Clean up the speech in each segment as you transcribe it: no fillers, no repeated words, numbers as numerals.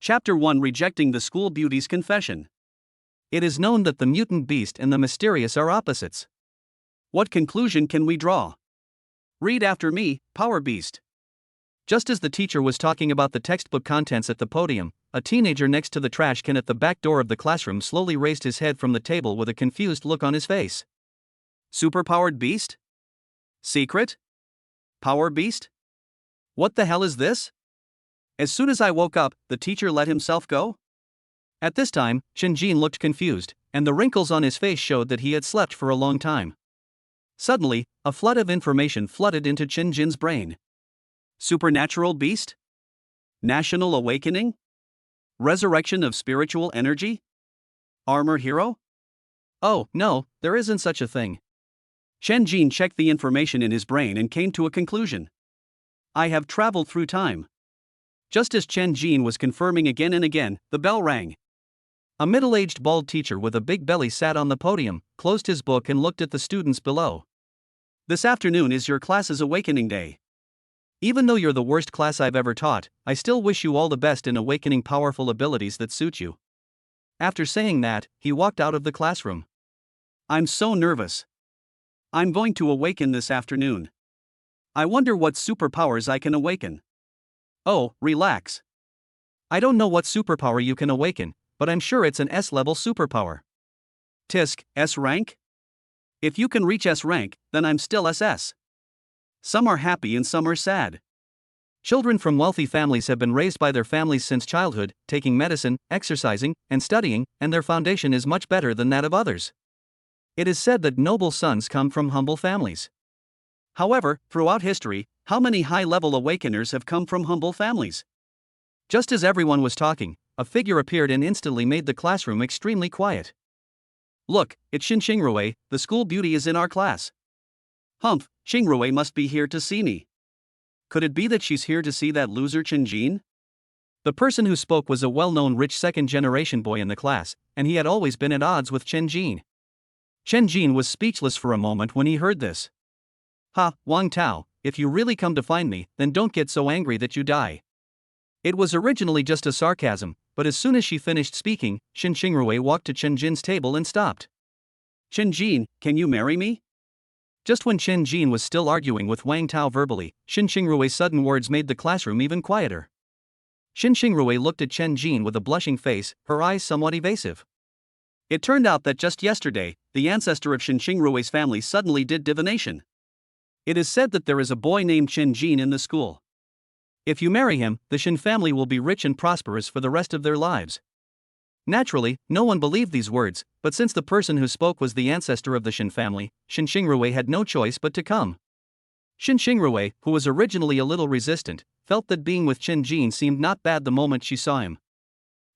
Chapter 1: Rejecting the School Beauty's Confession. It is known that the mutant beast and the mysterious are opposites. What conclusion can we draw? Read after me, Power Beast. Just as the teacher was talking about the textbook contents at the podium, a teenager next to the trash can at the back door of the classroom slowly raised his head from the table with a confused look on his face. Superpowered beast? Secret? Power Beast? What the hell is this? As soon as I woke up, the teacher let himself go? At this time, Shinjin looked confused, and the wrinkles on his face showed that he had slept for a long time. Suddenly, a flood of information flooded into Shinjin's brain. Supernatural beast? National awakening? Resurrection of spiritual energy? Armor hero? Oh, no, there isn't such a thing. Shinjin checked the information in his brain and came to a conclusion. I have traveled through time. Just as Shinjin was confirming again and again, the bell rang. A middle-aged bald teacher with a big belly sat on the podium, closed his book and looked at the students below. This afternoon is your class's awakening day. Even though you're the worst class I've ever taught, I still wish you all the best in awakening powerful abilities that suit you. After saying that, he walked out of the classroom. I'm so nervous. I'm going to awaken this afternoon. I wonder what superpowers I can awaken. Oh, relax. I don't know what superpower you can awaken, but I'm sure it's an S-level superpower. Tisk, S rank? If you can reach S rank, then I'm still SS. Some are happy and some are sad. Children from wealthy families have been raised by their families since childhood, taking medicine, exercising, and studying, and their foundation is much better than that of others. It is said that noble sons come from humble families. However, throughout history, how many high-level awakeners have come from humble families? Just as everyone was talking, a figure appeared and instantly made the classroom extremely quiet. Look, it's Xinrui, the school beauty is in our class. Humph, Xinrui must be here to see me. Could it be that she's here to see that loser Shinjin? The person who spoke was a well-known rich second-generation boy in the class, and he had always been at odds with Shinjin. Shinjin was speechless for a moment when he heard this. Ha, Wang Tao, if you really come to find me, then don't get so angry that you die. It was originally just a sarcasm, but as soon as she finished speaking, Xinrui walked to Shinjin's table and stopped. Shinjin, can you marry me? Just when Shinjin was still arguing with Wang Tao verbally, Xinrui's sudden words made the classroom even quieter. Xinrui looked at Shinjin with a blushing face, her eyes somewhat evasive. It turned out that just yesterday, the ancestor of Xinrui's family suddenly did divination. It is said that there is a boy named Shinjin in the school. If you marry him, the Shin family will be rich and prosperous for the rest of their lives. Naturally, no one believed these words, but since the person who spoke was the ancestor of the Shin family, Xinrui had no choice but to come. Xinrui, who was originally a little resistant, felt that being with Shinjin seemed not bad the moment she saw him.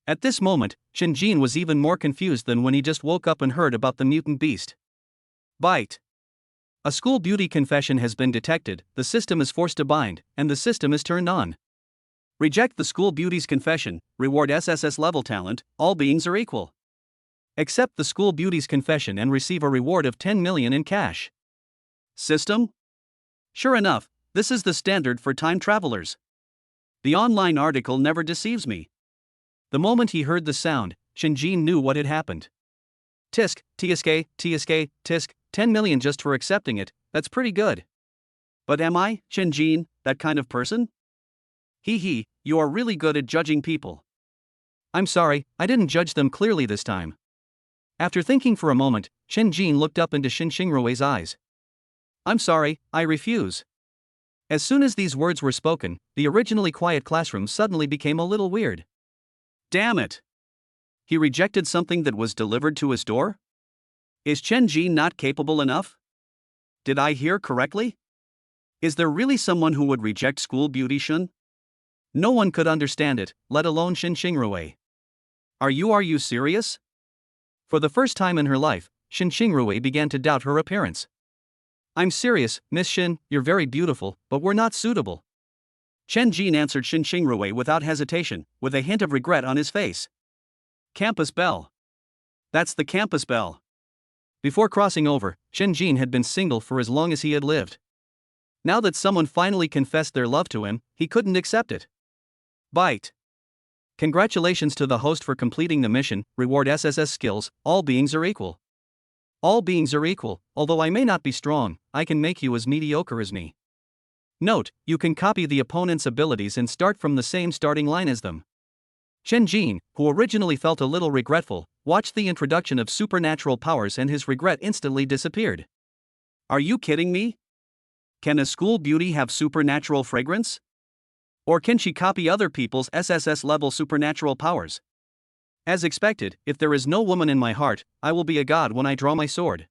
At this moment, Shinjin was even more confused than when he just woke up and heard about the mutant beast. Bite. A school beauty confession has been detected, the system is forced to bind, and the system is turned on. Reject the school beauty's confession, reward SSS-level talent, all beings are equal. Accept the school beauty's confession and receive a reward of 10 million in cash. System? Sure enough, this is the standard for time travelers. The online article never deceives me. The moment he heard the sound, Shinjin knew what had happened. Tisk, tisk, 10 million just for accepting it, that's pretty good. But am I, Shinjin, that kind of person? Hee, you are really good at judging people. I'm sorry, I didn't judge them clearly this time. After thinking for a moment, Shinjin looked up into Xinrui's eyes. I'm sorry, I refuse. As soon as these words were spoken, the originally quiet classroom suddenly became a little weird. Damn it! He rejected something that was delivered to his door? Is Shinjin not capable enough? Did I hear correctly? Is there really someone who would reject school beauty Shun? No one could understand it, let alone Xinrui. Are you serious? For the first time in her life, Xinrui began to doubt her appearance. I'm serious, Miss Shin, you're very beautiful, but we're not suitable. Shinjin answered Xinrui without hesitation, with a hint of regret on his face. Campus bell. That's the campus bell. Before crossing over, Shinjin had been single for as long as he had lived. Now that someone finally confessed their love to him, he couldn't accept it. Bite. Congratulations to the host for completing the mission. Reward SSS skills. All beings are equal. All beings are equal. Although I may not be strong, I can make you as mediocre as me. Note, you can copy the opponent's abilities and start from the same starting line as them. Chen Jin, who originally felt a little regretful, watched the introduction of supernatural powers and his regret instantly disappeared. Are you kidding me? Can a school beauty have supernatural fragrance? Or can she copy other people's SSS-level supernatural powers? As expected, if there is no woman in my heart, I will be a god when I draw my sword.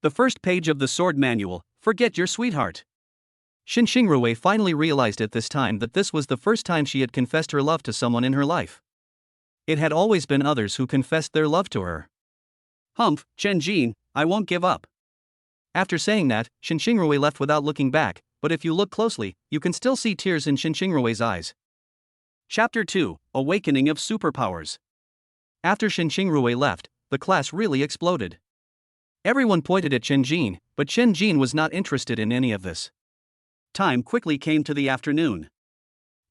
The first page of the sword manual, forget your sweetheart. Xin Xingrui finally realized at this time that this was the first time she had confessed her love to someone in her life. It had always been others who confessed their love to her. Humph, Chen Jin, I won't give up. After saying that, Xin Xingrui left without looking back, but if you look closely, you can still see tears in Xin Xingrui's eyes. Chapter 2, Awakening of Superpowers. After Xin Xingrui left, the class really exploded. Everyone pointed at Chen Jin, but Chen Jin was not interested in any of this. Time quickly came to the afternoon.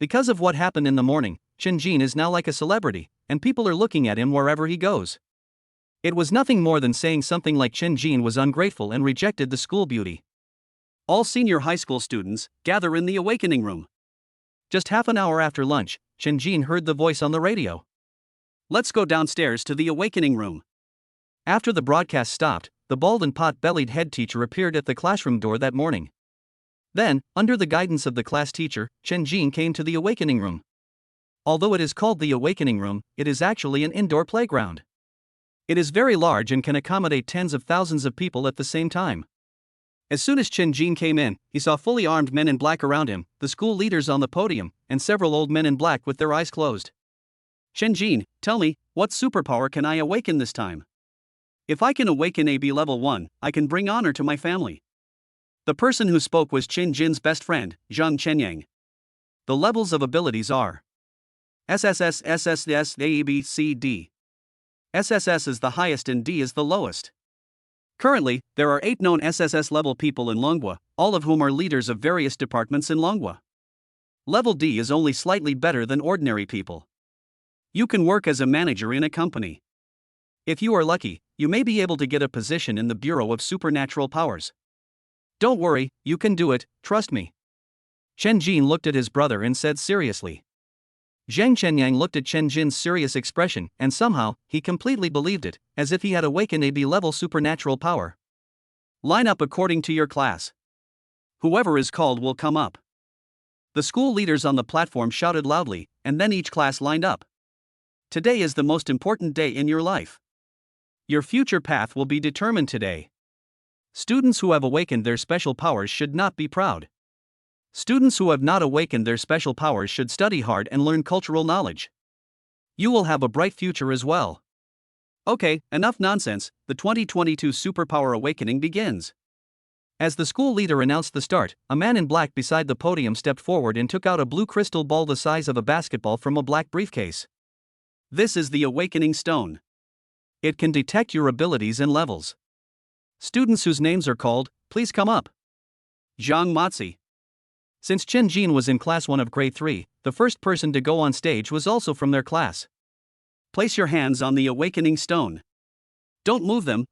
Because of what happened in the morning, Chen Jin is now like a celebrity, and people are looking at him wherever he goes. It was nothing more than saying something like Chen Jin was ungrateful and rejected the school beauty. All senior high school students gather in the awakening room. Just half an hour after lunch, Chen Jin heard the voice on the radio. Let's go downstairs to the awakening room. After the broadcast stopped, the bald and pot-bellied head teacher appeared at the classroom door that morning. Then, under the guidance of the class teacher, Chen Jin came to the awakening room. Although it is called the awakening room, it is actually an indoor playground. It is very large and can accommodate tens of thousands of people at the same time. As soon as Chen Jin came in, he saw fully armed men in black around him, the school leaders on the podium, and several old men in black with their eyes closed. Chen Jin, tell me, what superpower can I awaken this time? If I can awaken AB level 1, I can bring honor to my family. The person who spoke was Chen Jin's best friend, Zhang Chenyang. The levels of abilities are SSS, SSS, A, B, C, D. SSS is the highest and D is the lowest. Currently, there are 8 known SSS-level people in Longhua, all of whom are leaders of various departments in Longhua. Level D is only slightly better than ordinary people. You can work as a manager in a company. If you are lucky, you may be able to get a position in the Bureau of Supernatural Powers. Don't worry, you can do it, trust me. Chen Jin looked at his brother and said seriously. Zhang Chenyang looked at Chen Jin's serious expression, and somehow, he completely believed it, as if he had awakened a B-level supernatural power. Line up according to your class. Whoever is called will come up. The school leaders on the platform shouted loudly, and then each class lined up. Today is the most important day in your life. Your future path will be determined today. Students who have awakened their special powers should not be proud. Students who have not awakened their special powers should study hard and learn cultural knowledge. You will have a bright future as well. Okay, enough nonsense, the 2022 Superpower Awakening begins. As the school leader announced the start, a man in black beside the podium stepped forward and took out a blue crystal ball the size of a basketball from a black briefcase. This is the Awakening Stone. It can detect your abilities and levels. Students whose names are called, please come up. Zhang Matzi. Since Chen Jin was in Class 1 of Grade 3, the first person to go on stage was also from their class. Place your hands on the Awakening Stone. Don't move them,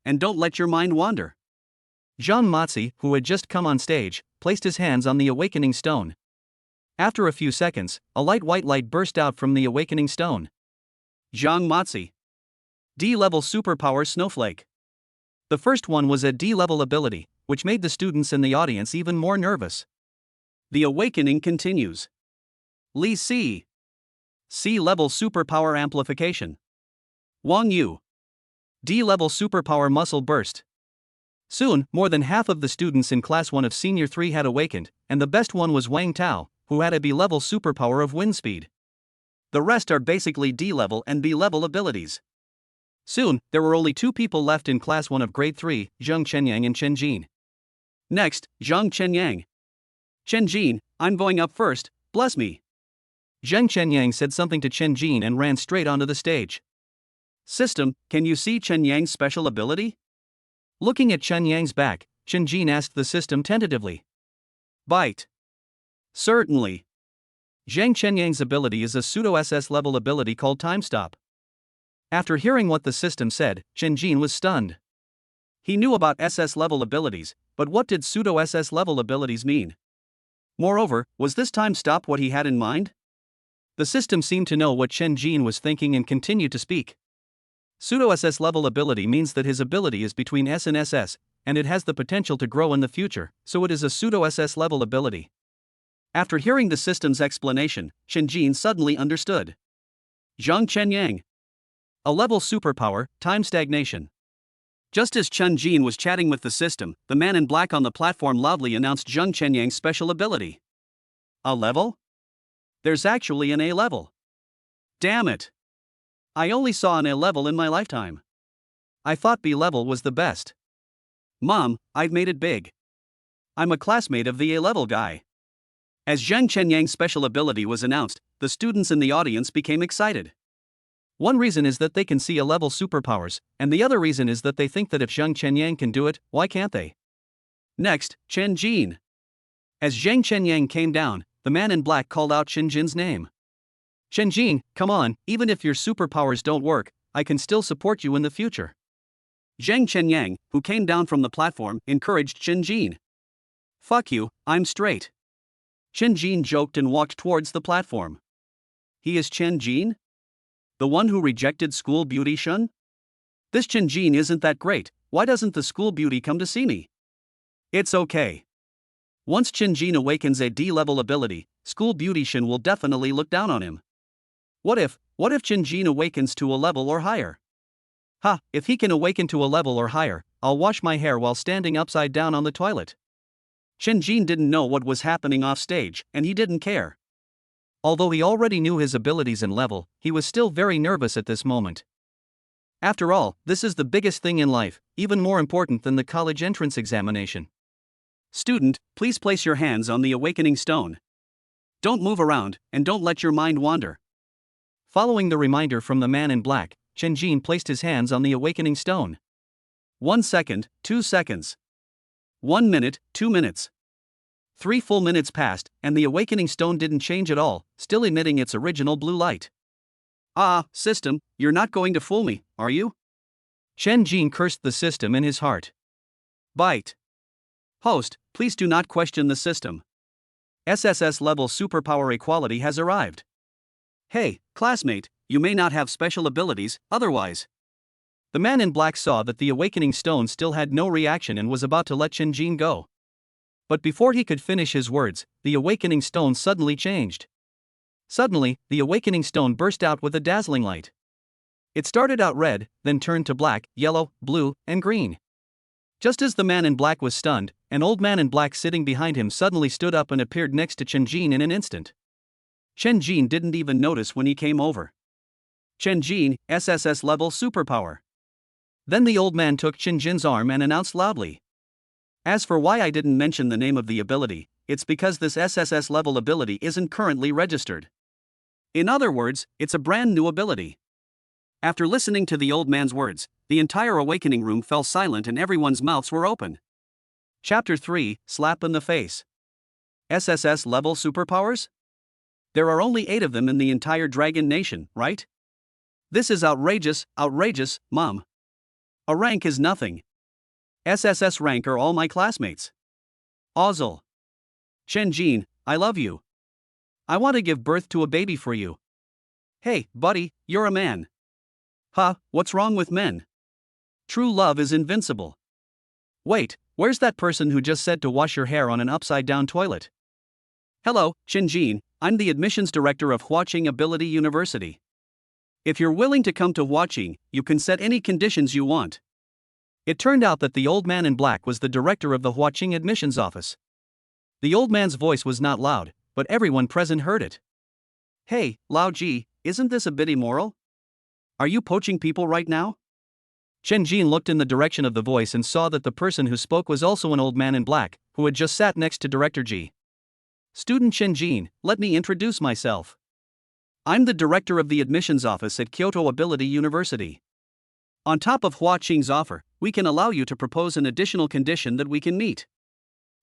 and don't let your mind wander. Zhang Matzi, who had just come on stage, placed his hands on the Awakening Stone. After a few seconds, a light white light burst out from the Awakening Stone. Zhang Matzi. D-level Superpower Snowflake. The first one was a D-level ability, which made the students in the audience even more nervous. The awakening continues. Li Si. C-level Superpower Amplification. Wang Yu. D-level Superpower Muscle Burst. Soon, more than half of the students in Class 1 of Senior 3 had awakened, and the best one was Wang Tao, who had a B-level superpower of wind speed. The rest are basically D-level and B-level abilities. Soon, there were only 2 people left in Class 1 of Grade 3, Zhang Chenyang and Chen Jin. Next, Zhang Chenyang. Chen Jin, I'm going up first, bless me. Zhang Chenyang said something to Chen Jin and ran straight onto the stage. System, can you see Chen Yang's special ability? Looking at Chen Yang's back, Chen Jin asked the system tentatively. Bite. Certainly. Zhang Chenyang's ability is a pseudo-SS-level ability called Time Stop. After hearing what the system said, Chen Jin was stunned. He knew about SS-level abilities, but what did pseudo-SS-level abilities mean? Moreover, was this time stop what he had in mind? The system seemed to know what Chen Jin was thinking and continued to speak. Pseudo-SS-level ability means that his ability is between S and SS, and it has the potential to grow in the future, so it is a pseudo-SS-level ability. After hearing the system's explanation, Chen Jin suddenly understood. Zhang Chenyang. A level superpower, time stagnation. Just as Chen Jin was chatting with the system, the man in black on the platform loudly announced Zhang Chenyang's special ability. A level? There's actually an A level. Damn it. I only saw an A level in my lifetime. I thought B level was the best. Mom, I've made it big. I'm a classmate of the A level guy. As Zhang Chenyang's special ability was announced, the students in the audience became excited. One reason is that they can see A-level superpowers, and the other reason is that they think that if Zhang Chenyang can do it, why can't they? Next, Chen Jin. As Zhang Chenyang came down, the man in black called out Chen Jin's name. Chen Jin, come on, even if your superpowers don't work, I can still support you in the future. Zhang Chenyang, who came down from the platform, encouraged Chen Jin. Fuck you, I'm straight. Chen Jin joked and walked towards the platform. He is Chen Jin? The one who rejected school beauty Shun? This Chen Jin isn't that great, why doesn't the school beauty come to see me? It's okay. Once Chen Jin awakens a D-level ability, school beauty Shun will definitely look down on him. What if Chen Jin awakens to a level or higher? Ha, if he can awaken to a level or higher, I'll wash my hair while standing upside down on the toilet. Chen Jin didn't know what was happening off stage, and he didn't care. Although he already knew his abilities and level, he was still very nervous at this moment. After all, this is the biggest thing in life, even more important than the college entrance examination. Student, please place your hands on the awakening stone. Don't move around, and don't let your mind wander. Following the reminder from the man in black, Chen Jin placed his hands on the awakening stone. 1 second, 2 seconds. 1 minute, 2 minutes. 3 full minutes passed, and the awakening stone didn't change at all, still emitting its original blue light. Ah, system, you're not going to fool me, are you? Chen Jin cursed the system in his heart. Bite. Host, please do not question the system. SSS-level superpower equality has arrived. Hey, classmate, you may not have special abilities, otherwise. The man in black saw that the awakening stone still had no reaction and was about to let Chen Jin go. But before he could finish his words, the awakening stone suddenly changed. Suddenly, the awakening stone burst out with a dazzling light. It started out red, then turned to black, yellow, blue, and green. Just as the man in black was stunned, an old man in black sitting behind him suddenly stood up and appeared next to Chen Jin in an instant. Chen Jin didn't even notice when he came over. Chen Jin, SSS-level superpower. Then the old man took Chen Jin's arm and announced loudly. As for why I didn't mention the name of the ability, it's because this SSS-level ability isn't currently registered. In other words, it's a brand new ability. After listening to the old man's words, the entire awakening room fell silent and everyone's mouths were open. Chapter 3, Slap in the Face. SSS-level superpowers? There are only 8 of them in the entire Dragon Nation, right? This is outrageous, Mom. A rank is nothing. SSS rank are all my classmates. Ozzel. Chen Jin, I love you. I want to give birth to a baby for you. Hey, buddy, you're a man. Huh, what's wrong with men? True love is invincible. Wait, where's that person who just said to wash your hair on an upside-down toilet? Hello, Chen Jin, I'm the admissions director of Huaqing Ability University. If you're willing to come to Huaqing, you can set any conditions you want. It turned out that the old man in black was the director of the Huaqing admissions office. The old man's voice was not loud, but everyone present heard it. Hey, Lao Ji, isn't this a bit immoral? Are you poaching people right now? Chen Jin looked in the direction of the voice and saw that the person who spoke was also an old man in black, who had just sat next to Director Ji. Student Chen Jin, let me introduce myself. I'm the director of the admissions office at Kyoto Ability University. On top of Huaqing's offer, we can allow you to propose an additional condition that we can meet.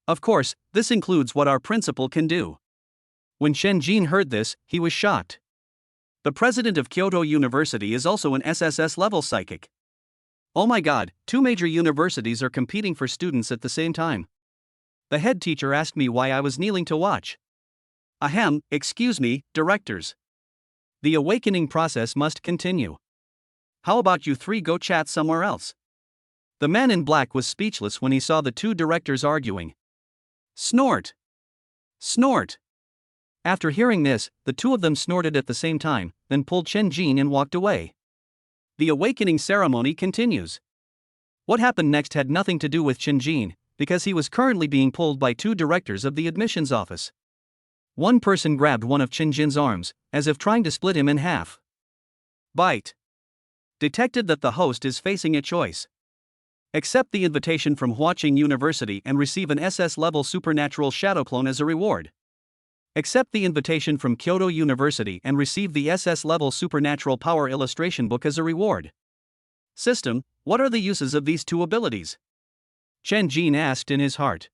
Of course, this includes what our principal can do. When Chen Jin heard this, he was shocked. The president of Kyoto University is also an SSS-level psychic. Oh my god, 2 major universities are competing for students at the same time. The head teacher asked me why I was kneeling to watch. Ahem, excuse me, directors. The awakening process must continue. How about you 3 go chat somewhere else? The man in black was speechless when he saw the 2 directors arguing. Snort! Snort! After hearing this, the 2 of them snorted at the same time, then pulled Chen Jin and walked away. The awakening ceremony continues. What happened next had nothing to do with Chen Jin, because he was currently being pulled by 2 directors of the admissions office. One person grabbed one of Chen Jin's arms, as if trying to split him in half. Bite. Detected that the host is facing a choice. Accept the invitation from Huaqing University and receive an SS-level supernatural shadow clone as a reward. Accept the invitation from Kyoto University and receive the SS-level supernatural power illustration book as a reward. System, what are the uses of these 2 abilities? Chen Jin asked in his heart.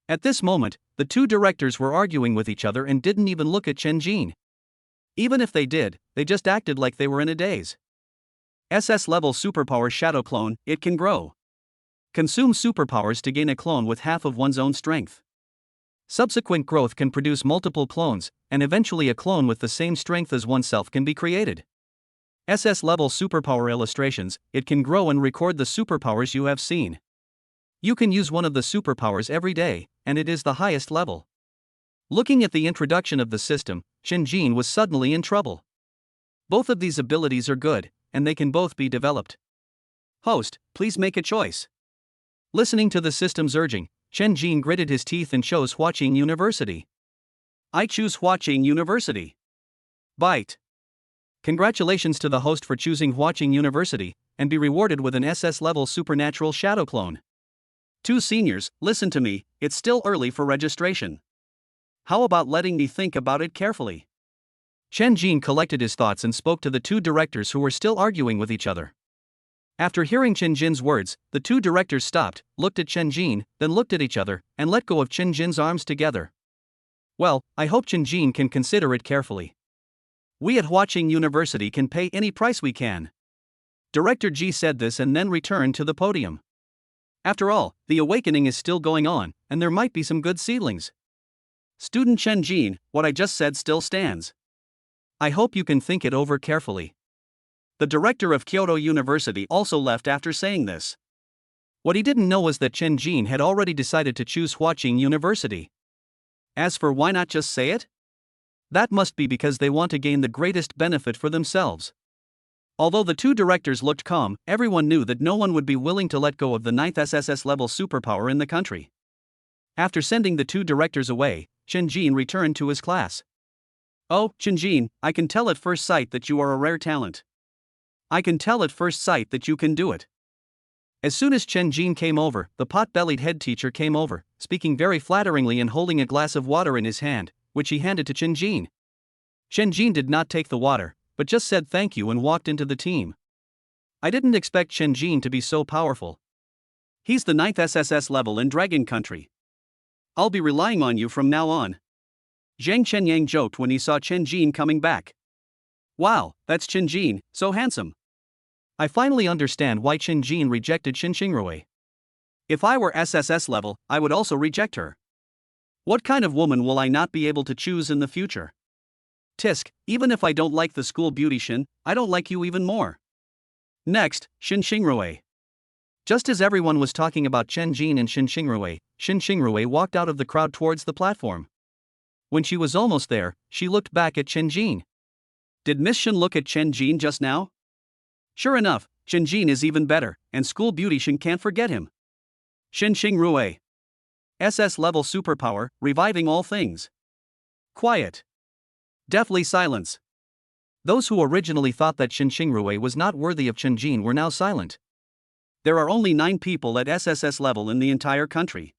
At this moment, the 2 directors were arguing with each other and didn't even look at Chen Jin. Even if they did, they just acted like they were in a daze. SS-level superpower shadow clone, it can grow. Consume superpowers to gain a clone with half of one's own strength. Subsequent growth can produce multiple clones, and eventually a clone with the same strength as oneself can be created. SS-level superpower illustrations, it can grow and record the superpowers you have seen. You can use one of the superpowers every day, and it is the highest level. Looking at the introduction of the system, Chen Jin was suddenly in trouble. Both of these abilities are good, and they can both be developed. Host, please make a choice. Listening to the system's urging, Chen Jin gritted his teeth and chose Huaqing University. I choose Huaqing University. Bite. Congratulations to the host for choosing Huaqing University, and be rewarded with an SS-level supernatural shadow clone. 2 seniors, listen to me, it's still early for registration. How about letting me think about it carefully? Chen Jin collected his thoughts and spoke to the 2 directors who were still arguing with each other. After hearing Chen Jin's words, the 2 directors stopped, looked at Chen Jin, then looked at each other, and let go of Chen Jin's arms together. Well, I hope Chen Jin can consider it carefully. We at Huaqing University can pay any price we can. Director Ji said this and then returned to the podium. After all, the awakening is still going on, and there might be some good seedlings. Student Chen Jin, what I just said still stands. I hope you can think it over carefully. The director of Kyoto University also left after saying this. What he didn't know was that Chen Jin had already decided to choose Huaqing University. As for why not just say it? That must be because they want to gain the greatest benefit for themselves. Although the 2 directors looked calm, everyone knew that no one would be willing to let go of the 9th SSS-level superpower in the country. After sending the 2 directors away, Chen Jin returned to his class. Oh, Chen Jin, I can tell at first sight that you are a rare talent. I can tell at first sight that you can do it. As soon as Chen Jin came over, the pot-bellied head teacher came over, speaking very flatteringly and holding a glass of water in his hand, which he handed to Chen Jin. Chen Jin did not take the water, but just said thank you and walked into the team. I didn't expect Chen Jin to be so powerful. He's the 9th SSS level in Dragon Country. I'll be relying on you from now on. Zhang Chenyang joked when he saw Chen Jin coming back. Wow, that's Chen Jin, so handsome. I finally understand why Chen Jin rejected Xin Xingrui. If I were SSS level, I would also reject her. What kind of woman will I not be able to choose in the future? Tisk, even if I don't like the school beautician, I don't like you even more. Next, Xin Xingrui. Just as everyone was talking about Chen Jin and Xin Xingrui walked out of the crowd towards the platform. When she was almost there, she looked back at Chen Jin. Did Miss Xin look at Chen Jin just now? Sure enough, Chen Jin is even better, and school beautician can't forget him. Xin Xingrui. SS-level superpower, reviving all things. Quiet. Deathly silence. Those who originally thought that Xin Xingrui was not worthy of Chen Jin were now silent. There are only 9 people at SSS level in the entire country.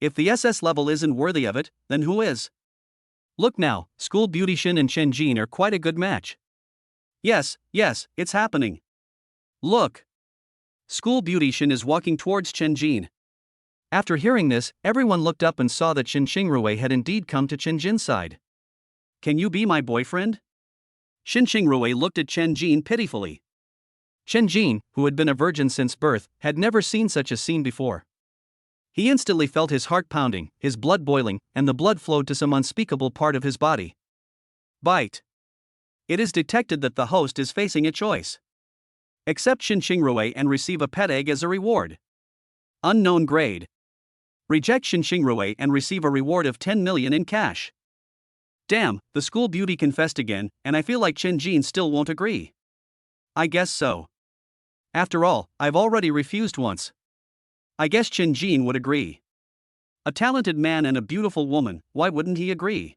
If the SS level isn't worthy of it, then who is? Look now, school beautician and Chen Jin are quite a good match. Yes, it's happening. Look. School beautician is walking towards Chen Jin. After hearing this, everyone looked up and saw that Shin Xingrui had indeed come to Chen Jin's side. Can you be my boyfriend? Shin Xingrui looked at Chen Jin pitifully. Chen Jin, who had been a virgin since birth, had never seen such a scene before. He instantly felt his heart pounding, his blood boiling, and the blood flowed to some unspeakable part of his body. Bite. It is detected that the host is facing a choice. Accept Shin Xingrui and receive a pet egg as a reward. Unknown grade. Reject Shin Xingrui and receive a reward of 10 million in cash. Damn, the school beauty confessed again, and I feel like Chen Jin still won't agree. I guess so. After all, I've already refused once. I guess Chen Jin would agree. A talented man and a beautiful woman, why wouldn't he agree?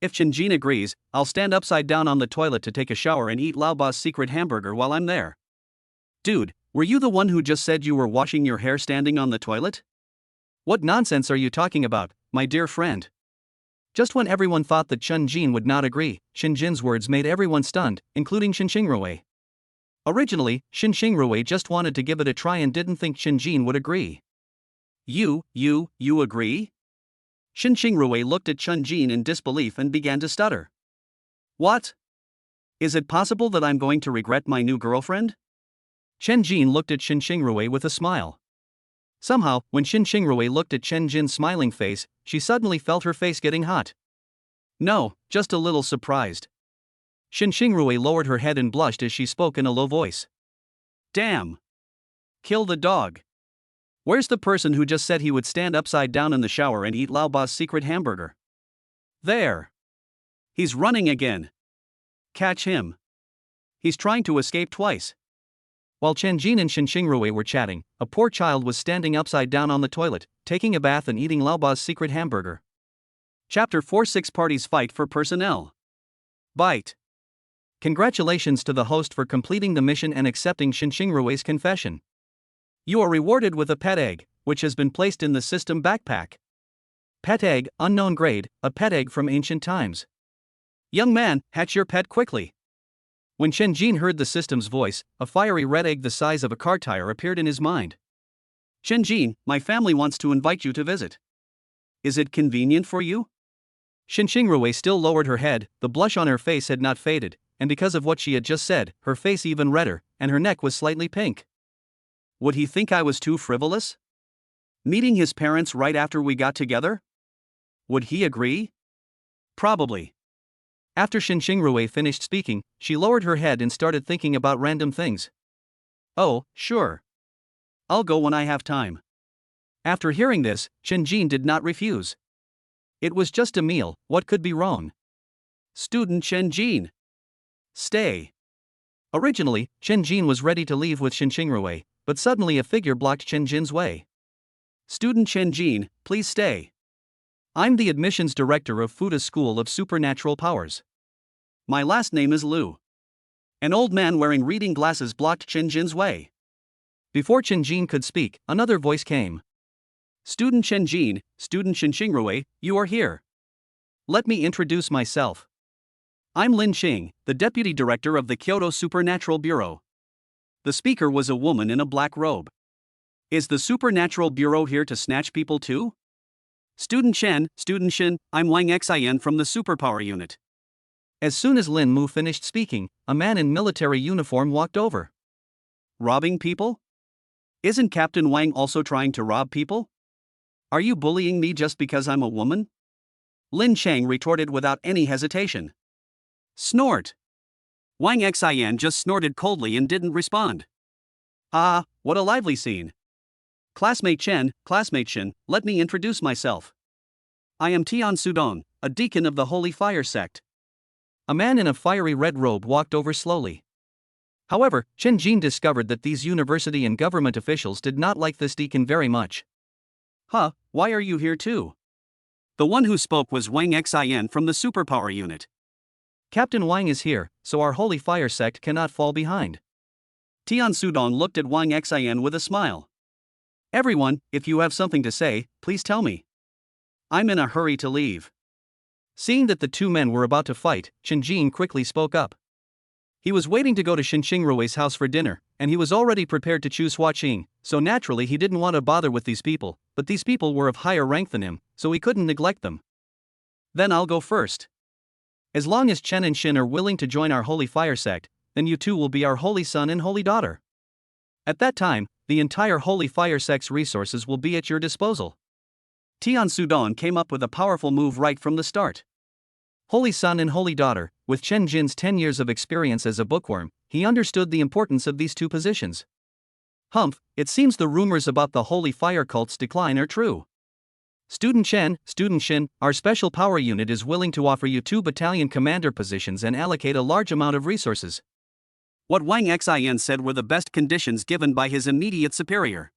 If Chen Jin agrees, I'll stand upside down on the toilet to take a shower and eat Lao Ba's secret hamburger while I'm there. Dude, were you the one who just said you were washing your hair standing on the toilet? What nonsense are you talking about, my dear friend? Just when everyone thought that Chen Jin would not agree, Shin Jin's words made everyone stunned, including Shin Xingrui. Originally, Shin Xingrui just wanted to give it a try and didn't think Chen Jin would agree. You agree? Shin Xingrui looked at Chen Jin in disbelief and began to stutter. What? Is it possible that I'm going to regret my new girlfriend? Chen Jin looked at Shin Xingrui with a smile. Somehow, when Shin Xingrui looked at Chen Jin's smiling face, she suddenly felt her face getting hot. No, just a little surprised. Shin Xingrui lowered her head and blushed as she spoke in a low voice. Damn. Kill the dog. Where's the person who just said he would stand upside down in the shower and eat Lao Ba's secret hamburger? There. He's running again. Catch him. He's trying to escape twice. While Chen Jin and Shin Xingrui were chatting, a poor child was standing upside down on the toilet, taking a bath and eating Lao Ba's secret hamburger. Chapter 4: 6 Parties Fight for Personnel. Bite. Congratulations to the host for completing the mission and accepting Shin Xingrui's confession. You are rewarded with a pet egg, which has been placed in the system backpack. Pet egg, unknown grade, a pet egg from ancient times. Young man, hatch your pet quickly. When Chen Jin heard the system's voice, a fiery red egg the size of a car tire appeared in his mind. Chen Jin, my family wants to invite you to visit. Is it convenient for you? Shin Xingrui still lowered her head, the blush on her face had not faded, and because of what she had just said, her face even redder, and her neck was slightly pink. Would he think I was too frivolous? Meeting his parents right after we got together? Would he agree? Probably. After Shin Xingrui finished speaking, she lowered her head and started thinking about random things. Oh, sure. I'll go when I have time. After hearing this, Chen Jin did not refuse. It was just a meal, what could be wrong? Student Chen Jin. Stay. Originally, Chen Jin was ready to leave with Shin Xingrui, but suddenly a figure blocked Chen Jin's way. Student Chen Jin, please stay. I'm the admissions director of Fuda's School of Supernatural Powers. My last name is Liu. An old man wearing reading glasses blocked Chen Jin's way. Before Chen Jin could speak, another voice came. Student Chen Jin, Student Shin Xingrui, you are here. Let me introduce myself. I'm Lin Qing, the deputy director of the Kyoto Supernatural Bureau. The speaker was a woman in a black robe. Is the Supernatural Bureau here to snatch people too? Student Chen, Student Shin, I'm Wang Xin from the Superpower unit. As soon as Lin Mu finished speaking, a man in military uniform walked over. Robbing people? Isn't Captain Wang also trying to rob people? Are you bullying me just because I'm a woman? Lin Chang retorted without any hesitation. Snort. Wang Xin just snorted coldly and didn't respond. Ah, what a lively scene. Classmate Chen, Classmate Shin, let me introduce myself. I am Tian Sudong, a deacon of the Holy Fire sect. A man in a fiery red robe walked over slowly. However, Chen Jin discovered that these university and government officials did not like this deacon very much. Why are you here too? The one who spoke was Wang Xin from the Superpower unit. Captain Wang is here, so our Holy Fire sect cannot fall behind. Tian Sudong looked at Wang Xin with a smile. Everyone, if you have something to say, please tell me. I'm in a hurry to leave. Seeing that the two men were about to fight, Chen Jin quickly spoke up. He was waiting to go to Xinxingrui's house for dinner, and he was already prepared to choose Hua Qing, so naturally he didn't want to bother with these people, but these people were of higher rank than him, so he couldn't neglect them. Then I'll go first. As long as Chen and Xin are willing to join our holy fire sect, then you two will be our holy son and holy daughter. At that time, the entire holy fire sect's resources will be at your disposal. Tian Sudong came up with a powerful move right from the start. Holy son and holy daughter, with Chen Jin's 10 years of experience as a bookworm, he understood the importance of these two positions. Humph, it seems the rumors about the holy fire cult's decline are true. Student Chen, Student Xin, our special power unit is willing to offer you 2 battalion commander positions and allocate a large amount of resources. What Wang Xin said were the best conditions given by his immediate superior.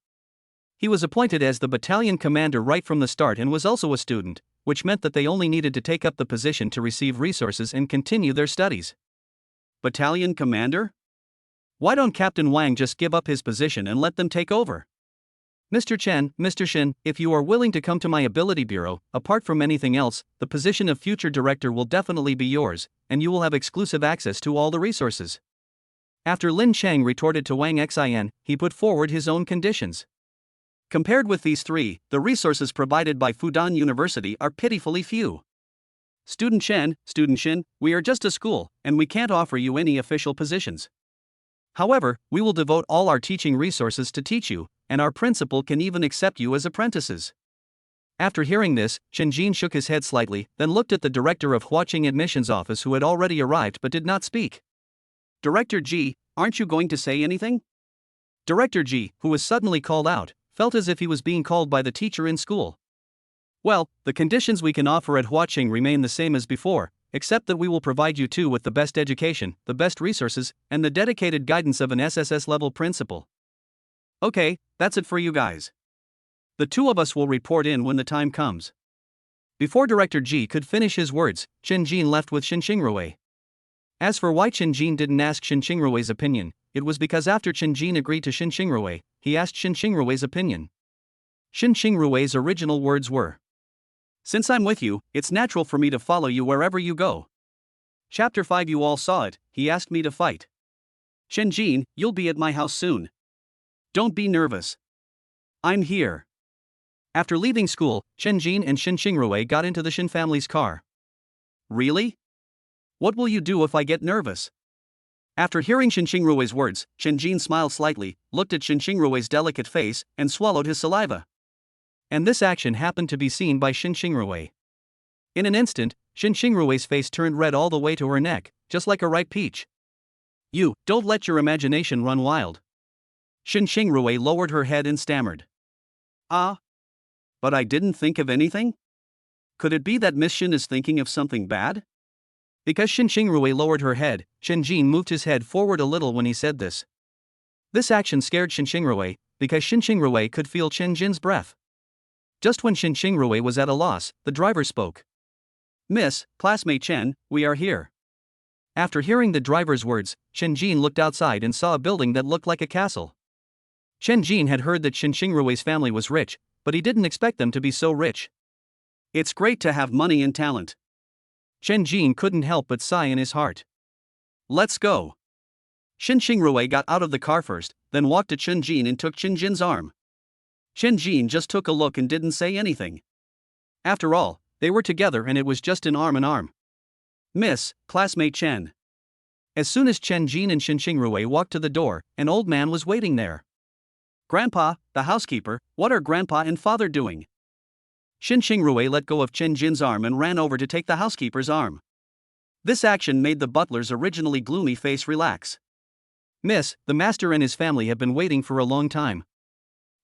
He was appointed as the battalion commander right from the start and was also a student, which meant that they only needed to take up the position to receive resources and continue their studies. Battalion commander? Why don't Captain Wang just give up his position and let them take over? Mr. Chen, Mr. Xin, if you are willing to come to my ability bureau, apart from anything else, the position of future director will definitely be yours, and you will have exclusive access to all the resources. After Lin Cheng retorted to Wang Xin, he put forward his own conditions. Compared with these 3, the resources provided by Fudan University are pitifully few. Student Chen, Student Xin, we are just a school, and we can't offer you any official positions. However, we will devote all our teaching resources to teach you, and our principal can even accept you as apprentices. After hearing this, Chen Jin shook his head slightly, then looked at the director of Huaqing admissions office who had already arrived but did not speak. Director Ji, aren't you going to say anything? Director Ji, who was suddenly called out, felt as if he was being called by the teacher in school. Well, the conditions we can offer at Huaqing remain the same as before, except that we will provide you two with the best education, the best resources, and the dedicated guidance of an SSS-level principal. Okay, that's it for you guys. The 2 of us will report in when the time comes. Before Director Ji could finish his words, Chen Jin left with Xinxingrui. As for why Chen Jin didn't ask Xinxingrui's opinion, it was because after Chen Jin agreed to Xinxingrui, he asked Xinxingrui's opinion. Xinxingrui's original words were, "Since I'm with you, it's natural for me to follow you wherever you go." Chapter 5 You all saw it, he asked me to fight. Chen Jin, you'll be at my house soon. Don't be nervous. I'm here. After leaving school, Chen Jin and Xinxingrui got into the Xin family's car. Really? What will you do if I get nervous? After hearing Xinxingrui's words, Chen Jin smiled slightly, looked at Xinxingrui's delicate face, and swallowed his saliva. And this action happened to be seen by Xinxingrui. In an instant, Xinxingrui's face turned red all the way to her neck, just like a ripe peach. You, don't let your imagination run wild. Xinxingrui lowered her head and stammered. But I didn't think of anything? Could it be that Miss Xin is thinking of something bad? Because Xinxingrui lowered her head, Chen Jin moved his head forward a little when he said this. This action scared Xinxingrui, because Xinxingrui could feel Chen Jin's breath. Just when Xinxingrui was at a loss, the driver spoke. Miss, classmate Chen, we are here. After hearing the driver's words, Chen Jin looked outside and saw a building that looked like a castle. Chen Jin had heard that Xinxingrui's family was rich, but he didn't expect them to be so rich. It's great to have money and talent. Chen Jin couldn't help but sigh in his heart. Let's go. Xinxingrui got out of the car first, then walked to Chen Jin and took Chen Jin's arm. Chen Jin just took a look and didn't say anything. After all, they were together and it was just an arm in arm. Miss, classmate Chen. As soon as Chen Jin and Xinxingrui walked to the door, an old man was waiting there. Grandpa, the housekeeper, what are Grandpa and Father doing? Xinxingrui let go of Chen Jin's arm and ran over to take the housekeeper's arm. This action made the butler's originally gloomy face relax. Miss, the master and his family have been waiting for a long time.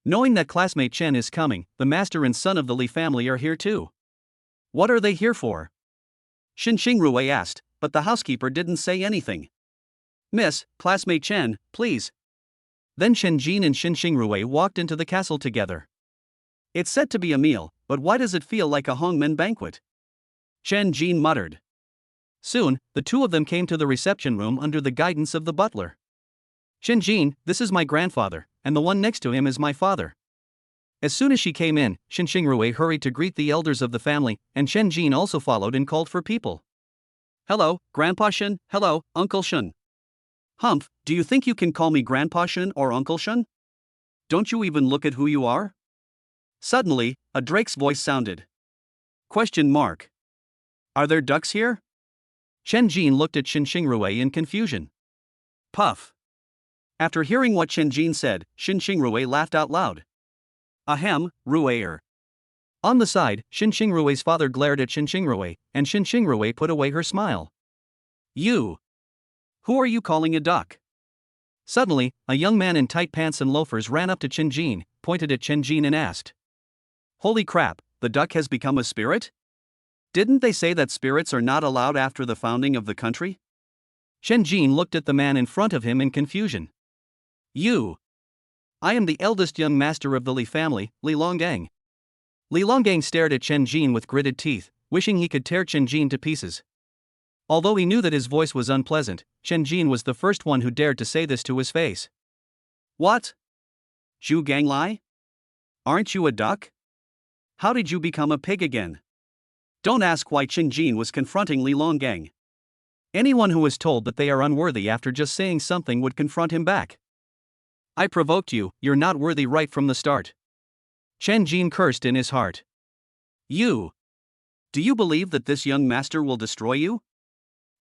Knowing that classmate Chen is coming, the master and son of the Li family are here too. What are they here for? Xinxingrui asked, but the housekeeper didn't say anything. Miss, classmate Chen, please. Then Chen Jin and Xinxingrui walked into the castle together. It's said to be a meal, but why does it feel like a Hongmen banquet? Chen Jin muttered. Soon, the 2 of them came to the reception room under the guidance of the butler. Chen Jin, this is my grandfather, and the one next to him is my father. As soon as she came in, Xinxingrui hurried to greet the elders of the family, and Chen Jin also followed and called for people. Hello, Grandpa Shen, hello, Uncle Shen. Humph, do you think you can call me Grandpa Shun or Uncle Shun? Don't you even look at who you are? Suddenly, a drake's voice sounded. Question mark. Are there ducks here? Chen Jin looked at Shin Xingrui in confusion. Puff. After hearing what Chen Jin said, Shin Xingrui laughed out loud. Ahem, Ruier. On the side, Shin Xingrui's father glared at Shin Xingrui, and Shin Xingrui put away her smile. You. Who are you calling a duck? Suddenly, a young man in tight pants and loafers ran up to Chen Jin, pointed at Chen Jin and asked. Holy crap, the duck has become a spirit? Didn't they say that spirits are not allowed after the founding of the country? Chen Jin looked at the man in front of him in confusion. You. I am the eldest young master of the Li family, Li Longgang. Li Longgang stared at Chen Jin with gritted teeth, wishing he could tear Chen Jin to pieces. Although he knew that his voice was unpleasant, Chen Jin was the first one who dared to say this to his face. What? Zhu Ganglai? Aren't you a duck? How did you become a pig again? Don't ask why Chen Jin was confronting Li Longgang. Anyone who is told that they are unworthy after just saying something would confront him back. I provoked you, you're not worthy right from the start. Chen Jin cursed in his heart. You. Do you believe that this young master will destroy you?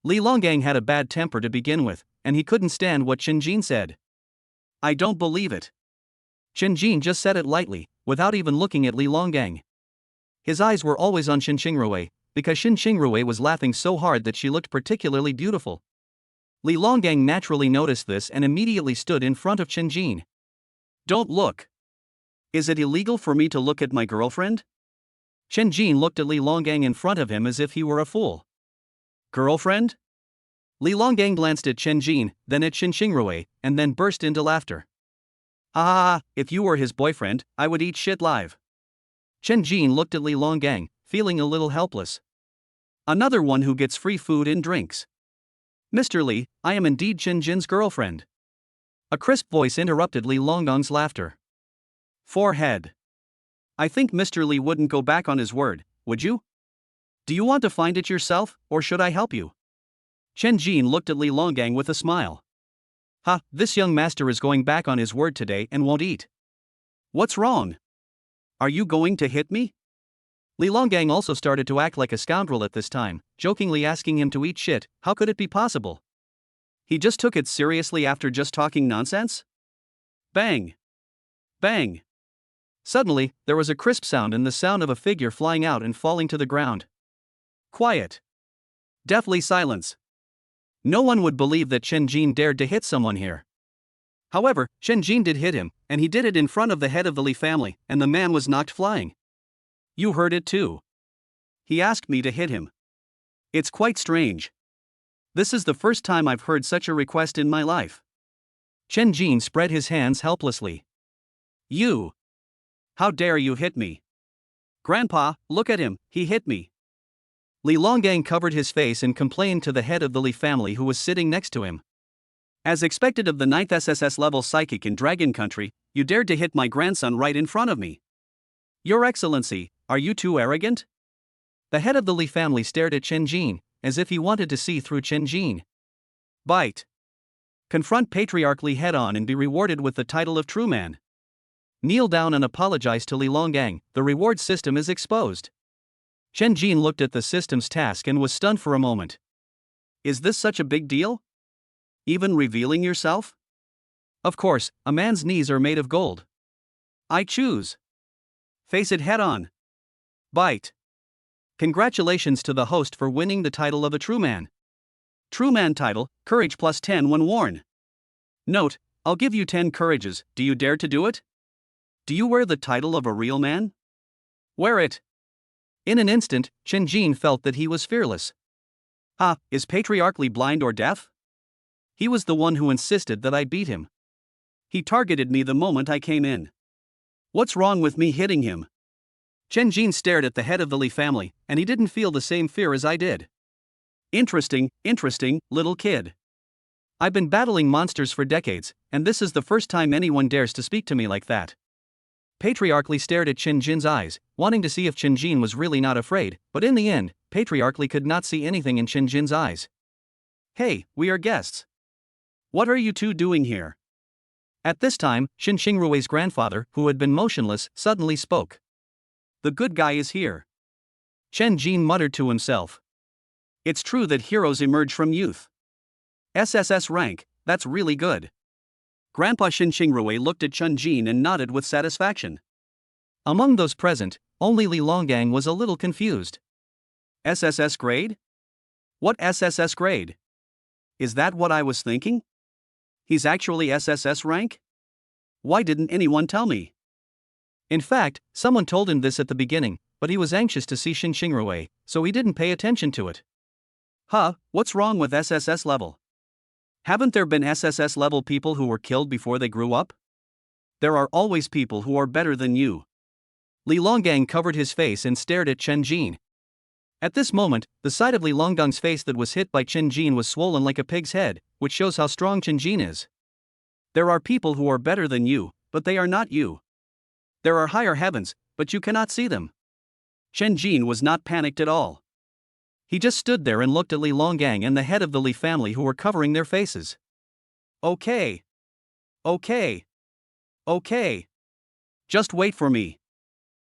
Li Longgang had a bad temper to begin with, and he couldn't stand what Chen Jin said. I don't believe it. Chen Jin just said it lightly, without even looking at Li Longgang. His eyes were always on Shin Xingrui, because Shin Xingrui was laughing so hard that she looked particularly beautiful. Li Longgang naturally noticed this and immediately stood in front of Chen Jin. Don't look. Is it illegal for me to look at my girlfriend? Chen Jin looked at Li Longgang in front of him as if he were a fool. Girlfriend? Li Longgang glanced at Chen Jin, then at Shin Xingrui, and then burst into laughter. Ah, if you were his boyfriend, I would eat shit live. Chen Jin looked at Li Longgang, feeling a little helpless. Another one who gets free food and drinks. Mr. Li, I am indeed Chen Jin's girlfriend. A crisp voice interrupted Li Longgang's laughter. Forehead. I think Mr. Li wouldn't go back on his word, would you? Do you want to find it yourself, or should I help you? Chen Jin looked at Li Longgang with a smile. Ha, this young master is going back on his word today and won't eat. What's wrong? Are you going to hit me? Li Longgang also started to act like a scoundrel at this time, jokingly asking him to eat shit. How could it be possible? He just took it seriously after just talking nonsense? Bang! Bang! Suddenly, there was a crisp sound and the sound of a figure flying out and falling to the ground. Quiet. Deathly silence. No one would believe that Chen Jin dared to hit someone here. However, Chen Jin did hit him, and he did it in front of the head of the Li family, and the man was knocked flying. You heard it too. He asked me to hit him. It's quite strange. This is the first time I've heard such a request in my life. Chen Jin spread his hands helplessly. You. How dare you hit me? Grandpa, look at him, he hit me. Li Longgang covered his face and complained to the head of the Li family who was sitting next to him. As expected of the 9th SSS-level psychic in Dragon Country, you dared to hit my grandson right in front of me. Your Excellency, are you too arrogant? The head of the Li family stared at Chen Jin, as if he wanted to see through Chen Jin. Bite. Confront Patriarch Li head-on and be rewarded with the title of True Man. Kneel down and apologize to Li Longgang, the reward system is exposed. Chen Jin looked at the system's task and was stunned for a moment. Is this such a big deal? Even revealing yourself? Of course, a man's knees are made of gold. I choose. Face it head-on. Bite. Congratulations to the host for winning the title of a True Man. True Man title, courage plus 10 when worn. Note, I'll give you 10 courages, do you dare to do it? Do you wear the title of a real man? Wear it. In an instant, Chen Jin felt that he was fearless. Ha, is Patriarch Li blind or deaf? He was the one who insisted that I beat him. He targeted me the moment I came in. What's wrong with me hitting him? Chen Jin stared at the head of the Li family, and he didn't feel the same fear as I did. Interesting, little kid. I've been battling monsters for decades, and this is the first time anyone dares to speak to me like that. Patriarch Li stared at Chen Jin's eyes, wanting to see if Chen Jin was really not afraid, but in the end, Patriarch Li could not see anything in Chen Jin's eyes. Hey, we are guests. What are you two doing here? At this time, Shin Xingrui's grandfather, who had been motionless, suddenly spoke. The good guy is here. Chen Jin muttered to himself. It's true that heroes emerge from youth. SSS rank, that's really good. Grandpa Shin Xingrui looked at Chen Jin and nodded with satisfaction. Among those present, only Li Longgang was a little confused. SSS grade? What SSS grade? Is that what I was thinking? He's actually SSS rank? Why didn't anyone tell me? In fact, someone told him this at the beginning, but he was anxious to see Shin Xingrui, so he didn't pay attention to it. Huh, what's wrong with SSS level? Haven't there been SSS level people who were killed before they grew up? There are always people who are better than you. Li Longgang covered his face and stared at Chen Jin. At this moment, the side of Li Longgang's face that was hit by Chen Jin was swollen like a pig's head, which shows how strong Chen Jin is. There are people who are better than you, but they are not you. There are higher heavens, but you cannot see them. Chen Jin was not panicked at all. He just stood there and looked at Li Longgang and the head of the Li family who were covering their faces. Okay. Just wait for me.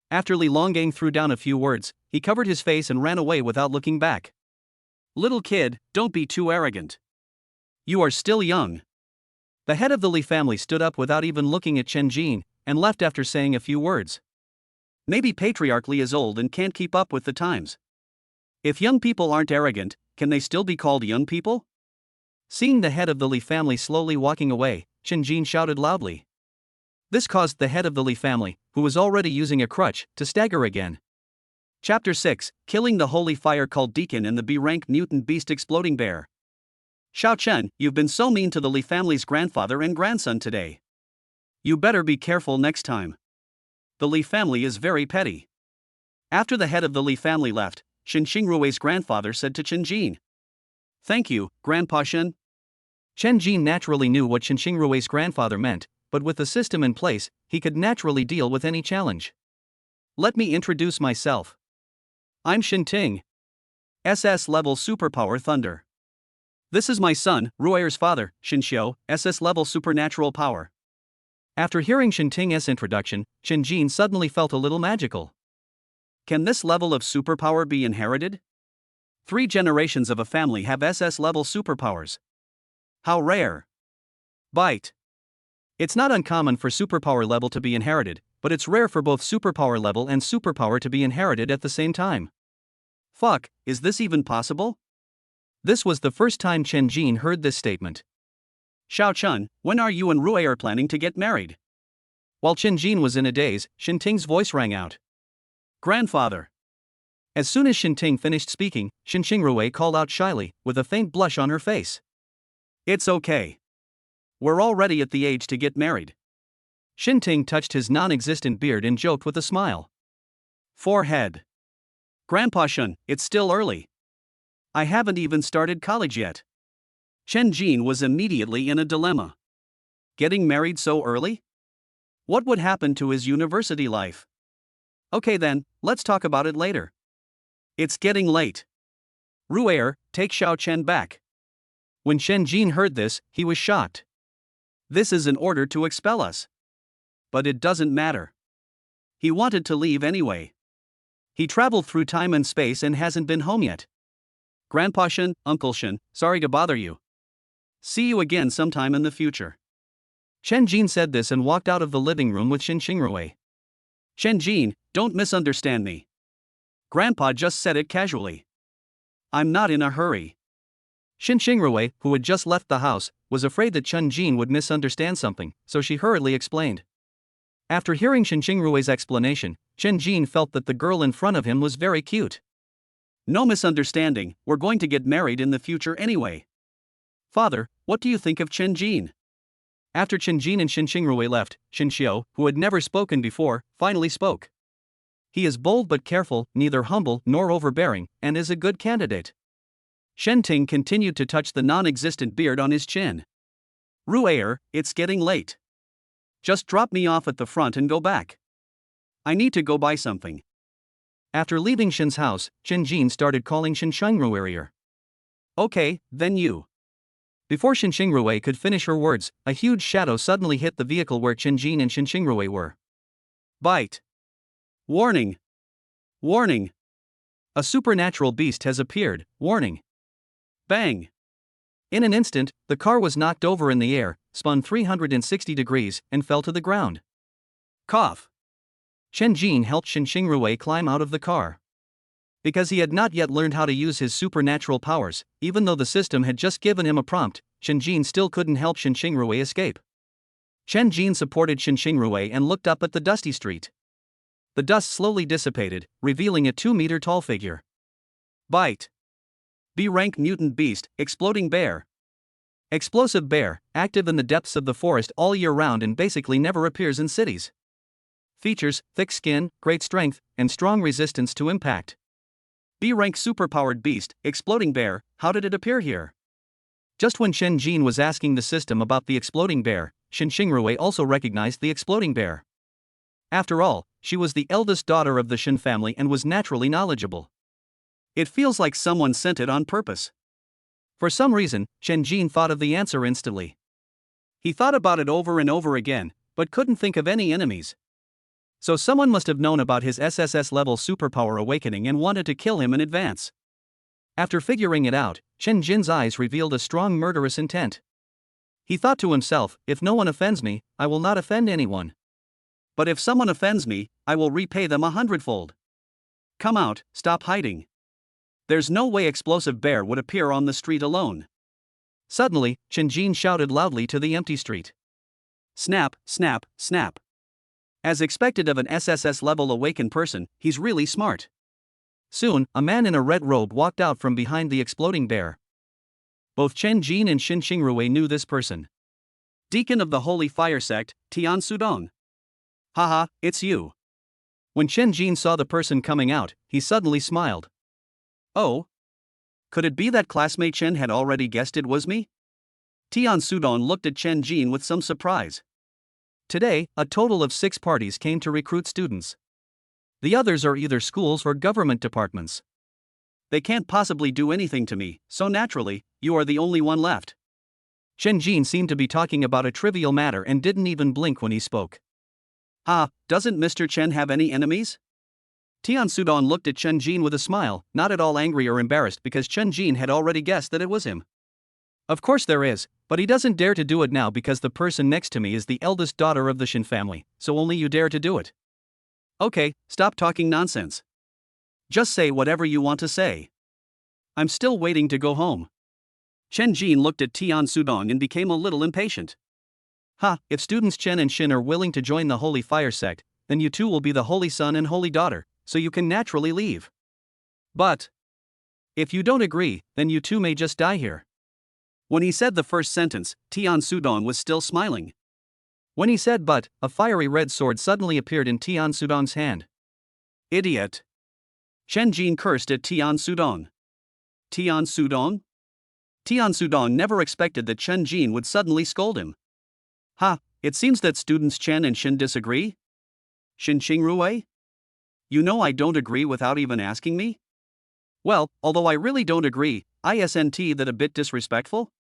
After Li Longgang threw down a few words, he covered his face and ran away without looking back. Little kid, don't be too arrogant. You are still young. The head of the Li family stood up without even looking at Chen Jin, and left after saying a few words. Maybe Patriarch Li is old and can't keep up with the times. If young people aren't arrogant, can they still be called young people? Seeing the head of the Li family slowly walking away, Chen Jin shouted loudly. This caused the head of the Li family, who was already using a crutch, to stagger again. Chapter 6, Killing the Holy Fire Cult Deacon and the B-rank Mutant Beast Exploding Bear. Xiao Chen, you've been so mean to the Li family's grandfather and grandson today. You better be careful next time. The Li family is very petty. After the head of the Li family left, Shin Xingrui's grandfather said to Chen Jin. Thank you, Grandpa Shin. Chen Jin naturally knew what Shin Xingrui's grandfather meant, but with the system in place, he could naturally deal with any challenge. Let me introduce myself. I'm Shin Ting. SS-level Superpower Thunder. This is my son, Ruer's father, Shin Xiu, SS-level Supernatural Power. After hearing Shin Ting's introduction, Chen Jin suddenly felt a little magical. Can this level of superpower be inherited? 3 generations of a family have SS-level superpowers. How rare. Bite. It's not uncommon for superpower level to be inherited, but it's rare for both superpower level and superpower to be inherited at the same time. Fuck, is this even possible? This was the first time Chen Jin heard this statement. Xiao Chen, when are you and Ruer planning to get married? While Chen Jin was in a daze, Shin Ting's voice rang out. Grandfather. As soon as Shin Ting finished speaking, Shin Xingrui called out shyly, with a faint blush on her face. It's okay. We're already at the age to get married. Shin Ting touched his non-existent beard and joked with a smile. Forehead. Grandpa Shun, it's still early. I haven't even started college yet. Chen Jin was immediately in a dilemma. Getting married so early? What would happen to his university life? Okay then, let's talk about it later. It's getting late. Ruer, take Xiao Chen back. When Chen Jin heard this, he was shocked. This is an order to expel us. But it doesn't matter. He wanted to leave anyway. He traveled through time and space and hasn't been home yet. Grandpa Shen, Uncle Shen, sorry to bother you. See you again sometime in the future. Chen Jin said this and walked out of the living room with Shin Xingrui. Chen Jin, don't misunderstand me. Grandpa just said it casually. I'm not in a hurry. Shin Xingrui, who had just left the house, was afraid that Chen Jin would misunderstand something, so she hurriedly explained. After hearing Shin Xingrui's explanation, Chen Jin felt that the girl in front of him was very cute. No misunderstanding, we're going to get married in the future anyway. Father, what do you think of Chen Jin? After Chen Jin and Shin Xingrui left, Shin Xiu, who had never spoken before, finally spoke. He is bold but careful, neither humble nor overbearing, and is a good candidate. Shen Ting continued to touch the non-existent beard on his chin. Ruer, it's getting late. Just drop me off at the front and go back. I need to go buy something. After leaving Shin's house, Chen Jin started calling Shin Xingrui. Okay, then you. Before Chen Xingrui could finish her words, a huge shadow suddenly hit the vehicle where Chen Jin and Chen Xingrui were. Bite. Warning. Warning. A supernatural beast has appeared, warning. Bang. In an instant, the car was knocked over in the air, spun 360 degrees, and fell to the ground. Cough. Chen Jin helped Chen Xingrui climb out of the car. Because he had not yet learned how to use his supernatural powers, even though the system had just given him a prompt, Chen Jin still couldn't help Chen Xingrui escape. Chen Jin supported Chen Xingrui and looked up at the dusty street. The dust slowly dissipated, revealing a 2-meter-tall figure. Bite. B-rank mutant beast, exploding bear. Explosive bear, active in the depths of the forest all year round and basically never appears in cities. Features: thick skin, great strength, and strong resistance to impact. B-rank superpowered beast, exploding bear, how did it appear here? Just when Chen Jin was asking the system about the exploding bear, Chen Xingrui also recognized the exploding bear. After all, she was the eldest daughter of the Shen family and was naturally knowledgeable. It feels like someone sent it on purpose. For some reason, Chen Jin thought of the answer instantly. He thought about it over and over again, but couldn't think of any enemies. So someone must have known about his SSS-level superpower awakening and wanted to kill him in advance. After figuring it out, Chen Jin's eyes revealed a strong murderous intent. He thought to himself, if no one offends me, I will not offend anyone. But if someone offends me, I will repay them 100-fold. Come out, stop hiding. There's no way explosive bear would appear on the street alone. Suddenly, Chen Jin shouted loudly to the empty street. Snap, snap, snap. As expected of an SSS-level awakened person, he's really smart. Soon, a man in a red robe walked out from behind the exploding bear. Both Chen Jin and Chen Xingrui knew this person. Deacon of the Holy Fire Sect, Tian Sudong. Haha, it's you. When Chen Jin saw the person coming out, he suddenly smiled. Oh? Could it be that classmate Chen had already guessed it was me? Tian Sudong looked at Chen Jin with some surprise. Today, a total of 6 parties came to recruit students. The others are either schools or government departments. They can't possibly do anything to me, so naturally, you are the only one left. Chen Jin seemed to be talking about a trivial matter and didn't even blink when he spoke. Doesn't Mr. Chen have any enemies? Tian Sudong looked at Chen Jin with a smile, not at all angry or embarrassed because Chen Jin had already guessed that it was him. Of course there is, but he doesn't dare to do it now because the person next to me is the eldest daughter of the Shen family, so only you dare to do it. Okay, stop talking nonsense. Just say whatever you want to say. I'm still waiting to go home. Chen Jin looked at Tian Sudong and became a little impatient. If students Chen and Shin are willing to join the Holy Fire Sect, then you too will be the Holy Son and Holy Daughter, so you can naturally leave. But if you don't agree, then you too may just die here. When he said the first sentence, Tian Sudong was still smiling. When he said but, a fiery red sword suddenly appeared in Tian Sudong's hand. Idiot! Chen Jin cursed at Tian Sudong. Tian Sudong? Tian Sudong never expected that Chen Jin would suddenly scold him. It seems that students Chen and Shin disagree? Shin Xingrui? You know I don't agree without even asking me? Well, although I really don't agree, isn't that a bit disrespectful?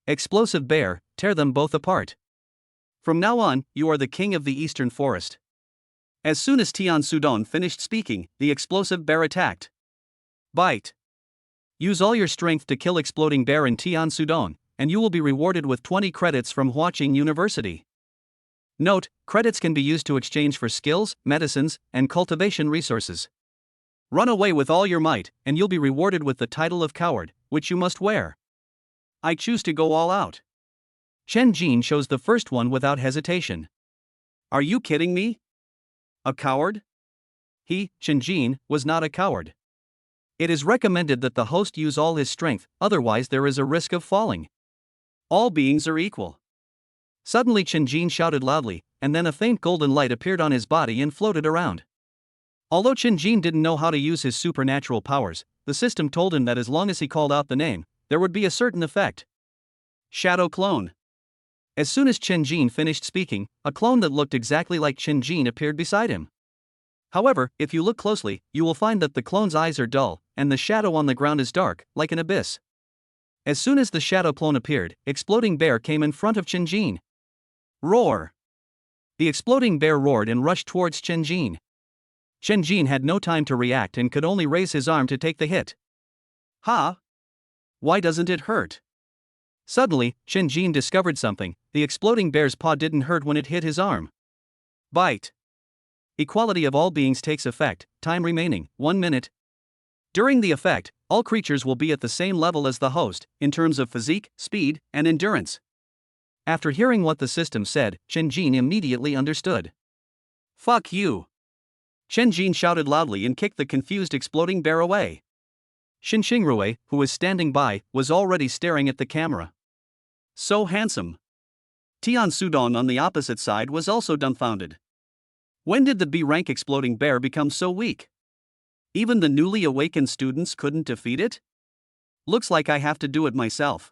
Explosive bear, tear them both apart. From now on, you are the king of the eastern forest. As soon as Tian Sudong finished speaking, the explosive bear attacked. Bite. Use all your strength to kill exploding bear and Tian Sudong, and you will be rewarded with 20 credits from Huaqing University. Note, credits can be used to exchange for skills, medicines, and cultivation resources. Run away with all your might, and you'll be rewarded with the title of coward, which you must wear. I choose to go all out. Chen Jin chose the first one without hesitation. Are you kidding me? A coward? He, Chen Jin, was not a coward. It is recommended that the host use all his strength, otherwise there is a risk of falling. All beings are equal. Suddenly Chen Jin shouted loudly, and then a faint golden light appeared on his body and floated around. Although Chen Jin didn't know how to use his supernatural powers, the system told him that as long as he called out the name, there would be a certain effect. Shadow clone. As soon as Chen Jin finished speaking, a clone that looked exactly like Chen Jin appeared beside him. However, if you look closely, you will find that the clone's eyes are dull, and the shadow on the ground is dark, like an abyss. As soon as the shadow clone appeared, Exploding Bear came in front of Chen Jin. Roar! The Exploding Bear roared and rushed towards Chen Jin. Chen Jin had no time to react and could only raise his arm to take the hit. Ha! Why doesn't it hurt? Suddenly, Chen Jin discovered something: the Exploding Bear's paw didn't hurt when it hit his arm. Bite. Equality of all beings takes effect, time remaining, 1 minute. During the effect, all creatures will be at the same level as the host, in terms of physique, speed, and endurance. After hearing what the system said, Chen Jin immediately understood. Fuck you! Chen Jin shouted loudly and kicked the confused Exploding Bear away. Xin Xingrui, who was standing by, was already staring at the camera. So handsome. Tian Sudong on the opposite side was also dumbfounded. When did the B-rank Exploding Bear become so weak? Even the newly awakened students couldn't defeat it? Looks like I have to do it myself.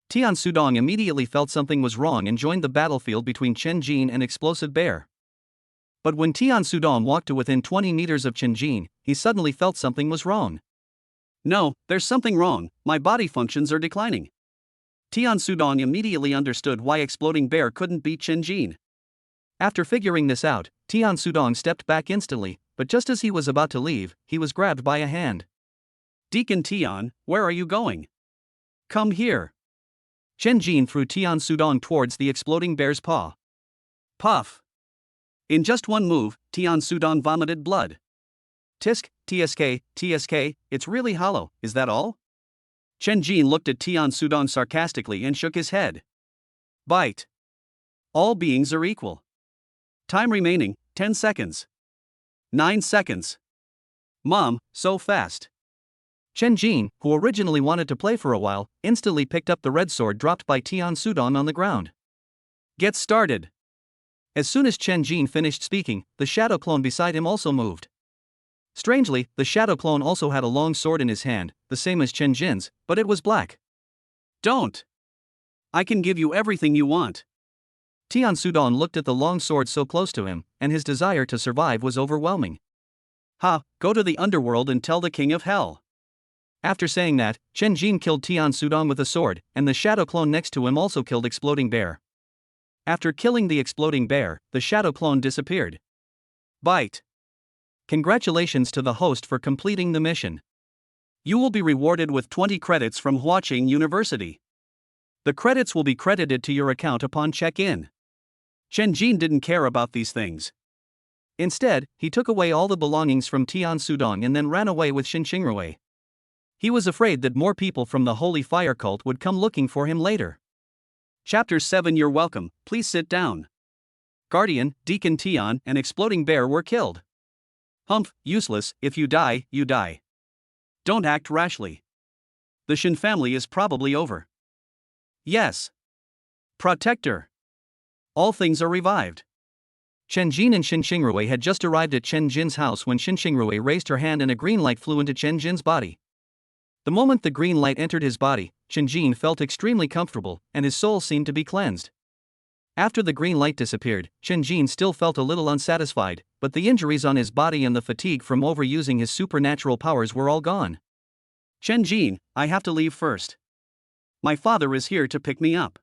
Tian Sudong immediately felt something was wrong and joined the battlefield between Chen Jin and Explosive Bear. But when Tian Sudong walked to within 20 meters of Chen Jin, he suddenly felt something was wrong. No, there's something wrong, my body functions are declining. Tian Sudong immediately understood why Exploding Bear couldn't beat Chen Jin. After figuring this out, Tian Sudong stepped back instantly, but just as he was about to leave, he was grabbed by a hand. Deacon Tian, where are you going? Come here. Chen Jin threw Tian Sudong towards the Exploding Bear's paw. Puff. In just one move, Tian Sudong vomited blood. Tisk, TSK, TSK, it's really hollow, is that all? Chen Jin looked at Tian Sudong sarcastically and shook his head. Bite. All beings are equal. Time remaining, 10 seconds. 9 seconds. Mom, so fast. Chen Jin, who originally wanted to play for a while, instantly picked up the red sword dropped by Tian Sudong on the ground. Get started. As soon as Chen Jin finished speaking, the shadow clone beside him also moved. Strangely, the shadow clone also had a long sword in his hand, the same as Chen Jin's, but it was black. Don't. I can give you everything you want. Tian Sudong looked at the long sword so close to him, and his desire to survive was overwhelming. Ha, go to the underworld and tell the king of hell. After saying that, Chen Jin killed Tian Sudong with a sword, and the shadow clone next to him also killed Exploding Bear. After killing the Exploding Bear, the shadow clone disappeared. Bite. Congratulations to the host for completing the mission. You will be rewarded with 20 credits from Huaqing University. The credits will be credited to your account upon check-in. Chen Jin didn't care about these things. Instead, he took away all the belongings from Tian Sudong and then ran away with Xin Xingrui. He was afraid that more people from the Holy Fire Cult would come looking for him later. Chapter 7. You're welcome, please sit down. Guardian, Deacon Tian, and Exploding Bear were killed. Humph, useless, if you die, you die. Don't act rashly. The Shin family is probably over. Yes. Protector. All things are revived. Chen Jin and Xin Xingrui had just arrived at Chen Jin's house when Xin Xingrui raised her hand and a green light flew into Chen Jin's body. The moment the green light entered his body, Chen Jin felt extremely comfortable, and his soul seemed to be cleansed. After the green light disappeared, Chen Jin still felt a little unsatisfied, but the injuries on his body and the fatigue from overusing his supernatural powers were all gone. Chen Jin, I have to leave first. My father is here to pick me up.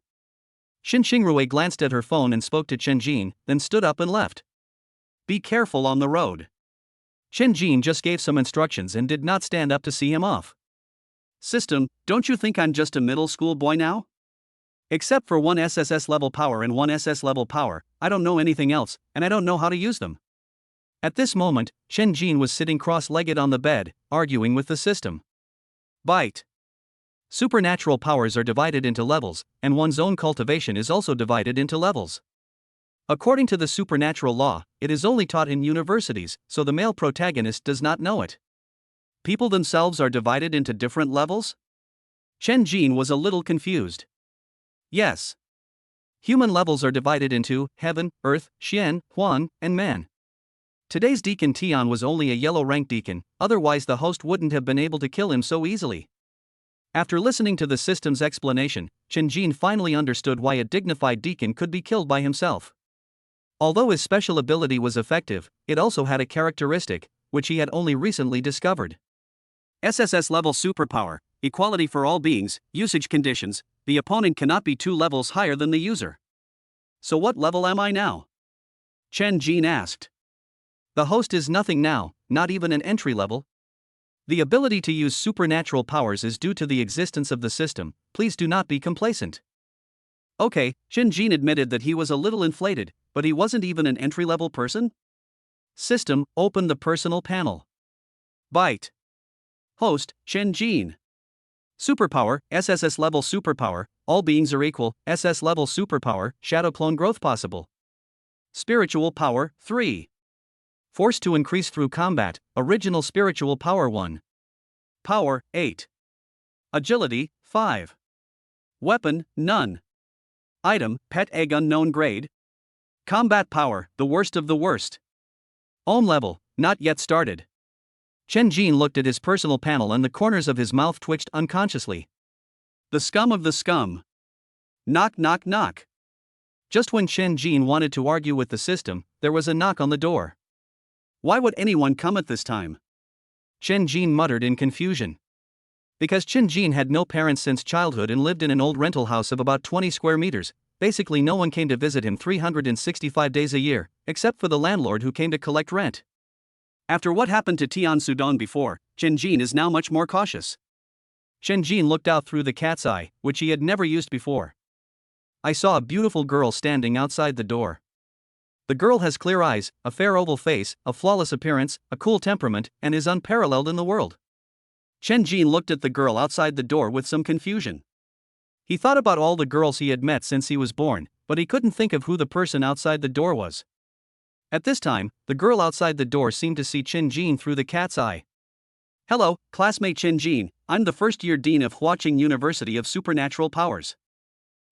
Xin Xingrui glanced at her phone and spoke to Chen Jin, then stood up and left. Be careful on the road. Chen Jin just gave some instructions and did not stand up to see him off. System, don't you think I'm just a middle school boy now? Except for one SSS-level power and one SS-level power, I don't know anything else, and I don't know how to use them. At this moment, Chen Jin was sitting cross-legged on the bed, arguing with the system. Bite. Supernatural powers are divided into levels, and one's own cultivation is also divided into levels. According to the supernatural law, it is only taught in universities, so the male protagonist does not know it. People themselves are divided into different levels? Chen Jin was a little confused. Yes. Human levels are divided into heaven, earth, Xian, Huan, and man. Today's Deacon Tian was only a yellow rank deacon, otherwise the host wouldn't have been able to kill him so easily. After listening to the system's explanation, Chen Jin finally understood why a dignified deacon could be killed by himself. Although his special ability was effective, it also had a characteristic, which he had only recently discovered. SSS-level superpower, equality for all beings, usage conditions, the opponent cannot be 2 levels higher than the user. So what level am I now? Chen Jin asked. The host is nothing now, not even an entry level. The ability to use supernatural powers is due to the existence of the system, please do not be complacent. Okay, Chen Jin admitted that he was a little inflated, but he wasn't even an entry-level person? System, open the personal panel. Byte. Host, Chen Jin. Superpower, SSS-level superpower, all beings are equal, SS-level superpower, shadow clone growth possible. Spiritual power, 3. Force to increase through combat, original spiritual power 1. Power, 8. Agility, 5. Weapon, none. Item, pet egg unknown grade. Combat power, the worst of the worst. Ohm level, not yet started. Chen Jin looked at his personal panel and the corners of his mouth twitched unconsciously. The scum of the scum. Knock knock knock. Just when Chen Jin wanted to argue with the system, there was a knock on the door. Why would anyone come at this time? Chen Jin muttered in confusion. Because Chen Jin had no parents since childhood and lived in an old rental house of about 20 square meters, basically no one came to visit him 365 days a year, except for the landlord who came to collect rent. After what happened to Tian Sudong before, Chen Jin is now much more cautious. Chen Jin looked out through the cat's eye, which he had never used before. I saw a beautiful girl standing outside the door. The girl has clear eyes, a fair oval face, a flawless appearance, a cool temperament, and is unparalleled in the world. Chen Jin looked at the girl outside the door with some confusion. He thought about all the girls he had met since he was born, but he couldn't think of who the person outside the door was. At this time, the girl outside the door seemed to see Chen Jin through the cat's eye. Hello, classmate Chen Jin, I'm the first-year dean of Huaqing University of Supernatural Powers.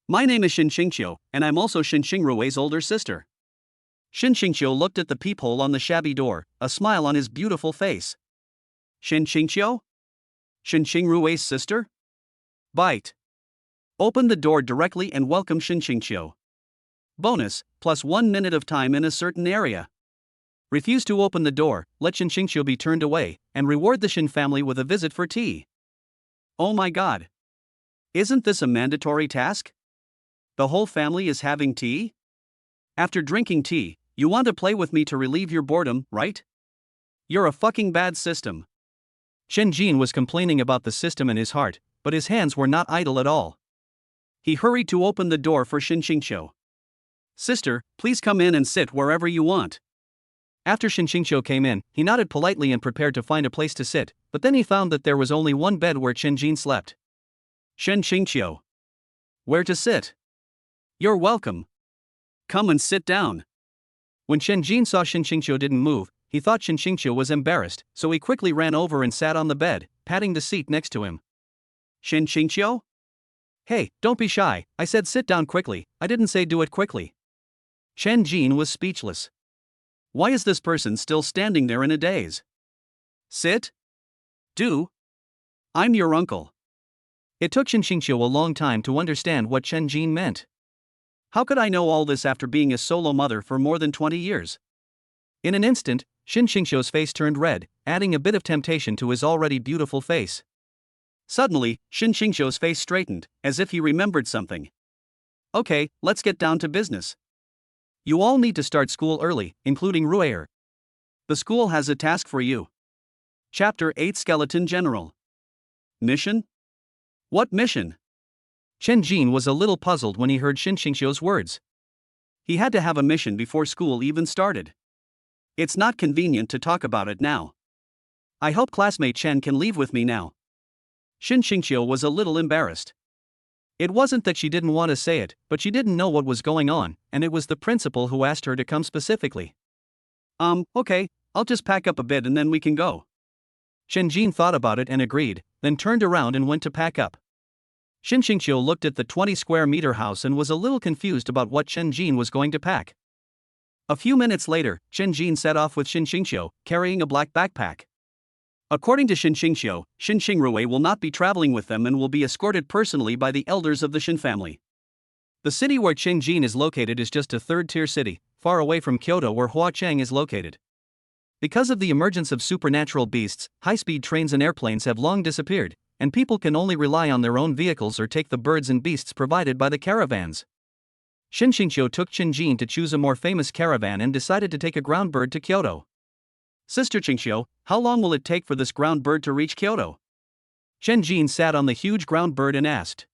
My name is Xin Xingqiu, and I'm also Xin Xingrui's older sister. Xin Xingqiu looked at the peephole on the shabby door, a smile on his beautiful face. Xin Xingqiu? Xin Xingrui's sister? Byte. Open the door directly and welcome Xin Xingqiu. Bonus, plus 1 minute of time in a certain area. Refuse to open the door, let Xin Xingqiu be turned away, and reward the Xin family with a visit for tea. Oh my god. Isn't this a mandatory task? The whole family is having tea? After drinking tea, you want to play with me to relieve your boredom, right? You're a fucking bad system. Chen Jin was complaining about the system in his heart, but his hands were not idle at all. He hurried to open the door for Xin Xingqiu. Sister, please come in and sit wherever you want. After Xin Xingqiu came in, he nodded politely and prepared to find a place to sit, but then he found that there was only one bed where Chen Jin slept. Xin Xingqiu. Where to sit? You're welcome. Come and sit down. When Chen Jin saw Xin Xingqiu didn't move, he thought Xin Xingqiu was embarrassed, so he quickly ran over and sat on the bed, patting the seat next to him. Xin Xingqiu? Hey, don't be shy, I said sit down quickly, I didn't say do it quickly. Chen Jin was speechless. Why is this person still standing there in a daze? Sit? Do? I'm your uncle. It took Xin Xingqiu a long time to understand what Chen Jin meant. How could I know all this after being a solo mother for more than 20 years? In an instant, Xin Xingqiu's face turned red, adding a bit of temptation to his already beautiful face. Suddenly, Xin Xingqiu's face straightened, as if he remembered something. Okay, let's get down to business. You all need to start school early, including Ruier. The school has a task for you. Chapter 8 Skeleton General. Mission? What mission? Chen Jin was a little puzzled when he heard Xin Xingqiu's words. He had to have a mission before school even started. It's not convenient to talk about it now. I hope classmate Chen can leave with me now. Xin Xingqiu was a little embarrassed. It wasn't that she didn't want to say it, but she didn't know what was going on, and it was the principal who asked her to come specifically. Okay, I'll just pack up a bit and then we can go. Chen Jin thought about it and agreed, then turned around and went to pack up. Xin Xingqiu looked at the 20 square meter house and was a little confused about what Chen Jin was going to pack. A few minutes later, Chen Jin set off with Xin Xingqiu, carrying a black backpack. According to Xin Xingqiu, Xin Xingrui will not be traveling with them and will be escorted personally by the elders of the Xin family. The city where Chen Jin is located is just a third-tier city, far away from Kyoto where Huaqing is located. Because of the emergence of supernatural beasts, high-speed trains and airplanes have long disappeared, and people can only rely on their own vehicles or take the birds and beasts provided by the caravans. Shin Xingqiu took Chen Jin to choose a more famous caravan and decided to take a ground bird to Kyoto. Sister Xingqiu, how long will it take for this ground bird to reach Kyoto? Chen Jin sat on the huge ground bird and asked.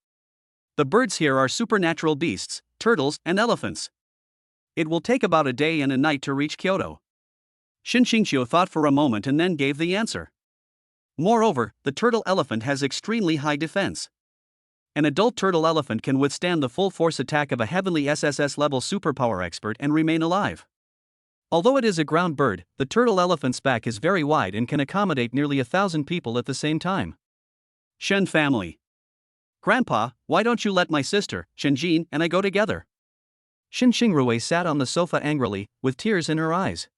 The birds here are supernatural beasts, turtles and elephants. It will take about a day and a night to reach Kyoto. Shin Xingqiu thought for a moment and then gave the answer. Moreover, the turtle elephant has extremely high defense. An adult turtle elephant can withstand the full force attack of a heavenly SSS-level superpower expert and remain alive. Although it is a ground bird, the turtle elephant's back is very wide and can accommodate nearly 1,000 people at the same time. Shen family. Grandpa, why don't you let my sister, Chen Jin, and I go together? Shin Xingrui sat on the sofa angrily, with tears in her eyes.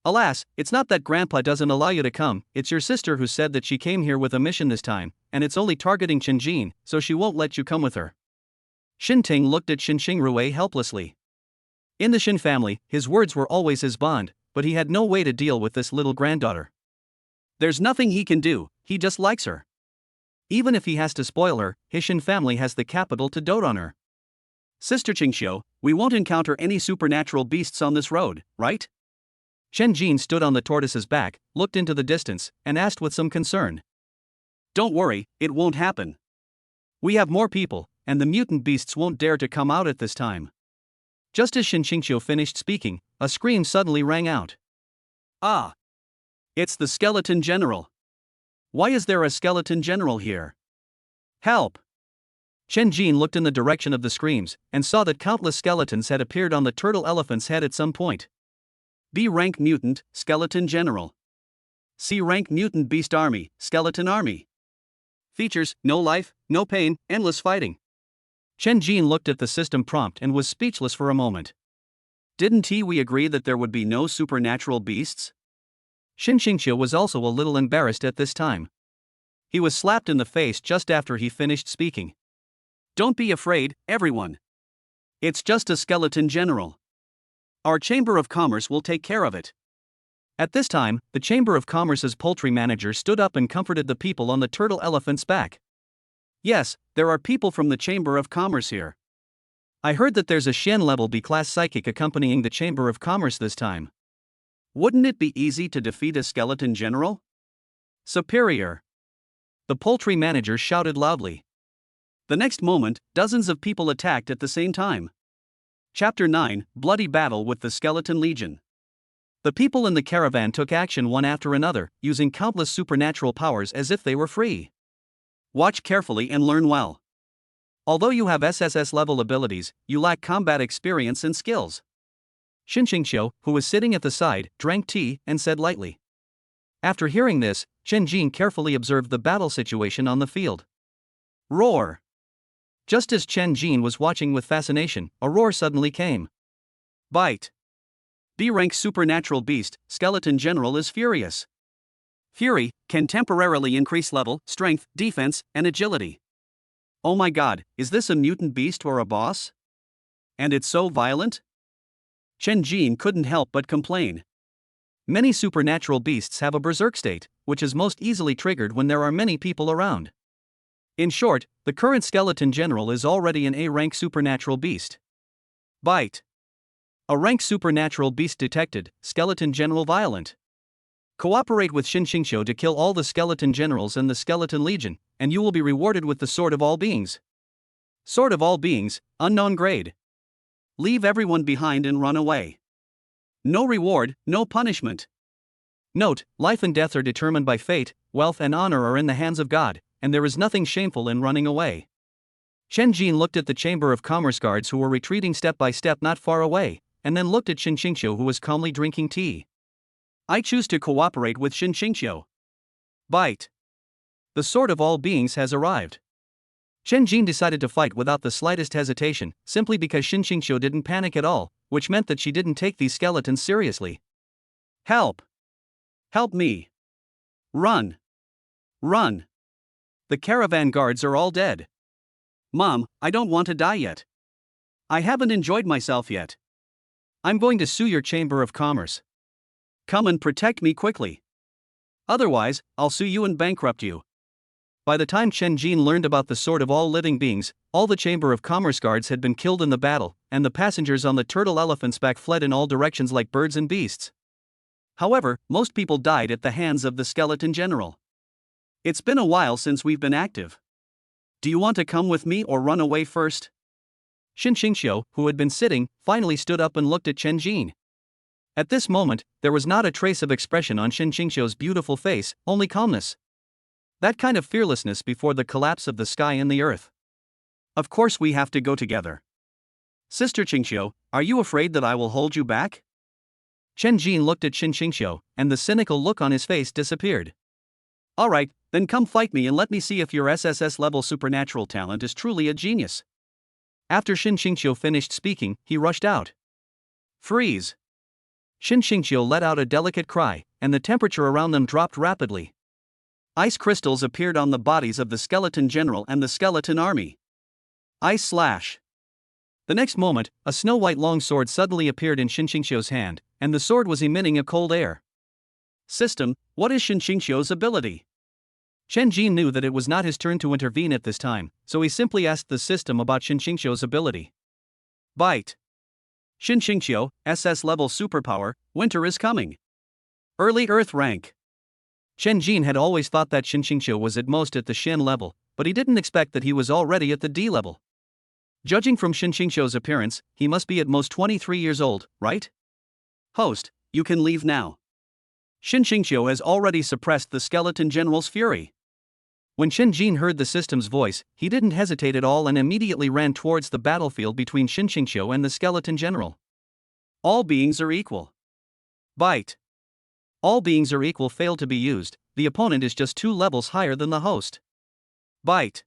Alas, it's not that Grandpa doesn't allow you to come, it's your sister who said that she came here with a mission this time, and it's only targeting Chen Jin, so she won't let you come with her. Shin Ting looked at Shin Xingrui helplessly. In the Shin family, his words were always his bond, but he had no way to deal with this little granddaughter. There's nothing he can do, he just likes her. Even if he has to spoil her, his Shin family has the capital to dote on her. Sister Xingqiu, we won't encounter any supernatural beasts on this road, right? Chen Jin stood on the tortoise's back, looked into the distance, and asked with some concern. Don't worry, it won't happen. We have more people, and the mutant beasts won't dare to come out at this time. Just as Shin Xingqiu finished speaking, a scream suddenly rang out. Ah! It's the skeleton general. Why is there a skeleton general here? Help! Chen Jin looked in the direction of the screams, and saw that countless skeletons had appeared on the turtle elephant's head at some point. B rank mutant, skeleton general. C rank mutant beast army, skeleton army. Features, no life, no pain, endless fighting. Chen Jin looked at the system prompt and was speechless for a moment. Didn't we agree that there would be no supernatural beasts? Shin Xingqiu was also a little embarrassed at this time. He was slapped in the face just after he finished speaking. Don't be afraid, everyone. It's just a skeleton general. Our Chamber of Commerce will take care of it. At this time, the Chamber of Commerce's poultry manager stood up and comforted the people on the turtle elephant's back. Yes, there are people from the Chamber of Commerce here. I heard that there's a Shen level B-class psychic accompanying the Chamber of Commerce this time. Wouldn't it be easy to defeat a skeleton general? Superior. The poultry manager shouted loudly. The next moment, dozens of people attacked at the same time. Chapter 9, Bloody Battle with the Skeleton Legion. The people in the caravan took action one after another, using countless supernatural powers as if they were free. Watch carefully and learn well. Although you have SSS-level abilities, you lack combat experience and skills. Shin Xingqiu, who was sitting at the side, drank tea and said lightly. After hearing this, Chen Jin carefully observed the battle situation on the field. Roar! Just as Chen Jin was watching with fascination, a roar suddenly came. Bite! B-rank supernatural beast, skeleton general is furious. Fury can temporarily increase level, strength, defense, and agility. Oh my god, is this a mutant beast or a boss? And it's so violent? Chen Jin couldn't help but complain. Many supernatural beasts have a berserk state, which is most easily triggered when there are many people around. In short, the current skeleton general is already an A-rank supernatural beast. Bite! A rank supernatural beast detected, skeleton general violent. Cooperate with Shin Xingqiu to kill all the skeleton generals and the skeleton legion, and you will be rewarded with the Sword of All Beings. Sword of All Beings, unknown grade. Leave everyone behind and run away. No reward, no punishment. Note, life and death are determined by fate, wealth and honor are in the hands of God, and there is nothing shameful in running away. Chen Jin looked at the Chamber of Commerce guards who were retreating step by step not far away, and then looked at Shin Xingqiu who was calmly drinking tea. I choose to cooperate with Shin Xingqiu. Bite! The Sword of All Beings has arrived. Chen Jin decided to fight without the slightest hesitation, simply because Shin Xingqiu didn't panic at all, which meant that she didn't take these skeletons seriously. Help! Help me! Run! Run! The caravan guards are all dead. Mom, I don't want to die yet. I haven't enjoyed myself yet. I'm going to sue your Chamber of Commerce. Come and protect me quickly. Otherwise, I'll sue you and bankrupt you. By the time Chen Jin learned about the sword of all living beings, all the Chamber of Commerce guards had been killed in the battle, and the passengers on the turtle elephant's back fled in all directions like birds and beasts. However, most people died at the hands of the skeleton general. It's been a while since we've been active. Do you want to come with me or run away first? Xin Xingqiu, who had been sitting, finally stood up and looked at Chen Jin. At this moment, there was not a trace of expression on Xin Xingqiu's beautiful face, only calmness. That kind of fearlessness before the collapse of the sky and the earth. Of course we have to go together. Sister Xingqiu, are you afraid that I will hold you back? Chen Jin looked at Xin Xingqiu, and the cynical look on his face disappeared. Alright, then come fight me and let me see if your SSS-level supernatural talent is truly a genius. After Xin Xingqiu finished speaking, he rushed out. Freeze! Xin Xingqiu let out a delicate cry, and the temperature around them dropped rapidly. Ice crystals appeared on the bodies of the skeleton general and the skeleton army. Ice slash! The next moment, a snow-white long sword suddenly appeared in Xin Xingqiu's hand, and the sword was emitting a cold air. System, what is Xin Xingqiu's ability? Chen Jin knew that it was not his turn to intervene at this time, so he simply asked the system about Xin Xingqiu's ability. Bite. Xin Xingqiu, SS-level superpower, winter is coming. Early Earth rank. Chen Jin had always thought that Xin Xingqiu was at most at the Shin level, but he didn't expect that he was already at the D level. Judging from Xin Xingqiu's appearance, he must be at most 23 years old, right? Host, you can leave now. Xin Xingqiu has already suppressed the skeleton general's fury. When Chen Jin heard the system's voice, he didn't hesitate at all and immediately ran towards the battlefield between Xin Xingqiu and the skeleton general. All beings are equal. Bite. All beings are equal failed to be used, the opponent is just 2 levels higher than the host. Bite.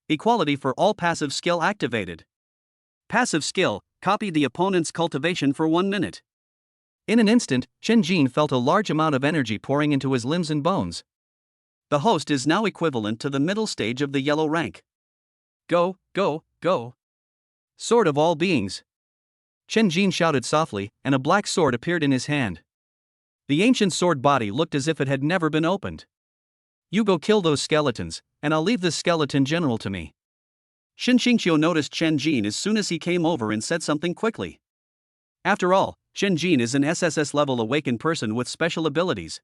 Equality for all passive skill activated. Passive skill, copy the opponent's cultivation for 1 minute. In an instant, Chen Jin felt a large amount of energy pouring into his limbs and bones. The host is now equivalent to the middle stage of the yellow rank. Go, go, go. Sword of all beings. Chen Jin shouted softly, and a black sword appeared in his hand. The ancient sword body looked as if it had never been opened. You go kill those skeletons, and I'll leave this skeleton general to me. Xin Xingqiu noticed Chen Jin as soon as he came over and said something quickly. After all, Chen Jin is an SSS-level awakened person with special abilities.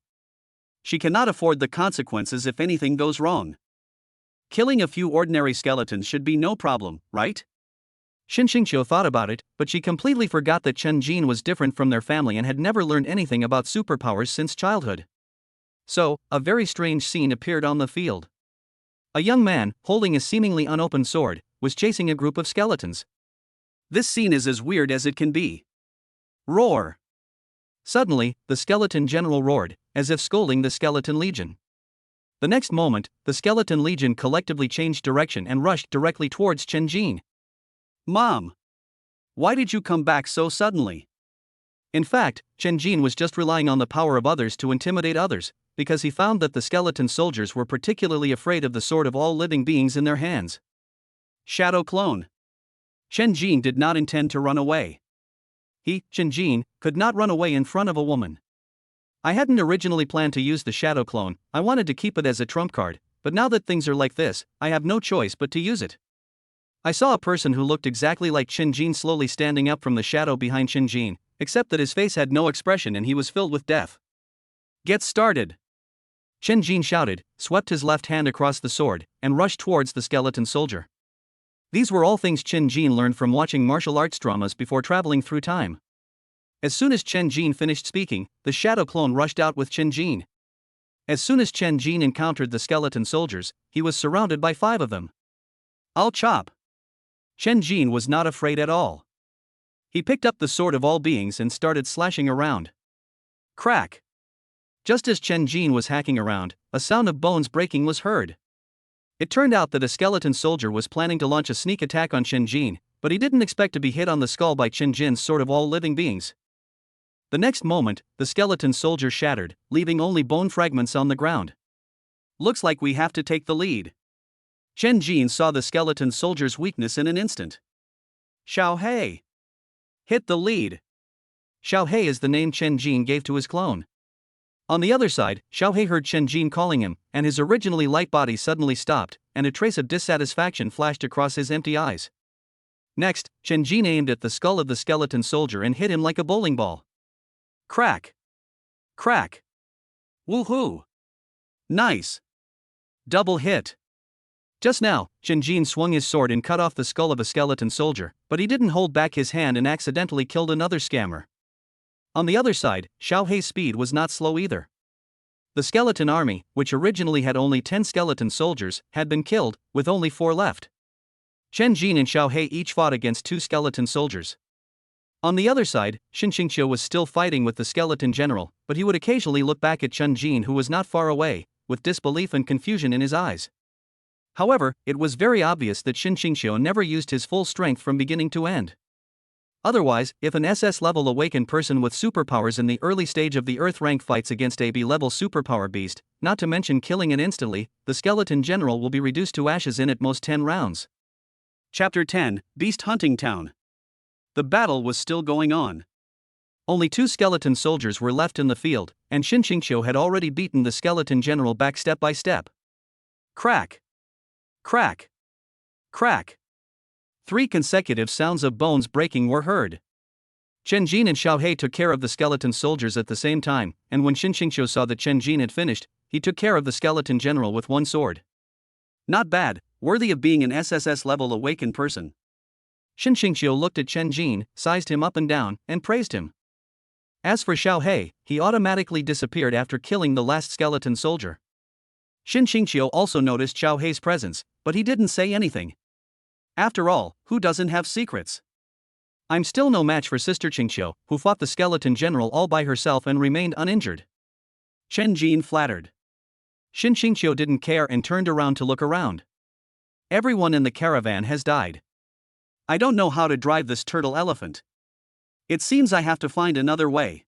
She cannot afford the consequences if anything goes wrong. Killing a few ordinary skeletons should be no problem, right? Xin Xingqiu thought about it, but she completely forgot that Chen Jin was different from their family and had never learned anything about superpowers since childhood. So, a very strange scene appeared on the field. A young man, holding a seemingly unopened sword, was chasing a group of skeletons. This scene is as weird as it can be. Roar! Suddenly, the skeleton general roared, as if scolding the skeleton legion. The next moment, the skeleton legion collectively changed direction and rushed directly towards Chen Jin. Mom! Why did you come back so suddenly? In fact, Chen Jin was just relying on the power of others to intimidate others, because he found that the skeleton soldiers were particularly afraid of the sword of all living beings in their hands. Shadow clone. Chen Jin did not intend to run away. He, Chen Jin, could not run away in front of a woman. I hadn't originally planned to use the shadow clone, I wanted to keep it as a trump card, but now that things are like this, I have no choice but to use it. I saw a person who looked exactly like Chen Jin slowly standing up from the shadow behind Chen Jin, except that his face had no expression and he was filled with death. Get started! Chen Jin shouted, swept his left hand across the sword, and rushed towards the skeleton soldier. These were all things Chen Jin learned from watching martial arts dramas before traveling through time. As soon as Chen Jin finished speaking, the shadow clone rushed out with Chen Jin. As soon as Chen Jin encountered the skeleton soldiers, he was surrounded by 5 of them. I'll chop! Chen Jin was not afraid at all. He picked up the sword of all beings and started slashing around. Crack! Just as Chen Jin was hacking around, a sound of bones breaking was heard. It turned out that a skeleton soldier was planning to launch a sneak attack on Chen Jin, but he didn't expect to be hit on the skull by Chen Jin's sword of all living beings. The next moment, the skeleton soldier shattered, leaving only bone fragments on the ground. Looks like we have to take the lead. Chen Jin saw the skeleton soldier's weakness in an instant. Xiao Hei! Hit the lead! Xiao Hei is the name Chen Jin gave to his clone. On the other side, Xiaohei heard Chen Jin calling him, and his originally light body suddenly stopped, and a trace of dissatisfaction flashed across his empty eyes. Next, Chen Jin aimed at the skull of the skeleton soldier and hit him like a bowling ball. Crack! Crack! Woohoo! Nice! Double hit! Just now, Chen Jin swung his sword and cut off the skull of a skeleton soldier, but he didn't hold back his hand and accidentally killed another scammer. On the other side, Xiaohei's speed was not slow either. The skeleton army, which originally had only 10 skeleton soldiers, had been killed, with only 4 left. Chen Jin and Xiaohei each fought against 2 skeleton soldiers. On the other side, Xin Xingqiu was still fighting with the skeleton general, but he would occasionally look back at Chen Jin, who was not far away, with disbelief and confusion in his eyes. However, it was very obvious that Xin Xingqiu never used his full strength from beginning to end. Otherwise, if an SS-level awakened person with superpowers in the early stage of the Earth rank fights against a B-level superpower beast, not to mention killing it instantly, the skeleton general will be reduced to ashes in at most 10 rounds. Chapter 10, Beast Hunting Town. The battle was still going on. Only 2 skeleton soldiers were left in the field, and Xin Xingqiu had already beaten the skeleton general back step by step. Crack! Crack! Crack! 3 consecutive sounds of bones breaking were heard. Chen Jin and Xiaohei took care of the skeleton soldiers at the same time, and when Xin Xingqiu saw that Chen Jin had finished, he took care of the skeleton general with 1 sword. Not bad, worthy of being an SSS-level awakened person. Xin Xingqiu looked at Chen Jin, sized him up and down, and praised him. As for Xiaohei, he automatically disappeared after killing the last skeleton soldier. Xin Xingqiu also noticed Xiaohei's presence, but he didn't say anything. After all, who doesn't have secrets? I'm still no match for Sister Qingqiu, who fought the skeleton general all by herself and remained uninjured. Chen Jin flattered. Xin Xingqiu didn't care and turned around to look around. Everyone in the caravan has died. I don't know how to drive this turtle elephant. It seems I have to find another way.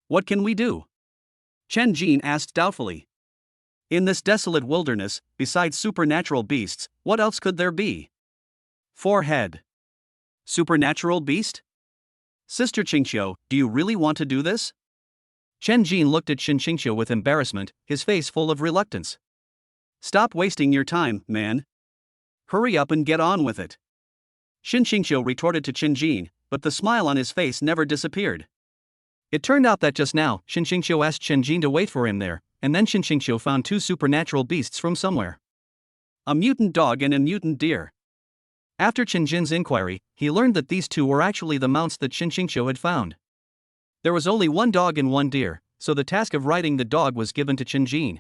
What can we do? Chen Jin asked doubtfully. In this desolate wilderness, besides supernatural beasts, what else could there be? 4-head. Supernatural beast? Sister Qingqiu, do you really want to do this? Chen Jin looked at Xin Xingqiu with embarrassment, his face full of reluctance. Stop wasting your time, man. Hurry up and get on with it. Xin Xingqiu retorted to Chen Jin, but the smile on his face never disappeared. It turned out that just now, Xin Xingqiu asked Chen Jin to wait for him there, and then Xin Xingqiu found 2 supernatural beasts from somewhere. A mutant dog and a mutant deer. After Chen Jin's inquiry, he learned that these 2 were actually the mounts that Xin Xingqiu had found. There was only 1 dog and 1 deer, so the task of riding the dog was given to Chen Jin.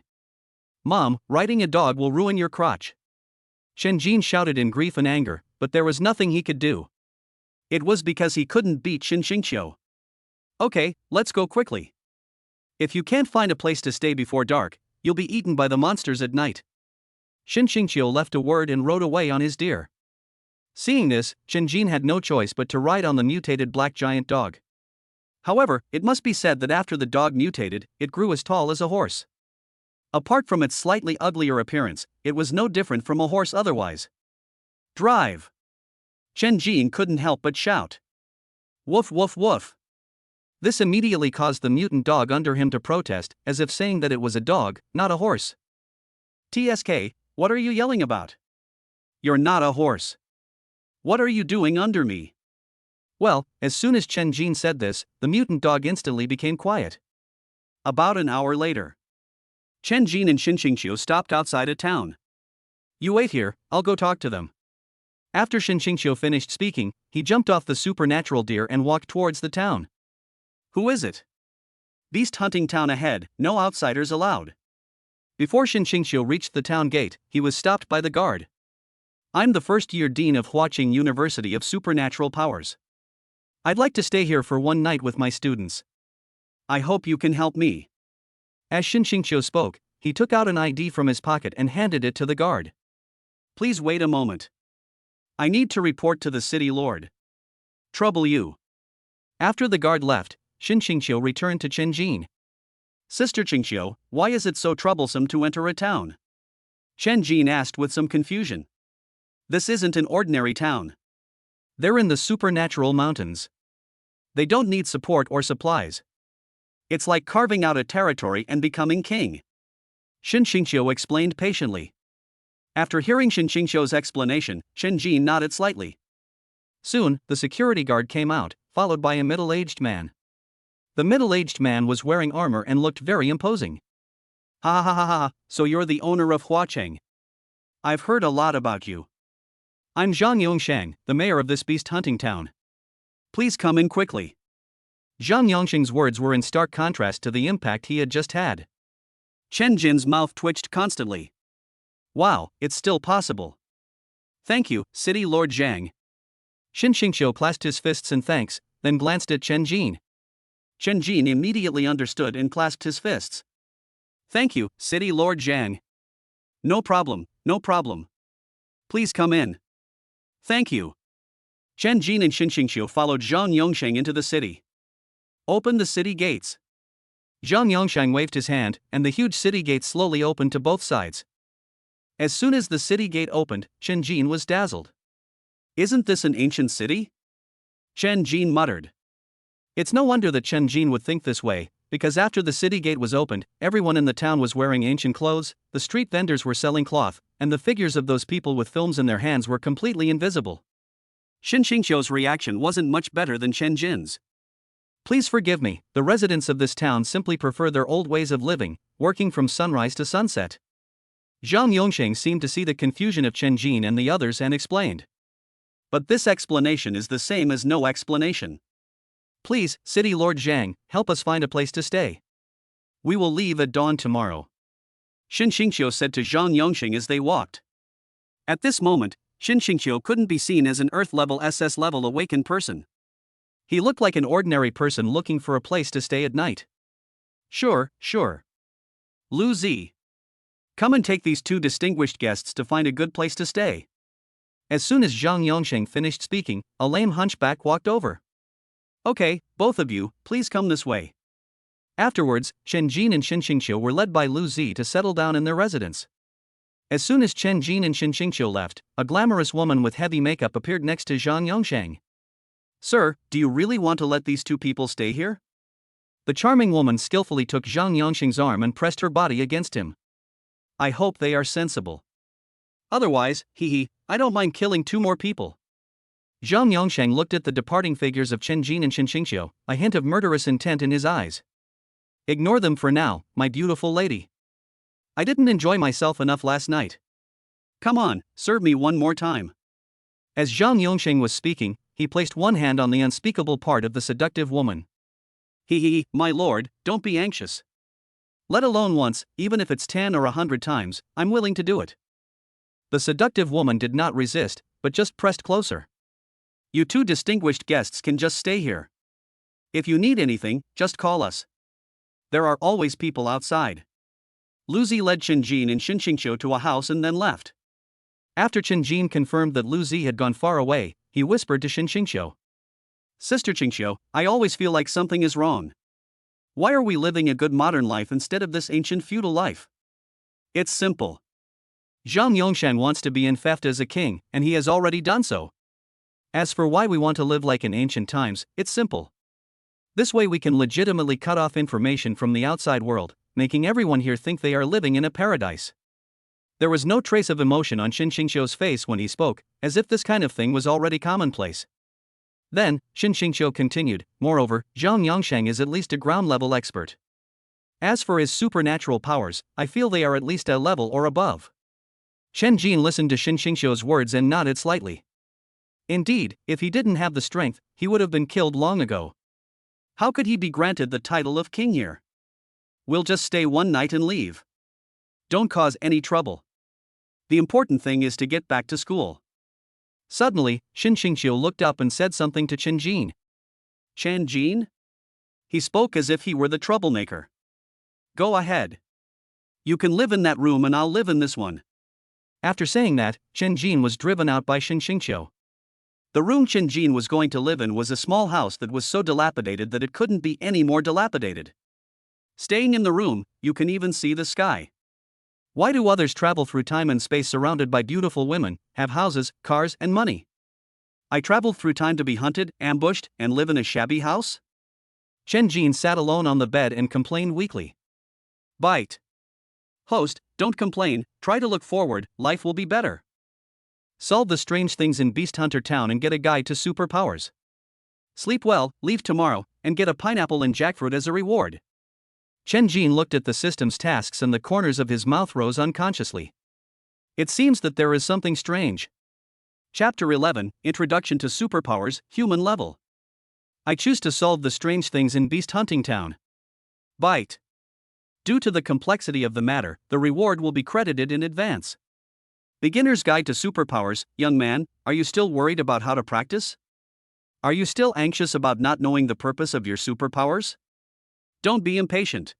Mom, riding a dog will ruin your crotch. Chen Jin shouted in grief and anger, but there was nothing he could do. It was because he couldn't beat Xin Xingqiu. Okay, let's go quickly. If you can't find a place to stay before dark, you'll be eaten by the monsters at night. Xin Xingqiu left a word and rode away on his deer. Seeing this, Chen Jin had no choice but to ride on the mutated black giant dog. However, it must be said that after the dog mutated, it grew as tall as a horse. Apart from its slightly uglier appearance, it was no different from a horse otherwise. Drive! Chen Jin couldn't help but shout. Woof woof woof. This immediately caused the mutant dog under him to protest, as if saying that it was a dog, not a horse. TSK, what are you yelling about? You're not a horse. What are you doing under me? Well, as soon as Chen Jin said this, the mutant dog instantly became quiet. About an hour later, Chen Jin and Xin Xingqiu stopped outside a town. You wait here, I'll go talk to them. After Xin Xingqiu finished speaking, he jumped off the supernatural deer and walked towards the town. Who is it? Beast hunting town ahead, no outsiders allowed. Before Xin Xingqiu reached the town gate, he was stopped by the guard. I'm the first-year dean of Huaqing University of Supernatural Powers. I'd like to stay here for 1 night with my students. I hope you can help me. As Xin Xingqiu spoke, he took out an ID from his pocket and handed it to the guard. Please wait a moment. I need to report to the city lord. Trouble you. After the guard left, Xin Xingqiu returned to Chen Jin. Sister Qingqiu, why is it so troublesome to enter a town? Chen Jin asked with some confusion. This isn't an ordinary town. They're in the supernatural mountains. They don't need support or supplies. It's like carving out a territory and becoming king. Shin Xingqiu explained patiently. After hearing Shin Xingqiu's explanation, Chen Jin nodded slightly. Soon, the security guard came out, followed by a middle-aged man. The middle-aged man was wearing armor and looked very imposing. Ha ha ha ha, so you're the owner of Huacheng. I've heard a lot about you. I'm Zhang Yongsheng, the mayor of this beast hunting town. Please come in quickly. Zhang Yongsheng's words were in stark contrast to the impact he had just had. Chen Jin's mouth twitched constantly. Wow, it's still possible. Thank you, City Lord Zhang. Shin Xingqiu clasped his fists in thanks, then glanced at Chen Jin. Chen Jin immediately understood and clasped his fists. Thank you, City Lord Zhang. No problem, no problem. Please come in. Thank you. Chen Jin and Shin Xingqiu followed Zhang Yongsheng into the city. Open the city gates. Zhang Yongsheng waved his hand, and the huge city gates slowly opened to both sides. As soon as the city gate opened, Chen Jin was dazzled. Isn't this an ancient city? Chen Jin muttered. It's no wonder that Chen Jin would think this way, because after the city gate was opened, everyone in the town was wearing ancient clothes, the street vendors were selling cloth, and the figures of those people with films in their hands were completely invisible. Shin Xingqiu's reaction wasn't much better than Chen Jin's. Please forgive me, the residents of this town simply prefer their old ways of living, working from sunrise to sunset. Zhang Yongsheng seemed to see the confusion of Chen Jin and the others and explained. But this explanation is the same as no explanation. Please, City Lord Zhang, help us find a place to stay. We will leave at dawn tomorrow. Shin Xingqiu said to Zhang Yongsheng as they walked. At this moment, Shin Xingqiu couldn't be seen as an Earth-level SS-level awakened person. He looked like an ordinary person looking for a place to stay at night. Sure. Lu Zi. Come and take these two distinguished guests to find a good place to stay. As soon as Zhang Yongsheng finished speaking, a lame hunchback walked over. Okay, both of you, please come this way. Afterwards, Chen Jin and Shin Xingqiu were led by Lu Zi to settle down in their residence. As soon as Chen Jin and Shin Xingqiu left, a glamorous woman with heavy makeup appeared next to Zhang Yongsheng. Sir, do you really want to let these two people stay here? The charming woman skillfully took Zhang Yongsheng's arm and pressed her body against him. I hope they are sensible. Otherwise, I don't mind killing two more people. Zhang Yongsheng looked at the departing figures of Chen Jin and Shin Xingqiu, a hint of murderous intent in his eyes. Ignore them for now, my beautiful lady. I didn't enjoy myself enough last night. Come on, serve me one more time. As Zhang Yongsheng was speaking, he placed one hand on the unspeakable part of the seductive woman. My lord, don't be anxious. Let alone once, even if it's 10 or 100 times, I'm willing to do it. The seductive woman did not resist, but just pressed closer. You two distinguished guests can just stay here. If you need anything, just call us. There are always people outside. Lu Zi led Chen Jin and Shin Xingqiu to a house and then left. After Chen Jin confirmed that Lu Zi had gone far away, he whispered to Shin Xingqiu. Sister Xingqiu, I always feel like something is wrong. Why are we living a good modern life instead of this ancient feudal life? It's simple. Zhang Yongsheng wants to be in theft as a king, and he has already done so. As for why we want to live like in ancient times, it's simple. This way we can legitimately cut off information from the outside world, making everyone here think they are living in a paradise. There was no trace of emotion on Shin Xingqiu's face when he spoke, as if this kind of thing was already commonplace. Then, Shin Xingqiu continued, moreover, Zhang Yongsheng is at least a ground-level expert. As for his supernatural powers, I feel they are at least a level or above. Chen Jin listened to Shin Xingqiu's words and nodded slightly. Indeed, if he didn't have the strength, he would have been killed long ago. How could he be granted the title of king here? We'll just stay one night and leave. Don't cause any trouble. The important thing is to get back to school. Suddenly, Shin Xingqiu looked up and said something to Chen Jin. Chen Jin? He spoke as if he were the troublemaker. Go ahead. You can live in that room and I'll live in this one. After saying that, Chen Jin was driven out by Shin Xingqiu. The room Chen Jin was going to live in was a small house that was so dilapidated that it couldn't be any more dilapidated. Staying in the room, you can even see the sky. Why do others travel through time and space surrounded by beautiful women, have houses, cars, and money? I traveled through time to be hunted, ambushed, and live in a shabby house? Chen Jin sat alone on the bed and complained weakly. Bite. Host, don't complain, try to look forward, life will be better. Solve the strange things in Beast Hunter Town and get a guide to superpowers. Sleep well, leave tomorrow, and get a pineapple and jackfruit as a reward. Chen Jin looked at the system's tasks and the corners of his mouth rose unconsciously. It seems that there is something strange. Chapter 11, Introduction to Superpowers, Human Level. I choose to solve the strange things in Beast Hunting Town. Bite. Due to the complexity of the matter, the reward will be credited in advance. Beginner's Guide to Superpowers. Young man, are you still worried about how to practice? Are you still anxious about not knowing the purpose of your superpowers? Don't be impatient.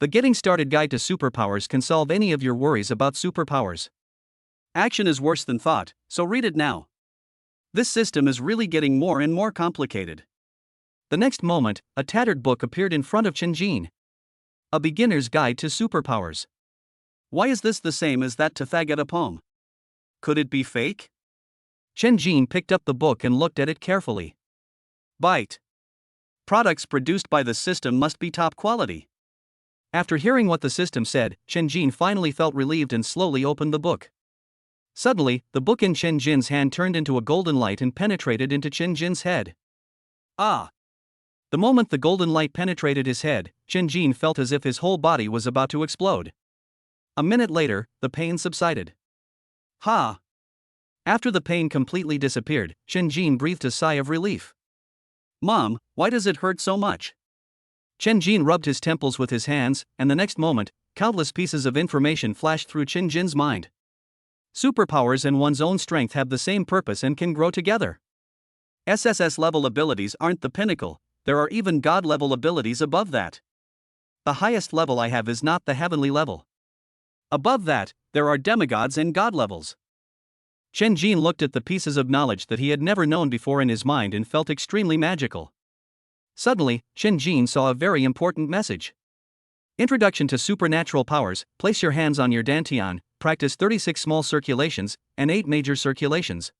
The Getting Started Guide to Superpowers can solve any of your worries about superpowers. Action is worse than thought, so read it now. This system is really getting more and more complicated. The next moment, a tattered book appeared in front of Chen Jin. A Beginner's Guide to Superpowers. Why is this the same as that Tathagata poem? Could it be fake? Chen Jin picked up the book and looked at it carefully. Bite. Products produced by the system must be top quality. After hearing what the system said, Chen Jin finally felt relieved and slowly opened the book. Suddenly, the book in Chen Jin's hand turned into a golden light and penetrated into Chen Jin's head. Ah! The moment the golden light penetrated his head, Chen Jin felt as if his whole body was about to explode. A minute later, the pain subsided. Ha! After the pain completely disappeared, Chen Jin breathed a sigh of relief. Mom, why does it hurt so much? Chen Jin rubbed his temples with his hands, and the next moment, countless pieces of information flashed through Chen Jin's mind. Superpowers and one's own strength have the same purpose and can grow together. SSS-level abilities aren't the pinnacle, there are even God-level abilities above that. The highest level I have is not the heavenly level. Above that, there are demigods and God levels. Chen Jin looked at the pieces of knowledge that he had never known before in his mind and felt extremely magical. Suddenly, Chen Jin saw a very important message. Introduction to Supernatural Powers. Place your hands on your dantian, practice 36 small circulations, and 8 major circulations.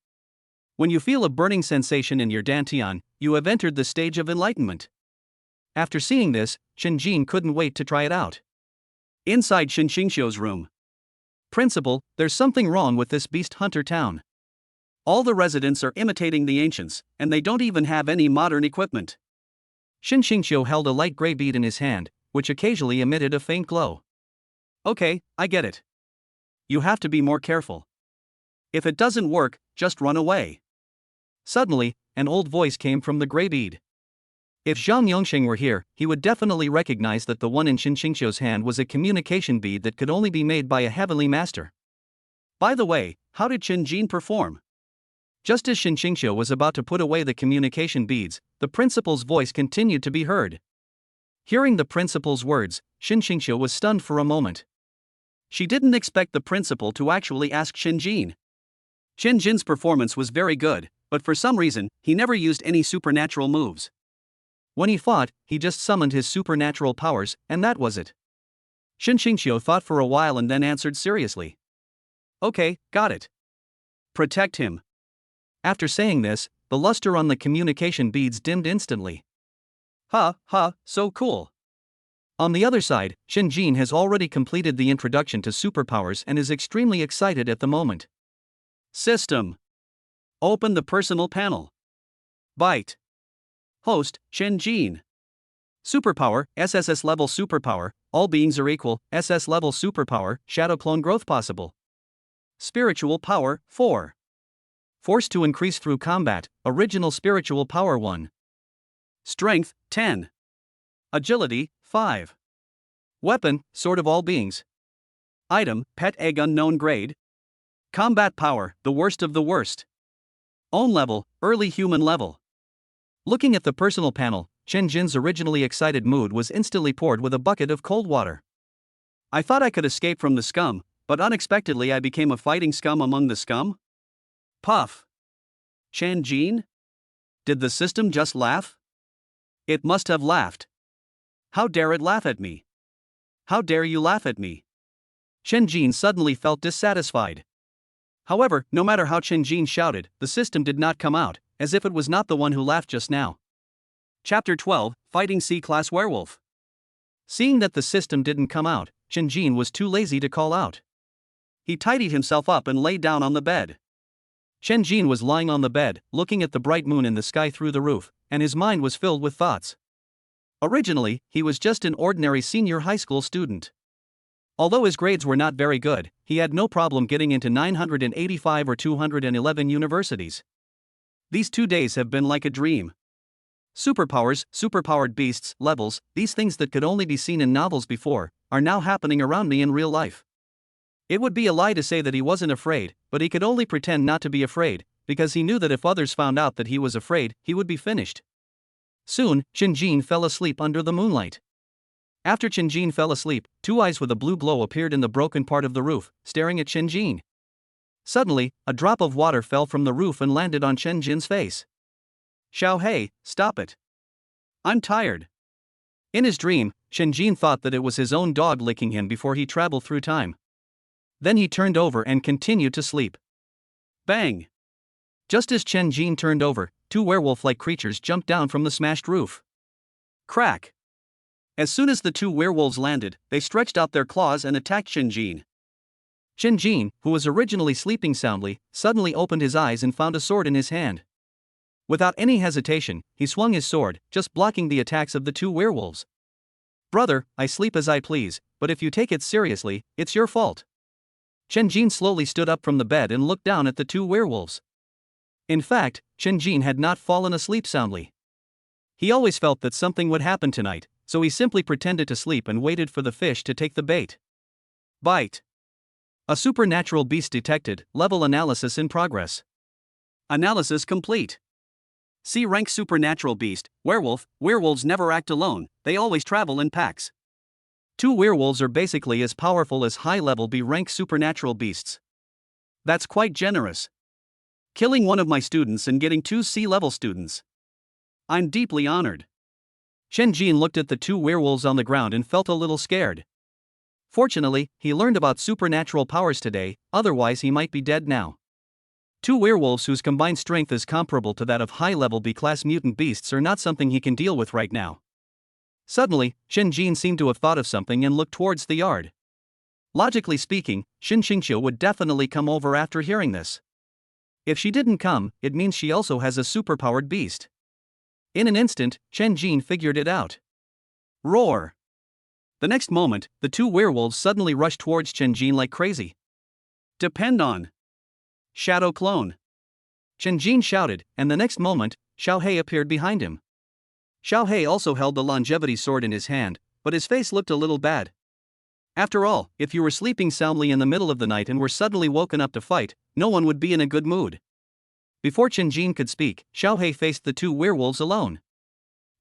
When you feel a burning sensation in your dantian, you have entered the stage of enlightenment. After seeing this, Chen Jin couldn't wait to try it out. Inside Shin Xingxiu's room. Principal, there's something wrong with this Beast Hunter town. All the residents are imitating the ancients, and they don't even have any modern equipment. Shin Xingxiu held a light gray bead in his hand, which occasionally emitted a faint glow. Okay, I get it. You have to be more careful. If it doesn't work, just run away. Suddenly, an old voice came from the gray bead. If Zhang Yongsheng were here, he would definitely recognize that the one in Shin Xingxiu's hand was a communication bead that could only be made by a heavenly master. By the way, how did Chen Jin perform? Just as Shin Xingxiu was about to put away the communication beads, the principal's voice continued to be heard. Hearing the principal's words, Shin Xingxiu was stunned for a moment. She didn't expect the principal to actually ask Chen Jin. Chen Jin's performance was very good, but for some reason, he never used any supernatural moves. When he fought, he just summoned his supernatural powers, and that was it. Shin Xingxiu thought for a while and then answered seriously. Okay, got it. Protect him. After saying this, the luster on the communication beads dimmed instantly. Ha, so cool. On the other side, Chen Jin has already completed the introduction to superpowers and is extremely excited at the moment. System. Open the personal panel. Bite. Host, Chen Jin. Superpower, SSS-level superpower, all beings are equal, SS-level superpower, shadow clone growth possible. Spiritual power, 4. Force to increase through combat, original spiritual power 1. Strength, 10. Agility, 5. Weapon, sword of all beings. Item, pet egg unknown grade. Combat power, the worst of the worst. Own level, early human level. Looking at the personal panel, Chen Jin's originally excited mood was instantly poured with a bucket of cold water. I thought I could escape from the scum, but unexpectedly I became a fighting scum among the scum? Puff. Chen Jin? Did the system just laugh? It must have laughed. How dare it laugh at me? How dare you laugh at me? Chen Jin suddenly felt dissatisfied. However, no matter how Chen Jin shouted, the system did not come out, as if it was not the one who laughed just now. Chapter 12, Fighting C-Class Werewolf. Seeing that the system didn't come out, Shinjin was too lazy to call out. He tidied himself up and lay down on the bed. Shinjin was lying on the bed, looking at the bright moon in the sky through the roof, and his mind was filled with thoughts. Originally, he was just an ordinary senior high school student. Although his grades were not very good, he had no problem getting into 985 or 211 universities. These 2 days have been like a dream. Superpowers, superpowered beasts, levels, these things that could only be seen in novels before, are now happening around me in real life. It would be a lie to say that he wasn't afraid, but he could only pretend not to be afraid, because he knew that if others found out that he was afraid, he would be finished. Soon, Shinjin fell asleep under the moonlight. After Shinjin fell asleep, 2 eyes with a blue glow appeared in the broken part of the roof, staring at Shinjin. Suddenly, a drop of water fell from the roof and landed on Shinjin's face. Xiaohei, stop it. I'm tired. In his dream, Shinjin thought that it was his own dog licking him before he traveled through time. Then he turned over and continued to sleep. Bang! Just as Shinjin turned over, 2 werewolf-like creatures jumped down from the smashed roof. Crack! As soon as the 2 werewolves landed, they stretched out their claws and attacked Shinjin. Shinjin, who was originally sleeping soundly, suddenly opened his eyes and found a sword in his hand. Without any hesitation, he swung his sword, just blocking the attacks of the 2 werewolves. "Brother, I sleep as I please, but if you take it seriously, it's your fault." Shinjin slowly stood up from the bed and looked down at the 2 werewolves. In fact, Shinjin had not fallen asleep soundly. He always felt that something would happen tonight, so he simply pretended to sleep and waited for the fish to take the bait. Bite. A supernatural beast detected, level analysis in progress. Analysis complete. C rank supernatural beast, werewolf. Werewolves never act alone, they always travel in packs. 2 werewolves are basically as powerful as high-level B rank supernatural beasts. That's quite generous. Killing one of my students and getting 2 C-level students. I'm deeply honored. Shinjin looked at the 2 werewolves on the ground and felt a little scared. Fortunately, he learned about supernatural powers today, otherwise he might be dead now. 2 werewolves whose combined strength is comparable to that of high-level B-class mutant beasts are not something he can deal with right now. Suddenly, Shinjin seemed to have thought of something and looked towards the yard. Logically speaking, Xingqiu would definitely come over after hearing this. If she didn't come, it means she also has a superpowered beast. In an instant, Shinjin figured it out. Roar! The next moment, the 2 werewolves suddenly rushed towards Shinjin like crazy. Depend on Shadow Clone! Shinjin shouted, and the next moment, Xiaohei appeared behind him. Xiaohei also held the longevity sword in his hand, but his face looked a little bad. After all, if you were sleeping soundly in the middle of the night and were suddenly woken up to fight, no one would be in a good mood. Before Shinjin could speak, Xiaohei faced the 2 werewolves alone.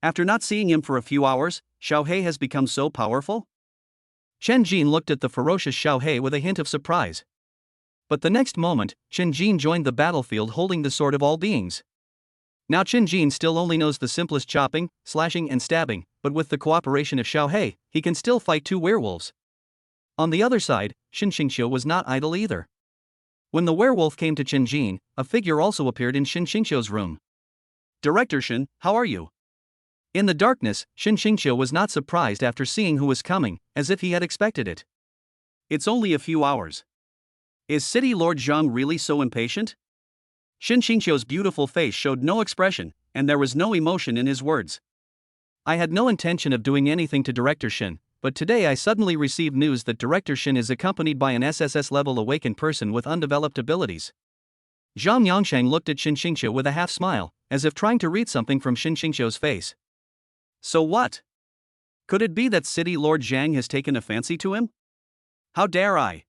After not seeing him for a few hours, Xiaohei has become so powerful? Shinjin looked at the ferocious Xiaohei with a hint of surprise. But the next moment, Shinjin joined the battlefield holding the sword of all beings. Now Shinjin still only knows the simplest chopping, slashing and stabbing, but with the cooperation of Xiaohei, he can still fight 2 werewolves. On the other side, Xingqiu was not idle either. When the werewolf came to Shinjin, a figure also appeared in Xingqiu's room. "Director Shin, how are you?" In the darkness, Xingqiu was not surprised after seeing who was coming, as if he had expected it. "It's only a few hours. Is City Lord Zhang really so impatient?" Xingqiu's beautiful face showed no expression, and there was no emotion in his words. "I had no intention of doing anything to Director Shin, but today I suddenly received news that Director Shin is accompanied by an SSS-level awakened person with undeveloped abilities." Zhang Yongsheng looked at Xingqiu with a half-smile, as if trying to read something from Xingqiu's face. "So what? Could it be that City Lord Zhang has taken a fancy to him? How dare I?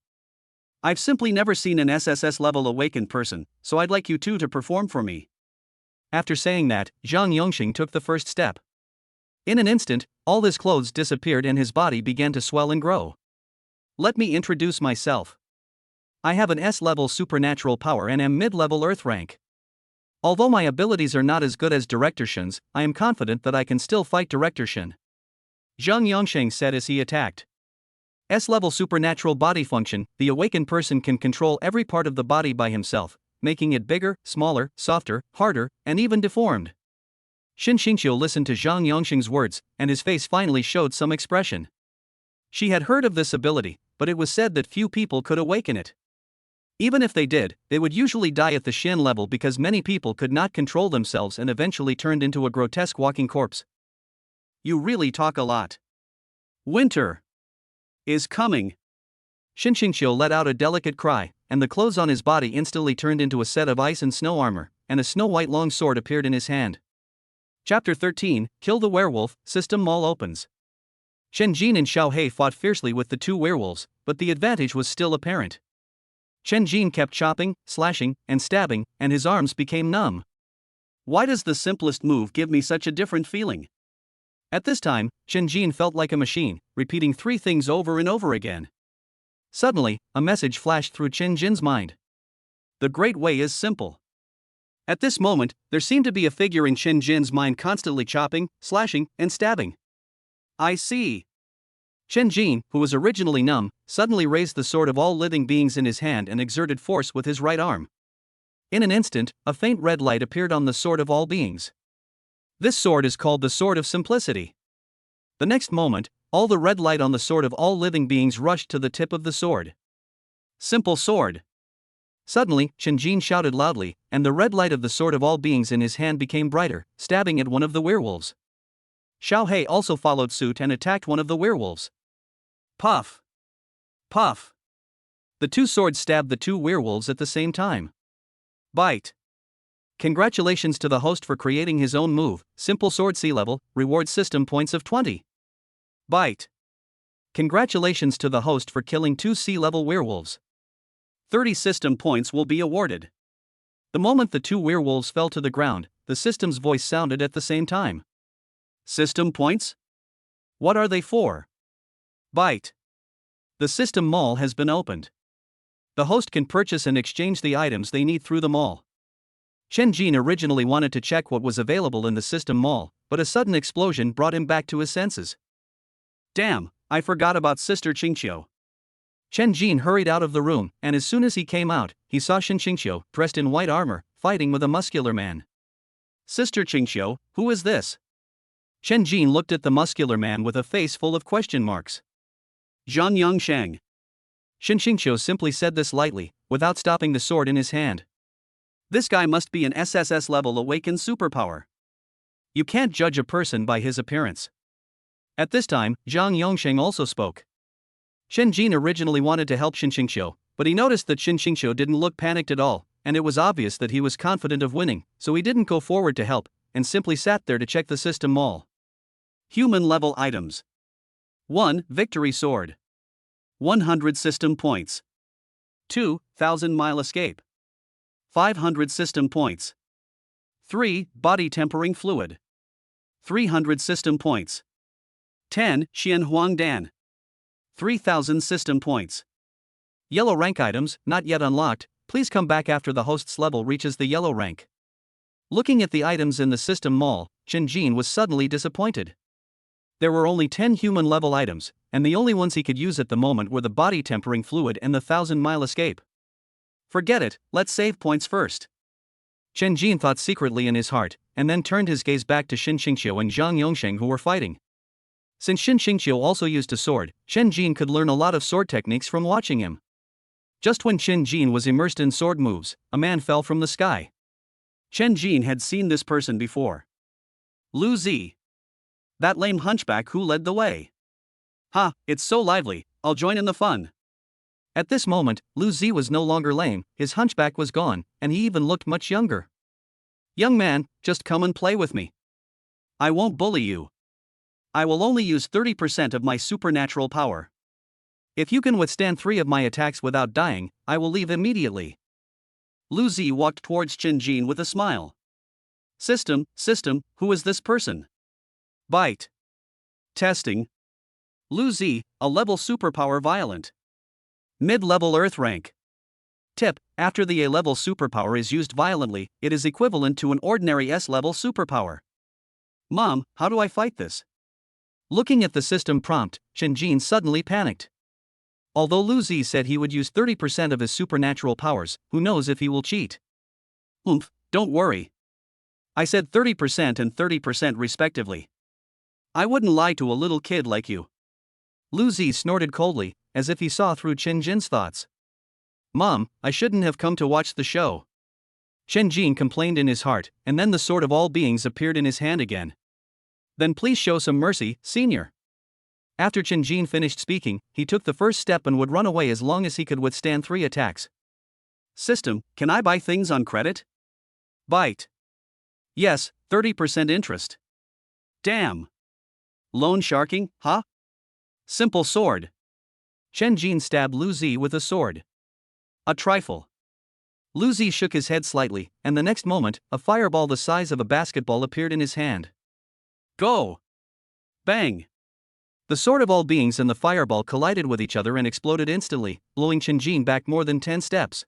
I've simply never seen an SSS-level awakened person, so I'd like you 2 to perform for me." After saying that, Zhang Yongsheng took the first step. In an instant, all his clothes disappeared and his body began to swell and grow. "Let me introduce myself. I have an S-level supernatural power and am mid-level Earth rank. Although my abilities are not as good as Director Shin's, I am confident that I can still fight Director Shin," Zhang Yongsheng said as he attacked. S-level supernatural body function, the awakened person can control every part of the body by himself, making it bigger, smaller, softer, harder, and even deformed. Shin Xingqiu listened to Zhang Yongxing's words, and his face finally showed some expression. She had heard of this ability, but it was said that few people could awaken it. Even if they did, they would usually die at the Shin level because many people could not control themselves and eventually turned into a grotesque walking corpse. You really talk a lot. Winter is coming. Shin Xingqiu let out a delicate cry, and the clothes on his body instantly turned into a set of ice and snow armor, and a snow-white long sword appeared in his hand. Chapter 13, Kill the Werewolf, System Mall opens. Chen Jin and Xiao He fought fiercely with the two werewolves, but the advantage was still apparent. Chen Jin kept chopping, slashing, and stabbing, and his arms became numb. Why does the simplest move give me such a different feeling? At this time, Chen Jin felt like a machine, repeating 3 things over and over again. Suddenly, a message flashed through Chen Jin's mind. The great way is simple. At this moment, there seemed to be a figure in Chen Jin's mind constantly chopping, slashing, and stabbing. I see. Chen Jin, who was originally numb, suddenly raised the sword of all living beings in his hand and exerted force with his right arm. In an instant, a faint red light appeared on the sword of all beings. This sword is called the Sword of Simplicity. The next moment, all the red light on the sword of all living beings rushed to the tip of the sword. Simple sword. Suddenly, Chen Jin shouted loudly, and the red light of the sword of all beings in his hand became brighter, stabbing at one of the werewolves. Xiao He also followed suit and attacked one of the werewolves. Puff. Puff. The 2 swords stabbed the 2 werewolves at the same time. Bite. Congratulations to the host for creating his own move, Simple Sword C-level, reward system points of 20. Bite. Congratulations to the host for killing 2 C-level werewolves. 30 system points will be awarded. The moment the 2 werewolves fell to the ground, the system's voice sounded at the same time. System points? What are they for? Bite. The system mall has been opened. The host can purchase and exchange the items they need through the mall. Chen Jin originally wanted to check what was available in the system mall, but a sudden explosion brought him back to his senses. Damn, I forgot about Sister Xingqiu. Chen Jin hurried out of the room, and as soon as he came out, he saw Shin Xingqiu, dressed in white armor, fighting with a muscular man. Sister Xingqiu, who is this? Chen Jin looked at the muscular man with a face full of question marks. Zhang Yongsheng. Shin Xingqiu simply said this lightly, without stopping the sword in his hand. This guy must be an SSS-level awakened superpower. You can't judge a person by his appearance. At this time, Zhang Yongsheng also spoke. Shen Jin originally wanted to help Shin Xingqiu, but he noticed that Shin Xingqiu didn't look panicked at all, and it was obvious that he was confident of winning, so he didn't go forward to help, and simply sat there to check the system mall. Human-level items. 1. Victory Sword. 100 system points. 2. 1,000-mile escape. 500 system points. 3. Body tempering fluid. 300 system points. 10. Xian Huang Dan. 3,000 system points. Yellow rank items, not yet unlocked, please come back after the host's level reaches the yellow rank. Looking at the items in the system mall, Chen Jin was suddenly disappointed. There were only 10 human-level items, and the only ones he could use at the moment were the body tempering fluid and the 1,000-mile escape. Forget it, let's save points first. Chen Jin thought secretly in his heart, and then turned his gaze back to Shin Xingqiu and Zhang Yongsheng who were fighting. Since Shin Xingqiu also used a sword, Chen Jin could learn a lot of sword techniques from watching him. Just when Chen Jin was immersed in sword moves, a man fell from the sky. Chen Jin had seen this person before. Lu Zi. That lame hunchback who led the way. Ha, it's so lively, I'll join in the fun. At this moment, Lu Zi was no longer lame, his hunchback was gone, and he even looked much younger. Young man, just come and play with me. I won't bully you. I will only use 30% of my supernatural power. If you can withstand 3 of my attacks without dying, I will leave immediately. Lu Zi walked towards Chen Jin with a smile. System, who is this person? Bite. Testing. Lu Zi, a level superpower violent. Mid-level Earth rank. Tip: after the A-level superpower is used violently, it is equivalent to an ordinary S-level superpower. Mom, how do I fight this? Looking at the system prompt, Chen Jin suddenly panicked. Although Lu Zi said he would use 30% of his supernatural powers, who knows if he will cheat? Don't worry. I said 30% and 30% respectively. I wouldn't lie to a little kid like you. Lu Zi snorted coldly, as if he saw through Chen Jin's thoughts. Mom, I shouldn't have come to watch the show. Chen Jin complained in his heart, and then the sword of all beings appeared in his hand again. Then please show some mercy, senior. After Chen Jin finished speaking, he took the first step and would run away as long as he could withstand 3 attacks. System, can I buy things on credit? Bite. Yes, 30% interest. Damn. Loan sharking, huh? Simple sword. Chen Jin stabbed Lu Zi with a sword. A trifle. Lu Zi shook his head slightly, and the next moment, a fireball the size of a basketball appeared in his hand. Go! Bang! The sword of all beings and the fireball collided with each other and exploded instantly, blowing Chen Jin back more than 10 steps.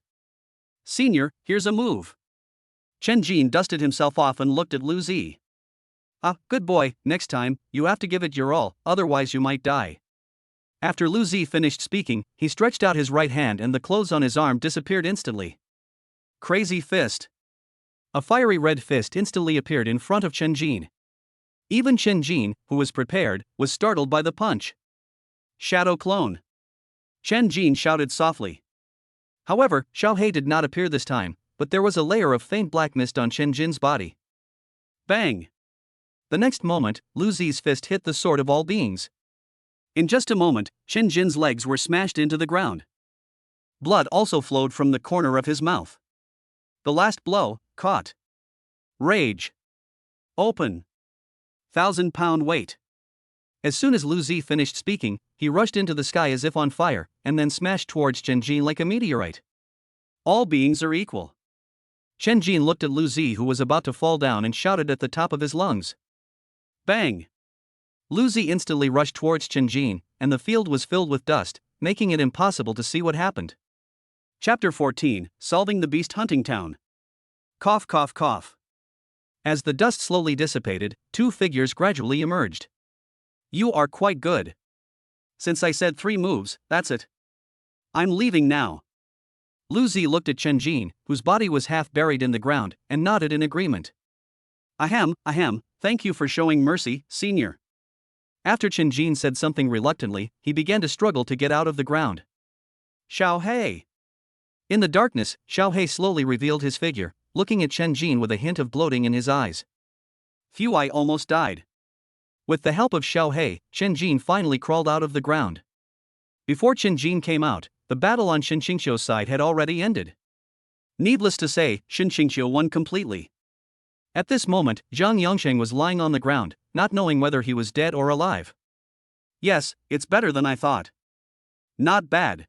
Senior, here's a move. Chen Jin dusted himself off and looked at Lu Zi. Good boy, next time, you have to give it your all, otherwise you might die. After Lu Zi finished speaking, he stretched out his right hand and the clothes on his arm disappeared instantly. Crazy fist. A fiery red fist instantly appeared in front of Chen Jin. Even Chen Jin, who was prepared, was startled by the punch. Shadow clone. Chen Jin shouted softly. However, Xiao Hei did not appear this time, but there was a layer of faint black mist on Chen Jin's body. Bang! The next moment, Lu Zi's fist hit the sword of all beings. In just a moment, Chen Jin's legs were smashed into the ground. Blood also flowed from the corner of his mouth. The last blow caught. Rage. Open. 1,000-pound weight. As soon as Lu Zi finished speaking, he rushed into the sky as if on fire, and then smashed towards Chen Jin like a meteorite. All beings are equal. Chen Jin looked at Lu Zi, who was about to fall down, and shouted at the top of his lungs. Bang! Lu Zi instantly rushed towards Chen Jin, and the field was filled with dust, making it impossible to see what happened. Chapter 14, Solving the Beast Hunting Town. Cough cough cough. As the dust slowly dissipated, 2 figures gradually emerged. You are quite good. Since I said 3 moves, that's it. I'm leaving now. Lu Zi looked at Chen Jin, whose body was half buried in the ground, and nodded in agreement. Ahem, thank you for showing mercy, senior. After Chen Jin said something reluctantly, he began to struggle to get out of the ground. Xiao Hei. In the darkness, Xiao Hei slowly revealed his figure, looking at Chen Jin with a hint of gloating in his eyes. Phew, I almost died. With the help of Xiao Hei, Chen Jin finally crawled out of the ground. Before Chen Jin came out, the battle on Shen Qingqiu's side had already ended. Needless to say, Shen Qingqiu won completely. At this moment, Zhang Yongsheng was lying on the ground, not knowing whether he was dead or alive. Yes, it's better than I thought. Not bad.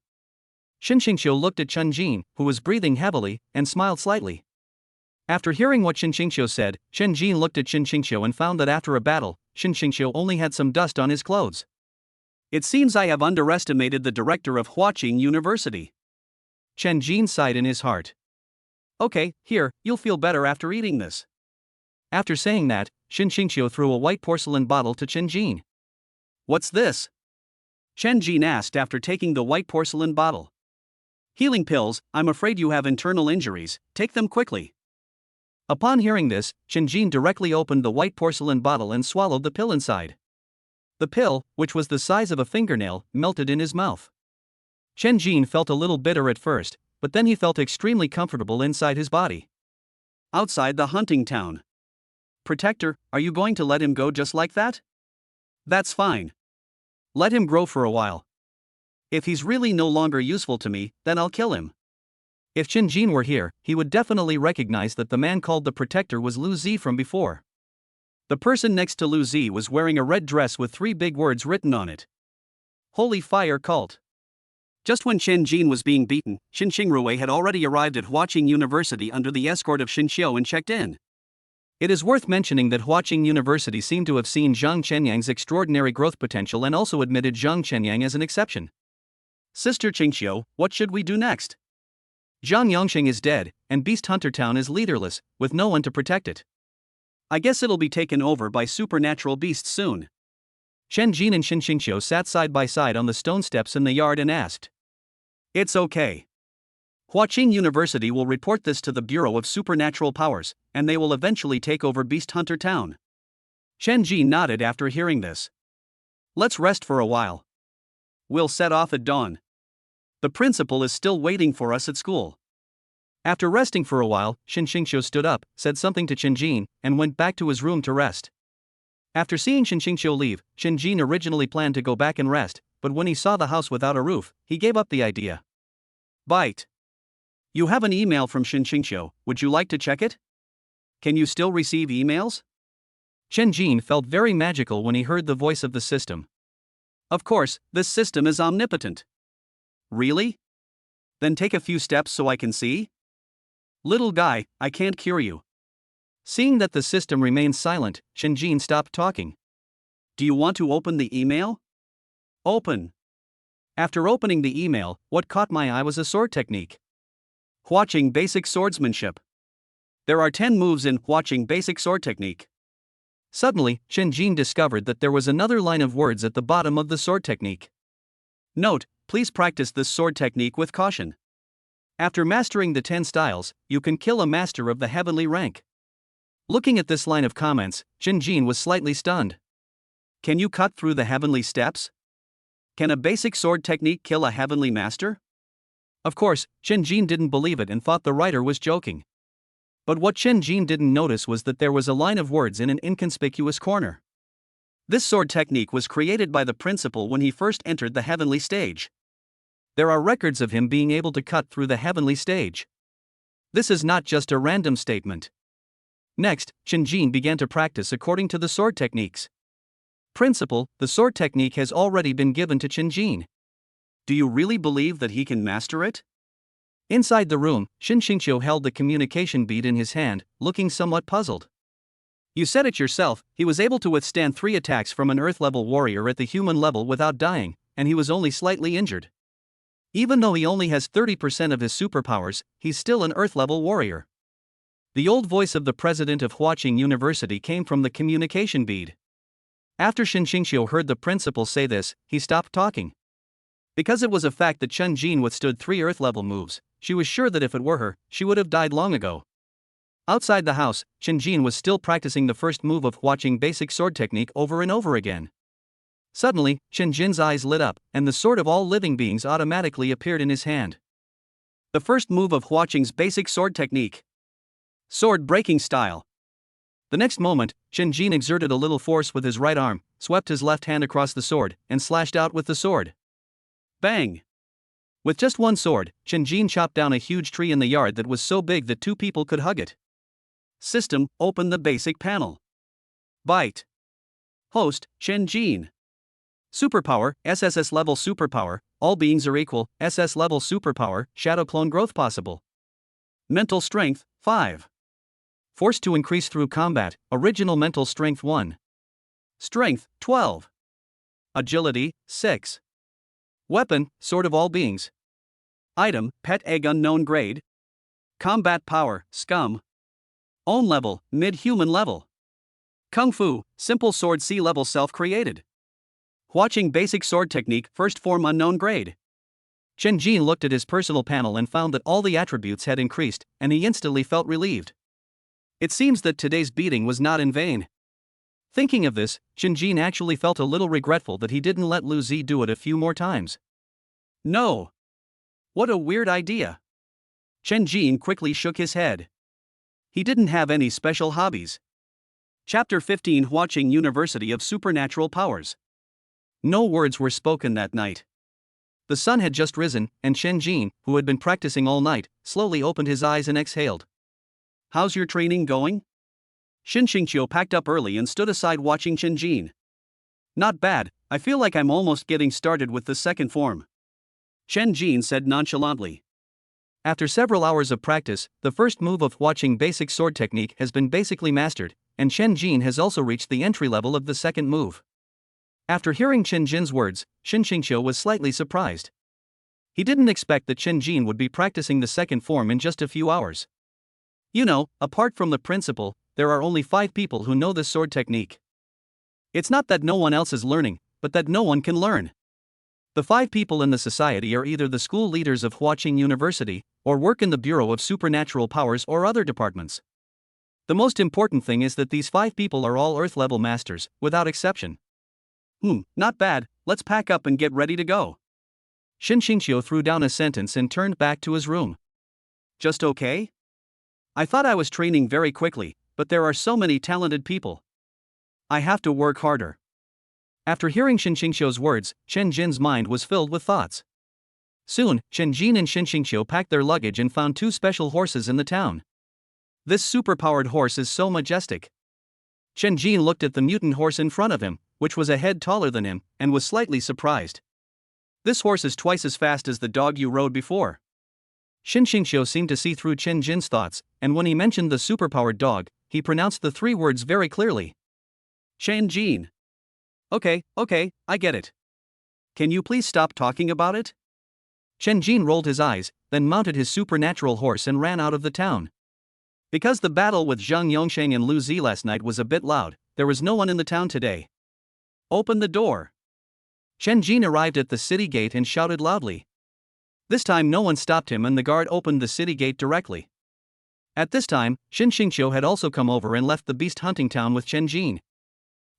Shen Qingqiu looked at Chen Jin, who was breathing heavily, and smiled slightly. After hearing what Shen Qingqiu said, Chen Jin looked at Shen Qingqiu and found that after a battle, Shen Qingqiu only had some dust on his clothes. It seems I have underestimated the director of Huaqing University. Chen Jin sighed in his heart. Okay, here, you'll feel better after eating this. After saying that, Shen Qingqiu threw a white porcelain bottle to Chen Jin. What's this? Chen Jin asked after taking the white porcelain bottle. Healing pills, I'm afraid you have internal injuries, take them quickly. Upon hearing this, Chen Jin directly opened the white porcelain bottle and swallowed the pill inside. The pill, which was the size of a fingernail, melted in his mouth. Chen Jin felt a little bitter at first, but then he felt extremely comfortable inside his body. Outside the hunting town. Protector, are you going to let him go just like that? That's fine. Let him grow for a while. If he's really no longer useful to me, then I'll kill him. If Chen Jin were here, he would definitely recognize that the man called the Protector was Lu Zi from before. The person next to Lu Zi was wearing a red dress with 3 big words written on it. Holy Fire Cult. Just when Chen Jin was being beaten, Xin Xingrui had already arrived at Huaqing University under the escort of Xin Xiu and checked in. It is worth mentioning that Huaqing University seemed to have seen Zhang Chenyang's extraordinary growth potential and also admitted Zhang Chenyang as an exception. Sister Qingqiu, what should we do next? Zhang Yongsheng is dead, and Beast Hunter Town is leaderless, with no one to protect it. I guess it'll be taken over by supernatural beasts soon. Chen Jin and Shen Qingqiu sat side by side on the stone steps in the yard and asked. It's okay. Huaqing University will report this to the Bureau of Supernatural Powers, and they will eventually take over Beast Hunter Town. Chen Ji nodded after hearing this. Let's rest for a while. We'll set off at dawn. The principal is still waiting for us at school. After resting for a while, Shin Xingqiu stood up, said something to Chen Jin, and went back to his room to rest. After seeing Shin Xingqiu leave, Chen Jin originally planned to go back and rest, but when he saw the house without a roof, he gave up the idea. Bite. You have an email from Shin Xingqiu, would you like to check it? Can you still receive emails? Chen Jin felt very magical when he heard the voice of the system. Of course, this system is omnipotent. Really? Then take a few steps so I can see? Little guy, I can't cure you. Seeing that the system remained silent, Chen Jin stopped talking. Do you want to open the email? Open. After opening the email, what caught my eye was a sword technique. Huaqing Basic Swordsmanship. There are 10 moves in Huaqing Basic Sword Technique. Suddenly, Chen Jin discovered that there was another line of words at the bottom of the sword technique. Note, please practice this sword technique with caution. After mastering the 10 styles, you can kill a master of the heavenly rank. Looking at this line of comments, Chen Jin was slightly stunned. Can you cut through the heavenly steps? Can a basic sword technique kill a heavenly master? Of course, Chen Jin didn't believe it and thought the writer was joking. But what Chen Jin didn't notice was that there was a line of words in an inconspicuous corner. This sword technique was created by the principal when he first entered the heavenly stage. There are records of him being able to cut through the heavenly stage. This is not just a random statement. Next, Chen Jin began to practice according to the sword techniques. Principal, the sword technique has already been given to Chen Jin. Do you really believe that he can master it? Inside the room, Shin Xingqiu held the communication bead in his hand, looking somewhat puzzled. You said it yourself, he was able to withstand 3 attacks from an Earth-level warrior at the human level without dying, and he was only slightly injured. Even though he only has 30% of his superpowers, he's still an Earth-level warrior. The old voice of the president of Huaqing University came from the communication bead. After Shin Xingqiu heard the principal say this, he stopped talking. Because it was a fact that Chen Jin withstood 3 Earth-level moves, she was sure that if it were her, she would have died long ago. Outside the house, Chen Jin was still practicing the first move of Huaqing Basic Sword Technique over and over again. Suddenly, Chen Jin's eyes lit up, and the sword of all living beings automatically appeared in his hand. The first move of Huaqing's Basic Sword Technique. Sword Breaking Style. The next moment, Chen Jin exerted a little force with his right arm, swept his left hand across the sword, and slashed out with the sword. Bang! With just one sword, Chen Jin chopped down a huge tree in the yard that was so big that 2 people could hug it. System, open the basic panel. Byte. Host, Chen Jin. Superpower, SSS-level superpower, all beings are equal, SS-level superpower, shadow clone growth possible. Mental strength, 5. Force to increase through combat, original mental strength 1. Strength, 12. Agility, 6. Weapon, sword of all beings. Item, pet egg unknown grade. Combat power, scum. Own level, mid-human level. Kung Fu, simple sword C-level self-created. Huaqing Basic Sword Technique, first form unknown grade. Chen Jin looked at his personal panel and found that all the attributes had increased, and he instantly felt relieved. It seems that today's beating was not in vain. Thinking of this, Chen Jin actually felt a little regretful that he didn't let Lu Zi do it a few more times. No. What a weird idea. Chen Jin quickly shook his head. He didn't have any special hobbies. Chapter 15 Huaqing University of Supernatural Powers. No words were spoken that night. The sun had just risen, and Chen Jin, who had been practicing all night, slowly opened his eyes and exhaled. How's your training going? Shin Xingqiu packed up early and stood aside watching Chen Jin. Not bad, I feel like I'm almost getting started with the second form. Chen Jin said nonchalantly. After several hours of practice, the first move of Huaqing Basic Sword Technique has been basically mastered, and Chen Jin has also reached the entry level of the second move. After hearing Chen Jin's words, Shin Xingqiu was slightly surprised. He didn't expect that Chen Jin would be practicing the second form in just a few hours. You know, apart from the principal, there are only 5 people who know this sword technique. It's not that no one else is learning, but that no one can learn. The 5 people in the society are either the school leaders of Huaqing University, or work in the Bureau of Supernatural Powers or other departments. The most important thing is that these 5 people are all Earth-level masters, without exception. Not bad, let's pack up and get ready to go. Shin Xingqiu threw down a sentence and turned back to his room. Just okay? I thought I was training very quickly, but there are so many talented people. I have to work harder. After hearing Shin Xingqiu's words, Chen Jin's mind was filled with thoughts. Soon, Chen Jin and Shin Xingqiu packed their luggage and found 2 special horses in the town. This super-powered horse is so majestic. Chen Jin looked at the mutant horse in front of him, which was a head taller than him, and was slightly surprised. This horse is twice as fast as the dog you rode before. Shin Xingqiu seemed to see through Chen Jin's thoughts, and when he mentioned the superpowered dog, he pronounced the 3 words very clearly. Chen Jin. Okay, I get it. Can you please stop talking about it? Chen Jin rolled his eyes, then mounted his supernatural horse and ran out of the town. Because the battle with Zhang Yongsheng and Lu Zi last night was a bit loud, there was no one in the town today. Open the door. Chen Jin arrived at the city gate and shouted loudly. This time no one stopped him and the guard opened the city gate directly. At this time, Shin Xingqiu had also come over and left the beast hunting town with Chen Jin.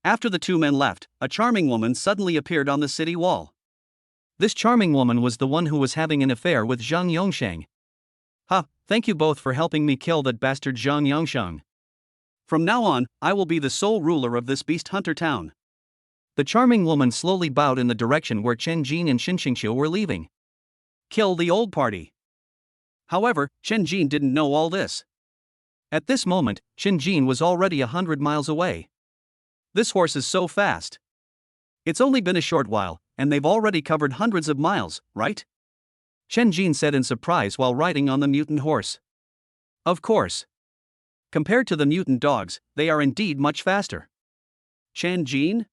After the 2 men left, a charming woman suddenly appeared on the city wall. This charming woman was the one who was having an affair with Zhang Yongsheng. Thank you both for helping me kill that bastard Zhang Yongsheng. From now on, I will be the sole ruler of this beast hunter town. The charming woman slowly bowed in the direction where Chen Jin and Shin Xingqiu were leaving. Kill the old party. However, Chen Jin didn't know all this. At this moment, Chen Jin was already 100 miles away. This horse is so fast. It's only been a short while, and they've already covered hundreds of miles, right? Chen Jin said in surprise while riding on the mutant horse. Of course. Compared to the mutant dogs, they are indeed much faster. Chen Jin?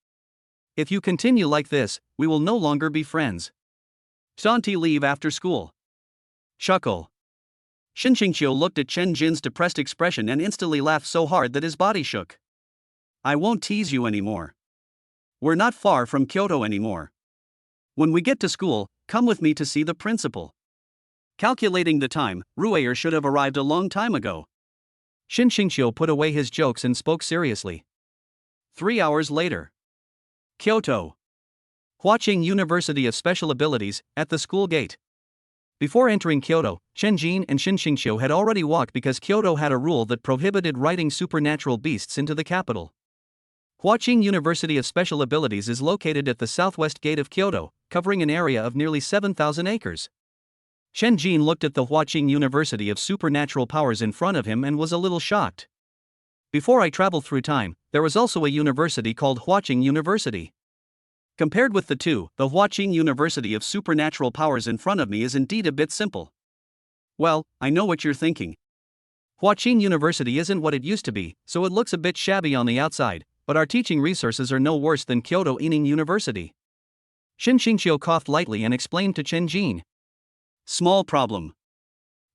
If you continue like this, we will no longer be friends. Don't leave after school. Chuckle. Shin Xingqiu looked at Chen Jin's depressed expression and instantly laughed so hard that his body shook. I won't tease you anymore. We're not far from Kyoto anymore. When we get to school, come with me to see the principal. Calculating the time, Rueer should have arrived a long time ago. Shin Xingqiu put away his jokes and spoke seriously. 3 hours later. Kyoto. Huaqing University of Special Abilities, at the school gate. Before entering Kyoto, Chen Jin and Shin Xingqiu had already walked because Kyoto had a rule that prohibited riding supernatural beasts into the capital. Huaqing University of Special Abilities is located at the southwest gate of Kyoto, covering an area of nearly 7,000 acres. Chen Jin looked at the Huaqing University of Supernatural Powers in front of him and was a little shocked. Before I traveled through time, there was also a university called Huaqing University. Compared with the 2, the Huaqing University of Supernatural Powers in front of me is indeed a bit simple. Well, I know what you're thinking. Huaqing University isn't what it used to be, so it looks a bit shabby on the outside, but our teaching resources are no worse than Kyoto Ining University. Shin Xingqiu coughed lightly and explained to Chen Jin. Small problem.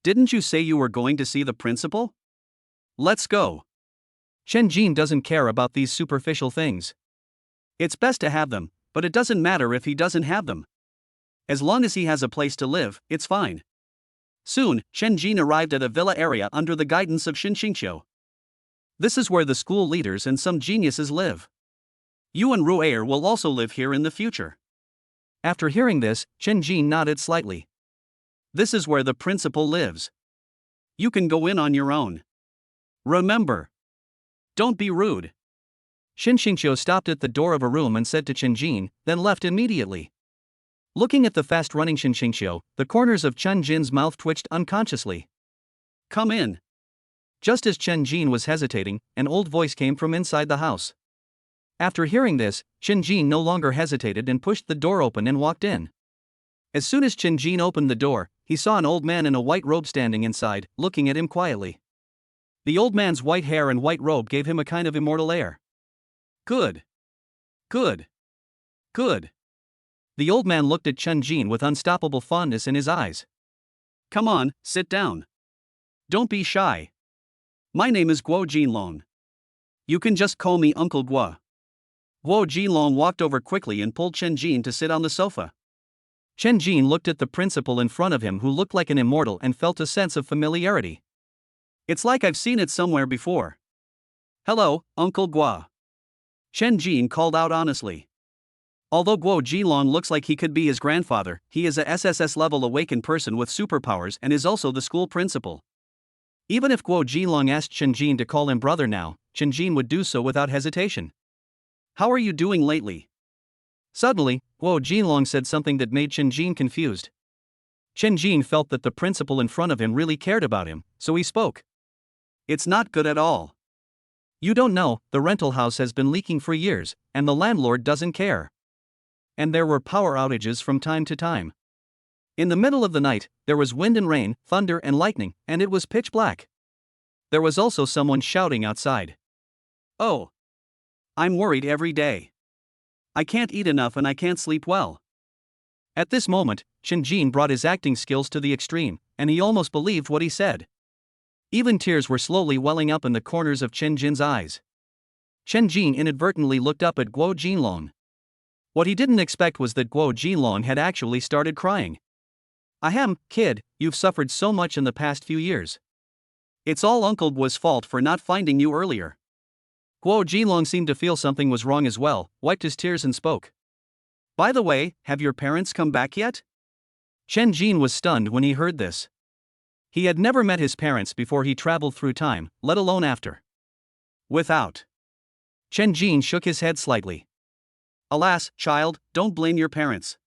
Didn't you say you were going to see the principal? Let's go. Chen Jin doesn't care about these superficial things. It's best to have them, but it doesn't matter if he doesn't have them. As long as he has a place to live, it's fine. Soon, Chen Jin arrived at a villa area under the guidance of Shin Xingqiu. This is where the school leaders and some geniuses live. You and Rueer will also live here in the future. After hearing this, Chen Jin nodded slightly. This is where the principal lives. You can go in on your own. Remember. Don't be rude. Shin Xingqiu stopped at the door of a room and said to Chen Jin, then left immediately. Looking at the fast-running Shin Xingqiu, the corners of Chen Jin's mouth twitched unconsciously. Come in. Just as Chen Jin was hesitating, an old voice came from inside the house. After hearing this, Chen Jin no longer hesitated and pushed the door open and walked in. As soon as Chen Jin opened the door, he saw an old man in a white robe standing inside, looking at him quietly. The old man's white hair and white robe gave him a kind of immortal air. Good. Good. Good. The old man looked at Chen Jin with unstoppable fondness in his eyes. Come on, sit down. Don't be shy. My name is Guo Jinlong. You can just call me Uncle Guo. Guo Jinlong walked over quickly and pulled Chen Jin to sit on the sofa. Chen Jin looked at the principal in front of him, who looked like an immortal, and felt a sense of familiarity. It's like I've seen it somewhere before. Hello, Uncle Guo. Chen Jin called out honestly. Although Guo Jilong looks like he could be his grandfather, he is a SSS-level awakened person with superpowers and is also the school principal. Even if Guo Jilong asked Chen Jin to call him brother now, Chen Jin would do so without hesitation. How are you doing lately? Suddenly, Guo Jilong said something that made Chen Jin confused. Chen Jin felt that the principal in front of him really cared about him, so he spoke. It's not good at all. You don't know, the rental house has been leaking for years, and the landlord doesn't care. And there were power outages from time to time. In the middle of the night, there was wind and rain, thunder and lightning, and it was pitch black. There was also someone shouting outside. Oh. I'm worried every day. I can't eat enough and I can't sleep well. At this moment, Chen Jin brought his acting skills to the extreme, and he almost believed what he said. Even tears were slowly welling up in the corners of Chen Jin's eyes. Chen Jin inadvertently looked up at Guo Jilong. What he didn't expect was that Guo Jilong had actually started crying. Ahem, kid, you've suffered so much in the past few years. It's all Uncle Guo's fault for not finding you earlier. Guo Jilong seemed to feel something was wrong as well, wiped his tears and spoke. By the way, have your parents come back yet? Chen Jin was stunned when he heard this. He had never met his parents before he traveled through time, let alone after. Without. Chen Jin shook his head slightly. Alas, child, don't blame your parents.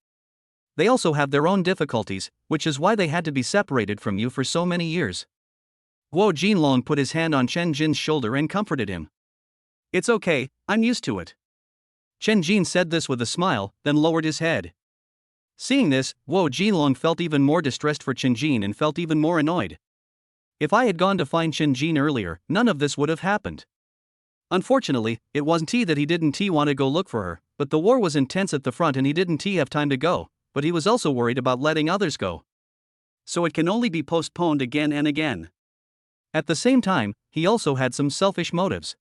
They also have their own difficulties, which is why they had to be separated from you for so many years. Guo Jilong put his hand on Chen Jin's shoulder and comforted him. It's okay, I'm used to it. Chen Jin said this with a smile, then lowered his head. Seeing this, Guo Jilong felt even more distressed for Chen Jin and felt even more annoyed. If I had gone to find Chen Jin earlier, none of this would have happened. Unfortunately, it wasn't that he didn't want to go look for her, but the war was intense at the front and he didn't have time to go, but he was also worried about letting others go. So it can only be postponed again and again. At the same time, he also had some selfish motives.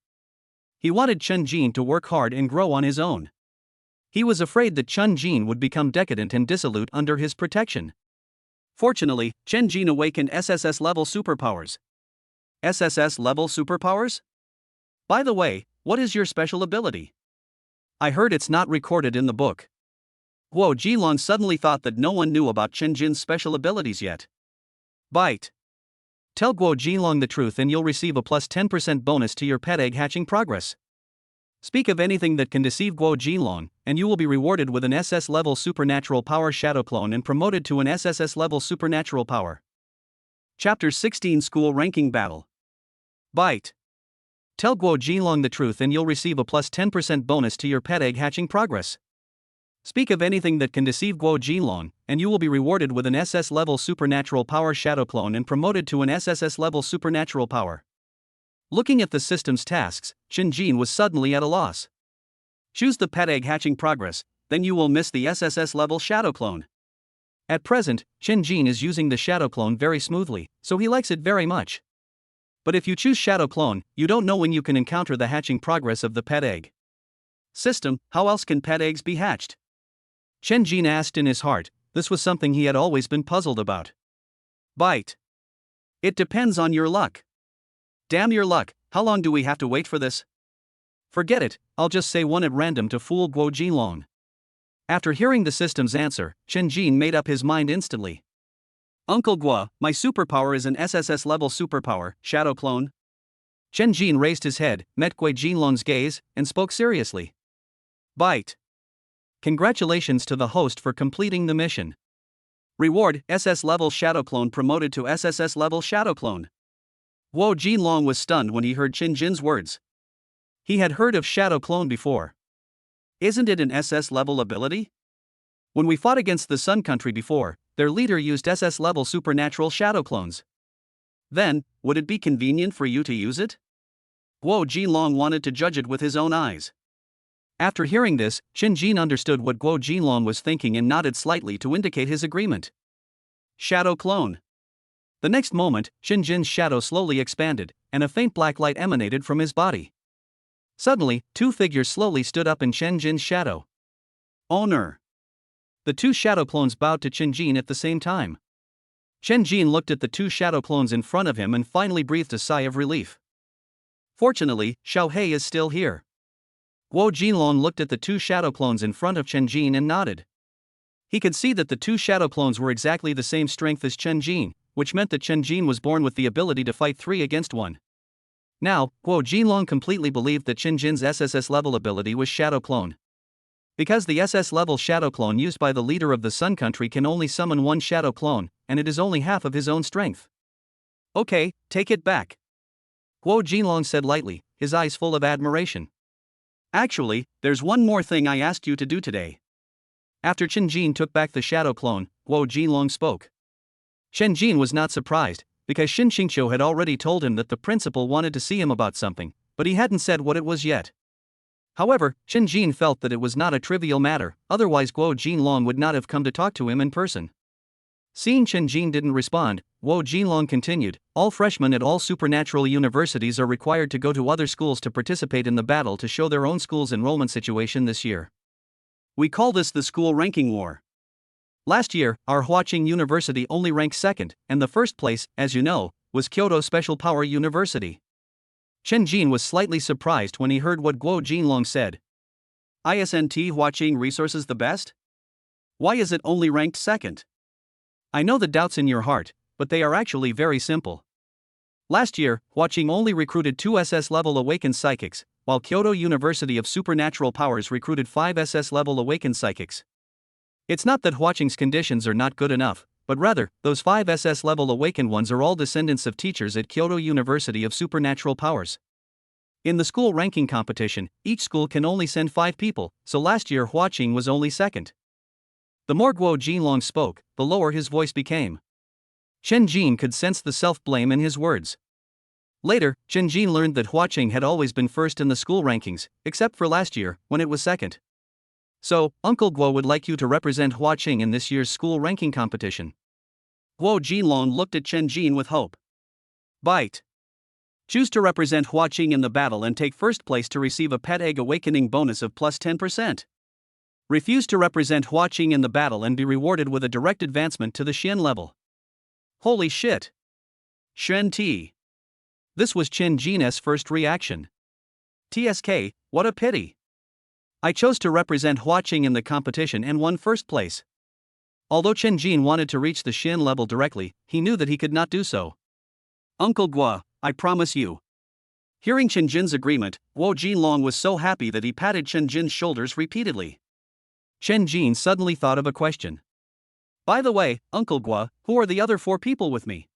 He wanted Chen Jin to work hard and grow on his own. He was afraid that Chen Jin would become decadent and dissolute under his protection. Fortunately, Chen Jin awakened SSS-level superpowers. SSS-level superpowers? By the way, what is your special ability? I heard it's not recorded in the book. Guo Jilong suddenly thought that no one knew about Chen Jin's special abilities yet. Bite. Tell Guo Jilong the truth and you'll receive a plus 10% bonus to your pet egg hatching progress. Speak of anything that can deceive Guo Jilong, and you will be rewarded with an SS-level supernatural power shadow clone and promoted to an SSS-level supernatural power. Chapter 16 School Ranking Battle. Bite. Tell Guo Jilong the truth and you'll receive a plus 10% bonus to your pet egg hatching progress. Speak of anything that can deceive Guo Jilong, and you will be rewarded with an SS-level supernatural power shadow clone and promoted to an SSS-level supernatural power. Looking at the system's tasks, Chen Jin was suddenly at a loss. Choose the pet egg hatching progress, then you will miss the SSS-level shadow clone. At present, Chen Jin is using the shadow clone very smoothly, so he likes it very much. But if you choose shadow clone, you don't know when you can encounter the hatching progress of the pet egg. System, how else can pet eggs be hatched? Chen Jin asked in his heart. This was something he had always been puzzled about. Bite. It depends on your luck. Damn your luck, how long do we have to wait for this? Forget it, I'll just say one at random to fool Guo Jilong. After hearing the system's answer, Chen Jin made up his mind instantly. Uncle Guo, my superpower is an SSS-level superpower, shadow clone. Chen Jin raised his head, met Guo Jilong's gaze, and spoke seriously. Bite. Congratulations to the host for completing the mission. Reward, SS-level shadow clone promoted to SSS-level shadow clone. Guo Jilong was stunned when he heard Chen Jin's words. He had heard of shadow clone before. Isn't it an SS-level ability? When we fought against the Sun Country before, their leader used SS-level supernatural shadow clones. Then, would it be convenient for you to use it? Guo Jilong wanted to judge it with his own eyes. After hearing this, Chen Jin understood what Guo Jilong was thinking and nodded slightly to indicate his agreement. Shadow clone. The next moment, Chen Jin's shadow slowly expanded, and a faint black light emanated from his body. Suddenly, two figures slowly stood up in Chen Jin's shadow. Owner. The two shadow clones bowed to Chen Jin at the same time. Chen Jin looked at the two shadow clones in front of him and finally breathed a sigh of relief. Fortunately, Xiao He is still here. Guo Jinlong looked at the two shadow clones in front of Chen Jin and nodded. He could see that the two shadow clones were exactly the same strength as Chen Jin, which meant that Chen Jin was born with the ability to fight 3 against 1. Now, Guo Jinlong completely believed that Chen Jin's SSS-level ability was Shadow Clone. Because the SS-level Shadow Clone used by the leader of the Sun Country can only summon 1 Shadow Clone, and it is only half of his own strength. Okay, take it back. Guo Jinlong said lightly, his eyes full of admiration. Actually, there's one more thing I asked you to do today. After Chen Jin took back the Shadow Clone, Guo Jinlong spoke. Chen Jin was not surprised, because Xin Xingqiu had already told him that the principal wanted to see him about something, but he hadn't said what it was yet. However, Chen Jin felt that it was not a trivial matter, otherwise Guo Jinlong would not have come to talk to him in person. Seeing Chen Jin didn't respond, Guo Jinlong continued, all freshmen at all supernatural universities are required to go to other schools to participate in the battle to show their own school's enrollment situation this year. We call this the school ranking war. Last year, our Huaqing University only ranked 2nd, and the first place, as you know, was Kyoto Special Power University. Chen Jin was slightly surprised when he heard what Guo Jinlong said. ISNT Huaqing Resources the best? Why is it only ranked 2nd? I know the doubts in your heart, but they are actually very simple. Last year, Huaqing only recruited 2 SS-level awakened psychics, while Kyoto University of Supernatural Powers recruited 5 SS-level awakened psychics. It's not that Huaqing's conditions are not good enough, but rather, those 5 SS-level awakened ones are all descendants of teachers at Kyoto University of Supernatural Powers. In the school ranking competition, each school can only send 5 people, so last year Huaqing was only 2nd. The more Guo Jinlong spoke, the lower his voice became. Chen Jin could sense the self-blame in his words. Later, Chen Jin learned that Huaqing had always been 1st in the school rankings, except for last year, when it was 2nd. So, Uncle Guo would like you to represent Huaqing in this year's school ranking competition. Guo Jinlong looked at Chen Jin with hope. Bite. Choose to represent Huaqing in the battle and take 1st place to receive a pet egg awakening bonus of plus 10%. Refuse to represent Huaqing in the battle and be rewarded with a direct advancement to the Xian level. Holy shit. Shen T. This was Chen Jin's first reaction. TSK, what a pity. I chose to represent Huaqing in the competition and won 1st place. Although Chen Jin wanted to reach the Xian level directly, he knew that he could not do so. Uncle Guo, I promise you. Hearing Chen Jin's agreement, Guo Jinlong was so happy that he patted Chen Jin's shoulders repeatedly. Chen Jin suddenly thought of a question. By the way, Uncle Guo, who are the other 4 people with me?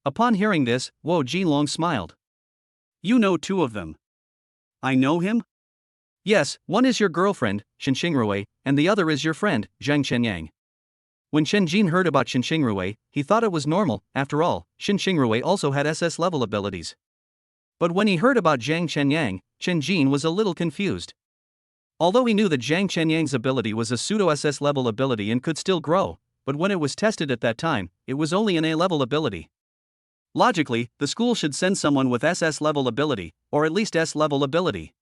Upon hearing this, Guo Jinlong smiled. You know 2 of them. I know him? Yes, one is your girlfriend, Shen Xingrui, and the other is your friend, Zhang Chenyang. When Chen Jin heard about Shen Xingrui, he thought it was normal, after all, Shen Xingrui also had SS-level abilities. But when he heard about Zhang Chenyang, Chen Jin was a little confused. Although he knew that Zhang Chenyang's ability was a pseudo-SS-level ability and could still grow, but when it was tested at that time, it was only an A-level ability. Logically, the school should send someone with SS-level ability, or at least S-level ability.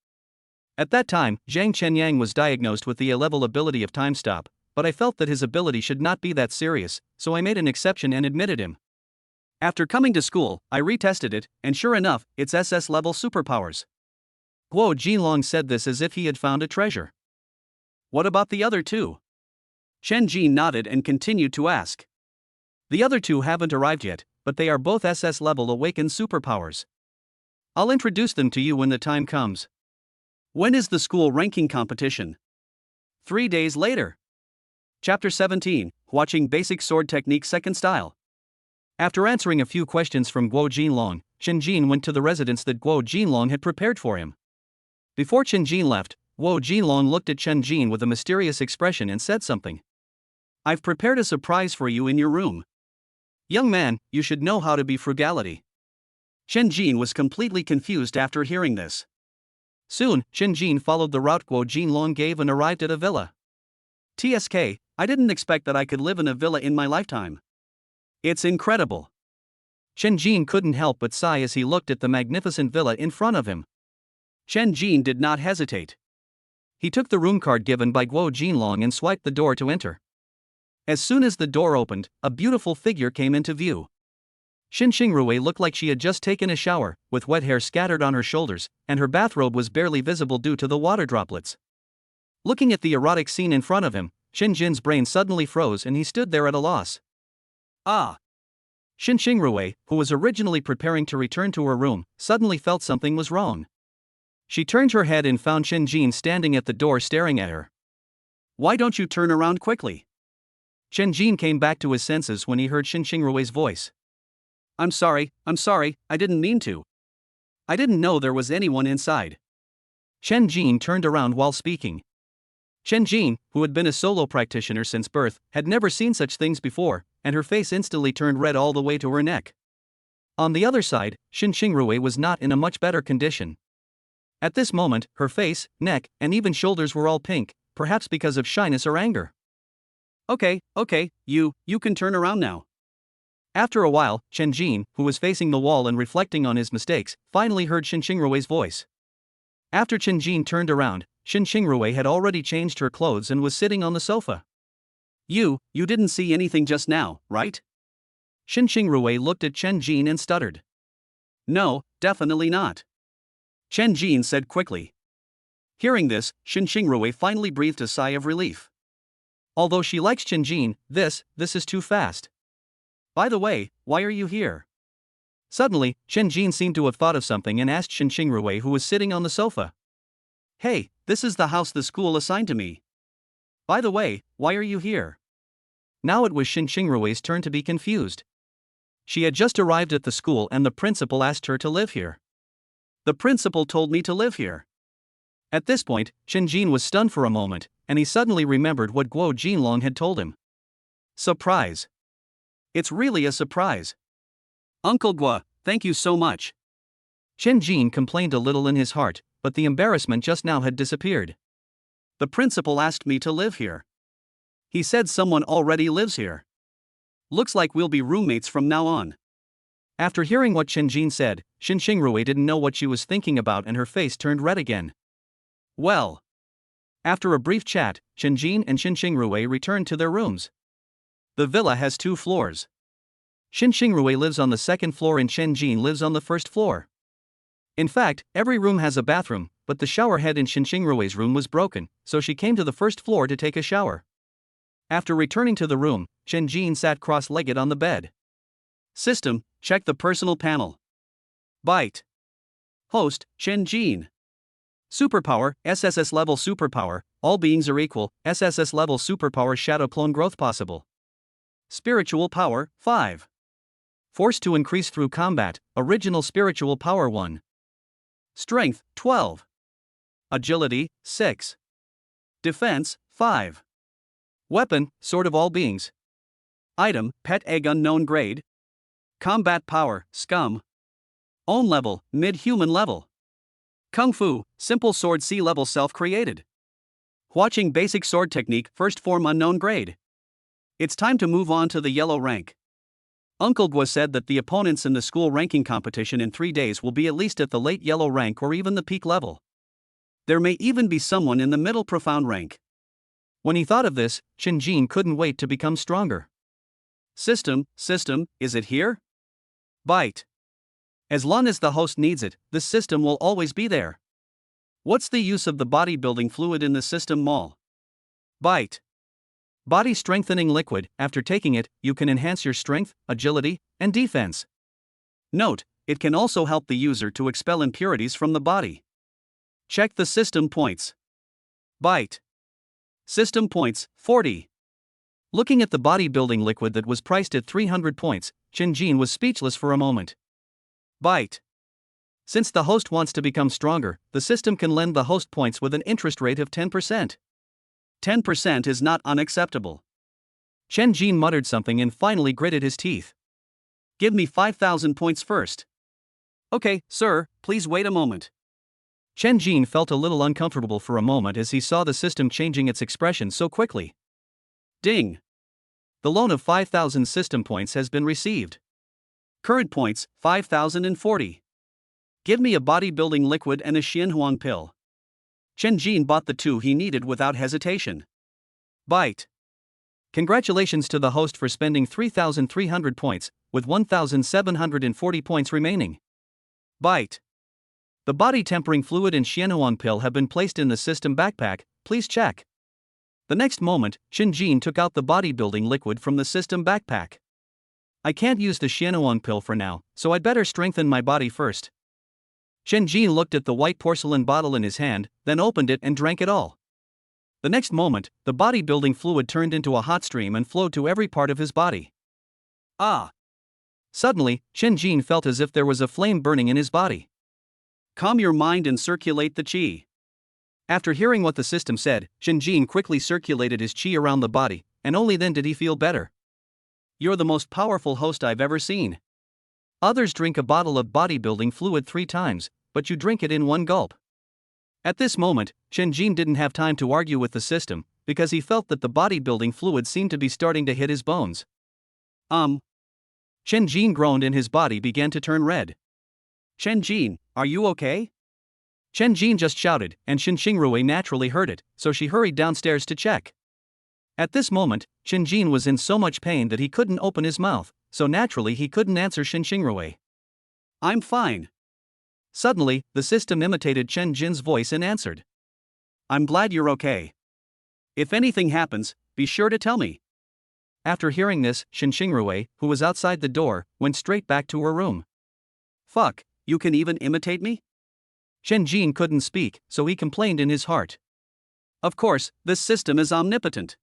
At that time, Zhang Chenyang was diagnosed with the A-level ability of Time Stop, but I felt that his ability should not be that serious, so I made an exception and admitted him. After coming to school, I retested it, and sure enough, it's SS-level superpowers. Guo Jinlong said this as if he had found a treasure. What about the other 2? Chen Jin nodded and continued to ask. The other 2 haven't arrived yet, but they are both SS-level awakened superpowers. I'll introduce them to you when the time comes. When is the school ranking competition? 3 days later. Chapter 17, Watching Basic Sword Technique 2nd Style. After answering a few questions from Guo Jinlong, Chen Jin went to the residence that Guo Jinlong had prepared for him. Before Chen Jin left, Guo Jinlong looked at Chen Jin with a mysterious expression and said something. I've prepared a surprise for you in your room. Young man, you should know how to be frugality. Chen Jin was completely confused after hearing this. Soon, Chen Jin followed the route Guo Jinlong gave and arrived at a villa. TSK, I didn't expect that I could live in a villa in my lifetime. It's incredible. Chen Jin couldn't help but sigh as he looked at the magnificent villa in front of him. Chen Jin did not hesitate. He took the room card given by Guo Jinlong and swiped the door to enter. As soon as the door opened, a beautiful figure came into view. Shin Xingrui looked like she had just taken a shower, with wet hair scattered on her shoulders, and her bathrobe was barely visible due to the water droplets. Looking at the erotic scene in front of him, Shin Jin's brain suddenly froze and he stood there at a loss. Ah! Shin Xingrui, who was originally preparing to return to her room, suddenly felt something was wrong. She turned her head and found Shin Jin standing at the door staring at her. Why don't you turn around quickly? Shin Jin came back to his senses when he heard Shin Xingrui's voice. I'm sorry, I didn't mean to. I didn't know there was anyone inside. Shin Jin turned around while speaking. Shin Jin, who had been a solo practitioner since birth, had never seen such things before, and her face instantly turned red all the way to her neck. On the other side, Shin Xingrui was not in a much better condition. At this moment, her face, neck, and even shoulders were all pink, perhaps because of shyness or anger. Okay, you can turn around now. After a while, Shin Jin, who was facing the wall and reflecting on his mistakes, finally heard Shin Xingrui's voice. After Shin Jin turned around, Shin Xingrui had already changed her clothes and was sitting on the sofa. You didn't see anything just now, right? Shin Xingrui looked at Shin Jin and stuttered. No, definitely not. Shin Jin said quickly. Hearing this, Shin Xingrui finally breathed a sigh of relief. Although she likes Shin Jin, this is too fast. By the way, why are you here? Suddenly, Shin Jin seemed to have thought of something and asked Shin Xingrui, who was sitting on the sofa. Hey, this is the house the school assigned to me. By the way, why are you here? Now it was Shin Xingrui's turn to be confused. She had just arrived at the school and the principal asked her to live here. The principal told me to live here. At this point, Shin Jin was stunned for a moment, and he suddenly remembered what Guo Jinlong had told him. Surprise. It's really a surprise. Uncle Guo, thank you so much. Shin Jin complained a little in his heart, but the embarrassment just now had disappeared. The principal asked me to live here. He said someone already lives here. Looks like we'll be roommates from now on. After hearing what Shin Jin said, Shin Xingrui didn't know what she was thinking about and her face turned red again. Well. After a brief chat, Shin Jin and Shin Xingrui returned to their rooms. The villa has 2 floors. Shin Xingrui lives on the 2nd floor and Shin Jin lives on the 1st floor. In fact, every room has a bathroom, but the shower head in Shin Xingrui's room was broken, so she came to the 1st floor to take a shower. After returning to the room, Shin Jin sat cross-legged on the bed. System, check the personal panel. Byte. Host, Shin Jin. Superpower, SSS-level superpower, all beings are equal, SSS-level superpower shadow clone growth possible. Spiritual power, 5. Force to increase through combat, original spiritual power 1. Strength, 12. Agility, 6. Defense, 5. Weapon, sword of all beings. Item, pet egg unknown grade. Combat power, scum. Own level, mid-human level. Kung Fu, simple sword C level self-created. Watching basic sword technique, first form unknown grade. It's time to move on to the yellow rank. Uncle Guo said that the opponents in the school ranking competition in 3 days will be at least at the late yellow rank or even the peak level. There may even be someone in the middle profound rank. When he thought of this, Shin Jin couldn't wait to become stronger. System, is it here? Byte. As long as the host needs it, the system will always be there. What's the use of the bodybuilding fluid in the system mall? Byte. Body strengthening liquid, after taking it, you can enhance your strength, agility, and defense. Note, it can also help the user to expel impurities from the body. Check the system points. Byte. System points, 40. Looking at the bodybuilding liquid that was priced at 300 points, Shin Jin was speechless for a moment. Byte. Since the host wants to become stronger, the system can lend the host points with an interest rate of 10%. 10% is not unacceptable. Shin Jin muttered something and finally gritted his teeth. Give me 5,000 points first. Okay, sir, please wait a moment. Shin Jin felt a little uncomfortable for a moment as he saw the system changing its expression so quickly. Ding. The loan of 5,000 system points has been received. Current points, 5,040. Give me a bodybuilding liquid and a Xianhuang pill. Shin Jin bought the 2 he needed without hesitation. Byte. Congratulations to the host for spending 3,300 points, with 1,740 points remaining. Bite. The body tempering fluid and Xianuan pill have been placed in the system backpack, please check. The next moment, Shinjin took out the bodybuilding liquid from the system backpack. I can't use the Xianuan pill for now, so I'd better strengthen my body first. Shinjin looked at the white porcelain bottle in his hand, then opened it and drank it all. The next moment, the bodybuilding fluid turned into a hot stream and flowed to every part of his body. Ah! Suddenly, Shinjin felt as if there was a flame burning in his body. Calm your mind and circulate the qi. After hearing what the system said, Shinjin quickly circulated his qi around the body, and only then did he feel better. You're the most powerful host I've ever seen. Others drink a bottle of bodybuilding fluid 3 times, but you drink it in one gulp. At this moment, Shinjin didn't have time to argue with the system, because he felt that the bodybuilding fluid seemed to be starting to hit his bones. Shinjin groaned and his body began to turn red. Shinjin, are you okay? Shinjin just shouted, and Xinxingrui naturally heard it, so she hurried downstairs to check. At this moment, Shinjin was in so much pain that he couldn't open his mouth, so naturally he couldn't answer Xinxingrui. I'm fine. Suddenly, the system imitated Shinjin's voice and answered. I'm glad you're okay. If anything happens, be sure to tell me. After hearing this, Xinxingrui, who was outside the door, went straight back to her room. Fuck, you can even imitate me? Shinjin couldn't speak, so he complained in his heart. Of course, this system is omnipotent.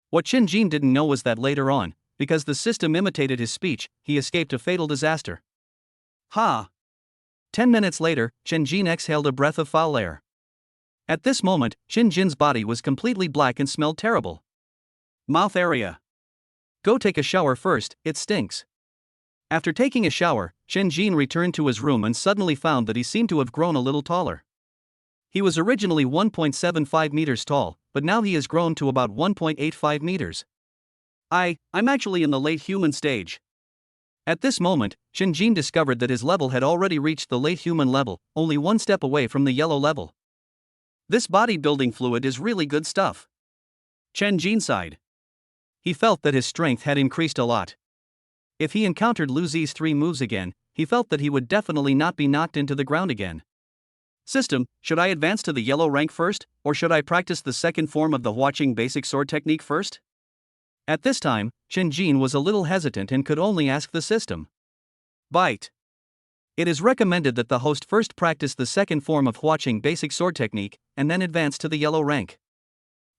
What Shinjin didn't know was that later on, because the system imitated his speech, he escaped a fatal disaster. Ha! 10 minutes later, Shinjin exhaled a breath of foul air. At this moment, Shinjin's body was completely black and smelled terrible. Mouth area. Go take a shower first, it stinks. After taking a shower, Shinjin returned to his room and suddenly found that he seemed to have grown a little taller. He was originally 1.75 meters tall, but now he has grown to about 1.85 meters. I'm actually in the late human stage. At this moment, Shinjin discovered that his level had already reached the late human level, only one step away from the yellow level. This bodybuilding fluid is really good stuff. Shinjin sighed. He felt that his strength had increased a lot. If he encountered Lu Zi's 3 moves again, he felt that he would definitely not be knocked into the ground again. System, should I advance to the yellow rank first, or should I practice the second form of the Huaqing basic sword technique first? At this time, Shinjin was a little hesitant and could only ask the system. Bite. It is recommended that the host first practice the second form of Huaqing basic sword technique, and then advance to the yellow rank.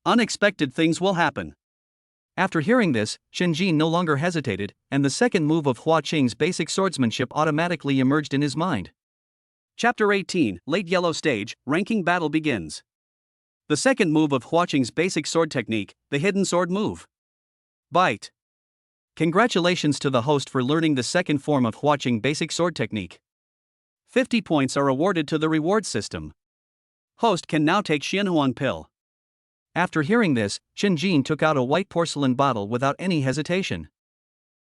Unexpected things will happen. After hearing this, Shinjin no longer hesitated, and the second move of Huaqing's basic swordsmanship automatically emerged in his mind. Chapter 18, Late Yellow Stage, Ranking Battle begins. The second move of Huaqing's basic sword technique, the hidden sword move. Bite. Congratulations to the host for learning the second form of Huaqing basic sword technique. 50 points are awarded to the reward system. Host can now take Xianhuan pill. After hearing this, Shinjin took out a white porcelain bottle without any hesitation.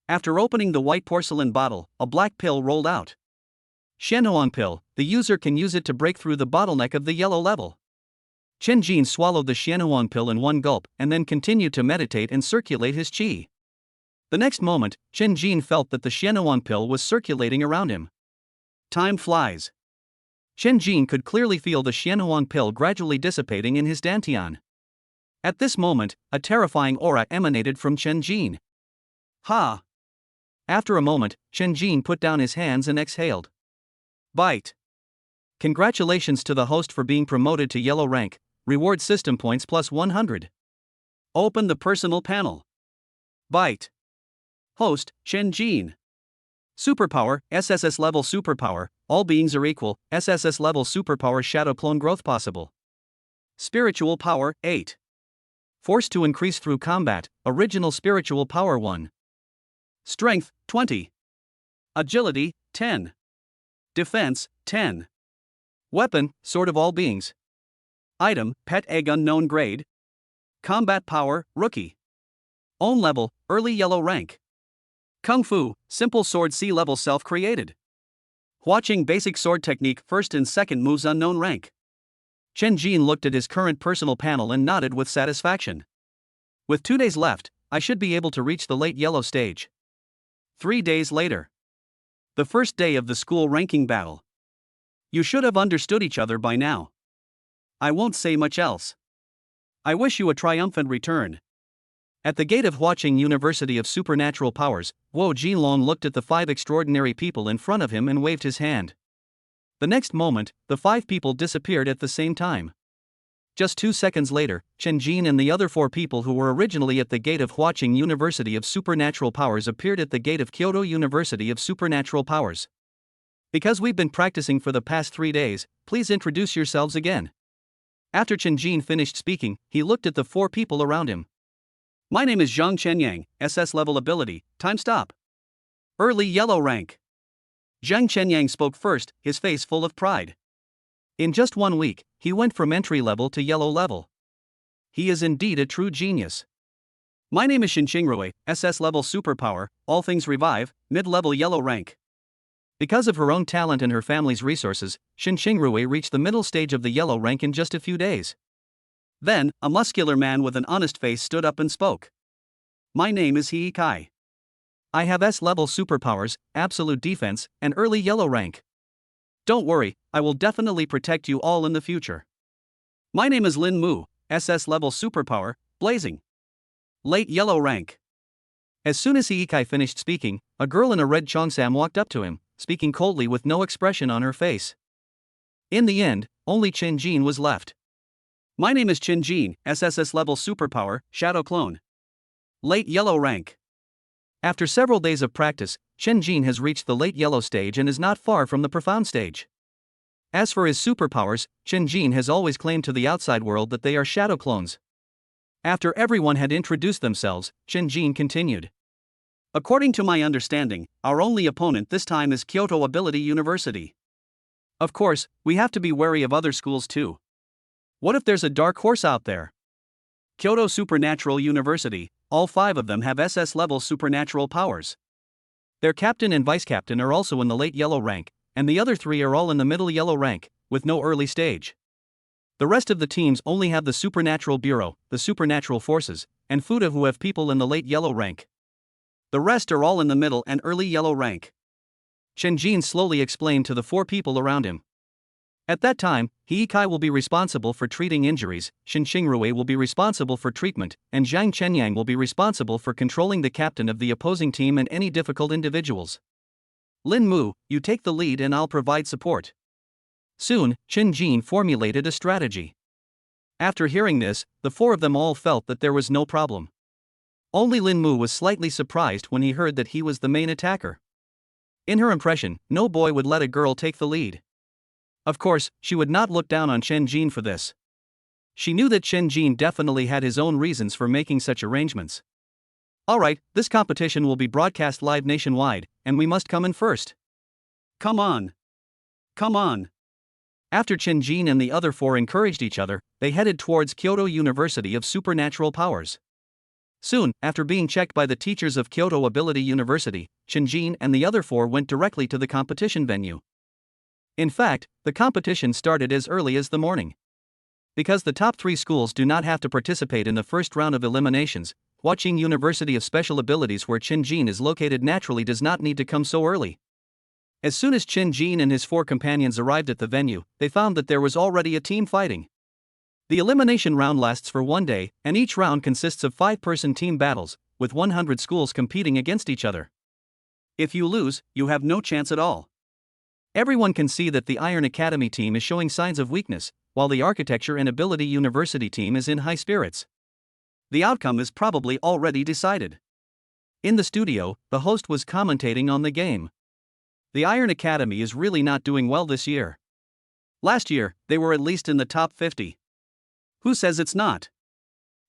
After opening the white porcelain bottle, a black pill rolled out. Xianhuan pill, the user can use it to break through the bottleneck of the yellow level. Shinjin swallowed the Xianhuan pill in one gulp and then continued to meditate and circulate his qi. The next moment, Shinjin felt that the Xianhuan pill was circulating around him. Time flies. Shinjin could clearly feel the Xianhuan pill gradually dissipating in his dantian. At this moment, a terrifying aura emanated from Shinjin. Ha! After a moment, Shinjin put down his hands and exhaled. Bite. Congratulations to the host for being promoted to yellow rank, reward system points plus 100. Open the personal panel. Bite. Host, Shinjin. Superpower, SSS-level superpower, all beings are equal, SSS-level superpower shadow clone growth possible. Spiritual power, 8. Force to increase through combat, original spiritual power 1. Strength, 20. Agility, 10. Defense, 10. Weapon, sword of all beings. Item, pet egg unknown grade. Combat power, rookie. Own level, early yellow rank. Kung Fu, simple sword C level self-created. Huaqing basic sword technique first and second moves unknown rank. Shinjin looked at his current personal panel and nodded with satisfaction. With 2 days left, I should be able to reach the late yellow stage. 3 days later. The first day of the school ranking battle. You should have understood each other by now. I won't say much else. I wish you a triumphant return. At the gate of Huaqing University of Supernatural Powers, Wu Jinlong looked at the 5 extraordinary people in front of him and waved his hand. The next moment, the 5 people disappeared at the same time. Just 2 seconds later, Chen Jin and the other 4 people who were originally at the gate of Huaqing University of Supernatural Powers appeared at the gate of Kyoto University of Supernatural Powers. Because we've been practicing for the past 3 days, please introduce yourselves again. After Chen Jin finished speaking, he looked at the 4 people around him. My name is Zhang Chenyang, SS-level ability, time stop. Early yellow rank. Zhang Chenyang spoke first, his face full of pride. In just 1 week, he went from entry level to yellow level. He is indeed a true genius. My name is Xinqingrui, SS-level superpower, all things revive, mid-level yellow rank. Because of her own talent and her family's resources, Xinqingrui reached the middle stage of the yellow rank in just a few days. Then, a muscular man with an honest face stood up and spoke. My name is He Kai. I have S-level superpowers, absolute defense, and early yellow rank. Don't worry, I will definitely protect you all in the future. My name is Lin Mu, SS-level superpower, blazing. Late yellow rank. As soon as He Kai finished speaking, a girl in a red cheongsam walked up to him, speaking coldly with no expression on her face. In the end, only Chen Jin was left. My name is Chen Jin, SSS-level superpower, shadow clone. Late yellow rank. After several days of practice, Chen Jin has reached the late yellow stage and is not far from the profound stage. As for his superpowers, Chen Jin has always claimed to the outside world that they are shadow clones. After everyone had introduced themselves, Chen Jin continued. According to my understanding, our only opponent this time is Kyoto Ability University. Of course, we have to be wary of other schools too. What if there's a dark horse out there? Kyoto Supernatural University, all 5 of them have SS-level supernatural powers. Their captain and vice-captain are also in the late yellow rank, and the other 3 are all in the middle yellow rank, with no early stage. The rest of the teams only have the Supernatural Bureau, the Supernatural Forces, and Fuda who have people in the late yellow rank. The rest are all in the middle and early yellow rank. Chen Jin slowly explained to the 4 people around him. At that time, He Kai will be responsible for treating injuries, Xinqingrui will be responsible for treatment, and Zhang Chenyang will be responsible for controlling the captain of the opposing team and any difficult individuals. Lin Mu, you take the lead and I'll provide support. Soon, Chen Jin formulated a strategy. After hearing this, the 4 of them all felt that there was no problem. Only Lin Mu was slightly surprised when he heard that he was the main attacker. In her impression, no boy would let a girl take the lead. Of course, she would not look down on Chen Jin for this. She knew that Chen Jin definitely had his own reasons for making such arrangements. Alright, this competition will be broadcast live nationwide, and we must come in first. Come on. Come on. After Chen Jin and the other 4 encouraged each other, they headed towards Kyoto University of Supernatural Powers. Soon, after being checked by the teachers of Kyoto Ability University, Chen Jin and the other 4 went directly to the competition venue. In fact, the competition started as early as the morning. Because the top 3 schools do not have to participate in the first round of eliminations, Huaqing University of Special Abilities where Chen Jin is located naturally does not need to come so early. As soon as Chen Jin and his 4 companions arrived at the venue, they found that there was already a team fighting. The elimination round lasts for 1 day, and each round consists of 5-person team battles, with 100 schools competing against each other. If you lose, you have no chance at all. Everyone can see that the Iron Academy team is showing signs of weakness, while the Architecture and Ability University team is in high spirits. The outcome is probably already decided. In the studio, the host was commentating on the game. The Iron Academy is really not doing well this year. Last year, they were at least in the top 50. Who says it's not?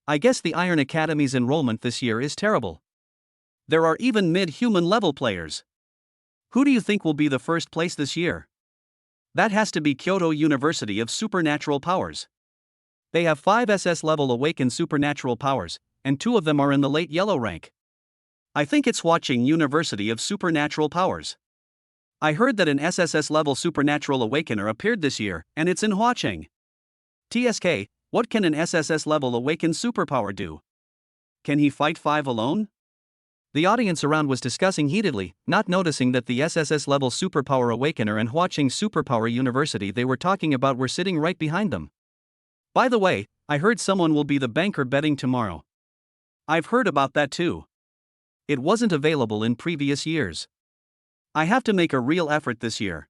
I guess the Iron Academy's enrollment this year is terrible. There are even mid-human level players. Who do you think will be the first place this year? That has to be Kyoto University of Supernatural Powers. They have 5 SS-level awakened supernatural powers, and 2 of them are in the late yellow rank. I think it's Huaqing University of Supernatural Powers. I heard that an SSS-level supernatural awakener appeared this year, and it's in Huaqing. TSK, what can an SSS-level awakened superpower do? Can he fight 5 alone? The audience around was discussing heatedly, not noticing that the SSS-level Superpower Awakener and Watching Superpower University they were talking about were sitting right behind them. By the way, I heard someone will be the banker betting tomorrow. I've heard about that too. It wasn't available in previous years. I have to make a real effort this year.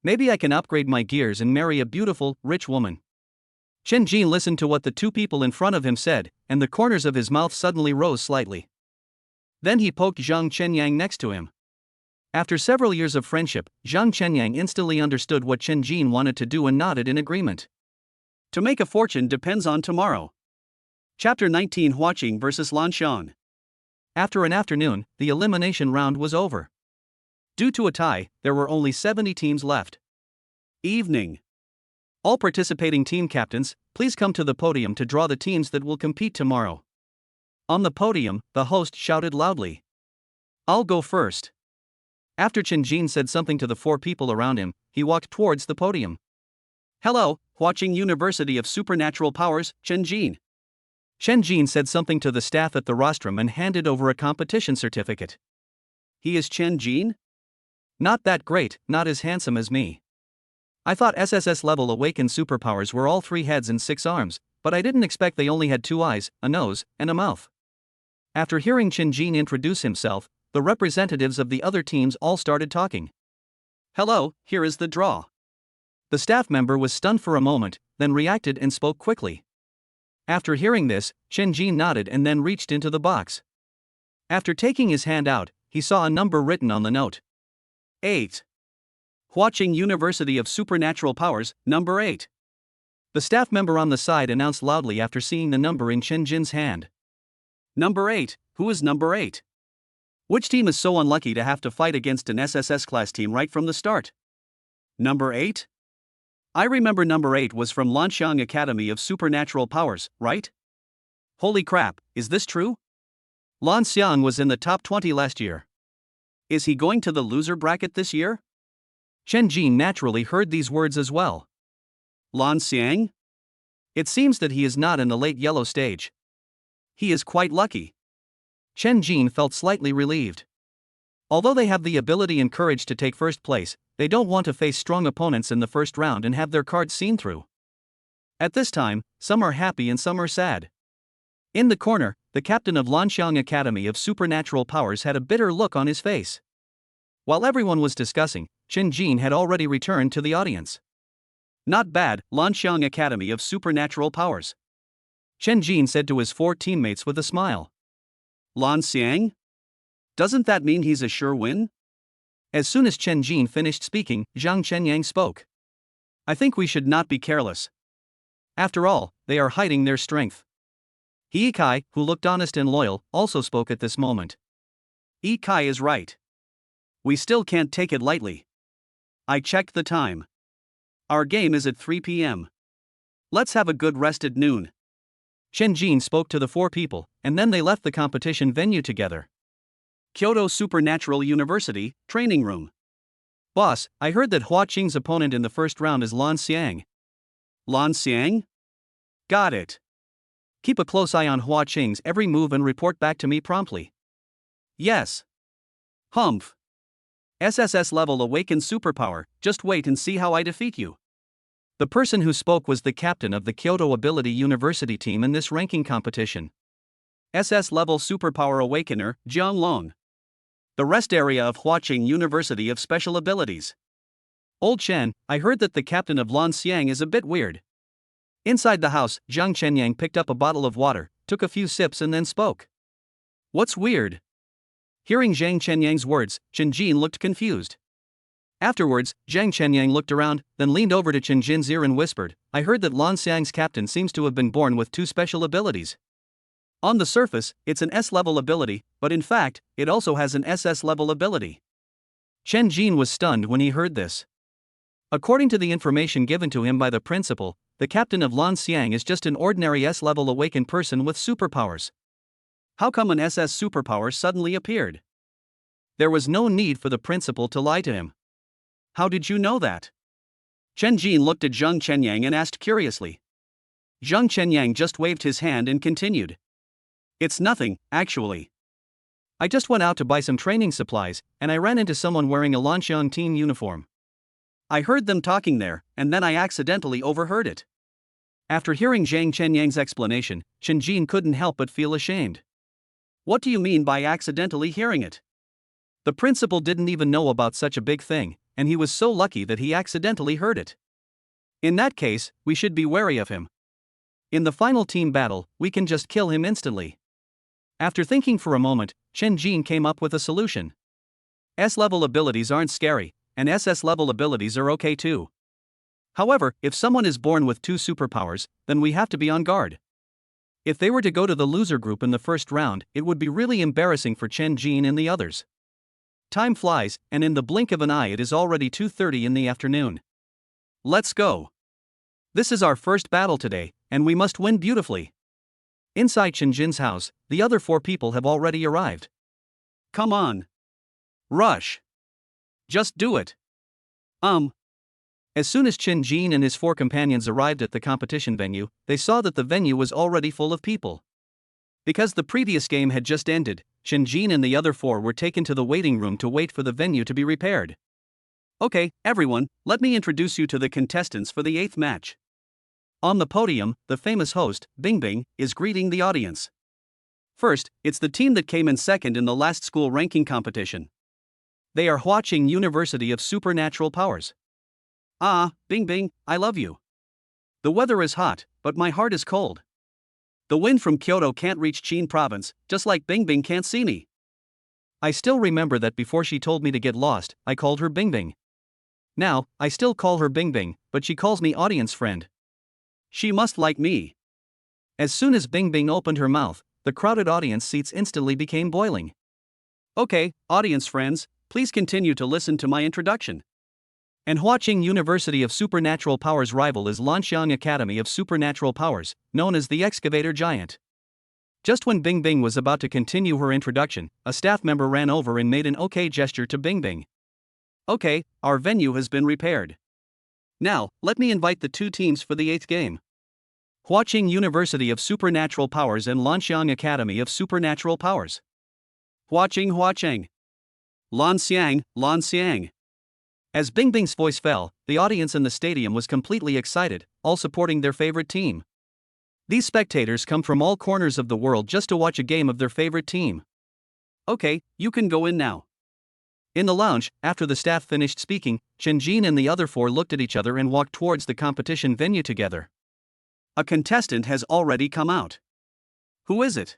Maybe I can upgrade my gears and marry a beautiful, rich woman. Chen Jin listened to what the two people in front of him said, and the corners of his mouth suddenly rose slightly. Then he poked Zhang Chenyang next to him. After several years of friendship, Zhang Chenyang instantly understood what Chen Jin wanted to do and nodded in agreement. To make a fortune depends on tomorrow. Chapter 19 Huaqing vs. Lanxiang. After an afternoon, the elimination round was over. Due to a tie, there were only 70 teams left. Evening. All participating team captains, please come to the podium to draw the teams that will compete tomorrow. On the podium, the host shouted loudly. I'll go first. After Chen Jin said something to the 4 people around him, he walked towards the podium. Hello, Huaqing University of Supernatural Powers, Chen Jin. Chen Jin said something to the staff at the rostrum and handed over a competition certificate. He is Chen Jin? Not that great, not as handsome as me. I thought SSS-level awakened superpowers were all 3 heads and 6 arms, but I didn't expect they only had 2 eyes, a nose, and a mouth. After hearing Chen Jin introduce himself, the representatives of the other teams all started talking. Hello, here is the draw. The staff member was stunned for a moment, then reacted and spoke quickly. After hearing this, Chen Jin nodded and then reached into the box. After taking his hand out, he saw a number written on the note. 8. Huaqing University of Supernatural Powers, number 8. The staff member on the side announced loudly after seeing the number in Chen Jin's hand. Number 8, who is number 8? Which team is so unlucky to have to fight against an SSS class team right from the start? Number 8? I remember number 8 was from Lanxiang Academy of Supernatural Powers, right? Holy crap, is this true? Lanxiang was in the top 20 last year. Is he going to the loser bracket this year? Chen Jin naturally heard these words as well. Lanxiang? It seems that he is not in the late yellow stage. He is quite lucky. Chen Jin felt slightly relieved. Although they have the ability and courage to take first place, they don't want to face strong opponents in the first round and have their cards seen through. At this time, some are happy and some are sad. In the corner, the captain of Lanxiang Academy of Supernatural Powers had a bitter look on his face. While everyone was discussing, Chen Jin had already returned to the audience. Not bad, Lanxiang Academy of Supernatural Powers. Chen Jin said to his 4 teammates with a smile. Lanxiang? Doesn't that mean he's a sure win? As soon as Chen Jin finished speaking, Zhang Chenyang spoke. I think we should not be careless. After all, they are hiding their strength. He Kai, who looked honest and loyal, also spoke at this moment. Kai is right. We still can't take it lightly. I checked the time. Our game is at 3 p.m. Let's have a good rest at noon. Chen Jin spoke to the 4 people, and then they left the competition venue together. Kyoto Supernatural University, training room. Boss, I heard that Huaqing's opponent in the first round is Lanxiang. Lanxiang? Got it. Keep a close eye on Huaqing's every move and report back to me promptly. Yes. Humph. SSS-level awakened superpower, just wait and see how I defeat you. The person who spoke was the captain of the Kyoto Ability University team in this ranking competition. SS-level Superpower Awakener, Jiang Long. The rest area of Huaqing University of Special Abilities. Old Chen, I heard that the captain of Lanxiang is a bit weird. Inside the house, Zhang Chenyang picked up a bottle of water, took a few sips and then spoke. What's weird? Hearing Zhang Chenyang's words, Chen Jin looked confused. Afterwards, Zhang Chenyang looked around, then leaned over to Chen Jin's ear and whispered, I heard that Lanxiang's captain seems to have been born with 2 special abilities. On the surface, it's an S-level ability, but in fact, it also has an SS-level ability. Chen Jin was stunned when he heard this. According to the information given to him by the principal, the captain of Lanxiang is just an ordinary S-level awakened person with superpowers. How come an SS superpower suddenly appeared? There was no need for the principal to lie to him. How did you know that? Chen Jin looked at Zhang Chenyang and asked curiously. Zhang Chenyang just waved his hand and continued. It's nothing, actually. I just went out to buy some training supplies, and I ran into someone wearing a Lanxiang team uniform. I heard them talking there, and then I accidentally overheard it. After hearing Zhang Chenyang's explanation, Chen Jin couldn't help but feel ashamed. What do you mean by accidentally hearing it? The principal didn't even know about such a big thing, and he was so lucky that he accidentally heard it. In that case, we should be wary of him. In the final team battle, we can just kill him instantly. After thinking for a moment, Chen Jin came up with a solution. S-level abilities aren't scary, and SS-level abilities are okay too. However, if someone is born with 2 superpowers, then we have to be on guard. If they were to go to the loser group in the first round, it would be really embarrassing for Chen Jin and the others. Time flies, and in the blink of an eye it is already 2:30 in the afternoon. Let's go. This is our first battle today, and we must win beautifully. Inside Chen Jin's house, the other 4 people have already arrived. Come on. Rush. Just do it. As soon as Chen Jin and his 4 companions arrived at the competition venue, they saw that the venue was already full of people. Because the previous game had just ended, Chen Jin and the other 4 were taken to the waiting room to wait for the venue to be repaired. Okay, everyone, let me introduce you to the contestants for the 8th match. On the podium, the famous host, Bingbing, is greeting the audience. First, it's the team that came in second in the last school ranking competition. They are watching University of Supernatural Powers. Ah, Bingbing, I love you. The weather is hot, but my heart is cold. The wind from Kyoto can't reach Chin province, just like Bingbing can't see me. I still remember that before she told me to get lost, I called her Bingbing. Now, I still call her Bingbing, but she calls me audience friend. She must like me. As soon as Bingbing opened her mouth, the crowded audience seats instantly became boiling. Okay, audience friends, please continue to listen to my introduction. And watching University of Supernatural Powers rival is Lanxiang Academy of Supernatural Powers, known as the Excavator Giant. Just when Bingbing was about to continue her introduction, a staff member ran over and made an OK gesture to Bingbing. Okay, our venue has been repaired. Now, let me invite the 2 teams for the 8th game. Watching University of Supernatural Powers and Lanxiang Academy of Supernatural Powers. Watching. Lanxiang. As Bingbing's voice fell, the audience in the stadium was completely excited, all supporting their favorite team. These spectators come from all corners of the world just to watch a game of their favorite team. Okay, you can go in now. In the lounge, after the staff finished speaking, Chen Jin and the other 4 looked at each other and walked towards the competition venue together. A contestant has already come out. Who is it?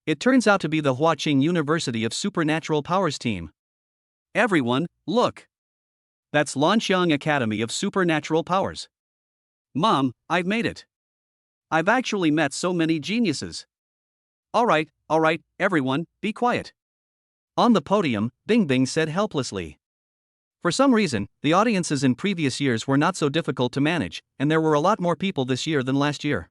It turns out to be the Huaqing University of Supernatural Powers team. Everyone, look. That's Lanxiang Academy of Supernatural Powers. Mom, I've made it. I've actually met so many geniuses. Alright, everyone, be quiet. On the podium, Bingbing said helplessly. For some reason, the audiences in previous years were not so difficult to manage, and there were a lot more people this year than last year.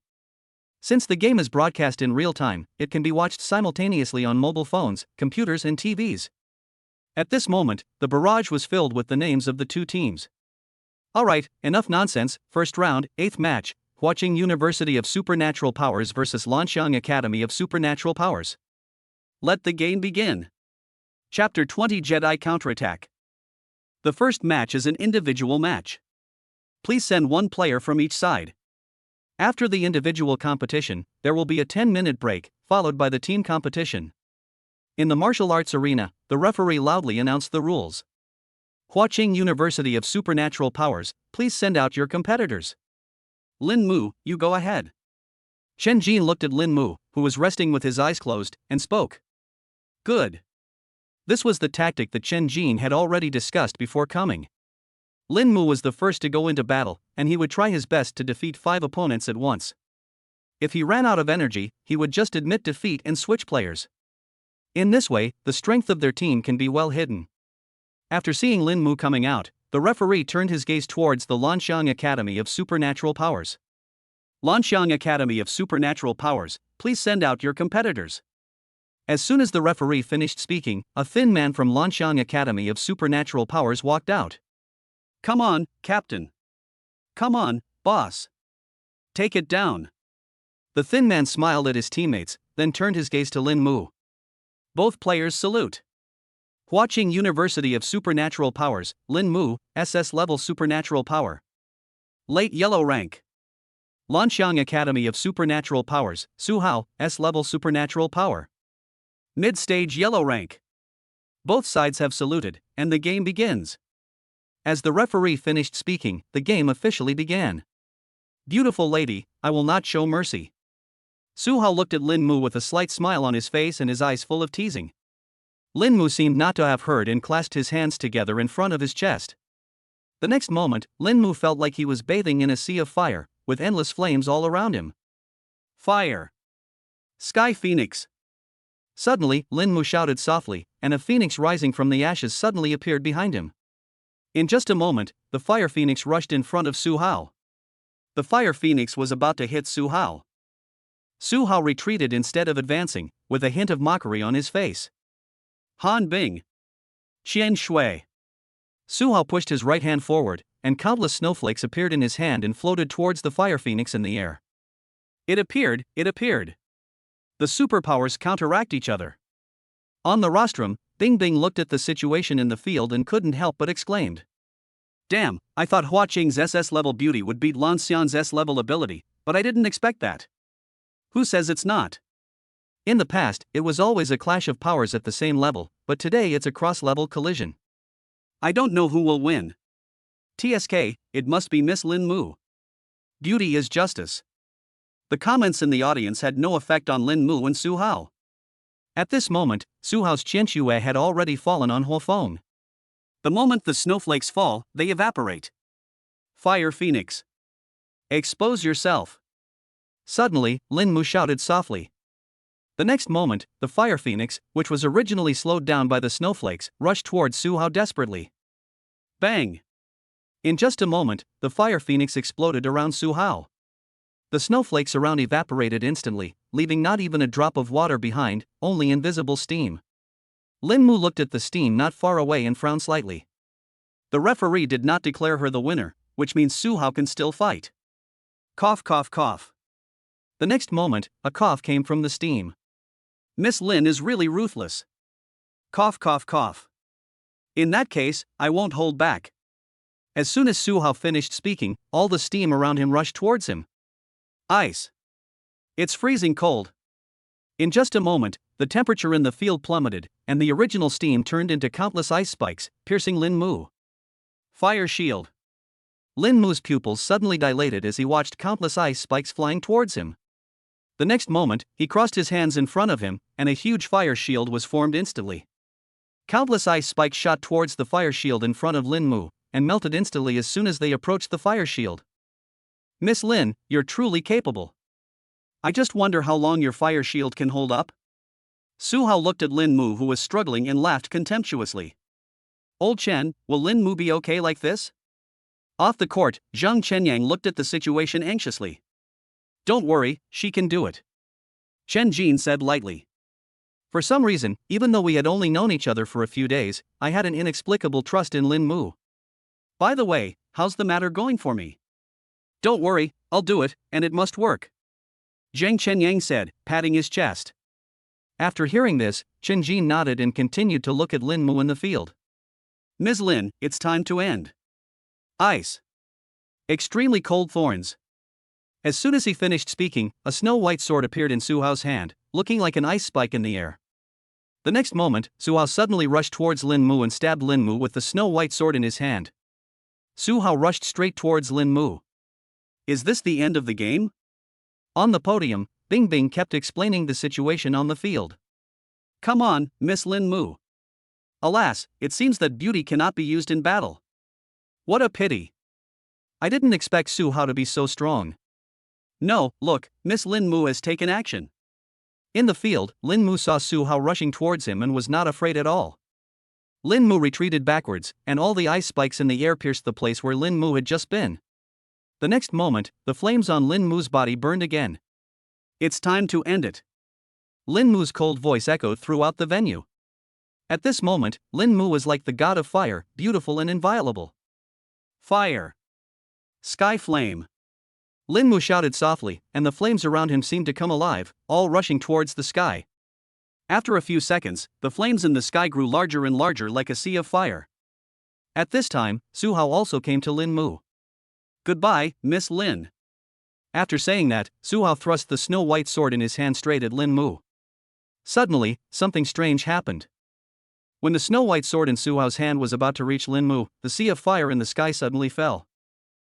Since the game is broadcast in real time, it can be watched simultaneously on mobile phones, computers, and TVs. At this moment, the barrage was filled with the names of the 2 teams. Alright, enough nonsense. First round, 8th match, watching University of Supernatural Powers vs Lanxiang Academy of Supernatural Powers. Let the game begin. Chapter 20 Jedi Counterattack. The first match is an individual match. Please send 1 player from each side. After the individual competition, there will be a 10-minute break, followed by the team competition. In the martial arts arena, the referee loudly announced the rules. Huaqing University of Supernatural Powers, please send out your competitors. Lin Mu, you go ahead. Chen Jin looked at Lin Mu, who was resting with his eyes closed, and spoke. Good. This was the tactic that Chen Jin had already discussed before coming. Lin Mu was the first to go into battle, and he would try his best to defeat 5 opponents at once. If he ran out of energy, he would just admit defeat and switch players. In this way, the strength of their team can be well hidden. After seeing Lin Mu coming out, the referee turned his gaze towards the Lanxiang Academy of Supernatural Powers. Lanxiang Academy of Supernatural Powers, please send out your competitors. As soon as the referee finished speaking, a thin man from Lanxiang Academy of Supernatural Powers walked out. Come on, Captain. Come on, boss. Take it down. The thin man smiled at his teammates, then turned his gaze to Lin Mu. Both players salute. Watching University of Supernatural Powers, Lin Mu, SS-level supernatural power. Late yellow rank. Lanxiang Academy of Supernatural Powers, Su Hao, S-level supernatural power. Mid-stage yellow rank. Both sides have saluted, and the game begins. As the referee finished speaking, the game officially began. Beautiful lady, I will not show mercy. Su Hao looked at Lin Mu with a slight smile on his face and his eyes full of teasing. Lin Mu seemed not to have heard and clasped his hands together in front of his chest. The next moment, Lin Mu felt like he was bathing in a sea of fire, with endless flames all around him. Fire. Sky Phoenix. Suddenly, Lin Mu shouted softly, and a phoenix rising from the ashes suddenly appeared behind him. In just a moment, the fire phoenix rushed in front of Su Hao. The fire phoenix was about to hit Su Hao. Su Hao retreated instead of advancing, with a hint of mockery on his face. Han Bing. Qian Shui. Su Hao pushed his right hand forward, and countless snowflakes appeared in his hand and floated towards the fire phoenix in the air. It appeared. The superpowers counteract each other. On the rostrum, Bing Bing looked at the situation in the field and couldn't help but exclaimed. Damn, I thought Hua Qing's SS-level beauty would beat Lan Xian's S-level ability, but I didn't expect that. Who says it's not? In the past, it was always a clash of powers at the same level, but today it's a cross-level collision. I don't know who will win. TSK, it must be Miss Lin Mu. Beauty is justice. The comments in the audience had no effect on Lin Mu and Su Hao. At this moment, Su Hao's Qian Shui had already fallen on Huo Feng. The moment the snowflakes fall, they evaporate. Fire Phoenix. Expose yourself. Suddenly, Lin Mu shouted softly. The next moment, the fire phoenix, which was originally slowed down by the snowflakes, rushed towards Su Hao desperately. Bang! In just a moment, the fire phoenix exploded around Su Hao. The snowflakes around evaporated instantly, leaving not even a drop of water behind, only invisible steam. Lin Mu looked at the steam not far away and frowned slightly. The referee did not declare her the winner, which means Su Hao can still fight. Cough, cough, cough. The next moment, a cough came from the steam. Miss Lin is really ruthless. Cough, cough, cough. In that case, I won't hold back. As soon as Su Hao finished speaking, all the steam around him rushed towards him. Ice. It's freezing cold. In just a moment, the temperature in the field plummeted, and the original steam turned into countless ice spikes, piercing Lin Mu. Fire shield. Lin Mu's pupils suddenly dilated as he watched countless ice spikes flying towards him. The next moment, he crossed his hands in front of him, and a huge fire shield was formed instantly. Countless ice spikes shot towards the fire shield in front of Lin Mu, and melted instantly as soon as they approached the fire shield. Miss Lin, you're truly capable. I just wonder how long your fire shield can hold up. Su Hao looked at Lin Mu, who was struggling, and laughed contemptuously. Old Chen, will Lin Mu be okay like this? Off the court, Zhang Chenyang looked at the situation anxiously. Don't worry, she can do it. Chen Jin said lightly. For some reason, even though we had only known each other for a few days, I had an inexplicable trust in Lin Mu. By the way, how's the matter going for me? Don't worry, I'll do it, and it must work. Zhang Chenyang said, patting his chest. After hearing this, Chen Jin nodded and continued to look at Lin Mu in the field. Ms. Lin, it's time to end. Ice. Extremely cold thorns. As soon as he finished speaking, a snow-white sword appeared in Su Hao's hand, looking like an ice spike in the air. The next moment, Su Hao suddenly rushed towards Lin Mu and stabbed Lin Mu with the snow-white sword in his hand. Su Hao rushed straight towards Lin Mu. Is this the end of the game? On the podium, Bing Bing kept explaining the situation on the field. Come on, Miss Lin Mu. Alas, it seems that beauty cannot be used in battle. What a pity. I didn't expect Su Hao to be so strong. No, look, Miss Lin Mu has taken action. In the field, Lin Mu saw Su Hao rushing towards him and was not afraid at all. Lin Mu retreated backwards, and all the ice spikes in the air pierced the place where Lin Mu had just been. The next moment, the flames on Lin Mu's body burned again. It's time to end it. Lin Mu's cold voice echoed throughout the venue. At this moment, Lin Mu was like the god of fire, beautiful and inviolable. Fire. Sky flame. Lin Mu shouted softly, and the flames around him seemed to come alive, all rushing towards the sky. After a few seconds, the flames in the sky grew larger and larger like a sea of fire. At this time, Su Hao also came to Lin Mu. "Goodbye, Miss Lin." After saying that, Su Hao thrust the snow-white sword in his hand straight at Lin Mu. Suddenly, something strange happened. When the snow-white sword in Su Hao's hand was about to reach Lin Mu, the sea of fire in the sky suddenly fell.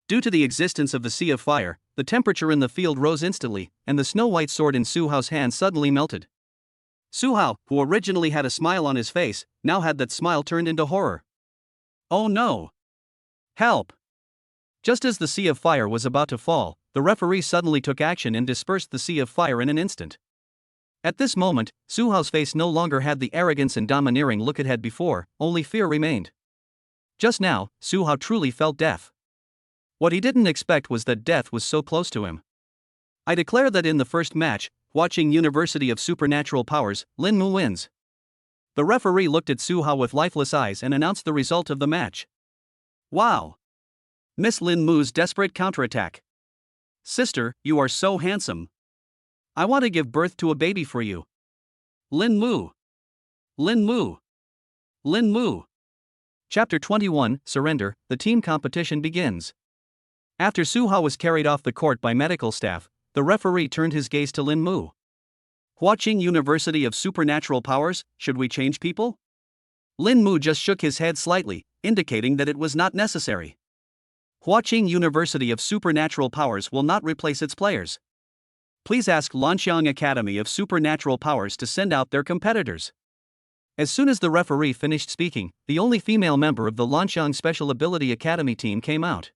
Due to the existence of the sea of fire, the temperature in the field rose instantly, and the snow-white sword in Su Hao's hand suddenly melted. Su Hao, who originally had a smile on his face, now had that smile turned into horror. "Oh no! Help!" Just as the sea of fire was about to fall, the referee suddenly took action and dispersed the sea of fire in an instant. At this moment, Su Hao's face no longer had the arrogance and domineering look it had before, only fear remained. Just now, Su Hao truly felt death. What he didn't expect was that death was so close to him. I declare that in the first match, watching University of Supernatural Powers, Lin Mu wins. The referee looked at Su Hao with lifeless eyes and announced the result of the match. "Wow! Miss Lin Mu's desperate counterattack. Sister, you are so handsome. I want to give birth to a baby for you. Lin Mu. Lin Mu. Lin Mu." Chapter 21, Surrender, the team competition begins. After Su Hao was carried off the court by medical staff, the referee turned his gaze to Lin Mu. "Watching University of Supernatural Powers, should we change people?" Lin Mu just shook his head slightly, indicating that it was not necessary. Watching University of Supernatural Powers will not replace its players. Please ask Lanxiang Academy of Supernatural Powers to send out their competitors. As soon as the referee finished speaking, the only female member of the Lanxiang Special Ability Academy team came out.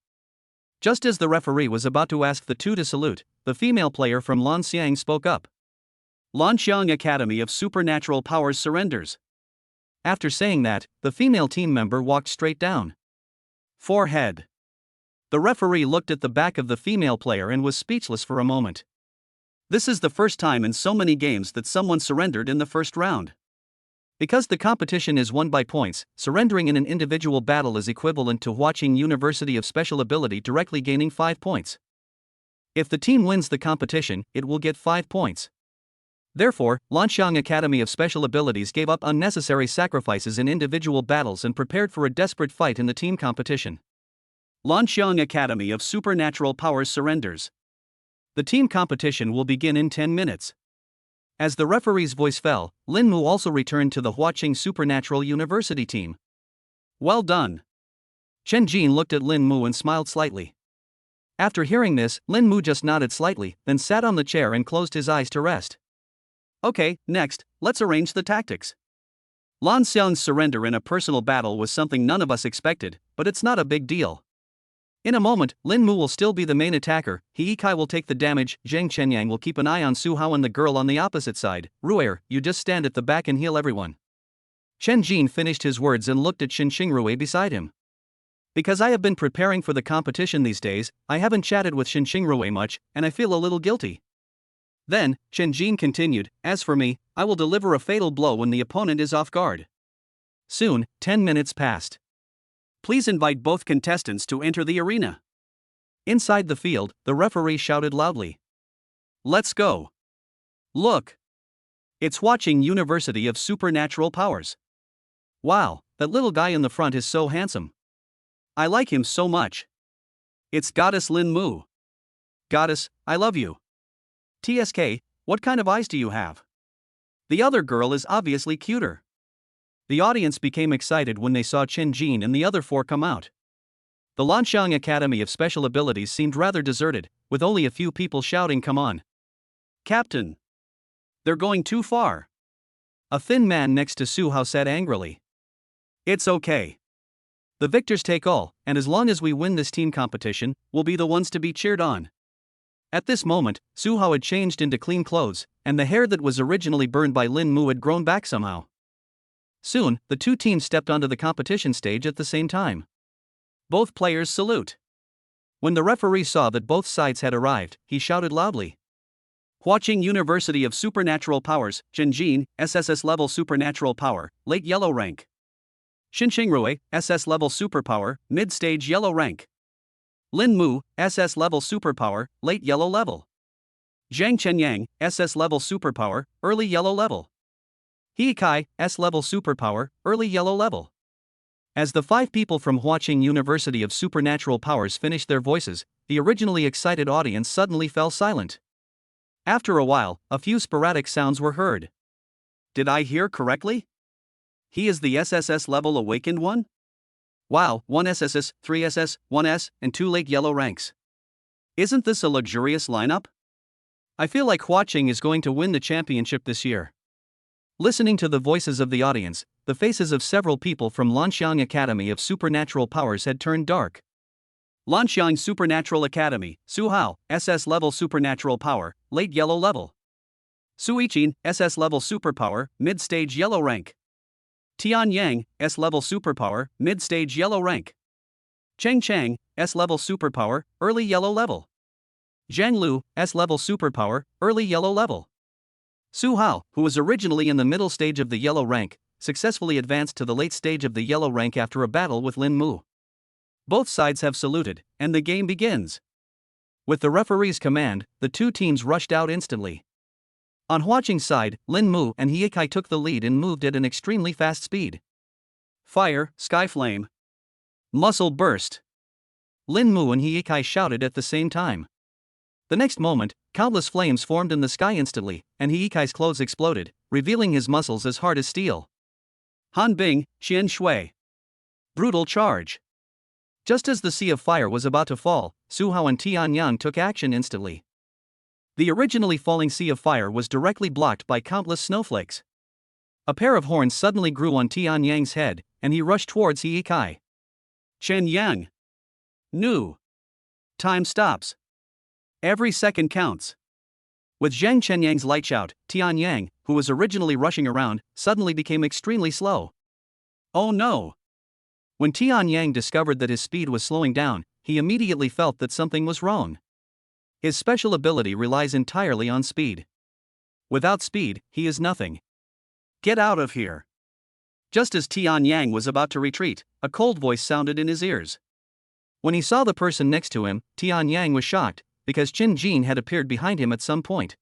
Just as the referee was about to ask the two to salute, the female player from Lanxiang spoke up. "Lanxiang Academy of Supernatural Powers surrenders." After saying that, the female team member walked straight down. Forehead. The referee looked at the back of the female player and was speechless for a moment. This is the first time in so many games that someone surrendered in the first round. Because the competition is won by points, surrendering in an individual battle is equivalent to watching University of Special Ability directly gaining 5 points. If the team wins the competition, it will get 5 points. Therefore, Lanxiang Academy of Special Abilities gave up unnecessary sacrifices in individual battles and prepared for a desperate fight in the team competition. Lanxiang Academy of Supernatural Powers surrenders. The team competition will begin in 10 minutes. As the referee's voice fell, Lin Mu also returned to the Huaqing Supernatural University team. "Well done." Chen Jin looked at Lin Mu and smiled slightly. After hearing this, Lin Mu just nodded slightly, then sat on the chair and closed his eyes to rest. "Okay, next, let's arrange the tactics." Lan Xiang's surrender in a personal battle was something none of us expected, but it's not a big deal. In a moment, Lin Mu will still be the main attacker, He Kai will take the damage, Zhang Chenyang will keep an eye on Su Hao and the girl on the opposite side, Ruer, you just stand at the back and heal everyone. Chen Jin finished his words and looked at Xinxingrui beside him. Because I have been preparing for the competition these days, I haven't chatted with Xinxingrui much, and I feel a little guilty. Then, Chen Jin continued, as for me, I will deliver a fatal blow when the opponent is off guard. Soon, 10 minutes passed. Please invite both contestants to enter the arena. Inside the field, the referee shouted loudly. Let's go. Look. It's watching University of Supernatural Powers. Wow, that little guy in the front is so handsome. I like him so much. It's Goddess Lin Mu. Goddess, I love you. TSK, what kind of eyes do you have? The other girl is obviously cuter. The audience became excited when they saw Chen Jin and the other four come out. The Lanxiang Academy of Special Abilities seemed rather deserted, with only a few people shouting come on. Captain. They're going too far. A thin man next to Su Hao said angrily. It's okay. The victors take all, and as long as we win this team competition, we'll be the ones to be cheered on. At this moment, Su Hao had changed into clean clothes, and the hair that was originally burned by Lin Mu had grown back somehow. Soon, the two teams stepped onto the competition stage at the same time. Both players salute. When the referee saw that both sides had arrived, he shouted loudly. Watching University of Supernatural Powers, Zhenjin, SSS-level Supernatural Power, Late Yellow Rank. Xinxingrui, SS-level Superpower, Mid-stage Yellow Rank. Lin Mu, SS-level superpower, late yellow level. Zhang Chenyang, SS-level superpower, early yellow level. He Kai, S-level superpower, early yellow level. As the 5 people from Huaqing University of Supernatural Powers finished their voices, the originally excited audience suddenly fell silent. After a while, a few sporadic sounds were heard. Did I hear correctly? He is the SSS-level awakened one? Wow, 1 SSS, 3 SS, 1 S, and 2 late yellow ranks. Isn't this a luxurious lineup? I feel like Huaqing is going to win the championship this year. Listening to the voices of the audience, the faces of several people from Lanxiang Academy of Supernatural Powers had turned dark. Lanxiang Supernatural Academy, Su Hao, SS-level supernatural power, late yellow level. Su Yiqin, SS-level superpower, mid-stage yellow rank. Tian Yang, S-level superpower, mid-stage yellow rank. Cheng Chang, S-level superpower, early yellow level. Zhang Lu, S-level superpower, early yellow level. Su Hao, who was originally in the middle stage of the yellow rank, successfully advanced to the late stage of the yellow rank after a battle with Lin Mu. Both sides have saluted, and the game begins. With the referee's command, the 2 teams rushed out instantly. On Huaqing's side, Lin Mu and He Kai took the lead and moved at an extremely fast speed. Fire, sky flame. Muscle burst. Lin Mu and He Kai shouted at the same time. The next moment, countless flames formed in the sky instantly, and He Kai's clothes exploded, revealing his muscles as hard as steel. Han Bing, Qian Shui. Brutal charge. Just as the sea of fire was about to fall, Su Hao and Tian Yang took action instantly. The originally falling sea of fire was directly blocked by countless snowflakes. A pair of horns suddenly grew on Tian Yang's head, and he rushed towards He Kai. Chen Yang. Nu. Time stops. Every second counts. With Zhang Chenyang's light shout, Tian Yang, who was originally rushing around, suddenly became extremely slow. Oh no! When Tian Yang discovered that his speed was slowing down, he immediately felt that something was wrong. His special ability relies entirely on speed. Without speed, he is nothing. Get out of here! Just as Tian Yang was about to retreat, a cold voice sounded in his ears. When he saw the person next to him, Tian Yang was shocked, because Qin Jin had appeared behind him at some point.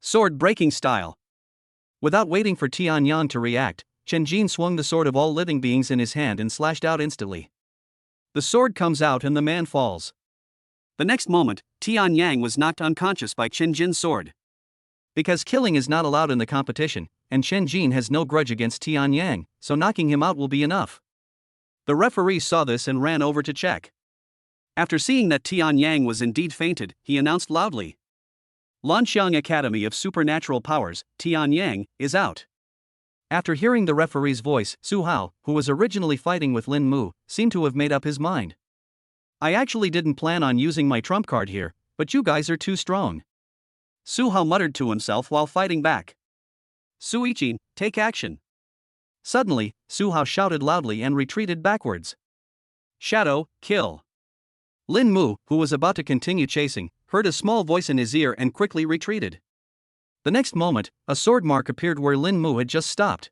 Sword breaking style. Without waiting for Tian Yang to react, Qin Jin swung the sword of all living beings in his hand and slashed out instantly. The sword comes out and the man falls. The next moment, Tian Yang was knocked unconscious by Qin Jin's sword. Because killing is not allowed in the competition, and Qin Jin has no grudge against Tian Yang, so knocking him out will be enough. The referee saw this and ran over to check. After seeing that Tian Yang was indeed fainted, he announced loudly. Lanxiang Academy of Supernatural Powers, Tian Yang, is out. After hearing the referee's voice, Su Hao, who was originally fighting with Lin Mu, seemed to have made up his mind. I actually didn't plan on using my trump card here, but you guys are too strong. Su Hao muttered to himself while fighting back. Su Yiqin, take action. Suddenly, Su Hao shouted loudly and retreated backwards. Shadow, kill. Lin Mu, who was about to continue chasing, heard a small voice in his ear and quickly retreated. The next moment, a sword mark appeared where Lin Mu had just stopped.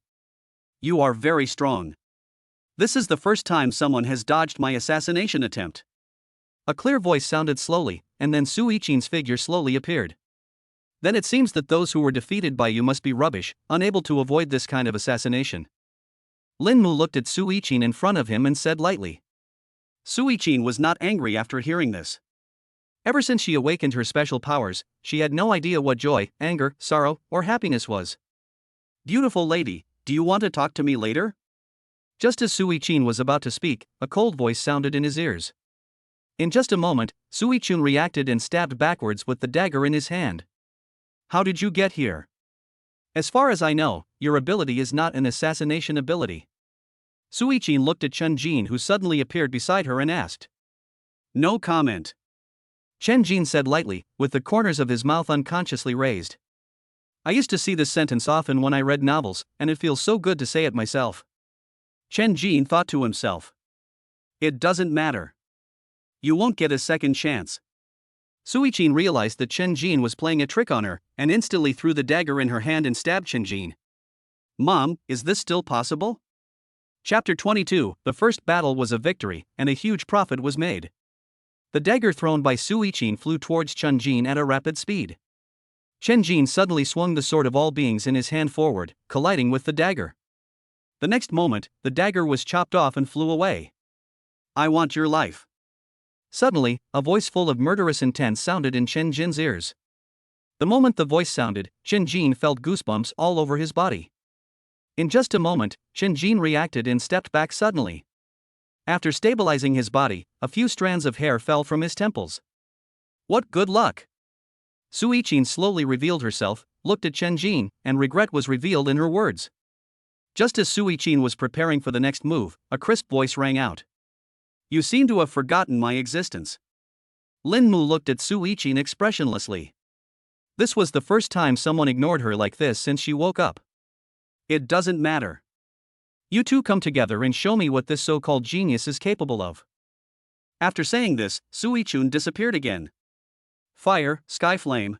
You are very strong. This is the first time someone has dodged my assassination attempt. A clear voice sounded slowly, and then Su Yiqin's figure slowly appeared. Then it seems that those who were defeated by you must be rubbish, unable to avoid this kind of assassination. Lin Mu looked at Su Yiqin in front of him and said lightly. Su Yiqin was not angry after hearing this. Ever since she awakened her special powers, she had no idea what joy, anger, sorrow, or happiness was. Beautiful lady, do you want to talk to me later? Just as Su Yiqin was about to speak, a cold voice sounded in his ears. In just a moment, Su Yiqin reacted and stabbed backwards with the dagger in his hand. How did you get here? As far as I know, your ability is not an assassination ability. Su Yiqin looked at Chen Jin, who suddenly appeared beside her, and asked. No comment. Chen Jin said lightly, with the corners of his mouth unconsciously raised. I used to see this sentence often when I read novels, and it feels so good to say it myself. Chen Jin thought to himself. It doesn't matter. You won't get a second chance. Su Yiqin realized that Chen Jin was playing a trick on her, and instantly threw the dagger in her hand and stabbed Chen Jin. Mom, is this still possible? Chapter 22, the first battle was a victory, and a huge profit was made. The dagger thrown by Su Yiqin flew towards Chen Jin at a rapid speed. Chen Jin suddenly swung the sword of all beings in his hand forward, colliding with the dagger. The next moment, the dagger was chopped off and flew away. I want your life. Suddenly, a voice full of murderous intent sounded in Chen Jin's ears. The moment the voice sounded, Chen Jin felt goosebumps all over his body. In just a moment, Chen Jin reacted and stepped back suddenly. After stabilizing his body, a few strands of hair fell from his temples. What good luck! Su Yiqin slowly revealed herself, looked at Chen Jin, and regret was revealed in her words. Just as Su Yiqin was preparing for the next move, a crisp voice rang out. You seem to have forgotten my existence. Lin Mu looked at Su Yiqin expressionlessly. This was the first time someone ignored her like this since she woke up. It doesn't matter. You two come together and show me what this so-called genius is capable of. After saying this, Su Yiqin disappeared again. Fire, sky flame.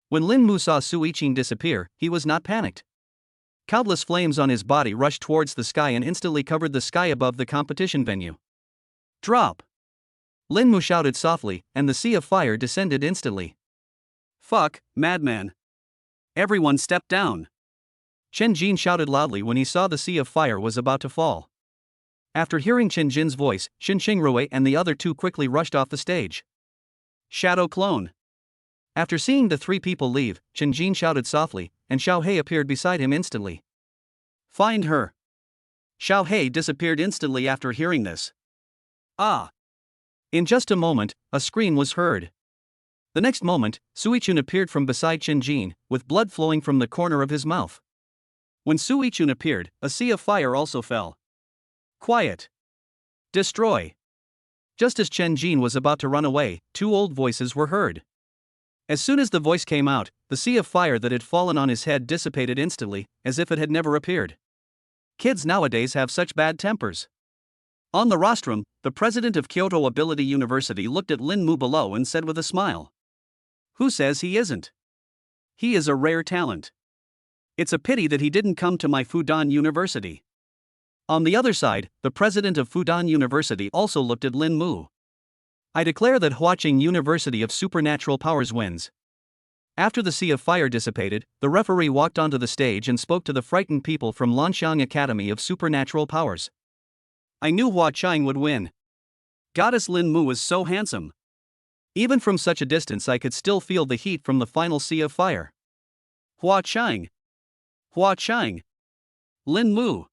When Lin Mu saw Su Yiqin disappear, he was not panicked. Countless flames on his body rushed towards the sky and instantly covered the sky above the competition venue. Drop! Lin Mu shouted softly, and the sea of fire descended instantly. Fuck, madman. Everyone step down. Chen Jin shouted loudly when he saw the sea of fire was about to fall. After hearing Chen Jin's voice, Xin Qingrui and the other two quickly rushed off the stage. Shadow clone. After seeing the three people leave, Chen Jin shouted softly, and Xiao He appeared beside him instantly. Find her. Xiao He disappeared instantly after hearing this. Ah! In just a moment, a scream was heard. The next moment, Su Yiqin appeared from beside Chen Jin, with blood flowing from the corner of his mouth. When Su Yiqin appeared, a sea of fire also fell. Quiet. Destroy. Just as Chen Jin was about to run away, two old voices were heard. As soon as the voice came out, the sea of fire that had fallen on his head dissipated instantly, as if it had never appeared. Kids nowadays have such bad tempers. On the rostrum, the president of Kyoto Ability University looked at Lin Mu below and said with a smile. Who says he isn't? He is a rare talent. It's a pity that he didn't come to my Fudan University. On the other side, the president of Fudan University also looked at Lin Mu. I declare that Huaqing University of Supernatural Powers wins. After the sea of fire dissipated, the referee walked onto the stage and spoke to the frightened people from Lanxiang Academy of Supernatural Powers. I knew Huaqing would win. Goddess Lin Mu is so handsome. Even from such a distance I could still feel the heat from the final sea of fire. Huaqing. Huaqing. Lin Mu.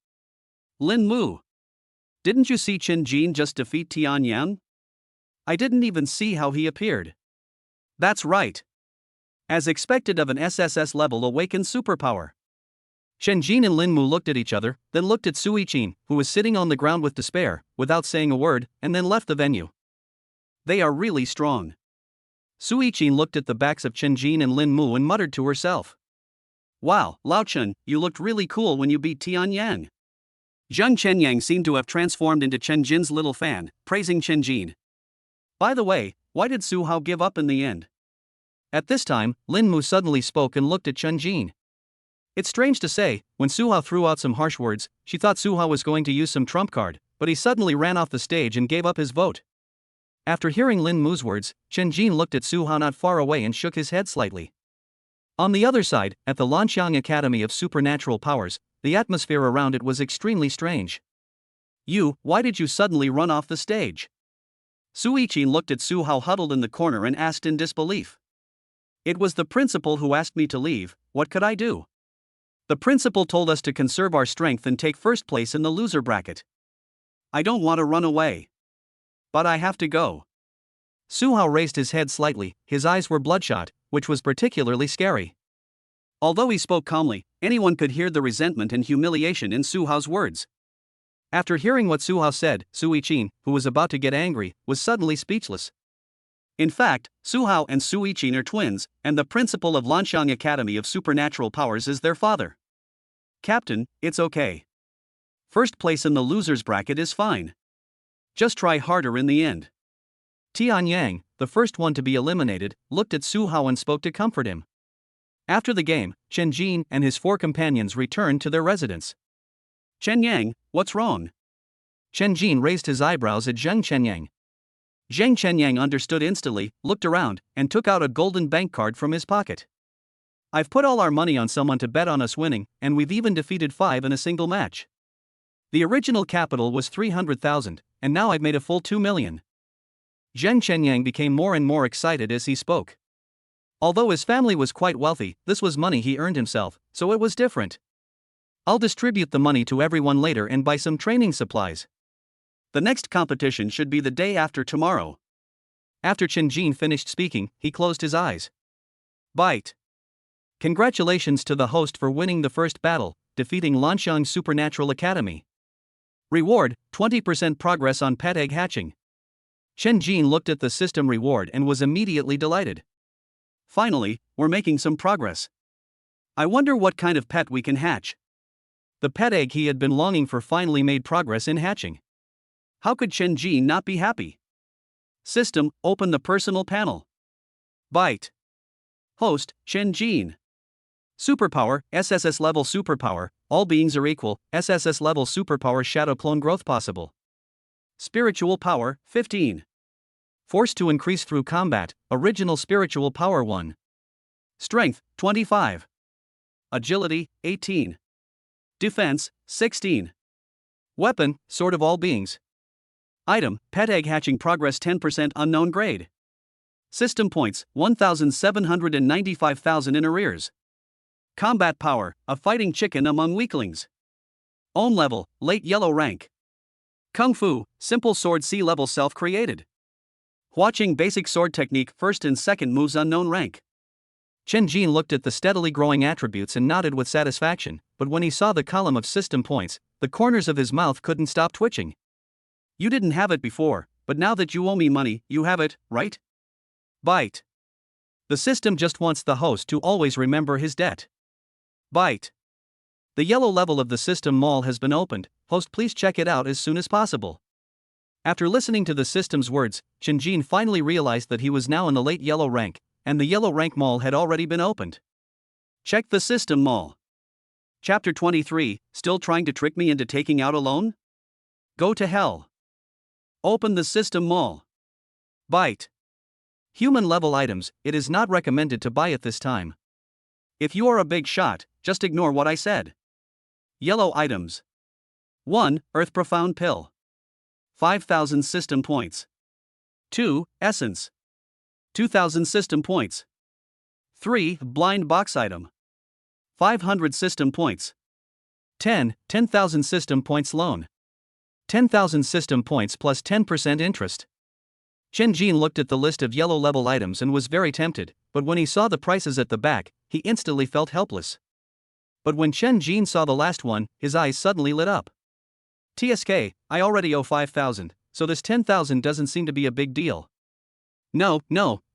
Lin Mu. Didn't you see Chen Jin just defeat Tian Yan? I didn't even see how he appeared. That's right. As expected of an SSS-level awakened superpower. Chen Jin and Lin Mu looked at each other, then looked at Su Yiqin, who was sitting on the ground with despair, without saying a word, and then left the venue. They are really strong. Su Yiqin looked at the backs of Chen Jin and Lin Mu and muttered to herself. Wow, Lao Chen, you looked really cool when you beat Tian Yang. Zheng Chenyang seemed to have transformed into Chen Jin's little fan, praising Chen Jin. By the way, why did Su Hao give up in the end? At this time, Lin Mu suddenly spoke and looked at Chen Jin. It's strange to say, when Su Hao threw out some harsh words, she thought Su Hao was going to use some trump card, but he suddenly ran off the stage and gave up his vote. After hearing Lin Mu's words, Chen Jin looked at Su Hao not far away and shook his head slightly. On the other side, at the Lanxiang Academy of Supernatural Powers, the atmosphere around it was extremely strange. Why did you suddenly run off the stage? Su Yiqin looked at Su Hao huddled in the corner and asked in disbelief. It was the principal who asked me to leave, what could I do? The principal told us to conserve our strength and take first place in the loser bracket. I don't want to run away. But I have to go. Su Hao raised his head slightly, his eyes were bloodshot, which was particularly scary. Although he spoke calmly, anyone could hear the resentment and humiliation in Su Hao's words. After hearing what Su Hao said, Su Yiqin, who was about to get angry, was suddenly speechless. In fact, Su Hao and Su Yiqin are twins, and the principal of Lanxiang Academy of Supernatural Powers is their father. Captain, it's okay. First place in the losers bracket is fine. Just try harder in the end. Tian Yang, the first one to be eliminated, looked at Su Hao and spoke to comfort him. After the game, Chen Jin and his 4 companions returned to their residence. Chen Yang, what's wrong? Chen Jin raised his eyebrows at Zheng Chenyang. Zhang Chenyang understood instantly, looked around, and took out a golden bank card from his pocket. I've put all our money on someone to bet on us winning, and we've even defeated 5 in a single match. The original capital was 300,000, and now I've made a full 2 million. Zhang Chenyang became more and more excited as he spoke. Although his family was quite wealthy, this was money he earned himself, so it was different. I'll distribute the money to everyone later and buy some training supplies. The next competition should be the day after tomorrow. After Chen Jin finished speaking, he closed his eyes. Bite. Congratulations to the host for winning the first battle, defeating Lanxiang Supernatural Academy. Reward, 20% progress on pet egg hatching. Chen Jin looked at the system reward and was immediately delighted. Finally, we're making some progress. I wonder what kind of pet we can hatch. The pet egg he had been longing for finally made progress in hatching. How could Chen Jin not be happy? System, open the personal panel. Bite. Host, Chen Jin. Superpower, SSS-level superpower, all beings are equal, SSS-level superpower shadow clone growth possible. Spiritual power, 15. Force to increase through combat, original spiritual power 1. Strength, 25. Agility, 18. Defense, 16. Weapon, sword of all beings. Item, pet egg hatching progress 10% unknown grade. System points, 1,795,000 in arrears. Combat power, a fighting chicken among weaklings. Own level, late yellow rank. Kung Fu, simple sword C level self-created. Watching basic sword technique first and second moves unknown rank. Chen Jin looked at the steadily growing attributes and nodded with satisfaction, but when he saw the column of system points, the corners of his mouth couldn't stop twitching. You didn't have it before, but now that you owe me money, you have it, right? Bite. The system just wants the host to always remember his debt. Bite. The yellow level of the system mall has been opened, host please check it out as soon as possible. After listening to the system's words, Chen Jin finally realized that he was now in the late yellow rank, and the yellow rank mall had already been opened. Check the system mall. Chapter 23, still trying to trick me into taking out a loan? Go to hell. Open the system mall. Bite. Human level items, it is not recommended to buy at this time. If you are a big shot, just ignore what I said. Yellow items. 1. Earth Profound Pill. 5,000 system points. 2. Essence. 2,000 system points. 3. Blind Box Item. 500 system points. 10,000 system points loan. 10,000 system points plus 10% interest. Chen Jin looked at the list of yellow level items and was very tempted, but when he saw the prices at the back, he instantly felt helpless. But when Chen Jin saw the last one, his eyes suddenly lit up. TSK, I already owe 5,000, so this 10,000 doesn't seem to be a big deal. No,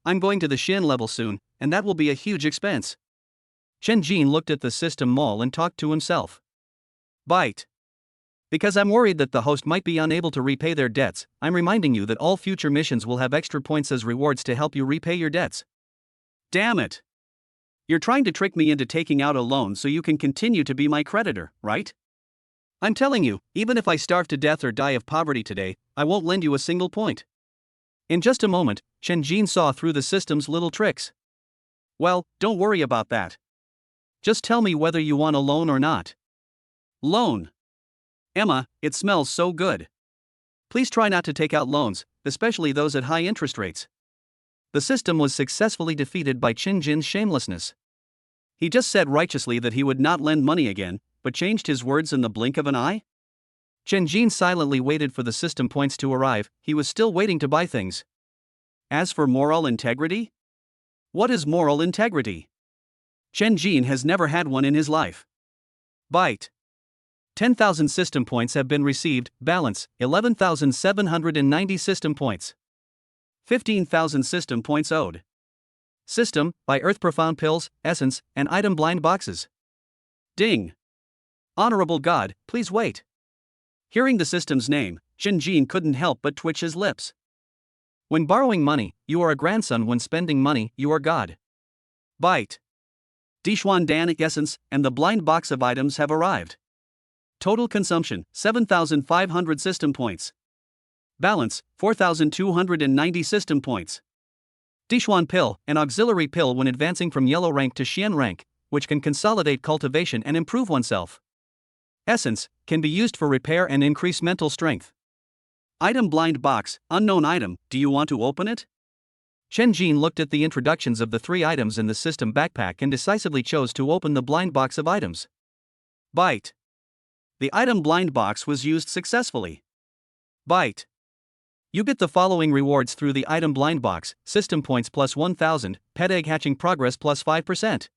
I'm going to the Xin level soon, and that will be a huge expense. Chen Jin looked at the system mall and talked to himself. Bite. Because I'm worried that the host might be unable to repay their debts, I'm reminding you that all future missions will have extra points as rewards to help you repay your debts. Damn it. You're trying to trick me into taking out a loan so you can continue to be my creditor, right? I'm telling you, even if I starve to death or die of poverty today, I won't lend you a single point. In just a moment, Chen Jin saw through the system's little tricks. Well, don't worry about that. Just tell me whether you want a loan or not. Loan. Emma, it smells so good. Please try not to take out loans, especially those at high interest rates. The system was successfully defeated by Chen Jin's shamelessness. He just said righteously that he would not lend money again, but changed his words in the blink of an eye? Chen Jin silently waited for the system points to arrive, he was still waiting to buy things. As for moral integrity? What is moral integrity? Chen Jin has never had one in his life. Bite. 10,000 system points have been received, balance, 11,790 system points. 15,000 system points owed. System, by Earth Profound Pills, Essence, and Item Blind Boxes. Ding. Honorable God, please wait. Hearing the system's name, Chen Jin couldn't help but twitch his lips. When borrowing money, you are a grandson. When spending money, you are God. Bite. Dixuan Dan Essence and the blind box of items have arrived. Total consumption, 7,500 system points. Balance, 4,290 system points. Dichuan pill, an auxiliary pill when advancing from yellow rank to Xian rank, which can consolidate cultivation and improve oneself. Essence, can be used for repair and increase mental strength. Item blind box, unknown item, do you want to open it? Chen Jin looked at the introductions of the 3 items in the system backpack and decisively chose to open the blind box of items. Bite. The item blind box was used successfully. Bite. You get the following rewards through the item blind box: system points plus 1000, pet egg hatching progress plus 5%.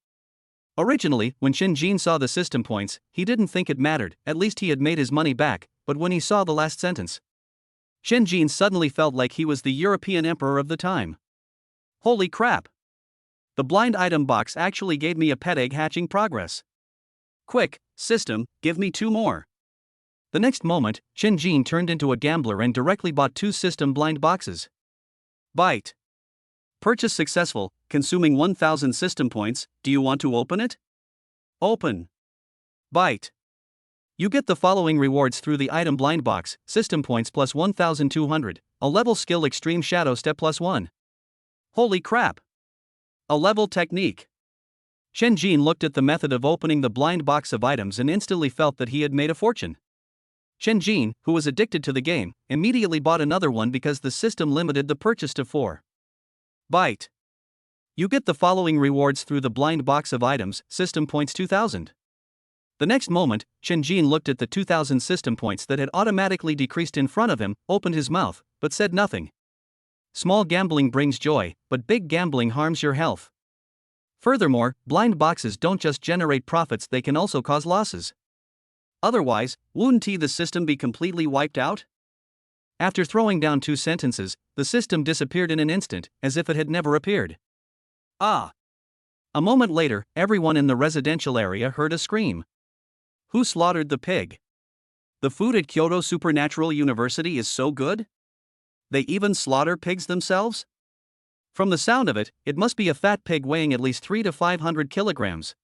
Originally, when Chen Jin saw the system points, he didn't think it mattered, at least he had made his money back, but when he saw the last sentence, Chen Jin suddenly felt like he was the European emperor of the time. Holy crap! The blind item box actually gave me a pet egg hatching progress. Quick, system, give me 2 more. The next moment, Chen Jin turned into a gambler and directly bought 2 system blind boxes. Bite. Purchase successful, consuming 1000 system points, do you want to open it? Open. Bite. You get the following rewards through the item blind box: system points plus 1200, a level skill extreme shadow step plus 1. Holy crap! A level technique. Chen Jin looked at the method of opening the blind box of items and instantly felt that he had made a fortune. Chen Jin, who was addicted to the game, immediately bought another one because the system limited the purchase to 4. Bite. You get the following rewards through the blind box of items: system points 2000. The next moment, Chen Jin looked at the 2000 system points that had automatically decreased in front of him, opened his mouth, but said nothing. Small gambling brings joy, but big gambling harms your health. Furthermore, blind boxes don't just generate profits, they can also cause losses. Otherwise, wouldn't the system be completely wiped out? After throwing down 2 sentences, the system disappeared in an instant, as if it had never appeared. Ah! A moment later, everyone in the residential area heard a scream. Who slaughtered the pig? The food at Kyoto Supernatural University is so good? They even slaughter pigs themselves? From the sound of it, it must be a fat pig weighing at least 300 to 500 kilograms.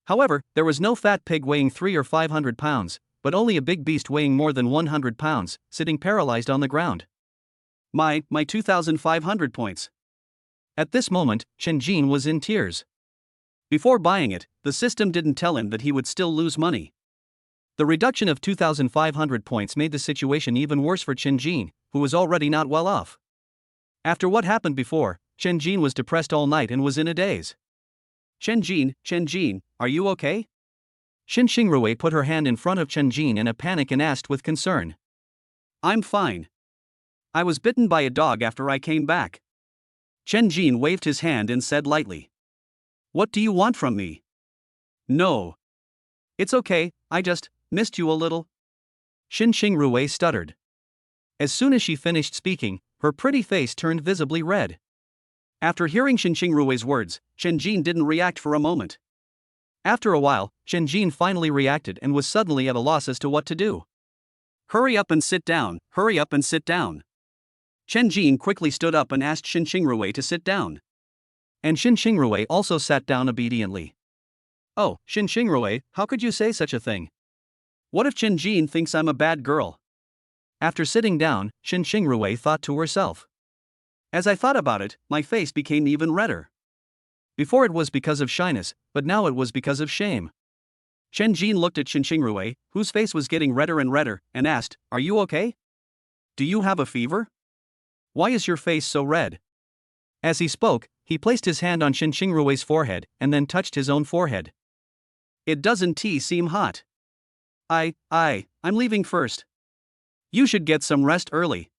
However, there was no fat pig weighing 300 or 500 pounds, but only a big beast weighing more than 100 pounds, sitting paralyzed on the ground. My 2,500 points. At this moment, Chen Jin was in tears. Before buying it, the system didn't tell him that he would still lose money. The reduction of 2,500 points made the situation even worse for Chen Jin, who was already not well off. After what happened before, Chen Jin was depressed all night and was in a daze. Chen Jin, are you okay? Xin Xingrui put her hand in front of Chen Jin in a panic and asked with concern. I'm fine. I was bitten by a dog after I came back. Chen Jin waved his hand and said lightly. What do you want from me? No. It's okay, I just missed you a little. Xin Xingrui stuttered. As soon as she finished speaking, her pretty face turned visibly red. After hearing Xin Xingrui's words, Chen Jin didn't react for a moment. After a while, Chen Jin finally reacted and was suddenly at a loss as to what to do. Hurry up and sit down, hurry up and sit down. Chen Jin quickly stood up and asked Xin Xingrui to sit down. And Xin Xingrui also sat down obediently. Oh, Xin Xingrui, how could you say such a thing? What if Chen Jin thinks I'm a bad girl? After sitting down, Xin Xingrui thought to herself. As I thought about it, my face became even redder. Before it was because of shyness, but now it was because of shame. Chen Jin looked at Xin Xingrui, whose face was getting redder and redder, and asked, Are you okay? Do you have a fever? Why is your face so red? As he spoke, he placed his hand on Xin Xingrui's forehead and then touched his own forehead. It doesn't seem hot. I'm leaving first. You should get some rest early.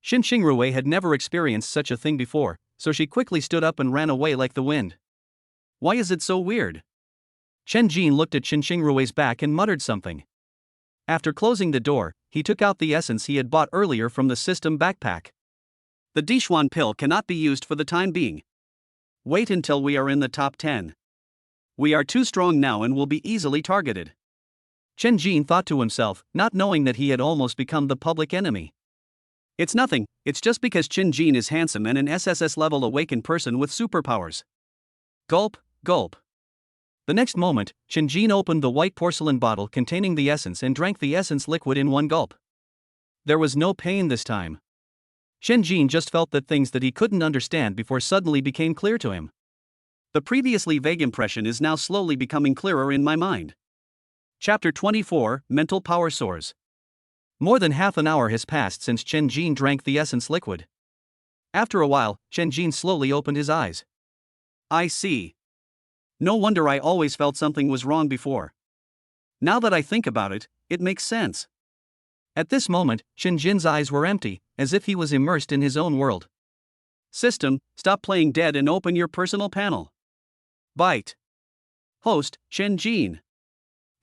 Xin Xingrui had never experienced such a thing before, so she quickly stood up and ran away like the wind. Why is it so weird? Chen Jin looked at Xin Xingrui's back and muttered something. After closing the door, he took out the essence he had bought earlier from the system backpack. The Dichuan pill cannot be used for the time being. Wait until we are in the top 10. We are too strong now and will be easily targeted. Chen Jin thought to himself, not knowing that he had almost become the public enemy. It's nothing, it's just because Chen Jin is handsome and an SSS-level awakened person with superpowers. Gulp, gulp. The next moment, Chen Jin opened the white porcelain bottle containing the essence and drank the essence liquid in one gulp. There was no pain this time. Chen Jin just felt that things that he couldn't understand before suddenly became clear to him. The previously vague impression is now slowly becoming clearer in my mind. Chapter 24, Mental Power Soars. More than half an hour has passed since Chen Jin drank the essence liquid. After a while, Chen Jin slowly opened his eyes. I see. No wonder I always felt something was wrong before. Now that I think about it, it makes sense. At this moment, Chen Jin's eyes were empty, as if he was immersed in his own world. System, stop playing dead and open your personal panel. Byte. Host, Chen Jin.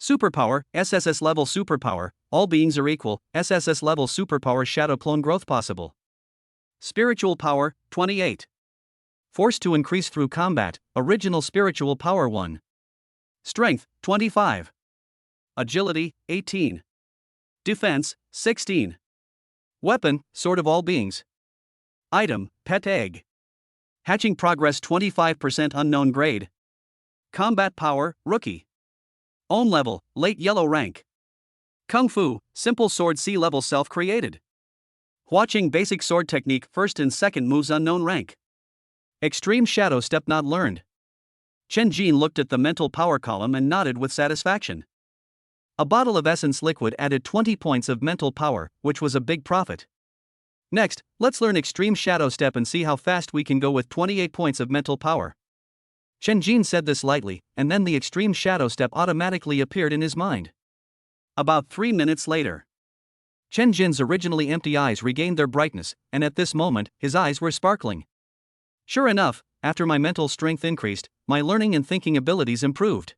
Superpower, SSS-level superpower, all beings are equal, SSS-level superpower shadow clone growth possible. Spiritual power, 28. Force to increase through combat, original spiritual power 1. Strength, 25. Agility, 18. Defense, 16. Weapon, sword of all beings. Item, pet egg. Hatching progress 25% unknown grade. Combat power, rookie. Own level, late yellow rank. Kung Fu, simple sword C level self-created. Watching basic sword technique first and second moves unknown rank. Extreme shadow step not learned. Chen Jin looked at the mental power column and nodded with satisfaction. A bottle of essence liquid added 20 points of mental power, which was a big profit. Next, let's learn extreme shadow step and see how fast we can go with 28 points of mental power. Chen Jin said this lightly, and then the extreme shadow step automatically appeared in his mind. About 3 minutes later, Chen Jin's originally empty eyes regained their brightness, and at this moment, his eyes were sparkling. Sure enough, after my mental strength increased, my learning and thinking abilities improved.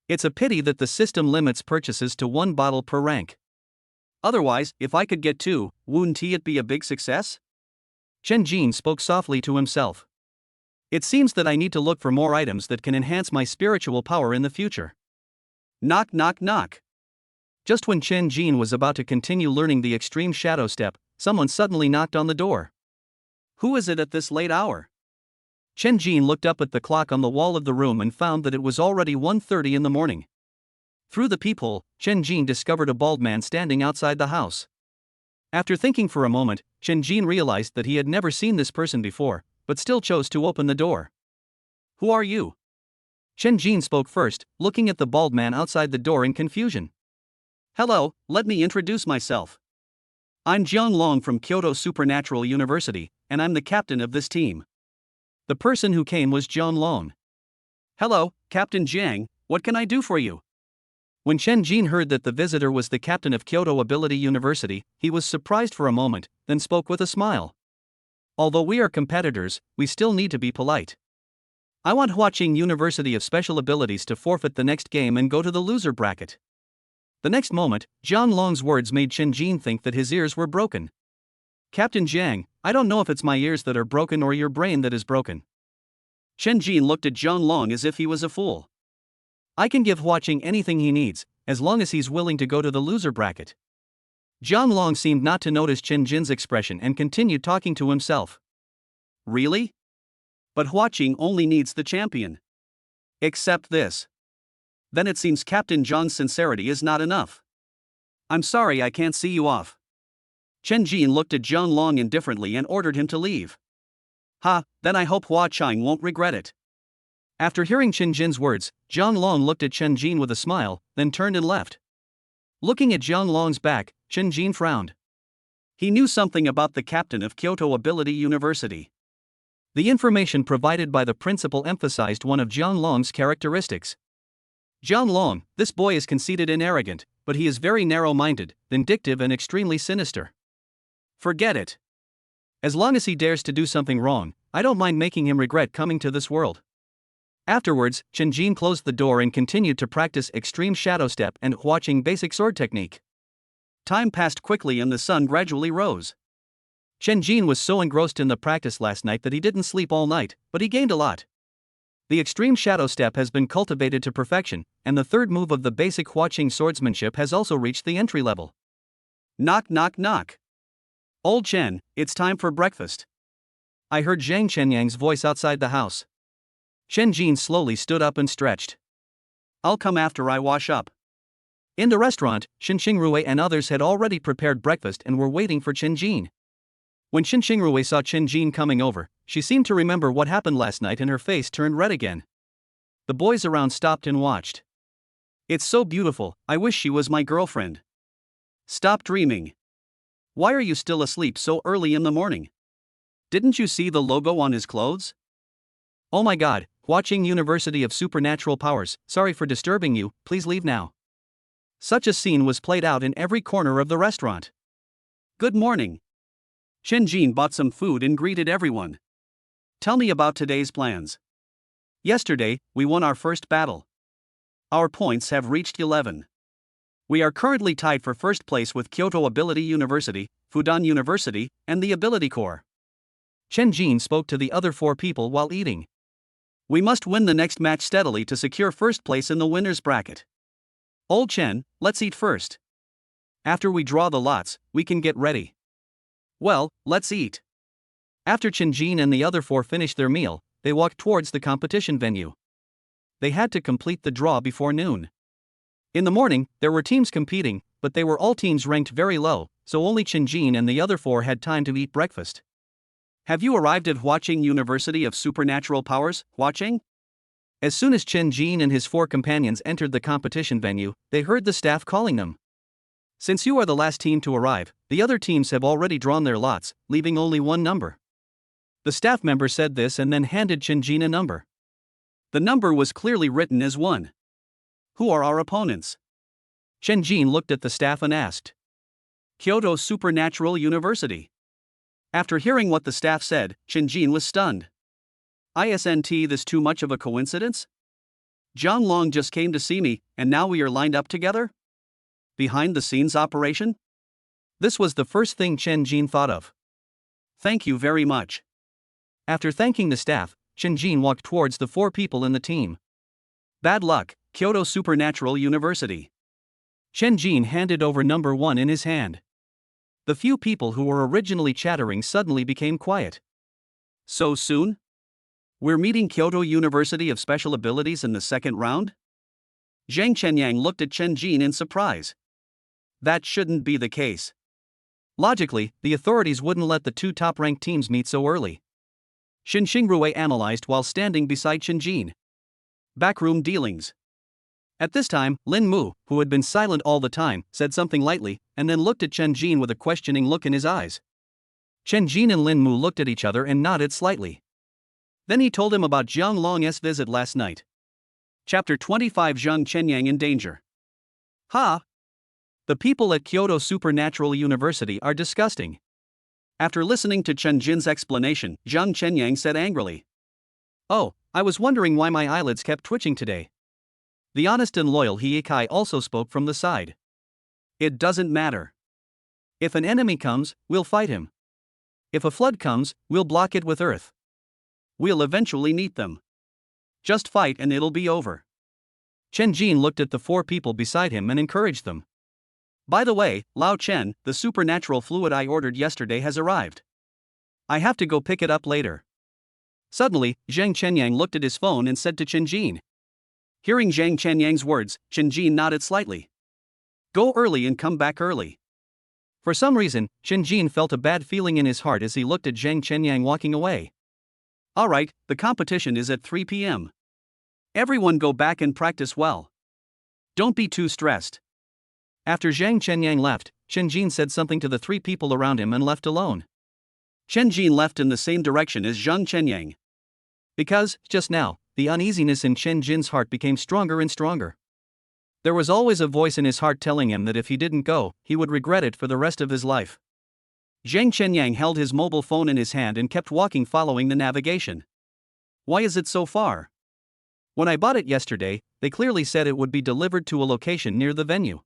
It's a pity that the system limits purchases to 1 bottle per rank. Otherwise, if I could get 2, wouldn't it be a big success? Chen Jin spoke softly to himself. It seems that I need to look for more items that can enhance my spiritual power in the future. Knock knock knock. Just when Chen Jin was about to continue learning the extreme shadow step, someone suddenly knocked on the door. Who is it at this late hour? Chen Jin looked up at the clock on the wall of the room and found that it was already 1:30 in the morning. Through the peephole, Chen Jin discovered a bald man standing outside the house. After thinking for a moment, Chen Jin realized that he had never seen this person before, but still chose to open the door. Who are you? Chen Jin spoke first, looking at the bald man outside the door in confusion. Hello, let me introduce myself. I'm Jiang Long from Kyoto Supernatural University, and I'm the captain of this team. The person who came was Jiang Long. Hello, Captain Jiang, what can I do for you? When Chen Jin heard that the visitor was the captain of Kyoto Ability University, he was surprised for a moment, then spoke with a smile. Although we are competitors, we still need to be polite. I want Huaqing University of Special Abilities to forfeit the next game and go to the loser bracket. The next moment, Jiang Long's words made Chen Jin think that his ears were broken. Captain Jiang, I don't know if it's my ears that are broken or your brain that is broken. Chen Jin looked at Jiang Long as if he was a fool. I can give Huaqing anything he needs, as long as he's willing to go to the loser bracket. Jiang Long seemed not to notice Chen Jin's expression and continued talking to himself. Really? But Huaqing only needs the champion. Except this. Then it seems Captain Jiang's sincerity is not enough. I'm sorry I can't see you off. Chen Jin looked at Jiang Long indifferently and ordered him to leave. Ha, then I hope Huaqing won't regret it. After hearing Chen Jin's words, Jiang Long looked at Chen Jin with a smile, then turned and left. Looking at Jiang Long's back, Chen Jin frowned. He knew something about the captain of Kyoto Ability University. The information provided by the principal emphasized one of Jiang Long's characteristics. Jiang Long, this boy is conceited and arrogant, but he is very narrow-minded, vindictive and extremely sinister. Forget it. As long as he dares to do something wrong, I don't mind making him regret coming to this world. Afterwards, Chen Jin closed the door and continued to practice extreme shadow step and Huaqing basic sword technique. Time passed quickly and the sun gradually rose. Chen Jin was so engrossed in the practice last night that he didn't sleep all night, but he gained a lot. The extreme shadow step has been cultivated to perfection, and the third move of the basic Huaqing swordsmanship has also reached the entry level. Knock knock knock. Old Chen, it's time for breakfast. I heard Zhang Chenyang's voice outside the house. Chen Jin slowly stood up and stretched. I'll come after I wash up. In the restaurant, Shin Xingrui and others had already prepared breakfast and were waiting for Chen Jin. When Shin Xingrui saw Chen Jin coming over, she seemed to remember what happened last night and her face turned red again. The boys around stopped and watched. It's so beautiful, I wish she was my girlfriend. Stop dreaming. Why are you still asleep so early in the morning? Didn't you see the logo on his clothes? Oh my god, watching University of Supernatural Powers, sorry for disturbing you, please leave now. Such a scene was played out in every corner of the restaurant. Good morning. Chen Jin bought some food and greeted everyone. Tell me about today's plans. Yesterday, we won our first battle. Our points have reached 11. We are currently tied for first place with Kyoto Ability University, Fudan University, and the Ability Corps. Chen Jin spoke to the other 4 people while eating. We must win the next match steadily to secure first place in the winner's bracket. Old Chen, let's eat first. After we draw the lots, we can get ready. Well, let's eat. After Chen Jin and the other 4 finished their meal, they walked towards the competition venue. They had to complete the draw before noon. In the morning, there were teams competing, but they were all teams ranked very low, so only Chen Jin and the other 4 had time to eat breakfast. Have you arrived at watching University of Supernatural Powers, watching? As soon as Chen Jin and his 4 companions entered the competition venue, they heard the staff calling them. Since you are the last team to arrive, the other teams have already drawn their lots, leaving only one number. The staff member said this and then handed Chen Jin a number. The number was clearly written as 1. Who are our opponents? Chen Jin looked at the staff and asked. Kyoto Supernatural University. After hearing what the staff said, Chen Jin was stunned. Isn't this too much of a coincidence? Zhang Long just came to see me, and now we are lined up together? Behind the scenes operation? This was the first thing Chen Jin thought of. Thank you very much. After thanking the staff, Chen Jin walked towards the 4 people in the team. Bad luck, Kyoto Supernatural University. Chen Jin handed over number 1 in his hand. The few people who were originally chattering suddenly became quiet. So soon? We're meeting Kyoto University of Special Abilities in the second round? Zhang Chenyang looked at Chen Jin in surprise. That shouldn't be the case. Logically, the authorities wouldn't let the 2 top-ranked teams meet so early. Shin Xingrui analyzed while standing beside Chen Jin. Backroom dealings. At this time, Lin Mu, who had been silent all the time, said something lightly, and then looked at Chen Jin with a questioning look in his eyes. Chen Jin and Lin Mu looked at each other and nodded slightly. Then he told him about Zhang Long's visit last night. Chapter 25 Zhang Chenyang in danger. Ha! The people at Kyoto Supernatural University are disgusting. After listening to Chen Jin's explanation, Zhang Chenyang said angrily. Oh, I was wondering why my eyelids kept twitching today. The honest and loyal Hiekai also spoke from the side. It doesn't matter. If an enemy comes, we'll fight him. If a flood comes, we'll block it with earth. We'll eventually meet them. Just fight and it'll be over. Chen Jin looked at the 4 people beside him and encouraged them. By the way, Lao Chen, the supernatural fluid I ordered yesterday has arrived. I have to go pick it up later. Suddenly, Zhang Chenyang looked at his phone and said to Chen Jin. Hearing Zhang Chenyang's words, Chen Jin nodded slightly. Go early and come back early. For some reason, Chen Jin felt a bad feeling in his heart as he looked at Zhang Chenyang walking away. Alright, the competition is at 3 p.m. Everyone go back and practice well. Don't be too stressed. After Zhang Chenyang left, Chen Jin said something to the 3 people around him and left alone. Chen Jin left in the same direction as Zhang Chenyang. Because, just now, the uneasiness in Chen Jin's heart became stronger and stronger. There was always a voice in his heart telling him that if he didn't go, he would regret it for the rest of his life. Zhang Chenyang held his mobile phone in his hand and kept walking following the navigation. Why is it so far? When I bought it yesterday, they clearly said it would be delivered to a location near the venue.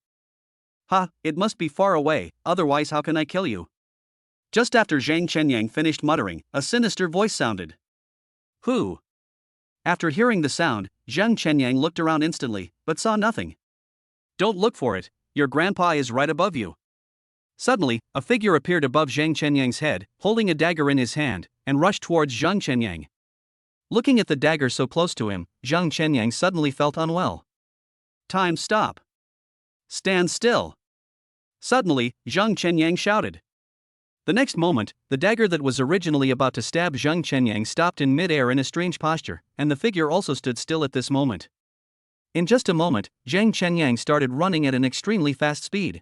Ha, it must be far away, otherwise how can I kill you? Just after Zhang Chenyang finished muttering, a sinister voice sounded. Who? After hearing the sound, Zhang Chenyang looked around instantly, but saw nothing. Don't look for it, your grandpa is right above you. Suddenly, a figure appeared above Zhang Chenyang's head, holding a dagger in his hand, and rushed towards Zhang Chenyang. Looking at the dagger so close to him, Zhang Chenyang suddenly felt unwell. Time stop. Stand still. Suddenly, Zhang Chenyang shouted. The next moment, the dagger that was originally about to stab Zhang Chenyang stopped in mid-air in a strange posture, and the figure also stood still at this moment. In just a moment, Zhang Chenyang started running at an extremely fast speed.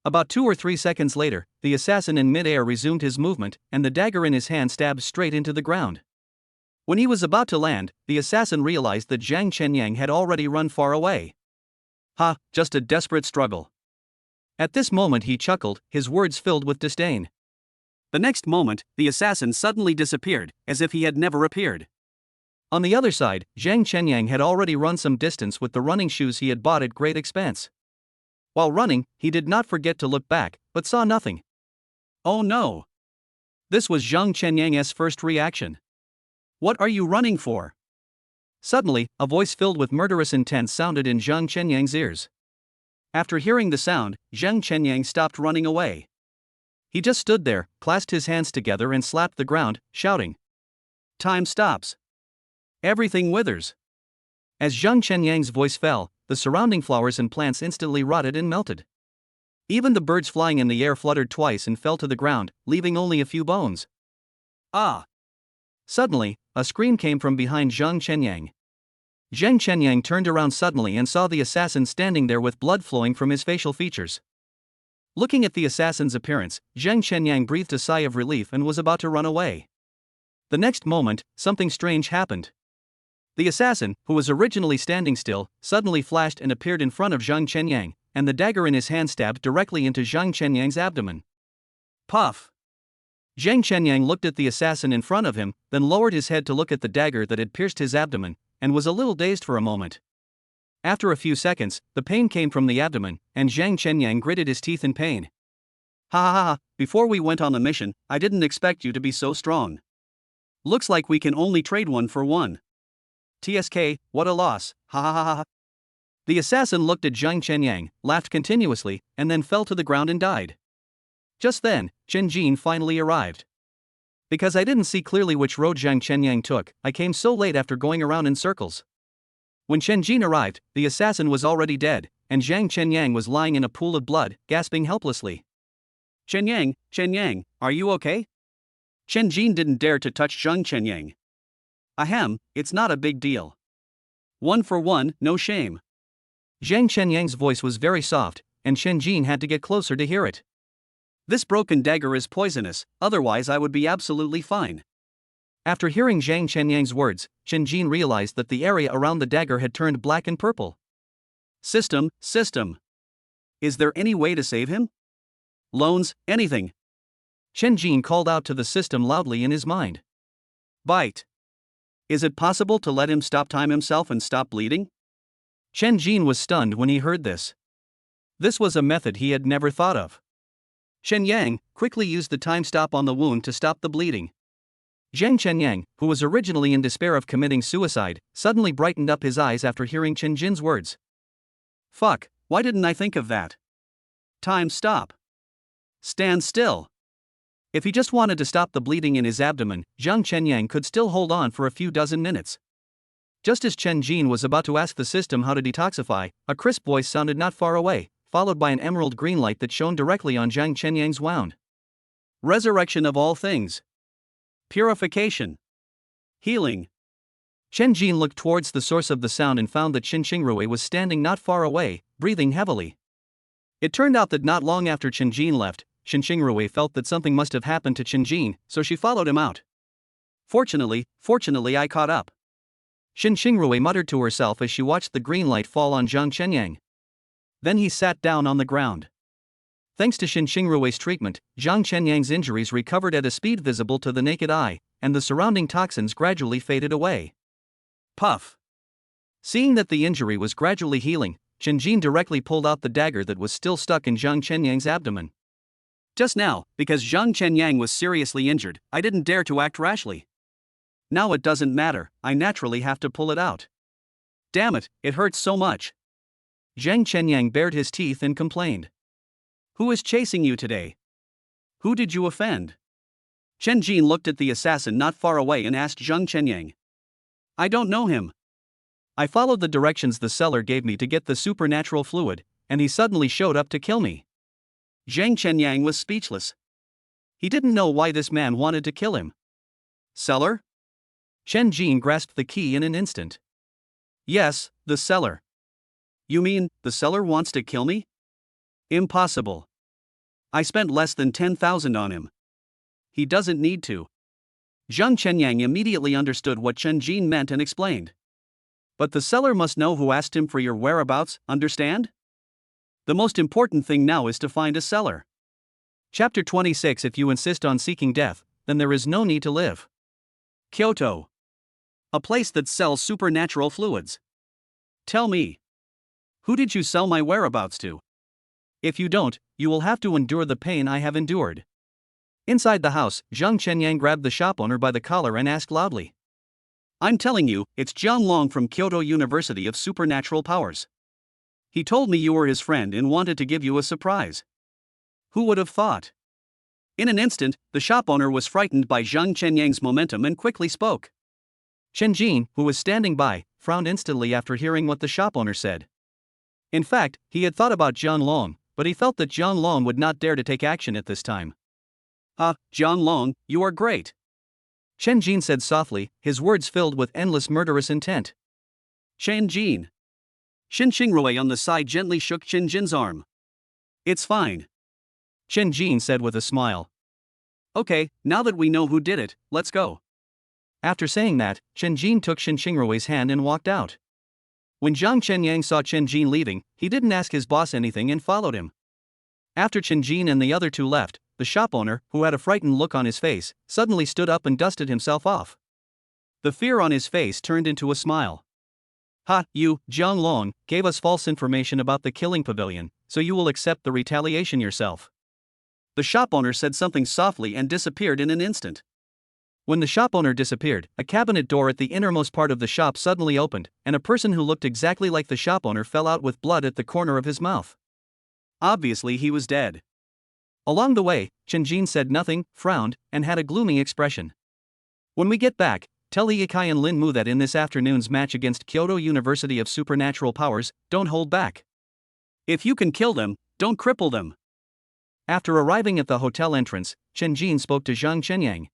About 2 or 3 seconds later, the assassin in mid-air resumed his movement, and the dagger in his hand stabbed straight into the ground. When he was about to land, the assassin realized that Zhang Chenyang had already run far away. Ha, just a desperate struggle. At this moment he chuckled, his words filled with disdain. The next moment, the assassin suddenly disappeared, as if he had never appeared. On the other side, Zhang Chenyang had already run some distance with the running shoes he had bought at great expense. While running, he did not forget to look back, but saw nothing. Oh no! This was Zhang Chenyang's first reaction. What are you running for? Suddenly, a voice filled with murderous intent sounded in Zhang Chenyang's ears. After hearing the sound, Zhang Chenyang stopped running away. He just stood there, clasped his hands together and slapped the ground, shouting. Time stops. Everything withers. As Zhang Chenyang's voice fell, the surrounding flowers and plants instantly rotted and melted. Even the birds flying in the air fluttered twice and fell to the ground, leaving only a few bones. Ah! Suddenly, a scream came from behind Zhang Chenyang. Zhang Chenyang turned around suddenly and saw the assassin standing there with blood flowing from his facial features. Looking at the assassin's appearance, Zhang Chenyang breathed a sigh of relief and was about to run away. The next moment, something strange happened. The assassin, who was originally standing still, suddenly flashed and appeared in front of Zhang Chenyang, and the dagger in his hand stabbed directly into Zhang Chenyang's abdomen. Puff! Zhang Chenyang looked at the assassin in front of him, then lowered his head to look at the dagger that had pierced his abdomen, and was a little dazed for a moment. After a few seconds, the pain came from the abdomen, and Zhang Chenyang gritted his teeth in pain. Ha ha ha, before we went on the mission, I didn't expect you to be so strong. Looks like we can only trade 1 for 1. TSK, what a loss, ha ha ha ha. The assassin looked at Zhang Chenyang, laughed continuously, and then fell to the ground and died. Just then, Chen Jin finally arrived. Because I didn't see clearly which road Zhang Chenyang took, I came so late after going around in circles. When Chen Jin arrived, the assassin was already dead, and Zhang Chenyang was lying in a pool of blood, gasping helplessly. Chenyang, are you okay? Chen Jin didn't dare to touch Zhang Chenyang. Ahem, it's not a big deal. 1 for 1, no shame. Zhang Chenyang's voice was very soft, and Chen Jin had to get closer to hear it. This broken dagger is poisonous, otherwise I would be absolutely fine. After hearing Zhang Chenyang's words, Chen Jin realized that the area around the dagger had turned black and purple. System. Is there any way to save him? Loans, anything. Chen Jin called out to the system loudly in his mind. Bite. Is it possible to let him stop time himself and stop bleeding? Chen Jin was stunned when he heard this. This was a method he had never thought of. Shen Yang quickly used the time stop on the wound to stop the bleeding. Zhang Chenyang, who was originally in despair of committing suicide, suddenly brightened up his eyes after hearing Chen Jin's words. Fuck, why didn't I think of that? Time stop. Stand still. If he just wanted to stop the bleeding in his abdomen, Zhang Chenyang could still hold on for a few dozen minutes. Just as Chen Jin was about to ask the system how to detoxify, a crisp voice sounded not far away, followed by an emerald green light that shone directly on Zhang Chenyang's wound. Resurrection of all things. Purification. Healing. Chen Jin looked towards the source of the sound and found that Chen Xingrui was standing not far away, breathing heavily. It turned out that not long after Chen Jin left, Chen Xingrui felt that something must have happened to Chen Jin, so she followed him out. Fortunately, I caught up. Chen Xingrui muttered to herself as she watched the green light fall on Zhang Chenyang. Then he sat down on the ground. Thanks to Chen Xingrui's treatment, Zhang Chenyang's injuries recovered at a speed visible to the naked eye, and the surrounding toxins gradually faded away. Puff. Seeing that the injury was gradually healing, Chen Jin directly pulled out the dagger that was still stuck in Zhang Chenyang's abdomen. Just now, because Zhang Chenyang was seriously injured, I didn't dare to act rashly. Now it doesn't matter, I naturally have to pull it out. Damn it, it hurts so much. Zhang Chenyang bared his teeth and complained. Who is chasing you today? Who did you offend? Chen Jin looked at the assassin not far away and asked Zhang Chenyang. I don't know him. I followed the directions the seller gave me to get the supernatural fluid, and he suddenly showed up to kill me. Zhang Chenyang was speechless. He didn't know why this man wanted to kill him. Seller? Chen Jin grasped the key in an instant. Yes, the seller. You mean, the seller wants to kill me? Impossible. I spent less than 10,000 on him. He doesn't need to. Zhang Chenyang immediately understood what Chen Jin meant and explained. But the seller must know who asked him for your whereabouts, understand? The most important thing now is to find a seller. Chapter 26. If you insist on seeking death, then there is no need to live. Kyoto. A place that sells supernatural fluids. Tell me. Who did you sell my whereabouts to? If you don't, you will have to endure the pain I have endured. Inside the house, Zhang Chenyang grabbed the shop owner by the collar and asked loudly. I'm telling you, it's Jiang Long from Kyoto University of Supernatural Powers. He told me you were his friend and wanted to give you a surprise. Who would have thought? In an instant, the shop owner was frightened by Zhang Chenyang's momentum and quickly spoke. Chen Jin, who was standing by, frowned instantly after hearing what the shop owner said. In fact, he had thought about Jiang Long, but he felt that Jiang Long would not dare to take action at this time. Jiang Long, you are great. Chen Jin said softly, his words filled with endless murderous intent. Chen Jin. Xin Xingrui on the side gently shook Chen Jin's arm. It's fine. Chen Jin said with a smile. Okay, now that we know who did it, let's go. After saying that, Chen Jin took Xin Xingrui's hand and walked out. When Zhang Chenyang saw Chen Jin leaving, he didn't ask his boss anything and followed him. After Chen Jin and the other two left, the shop owner, who had a frightened look on his face, suddenly stood up and dusted himself off. The fear on his face turned into a smile. You, Jiang Long, gave us false information about the killing pavilion, so you will accept the retaliation yourself. The shop owner said something softly and disappeared in an instant. When the shop owner disappeared, a cabinet door at the innermost part of the shop suddenly opened, and a person who looked exactly like the shop owner fell out with blood at the corner of his mouth. Obviously he was dead. Along the way, Chen Jin said nothing, frowned, and had a gloomy expression. When we get back, tell Yikai and Lin Mu that in this afternoon's match against Kyoto University of Supernatural Powers, don't hold back. If you can kill them, don't cripple them. After arriving at the hotel entrance, Chen Jin spoke to Zhang Chenyang.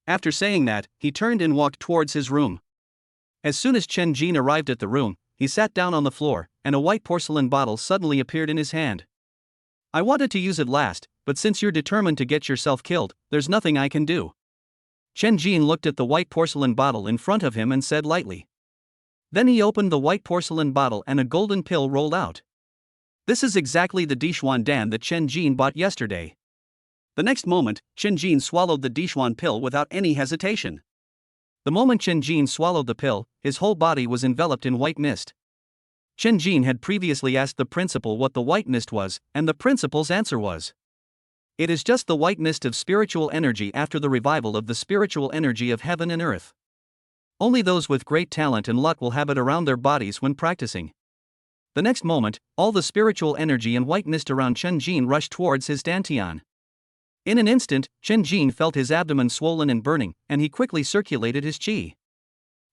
After saying that, he turned and walked towards his room. As soon as Chen Jin arrived at the room, he sat down on the floor, and a white porcelain bottle suddenly appeared in his hand. I wanted to use it last, but since you're determined to get yourself killed, there's nothing I can do. Chen Jin looked at the white porcelain bottle in front of him and said lightly. Then he opened the white porcelain bottle and a golden pill rolled out. This is exactly the Dixuan Dan that Chen Jin bought yesterday. The next moment, Chen Jin swallowed the Dixuan pill without any hesitation. The moment Chen Jin swallowed the pill, his whole body was enveloped in white mist. Chen Jin had previously asked the principal what the white mist was, and the principal's answer was, it is just the white mist of spiritual energy after the revival of the spiritual energy of heaven and earth. Only those with great talent and luck will have it around their bodies when practicing. The next moment, all the spiritual energy and white mist around Chen Jin rushed towards his dantian. In an instant, Chen Jin felt his abdomen swollen and burning, and he quickly circulated his qi.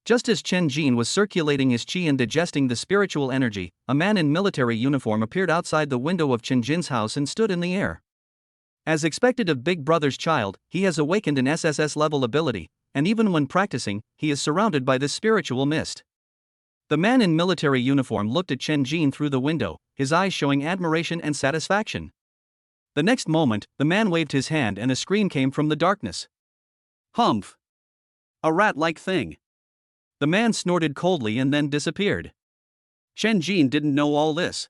Just as Chen Jin was circulating his qi and digesting the spiritual energy, a man in military uniform appeared outside the window of Chen Jin's house and stood in the air. As expected of Big Brother's child, he has awakened an SSS-level ability, and even when practicing, he is surrounded by this spiritual mist. The man in military uniform looked at Chen Jin through the window, his eyes showing admiration and satisfaction. The next moment, the man waved his hand and a scream came from the darkness. Humph! A rat-like thing. The man snorted coldly and then disappeared. Chen Jin didn't know all this.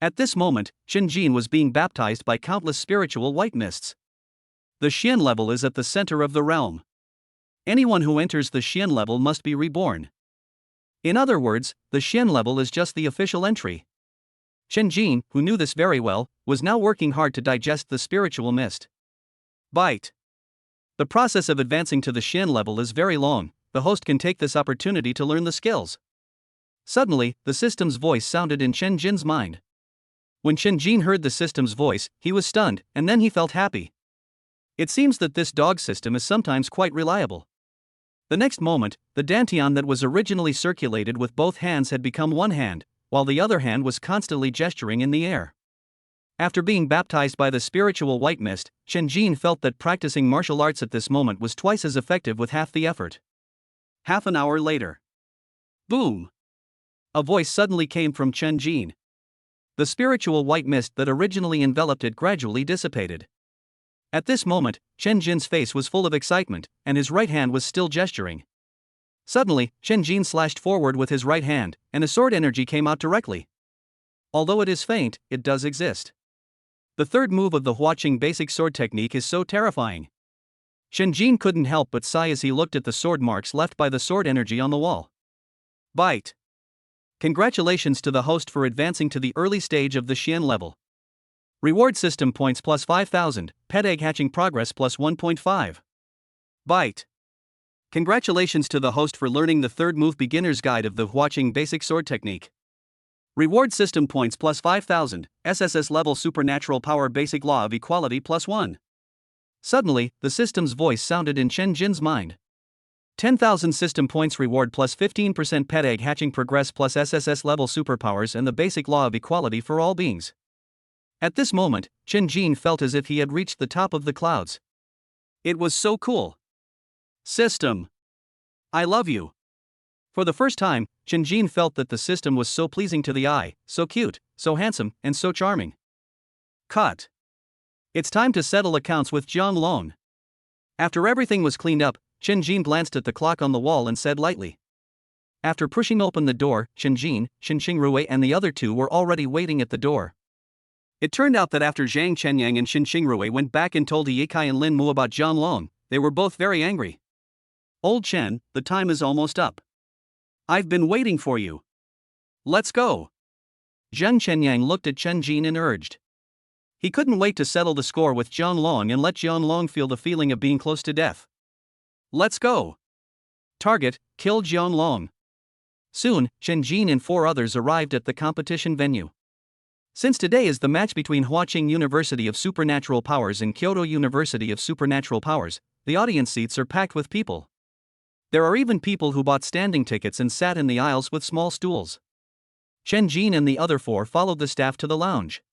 At this moment, Chen Jin was being baptized by countless spiritual white mists. The Xian level is at the center of the realm. Anyone who enters the Xian level must be reborn. In other words, the Xian level is just the official entry. Chen Jin, who knew this very well, was now working hard to digest the spiritual mist. Bite. The process of advancing to the Xian level is very long. The host can take this opportunity to learn the skills. Suddenly, the system's voice sounded in Chen Jin's mind. When Chen Jin heard the system's voice, he was stunned, and then he felt happy. It seems that this dog system is sometimes quite reliable. The next moment, the dantian that was originally circulated with both hands had become one hand, while the other hand was constantly gesturing in the air. After being baptized by the spiritual white mist, Chen Jin felt that practicing martial arts at this moment was twice as effective with half the effort. Half an hour later. Boom! A voice suddenly came from Chen Jin. The spiritual white mist that originally enveloped it gradually dissipated. At this moment, Chen Jin's face was full of excitement, and his right hand was still gesturing. Suddenly, Chen Jin slashed forward with his right hand, and a sword energy came out directly. Although it is faint, it does exist. The third move of the Huaqing basic sword technique is so terrifying. Chen Jin couldn't help but sigh as he looked at the sword marks left by the sword energy on the wall. Bite. Congratulations to the host for advancing to the early stage of the Xian level. Reward system points plus 5,000, pet egg hatching progress plus 1.5. Bite. Congratulations to the host for learning the third move beginner's guide of the Huaqing basic sword technique. Reward system points plus 5,000, SSS-level supernatural power basic law of equality plus 1. Suddenly, the system's voice sounded in Chen Jin's mind. 10,000 system points reward plus 15% pet egg hatching progress plus SSS-level superpowers and the basic law of equality for all beings. At this moment, Chen Jin felt as if he had reached the top of the clouds. It was so cool. System. I love you. For the first time, Chen Jin felt that the system was so pleasing to the eye, so cute, so handsome, and so charming. Cut. It's time to settle accounts with Jiang Long. After everything was cleaned up, Chen Jin glanced at the clock on the wall and said lightly. After pushing open the door, Chen Jin, Shen Xingrui and the other two were already waiting at the door. It turned out that after Zhang Chenyang and Shen Xingrui went back and told Ye Kai and Lin Mu about Jiang Long, they were both very angry. Old Chen, the time is almost up. I've been waiting for you. Let's go. Zhang Chenyang looked at Chen Jin and urged. He couldn't wait to settle the score with Jiang Long and let Jiang Long feel the feeling of being close to death. Let's go. Target, kill Jiang Long. Soon, Chen Jin and 4 others arrived at the competition venue. Since today is the match between Huaqing University of Supernatural Powers and Kyoto University of Supernatural Powers, the audience seats are packed with people. There are even people who bought standing tickets and sat in the aisles with small stools. Chen Jin and the other 4 followed the staff to the lounge.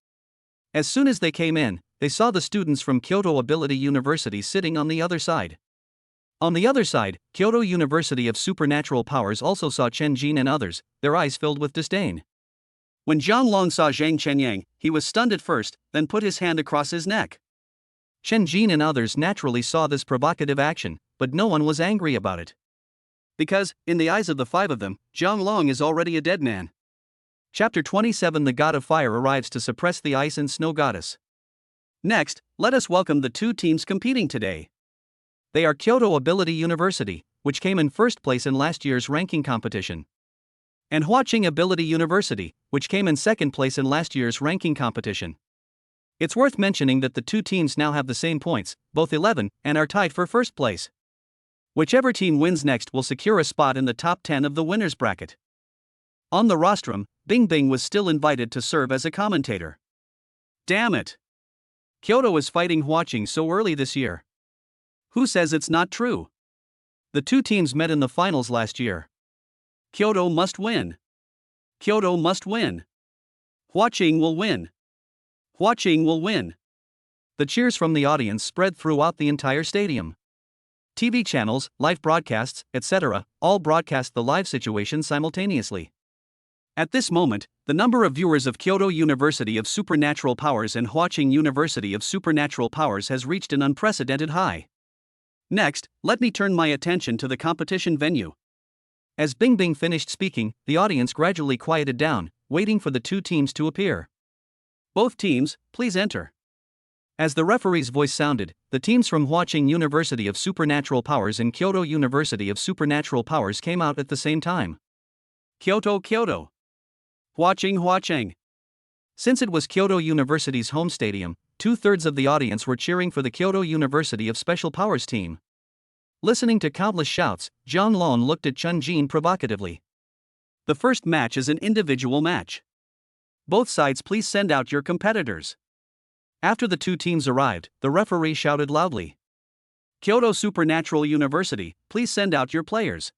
As soon as they came in, they saw the students from Kyoto Ability University sitting on the other side. On the other side, Kyoto University of Supernatural Powers also saw Chen Jin and others, their eyes filled with disdain. When Jiang Long saw Zhang Chenyang, he was stunned at first, then put his hand across his neck. Chen Jin and others naturally saw this provocative action, but no one was angry about it. Because, in the eyes of the 5 of them, Jiang Long is already a dead man. Chapter 27 The God of Fire arrives to suppress the ice and snow goddess. Next, let us welcome the 2 teams competing today. They are Kyoto Ability University, which came in first place in last year's ranking competition, and Huaqing Ability University, which came in second place in last year's ranking competition. It's worth mentioning that the 2 teams now have the same points, both 11, and are tied for first place. Whichever team wins next will secure a spot in the top 10 of the winners bracket. On the rostrum, Bing Bing was still invited to serve as a commentator. Damn it! Kyoto is fighting Huaqing so early this year. Who says it's not true? The 2 teams met in the finals last year. Kyoto must win. Kyoto must win. Huaqing will win. Huaqing will win. The cheers from the audience spread throughout the entire stadium. TV channels, live broadcasts, etc., all broadcast the live situation simultaneously. At this moment, the number of viewers of Kyoto University of Supernatural Powers and Huaqing University of Supernatural Powers has reached an unprecedented high. Next, let me turn my attention to the competition venue. As Bing Bing finished speaking, the audience gradually quieted down, waiting for the 2 teams to appear. Both teams, please enter. As the referee's voice sounded, the teams from Huaqing University of Supernatural Powers and Kyoto University of Supernatural Powers came out at the same time. Kyoto, Kyoto. Huaqing, Huaqing. Since it was Kyoto University's home stadium, 2/3 of the audience were cheering for the Kyoto University of Special Powers team. Listening to countless shouts, Jiang Long looked at Chen Jin provocatively. The first match is an individual match. Both sides please send out your competitors. After the 2 teams arrived, the referee shouted loudly. Kyoto Supernatural University, please send out your players.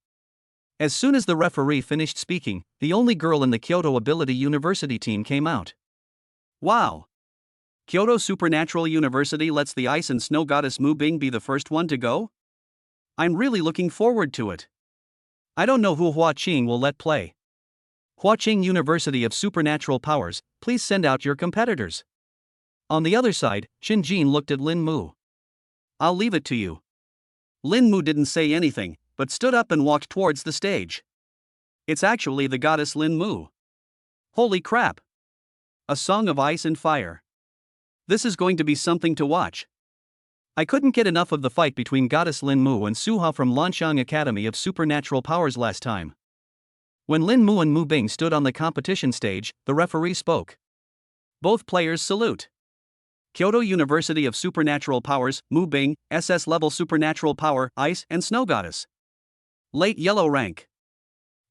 As soon as the referee finished speaking, the only girl in the Kyoto Ability University team came out. Wow! Kyoto Supernatural University lets the ice and snow goddess Mu Bing be the first one to go? I'm really looking forward to it. I don't know who Hua Qing will let play. Hua Qing University of Supernatural Powers, please send out your competitors. On the other side, Shin Jin looked at Lin Mu. I'll leave it to you. Lin Mu didn't say anything, but stood up and walked towards the stage. It's actually the goddess Lin Mu. Holy crap! A song of ice and fire. This is going to be something to watch. I couldn't get enough of the fight between goddess Lin Mu and Suha from Lanxiang Academy of Supernatural Powers last time. When Lin Mu and Mu Bing stood on the competition stage, the referee spoke. Both players salute. Kyoto University of Supernatural Powers, Mu Bing, SS-level Supernatural Power, Ice and Snow Goddess. Late yellow rank.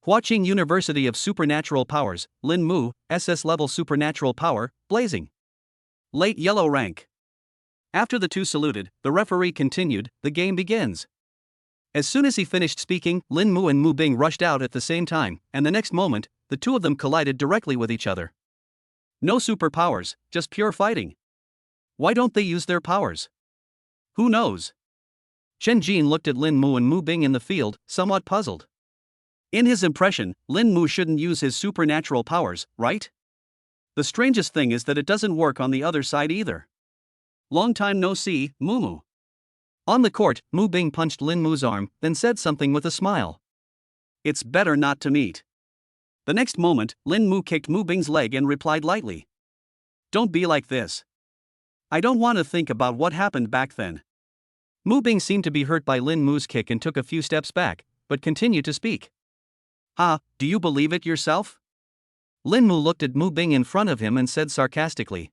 Hua Qing University of Supernatural Powers, Lin Mu, SS-level Supernatural Power, Blazing. Late yellow rank. After the two saluted, the referee continued, the game begins. As soon as he finished speaking, Lin Mu and Mu Bing rushed out at the same time, and the next moment, the two of them collided directly with each other. No superpowers, just pure fighting. Why don't they use their powers? Who knows? Chen Jin looked at Lin Mu and Mu Bing in the field, somewhat puzzled. In his impression, Lin Mu shouldn't use his supernatural powers, right? The strangest thing is that it doesn't work on the other side either. Long time no see, Mumu. On the court, Mu Bing punched Lin Mu's arm, then said something with a smile. It's better not to meet. The next moment, Lin Mu kicked Mu Bing's leg and replied lightly. Don't be like this. I don't want to think about what happened back then. Mu Bing seemed to be hurt by Lin Mu's kick and took a few steps back, but continued to speak. Do you believe it yourself? Lin Mu looked at Mu Bing in front of him and said sarcastically.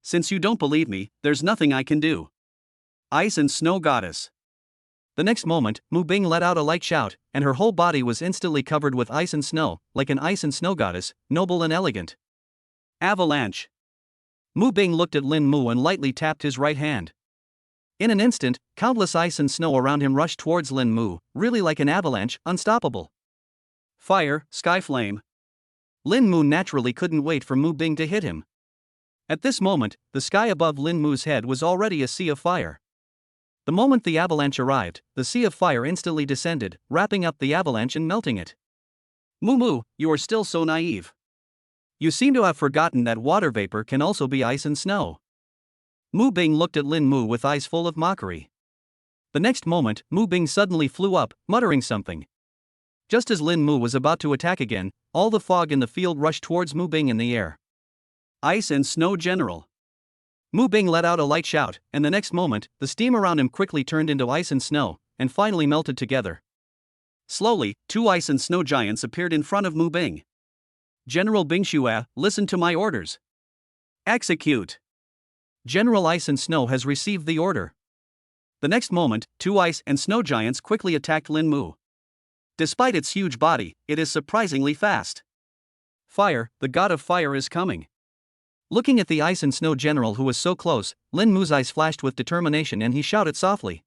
Since you don't believe me, there's nothing I can do. Ice and Snow Goddess. The next moment, Mu Bing let out a light shout, and her whole body was instantly covered with ice and snow, like an ice and snow goddess, noble and elegant. Avalanche. Mu Bing looked at Lin Mu and lightly tapped his right hand. In an instant, countless ice and snow around him rushed towards Lin Mu, really like an avalanche, unstoppable. Fire, sky flame. Lin Mu naturally couldn't wait for Mu Bing to hit him. At this moment, the sky above Lin Mu's head was already a sea of fire. The moment the avalanche arrived, the sea of fire instantly descended, wrapping up the avalanche and melting it. Mu, you are still so naive. You seem to have forgotten that water vapor can also be ice and snow. Mu Bing looked at Lin Mu with eyes full of mockery. The next moment, Mu Bing suddenly flew up, muttering something. Just as Lin Mu was about to attack again, all the fog in the field rushed towards Mu Bing in the air. Ice and Snow General. Mu Bing let out a light shout, and the next moment, the steam around him quickly turned into ice and snow, and finally melted together. Slowly, two ice and snow giants appeared in front of Mu Bing. General Bingxue, listen to my orders. Execute. General Ice and Snow has received the order. The next moment, two ice and snow giants quickly attacked Lin Mu. Despite its huge body, it is surprisingly fast. Fire, the god of fire is coming. Looking at the ice and snow general who was so close, Lin Mu's eyes flashed with determination and he shouted softly.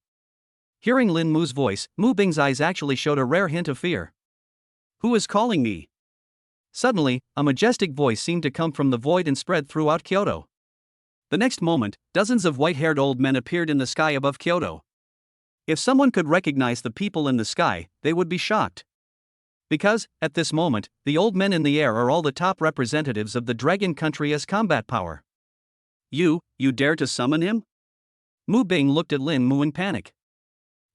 Hearing Lin Mu's voice, Mu Bing's eyes actually showed a rare hint of fear. Who is calling me? Suddenly, a majestic voice seemed to come from the void and spread throughout Kyoto. The next moment, dozens of white-haired old men appeared in the sky above Kyoto. If someone could recognize the people in the sky, they would be shocked. Because, at this moment, the old men in the air are all the top representatives of the dragon country as combat power. You dare to summon him? Mu Bing looked at Lin Mu in panic.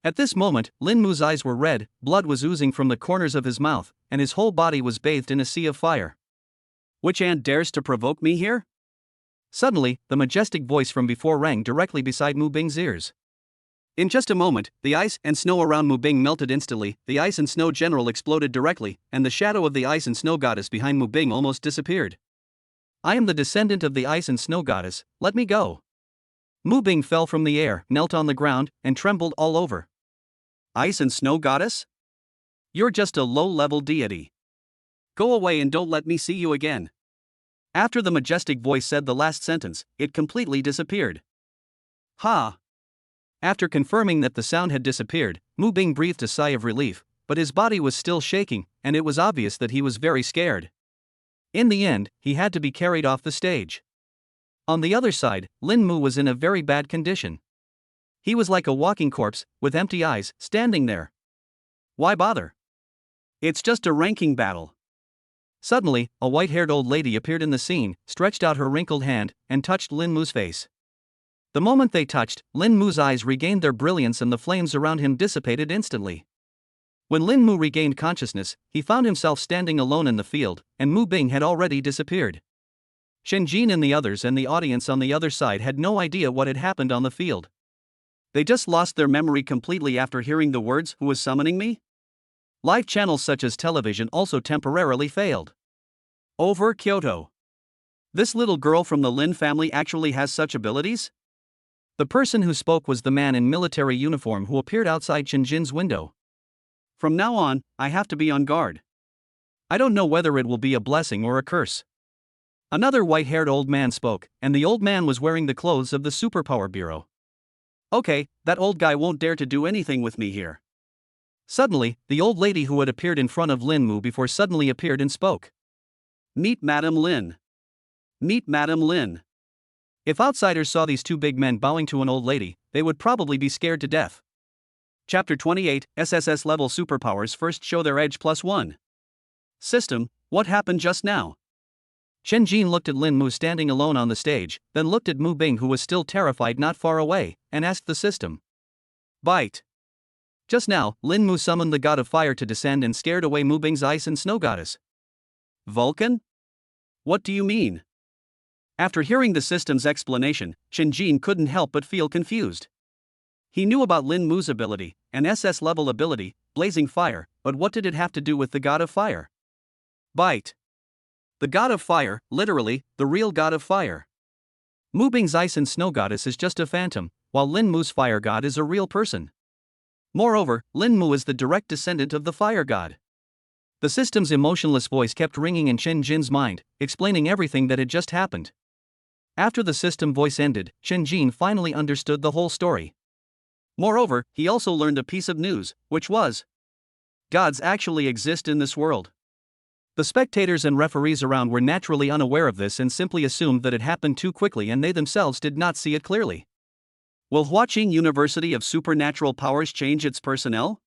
At this moment, Lin Mu's eyes were red, blood was oozing from the corners of his mouth, and his whole body was bathed in a sea of fire. Which ant dares to provoke me here? Suddenly, the majestic voice from before rang directly beside Mu Bing's ears. In just a moment, the ice and snow around Mu Bing melted instantly, the ice and snow general exploded directly, and the shadow of the ice and snow goddess behind Mu Bing almost disappeared. I am the descendant of the ice and snow goddess, let me go. Mu Bing fell from the air, knelt on the ground, and trembled all over. Ice and snow goddess? You're just a low-level deity. Go away and don't let me see you again. After the majestic voice said the last sentence, it completely disappeared. Ha! After confirming that the sound had disappeared, Mu Bing breathed a sigh of relief, but his body was still shaking, and it was obvious that he was very scared. In the end, he had to be carried off the stage. On the other side, Lin Mu was in a very bad condition. He was like a walking corpse, with empty eyes, standing there. Why bother? It's just a ranking battle. Suddenly, a white-haired old lady appeared in the scene, stretched out her wrinkled hand, and touched Lin Mu's face. The moment they touched, Lin Mu's eyes regained their brilliance and the flames around him dissipated instantly. When Lin Mu regained consciousness, he found himself standing alone in the field, and Mu Bing had already disappeared. Shen Jin and the others and the audience on the other side had no idea what had happened on the field. They just lost their memory completely after hearing the words, "Who was summoning me?" Live channels such as television also temporarily failed. Over Kyoto. This little girl from the Lin family actually has such abilities? The person who spoke was the man in military uniform who appeared outside Shen Jin's window. From now on, I have to be on guard. I don't know whether it will be a blessing or a curse. Another white-haired old man spoke, and the old man was wearing the clothes of the Superpower Bureau. Okay, that old guy won't dare to do anything with me here. Suddenly, the old lady who had appeared in front of Lin Mu before suddenly appeared and spoke. Meet Madame Lin. Meet Madame Lin. If outsiders saw these two big men bowing to an old lady, they would probably be scared to death. Chapter 28, SSS-level superpowers first show their edge +1. System, what happened just now? Shen Jin looked at Lin Mu standing alone on the stage, then looked at Mu Bing who was still terrified not far away, and asked the system. Bite. Just now, Lin Mu summoned the god of fire to descend and scared away Mu Bing's ice and snow goddess. Vulcan? What do you mean? After hearing the system's explanation, Shen Jin couldn't help but feel confused. He knew about Lin Mu's ability, an SS-level ability, blazing fire, but what did it have to do with the god of fire? Bite. The god of fire, literally, the real god of fire. Mu Bing's ice and snow goddess is just a phantom, while Lin Mu's fire god is a real person. Moreover, Lin Mu is the direct descendant of the fire god. The system's emotionless voice kept ringing in Shen Jin's mind, explaining everything that had just happened. After the system voice ended, Shen Jin finally understood the whole story. Moreover, he also learned a piece of news, which was: gods actually exist in this world. The spectators and referees around were naturally unaware of this and simply assumed that it happened too quickly and they themselves did not see it clearly. Will Huaqing University of Supernatural Powers change its personnel?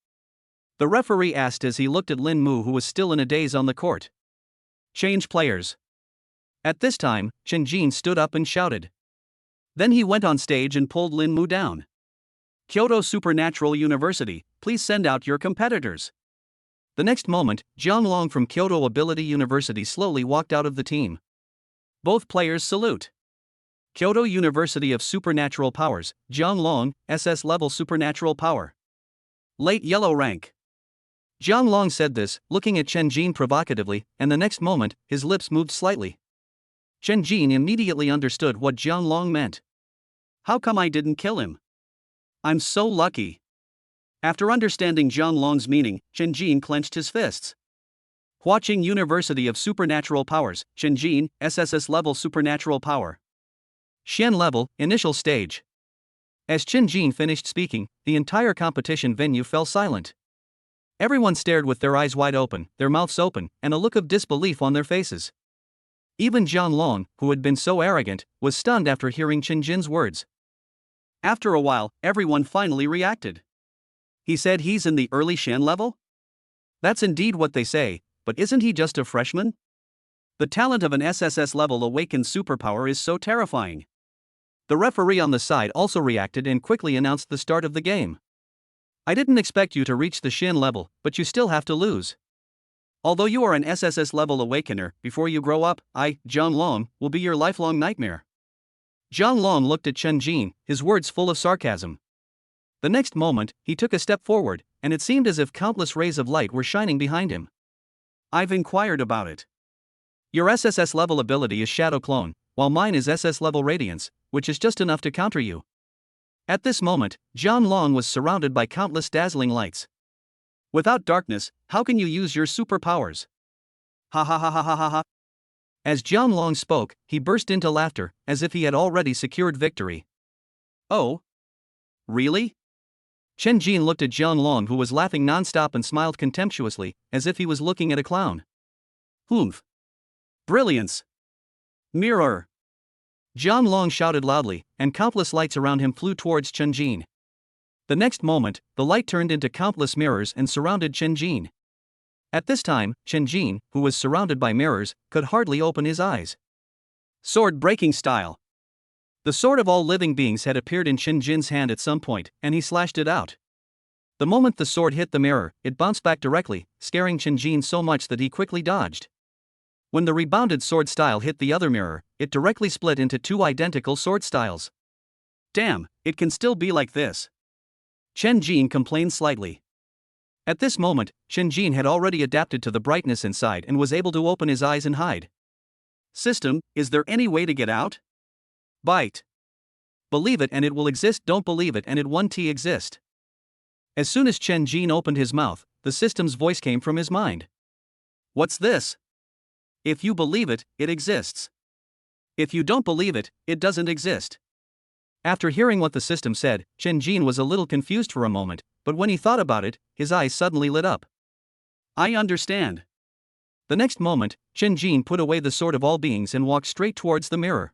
The referee asked as he looked at Lin Mu who was still in a daze on the court. Change players. At this time, Shen Jin stood up and shouted. Then he went on stage and pulled Lin Mu down. Kyoto Supernatural University, please send out your competitors. The next moment, Jiang Long from Kyoto Ability University slowly walked out of the team. Both players salute. Kyoto University of Supernatural Powers, Jiang Long, SS-level supernatural power. Late yellow rank. Jiang Long said this, looking at Shen Jin provocatively, and the next moment, his lips moved slightly. Shen Jin immediately understood what Jiang Long meant. How come I didn't kill him? I'm so lucky. After understanding Jiang Long's meaning, Shen Jin clenched his fists. Huaqing University of Supernatural Powers, Shen Jin, SSS-level supernatural power. Xian level, initial stage. As Shen Jin finished speaking, the entire competition venue fell silent. Everyone stared with their eyes wide open, their mouths open, and a look of disbelief on their faces. Even Jiang Long, who had been so arrogant, was stunned after hearing Shen Jin's words. After a while, everyone finally reacted. He said he's in the early Shen level? That's indeed what they say, but isn't he just a freshman? The talent of an SSS-level awakened superpower is so terrifying. The referee on the side also reacted and quickly announced the start of the game. I didn't expect you to reach the Shen level, but you still have to lose. Although you are an SSS-level awakener, before you grow up, I, Jiang Long, will be your lifelong nightmare. Jiang Long looked at Shen Jin, his words full of sarcasm. The next moment, he took a step forward, and it seemed as if countless rays of light were shining behind him. I've inquired about it. Your SSS-level ability is Shadow Clone, while mine is SS-level Radiance, which is just enough to counter you. At this moment, Jiang Long was surrounded by countless dazzling lights. Without darkness, how can you use your superpowers? Ha ha ha ha ha ha ha. As Jiang Long spoke, he burst into laughter, as if he had already secured victory. Oh? Really? Chen Jin looked at Jiang Long, who was laughing non-stop, and smiled contemptuously, as if he was looking at a clown. Oomph. Brilliance. Mirror. Jiang Long shouted loudly, and countless lights around him flew towards Chen Jin. The next moment, the light turned into countless mirrors and surrounded Chen Jin. At this time, Chen Jin, who was surrounded by mirrors, could hardly open his eyes. Sword breaking style. The sword of all living beings had appeared in Chen Jin's hand at some point, and he slashed it out. The moment the sword hit the mirror, it bounced back directly, scaring Chen Jin so much that he quickly dodged. When the rebounded sword style hit the other mirror, it directly split into two identical sword styles. Damn, it can still be like this. Chen Jin complained slightly. At this moment, Chen Jin had already adapted to the brightness inside and was able to open his eyes and hide. System, is there any way to get out? Bite. Believe it and it will exist, don't believe it and it won't exist. As soon as Chen Jin opened his mouth, the system's voice came from his mind. What's this? If you believe it, it exists. If you don't believe it, it doesn't exist. After hearing what the system said, Chen Jin was a little confused for a moment, but when he thought about it, his eyes suddenly lit up. I understand. The next moment, Chen Jin put away the sword of all beings and walked straight towards the mirror.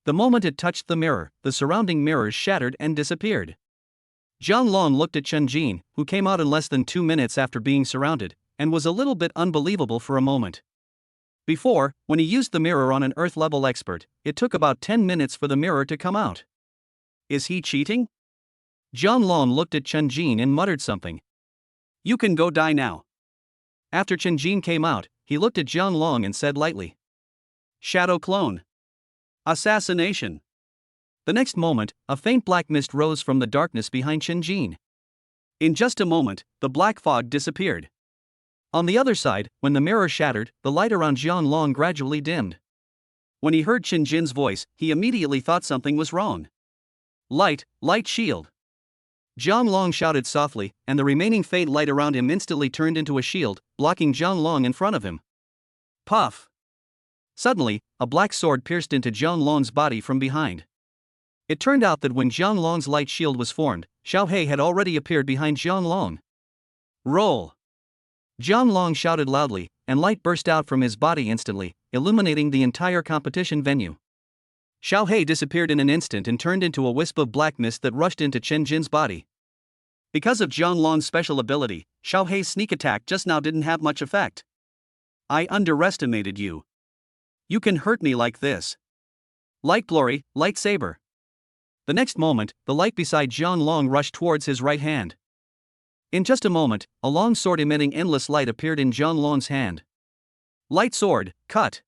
The moment it touched the mirror, the surrounding mirrors shattered and disappeared. Jiang Long looked at Chen Jin, who came out in less than 2 minutes after being surrounded, and was a little bit unbelievable for a moment. Before, when he used the mirror on an Earth-level expert, it took about 10 minutes for the mirror to come out. Is he cheating? Jiang Long looked at Chen Jin and muttered something. You can go die now. After Chen Jin came out, he looked at Jiang Long and said lightly. Shadow clone. Assassination. The next moment, a faint black mist rose from the darkness behind Chen Jin. In just a moment, the black fog disappeared. On the other side, when the mirror shattered, the light around Jiang Long gradually dimmed. When he heard Chen Jin's voice, he immediately thought something was wrong. Light shield. Jiang Long shouted softly, and the remaining faint light around him instantly turned into a shield, blocking Jiang Long in front of him. Puff. Suddenly, a black sword pierced into Jiang Long's body from behind. It turned out that when Jiang Long's light shield was formed, Xiao He had already appeared behind Jiang Long. Roll. Jiang Long shouted loudly, and light burst out from his body instantly, illuminating the entire competition venue. Xiao He disappeared in an instant and turned into a wisp of black mist that rushed into Chen Jin's body. Because of Jiang Long's special ability, Xiao He's sneak attack just now didn't have much effect. I underestimated you. You can hurt me like this. Light glory, lightsaber. The next moment, the light beside Jiang Long rushed towards his right hand. In just a moment, a long sword emitting endless light appeared in Jiang Long's hand. Light sword, cut.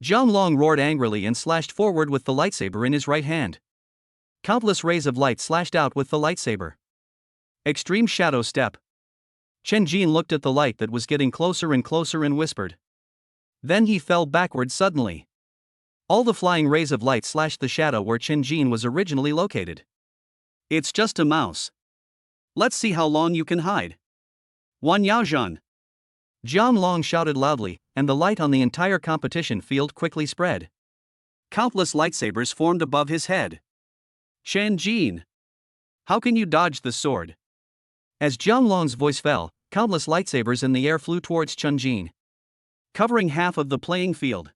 Jiang Long roared angrily and slashed forward with the lightsaber in his right hand. Countless rays of light slashed out with the lightsaber. Extreme shadow step. Chen Jin looked at the light that was getting closer and closer and whispered. Then he fell backward suddenly. All the flying rays of light slashed the shadow where Chen Jin was originally located. It's just a mouse. Let's see how long you can hide. Wan Yaozhan. Jiang Long shouted loudly, and the light on the entire competition field quickly spread. Countless lightsabers formed above his head. Chen Jin. How can you dodge the sword? As Jiang Long's voice fell, countless lightsabers in the air flew towards Chen Jin, covering half of the playing field.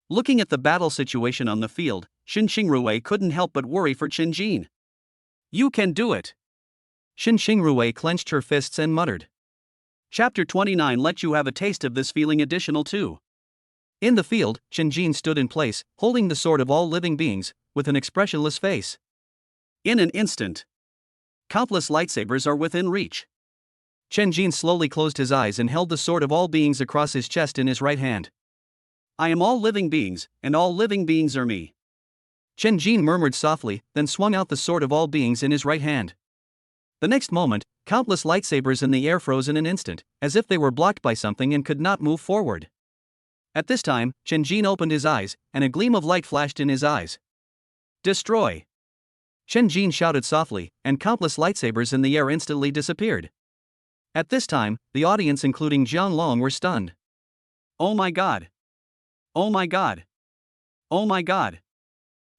Looking at the battle situation on the field, Xin Xingrui couldn't help but worry for Chen Jin. You can do it. Xin Xingrui clenched her fists and muttered. Chapter 29 lets you have a taste of this feeling additional too. In the field, Chen Jin stood in place, holding the sword of all living beings, with an expressionless face. In an instant, countless lightsabers are within reach. Chen Jin slowly closed his eyes and held the sword of all beings across his chest in his right hand. I am all living beings, and all living beings are me. Chen Jin murmured softly, then swung out the sword of all beings in his right hand. The next moment, countless lightsabers in the air froze in an instant, as if they were blocked by something and could not move forward. At this time, Chen Jin opened his eyes, and a gleam of light flashed in his eyes. Destroy! Chen Jin shouted softly, and countless lightsabers in the air instantly disappeared. At this time, the audience including Jiang Long were stunned. Oh my god! Oh my god! Oh my god!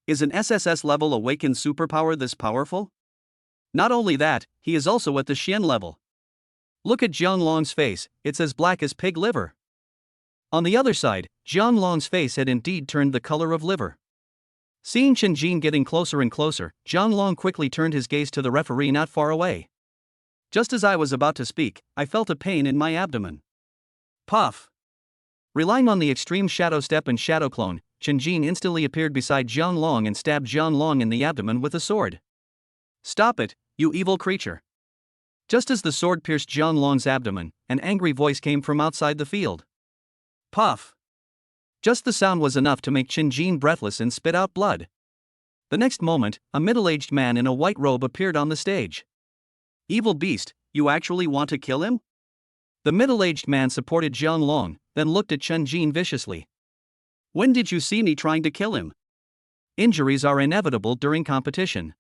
Is an SSS level awakened superpower this powerful? Not only that, he is also at the Xian level. Look at Jiang Long's face, it's as black as pig liver. On the other side, Jiang Long's face had indeed turned the color of liver. Seeing Chen Jin getting closer and closer, Jiang Long quickly turned his gaze to the referee not far away. Just as I was about to speak, I felt a pain in my abdomen. Puff! Relying on the extreme shadow step and shadow clone, Chen Jin instantly appeared beside Jiang Long and stabbed Jiang Long in the abdomen with a sword. Stop it, you evil creature! Just as the sword pierced Jiang Long's abdomen, an angry voice came from outside the field. Puff! Just the sound was enough to make Chen Jin breathless and spit out blood. The next moment, a middle-aged man in a white robe appeared on the stage. Evil beast, you actually want to kill him? The middle-aged man supported Jiang Long, then looked at Chen Jin viciously. When did you see me trying to kill him? Injuries are inevitable during competition.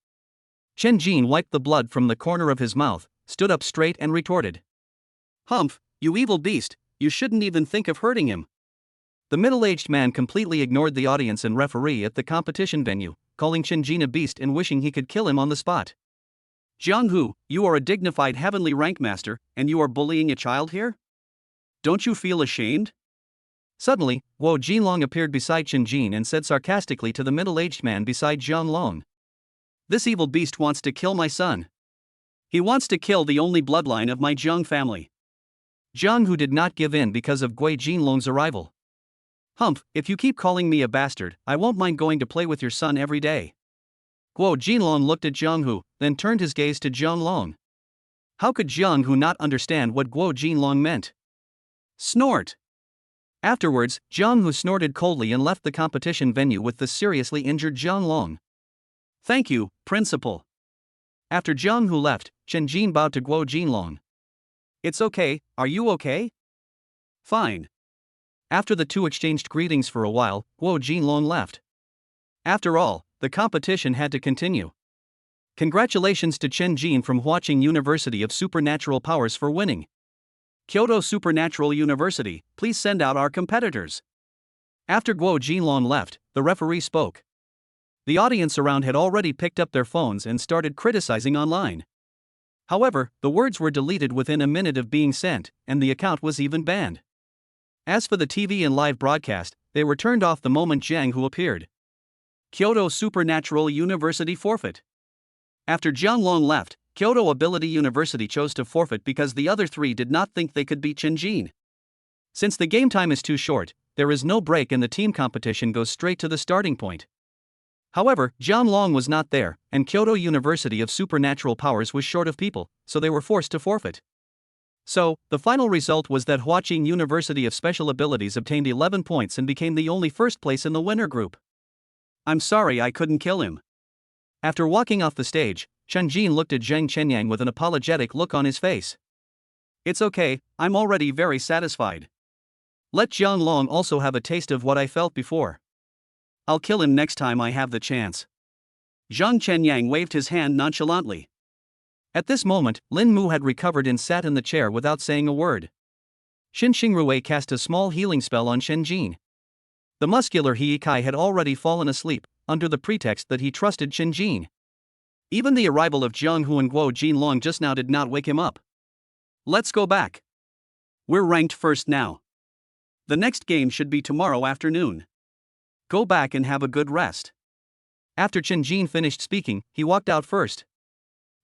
Chen Jin wiped the blood from the corner of his mouth, stood up straight and retorted. Humph, you evil beast, you shouldn't even think of hurting him. The middle-aged man completely ignored the audience and referee at the competition venue, calling Chen Jin a beast and wishing he could kill him on the spot. Jiang Hu, you are a dignified heavenly rank master, and you are bullying a child here? Don't you feel ashamed? Suddenly, Guo Jinlong appeared beside Chen Jin and said sarcastically to the middle-aged man beside Jiang Long. This evil beast wants to kill my son. He wants to kill the only bloodline of my Jiang family. Jiang Hu did not give in because of Gui Jinlong's arrival. Humph, if you keep calling me a bastard, I won't mind going to play with your son every day. Guo Jinlong looked at Jiang Hu, then turned his gaze to Jiang Long. How could Jiang Hu not understand what Guo Jinlong meant? Snort! Afterwards, Jiang Hu snorted coldly and left the competition venue with the seriously injured Jiang Long. Thank you, Principal. After Jiang Hu left, Chen Jin bowed to Guo Jinlong. It's okay, are you okay? Fine. After the two exchanged greetings for a while, Guo Jinlong left. After all, the competition had to continue. Congratulations to Chen Jin from Huaqing University of Supernatural Powers for winning. Kyoto Supernatural University, please send out our competitors. After Guo Jinlong left, the referee spoke. The audience around had already picked up their phones and started criticizing online. However, the words were deleted within a minute of being sent, and the account was even banned. As for the TV and live broadcast, they were turned off the moment Jiang Hu appeared. Kyoto Supernatural University forfeit. After Jiang Long left, Kyoto Ability University chose to forfeit because the other three did not think they could beat Chen Jin. Since the game time is too short, there is no break and the team competition goes straight to the starting point. However, Jiang Long was not there, and Kyoto University of Supernatural Powers was short of people, so they were forced to forfeit. So, the final result was that Huaqing University of Special Abilities obtained 11 points and became the only first place in the winner group. I'm sorry I couldn't kill him. After walking off the stage, Chen Jin looked at Zheng Chenyang with an apologetic look on his face. It's okay, I'm already very satisfied. Let Jiang Long also have a taste of what I felt before. I'll kill him next time I have the chance. Zheng Chenyang waved his hand nonchalantly. At this moment, Lin Mu had recovered and sat in the chair without saying a word. Xin Xingrui cast a small healing spell on Chen Jin. The muscular Heikai had already fallen asleep, under the pretext that he trusted Chen Jin. Even the arrival of Jiang Hu and Guo Jinlong just now did not wake him up. Let's go back. We're ranked first now. The next game should be tomorrow afternoon. Go back and have a good rest. After Chen Jin finished speaking, he walked out first.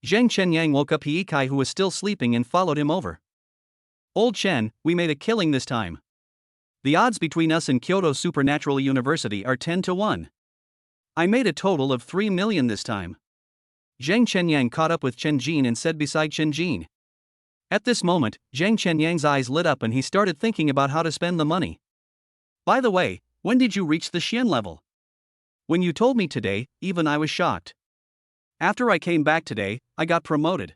Zheng Chenyang woke up Heikai who was still sleeping and followed him over. Old Chen, we made a killing this time. The odds between us and Kyoto Supernatural University are 10-1. I made a total of 3 million this time. Zheng Chenyang caught up with Chen Jin and said beside Chen Jin. At this moment, Zheng Chenyang's eyes lit up and he started thinking about how to spend the money. By the way, when did you reach the Xian level? When you told me today, even I was shocked. After I came back today, I got promoted.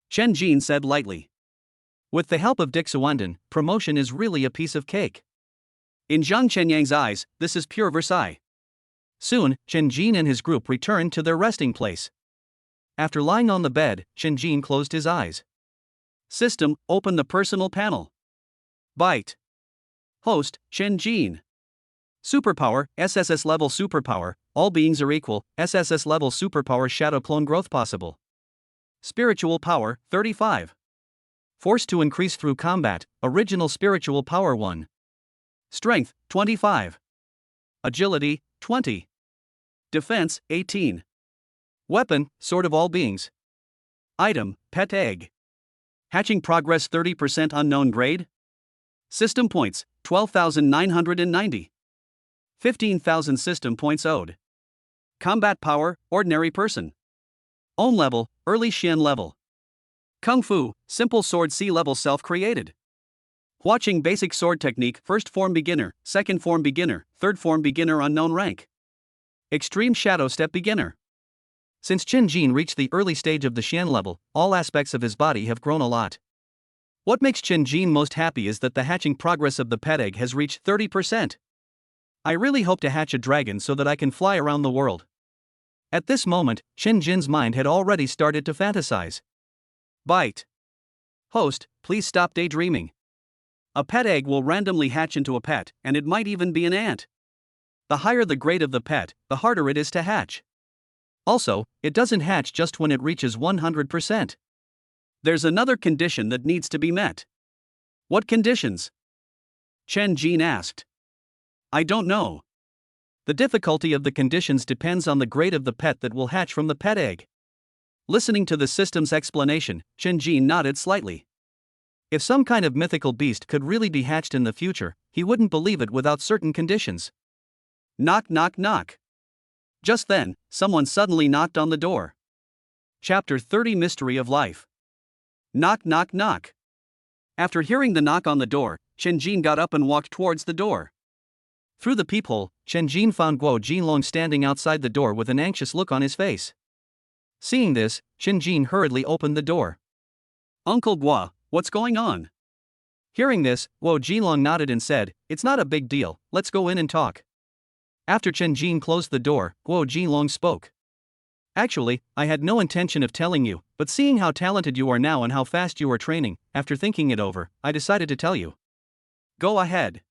Chen Jin said lightly. With the help of Dick Suwanden, promotion is really a piece of cake. In Zhang Chenyang's eyes, this is pure Versailles. Soon, Chen Jin and his group returned to their resting place. After lying on the bed, Chen Jin closed his eyes. System, open the personal panel. Byte. Host, Chen Jin. Superpower, SSS-level superpower, all beings are equal, SSS-level superpower shadow clone growth possible. Spiritual power, 35. Force to increase through combat, original spiritual power 1. Strength, 25. Agility, 20. Defense, 18. Weapon, Sword of All Beings. Item, Pet Egg. Hatching progress 30% unknown grade. System points, 12,990. 15,000 system points owed. Combat power, ordinary person. Own level, early Xian level. Kung Fu, simple sword C level self-created. Watching basic sword technique, first form beginner, second form beginner, third form beginner unknown rank. Extreme shadow step beginner. Since Chen Jin reached the early stage of the Xian level, all aspects of his body have grown a lot. What makes Chen Jin most happy is that the hatching progress of the pet egg has reached 30%. I really hope to hatch a dragon so that I can fly around the world. At this moment, Chen Jin's mind had already started to fantasize. Bite. Host, please stop daydreaming. A pet egg will randomly hatch into a pet, and it might even be an ant. The higher the grade of the pet, the harder it is to hatch. Also, it doesn't hatch just when it reaches 100%. There's another condition that needs to be met. What conditions? Chen Jin asked. I don't know. The difficulty of the conditions depends on the grade of the pet that will hatch from the pet egg. Listening to the system's explanation, Chen Jin nodded slightly. If some kind of mythical beast could really be hatched in the future, he wouldn't believe it without certain conditions. Knock, knock, knock. Just then, someone suddenly knocked on the door. Chapter 30 Mystery of Life. Knock, knock, knock. After hearing the knock on the door, Chen Jin got up and walked towards the door. Through the peephole, Chen Jin found Guo Jinlong standing outside the door with an anxious look on his face. Seeing this, Chen Jin hurriedly opened the door. Uncle Guo, what's going on? Hearing this, Guo Jinlong nodded and said, It's not a big deal, let's go in and talk. After Chen Jin closed the door, Guo Jinlong spoke. Actually, I had no intention of telling you, but seeing how talented you are now and how fast you are training, after thinking it over, I decided to tell you. Go ahead.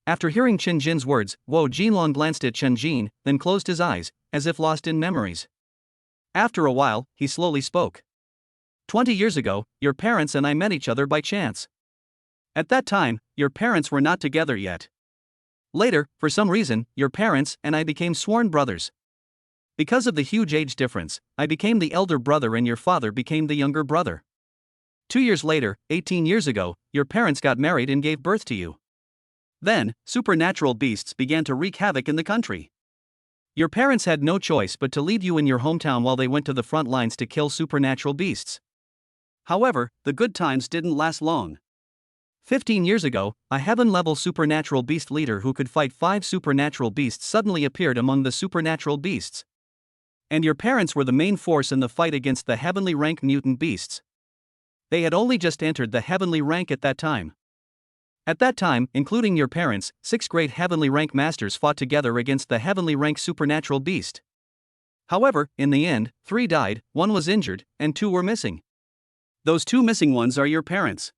After hearing Chen Jin's words, Guo Jinlong glanced at Chen Jin, then closed his eyes, as if lost in memories. After a while, he slowly spoke. 20 years ago, your parents and I met each other by chance. At that time, your parents were not together yet. Later, for some reason, your parents and I became sworn brothers. Because of the huge age difference, I became the elder brother and your father became the younger brother. 2 years later, 18 years ago, your parents got married and gave birth to you. Then, supernatural beasts began to wreak havoc in the country. Your parents had no choice but to leave you in your hometown while they went to the front lines to kill supernatural beasts. However, the good times didn't last long. 15 years ago, a heaven-level supernatural beast leader who could fight 5 supernatural beasts suddenly appeared among the supernatural beasts. And your parents were the main force in the fight against the heavenly rank mutant beasts. They had only just entered the heavenly rank at that time. At that time, including your parents, 6 great heavenly rank masters fought together against the heavenly rank supernatural beast. However, in the end, 3 died, 1 was injured, and 2 were missing. Those 2 missing ones are your parents.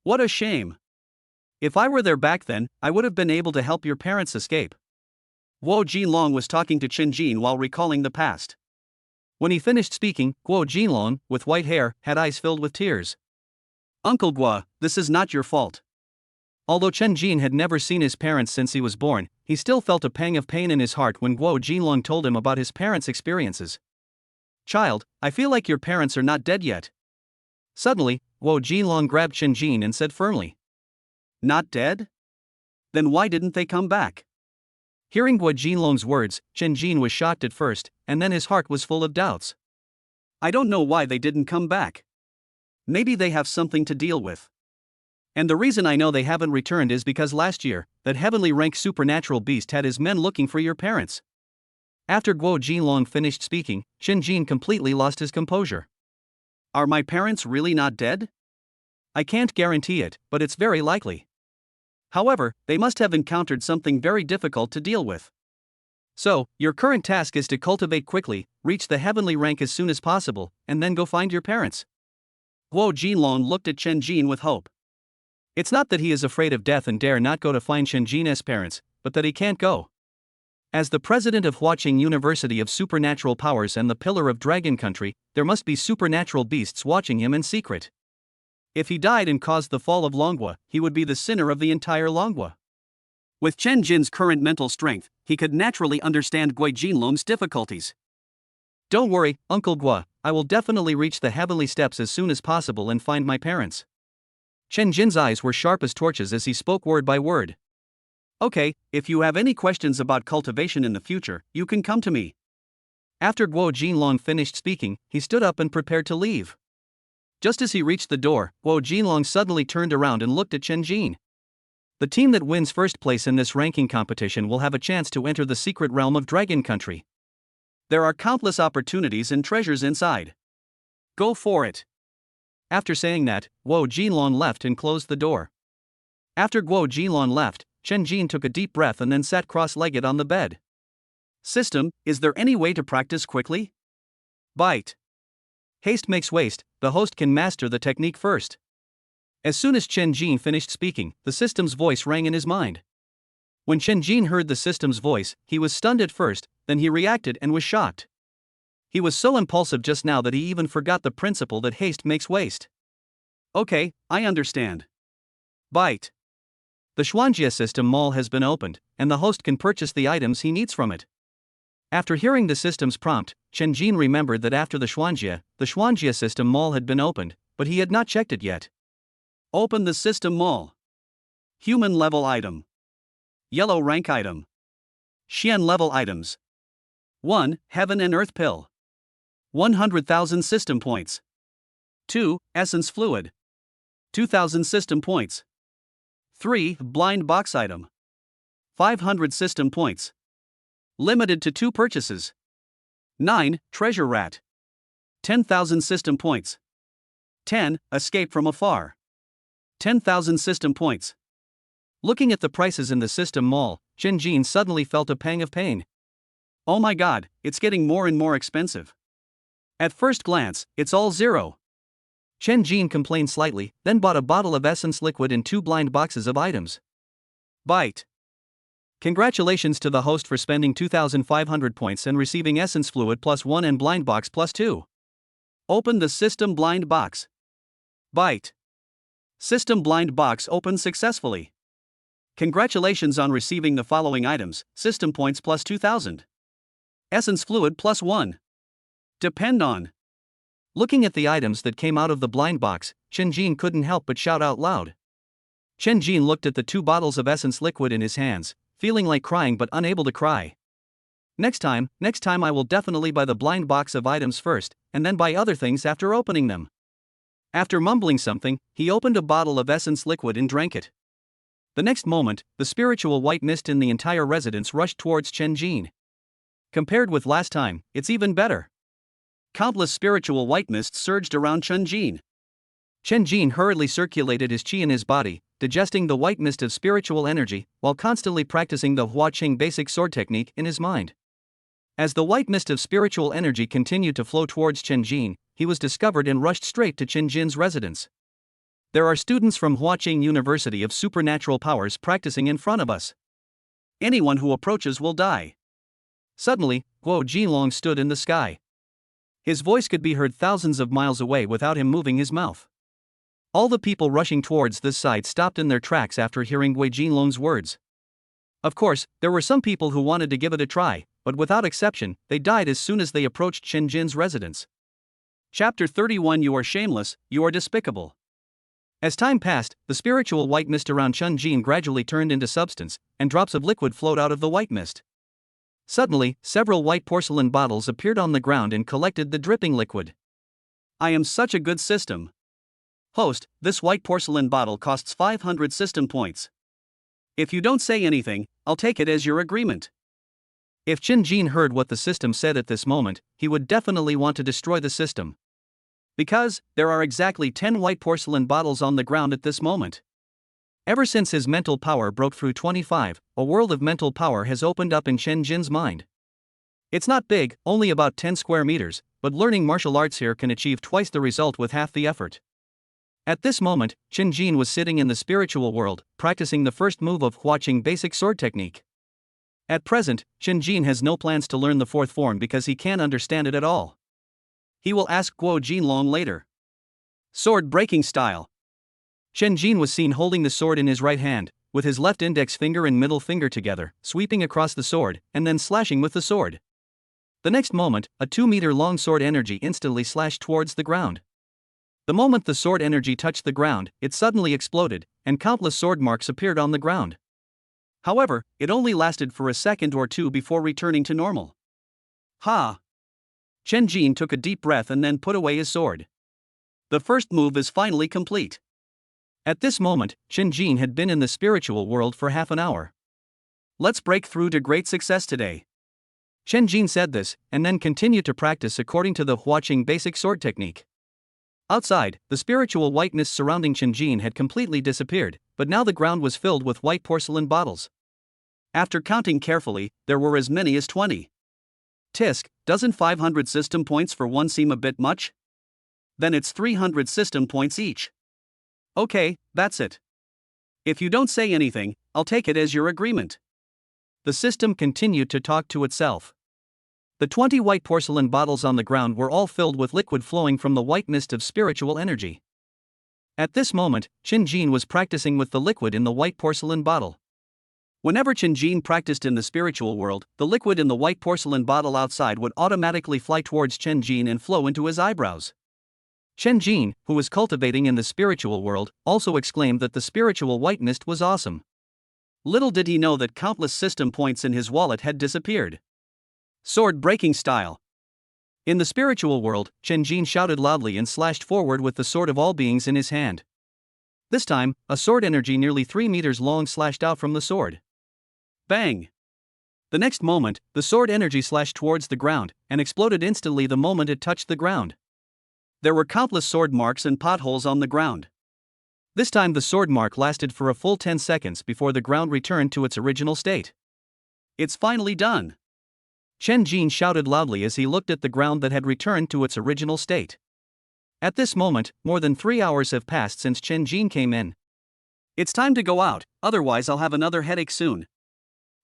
What a shame. If I were there back then, I would have been able to help your parents escape. Guo Jinlong was talking to Chen Jin while recalling the past. When he finished speaking, Guo Jinlong, with white hair, had eyes filled with tears. Uncle Guo, this is not your fault. Although Chen Jin had never seen his parents since he was born, he still felt a pang of pain in his heart when Guo Jinlong told him about his parents' experiences. Child, I feel like your parents are not dead yet. Suddenly, Guo Jinlong grabbed Chen Jin and said firmly. Not dead? Then why didn't they come back? Hearing Guo Jinlong's words, Chen Jin was shocked at first, and then his heart was full of doubts. I don't know why they didn't come back. Maybe they have something to deal with. And the reason I know they haven't returned is because last year, that heavenly rank supernatural beast had his men looking for your parents. After Guo Jinlong finished speaking, Chen Jin completely lost his composure. Are my parents really not dead? I can't guarantee it, but it's very likely. However, they must have encountered something very difficult to deal with. So, your current task is to cultivate quickly, reach the heavenly rank as soon as possible, and then go find your parents. Guo Jinlong looked at Chen Jin with hope. It's not that he is afraid of death and dare not go to find Chen Jin's parents, but that he can't go. As the president of Huaqing University of Supernatural Powers and the pillar of Dragon Country, there must be supernatural beasts watching him in secret. If he died and caused the fall of Longhua, he would be the sinner of the entire Longhua. With Chen Jin's current mental strength, he could naturally understand Gui Jinlong's difficulties. Don't worry, Uncle Gua, I will definitely reach the heavenly steps as soon as possible and find my parents. Chen Jin's eyes were sharp as torches as he spoke word by word. Okay, if you have any questions about cultivation in the future, you can come to me. After Guo Jinlong finished speaking, he stood up and prepared to leave. Just as he reached the door, Guo Jinlong suddenly turned around and looked at Chen Jin. The team that wins first place in this ranking competition will have a chance to enter the secret realm of Dragon Country. There are countless opportunities and treasures inside. Go for it. After saying that, Guo Jinlong left and closed the door. After Guo Jinlong left, Chen Jin took a deep breath and then sat cross-legged on the bed. System, is there any way to practice quickly? Bite. Haste makes waste, the host can master the technique first. As soon as Chen Jin finished speaking, the system's voice rang in his mind. When Chen Jin heard the system's voice, he was stunned at first, then he reacted and was shocked. He was so impulsive just now that he even forgot the principle that haste makes waste. Okay, I understand. Bite. The Xuanjia system mall has been opened, and the host can purchase the items he needs from it. After hearing the system's prompt, Chen Jin remembered that after the Xuanjia system mall had been opened, but he had not checked it yet. Open the system mall. Human level item. Yellow rank item. Xian level items. 1. Heaven and Earth Pill. 100,000 system points. 2. Essence Fluid. 2,000 system points. 3. Blind box item. 500 system points. Limited to 2 purchases. 9. Treasure Rat. 10,000 system points. 10. Escape from Afar. 10,000 system points. Looking at the prices in the system mall, Chen Jin suddenly felt a pang of pain. Oh my god, it's getting more and more expensive. At first glance, it's all zero. Chen Jin complained slightly, then bought a bottle of essence liquid and 2 blind boxes of items. Bite. Congratulations to the host for spending 2,500 points and receiving essence fluid +1 and blind box +2. Open the system blind box. Bite. System blind box opened successfully. Congratulations on receiving the following items: system points +2,000. Essence fluid +1. Depend on. Looking at the items that came out of the blind box, Chen Jin couldn't help but shout out loud. Chen Jin looked at the 2 bottles of essence liquid in his hands, feeling like crying but unable to cry. Next time I will definitely buy the blind box of items first, and then buy other things after opening them. After mumbling something, he opened a bottle of essence liquid and drank it. The next moment, the spiritual white mist in the entire residence rushed towards Chen Jin. Compared with last time, it's even better. Countless spiritual white mists surged around Chen Jin. Chen Jin hurriedly circulated his qi in his body, digesting the white mist of spiritual energy, while constantly practicing the Huaqing basic sword technique in his mind. As the white mist of spiritual energy continued to flow towards Chen Jin, he was discovered and rushed straight to Chen Jin's residence. There are students from Huaqing University of Supernatural Powers practicing in front of us. Anyone who approaches will die. Suddenly, Guo Jinlong stood in the sky. His voice could be heard thousands of miles away without him moving his mouth. All the people rushing towards this side stopped in their tracks after hearing Guo Jinlong's words. Of course, there were some people who wanted to give it a try, but without exception, they died as soon as they approached Chen Jin's residence. Chapter 31. You are shameless, you are despicable. As time passed, the spiritual white mist around Chen Jin gradually turned into substance, and drops of liquid flowed out of the white mist. Suddenly, several white porcelain bottles appeared on the ground and collected the dripping liquid. I am such a good system. Host, this white porcelain bottle costs 500 system points. If you don't say anything, I'll take it as your agreement. If Chen Jin heard what the system said at this moment, he would definitely want to destroy the system. Because, there are exactly 10 white porcelain bottles on the ground at this moment. Ever since his mental power broke through 25, a world of mental power has opened up in Chen Jin's mind. It's not big, only about 10 square meters, but learning martial arts here can achieve twice the result with half the effort. At this moment, Chen Jin was sitting in the spiritual world, practicing the first move of Huaqing basic sword technique. At present, Shinjin has no plans to learn the fourth form because he can't understand it at all. He will ask Guo Jinlong later. Sword breaking style. Shinjin was seen holding the sword in his right hand, with his left index finger and middle finger together, sweeping across the sword, and then slashing with the sword. The next moment, a 2-meter-long sword energy instantly slashed towards the ground. The moment the sword energy touched the ground, it suddenly exploded, and countless sword marks appeared on the ground. However, it only lasted for a second or two before returning to normal. Ha! Chen Jin took a deep breath and then put away his sword. The first move is finally complete. At this moment, Shinjin had been in the spiritual world for half an hour. Let's break through to great success today. Shinjin said this, and then continued to practice according to the Huaqing basic sword technique. Outside, the spiritual whiteness surrounding Shinjin had completely disappeared, but now the ground was filled with white porcelain bottles. After counting carefully, there were as many as 20. Tisk, doesn't 500 system points for one seem a bit much? Then it's 300 system points each. Okay, that's it. If you don't say anything, I'll take it as your agreement. The system continued to talk to itself. The 20 white porcelain bottles on the ground were all filled with liquid flowing from the white mist of spiritual energy. At this moment, Shinjin was practicing with the liquid in the white porcelain bottle. Whenever Shinjin practiced in the spiritual world, the liquid in the white porcelain bottle outside would automatically fly towards Shinjin and flow into his eyebrows. Shinjin, who was cultivating in the spiritual world, also exclaimed that the spiritual white mist was awesome. Little did he know that countless system points in his wallet had disappeared. Sword breaking style. In the spiritual world, Shinjin shouted loudly and slashed forward with the sword of all beings in his hand. This time, a sword energy nearly 3 meters long slashed out from the sword. Bang! The next moment, the sword energy slashed towards the ground, and exploded instantly the moment it touched the ground. There were countless sword marks and potholes on the ground. This time the sword mark lasted for a full 10 seconds before the ground returned to its original state. It's finally done! Shinjin shouted loudly as he looked at the ground that had returned to its original state. At this moment, more than 3 hours have passed since Shinjin came in. It's time to go out, otherwise I'll have another headache soon.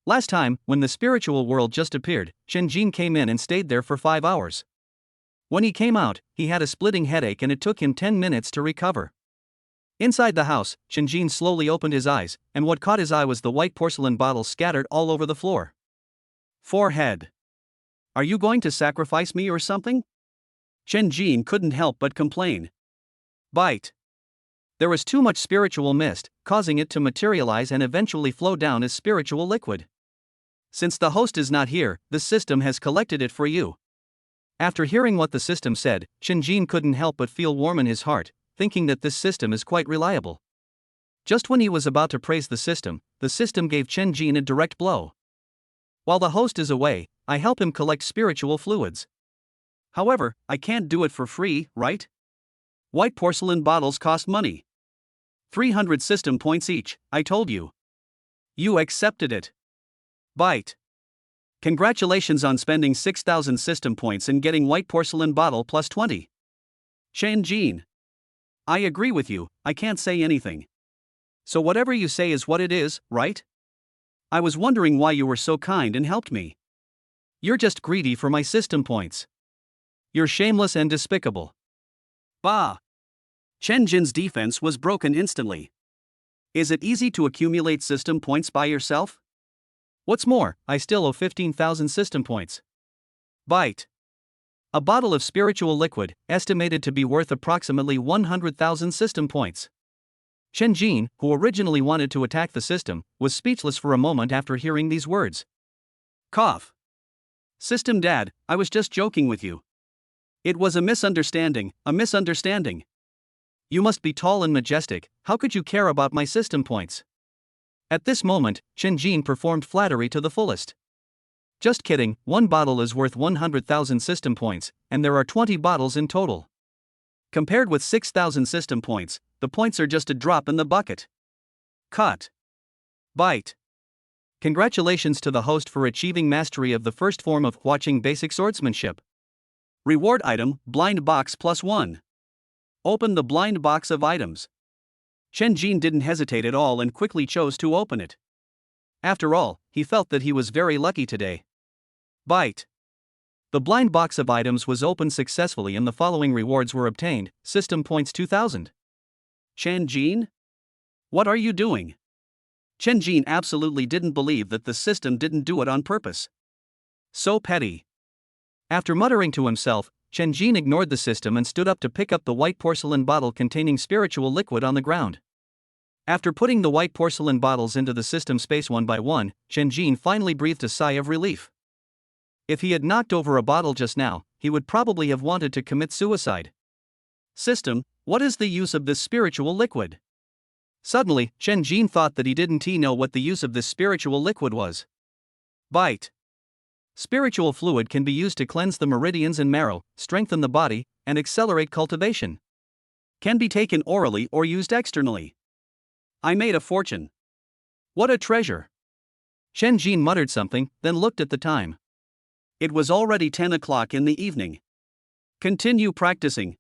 Last time, when the spiritual world just appeared, Shinjin came in and stayed there for 5 hours. When he came out, he had a splitting headache and it took him 10 minutes to recover. Inside the house, Shinjin slowly opened his eyes, and what caught his eye was the white porcelain bottles scattered all over the floor. Forehead. Are you going to sacrifice me or something? Shinjin couldn't help but complain. Bite. There was too much spiritual mist, causing it to materialize and eventually flow down as spiritual liquid. Since the host is not here, the system has collected it for you. After hearing what the system said, Shinjin couldn't help but feel warm in his heart, thinking that this system is quite reliable. Just when he was about to praise the system gave Shinjin a direct blow. While the host is away, I help him collect spiritual fluids. However, I can't do it for free, right? White porcelain bottles cost money. 300 system points each, I told you. You accepted it. Bite. Congratulations on spending 6,000 system points and getting white porcelain bottle plus 20. Shinjin. I agree with you, I can't say anything. So whatever you say is what it is, right? I was wondering why you were so kind and helped me. You're just greedy for my system points. You're shameless and despicable. Bah! Shinjin's defense was broken instantly. Is it easy to accumulate system points by yourself? What's more, I still owe 15,000 system points. Bite. A bottle of spiritual liquid, estimated to be worth approximately 100,000 system points. Shinjin, who originally wanted to attack the system, was speechless for a moment after hearing these words. Cough. System Dad, I was just joking with you. It was a misunderstanding, a misunderstanding. You must be tall and majestic, how could you care about my system points? At this moment, Shinjin performed flattery to the fullest. Just kidding, one bottle is worth 100,000 system points, and there are 20 bottles in total. Compared with 6,000 system points, the points are just a drop in the bucket. Cut. Bite. Congratulations to the host for achieving mastery of the first form of Huaqing basic swordsmanship. Reward item, blind box plus 1. Open the blind box of items. Shinjin didn't hesitate at all and quickly chose to open it. After all, he felt that he was very lucky today. Bite. The blind box of items was opened successfully and the following rewards were obtained. System points 2000. Chen Jin? What are you doing? Chen Jin absolutely didn't believe that the system didn't do it on purpose. So petty. After muttering to himself, Chen Jin ignored the system and stood up to pick up the white porcelain bottle containing spiritual liquid on the ground. After putting the white porcelain bottles into the system space one by one, Chen Jin finally breathed a sigh of relief. If he had knocked over a bottle just now, he would probably have wanted to commit suicide. System, what is the use of this spiritual liquid? Suddenly, Chen Jin thought that he didn't know what the use of this spiritual liquid was. Bite. Spiritual fluid can be used to cleanse the meridians and marrow, strengthen the body, and accelerate cultivation. Can be taken orally or used externally. I made a fortune. What a treasure. Chen Jin muttered something, then looked at the time. It was already 10 o'clock in the evening. Continue practicing.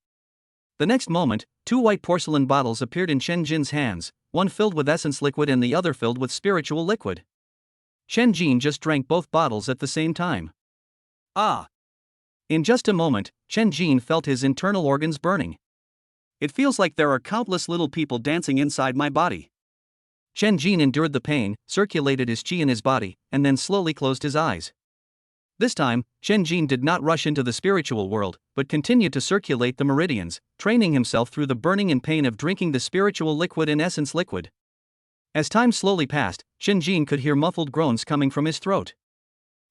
The next moment, two white porcelain bottles appeared in Chen Jin's hands, one filled with essence liquid and the other filled with spiritual liquid. Chen Jin just drank both bottles at the same time. Ah! In just a moment, Chen Jin felt his internal organs burning. It feels like there are countless little people dancing inside my body. Chen Jin endured the pain, circulated his qi in his body, and then slowly closed his eyes. This time, Chen Jin did not rush into the spiritual world, but continued to circulate the meridians, training himself through the burning and pain of drinking the spiritual liquid and essence liquid. As time slowly passed, Chen Jin could hear muffled groans coming from his throat.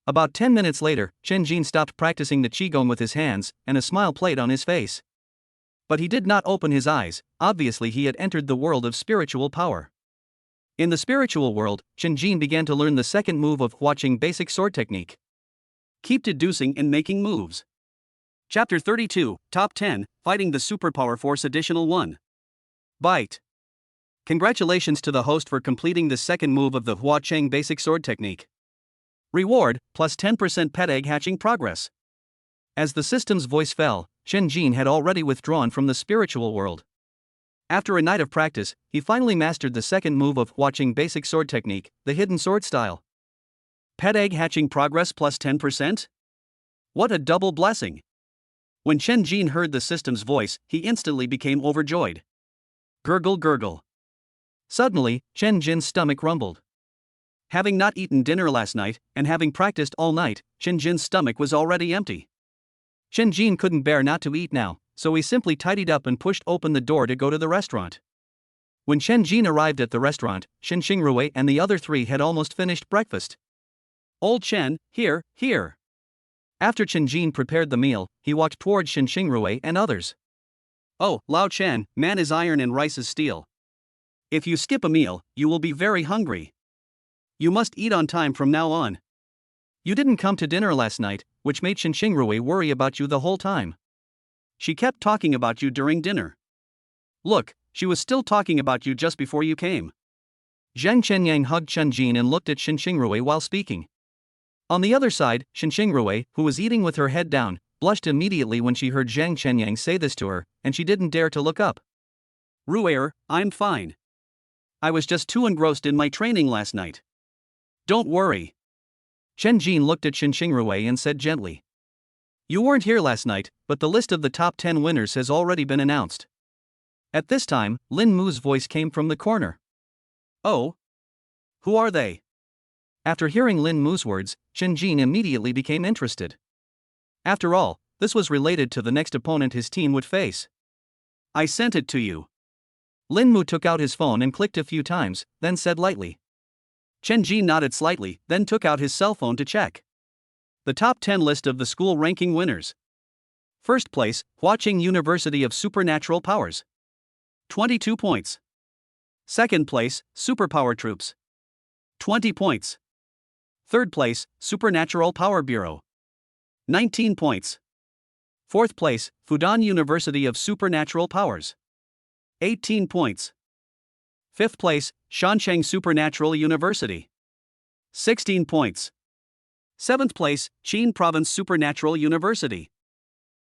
About 10 minutes later, Chen Jin stopped practicing the qigong with his hands, and a smile played on his face. But he did not open his eyes. Obviously he had entered the world of spiritual power. In the spiritual world, Chen Jin began to learn the second move of Huaqing basic sword technique. Keep deducing and making moves. Chapter 32, Top 10, Fighting the Superpower Force Additional 1. Bite. Congratulations to the host for completing the second move of the Huaqing basic sword technique. Reward, plus 10% pet egg hatching progress. As the system's voice fell, Chen Jin had already withdrawn from the spiritual world. After a night of practice, he finally mastered the second move of Huaqing basic sword technique, the hidden sword style. Pet egg hatching progress plus 10%? What a double blessing! When Chen Jin heard the system's voice, he instantly became overjoyed. Gurgle gurgle. Suddenly, Chen Jin's stomach rumbled. Having not eaten dinner last night, and having practiced all night, Chen Jin's stomach was already empty. Chen Jin couldn't bear not to eat now, so he simply tidied up and pushed open the door to go to the restaurant. When Chen Jin arrived at the restaurant, Shen Xingrui and the other three had almost finished breakfast. Old Chen, here. After Chen Jin prepared the meal, he walked towards Shen Xingrui and others. Oh, Lao Chen, man is iron and rice is steel. If you skip a meal, you will be very hungry. You must eat on time from now on. You didn't come to dinner last night, which made Shen Xingrui worry about you the whole time. She kept talking about you during dinner. Look, she was still talking about you just before you came. Zhang Chenyang hugged Chen Jin and looked at Shen Xingrui while speaking. On the other side, Shen Xingrui, who was eating with her head down, blushed immediately when she heard Zhang Chenyang say this to her, and she didn't dare to look up. Ru'er, I'm fine. I was just too engrossed in my training last night. Don't worry. Chen Jin looked at Shen Xingrui and said gently. You weren't here last night, but the list of the top 10 winners has already been announced. At this time, Lin Mu's voice came from the corner. Oh? Who are they? After hearing Lin Mu's words, Chen Jin immediately became interested. After all, this was related to the next opponent his team would face. I sent it to you. Lin Mu took out his phone and clicked a few times, then said lightly. Chen Jin nodded slightly, then took out his cell phone to check. The top 10 list of the school ranking winners. First place, Huaqing University of Supernatural Powers. 22 points. Second place, Superpower Troops. 20 points. Third place, Supernatural Power Bureau. 19 points. Fourth place, Fudan University of Supernatural Powers. 18 points. Fifth place, Shancheng Supernatural University. 16 points. Seventh place, Qin Province Supernatural University.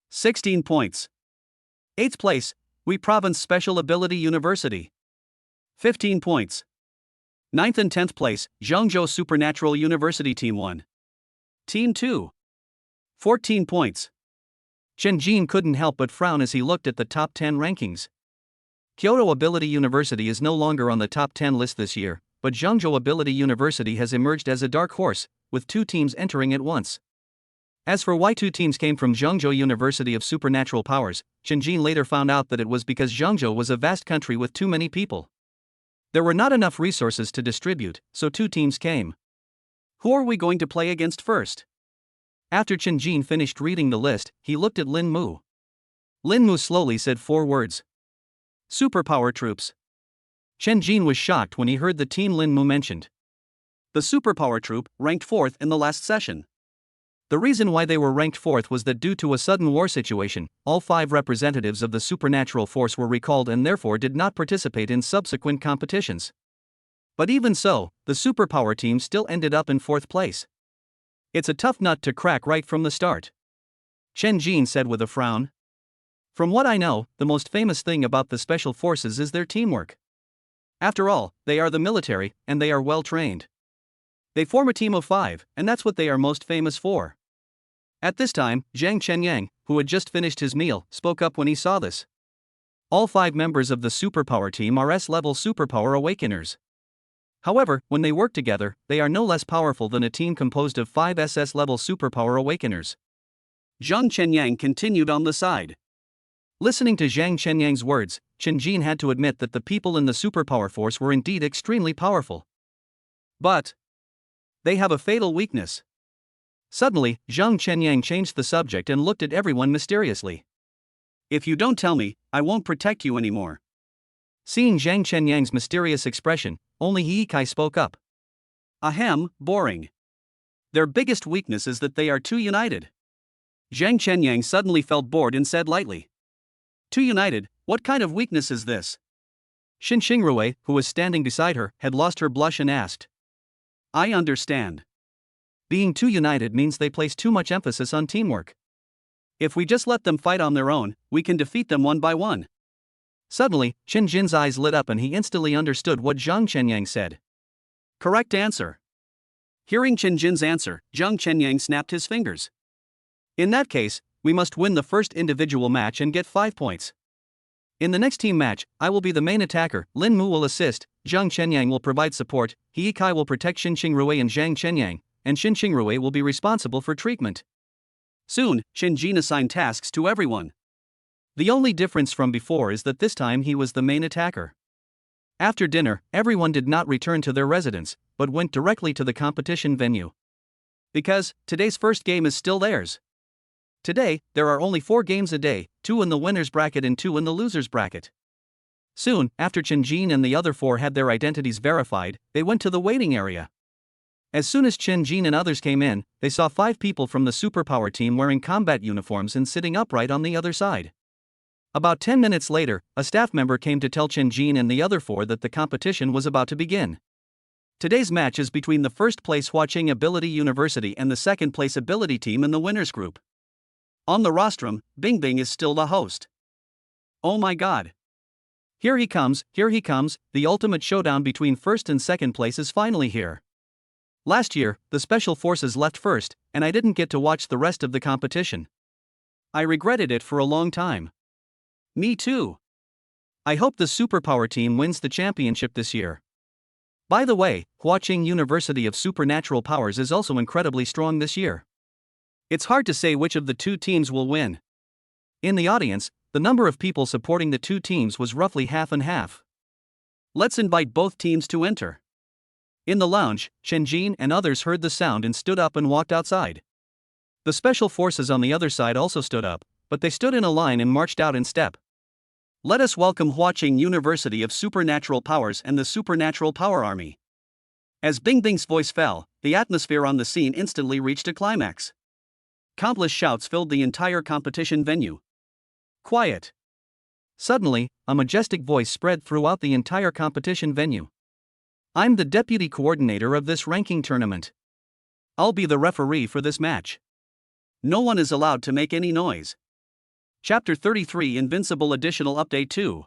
16 points. Eighth place, Hui Province Special Ability University. 15 points. 9th and 10th place, Zhengzhou Supernatural University Team 1. Team 2. 14 points. Chen Jin couldn't help but frown as he looked at the top 10 rankings. Kyoto Ability University is no longer on the top 10 list this year, but Zhengzhou Ability University has emerged as a dark horse, with 2 teams entering at once. As for why 2 teams came from Zhengzhou University of Supernatural Powers, Chen Jin later found out that it was because Zhengzhou was a vast country with too many people. There were not enough resources to distribute, so 2 teams came. Who are we going to play against first? After Chen Jin finished reading the list, he looked at Lin Mu. Lin Mu slowly said 4 words. Superpower troops. Chen Jin was shocked when he heard the team Lin Mu mentioned. The Superpower troop ranked 4th in the last session. The reason why they were ranked 4th was that due to a sudden war situation, all 5 representatives of the supernatural force were recalled and therefore did not participate in subsequent competitions. But even so, the Superpower team still ended up in 4th place. It's a tough nut to crack right from the start. Chen Jin said with a frown. From what I know, the most famous thing about the special forces is their teamwork. After all, they are the military, and they are well trained. They form a team of 5, and that's what they are most famous for. At this time, Zhang Chenyang, who had just finished his meal, spoke up when he saw this. All 5 members of the Superpower team are S-level Superpower Awakeners. However, when they work together, they are no less powerful than a team composed of 5 SS-level Superpower Awakeners. Zhang Chenyang continued on the side. Listening to Zhang Chenyang's words, Chen Jin had to admit that the people in the Superpower force were indeed extremely powerful. But they have a fatal weakness. Suddenly, Zhang Chenyang changed the subject and looked at everyone mysteriously. If you don't tell me, I won't protect you anymore. Seeing Zhang Chenyang's mysterious expression, only He Kai spoke up. Ahem, boring. Their biggest weakness is that they are too united. Zhang Chenyang suddenly felt bored and said lightly. Too united, what kind of weakness is this? Xin Xingrui, who was standing beside her, had lost her blush and asked. I understand. Being too united means they place too much emphasis on teamwork. If we just let them fight on their own, we can defeat them one by one. Suddenly, Chen Jin's eyes lit up and he instantly understood what Zhang Chenyang said. Correct answer. Hearing Chen Jin's answer, Zhang Chenyang snapped his fingers. In that case, we must win the first individual match and get 5 points. In the next team match, I will be the main attacker, Lin Mu will assist, Zhang Chenyang will provide support, He Kai will protect Xin Xingrui and Zhang Chenyang, and Xin Xingrui will be responsible for treatment. Soon, Chen Jin assigned tasks to everyone. The only difference from before is that this time he was the main attacker. After dinner, everyone did not return to their residence, but went directly to the competition venue. Because today's first game is still theirs. Today, there are only 4 games a day, 2 in the winner's bracket and 2 in the loser's bracket. Soon, after Chen Jin and the other 4 had their identities verified, they went to the waiting area. As soon as Chen Jin and others came in, they saw 5 people from the Superpower team wearing combat uniforms and sitting upright on the other side. About 10 minutes later, a staff member came to tell Chen Jin and the other 4 that the competition was about to begin. Today's match is between the first place Huaqing Ability University and the second place ability team in the winners group. On the rostrum, Bing Bing is still the host. Oh my god. Here he comes, the ultimate showdown between first and second place is finally here. Last year, the Special Forces left first, and I didn't get to watch the rest of the competition. I regretted it for a long time. Me too. I hope the Superpower team wins the championship this year. By the way, Huaqing University of Supernatural Powers is also incredibly strong this year. It's hard to say which of the 2 teams will win. In the audience, the number of people supporting the 2 teams was roughly half and half. Let's invite both teams to enter. In the lounge, Chen Jin and others heard the sound and stood up and walked outside. The special forces on the other side also stood up, but they stood in a line and marched out in step. Let us welcome Huaqing University of Supernatural Powers and the Supernatural Power Army. As Bing Bing's voice fell, the atmosphere on the scene instantly reached a climax. Countless shouts filled the entire competition venue. Quiet. Suddenly, a majestic voice spread throughout the entire competition venue. I'm the deputy coordinator of this ranking tournament. I'll be the referee for this match. No one is allowed to make any noise. Chapter 33 Invincible Additional Update 2.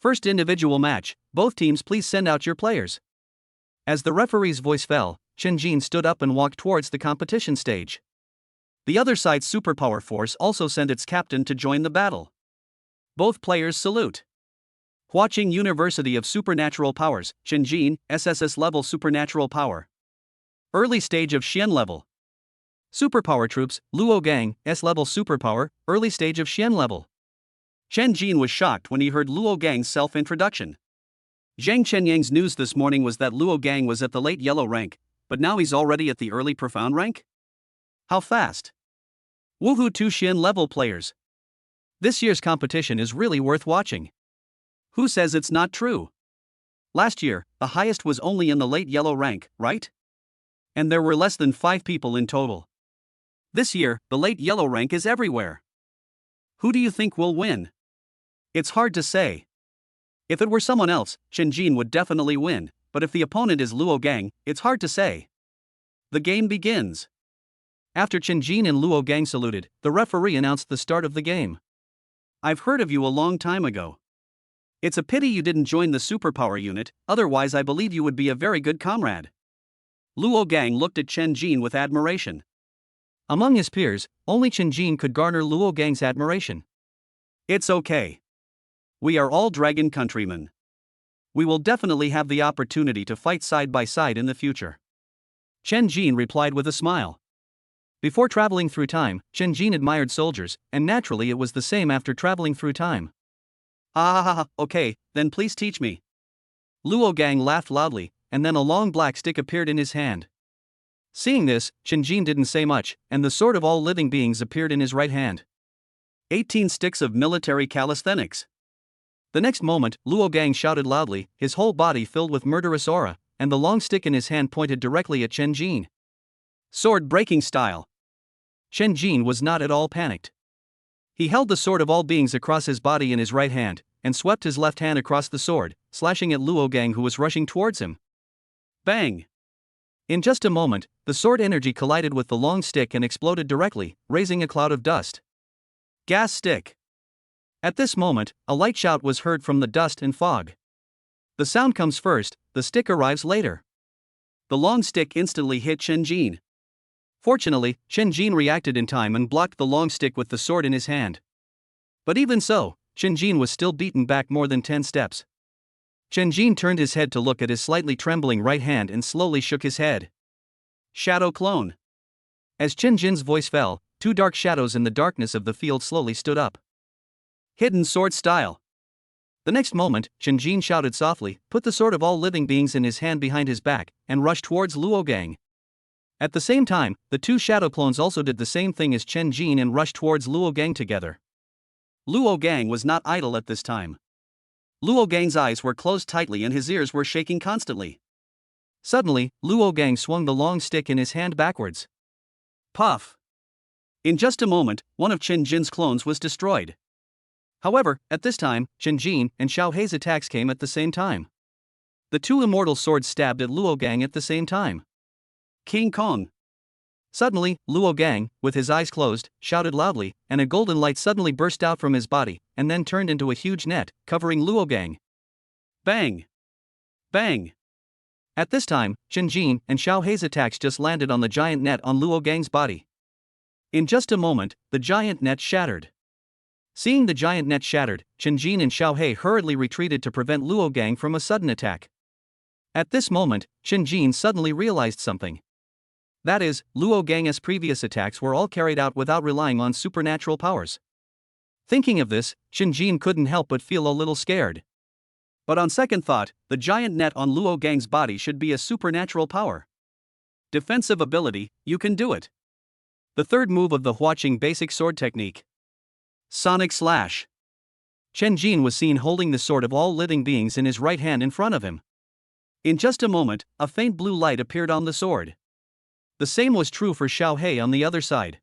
First individual match, both teams please send out your players. As the referee's voice fell, Chen Jin stood up and walked towards the competition stage. The other side's Superpower force also sent its captain to join the battle. Both players salute. Watching University of Supernatural Powers, Chen Jin, SSS-level supernatural power. Early stage of Xian level. Superpower troops, Luo Gang, S-level superpower, early stage of Xian level. Chen Jin was shocked when he heard Luo Gang's self-introduction. Zhang Chenyang's news this morning was that Luo Gang was at the late yellow rank, but now he's already at the early profound rank? How fast? Woohoo, 2 Xian level players. This year's competition is really worth watching. Who says it's not true? Last year, the highest was only in the late yellow rank, right? And there were less than 5 people in total. This year, the late yellow rank is everywhere. Who do you think will win? It's hard to say. If it were someone else, Chen Jin would definitely win, but if the opponent is Luo Gang, it's hard to say. The game begins. After Chen Jin and Luo Gang saluted, the referee announced the start of the game. I've heard of you a long time ago. It's a pity you didn't join the Superpower unit, otherwise I believe you would be a very good comrade. Luo Gang looked at Chen Jin with admiration. Among his peers, only Chen Jin could garner Luo Gang's admiration. It's okay. We are all dragon countrymen. We will definitely have the opportunity to fight side by side in the future. Chen Jin replied with a smile. Before traveling through time, Chen Jin admired soldiers, and naturally it was the same after traveling through time. Okay, then please teach me. Luo Gang laughed loudly, and then a long black stick appeared in his hand. Seeing this, Chen Jin didn't say much, and the sword of all living beings appeared in his right hand. 18 sticks of military calisthenics. The next moment, Luo Gang shouted loudly, his whole body filled with murderous aura, and the long stick in his hand pointed directly at Chen Jin. Sword breaking style. Chen Jin was not at all panicked. He held the sword of all beings across his body in his right hand, and swept his left hand across the sword, slashing at Luo Gang who was rushing towards him. Bang! In just a moment, the sword energy collided with the long stick and exploded directly, raising a cloud of dust. Gas stick. At this moment, a light shout was heard from the dust and fog. The sound comes first, the stick arrives later. The long stick instantly hit Chen Jin. Fortunately, Chen Jin reacted in time and blocked the long stick with the sword in his hand. But even so, Chen Jin was still beaten back more than 10 steps. Chen Jin turned his head to look at his slightly trembling right hand and slowly shook his head. Shadow clone. As Chen Jin's voice fell, 2 dark shadows in the darkness of the field slowly stood up. Hidden sword style. The next moment, Chen Jin shouted softly, put the sword of all living beings in his hand behind his back, and rushed towards Luo Gang. At the same time, the 2 shadow clones also did the same thing as Chen Jin and rushed towards Luo Gang together. Luo Gang was not idle at this time. Luo Gang's eyes were closed tightly and his ears were shaking constantly. Suddenly, Luo Gang swung the long stick in his hand backwards. Puff! In just a moment, one of Chen Jin's clones was destroyed. However, at this time, Chen Jin and Xiao Hei's attacks came at the same time. The 2 immortal swords stabbed at Luo Gang at the same time. King Kong! Suddenly, Luo Gang, with his eyes closed, shouted loudly, and a golden light suddenly burst out from his body, and then turned into a huge net, covering Luo Gang. Bang! Bang! At this time, Chen Jin and Xiao Hei's attacks just landed on the giant net on Luo Gang's body. In just a moment, the giant net shattered. Seeing the giant net shattered, Chen Jin and Xiao Hei hurriedly retreated to prevent Luo Gang from a sudden attack. At this moment, Chen Jin suddenly realized something. That is, Luo Gang's previous attacks were all carried out without relying on supernatural powers. Thinking of this, Chen Jin couldn't help but feel a little scared. But on second thought, the giant net on Luo Gang's body should be a supernatural power. Defensive ability, you can do it. The third move of the Huaqing basic sword technique. Sonic Slash. Chen Jin was seen holding the sword of all living beings in his right hand in front of him. In just a moment, a faint blue light appeared on the sword. The same was true for Xiao Hei on the other side.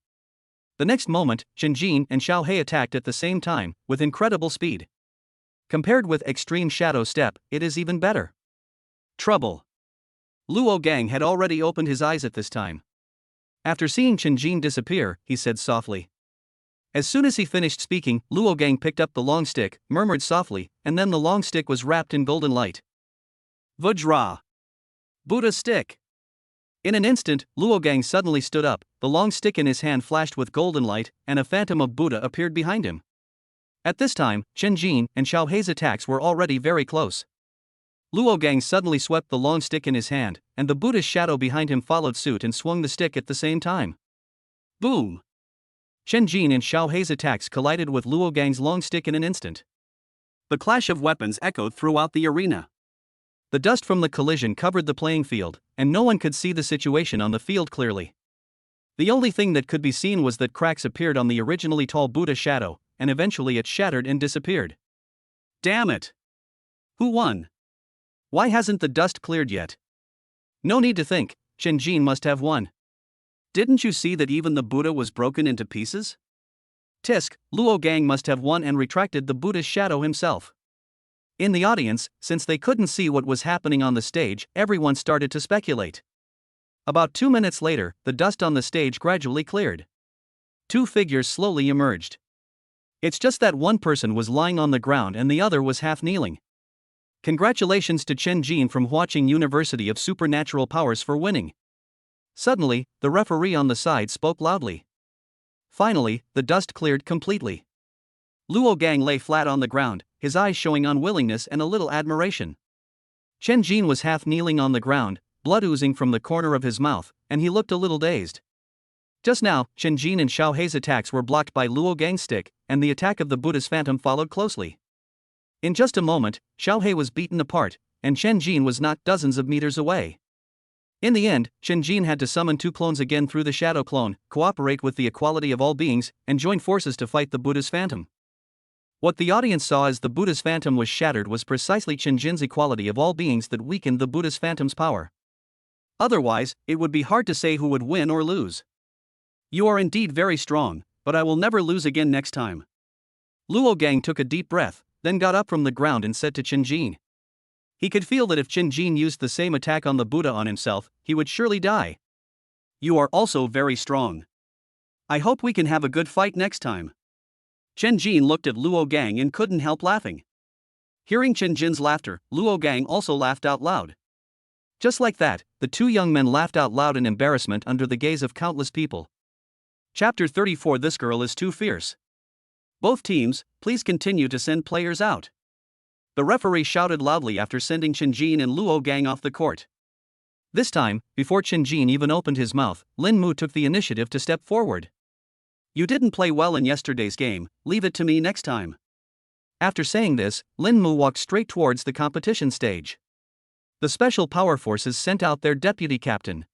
The next moment, Chen Jin and Xiao Hei attacked at the same time, with incredible speed. Compared with Extreme Shadow Step, it is even better. Trouble. Luo Gang had already opened his eyes at this time. After seeing Chen Jin disappear, he said softly. As soon as he finished speaking, Luo Gang picked up the long stick, murmured softly, and then the long stick was wrapped in golden light. Vajra. Buddha stick. In an instant, Luogang suddenly stood up, the long stick in his hand flashed with golden light, and a phantom of Buddha appeared behind him. At this time, Chen Jin and Xiao Hei's attacks were already very close. Luogang suddenly swept the long stick in his hand, and the Buddha's shadow behind him followed suit and swung the stick at the same time. Boom! Chen Jin and Xiao Hei's attacks collided with Luogang's long stick in an instant. The clash of weapons echoed throughout the arena. The dust from the collision covered the playing field, and no one could see the situation on the field clearly. The only thing that could be seen was that cracks appeared on the originally tall Buddha shadow, and eventually it shattered and disappeared. Damn it! Who won? Why hasn't the dust cleared yet? No need to think, Chen Jin must have won. Didn't you see that even the Buddha was broken into pieces? Tisk, Luogang must have won and retracted the Buddha's shadow himself. In the audience, since they couldn't see what was happening on the stage, everyone started to speculate. About 2 minutes later, the dust on the stage gradually cleared. Two figures slowly emerged. It's just that one person was lying on the ground and the other was half kneeling. Congratulations to Chen Jin from Huaqing University of Supernatural Powers for winning. Suddenly, the referee on the side spoke loudly. Finally, the dust cleared completely. Luogang lay flat on the ground, his eyes showing unwillingness and a little admiration. Chen Jin was half kneeling on the ground, blood oozing from the corner of his mouth, and he looked a little dazed. Just now, Chen Jin and Xiao Hei's attacks were blocked by Luogang's stick, and the attack of the Buddha's phantom followed closely. In just a moment, Xiao Hei was beaten apart, and Chen Jin was knocked dozens of meters away. In the end, Chen Jin had to summon two clones again through the shadow clone, cooperate with the equality of all beings, and join forces to fight the Buddha's phantom. What the audience saw as the Buddha's phantom was shattered was precisely Chen Jin's equality of all beings that weakened the Buddha's phantom's power. Otherwise, it would be hard to say who would win or lose. You are indeed very strong, but I will never lose again next time. Luogang took a deep breath, then got up from the ground and said to Chen Jin. He could feel that if Chen Jin used the same attack on the Buddha on himself, he would surely die. You are also very strong. I hope we can have a good fight next time. Chen Jin looked at Luogang and couldn't help laughing. Hearing Chen Jin's laughter, Luogang also laughed out loud. Just like that, the two young men laughed out loud in embarrassment under the gaze of countless people. Chapter 34 This girl is too fierce. Both teams, please continue to send players out. The referee shouted loudly after sending Chen Jin and Luogang off the court. This time, before Chen Jin even opened his mouth, Lin Mu took the initiative to step forward. You didn't play well in yesterday's game, leave it to me next time. After saying this, Lin Mu walked straight towards the competition stage. The Special Power Forces sent out their deputy captain.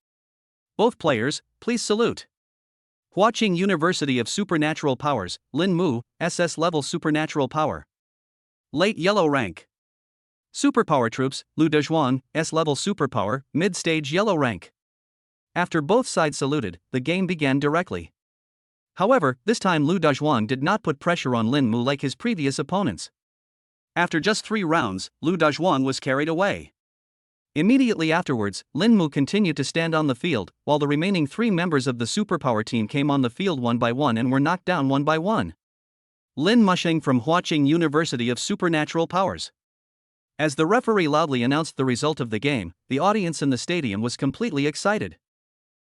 Both players, please salute. Huaqing University of Supernatural Powers, Lin Mu, SS-level supernatural power. Late yellow rank. Superpower troops, Lu Dezhuang, S-level superpower, mid-stage yellow rank. After both sides saluted, the game began directly. However, this time Lu Dezhuang did not put pressure on Lin Mu like his previous opponents. After just 3 rounds, Lu Dezhuang was carried away. Immediately afterwards, Lin Mu continued to stand on the field, while the remaining 3 members of the Superpower team came on the field one by one and were knocked down one by one. Lin Musheng from Huaqing University of Supernatural Powers. As the referee loudly announced the result of the game, the audience in the stadium was completely excited.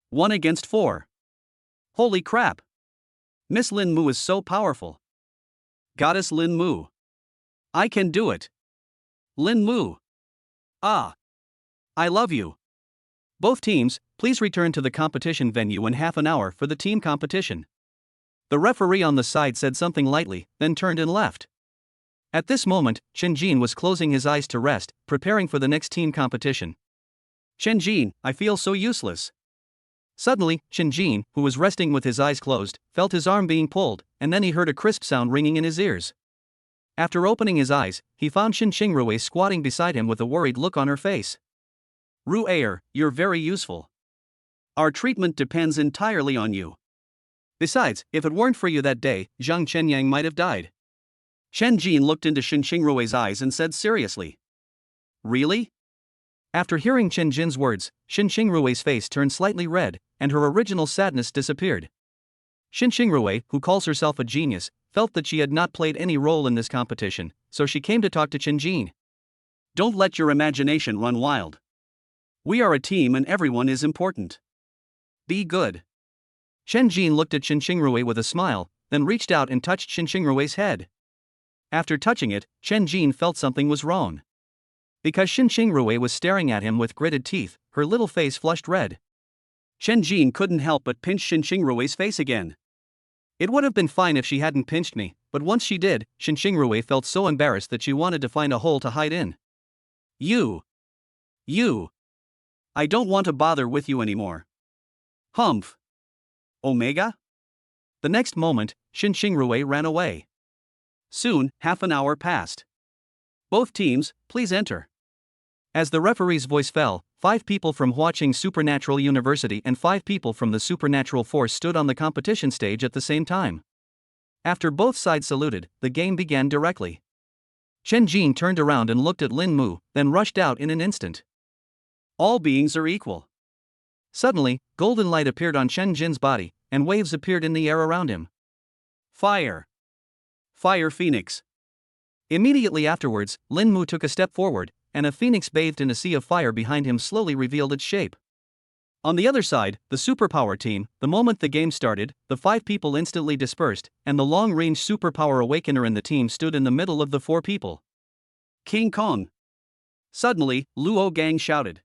1 against 4. Holy crap! Miss Lin Mu is so powerful. Goddess Lin Mu. I can do it. Lin Mu. Ah. I love you. Both teams, please return to the competition venue in half an hour for the team competition. The referee on the side said something lightly, then turned and left. At this moment, Chen Jin was closing his eyes to rest, preparing for the next team competition. Chen Jin, I feel so useless. Suddenly, Chen Jin, who was resting with his eyes closed, felt his arm being pulled, and then he heard a crisp sound ringing in his ears. After opening his eyes, he found Xin Xingrui squatting beside him with a worried look on her face. Ru Ayer, you're very useful. Our treatment depends entirely on you. Besides, if it weren't for you that day, Zhang Chenyang might have died. Chen Jin looked into Xin Xingrui's eyes and said seriously. Really? After hearing Chen Jin's words, Xin Xingrui's face turned slightly red, and her original sadness disappeared. Xin Xingrui, who calls herself a genius, felt that she had not played any role in this competition, so she came to talk to Chen Jin. Don't let your imagination run wild. We are a team and everyone is important. Be good. Chen Jin looked at Chen Xingrui with a smile, then reached out and touched Chen Xingrui's head. After touching it, Chen Jin felt something was wrong. Because Chen Xingrui was staring at him with gritted teeth, her little face flushed red. Chen Jin couldn't help but pinch Chen Xingrui's face again. It would have been fine if she hadn't pinched me, but once she did, Chen Xingrui felt so embarrassed that she wanted to find a hole to hide in. You. I don't want to bother with you anymore. Humph. Omega? The next moment, Chen Xingrui ran away. Soon, half an hour passed. Both teams, please enter. As the referee's voice fell, 5 people from Huaqing Supernatural University and 5 people from the Supernatural Force stood on the competition stage at the same time. After both sides saluted, the game began directly. Chen Jin turned around and looked at Lin Mu, then rushed out in an instant. All beings are equal. Suddenly, golden light appeared on Chen Jin's body, and waves appeared in the air around him. Fire. Fire Phoenix. Immediately afterwards, Lin Mu took a step forward, and a phoenix bathed in a sea of fire behind him slowly revealed its shape. On the other side, the Superpower team, the moment the game started, the 5 people instantly dispersed, and the long-range Superpower Awakener in the team stood in the middle of the 4 people. King Kong. Suddenly, Luo Gang shouted.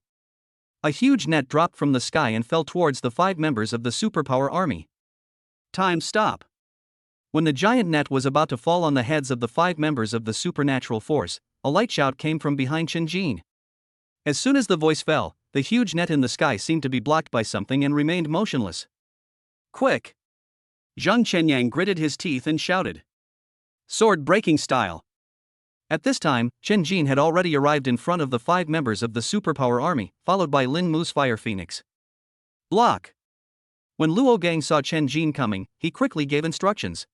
A huge net dropped from the sky and fell towards the 5 members of the Superpower army. Time stop. When the giant net was about to fall on the heads of the 5 members of the Supernatural Force, a light shout came from behind Chen Jin. As soon as the voice fell, the huge net in the sky seemed to be blocked by something and remained motionless. Quick! Zhang Chenyang gritted his teeth and shouted. Sword breaking style. At this time, Chen Jin had already arrived in front of the 5 members of the Superpower army, followed by Lin Mu's Fire Phoenix. Block! When Luo Gang saw Chen Jin coming, he quickly gave instructions.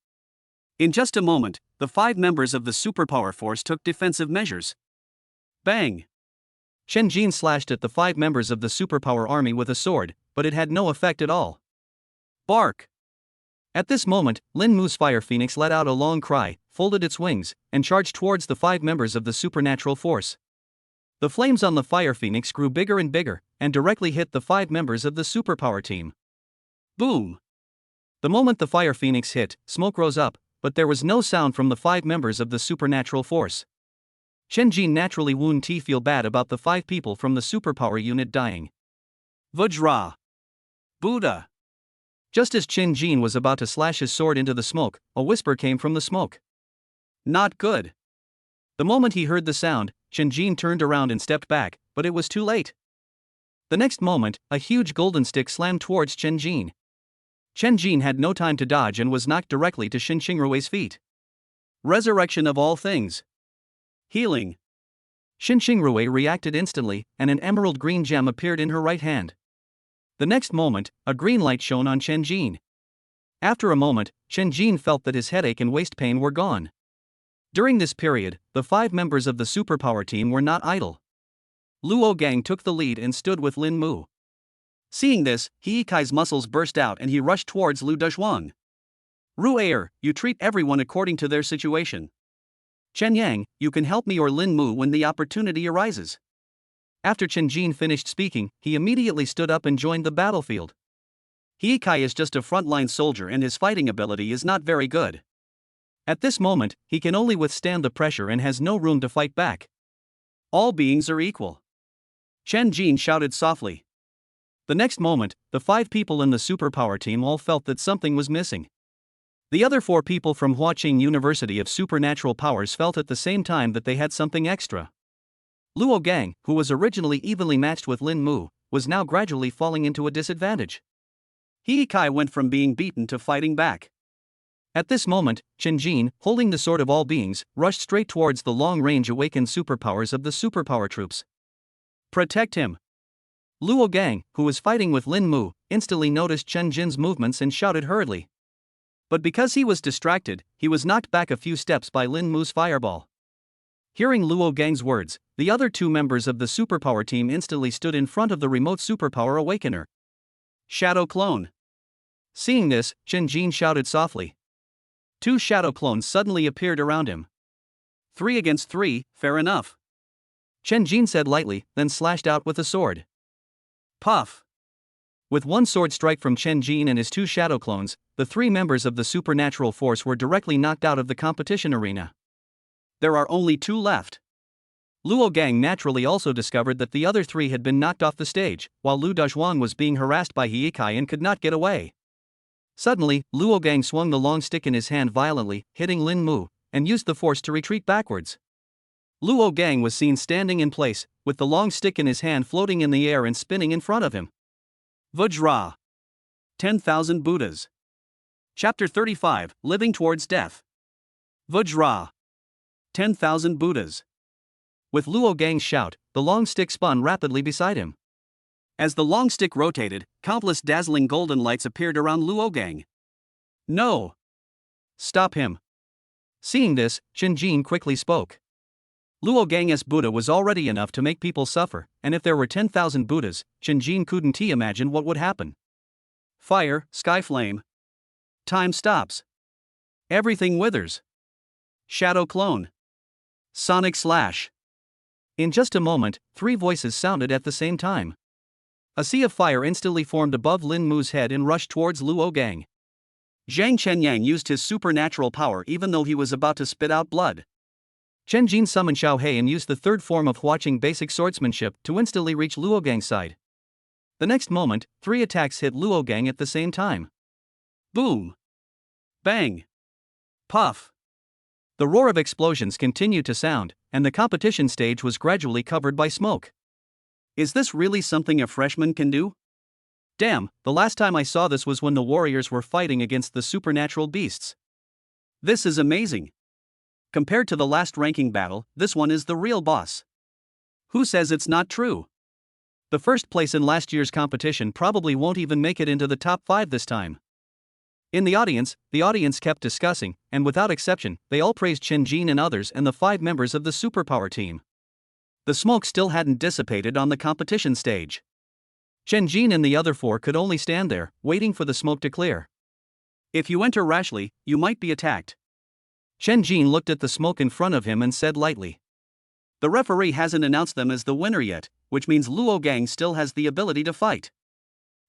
In just a moment, the 5 members of the Superpower Force took defensive measures. Bang! Chen Jin slashed at the 5 members of the Superpower army with a sword, but it had no effect at all. Bark! At this moment, Lin Mu's Fire Phoenix let out a long cry, folded its wings, and charged towards the 5 members of the Supernatural Force. The flames on the Fire Phoenix grew bigger and bigger, and directly hit the 5 members of the Superpower team. Boom! The moment the Fire Phoenix hit, smoke rose up, but there was no sound from the 5 members of the Supernatural Force. Chen Jin naturally wound T feel bad about the 5 people from the Superpower unit dying. Vajra! Buddha! Just as Chen Jin was about to slash his sword into the smoke, a whisper came from the smoke. Not good. The moment he heard the sound, Chen Jin turned around and stepped back, but it was too late. The next moment, a huge golden stick slammed towards Chen Jin. Chen Jin had no time to dodge and was knocked directly to Chen Xingrui's feet. Resurrection of all things. Healing. Chen Xingrui reacted instantly, and an emerald green gem appeared in her right hand. The next moment, a green light shone on Chen Jin. After a moment, Chen Jin felt that his headache and waist pain were gone. During this period, the 5 members of the Superpower team were not idle. Luo Gang took the lead and stood with Lin Mu. Seeing this, He Yikai's muscles burst out and he rushed towards Lu Dezhuang. Ru'er, you treat everyone according to their situation. Chen Yang, you can help me or Lin Mu when the opportunity arises. After Chen Jin finished speaking, he immediately stood up and joined the battlefield. He Yikai is just a frontline soldier and his fighting ability is not very good. At this moment, he can only withstand the pressure and has no room to fight back. All beings are equal. Chen Jin shouted softly. The next moment, the 5 people in the Superpower team all felt that something was missing. The other 4 people from Huaqing University of Supernatural Powers felt at the same time that they had something extra. Luo Gang, who was originally evenly matched with Lin Mu, was now gradually falling into a disadvantage. He Yikai went from being beaten to fighting back. At this moment, Chen Jin, holding the Sword of All Beings, rushed straight towards the long-range awakened superpowers of the Superpower troops. Protect him! Luo Gang, who was fighting with Lin Mu, instantly noticed Chen Jin's movements and shouted hurriedly. But because he was distracted, he was knocked back a few steps by Lin Mu's fireball. Hearing Luo Gang's words, the other 2 members of the Superpower team instantly stood in front of the remote Superpower Awakener. Shadow Clone! Seeing this, Chen Jin shouted softly. 2 shadow clones suddenly appeared around him. 3 against 3, fair enough. Chen Jin said lightly, then slashed out with a sword. Puff. With one sword strike from Chen Jin and his two shadow clones, the three members of the supernatural force were directly knocked out of the competition arena. There are only two left. Luo Gang naturally also discovered that the other three had been knocked off the stage, while Lu Dazhuan was being harassed by He Kai and could not get away. Suddenly, Luo Gang swung the long stick in his hand violently, hitting Lin Mu, and used the force to retreat backwards. Luo Gang was seen standing in place, with the long stick in his hand floating in the air and spinning in front of him. Vajra. 10,000 Buddhas. Chapter 35, Living Towards Death. Vajra. 10,000 Buddhas. With Luo Gang's shout, the long stick spun rapidly beside him. As the long stick rotated, countless dazzling golden lights appeared around Luo Gang. No! Stop him! Seeing this, Chen Jin quickly spoke. Luo Gang's Buddha was already enough to make people suffer, and if there were 10,000 Buddhas, Chen Jin couldn't imagine what would happen. Fire, sky flame. Time stops. Everything withers. Shadow clone. Sonic slash. In just a moment, three voices sounded at the same time. A sea of fire instantly formed above Lin Mu's head and rushed towards Luo Gang. Zhang Chenyang used his supernatural power even though he was about to spit out blood. Chen Jin summoned Xiao Hei and used the third form of watching basic swordsmanship to instantly reach Luo Gang's side. The next moment, three attacks hit Luo Gang at the same time. Boom! Bang! Puff! The roar of explosions continued to sound, and the competition stage was gradually covered by smoke. Is this really something a freshman can do? Damn, the last time I saw this was when the warriors were fighting against the supernatural beasts. This is amazing. Compared to the last ranking battle, this one is the real boss. Who says it's not true? The first place in last year's competition probably won't even make it into the top 5 this time. In the audience kept discussing, and without exception, they all praised Chen Jin and others and the 5 members of the Superpower team. The smoke still hadn't dissipated on the competition stage. Chen Jin and the other 4 could only stand there, waiting for the smoke to clear. If you enter rashly, you might be attacked. Chen Jin looked at the smoke in front of him and said lightly. The referee hasn't announced them as the winner yet, which means Luo Gang still has the ability to fight.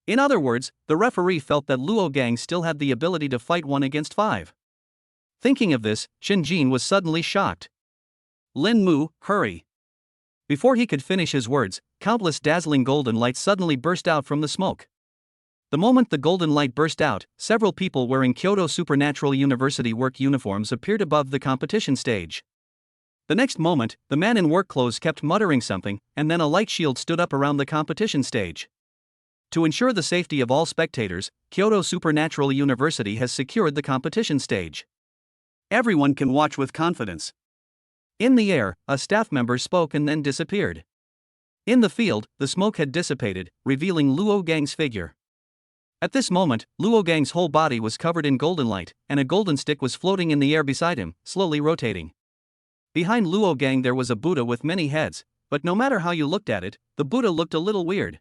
In other words, the referee felt that Luo Gang still had the ability to fight 1 against 5. Thinking of this, Chen Jin was suddenly shocked. Lin Mu, hurry! Before he could finish his words, countless dazzling golden lights suddenly burst out from the smoke. The moment the golden light burst out, several people wearing Kyoto Supernatural University work uniforms appeared above the competition stage. The next moment, the man in work clothes kept muttering something, and then a light shield stood up around the competition stage. To ensure the safety of all spectators, Kyoto Supernatural University has secured the competition stage. Everyone can watch with confidence. In the air, a staff member spoke and then disappeared. In the field, the smoke had dissipated, revealing Luo Gang's figure. At this moment, Luo Gang's whole body was covered in golden light, and a golden stick was floating in the air beside him, slowly rotating. Behind Luo Gang there was a Buddha with many heads, but no matter how you looked at it, the Buddha looked a little weird.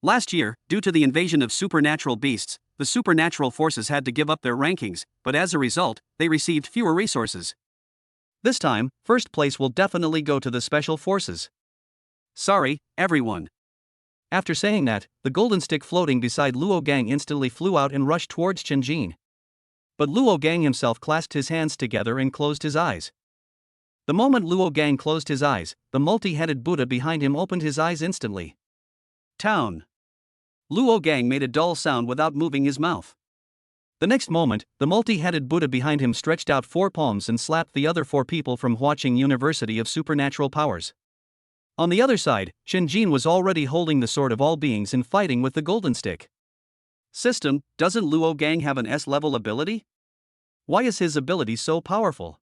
Last year, due to the invasion of supernatural beasts, the supernatural forces had to give up their rankings, but as a result, they received fewer resources. This time, first place will definitely go to the special forces. Sorry, everyone. After saying that, the golden stick floating beside Luo Gang instantly flew out and rushed towards Chen Jin. But Luo Gang himself clasped his hands together and closed his eyes. The moment Luo Gang closed his eyes, the multi-headed Buddha behind him opened his eyes instantly. Town. Luo Gang made a dull sound without moving his mouth. The next moment, the multi-headed Buddha behind him stretched out 4 palms and slapped the other 4 people from Huaqing University of Supernatural Powers. On the other side, Chen Jin was already holding the sword of all beings and fighting with the golden stick. System, doesn't Luo Gang have an S-level ability? Why is his ability so powerful?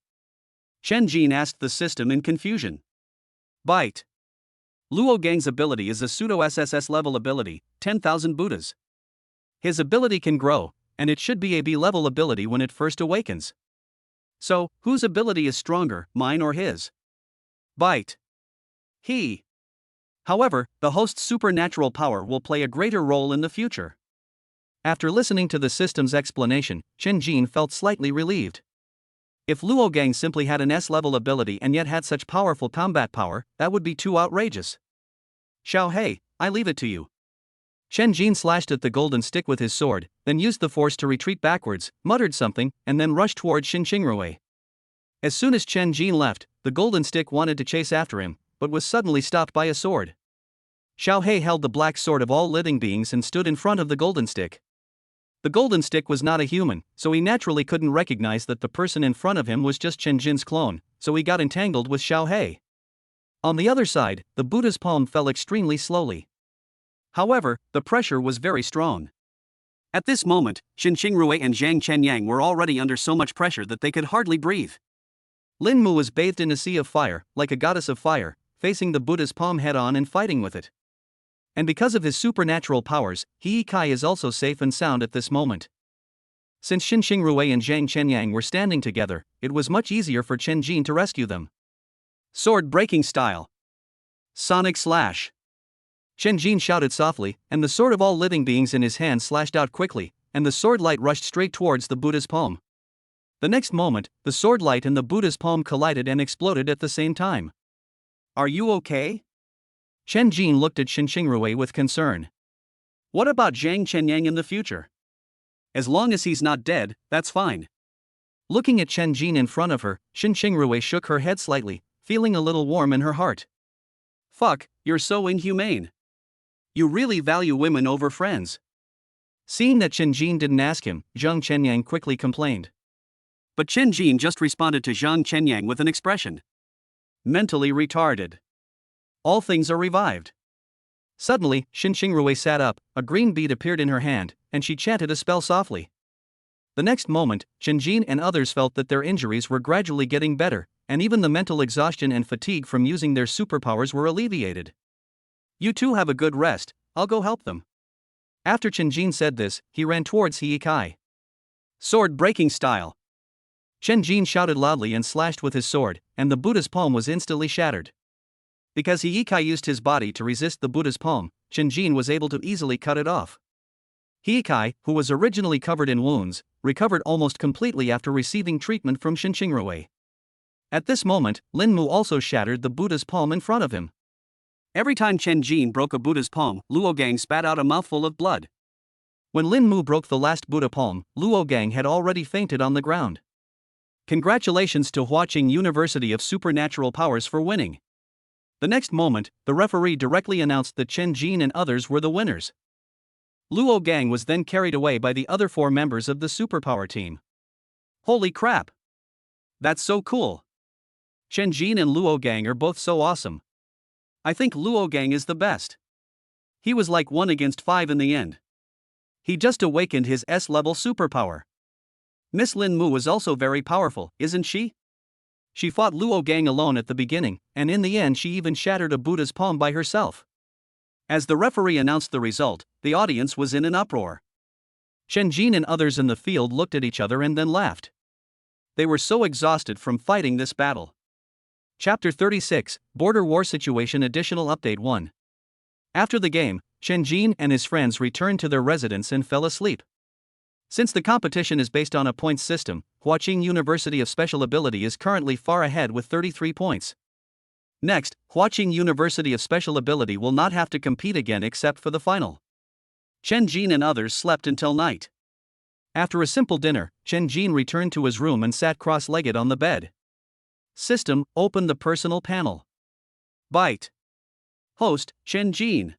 Chen Jin asked the system in confusion. Bite. Luo Gang's ability is a pseudo SSS-level ability, 10,000 Buddhas. His ability can grow, and it should be a B-level ability when it first awakens. So, whose ability is stronger, mine or his? Bite. He. However, the host's supernatural power will play a greater role in the future. After listening to the system's explanation, Chen Jin felt slightly relieved. If Luo Gang simply had an S-level ability and yet had such powerful combat power, that would be too outrageous. Xiao Hei, I leave it to you. Chen Jin slashed at the golden stick with his sword, then used the force to retreat backwards, muttered something, and then rushed towards Xin Xingrui. As soon as Chen Jin left, the golden stick wanted to chase after him, but was suddenly stopped by a sword. Xiao He held the black sword of all living beings and stood in front of the golden stick. The golden stick was not a human, so he naturally couldn't recognize that the person in front of him was just Chen Jin's clone, so he got entangled with Xiao He. On the other side, the Buddha's palm fell extremely slowly. However, the pressure was very strong. At this moment, Xin Xingrui and Zhang Chenyang were already under so much pressure that they could hardly breathe. Lin Mu was bathed in a sea of fire, like a goddess of fire, facing the Buddha's palm head-on and fighting with it. And because of his supernatural powers, He Kai is also safe and sound at this moment. Since Xin Xingrui and Zhang Chenyang were standing together, it was much easier for Chen Jin to rescue them. Sword breaking style. Sonic slash. Chen Jin shouted softly, and the sword of all living beings in his hand slashed out quickly, and the sword light rushed straight towards the Buddha's palm. The next moment, the sword light and the Buddha's palm collided and exploded at the same time. Are you okay? Chen Jin looked at Xin Xingrui with concern. What about Zhang Chenyang in the future? As long as he's not dead, that's fine. Looking at Chen Jin in front of her, Xin Xingrui shook her head slightly, feeling a little warm in her heart. Fuck, you're so inhumane. You really value women over friends. Seeing that Chen Jin didn't ask him, Zhang Chenyang quickly complained. But Chen Jin just responded to Zhang Chenyang with an expression. Mentally retarded. All things are revived. Suddenly, Xin Xingrui sat up, a green bead appeared in her hand, and she chanted a spell softly. The next moment, Chen Jin and others felt that their injuries were gradually getting better, and even the mental exhaustion and fatigue from using their superpowers were alleviated. You two have a good rest, I'll go help them. After Chen Jin said this, he ran towards He Kai. Sword breaking style. Chen Jin shouted loudly and slashed with his sword, and the Buddha's palm was instantly shattered. Because He Kai used his body to resist the Buddha's palm, Chen Jin was able to easily cut it off. He Kai, who was originally covered in wounds, recovered almost completely after receiving treatment from Xin Xingrui. At this moment, Lin Mu also shattered the Buddha's palm in front of him. Every time Chen Jin broke a Buddha's palm, Luo Gang spat out a mouthful of blood. When Lin Mu broke the last Buddha palm, Luo Gang had already fainted on the ground. Congratulations to Huaqing University of Supernatural Powers for winning. The next moment, the referee directly announced that Chen Jin and others were the winners. Luo Gang was then carried away by the other 4 members of the Superpower team. Holy crap! That's so cool. Chen Jin and Luo Gang are both so awesome. I think Luo Gang is the best. He was like 1 against 5 in the end. He just awakened his S-level superpower. Miss Lin Mu is also very powerful, isn't she? She fought Luo Gang alone at the beginning, and in the end she even shattered a Buddha's palm by herself. As the referee announced the result, the audience was in an uproar. Chen Jin and others in the field looked at each other and then laughed. They were so exhausted from fighting this battle. Chapter 36, Border War Situation Additional Update 1. After the game, Chen Jin and his friends returned to their residence and fell asleep. Since the competition is based on a points system, Huaqing University of Special Ability is currently far ahead with 33 points. Next, Huaqing University of Special Ability will not have to compete again except for the final. Chen Jin and others slept until night. After a simple dinner, Chen Jin returned to his room and sat cross-legged on the bed. System, open the personal panel. Byte. Host, Chen Jin.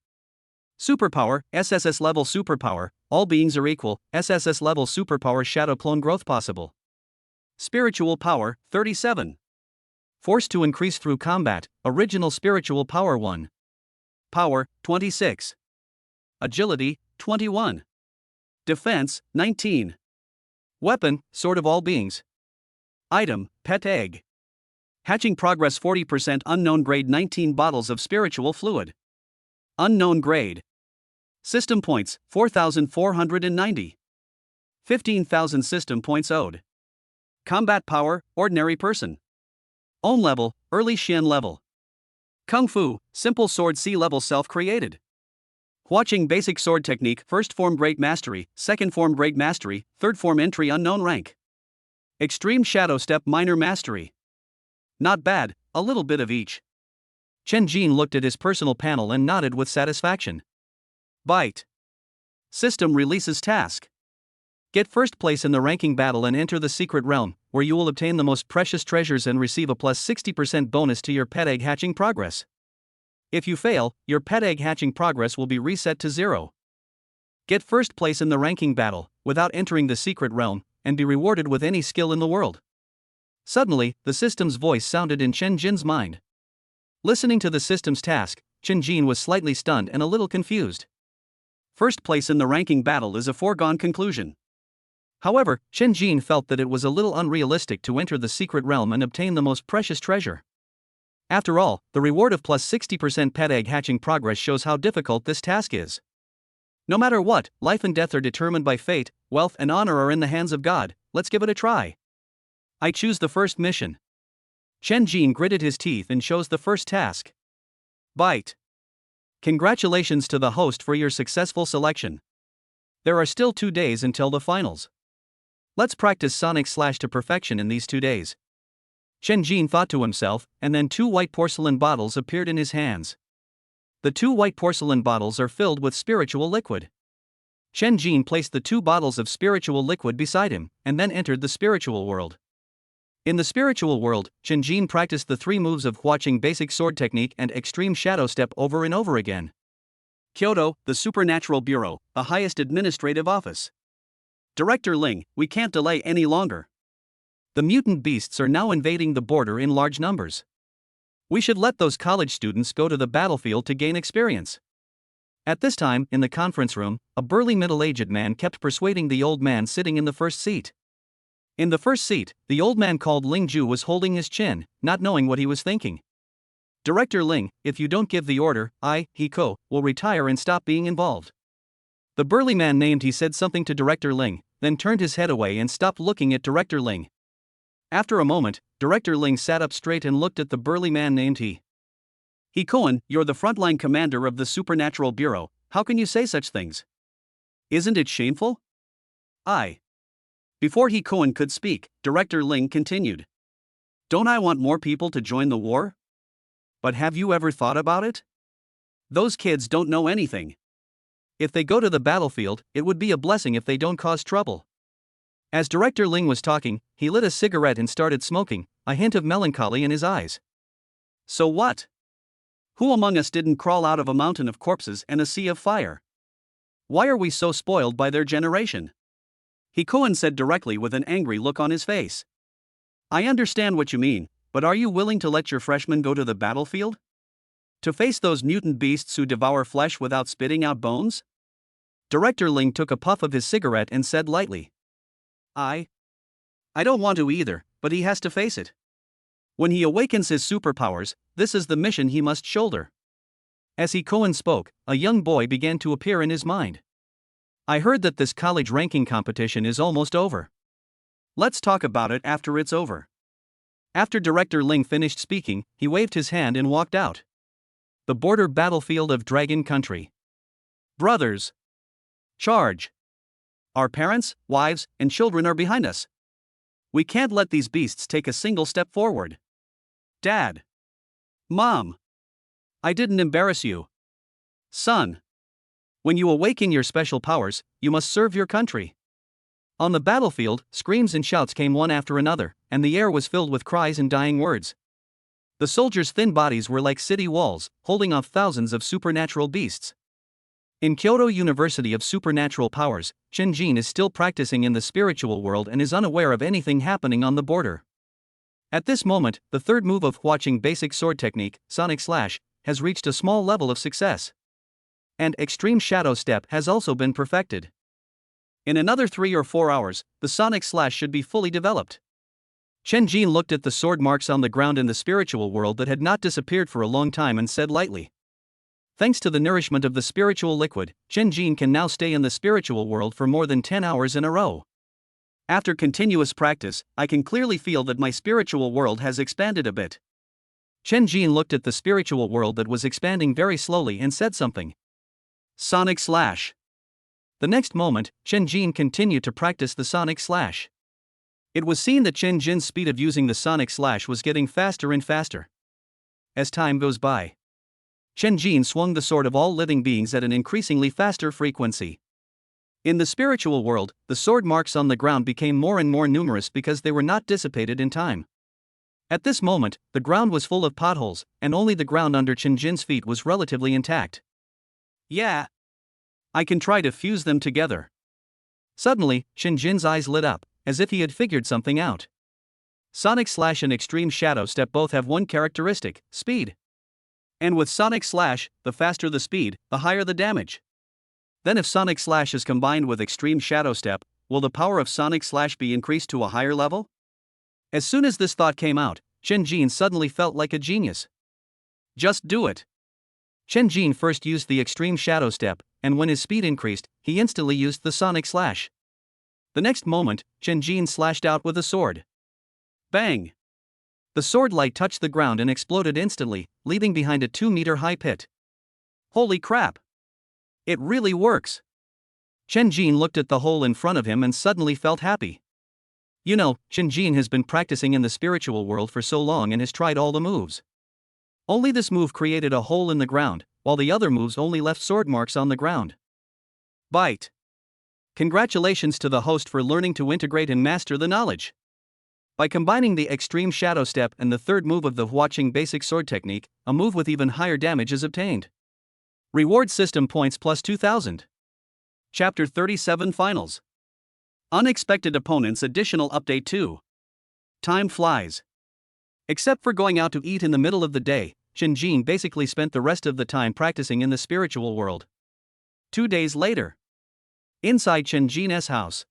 Superpower, SSS-level superpower, all beings are equal, SSS-level superpower shadow clone growth possible. Spiritual power, 37. Force to increase through combat, original spiritual power 1. Power, 26. Agility, 21. Defense, 19. Weapon, sword of all beings. Item, pet egg. Hatching progress 40% unknown grade 19 bottles of spiritual fluid. Unknown grade. System points, 4,490. 15,000 system points owed. Combat power, ordinary person. Own level, early Xian level. Kung Fu, simple sword C level self-created. Huaqing basic sword technique, first form great mastery, second form great mastery, third form entry unknown rank. Extreme shadow step minor mastery. Not bad, a little bit of each. Chen Jin looked at his personal panel and nodded with satisfaction. Byte. System releases task. Get first place in the ranking battle and enter the secret realm, where you will obtain the most precious treasures and receive a plus 60% bonus to your pet egg hatching progress. If you fail, your pet egg hatching progress will be reset to 0. Get first place in the ranking battle, without entering the secret realm, and be rewarded with any skill in the world. Suddenly, the system's voice sounded in Chen Jin's mind. Listening to the system's task, Chen Jin was slightly stunned and a little confused. First place in the ranking battle is a foregone conclusion. However, Chen Jin felt that it was a little unrealistic to enter the secret realm and obtain the most precious treasure. After all, the reward of plus 60% pet egg hatching progress shows how difficult this task is. No matter what, life and death are determined by fate, wealth and honor are in the hands of God. Let's give it a try. I choose the first mission. Chen Jin gritted his teeth and chose the first task. Bite. Congratulations to the host for your successful selection. There are still 2 days until the finals. Let's practice Sonic Slash to perfection in these 2 days. Chen Jin thought to himself, and then 2 white porcelain bottles appeared in his hands. The 2 white porcelain bottles are filled with spiritual liquid. Chen Jin placed the 2 bottles of spiritual liquid beside him, and then entered the spiritual world. In the spiritual world, Chen Jin practiced the 3 moves of Huaqing basic sword technique and extreme shadow step over and over again. Kyoto, the Supernatural Bureau, the highest administrative office. Director Ling, we can't delay any longer. The mutant beasts are now invading the border in large numbers. We should let those college students go to the battlefield to gain experience. At this time, in the conference room, a burly middle-aged man kept persuading the old man sitting in the first seat. In the first seat, the old man called Ling Ju was holding his chin, not knowing what he was thinking. Director Ling, if you don't give the order, he will retire and stop being involved. The burly man named He said something to Director Ling, then turned his head away and stopped looking at Director Ling. After a moment, Director Ling sat up straight and looked at the burly man named He. He Cohen, you're the frontline commander of the Supernatural Bureau, how can you say such things? Isn't it shameful? Before He Cohen could speak, Director Ling continued. Don't I want more people to join the war? But have you ever thought about it? Those kids don't know anything. If they go to the battlefield, it would be a blessing if they don't cause trouble. As Director Ling was talking, he lit a cigarette and started smoking, a hint of melancholy in his eyes. So what? Who among us didn't crawl out of a mountain of corpses and a sea of fire? Why are we so spoiled by their generation? He Cohen said directly with an angry look on his face. I understand what you mean, but are you willing to let your freshmen go to the battlefield? To face those mutant beasts who devour flesh without spitting out bones? Director Ling took a puff of his cigarette and said lightly. I don't want to either, but he has to face it. When he awakens his superpowers, this is the mission he must shoulder. As He Cohen spoke, a young boy began to appear in his mind. I heard that this college ranking competition is almost over. Let's talk about it after it's over. After Director Ling finished speaking, he waved his hand and walked out. The border battlefield of Dragon Country. Brothers! Charge! Our parents, wives, and children are behind us. We can't let these beasts take a single step forward. Dad! Mom! I didn't embarrass you. Son! When you awaken your special powers, you must serve your country. On the battlefield, screams and shouts came one after another, and the air was filled with cries and dying words. The soldiers' thin bodies were like city walls, holding off thousands of supernatural beasts. In Kyoto University of Supernatural Powers, Chen Jin is still practicing in the spiritual world and is unaware of anything happening on the border. At this moment, the 3rd move of Huaqing basic sword technique, Sonic Slash, has reached a small level of success. And Extreme Shadow Step has also been perfected. In another 3 or 4 hours, the Sonic Slash should be fully developed. Chen Jin looked at the sword marks on the ground in the spiritual world that had not disappeared for a long time and said lightly. Thanks to the nourishment of the spiritual liquid, Chen Jin can now stay in the spiritual world for more than 10 hours in a row. After continuous practice, I can clearly feel that my spiritual world has expanded a bit. Chen Jin looked at the spiritual world that was expanding very slowly and said something. Sonic Slash. The next moment, Chen Jin continued to practice the Sonic Slash. It was seen that Chen Jin's speed of using the Sonic Slash was getting faster and faster. As time goes by, Chen Jin swung the sword of all living beings at an increasingly faster frequency. In the spiritual world, the sword marks on the ground became more and more numerous because they were not dissipated in time. At this moment, the ground was full of potholes, and only the ground under Chen-Jin's feet was relatively intact. Yeah. I can try to fuse them together. Suddenly, Chen-Jin's eyes lit up, as if he had figured something out. Sonic Slash and Extreme Shadow Step both have one characteristic: speed. And with Sonic Slash, the faster the speed, the higher the damage. Then if Sonic Slash is combined with Extreme Shadow Step, will the power of Sonic Slash be increased to a higher level? As soon as this thought came out, Chen-Jin suddenly felt like a genius. Just do it. Chen-Jin first used the Extreme Shadow Step, and when his speed increased, he instantly used the Sonic Slash. The next moment, Chen-Jin slashed out with a sword. Bang! The sword light touched the ground and exploded instantly, leaving behind a 2-meter-high pit. Holy crap! It really works! Chen-Jin looked at the hole in front of him and suddenly felt happy. You know, Chen-Jin has been practicing in the spiritual world for so long and has tried all the moves. Only this move created a hole in the ground, while the other moves only left sword marks on the ground. Bite! Congratulations to the host for learning to integrate and master the knowledge. By combining the Extreme Shadow Step and the third move of the Huaqing basic sword technique, a move with even higher damage is obtained. Reward system points plus 2,000. Chapter 37 Finals. Unexpected opponents additional update 2. Time flies. Except for going out to eat in the middle of the day, Chen-Jin basically spent the rest of the time practicing in the spiritual world. 2 days later. Inside Chen-Jin's house.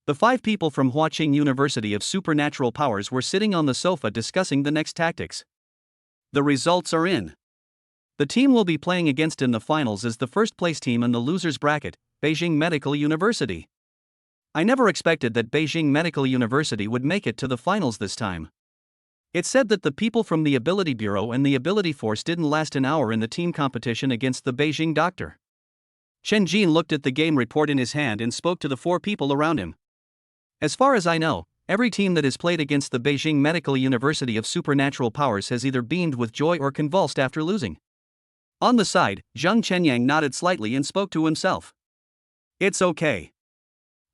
The 5 people from Huaqing University of Supernatural Powers were sitting on the sofa discussing the next tactics. The results are in. The team we'll be playing against in the finals is the first place team in the losers bracket, Beijing Medical University. I never expected that Beijing Medical University would make it to the finals this time. It's said that the people from the Ability Bureau and the Ability Force didn't last an hour in the team competition against the Beijing doctor. Chen-Jin looked at the game report in his hand and spoke to the 4 people around him. As far as I know, every team that has played against the Beijing Medical University of Supernatural Powers has either beamed with joy or convulsed after losing. On the side, Zhang Chenyang nodded slightly and spoke to himself. It's okay.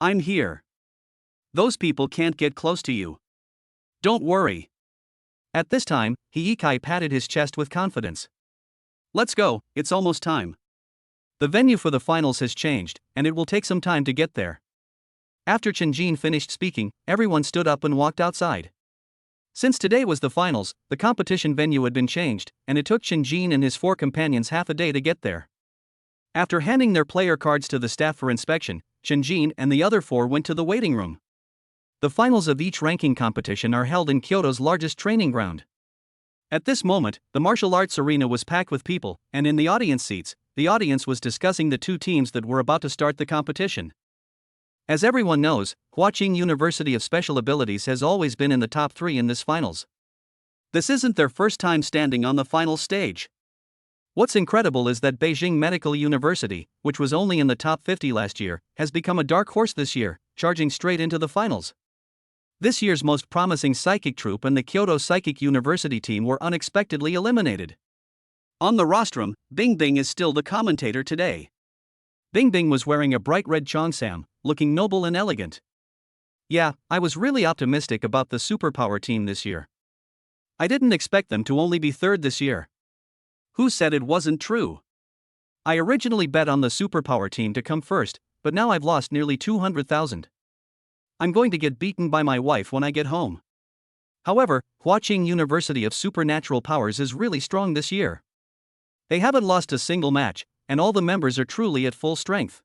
I'm here. Those people can't get close to you. Don't worry. At this time, Heikai patted his chest with confidence. Let's go, it's almost time. The venue for the finals has changed, and it will take some time to get there. After Chen-Jin finished speaking, everyone stood up and walked outside. Since today was the finals, the competition venue had been changed, and it took Chen-Jin and his 4 companions half a day to get there. After handing their player cards to the staff for inspection, Chen-Jin and the other 4 went to the waiting room. The finals of each ranking competition are held in Kyoto's largest training ground. At this moment, the martial arts arena was packed with people, and in the audience seats, the audience was discussing the 2 teams that were about to start the competition. As everyone knows, Huaqing University of Special Abilities has always been in the top 3 in this finals. This isn't their first time standing on the final stage. What's incredible is that Beijing Medical University, which was only in the top 50 last year, has become a dark horse this year, charging straight into the finals. This year's most promising psychic troupe and the Kyoto Psychic University team were unexpectedly eliminated. On the rostrum, Bing Bing is still the commentator today. Bing Bing was wearing a bright red cheongsam, looking noble and elegant. Yeah, I was really optimistic about the Superpower team this year. I didn't expect them to only be 3rd this year. Who said it wasn't true? I originally bet on the Superpower team to come first, but now I've lost nearly 200,000. I'm going to get beaten by my wife when I get home. However, Huaqing University of Supernatural Powers is really strong this year. They haven't lost a single match, and all the members are truly at full strength.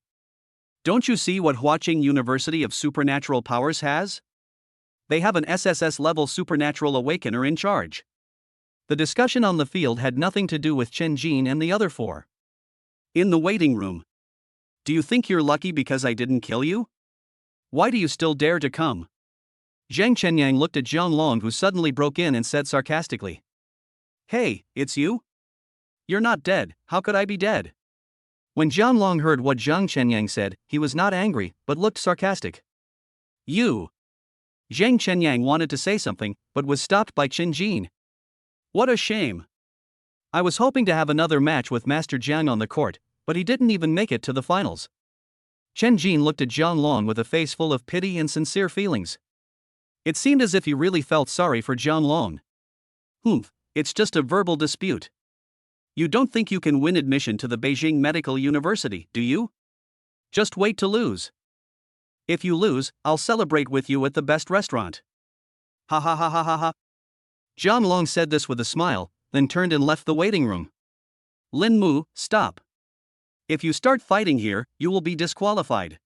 Don't you see what Huaqing University of Supernatural Powers has? They have an SSS-level Supernatural Awakener in charge. The discussion on the field had nothing to do with Chen-Jin and the other 4. In the waiting room. Do you think you're lucky because I didn't kill you? Why do you still dare to come? Zhang Chenyang looked at Zhang Long, who suddenly broke in and said sarcastically. Hey, it's you? You're not dead, how could I be dead? When Zhang Long heard what Zhang Chenyang said, he was not angry, but looked sarcastic. You! Zhang Chenyang wanted to say something, but was stopped by Chen-Jin. What a shame. I was hoping to have another match with Master Jiang on the court, but he didn't even make it to the finals. Chen Jin looked at Jiang Long with a face full of pity and sincere feelings. It seemed as if he really felt sorry for Jiang Long. It's just a verbal dispute. You don't think you can win admission to the Beijing Medical University, do you? Just wait to lose. If you lose, I'll celebrate with you at the best restaurant. Ha ha ha ha ha ha. Jiang Long said this with a smile, then turned and left the waiting room. Lin Mu, stop. If you start fighting here, you will be disqualified.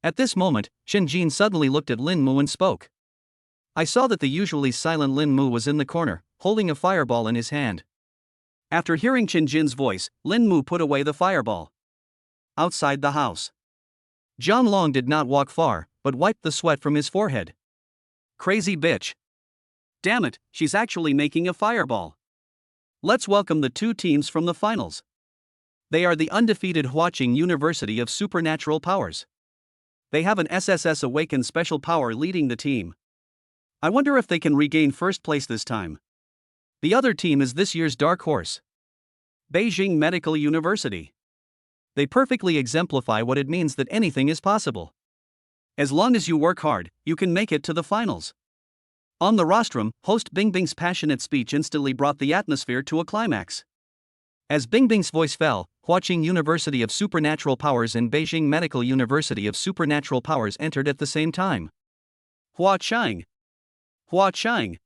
At this moment, Chen Jin suddenly looked at Lin Mu and spoke. I saw that the usually silent Lin Mu was in the corner, holding a fireball in his hand. After hearing Chen Jin's voice, Lin Mu put away the fireball. Outside the house. Jiang Long did not walk far, but wiped the sweat from his forehead. Crazy bitch. Damn it, she's actually making a fireball. Let's welcome the two teams from the finals. They are the undefeated Huaqing University of Supernatural Powers. They have an SSS Awakened Special Power leading the team. I wonder if they can regain first place this time. The other team is this year's dark horse. Beijing Medical University. They perfectly exemplify what it means that anything is possible. As long as you work hard, you can make it to the finals. On the rostrum, host Bingbing's passionate speech instantly brought the atmosphere to a climax. As Bingbing's voice fell, Huaqing University of Supernatural Powers and Beijing Medical University of Supernatural Powers entered at the same time. Huaqing. Huaqing.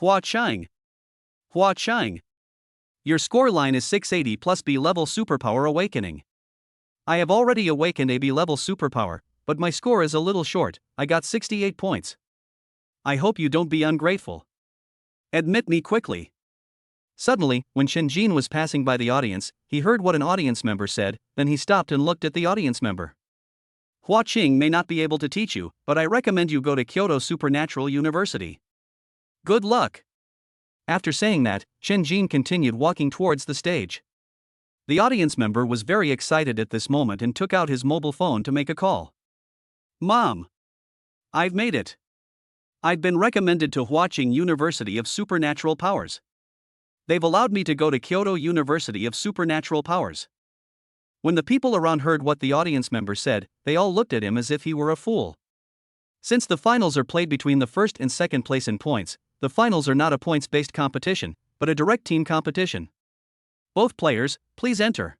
Huaqing. Huaqing. Your scoreline is 680 plus B-level superpower awakening. I have already awakened a B-level superpower, but my score is a little short. I got 68 points. I hope you don't be ungrateful. Admit me quickly. Suddenly, when Chen Jin was passing by the audience, he heard what an audience member said, then he stopped and looked at the audience member. Huaqing may not be able to teach you, but I recommend you go to Kyoto Supernatural University. Good luck. After saying that, Chen Jin continued walking towards the stage. The audience member was very excited at this moment and took out his mobile phone to make a call. Mom. I've made it. I've been recommended to Huaqing University of Supernatural Powers. They've allowed me to go to Kyoto University of Supernatural Powers. When the people around heard what the audience member said, they all looked at him as if he were a fool. Since the finals are played between the first and second place in points, the finals are not a points-based competition, but a direct team competition. Both players, please enter.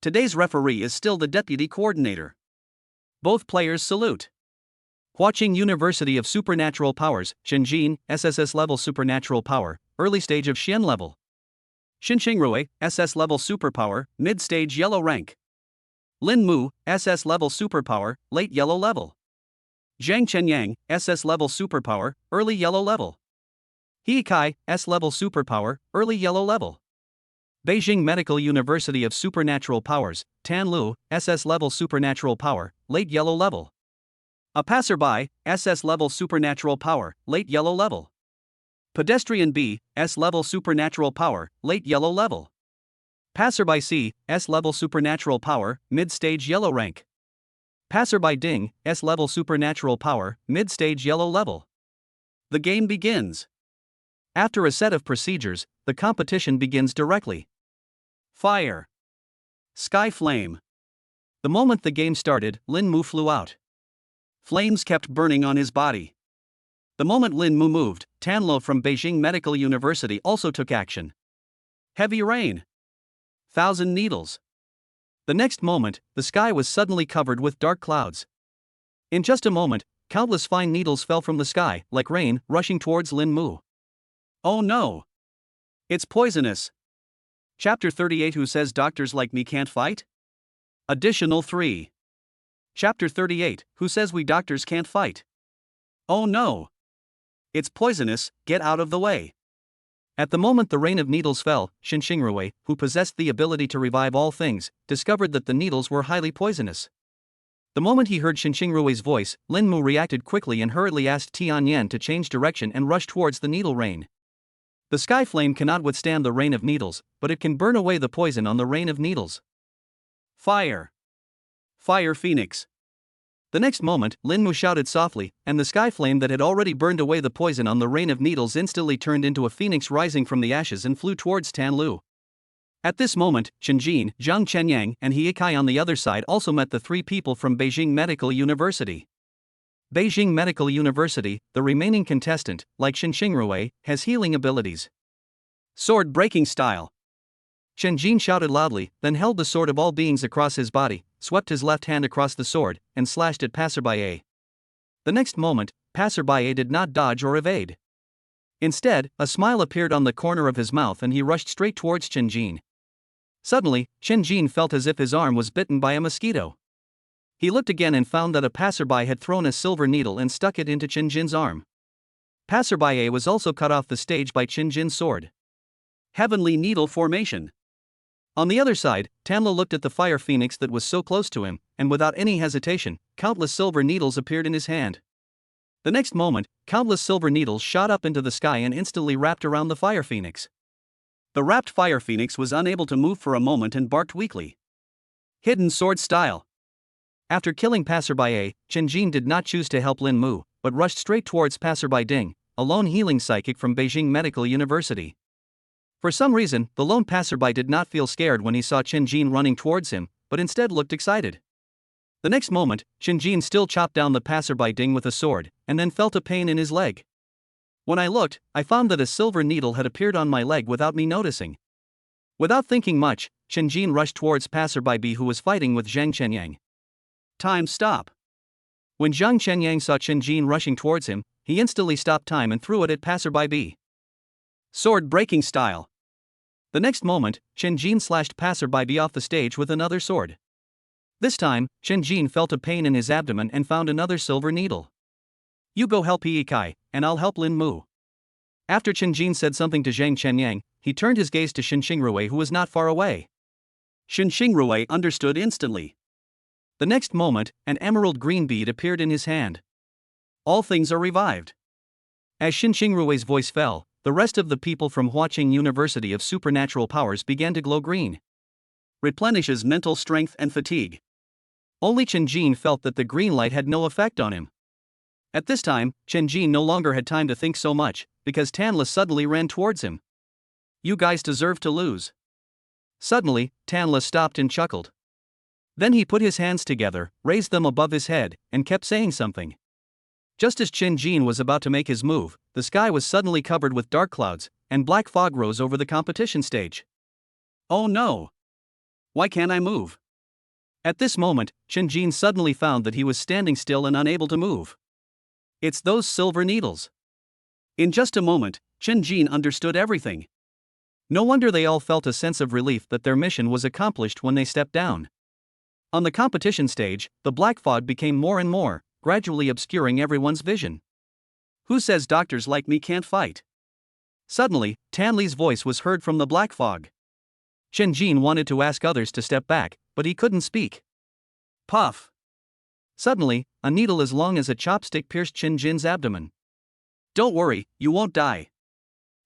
Today's referee is still the deputy coordinator. Both players salute. Huaqing University of Supernatural Powers, Chen Jin, SSS-level Supernatural Power, early stage of Xian level. Xinxingrui, SS-level Superpower, mid-stage yellow rank. Lin Mu, SS-level Superpower, late yellow level. Zhang Chenyang, SS-level Superpower, early yellow level. He Kai, S-level Superpower, early yellow level. Beijing Medical University of Supernatural Powers, Tan Lu, SS-level Supernatural Power, late yellow level. A passerby, SS-level Supernatural Power, late yellow level. Pedestrian B, S-level Supernatural Power, late yellow level. Passerby C, S-level Supernatural Power, mid-stage yellow rank. Passerby Ding, S-level Supernatural Power, mid-stage yellow level. The game begins. After a set of procedures, the competition begins directly. Fire. Sky flame. The moment the game started, Lin Mu flew out. Flames kept burning on his body. The moment Lin Mu moved, Tan Lo from Beijing Medical University also took action. Heavy rain. 1,000 needles. The next moment, the sky was suddenly covered with dark clouds. In just a moment, countless fine needles fell from the sky, like rain, rushing towards Lin Mu. Oh no! It's poisonous. Chapter 38. Who says doctors like me can't fight? Additional 3. Chapter 38. Who says we doctors can't fight? Oh no! It's poisonous, get out of the way. At the moment the rain of needles fell, Xinxingrui, who possessed the ability to revive all things, discovered that the needles were highly poisonous. The moment he heard Xinxingrui's voice, Lin Mu reacted quickly and hurriedly asked Tian Yan to change direction and rush towards the needle rain. The sky flame cannot withstand the rain of needles, but it can burn away the poison on the rain of needles. Fire! Fire Phoenix! The next moment, Lin Mu shouted softly, and the sky flame that had already burned away the poison on the rain of needles instantly turned into a phoenix rising from the ashes and flew towards Tan Lu. At this moment, Shinjin, Zhang Chenyang, and He Kai on the other side also met the three people from Beijing Medical University. Beijing Medical University, the remaining contestant, like Xinxingrui, has healing abilities. Sword breaking style. Shinjin shouted loudly, then held the sword of all beings across his body, swept his left hand across the sword, and slashed at Passerby A. The next moment, Passerby A did not dodge or evade. Instead, a smile appeared on the corner of his mouth and he rushed straight towards Shinjin. Suddenly, Shinjin felt as if his arm was bitten by a mosquito. He looked again and found that a passerby had thrown a silver needle and stuck it into Shinjin's arm. Passerby A was also cut off the stage by Shinjin's sword. Heavenly needle formation. On the other side, Tamla looked at the fire phoenix that was so close to him, and without any hesitation, countless silver needles appeared in his hand. The next moment, countless silver needles shot up into the sky and instantly wrapped around the fire phoenix. The wrapped fire phoenix was unable to move for a moment and barked weakly. Hidden sword style. After killing Passerby A, Shinjin did not choose to help Lin Mu, but rushed straight towards Passerby Ding, a lone healing psychic from Beijing Medical University. For some reason, the lone passerby did not feel scared when he saw Shinjin running towards him, but instead looked excited. The next moment, Shinjin still chopped down the passerby Ding with a sword, and then felt a pain in his leg. When I looked, I found that a silver needle had appeared on my leg without me noticing. Without thinking much, Shinjin rushed towards passerby B who was fighting with Zhang Chenyang. Time stop. When Zhang Chenyang saw Shinjin rushing towards him, he instantly stopped time and threw it at passerby B. Sword breaking style. The next moment, Shinjin slashed passerby B off the stage with another sword. This time, Shinjin felt a pain in his abdomen and found another silver needle. You go help He Kai, and I'll help Lin Mu. After Shinjin said something to Zhang Chenyang, he turned his gaze to Xinxingrui who was not far away. Xinxingrui understood instantly. The next moment, an emerald green bead appeared in his hand. All things are revived. As Xinxingrui's voice fell, the rest of the people from Huaqing University of Supernatural Powers began to glow green. Replenishes mental strength and fatigue. Only Shinjin felt that the green light had no effect on him. At this time, Shinjin no longer had time to think so much, because Tanla suddenly ran towards him. You guys deserve to lose. Suddenly, Tanla stopped and chuckled. Then he put his hands together, raised them above his head, and kept saying something. Just as Shinjin was about to make his move, the sky was suddenly covered with dark clouds, and black fog rose over the competition stage. Oh no! Why can't I move? At this moment, Shinjin suddenly found that he was standing still and unable to move. It's those silver needles. In just a moment, Shinjin understood everything. No wonder they all felt a sense of relief that their mission was accomplished when they stepped down. On the competition stage, the black fog became more and more, gradually obscuring everyone's vision. Who says doctors like me can't fight? Suddenly, Tanli's voice was heard from the black fog. Shinjin wanted to ask others to step back, but he couldn't speak. Puff. Suddenly, a needle as long as a chopstick pierced Shinjin's abdomen. Don't worry, you won't die.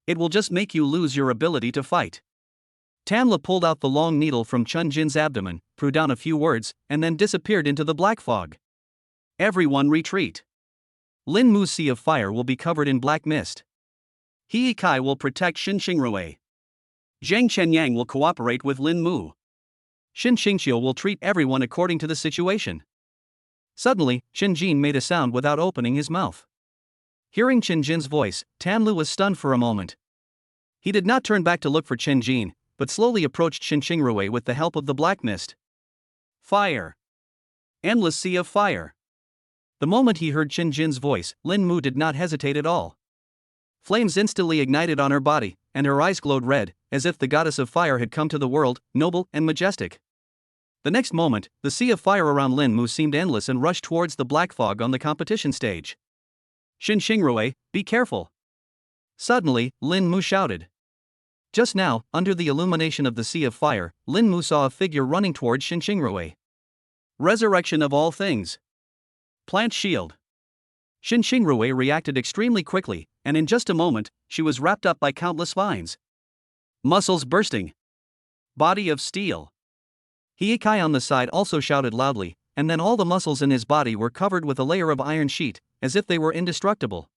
It will just make you lose your ability to fight. Tanla pulled out the long needle from Shinjin's abdomen, threw down a few words, and then disappeared into the black fog. Everyone retreat. Lin Mu's sea of fire will be covered in black mist. He Kai will protect Xinxingrui. Zhang Chenyang will cooperate with Lin Mu. Xinxinxiu will treat everyone according to the situation. Suddenly, Shinjin made a sound without opening his mouth. Hearing Shinjin's voice, Tanlu was stunned for a moment. He did not turn back to look for Shinjin, but slowly approached Xinxingrui with the help of the black mist. Fire. Endless sea of fire. The moment he heard Shinjin's voice, Lin Mu did not hesitate at all. Flames instantly ignited on her body, and her eyes glowed red, as if the goddess of fire had come to the world, noble and majestic. The next moment, the sea of fire around Lin Mu seemed endless and rushed towards the black fog on the competition stage. Xinxingrui, be careful. Suddenly, Lin Mu shouted. Just now, under the illumination of the sea of fire, Lin Mu saw a figure running towards Xinxingrui. Resurrection of all things. Plant shield. Xinxingrui reacted extremely quickly, and in just a moment, she was wrapped up by countless vines. Muscles bursting. Body of steel. He Kai on the side also shouted loudly, and then all the muscles in his body were covered with a layer of iron sheet, as if they were indestructible.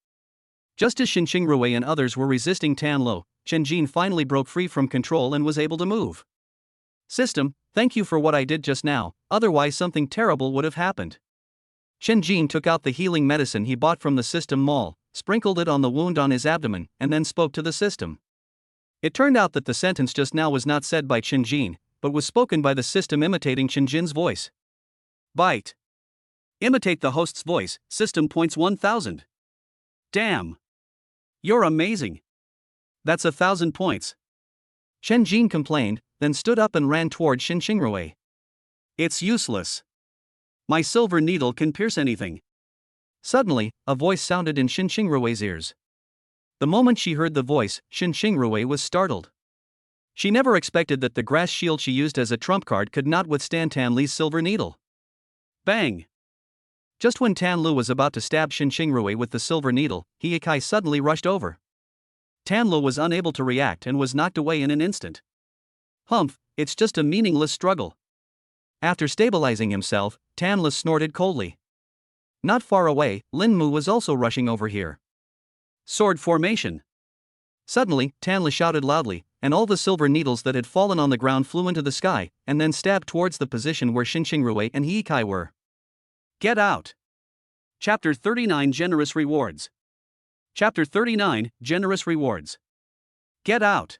Just as Xinxingrui and others were resisting Tan Lo, Chen Jin finally broke free from control and was able to move. System, thank you for what I did just now, otherwise something terrible would have happened. Chen Jin took out the healing medicine he bought from the system mall, sprinkled it on the wound on his abdomen, and then spoke to the system. It turned out that the sentence just now was not said by Chen Jin, but was spoken by the system imitating Chen Jin's voice. Bite. Imitate the host's voice, system points 1000. Damn. You're amazing. That's 1,000 points. Chen Jin complained, then stood up and ran toward Xin Xingrui. It's useless. My silver needle can pierce anything. Suddenly, a voice sounded in Xin Xingrui's ears. The moment she heard the voice, Xin Xingrui was startled. She never expected that the grass shield she used as a trump card could not withstand Tan Li's silver needle. Bang! Just when Tan Lu was about to stab Xin Xingrui with the silver needle, He Kai suddenly rushed over. Tan Lu was unable to react and was knocked away in an instant. Humph, it's just a meaningless struggle. After stabilizing himself, Tan Lu snorted coldly. Not far away, Lin Mu was also rushing over here. Sword formation. Suddenly, Tan Lu shouted loudly, and all the silver needles that had fallen on the ground flew into the sky, and then stabbed towards the position where Xin Xingrui and He Kai were. Get out. Chapter 39 Generous Rewards. Chapter 39 Generous Rewards. Get out.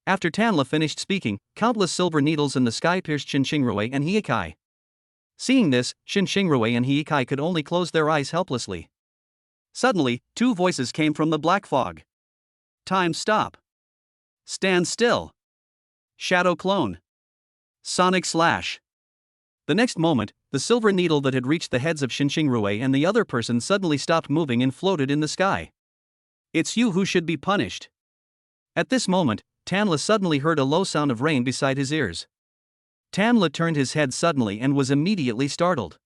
After Tan Lu finished speaking, countless silver needles in the sky pierced Xin Xingrui and He Kai. Seeing this, Xin Xingrui and He Kai could only close their eyes helplessly. Suddenly, two voices came from the black fog. Time stop. Stand still. Shadow clone. Sonic slash. The next moment, the silver needle that had reached the heads of Xin Xingrui and the other person suddenly stopped moving and floated in the sky. It's you who should be punished. At this moment, Tan Lu suddenly heard a low sound of rain beside his ears. Tan Lu turned his head suddenly and was immediately startled.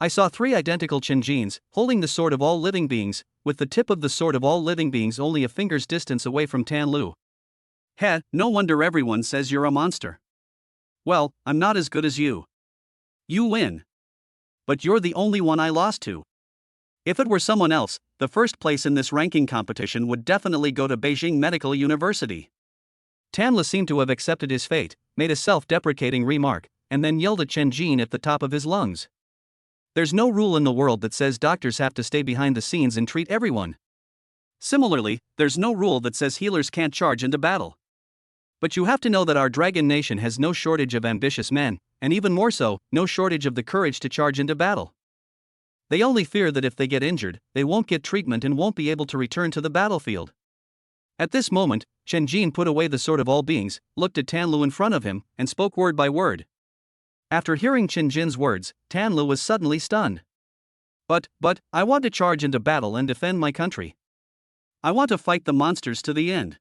I saw three identical Chen Jins, holding the sword of all living beings, with the tip of the sword of all living beings only a finger's distance away from Tan Lu. Heh, no wonder everyone says you're a monster. Well, I'm not as good as you. You win. But you're the only one I lost to. If it were someone else, the first place in this ranking competition would definitely go to Beijing Medical University. Tan Lu seemed to have accepted his fate, made a self-deprecating remark, and then yelled at Chen Jin at the top of his lungs. There's no rule in the world that says doctors have to stay behind the scenes and treat everyone. Similarly, there's no rule that says healers can't charge into battle. But you have to know that our dragon nation has no shortage of ambitious men, and even more so, no shortage of the courage to charge into battle. They only fear that if they get injured, they won't get treatment and won't be able to return to the battlefield. At this moment, Chen Jin put away the sword of all beings, looked at Tan Lu in front of him, and spoke word by word. After hearing Chen Jin's words, Tan Lu was suddenly stunned. But, I want to charge into battle and defend my country. I want to fight the monsters to the end.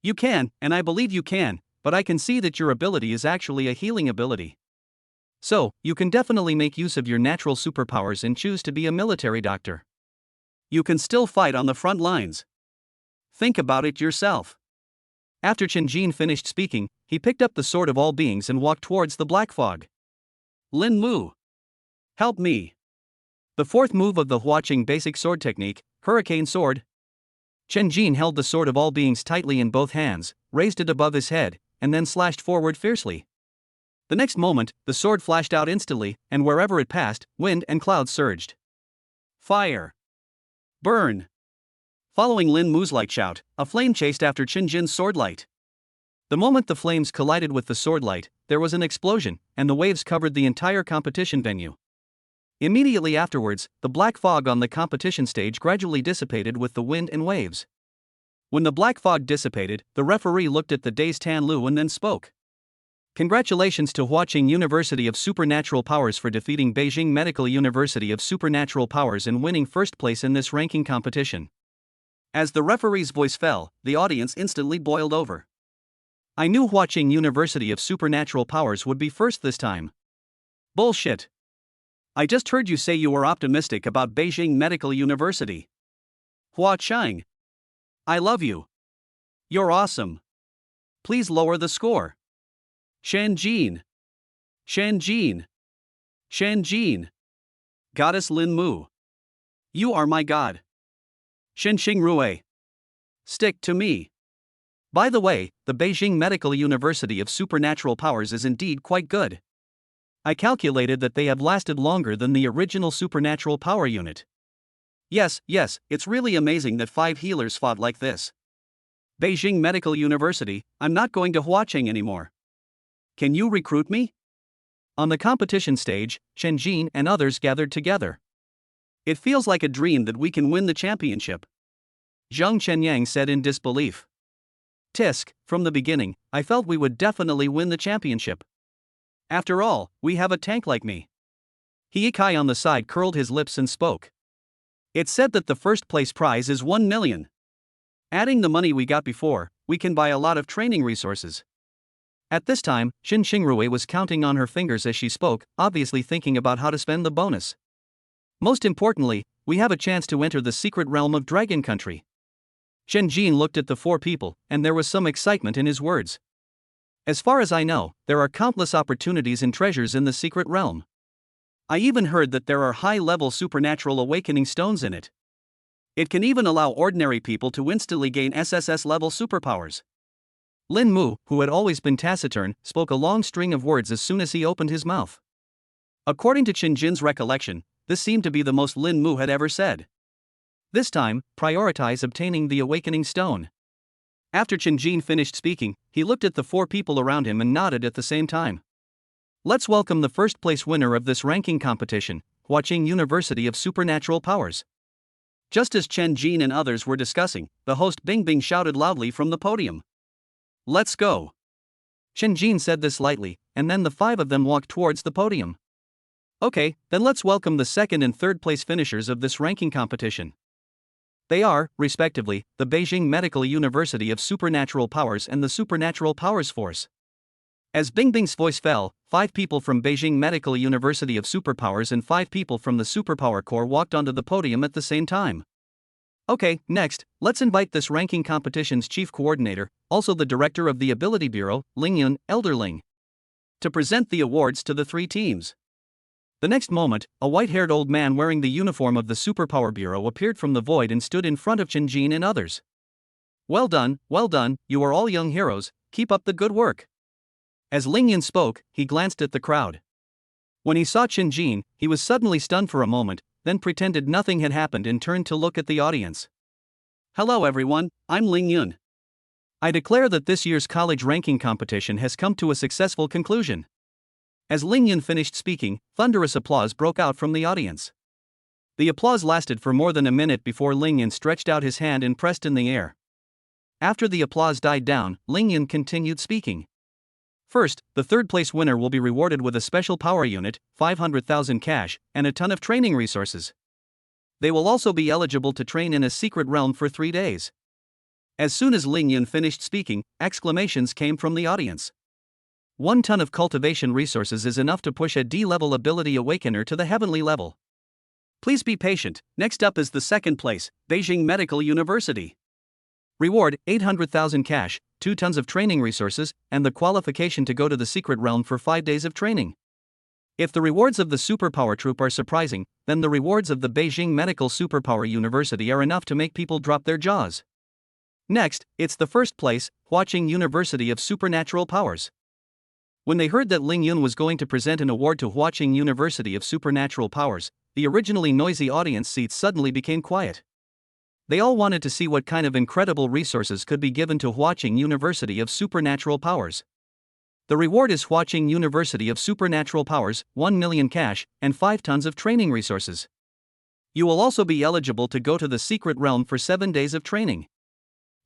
You can, and I believe you can, but I can see that your ability is actually a healing ability. So, you can definitely make use of your natural superpowers and choose to be a military doctor. You can still fight on the front lines. Think about it yourself. After Chen Jin finished speaking, he picked up the sword of all beings and walked towards the black fog. Lin Mu. Help me. The fourth move of the Huaqing basic sword technique, Hurricane Sword. Chen Jin held the sword of all beings tightly in both hands, raised it above his head, and then slashed forward fiercely. The next moment, the sword flashed out instantly, and wherever it passed, wind and clouds surged. Fire. Burn. Following Lin Mu's light shout, a flame chased after Chen Jin's sword light. The moment the flames collided with the sword light, there was an explosion, and the waves covered the entire competition venue. Immediately afterwards, the black fog on the competition stage gradually dissipated with the wind and waves. When the black fog dissipated, the referee looked at the dazed Tan Lu and then spoke. Congratulations to Huaqing University of Supernatural Powers for defeating Beijing Medical University of Supernatural Powers and winning first place in this ranking competition. As the referee's voice fell, the audience instantly boiled over. I knew Huaqing University of Supernatural Powers would be first this time. Bullshit. I just heard you say you were optimistic about Beijing Medical University. Huaqing. I love you. You're awesome. Please lower the score. Chen Jin. Chen Jin. Chen Jin. Goddess Lin Mu. You are my god. Xin Xingrui. Stick to me. By the way, the Beijing Medical University of Supernatural Powers is indeed quite good. I calculated that they have lasted longer than the original Supernatural Power Unit. Yes, it's really amazing that 5 healers fought like this. Beijing Medical University, I'm not going to Huaqing anymore. Can you recruit me? On the competition stage, Chen Jin and others gathered together. It feels like a dream that we can win the championship. Zheng Chenyang said in disbelief. Tisk, from the beginning, I felt we would definitely win the championship. After all, we have a tank like me. He Kai on the side curled his lips and spoke. It's said that the first place prize is 1 million. Adding the money we got before, we can buy a lot of training resources. At this time, Xin Xingrui was counting on her fingers as she spoke, obviously thinking about how to spend the bonus. Most importantly, we have a chance to enter the secret realm of Dragon Country. Shen Jin looked at the 4 people, and there was some excitement in his words. As far as I know, there are countless opportunities and treasures in the secret realm. I even heard that there are high-level supernatural awakening stones in it. It can even allow ordinary people to instantly gain SSS-level superpowers. Lin Mu, who had always been taciturn, spoke a long string of words as soon as he opened his mouth. According to Chen Jin's recollection, this seemed to be the most Lin Mu had ever said. This time, prioritize obtaining the awakening stone. After Chen Jin finished speaking, he looked at the 4 people around him and nodded at the same time. Let's welcome the first place winner of this ranking competition, Huaqing University of Supernatural Powers. Just as Chen Jin and others were discussing, the host Bing Bing shouted loudly from the podium. Let's go. Chen Jin said this lightly, and then the 5 of them walked towards the podium. Okay, then let's welcome the second and third place finishers of this ranking competition. They are, respectively, the Beijing Medical University of Supernatural Powers and the Supernatural Powers Force. As Bing Bing's voice fell, 5 people from Beijing Medical University of Superpowers and 5 people from the Superpower Corps walked onto the podium at the same time. Okay, next, let's invite this ranking competition's chief coordinator, also the director of the Ability Bureau, Ling Yun, Elder Ling, to present the awards to the 3 teams. The next moment, a white-haired old man wearing the uniform of the Superpower Bureau appeared from the void and stood in front of Chen Jin and others. Well done, you are all young heroes, keep up the good work. As Ling Yun spoke, he glanced at the crowd. When he saw Chen Jin, he was suddenly stunned for a moment, then pretended nothing had happened and turned to look at the audience. Hello everyone, I'm Ling Yun. I declare that this year's college ranking competition has come to a successful conclusion. As Ling Yun finished speaking, thunderous applause broke out from the audience. The applause lasted for more than a minute before Ling Yun stretched out his hand and pressed in the air. After the applause died down, Ling Yun continued speaking. First, the third place winner will be rewarded with a special power unit, 500,000 cash, and a ton of training resources. They will also be eligible to train in a secret realm for 3 days. As soon as Ling Yun finished speaking, exclamations came from the audience. 1 ton of cultivation resources is enough to push a D-level ability awakener to the heavenly level. Please be patient, next up is the second place, Beijing Medical University. Reward, 800,000 cash, 2 tons of training resources, and the qualification to go to the secret realm for 5 days of training. If the rewards of the Superpower Troop are surprising, then the rewards of the Beijing Medical Superpower University are enough to make people drop their jaws. Next, it's the first place, Huaqing University of Supernatural Powers. When they heard that Ling Yun was going to present an award to Huaqing University of Supernatural Powers, the originally noisy audience seats suddenly became quiet. They all wanted to see what kind of incredible resources could be given to Huaqing University of Supernatural Powers. The reward is Huaqing University of Supernatural Powers, 1 million cash, and 5 tons of training resources. You will also be eligible to go to the secret realm for 7 days of training.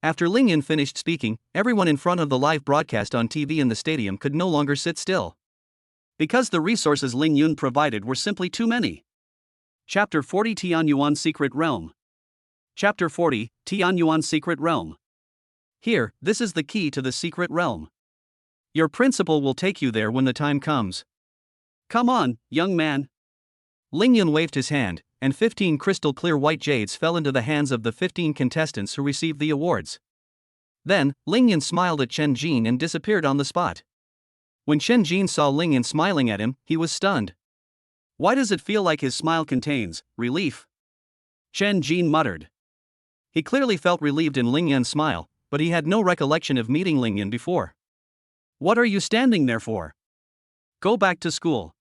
After Ling Yun finished speaking, everyone in front of the live broadcast on TV in the stadium could no longer sit still. Because the resources Ling Yun provided were simply too many. Chapter 40 Tianyuan Secret Realm. Chapter 40, Tianyuan Secret Realm. Here, this is the key to the secret realm. Your principal will take you there when the time comes. Come on, young man. Ling Yun waved his hand, and 15 crystal clear white jades fell into the hands of the 15 contestants who received the awards. Then, Ling Yun smiled at Chen Jin and disappeared on the spot. When Chen Jin saw Ling Yun smiling at him, he was stunned. Why does it feel like his smile contains relief? Chen Jin muttered. He clearly felt relieved in Ling Yun's smile, but he had no recollection of meeting Ling Yan before. What are you standing there for? Go back to school.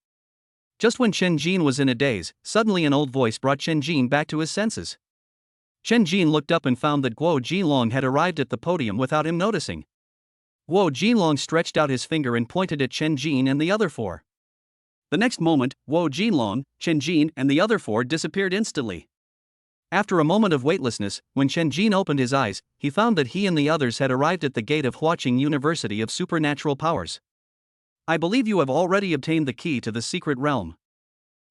Just when Chen Jin was in a daze, suddenly an old voice brought Chen Jin back to his senses. Chen Jin looked up and found that Guo Jinlong had arrived at the podium without him noticing. Guo Jinlong stretched out his finger and pointed at Chen Jin and the other four. The next moment, Guo Jinlong, Chen Jin, and the other four disappeared instantly. After a moment of weightlessness, when Chen Jin opened his eyes, he found that he and the others had arrived at the gate of Huaqing University of Supernatural Powers. I believe you have already obtained the key to the secret realm.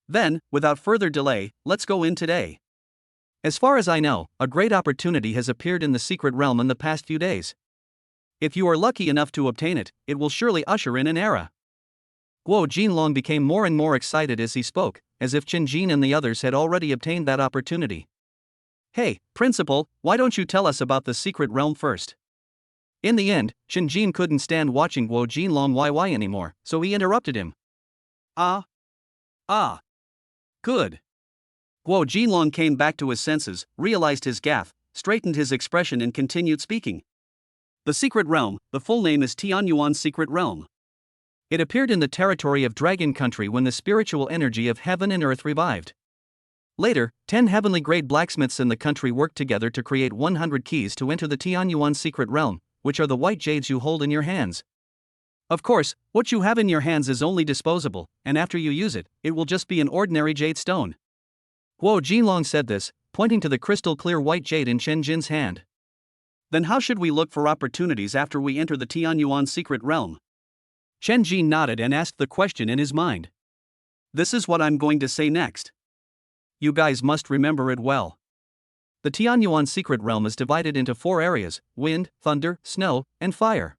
Then, without further delay, let's go in today. As far as I know, a great opportunity has appeared in the secret realm in the past few days. If you are lucky enough to obtain it, it will surely usher in an era. Guo Jinlong became more and more excited as he spoke, as if Chen Jin and the others had already obtained that opportunity. Hey, Principal, why don't you tell us about the secret realm first? In the end, Chen Jin couldn't stand watching Guo Jinlong YY anymore, so he interrupted him. Good. Guo Jinlong came back to his senses, realized his gaffe, straightened his expression and continued speaking. The secret realm, the full name is Tianyuan Secret Realm. It appeared in the territory of Dragon Country when the spiritual energy of heaven and earth revived. Later, 10 heavenly grade blacksmiths in the country worked together to create 100 keys to enter the Tianyuan Secret Realm, which are the white jades you hold in your hands. Of course, what you have in your hands is only disposable, and after you use it, it will just be an ordinary jade stone. Guo Jinlong said this, pointing to the crystal clear white jade in Chen Jin's hand. Then how should we look for opportunities after we enter the Tianyuan Secret Realm? Chen Jin nodded and asked the question in his mind. This is what I'm going to say next. You guys must remember it well. The Tianyuan Secret Realm is divided into 4 areas: wind, thunder, snow, and fire.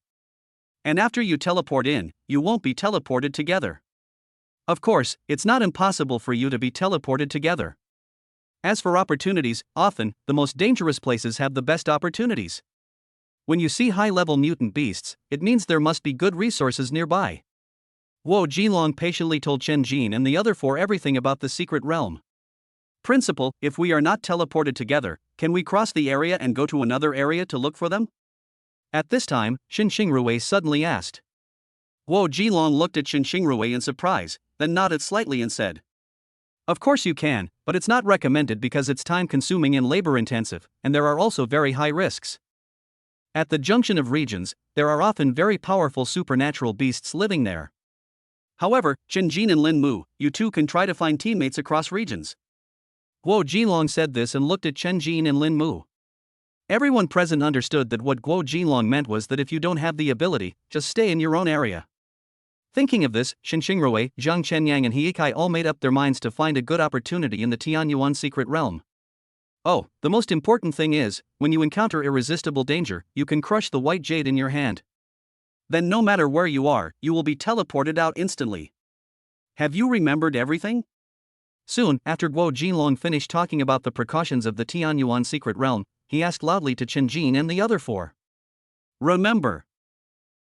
And after you teleport in, you won't be teleported together. Of course, it's not impossible for you to be teleported together. As for opportunities, often, the most dangerous places have the best opportunities. When you see high-level mutant beasts, it means there must be good resources nearby. Guo Jinlong patiently told Chen Jin and the other 4 everything about the secret realm. Principal, if we are not teleported together, can we cross the area and go to another area to look for them? At this time, Xin Xingrui suddenly asked. Guo Jinlong looked at Xin Xingrui in surprise, then nodded slightly and said, Of course you can, but it's not recommended because it's time-consuming and labor-intensive, and there are also very high risks. At the junction of regions, there are often very powerful supernatural beasts living there. However, Chen Jin and Lin Mu, you two can try to find teammates across regions. Guo Jinlong said this and looked at Chen Jin and Lin Mu. Everyone present understood that what Guo Jinlong meant was that if you don't have the ability, just stay in your own area. Thinking of this, Xin Xingrui, Zhang Chenyang and He Kai all made up their minds to find a good opportunity in the Tianyuan Secret Realm. Oh, the most important thing is, when you encounter irresistible danger, you can crush the white jade in your hand. Then no matter where you are, you will be teleported out instantly. Have you remembered everything? Soon, after Guo Jinlong finished talking about the precautions of the Tianyuan Secret Realm, he asked loudly to Chen Jin and the other 4. Remember.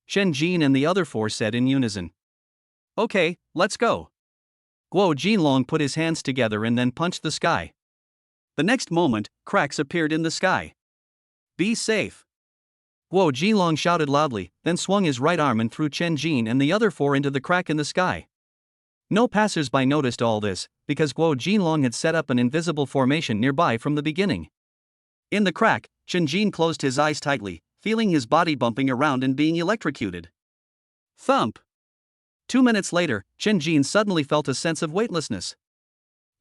Chen Jin and the other 4 said in unison. Okay, let's go. Guo Jinlong put his hands together and then punched the sky. The next moment, cracks appeared in the sky. Be safe. Guo Jinlong shouted loudly, then swung his right arm and threw Chen Jin and the other 4 into the crack in the sky. No passers-by noticed all this, because Guo Jinlong had set up an invisible formation nearby from the beginning. In the crack, Chen Jin closed his eyes tightly, feeling his body bumping around and being electrocuted. Thump! 2 minutes later, Chen Jin suddenly felt a sense of weightlessness.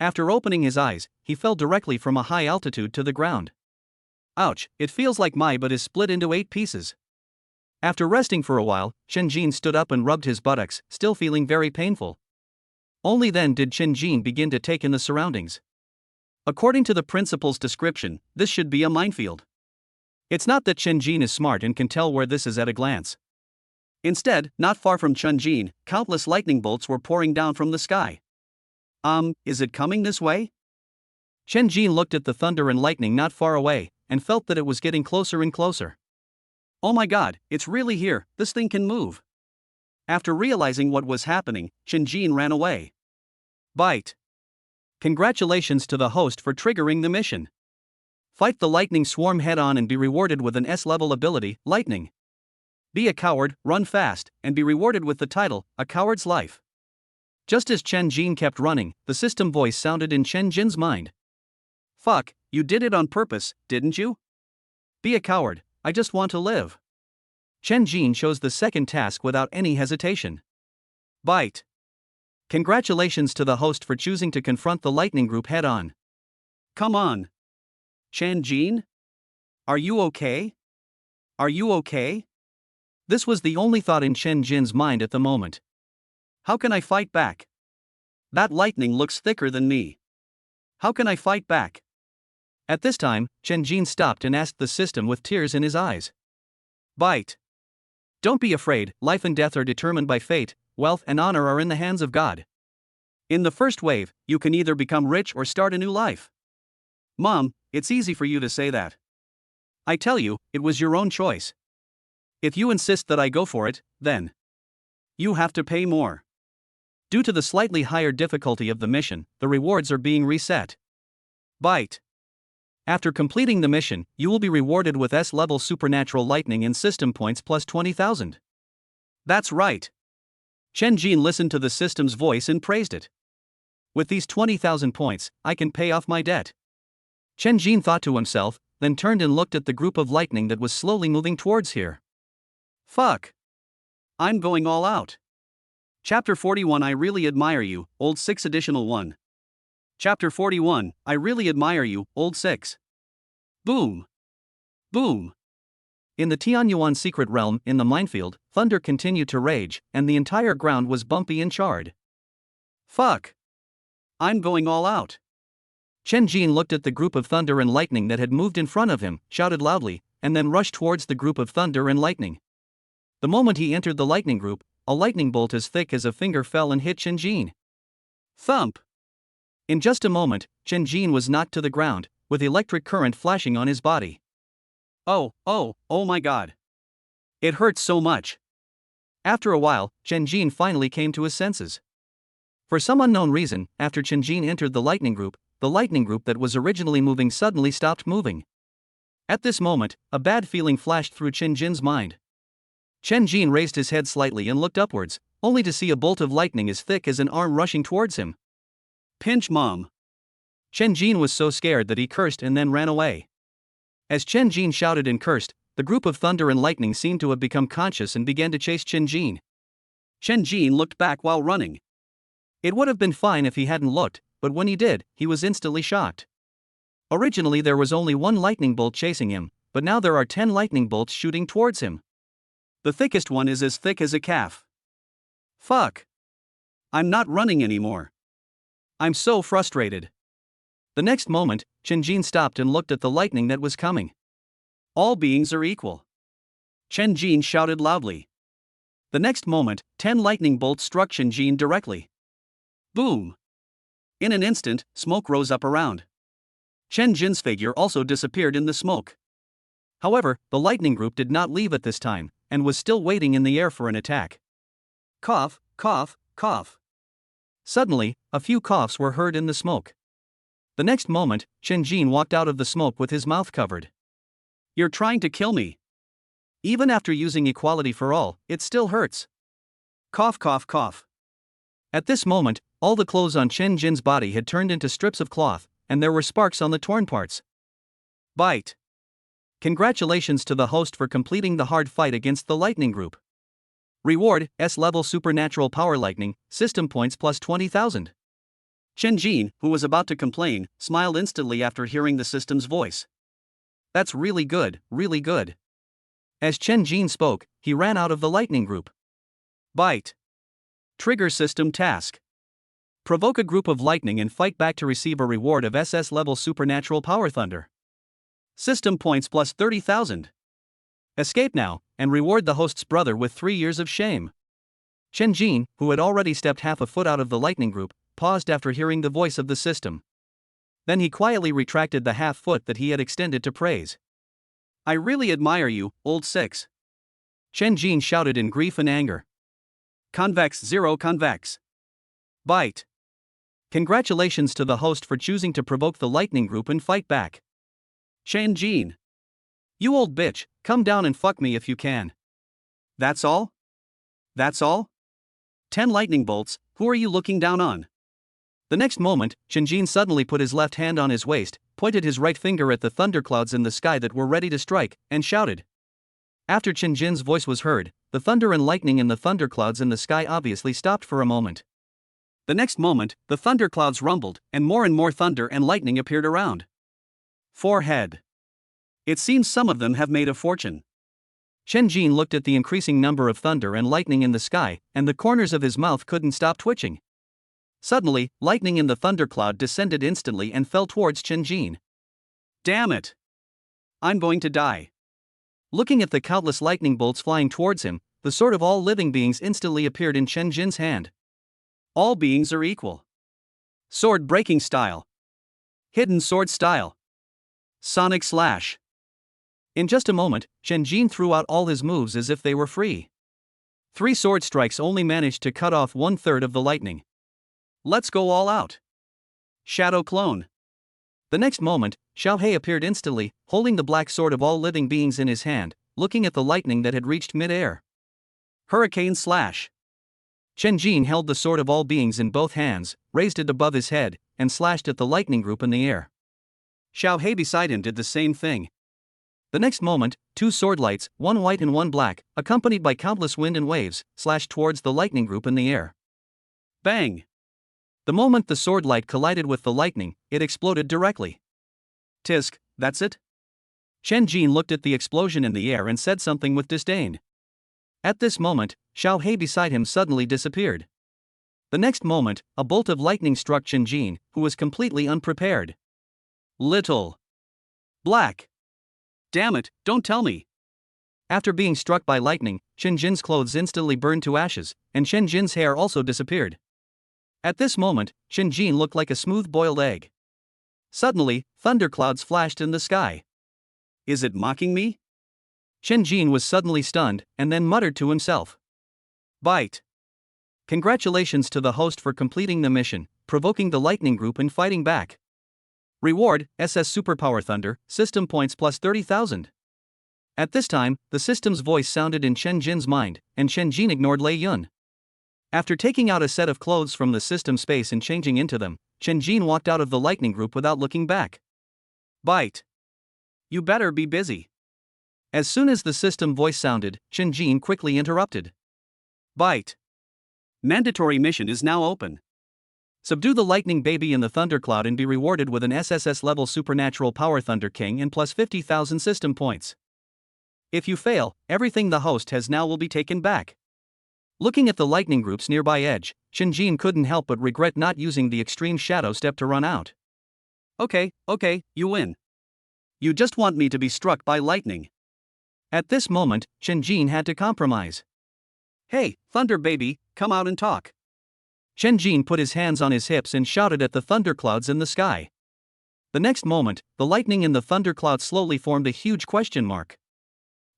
After opening his eyes, he fell directly from a high altitude to the ground. Ouch, it feels like my butt is split into 8 pieces. After resting for a while, Chen Jin stood up and rubbed his buttocks, still feeling very painful. Only then did Chen Jin begin to take in the surroundings. According to the principal's description, this should be a minefield. It's not that Chen Jin is smart and can tell where this is at a glance. Instead, not far from Chen Jin, countless lightning bolts were pouring down from the sky. Is it coming this way? Chen Jin looked at the thunder and lightning not far away, and felt that it was getting closer and closer. Oh my god, it's really here, this thing can move. After realizing what was happening, Chen Jin ran away. Bite. Congratulations to the host for triggering the mission. Fight the lightning swarm head-on and be rewarded with an S-level ability, Lightning. Be a coward, run fast, and be rewarded with the title, A Coward's Life. Just as Chen Jin kept running, the system voice sounded in Chen Jin's mind. Fuck, you did it on purpose, didn't you? Be a coward, I just want to live. Chen Jin chose the second task without any hesitation. Bite. Congratulations to the host for choosing to confront the lightning group head-on. Come on. Chen Jin? Are you okay? Are you okay? This was the only thought in Chen Jin's mind at the moment. How can I fight back? That lightning looks thicker than me. How can I fight back? At this time, Chen Jin stopped and asked the system with tears in his eyes. Bite. Don't be afraid, life and death are determined by fate, wealth and honor are in the hands of God. In the first wave, you can either become rich or start a new life. Mom, it's easy for you to say that. I tell you, it was your own choice. If you insist that I go for it, then you have to pay more. Due to the slightly higher difficulty of the mission, the rewards are being reset. Bite. After completing the mission, you will be rewarded with S-level supernatural lightning and system points plus 20,000. That's right. Chen Jin listened to the system's voice and praised it. With these 20,000 points, I can pay off my debt. Chen Jin thought to himself, then turned and looked at the group of lightning that was slowly moving towards here. Fuck. I'm going all out. Chapter 41 I really admire you, old 6 additional 1. Chapter 41 I really admire you, old 6. Boom. Boom. In the Tianyuan secret realm, in the minefield, thunder continued to rage, and the entire ground was bumpy and charred. Fuck. I'm going all out. Chen Jin looked at the group of thunder and lightning that had moved in front of him, shouted loudly, and then rushed towards the group of thunder and lightning. The moment he entered the lightning group, a lightning bolt as thick as a finger fell and hit Chen Jin. Thump. In just a moment, Chen Jin was knocked to the ground, with electric current flashing on his body. Oh my god. It hurts so much. After a while, Chen Jin finally came to his senses. For some unknown reason, after Chen Jin entered the lightning group that was originally moving suddenly stopped moving. At this moment, a bad feeling flashed through Chen Jin's mind. Chen Jin raised his head slightly and looked upwards, only to see a bolt of lightning as thick as an arm rushing towards him. Pinch mom. Chen Jin was so scared that he cursed and then ran away. As Chen Jin shouted and cursed, the group of thunder and lightning seemed to have become conscious and began to chase Chen Jin. Chen Jin looked back while running. It would have been fine if he hadn't looked, but when he did, he was instantly shocked. Originally there was only one lightning bolt chasing him, but now there are 10 lightning bolts shooting towards him. The thickest one is as thick as a calf. Fuck. I'm not running anymore. I'm so frustrated. The next moment, Chen Jin stopped and looked at the lightning that was coming. All beings are equal. Chen Jin shouted loudly. The next moment, 10 lightning bolts struck Chen Jin directly. Boom. In an instant, smoke rose up around. Chen Jin's figure also disappeared in the smoke. However, the lightning group did not leave at this time, and was still waiting in the air for an attack. Cough, cough, cough. Suddenly, a few coughs were heard in the smoke. The next moment, Chen Jin walked out of the smoke with his mouth covered. You're trying to kill me. Even after using equality for all, it still hurts. Cough, cough, cough. At this moment, all the clothes on Chen Jin's body had turned into strips of cloth, and there were sparks on the torn parts. Bite. Congratulations to the host for completing the hard fight against the lightning group. Reward, S-level supernatural power lightning, system points plus 20,000. Chen Jin, who was about to complain, smiled instantly after hearing the system's voice. That's really good, really good. As Chen Jin spoke, he ran out of the lightning group. Bite. Trigger system task. Provoke a group of lightning and fight back to receive a reward of SS-level supernatural power thunder. System points plus 30,000. Escape now, and reward the host's brother with 3 years of shame. Chen Jin, who had already stepped half a foot out of the lightning group, paused after hearing the voice of the system. Then he quietly retracted the half foot that he had extended to praise. I really admire you, old 6. Chen Jin shouted in grief and anger. Convex 0 convex. Bite. Congratulations to the host for choosing to provoke the lightning group and fight back. Chen-jin. You old bitch, come down and fuck me if you can. That's all? That's all? 10 lightning bolts, who are you looking down on? The next moment, Chen-jin suddenly put his left hand on his waist, pointed his right finger at the thunderclouds in the sky that were ready to strike, and shouted. After Chen-jin's voice was heard, the thunder and lightning in the thunderclouds in the sky obviously stopped for a moment. The next moment, the thunderclouds rumbled, and more thunder and lightning appeared around. Forehead. It seems some of them have made a fortune. Chen-jin looked at the increasing number of thunder and lightning in the sky, and the corners of his mouth couldn't stop twitching. Suddenly, lightning in the thundercloud descended instantly and fell towards Chen-jin. Damn it! I'm going to die. Looking at the countless lightning bolts flying towards him, the sword of all living beings instantly appeared in Chen-jin's hand. All beings are equal. Sword breaking style. Hidden sword style. Sonic slash. In just a moment, Chen-jin threw out all his moves as if they were free. 3 sword strikes only managed to cut off 1/3 of the lightning. Let's go all out. Shadow clone. The next moment, Xiao He appeared instantly, holding the black sword of all living beings in his hand, looking at the lightning that had reached mid-air. Hurricane slash. Chen-jin held the sword of all beings in both hands, raised it above his head, and slashed at the lightning group in the air. Xiao He beside him did the same thing. The next moment, 2 sword lights, one white and one black, accompanied by countless wind and waves, slashed towards the lightning group in the air. Bang! The moment the sword light collided with the lightning, it exploded directly. Tisk, that's it? Chen-jin looked at the explosion in the air and said something with disdain. At this moment, Xiao He beside him suddenly disappeared. The next moment, a bolt of lightning struck Chen-jin, who was completely unprepared. Little. Black. Damn it, don't tell me. After being struck by lightning, Chen-jin's clothes instantly burned to ashes, and Chen-jin's hair also disappeared. At this moment, Chen-jin looked like a smooth-boiled egg. Suddenly, thunderclouds flashed in the sky. Is it mocking me? Chen-jin was suddenly stunned, and then muttered to himself. Bite. Congratulations to the host for completing the mission, provoking the lightning group and fighting back. Reward, SS Superpower Thunder, system points plus 30,000. At this time, the system's voice sounded in Chen-jin's mind, and Chen-jin ignored Lei Yun. After taking out a set of clothes from the system space and changing into them, Chen-jin walked out of the lightning group without looking back. Bite. You better be busy. As soon as the system voice sounded, Chen-jin quickly interrupted. Bite. Mandatory mission is now open. Subdue the lightning baby in the thundercloud and be rewarded with an SSS-level supernatural power Thunder King and plus 50,000 system points. If you fail, everything the host has now will be taken back. Looking at the lightning group's nearby edge, Chen-jin couldn't help but regret not using the extreme shadow step to run out. Okay, you win. You just want me to be struck by lightning. At this moment, Chen-jin had to compromise. Hey, Thunder Baby, come out and talk. Chen-jin put his hands on his hips and shouted at the thunderclouds in the sky. The next moment, the lightning in the thundercloud slowly formed a huge question mark.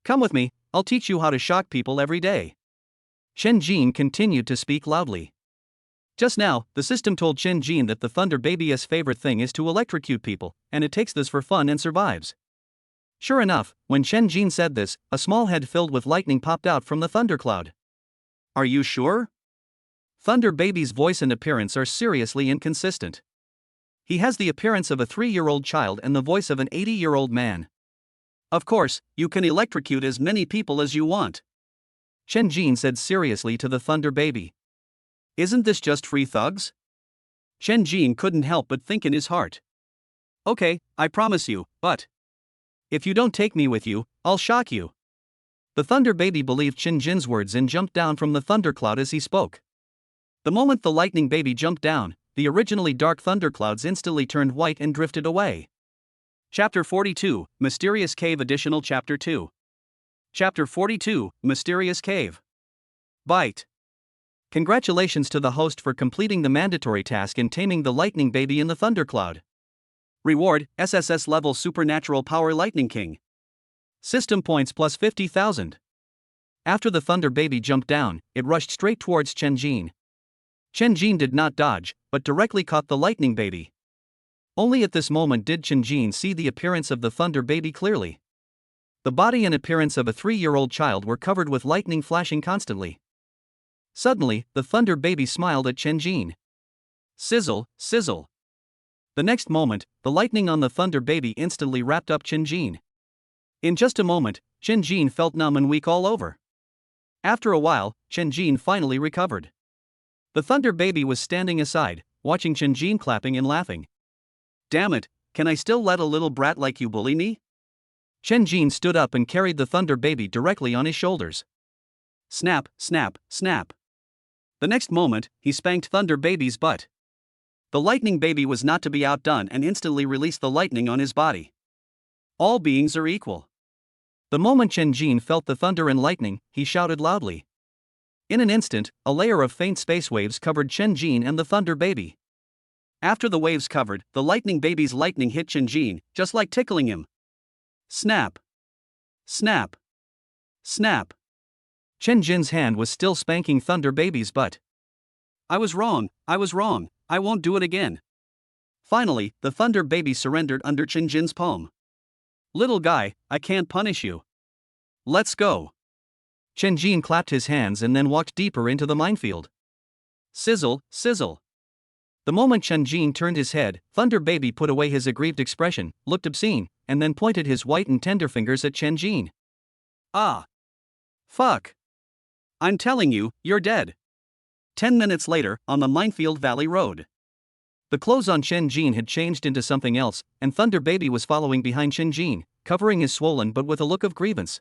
Come with me, I'll teach you how to shock people every day. Chen-jin continued to speak loudly. Just now, the system told Chen-jin that the Thunder Baby's favorite thing is to electrocute people, and it takes this for fun and survives. Sure enough, when Chen-jin said this, a small head filled with lightning popped out from the thundercloud. Are you sure? Thunder Baby's voice and appearance are seriously inconsistent. He has the appearance of a 3-year-old child and the voice of an 80-year-old man. Of course, you can electrocute as many people as you want. Chen-jin said seriously to the Thunder Baby. Isn't this just free thugs? Chen-jin couldn't help but think in his heart. Okay, I promise you, but if you don't take me with you, I'll shock you. The Thunder Baby believed Chen-jin's words and jumped down from the thundercloud as he spoke. The moment the lightning baby jumped down, the originally dark thunderclouds instantly turned white and drifted away. Chapter 42, Mysterious Cave Additional Chapter 2. Chapter 42, Mysterious Cave. Bite. Congratulations to the host for completing the mandatory task in taming the lightning baby in the thundercloud. Reward, SSS-level supernatural power Lightning King. System points plus 50,000. After the Thunder Baby jumped down, it rushed straight towards Chen-jin. Chen-jin did not dodge, but directly caught the lightning baby. Only at this moment did Chen Jin see the appearance of the thunder baby clearly. The body and appearance of a 3-year-old child were covered with lightning flashing constantly. Suddenly, the thunder baby smiled at Chen Jin. Sizzle, sizzle. The next moment, the lightning on the thunder baby instantly wrapped up Chen Jin. In just a moment, Chen Jin felt numb and weak all over. After a while, Chen Jin finally recovered. The thunder baby was standing aside, watching Chen Jin clapping and laughing. Damn it, can I still let a little brat like you bully me? Chen Jin stood up and carried the thunder baby directly on his shoulders. Snap, snap, snap. The next moment, he spanked thunder baby's butt. The lightning baby was not to be outdone and instantly released the lightning on his body. All beings are equal. The moment Chen Jin felt the thunder and lightning, he shouted loudly. In an instant, a layer of faint space waves covered Chen Jin and the thunder baby. After the waves covered, the lightning baby's lightning hit Chen Jin, just like tickling him. Snap. Snap. Snap. Chen Jin's hand was still spanking thunder baby's butt. I was wrong, I won't do it again. Finally, the thunder baby surrendered under Chen Jin's palm. Little guy, I can't punish you. Let's go. Chen Jin clapped his hands and then walked deeper into the minefield. Sizzle, sizzle. The moment Chen Jin turned his head, Thunder Baby put away his aggrieved expression, looked obscene, and then pointed his white and tender fingers at Chen Jin. Ah. Fuck. I'm telling you, you're dead. 10 minutes later, on the Minefield Valley Road. The clothes on Chen Jin had changed into something else, and Thunder Baby was following behind Chen Jin, covering his swollen but with a look of grievance.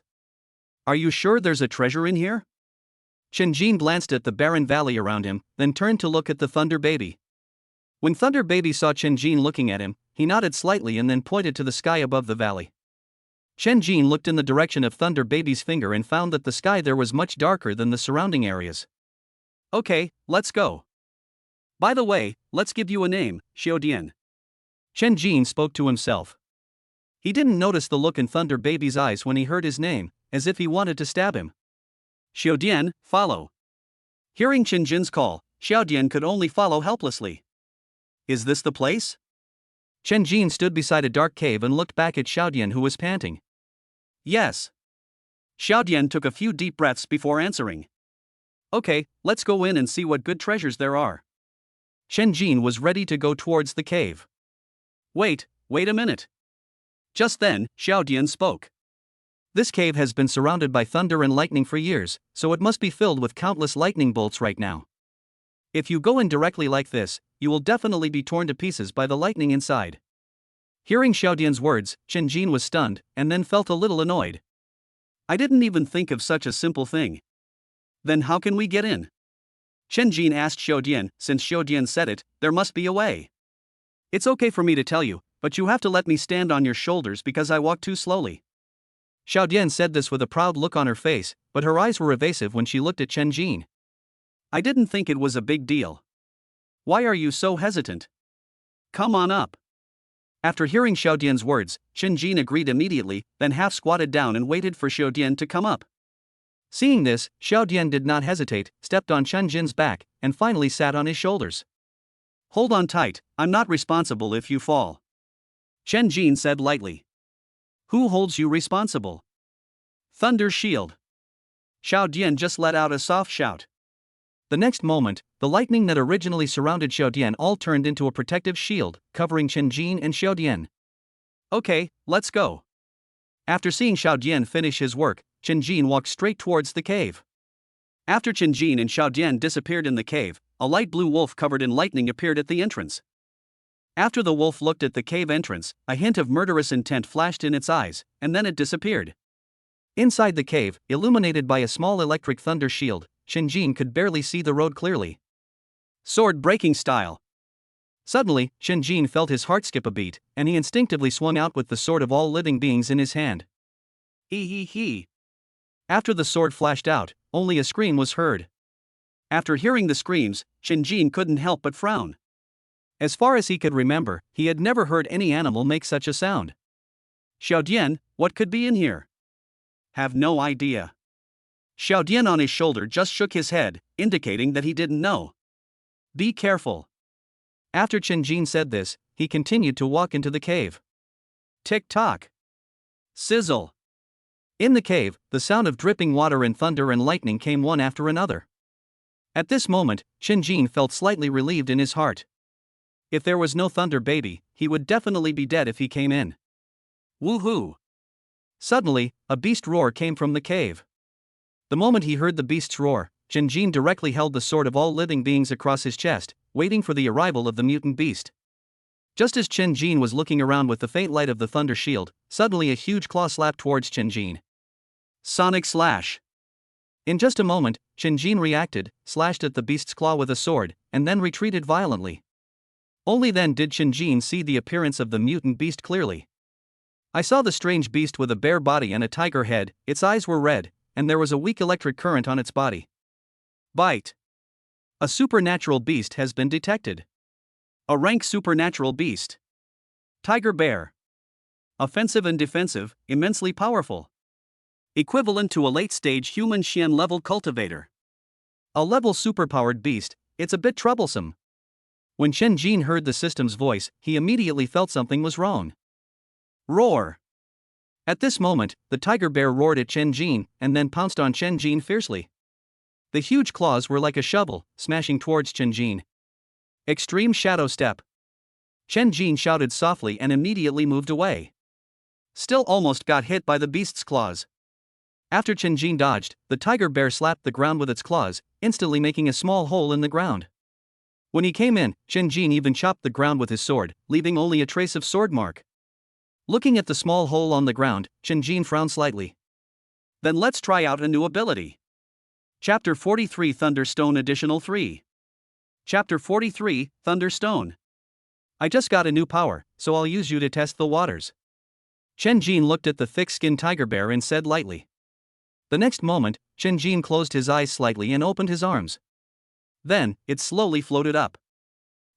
Are you sure there's a treasure in here? Chen Jin glanced at the barren valley around him, then turned to look at the Thunder Baby. When Thunder Baby saw Chen Jin looking at him, he nodded slightly and then pointed to the sky above the valley. Chen Jin looked in the direction of Thunder Baby's finger and found that the sky there was much darker than the surrounding areas. Okay, let's go. By the way, let's give you a name, Xiaodian. Chen Jin spoke to himself. He didn't notice the look in Thunder Baby's eyes when he heard his name, as if he wanted to stab him. Xiaodian, follow. Hearing Chen Jin's call, Xiaodian could only follow helplessly. Is this the place? Chen Jin stood beside a dark cave and looked back at Xiaodian, who was panting. Yes. Xiaodian took a few deep breaths before answering. Okay, let's go in and see what good treasures there are. Chen Jin was ready to go towards the cave. Wait a minute. Just then, Xiaodian spoke. This cave has been surrounded by thunder and lightning for years, so it must be filled with countless lightning bolts right now. If you go in directly like this, you will definitely be torn to pieces by the lightning inside. Hearing Xiaodian's words, Chen Jin was stunned, and then felt a little annoyed. I didn't even think of such a simple thing. Then how can we get in? Chen Jin asked Xiaodian. Since Xiaodian said it, there must be a way. It's okay for me to tell you, but you have to let me stand on your shoulders because I walk too slowly. Xiaodian said this with a proud look on her face, but her eyes were evasive when she looked at Chen Jin. I didn't think it was a big deal. Why are you so hesitant? Come on up. After hearing Xiaodian's words, Chen Jin agreed immediately, then half squatted down and waited for Xiaodian to come up. Seeing this, Xiaodian did not hesitate, stepped on Chen Jin's back, and finally sat on his shoulders. Hold on tight, I'm not responsible if you fall. Chen Jin said lightly. Who holds you responsible? Thunder Shield. Xiaodian just let out a soft shout. The next moment, the lightning that originally surrounded Xiaodian all turned into a protective shield, covering Chen Jin and Xiaodian. Okay, let's go. After seeing Xiaodian finish his work, Chen Jin walked straight towards the cave. After Chen Jin and Xiaodian disappeared in the cave, a light blue wolf covered in lightning appeared at the entrance. After the wolf looked at the cave entrance, a hint of murderous intent flashed in its eyes, and then it disappeared. Inside the cave, illuminated by a small electric thunder shield, Chen Jin could barely see the road clearly. Sword breaking style. Suddenly, Chen Jin felt his heart skip a beat, and he instinctively swung out with the sword of all living beings in his hand. He. After the sword flashed out, only a scream was heard. After hearing the screams, Chen Jin couldn't help but frown. As far as he could remember, he had never heard any animal make such a sound. Xiaodian, what could be in here? Have no idea. Xiaodian on his shoulder just shook his head, indicating that he didn't know. Be careful. After Chen Jin said this, he continued to walk into the cave. Tick-tock. Sizzle. In the cave, the sound of dripping water and thunder and lightning came one after another. At this moment, Shinjin felt slightly relieved in his heart. If there was no thunder baby, he would definitely be dead if he came in. Woohoo! Suddenly, a beast roar came from the cave. The moment he heard the beast's roar, Shinjin directly held the sword of all living beings across his chest, waiting for the arrival of the mutant beast. Just as Shinjin was looking around with the faint light of the thunder shield, suddenly a huge claw slapped towards Shinjin. Sonic slash. In just a moment, Shinjin reacted, slashed at the beast's claw with a sword, and then retreated violently. Only then did Shinjin see the appearance of the mutant beast clearly. I saw the strange beast with a bear body and a tiger head, its eyes were red, and there was a weak electric current on its body. Bite. A supernatural beast has been detected. A rank supernatural beast. Tiger bear. Offensive and defensive, immensely powerful. Equivalent to a late-stage human Xian-level cultivator. A level superpowered beast, it's a bit troublesome. When Shinjin heard the system's voice, he immediately felt something was wrong. Roar. At this moment, the tiger bear roared at Shinjin and then pounced on Shinjin fiercely. The huge claws were like a shovel, smashing towards Shinjin. Extreme shadow step. Shinjin shouted softly and immediately moved away. Still almost got hit by the beast's claws. After Shinjin dodged, the tiger bear slapped the ground with its claws, instantly making a small hole in the ground. When he came in, Shinjin even chopped the ground with his sword, leaving only a trace of sword mark. Looking at the small hole on the ground, Shinjin frowned slightly. Then let's try out a new ability. Chapter 43 Thunderstone Additional 3. Chapter 43 Thunderstone. I just got a new power, so I'll use you to test the waters. Shinjin looked at the thick-skinned tiger bear and said lightly. The next moment, Shinjin closed his eyes slightly and opened his arms. Then, it slowly floated up.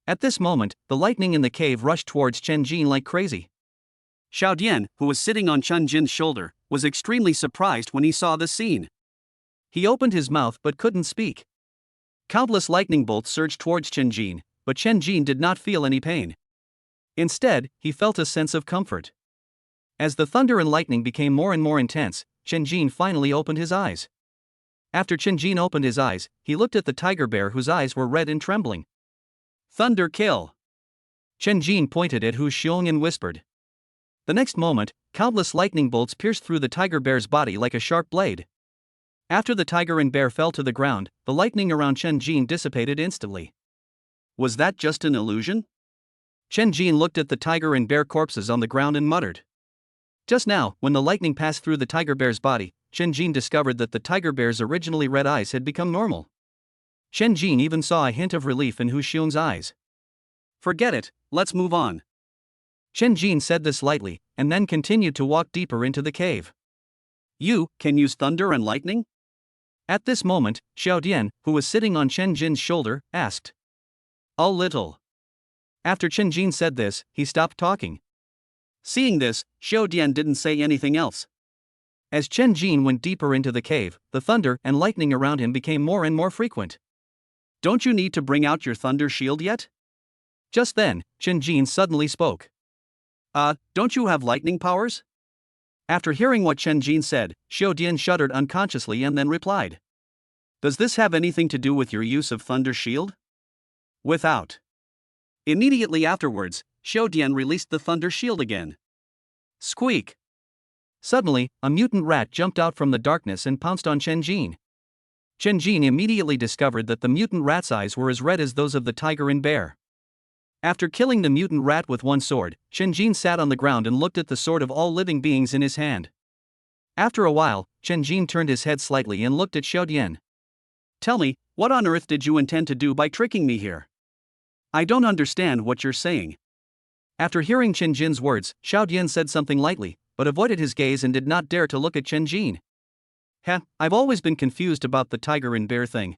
At this moment, the lightning in the cave rushed towards Shinjin like crazy. Xiaodian, who was sitting on Shinjin's shoulder, was extremely surprised when he saw the scene. He opened his mouth but couldn't speak. Countless lightning bolts surged towards Shinjin, but Shinjin did not feel any pain. Instead, he felt a sense of comfort. As the thunder and lightning became more and more intense, Shinjin finally opened his eyes. After Shinjin opened his eyes, he looked at the tiger bear whose eyes were red and trembling. Thunder kill. Shinjin pointed at Hu Xiong and whispered. The next moment, countless lightning bolts pierced through the tiger bear's body like a sharp blade. After the tiger and bear fell to the ground, the lightning around Shinjin dissipated instantly. Was that just an illusion? Shinjin looked at the tiger and bear corpses on the ground and muttered. Just now, when the lightning passed through the tiger bear's body, Shinjin discovered that the tiger bear's originally red eyes had become normal. Shinjin even saw a hint of relief in Hu Xiong's eyes. Forget it, let's move on. Shinjin said this lightly, and then continued to walk deeper into the cave. You can use thunder and lightning? At this moment, Xiaodian, who was sitting on Shinjin's shoulder, asked. A little. After Shinjin said this, he stopped talking. Seeing this, Xiaodian didn't say anything else. As Shinjin went deeper into the cave, the thunder and lightning around him became more and more frequent. Don't you need to bring out your thunder shield yet? Just then, Shinjin suddenly spoke. Don't you have lightning powers? After hearing what Shinjin said, Xiaodian shuddered unconsciously and then replied. Does this have anything to do with your use of thunder shield? Without. Immediately afterwards, Xiaodian released the thunder shield again. Squeak. Suddenly, a mutant rat jumped out from the darkness and pounced on Shinjin. Shinjin immediately discovered that the mutant rat's eyes were as red as those of the tiger and bear. After killing the mutant rat with one sword, Shinjin sat on the ground and looked at the sword of all living beings in his hand. After a while, Shinjin turned his head slightly and looked at Xiaodian. Tell me, what on earth did you intend to do by tricking me here? I don't understand what you're saying. After hearing Shinjin's words, Xiaodian said something lightly, but avoided his gaze and did not dare to look at Shinjin. I've always been confused about the tiger and bear thing.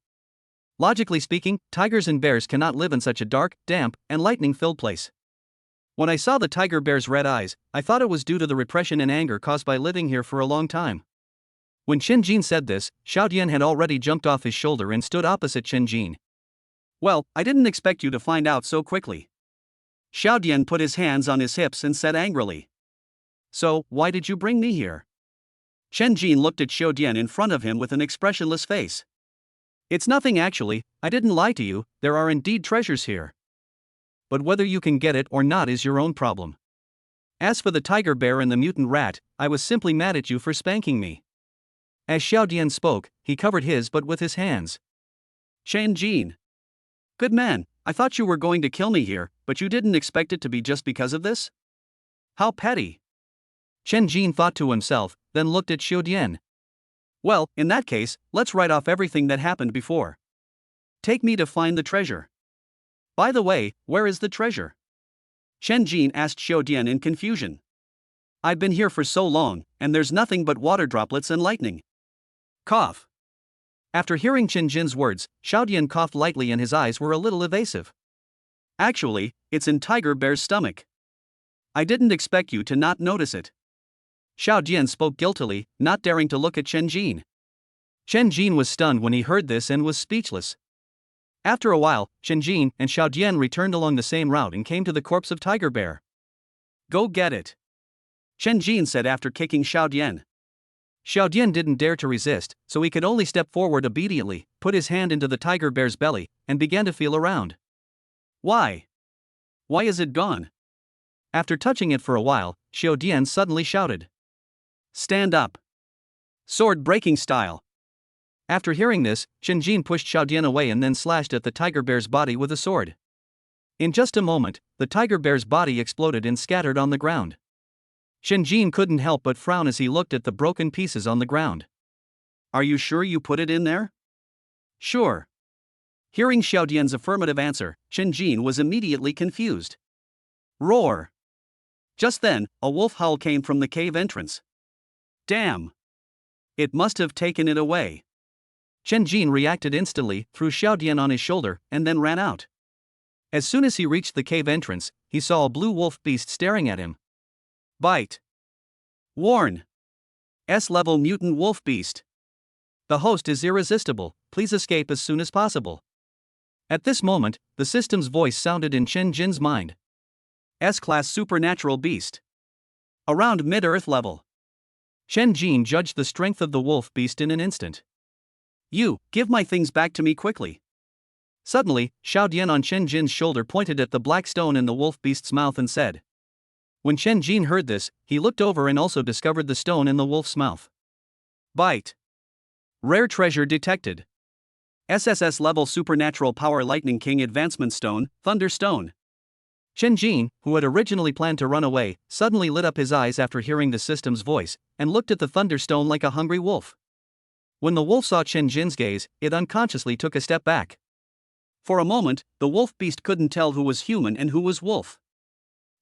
Logically speaking, tigers and bears cannot live in such a dark, damp, and lightning-filled place. When I saw the tiger bear's red eyes, I thought it was due to the repression and anger caused by living here for a long time. When Shinjin said this, Xiaodian had already jumped off his shoulder and stood opposite Shinjin. Well, I didn't expect you to find out so quickly. Xiaodian put his hands on his hips and said angrily. So, why did you bring me here? Chen Jin looked at Xiaodian in front of him with an expressionless face. It's nothing actually, I didn't lie to you, there are indeed treasures here. But whether you can get it or not is your own problem. As for the tiger bear and the mutant rat, I was simply mad at you for spanking me. As Xiaodian spoke, he covered his butt with his hands. Chen Jin. Good man, I thought you were going to kill me here, but you didn't expect it to be just because of this? How petty. Chen Jin thought to himself, then looked at Xiaodian. Well, in that case, let's write off everything that happened before. Take me to find the treasure. By the way, where is the treasure? Chen Jin asked Xiaodian in confusion. I've been here for so long, and there's nothing but water droplets and lightning. Cough. After hearing Chen Jin's words, Xiaodian coughed lightly and his eyes were a little evasive. Actually, it's in Tiger Bear's stomach. I didn't expect you to not notice it. Xiaodian spoke guiltily, not daring to look at Chen Jin. Chen Jin was stunned when he heard this and was speechless. After a while, Chen Jin and Xiaodian returned along the same route and came to the corpse of Tiger Bear. Go get it. Chen Jin said after kicking Xiaodian. Xiaodian didn't dare to resist, so he could only step forward obediently, put his hand into the tiger bear's belly, and began to feel around. Why? Why is it gone? After touching it for a while, Xiaodian suddenly shouted. Stand up. Sword breaking style. After hearing this, Chen Jin pushed Xiaodian away and then slashed at the tiger bear's body with a sword. In just a moment, the tiger bear's body exploded and scattered on the ground. Chen Jin couldn't help but frown as he looked at the broken pieces on the ground. Are you sure you put it in there? Sure. Hearing Xiaodian's affirmative answer, Chen Jin was immediately confused. Roar. Just then, a wolf howl came from the cave entrance. Damn. It must have taken it away. Chen Jin reacted instantly, threw Xiaodian on his shoulder, and then ran out. As soon as he reached the cave entrance, he saw a blue wolf beast staring at him. Bite. Warn. S-level mutant wolf beast. The host is irresistible, please escape as soon as possible. At this moment, the system's voice sounded in Chen Jin's mind. S-class supernatural beast. Around mid-earth level. Chen Jin judged the strength of the wolf beast in an instant. You, give my things back to me quickly. Suddenly, Xiaodian on Chen Jin's shoulder pointed at the black stone in the wolf beast's mouth and said. When Chen Jin heard this, he looked over and also discovered the stone in the wolf's mouth. Bite. Rare treasure detected. SSS-level supernatural power lightning king advancement stone, thunder stone. Chen Jin, who had originally planned to run away, suddenly lit up his eyes after hearing the system's voice, and looked at the thunderstone like a hungry wolf. When the wolf saw Chen Jin's gaze, it unconsciously took a step back. For a moment, the wolf beast couldn't tell who was human and who was wolf.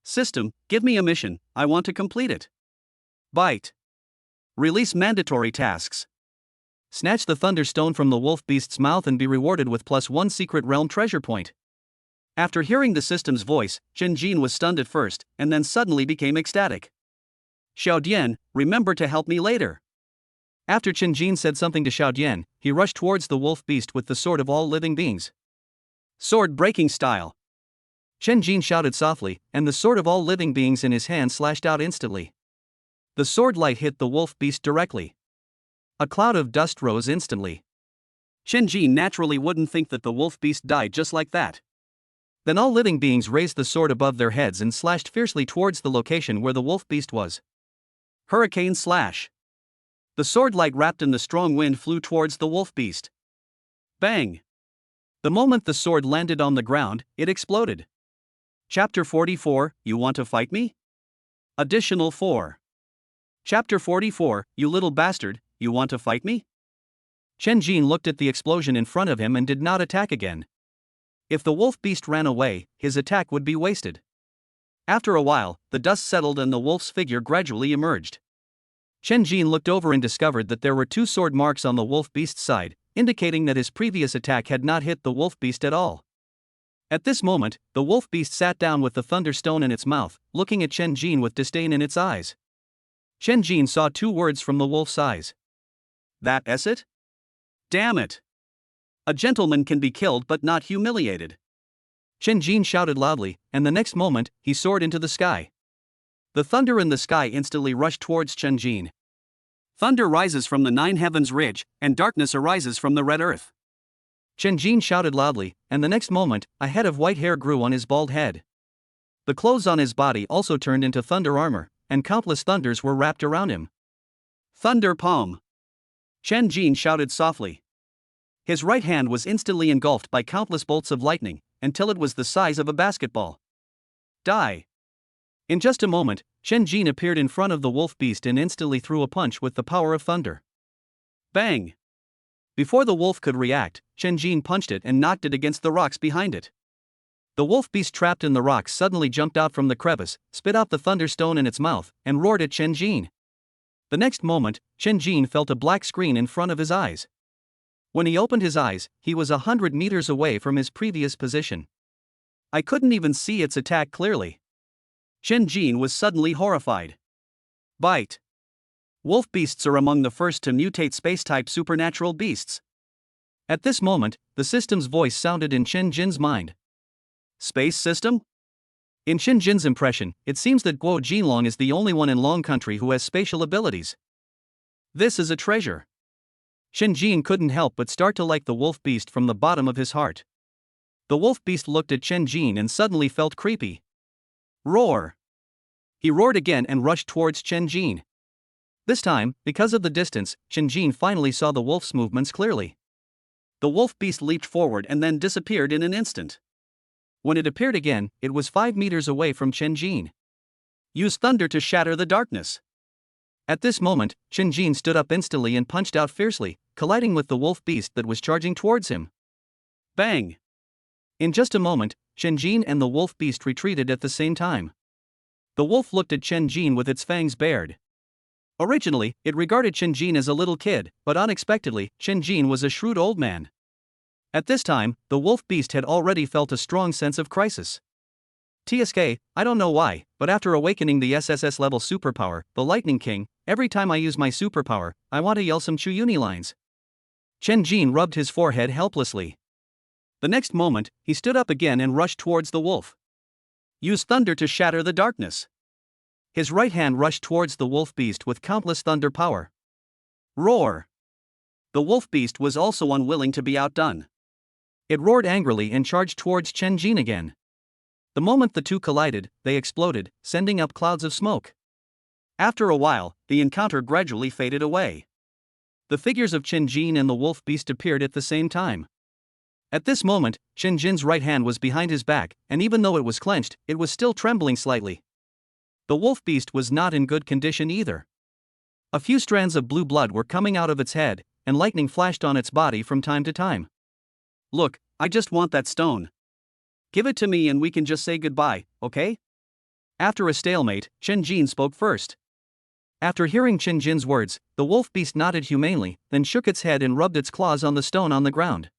System, give me a mission, I want to complete it. Bite. Release mandatory tasks. Snatch the thunderstone from the wolf beast's mouth and be rewarded with +1 secret realm treasure point. After hearing the system's voice, Chen Jin was stunned at first, and then suddenly became ecstatic. Xiaodian, remember to help me later. After Chen Jin said something to Xiaodian, he rushed towards the wolf beast with the sword of all living beings. Sword breaking style. Chen Jin shouted softly, and the sword of all living beings in his hand slashed out instantly. The sword light hit the wolf beast directly. A cloud of dust rose instantly. Chen Jin naturally wouldn't think that the wolf beast died just like that. Then all living beings raised the sword above their heads and slashed fiercely towards the location where the wolf beast was. Hurricane slash. The sword light wrapped in the strong wind flew towards the wolf beast. Bang! The moment the sword landed on the ground, it exploded. Chapter 44, You Want to Fight Me? Additional 4. Chapter 44, You Little Bastard, You Want to Fight Me? Chen Jin looked at the explosion in front of him and did not attack again. If the wolf beast ran away, his attack would be wasted. After a while, the dust settled and the wolf's figure gradually emerged. Chen Jin looked over and discovered that there were 2 sword marks on the wolf beast's side, indicating that his previous attack had not hit the wolf beast at all. At this moment, the wolf beast sat down with the thunderstone in its mouth, looking at Chen Jin with disdain in its eyes. Chen Jin saw 2 words from the wolf's eyes. That's it? Damn it! A gentleman can be killed but not humiliated. Chen Jin shouted loudly, and the next moment, he soared into the sky. The thunder in the sky instantly rushed towards Chen Jin. Thunder rises from the nine heavens ridge, and darkness arises from the red earth. Chen Jin shouted loudly, and the next moment, a head of white hair grew on his bald head. The clothes on his body also turned into thunder armor, and countless thunders were wrapped around him. Thunder palm! Chen Jin shouted softly. His right hand was instantly engulfed by countless bolts of lightning, until it was the size of a basketball. Die! In just a moment, Chen Jin appeared in front of the wolf beast and instantly threw a punch with the power of thunder. Bang! Before the wolf could react, Chen Jin punched it and knocked it against the rocks behind it. The wolf beast trapped in the rocks suddenly jumped out from the crevice, spit out the thunderstone in its mouth, and roared at Chen Jin. The next moment, Chen Jin felt a black screen in front of his eyes. When he opened his eyes, he was 100 meters away from his previous position. I couldn't even see its attack clearly. Chen Jin was suddenly horrified. Bite! Wolf beasts are among the first to mutate space-type supernatural beasts. At this moment, the system's voice sounded in Chen Jin's mind. Space system? In Chen Jin's impression, it seems that Guo Jinlong is the only one in Long Country who has spatial abilities. This is a treasure. Chen Jin couldn't help but start to like the wolf beast from the bottom of his heart. The wolf beast looked at Chen Jin and suddenly felt creepy. Roar! He roared again and rushed towards Chen Jin. This time, because of the distance, Chen Jin finally saw the wolf's movements clearly. The wolf beast leaped forward and then disappeared in an instant. When it appeared again, it was 5 meters away from Chen Jin. Use thunder to shatter the darkness. At this moment, Chen Jin stood up instantly and punched out fiercely, colliding with the wolf beast that was charging towards him. Bang! In just a moment, Chen Jin and the wolf beast retreated at the same time. The wolf looked at Chen Jin with its fangs bared. Originally, it regarded Chen Jin as a little kid, but unexpectedly, Chen Jin was a shrewd old man. At this time, the wolf beast had already felt a strong sense of crisis. TSK, I don't know why, but after awakening the SSS-level superpower, the Lightning King, every time I use my superpower, I want to yell some Chuyuni lines. Chen Jin rubbed his forehead helplessly. The next moment, he stood up again and rushed towards the wolf. Use thunder to shatter the darkness. His right hand rushed towards the wolf beast with countless thunder power. Roar! The wolf beast was also unwilling to be outdone. It roared angrily and charged towards Chen Jin again. The moment the two collided, they exploded, sending up clouds of smoke. After a while, the encounter gradually faded away. The figures of Chen Jin and the wolf beast appeared at the same time. At this moment, Chen Jin's right hand was behind his back, and even though it was clenched, it was still trembling slightly. The wolf beast was not in good condition either. A few strands of blue blood were coming out of its head, and lightning flashed on its body from time to time. Look, I just want that stone. Give it to me and we can just say goodbye, okay? After a stalemate, Chen Jin spoke first. After hearing Chen Jin's words, the wolf beast nodded humanely, then shook its head and rubbed its claws on the stone on the ground.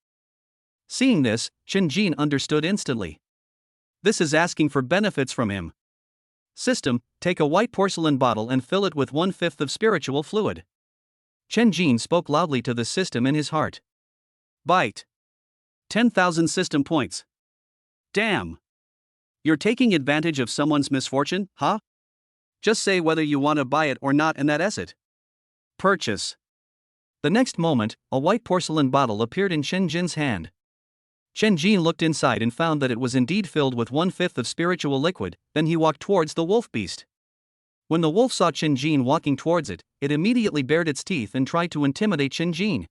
Seeing this, Chen Jin understood instantly. This is asking for benefits from him. System, take a white porcelain bottle and fill it with 1/5 of spiritual fluid. Chen Jin spoke loudly to the system in his heart. Bite. 10,000 system points. Damn. You're taking advantage of someone's misfortune, huh? Just say whether you want to buy it or not and that's it. Purchase. The next moment, a white porcelain bottle appeared in Chen Jin's hand. Chen Jin looked inside and found that it was indeed filled with 1/5 of spiritual liquid, then he walked towards the wolf beast. When the wolf saw Chen Jin walking towards it, it immediately bared its teeth and tried to intimidate Chen Jin.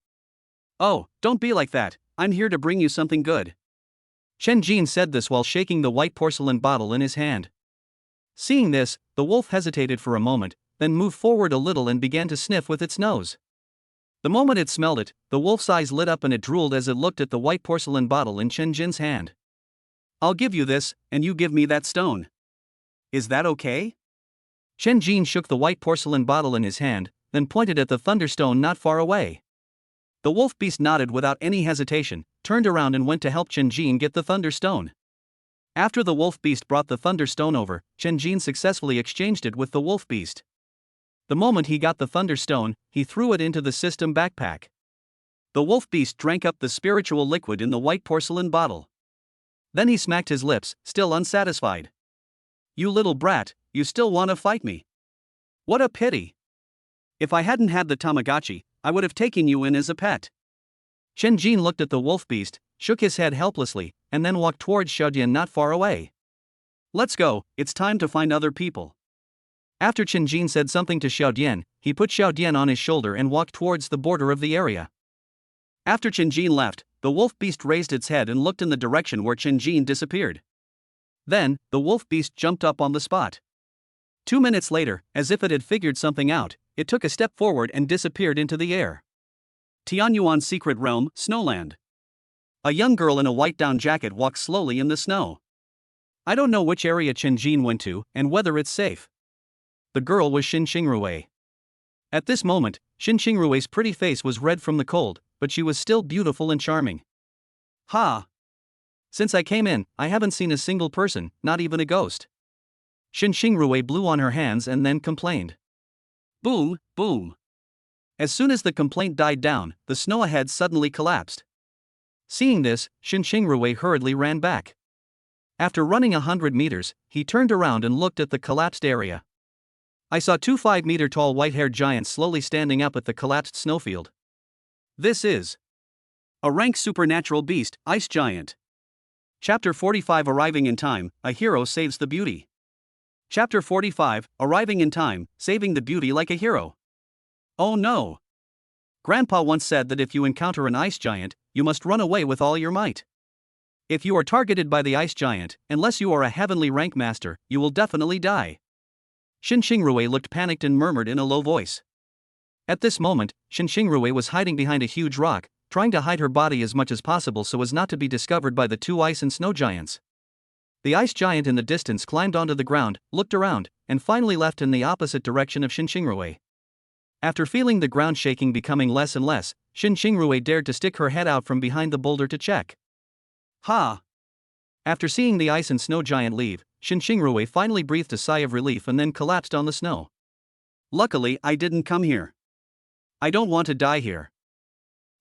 Oh, don't be like that, I'm here to bring you something good. Chen Jin said this while shaking the white porcelain bottle in his hand. Seeing this, the wolf hesitated for a moment, then moved forward a little and began to sniff with its nose. The moment it smelled it, the wolf's eyes lit up and it drooled as it looked at the white porcelain bottle in Chen Jin's hand. I'll give you this, and you give me that stone. Is that okay? Chen Jin shook the white porcelain bottle in his hand, then pointed at the thunderstone not far away. The wolf beast nodded without any hesitation, turned around and went to help Chen Jin get the thunderstone. After the wolf beast brought the thunderstone over, Chen Jin successfully exchanged it with the wolf beast. The moment he got the thunderstone, he threw it into the system backpack. The wolf beast drank up the spiritual liquid in the white porcelain bottle. Then he smacked his lips, still unsatisfied. You little brat, you still wanna fight me? What a pity. If I hadn't had the Tamagotchi, I would have taken you in as a pet. Chen Jin looked at the wolf beast, shook his head helplessly, and then walked towards Xiaodian not far away. Let's go, it's time to find other people. After Chen Jin said something to Xiaodian, he put Xiaodian on his shoulder and walked towards the border of the area. After Chen Jin left, the wolf beast raised its head and looked in the direction where Chen Jin disappeared. Then, the wolf beast jumped up on the spot. 2 minutes later, as if it had figured something out, it took a step forward and disappeared into the air. Tianyuan's secret realm, Snowland. A young girl in a white down jacket walks slowly in the snow. I don't know which area Chen Jin went to and whether it's safe. The girl was Xin Xingrui. At this moment, Xin Xingrui's pretty face was red from the cold, but she was still beautiful and charming. Ha! Since I came in, I haven't seen a single person, not even a ghost. Xin Xingrui blew on her hands and then complained. Boom, boom. As soon as the complaint died down, the snow ahead suddenly collapsed. Seeing this, Xin Xingrui hurriedly ran back. After running 100 meters, he turned around and looked at the collapsed area. I saw 2 5-meter-tall white-haired giants slowly standing up at the collapsed snowfield. This is a rank supernatural beast, ice giant. Chapter 45 Arriving in time, a hero saves the beauty. Chapter 45 Arriving in time, saving the beauty like a hero. Oh no! Grandpa once said that if you encounter an ice giant, you must run away with all your might. If you are targeted by the ice giant, unless you are a heavenly rank master, you will definitely die. Xin Xingrui looked panicked and murmured in a low voice. At this moment, Xin Xingrui was hiding behind a huge rock, trying to hide her body as much as possible so as not to be discovered by the 2 ice and snow giants. The ice giant in the distance climbed onto the ground, looked around, and finally left in the opposite direction of Xin Xingrui. After feeling the ground shaking becoming less and less, Xin Xingrui dared to stick her head out from behind the boulder to check. Ha! After seeing the ice and snow giant leave, Xin Xingrui finally breathed a sigh of relief and then collapsed on the snow. Luckily, I didn't come here. I don't want to die here.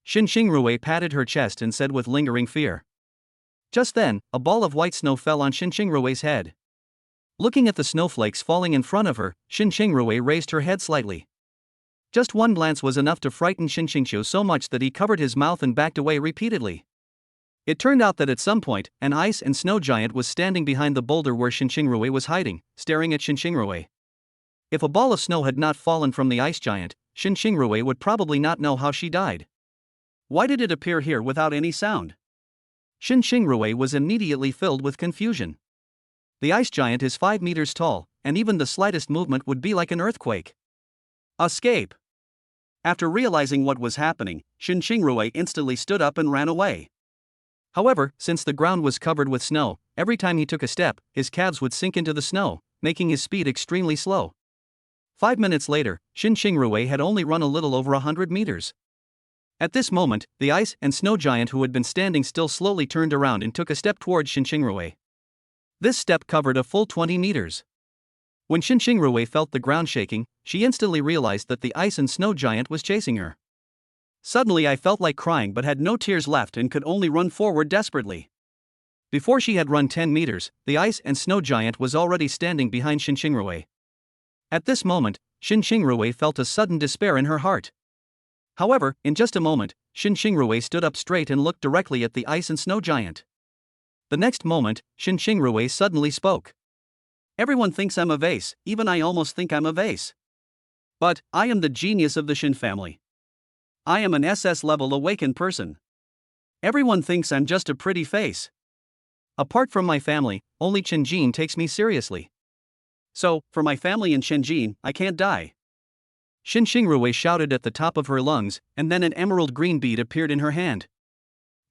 Xin Xingrui patted her chest and said with lingering fear. Just then, a ball of white snow fell on Xin Xingrui's head. Looking at the snowflakes falling in front of her, Xin Xingrui raised her head slightly. Just one glance was enough to frighten Xin Xingqiu so much that he covered his mouth and backed away repeatedly. It turned out that at some point, an ice and snow giant was standing behind the boulder where Xin Xingrui was hiding, staring at Xin Xingrui. If a ball of snow had not fallen from the ice giant, Xin Xingrui would probably not know how she died. Why did it appear here without any sound? Xin Xingrui was immediately filled with confusion. The ice giant is 5 meters tall, and even the slightest movement would be like an earthquake. Escape! After realizing what was happening, Xin Xingrui instantly stood up and ran away. However, since the ground was covered with snow, every time he took a step, his calves would sink into the snow, making his speed extremely slow. 5 minutes later, Xin Xingrui had only run a little over 100 meters. At this moment, the ice and snow giant who had been standing still slowly turned around and took a step towards Xin Xingrui. This step covered a full 20 meters. When Xin Xingrui felt the ground shaking, she instantly realized that the ice and snow giant was chasing her. Suddenly I felt like crying but had no tears left and could only run forward desperately. Before she had run 10 meters, the ice and snow giant was already standing behind Xin Xingrui. At this moment, Xin Xingrui felt a sudden despair in her heart. However, in just a moment, Xin Xingrui stood up straight and looked directly at the ice and snow giant. The next moment, Xin Xingrui suddenly spoke. Everyone thinks I'm a vase, even I almost think I'm a vase. But, I am the genius of the Xin family. I am an SS-level awakened person. Everyone thinks I'm just a pretty face. Apart from my family, only Chen Jin takes me seriously. So, for my family and Chen Jin, I can't die. Xin Xingrui shouted at the top of her lungs, and then an emerald green bead appeared in her hand.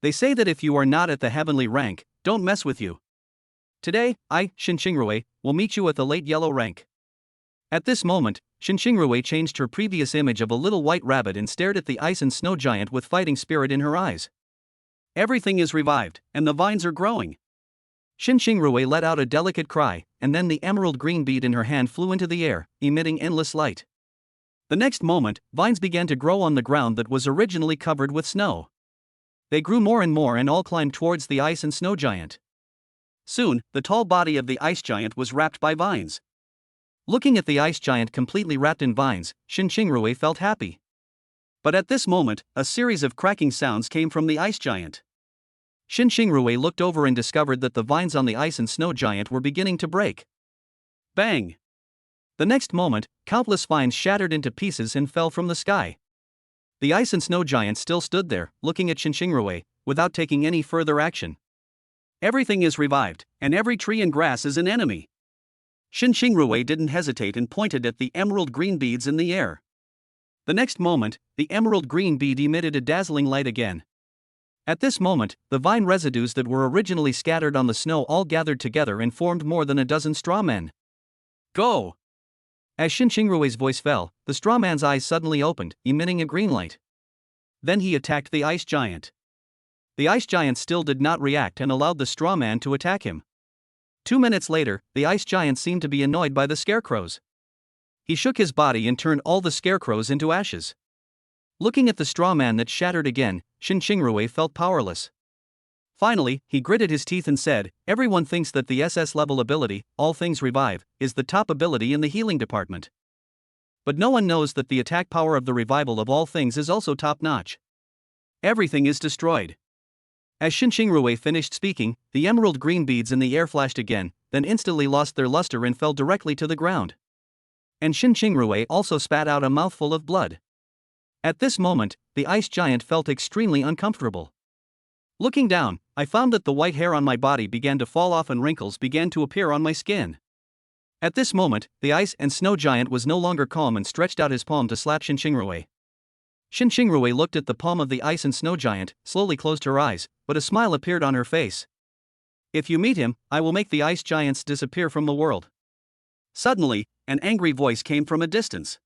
They say that if you are not at the heavenly rank, don't mess with you. Today, I, Xin Xingrui, will meet you at the late yellow rank. At this moment, Xin Xingrui changed her previous image of a little white rabbit and stared at the ice and snow giant with fighting spirit in her eyes. Everything is revived, and the vines are growing. Xin Xingrui let out a delicate cry, and then the emerald green bead in her hand flew into the air, emitting endless light. The next moment, vines began to grow on the ground that was originally covered with snow. They grew more and all climbed towards the ice and snow giant. Soon, the tall body of the ice giant was wrapped by vines. Looking at the ice giant completely wrapped in vines, Shin Rui felt happy. But at this moment, a series of cracking sounds came from the ice giant. Shin Rui looked over and discovered that the vines on the ice and snow giant were beginning to break. Bang! The next moment, countless vines shattered into pieces and fell from the sky. The ice and snow giant still stood there, looking at Shin Rui, without taking any further action. Everything is revived, and every tree and grass is an enemy. Shin Rui didn't hesitate and pointed at the emerald green beads in the air. The next moment, the emerald green bead emitted a dazzling light again. At this moment, the vine residues that were originally scattered on the snow all gathered together and formed more than a dozen straw men. Go! As Shin Rui's voice fell, the straw man's eyes suddenly opened, emitting a green light. Then he attacked the ice giant. The ice giant still did not react and allowed the straw man to attack him. 2 minutes later, the ice giant seemed to be annoyed by the scarecrows. He shook his body and turned all the scarecrows into ashes. Looking at the straw man that shattered again, Shin Rui felt powerless. Finally, he gritted his teeth and said, "Everyone thinks that the SS-level ability, All Things Revive, is the top ability in the healing department. But no one knows that the attack power of the revival of all things is also top-notch. Everything is destroyed." As Shin Rui finished speaking, the emerald green beads in the air flashed again, then instantly lost their luster and fell directly to the ground. And Shin Rui also spat out a mouthful of blood. At this moment, the ice giant felt extremely uncomfortable. Looking down, I found that the white hair on my body began to fall off and wrinkles began to appear on my skin. At this moment, the ice and snow giant was no longer calm and stretched out his palm to slap Shin Rui. Shin Rui looked at the palm of the ice and snow giant, slowly closed her eyes, but a smile appeared on her face. "If you meet him, I will make the ice giants disappear from the world." Suddenly, an angry voice came from a distance.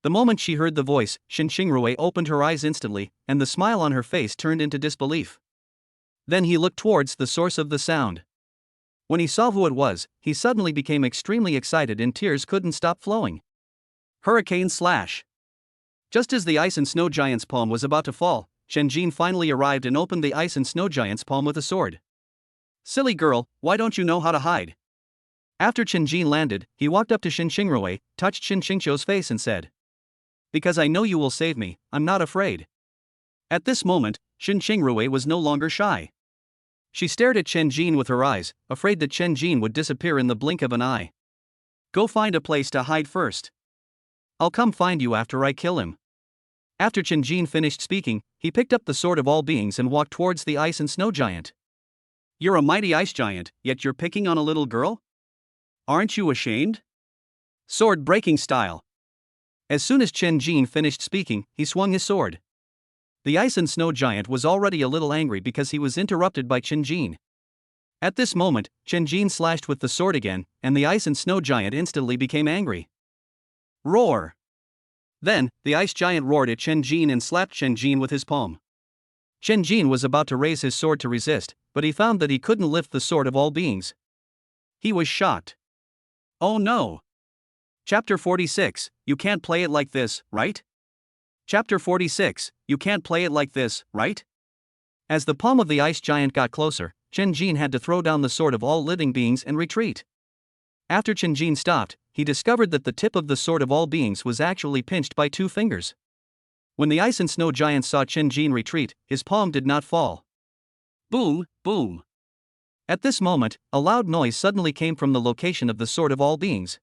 The moment she heard the voice, Shin Rui opened her eyes instantly, and the smile on her face turned into disbelief. Then he looked towards the source of the sound. When he saw who it was, he suddenly became extremely excited and tears couldn't stop flowing. Hurricane slash. Just as the ice and snow giant's palm was about to fall, Chen Jin finally arrived and opened the ice and snow giant's palm with a sword. "Silly girl, why don't you know how to hide?" After Chen Jin landed, he walked up to Shin Rui, touched Shin Xingqiu's face and said, "Because I know you will save me, I'm not afraid." At this moment, Shin Rui was no longer shy. She stared at Chen Jin with her eyes, afraid that Chen Jin would disappear in the blink of an eye. "Go find a place to hide first. I'll come find you after I kill him." After Chen Jin finished speaking, he picked up the sword of all beings and walked towards the ice and snow giant. "You're a mighty ice giant, yet you're picking on a little girl? Aren't you ashamed?" Sword breaking style. As soon as Chen Jin finished speaking, he swung his sword. The ice and snow giant was already a little angry because he was interrupted by Chen Jin. At this moment, Chen Jin slashed with the sword again, and the ice and snow giant instantly became angry. Roar! Then, the ice giant roared at Chen Jin and slapped Chen Jin with his palm. Chen Jin was about to raise his sword to resist, but he found that he couldn't lift the sword of all beings. He was shocked. Oh no! Chapter 46, You can't play it like this, right? Chapter 46, You can't play it like this, right? As the palm of the ice giant got closer, Chen Jin had to throw down the sword of all living beings and retreat. After Chen Jin stopped, he discovered that the tip of the sword of all beings was actually pinched by 2 fingers. When the ice and snow giant saw Chen Jin retreat, his palm did not fall. Boom, boom. At this moment, a loud noise suddenly came from the location of the sword of all beings.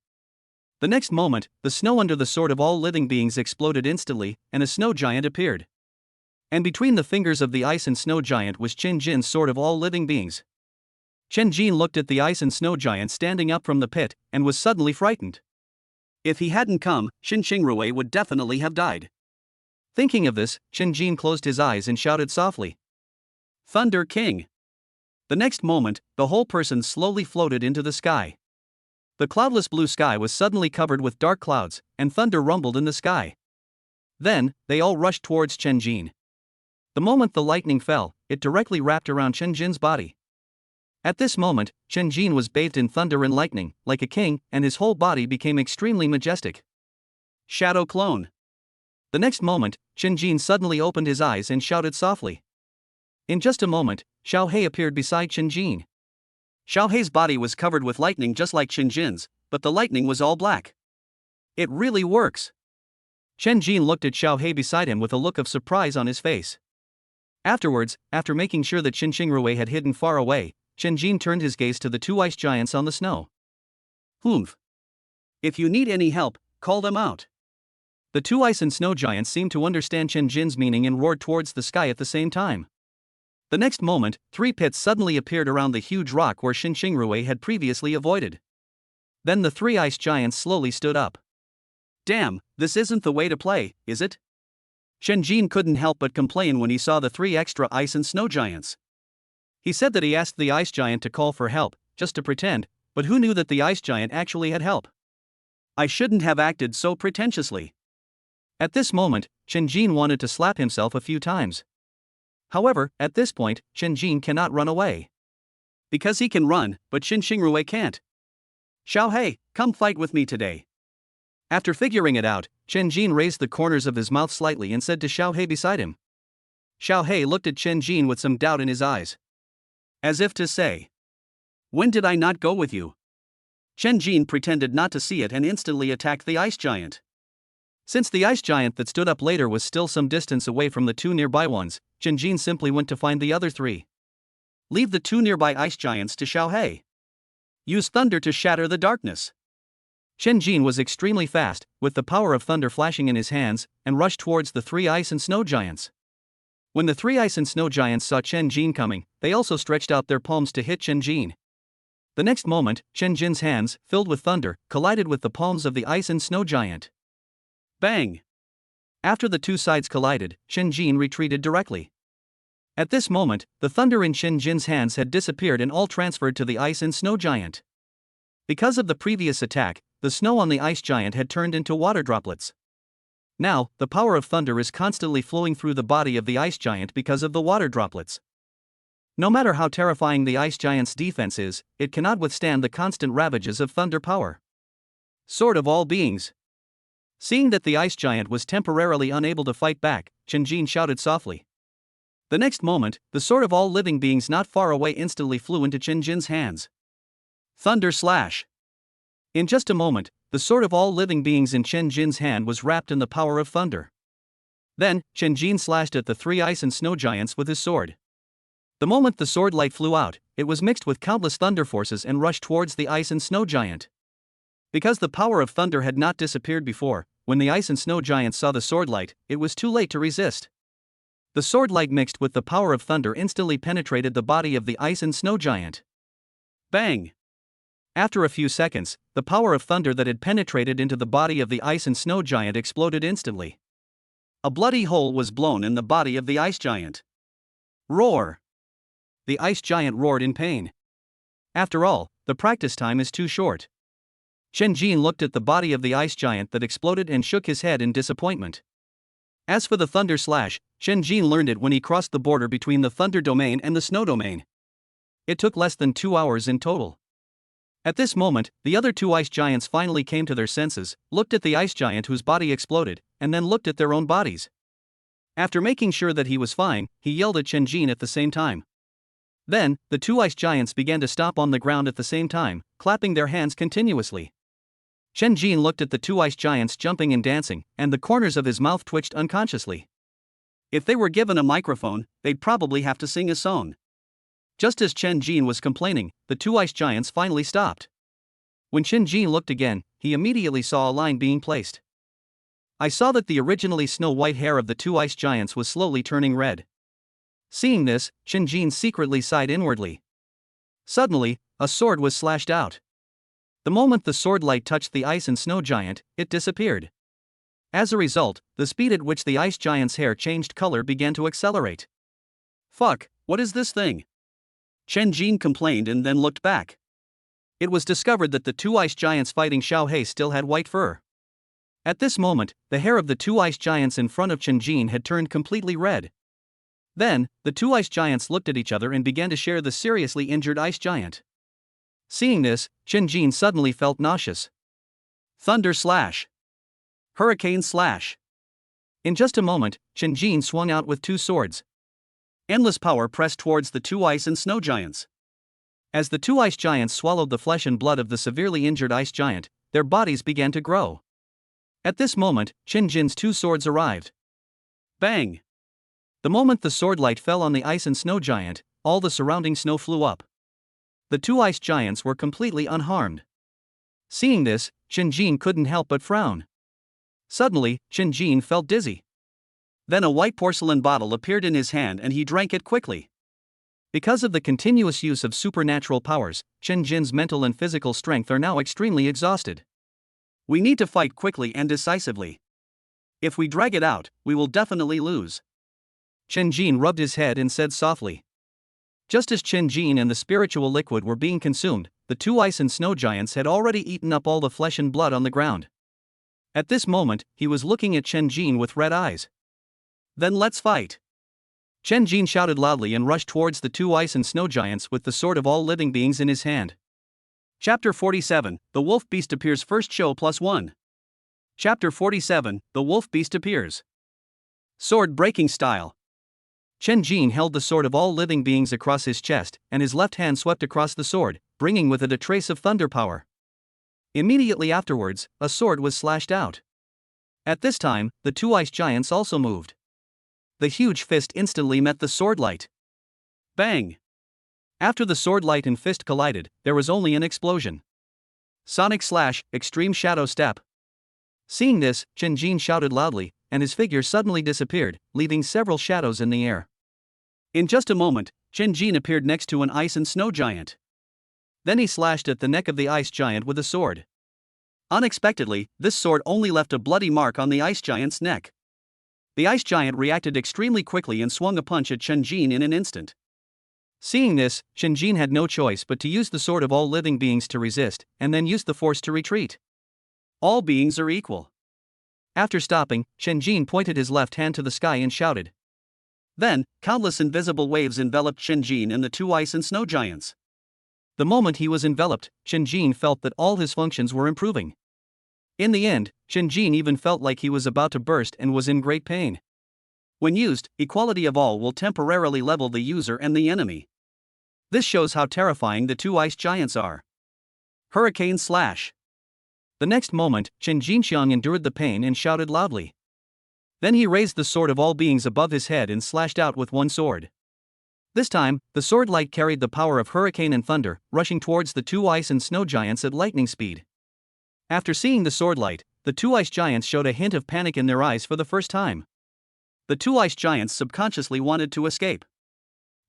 The next moment, the snow under the sword of all living beings exploded instantly, and a snow giant appeared. And between the fingers of the ice and snow giant was Chen Jin's sword of all living beings. Chen Jin looked at the ice and snow giant standing up from the pit, and was suddenly frightened. If he hadn't come, Shin Rui would definitely have died. Thinking of this, Chen Jin closed his eyes and shouted softly, "Thunder King!" The next moment, the whole person slowly floated into the sky. The cloudless blue sky was suddenly covered with dark clouds, and thunder rumbled in the sky. Then, they all rushed towards Chen Jin. The moment the lightning fell, it directly wrapped around Chen Jin's body. At this moment, Chen Jin was bathed in thunder and lightning, like a king, and his whole body became extremely majestic. Shadow clone. The next moment, Chen Jin suddenly opened his eyes and shouted softly. In just a moment, Xiao He appeared beside Chen Jin. Xiaohei's body was covered with lightning just like Chen Jin's, but the lightning was all black. It really works. Chen Jin looked at Xiaohei beside him with a look of surprise on his face. Afterwards, after making sure that Xinrui had hidden far away, Chen Jin turned his gaze to the two ice giants on the snow. Humph. If you need any help, call them out. The two ice and snow giants seemed to understand Chen Jin's meaning and roared towards the sky at the same time. The next moment, three pits suddenly appeared around the huge rock where Xinrui had previously avoided. Then the three ice giants slowly stood up. Damn, this isn't the way to play, is it? Chen Jin couldn't help but complain when he saw the three extra ice and snow giants. He said that he asked the ice giant to call for help, just to pretend, but who knew that the ice giant actually had help? I shouldn't have acted so pretentiously. At this moment, Chen Jin wanted to slap himself a few times. However, at this point, Chen Jin cannot run away. Because he can run, but Xinrui can't. Xiaohei, come fight with me today. After figuring it out, Chen Jin raised the corners of his mouth slightly and said to Xiaohei beside him. Xiaohei looked at Chen Jin with some doubt in his eyes. As if to say, when did I not go with you? Chen Jin pretended not to see it and instantly attacked the ice giant. Since the ice giant that stood up later was still some distance away from the two nearby ones, Chen Jin simply went to find the other three. Leave the two nearby ice giants to Xiaohei. Use thunder to shatter the darkness. Chen Jin was extremely fast, with the power of thunder flashing in his hands, and rushed towards the three ice and snow giants. When the three ice and snow giants saw Chen Jin coming, they also stretched out their palms to hit Chen Jin. The next moment, Chen Jin's hands, filled with thunder, collided with the palms of the ice and snow giant. Bang! After the two sides collided, Chen Jin retreated directly. At this moment, the thunder in Chen Jin's hands had disappeared and all transferred to the ice and snow giant. Because of the previous attack, the snow on the ice giant had turned into water droplets. Now, the power of thunder is constantly flowing through the body of the ice giant because of the water droplets. No matter how terrifying the ice giant's defense is, it cannot withstand the constant ravages of thunder power. Sword of all beings. Seeing that the ice giant was temporarily unable to fight back, Chen Jin shouted softly. The next moment, the sword of all living beings not far away instantly flew into Chen Jin's hands. Thunder slash. In just a moment, the sword of all living beings in Chen Jin's hand was wrapped in the power of thunder. Then, Chen Jin slashed at the three ice and snow giants with his sword. The moment the sword light flew out, it was mixed with countless thunder forces and rushed towards the ice and snow giant. Because the power of thunder had not disappeared before, when the ice and snow giants saw the sword light, it was too late to resist. The sword light mixed with the power of thunder instantly penetrated the body of the ice and snow giant. Bang! After a few seconds, the power of thunder that had penetrated into the body of the ice and snow giant exploded instantly. A bloody hole was blown in the body of the ice giant. Roar! The ice giant roared in pain. After all, the practice time is too short. Chen Jin looked at the body of the ice giant that exploded and shook his head in disappointment. As for the thunder slash, Chen Jin learned it when he crossed the border between the thunder domain and the snow domain. It took less than 2 hours in total. At this moment, the other two ice giants finally came to their senses, looked at the ice giant whose body exploded, and then looked at their own bodies. After making sure that he was fine, he yelled at Chen Jin at the same time. Then, the two ice giants began to stomp on the ground at the same time, clapping their hands continuously. Chen Jin looked at the two ice giants jumping and dancing, and the corners of his mouth twitched unconsciously. If they were given a microphone, they'd probably have to sing a song. Just as Chen Jin was complaining, the two ice giants finally stopped. When Chen Jin looked again, he immediately saw a line being placed. I saw that the originally snow-white hair of the two ice giants was slowly turning red. Seeing this, Chen Jin secretly sighed inwardly. Suddenly, a sword was slashed out. The moment the sword light touched the ice and snow giant, it disappeared. As a result, the speed at which the ice giant's hair changed color began to accelerate. Fuck, what is this thing? Chen Jin complained and then looked back. It was discovered that the two ice giants fighting Xiaohei still had white fur. At this moment, the hair of the two ice giants in front of Chen Jin had turned completely red. Then, the two ice giants looked at each other and began to share the seriously injured ice giant. Seeing this, Chen Jin suddenly felt nauseous. Thunder slash. Hurricane slash. In just a moment, Chen Jin swung out with two swords. Endless power pressed towards the two ice and snow giants. As the two ice giants swallowed the flesh and blood of the severely injured ice giant, their bodies began to grow. At this moment, Qin Jin's two swords arrived. Bang! The moment the sword light fell on the ice and snow giant, all the surrounding snow flew up. The two ice giants were completely unharmed. Seeing this, Qin Jin couldn't help but frown. Suddenly, Qin Jin felt dizzy. Then a white porcelain bottle appeared in his hand and he drank it quickly. Because of the continuous use of supernatural powers, Qin Jin's mental and physical strength are now extremely exhausted. We need to fight quickly and decisively. If we drag it out, we will definitely lose. Qin Jin rubbed his head and said softly. Just as Qin Jin and the spiritual liquid were being consumed, the two ice and snow giants had already eaten up all the flesh and blood on the ground. At this moment, he was looking at Qin Jin with red eyes. Then let's fight. Qin Jin shouted loudly and rushed towards the two ice and snow giants with the sword of all living beings in his hand. Chapter 47, The Wolf Beast Appears. First show +1. Chapter 47, The Wolf Beast Appears. Sword breaking style. Qin Jin held the sword of all living beings across his chest, and his left hand swept across the sword, bringing with it a trace of thunder power. Immediately afterwards, a sword was slashed out. At this time, the two ice giants also moved. The huge fist instantly met the sword light. Bang! After the sword light and fist collided, there was only an explosion. Sonic slash, extreme shadow step. Seeing this, Qin Jin shouted loudly, and his figure suddenly disappeared, leaving several shadows in the air. In just a moment, Qin Jin appeared next to an ice and snow giant. Then he slashed at the neck of the ice giant with a sword. Unexpectedly, this sword only left a bloody mark on the ice giant's neck. The ice giant reacted extremely quickly and swung a punch at Qin Jin in an instant. Seeing this, Qin Jin had no choice but to use the sword of all living beings to resist, and then use the force to retreat. All beings are equal. After stopping, Qin Jin pointed his left hand to the sky and shouted. Then, countless invisible waves enveloped Qin Jin and the two ice and snow giants. The moment he was enveloped, Qin Jin felt that all his functions were improving. In the end, Qin Jin even felt like he was about to burst and was in great pain. When used, equality of all will temporarily level the user and the enemy. This shows how terrifying the two ice giants are. Hurricane slash. The next moment, Qin Jinxiang endured the pain and shouted loudly. Then he raised the sword of all beings above his head and slashed out with one sword. This time, the sword light carried the power of hurricane and thunder, rushing towards the two ice and snow giants at lightning speed. After seeing the sword light, the two ice giants showed a hint of panic in their eyes for the first time. The two ice giants subconsciously wanted to escape.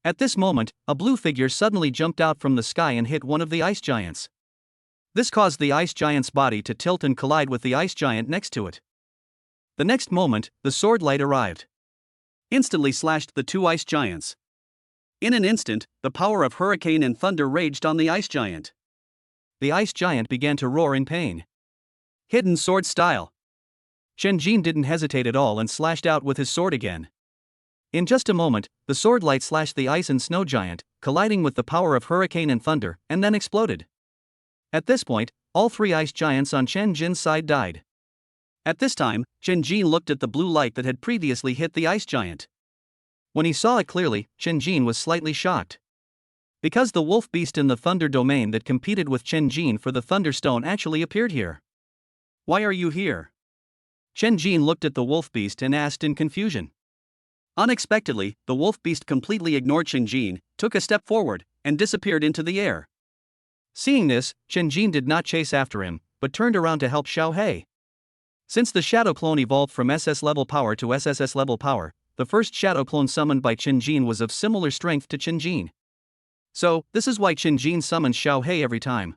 At this moment, a blue figure suddenly jumped out from the sky and hit one of the ice giants. This caused the ice giant's body to tilt and collide with the ice giant next to it. The next moment, the sword light arrived. Instantly slashed the two ice giants. In an instant, the power of hurricane and thunder raged on the ice giant. The ice giant began to roar in pain. Hidden sword style. Qin Jin didn't hesitate at all and slashed out with his sword again. In just a moment, the sword light slashed the ice and snow giant, colliding with the power of hurricane and thunder, and then exploded. At this point, all three ice giants on Qin Jin's side died. At this time, Qin Jin looked at the blue light that had previously hit the ice giant. When he saw it clearly, Qin Jin was slightly shocked. Because the wolf beast in the thunder domain that competed with Qin Jin for the Thunderstone actually appeared here. Why are you here? Qin Jin looked at the wolf beast and asked in confusion. Unexpectedly, the wolf beast completely ignored Qin Jin, took a step forward, and disappeared into the air. Seeing this, Qin Jin did not chase after him, but turned around to help Xiao He. Since the shadow clone evolved from SS-level power to SSS-level power, the first shadow clone summoned by Qin Jin was of similar strength to Qin Jin. So, this is why Qin Jin summons Xiao He every time.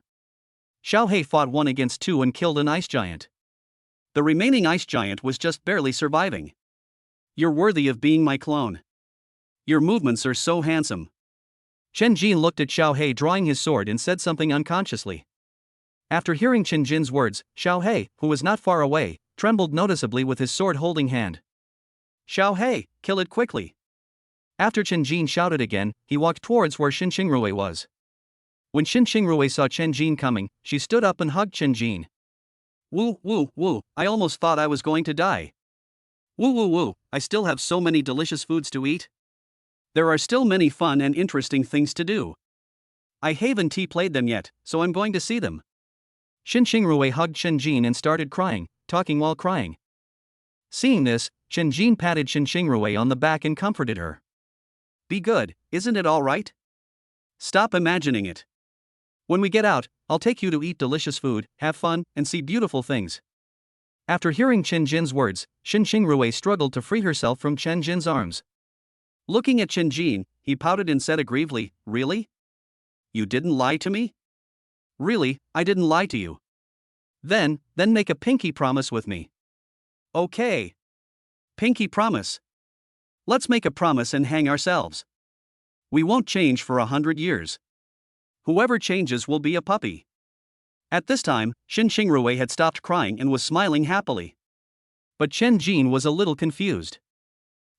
Xiao He fought 1 against 2 and killed an ice giant. The remaining ice giant was just barely surviving. You're worthy of being my clone. Your movements are so handsome. Qin Jin looked at Xiao He drawing his sword and said something unconsciously. After hearing Qin Jin's words, Xiao He, who was not far away, trembled noticeably with his sword-holding hand. Xiao He, kill it quickly. After Qin Jin shouted again, he walked towards where Xin Xingrui was. When Xin Xingrui saw Qin Jin coming, she stood up and hugged Qin Jin. Woo, woo, woo, I almost thought I was going to die. Woo, woo, woo, I still have so many delicious foods to eat. There are still many fun and interesting things to do. I haven't played them yet, so I'm going to see them. Shin Xingrui hugged Chen Jin and started crying, talking while crying. Seeing this, Chen Jin patted Shin Xingrui on the back and comforted her. Be good, isn't it all right? Stop imagining it. When we get out, I'll take you to eat delicious food, have fun, and see beautiful things. After hearing Chen Jin's words, Shin Xingrui struggled to free herself from Chen Jin's arms. Looking at Chen Jin, he pouted and said aggrievely, Really? You didn't lie to me? Really, I didn't lie to you. Then make a pinky promise with me. Okay. Pinky promise. Let's make a promise and hang ourselves. We won't change for 100 years. Whoever changes will be a puppy. At this time, Shin Xingrui had stopped crying and was smiling happily. But Chen Jin was a little confused.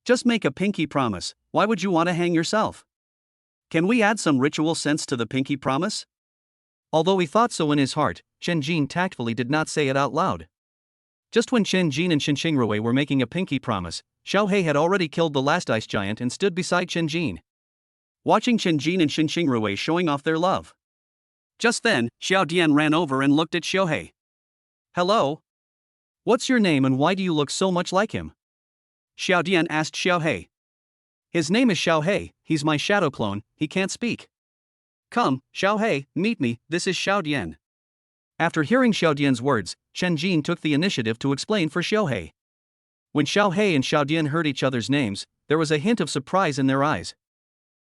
Just make a pinky promise, why would you want to hang yourself? Can we add some ritual sense to the pinky promise? Although he thought so in his heart, Chen Jin tactfully did not say it out loud. Just when Chen Jin and Shin Xingrui were making a pinky promise, Xiao He had already killed the last ice giant and stood beside Chen Jin, watching Chen Jin and Shin Xingrui showing off their love. Just then, Xiao Dian ran over and looked at Xiao He. Hello? What's your name and why do you look so much like him? Xiao Dian asked Xiao He. His name is Xiao He, he's my shadow clone, he can't speak. Come, Xiao He, meet me, this is Xiao Dian. After hearing Xiao Dian's words, Chen Jin took the initiative to explain for Xiao He. When Xiao He and Xiao Dian heard each other's names, there was a hint of surprise in their eyes.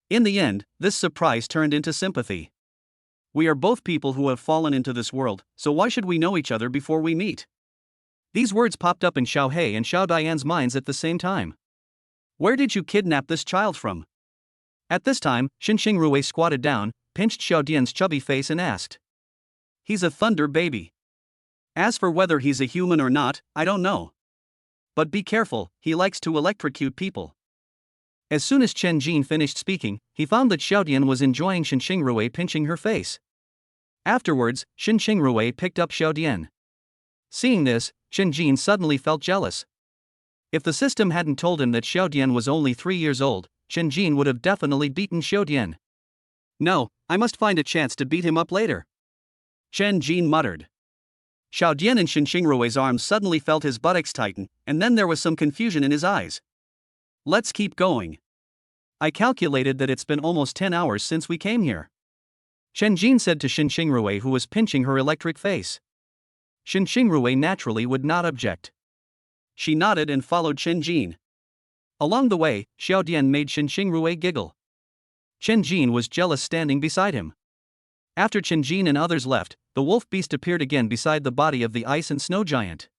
In the end, this surprise turned into sympathy. We are both people who have fallen into this world, so why should we know each other before we meet? These words popped up in Xiao He and Xiao Dian's minds at the same time. Where did you kidnap this child from? At this time, Shin Xingrui squatted down, pinched Xiao Dian's chubby face and asked. He's a thunder baby. As for whether he's a human or not, I don't know. But be careful, he likes to electrocute people. As soon as Chen Jin finished speaking, he found that Xiao Dian was enjoying Shin Xingrui pinching her face. Afterwards, Shin Xingrui picked up Xiao Dian. Seeing this, Chen Jin suddenly felt jealous. If the system hadn't told him that Xiao Dian was only 3 years old, Chen Jin would have definitely beaten Xiao Dian. No, I must find a chance to beat him up later. Chen Jin muttered. Xiao Dian and Shin Xingrui's arms suddenly felt his buttocks tighten, and then there was some confusion in his eyes. Let's keep going. I calculated that it's been almost 10 hours since we came here. Chen Jin said to Shin Xingrui, who was pinching her electric face. Shin Xingrui naturally would not object. She nodded and followed Chen Jin. Along the way, Xiao Dian made Shin Xingrui giggle. Chen Jin was jealous standing beside him. After Chen Jin and others left, the wolf beast appeared again beside the body of the ice and snow giant.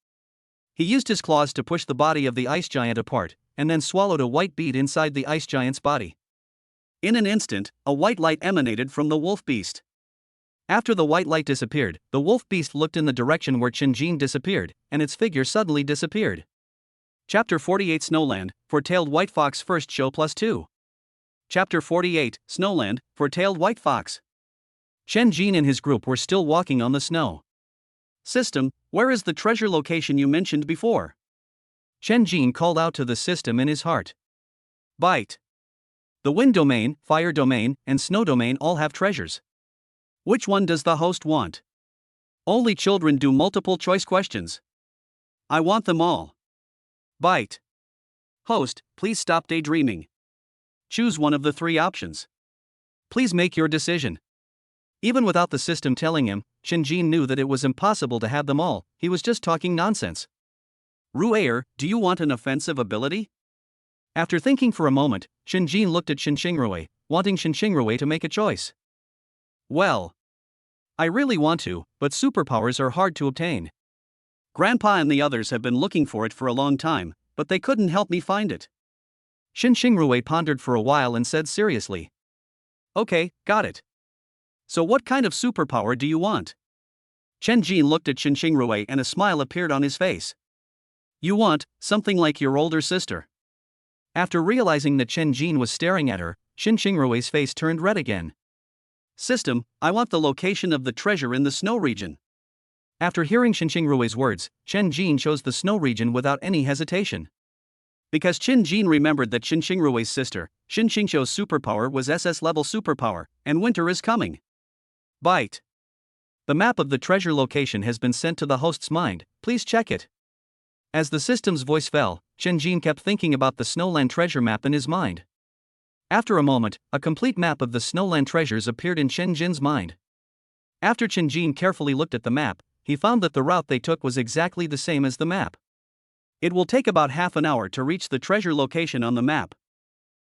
He used his claws to push the body of the ice giant apart, and then swallowed a white bead inside the ice giant's body. In an instant, a white light emanated from the wolf beast. After the white light disappeared, the wolf beast looked in the direction where Chen Jin disappeared, and its figure suddenly disappeared. Chapter 48 Snowland, Four-tailed White Fox First Show +2. Chapter 48 Snowland, Four-tailed White Fox. Chen Jin and his group were still walking on the snow. System, where is the treasure location you mentioned before? Chen Jin called out to the system in his heart. Bite. The wind domain, fire domain, and snow domain all have treasures. Which one does the host want? Only children do multiple choice questions. I want them all. Bite. Host, please stop daydreaming. Choose one of the 3 options. Please make your decision. Even without the system telling him, Chen Jin knew that it was impossible to have them all, he was just talking nonsense. Ru'er, do you want an offensive ability? After thinking for a moment, Chen Jin looked at Shin Xingrui, wanting Shin Xingrui to make a choice. Well, I really want to, but superpowers are hard to obtain. Grandpa and the others have been looking for it for a long time, but they couldn't help me find it. Shin Xingrui pondered for a while and said seriously. Okay, got it. So what kind of superpower do you want? Chen Jin looked at Shin Xingrui and a smile appeared on his face. You want something like your older sister. After realizing that Chen Jin was staring at her, Shin Xingrui's face turned red again. System, I want the location of the treasure in the snow region. After hearing Shin Xingrui's words, Chen Jin chose the snow region without any hesitation. Because Qin Jin remembered that Qin Xingrui's sister, Qin Xingqiu's superpower was SS-level superpower, and winter is coming. Bite. The map of the treasure location has been sent to the host's mind, please check it. As the system's voice fell, Qin Jin kept thinking about the Snowland treasure map in his mind. After a moment, a complete map of the Snowland treasures appeared in Qin Jin's mind. After Qin Jin carefully looked at the map, he found that the route they took was exactly the same as the map. It will take about half an hour to reach the treasure location on the map.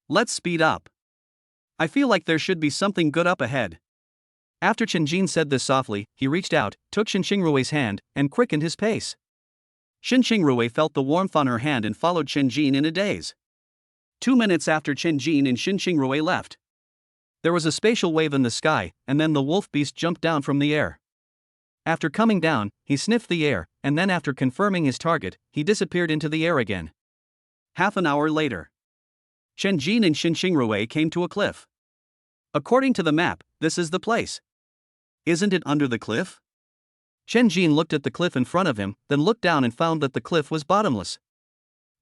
Let's speed up. I feel like there should be something good up ahead. After Qin Jin said this softly, he reached out, took Qin Xingrui's hand, and quickened his pace. Qin Xingrui felt the warmth on her hand and followed Qin Jin in a daze. 2 minutes after Qin Jin and Qin Xingrui left, there was a spatial wave in the sky, and then the wolf beast jumped down from the air. After coming down, he sniffed the air, and then after confirming his target, he disappeared into the air again. Half an hour later, Qin Jin and Qin Xingrui came to a cliff. According to the map, this is the place. Isn't it under the cliff? Qin Jin looked at the cliff in front of him, then looked down and found that the cliff was bottomless.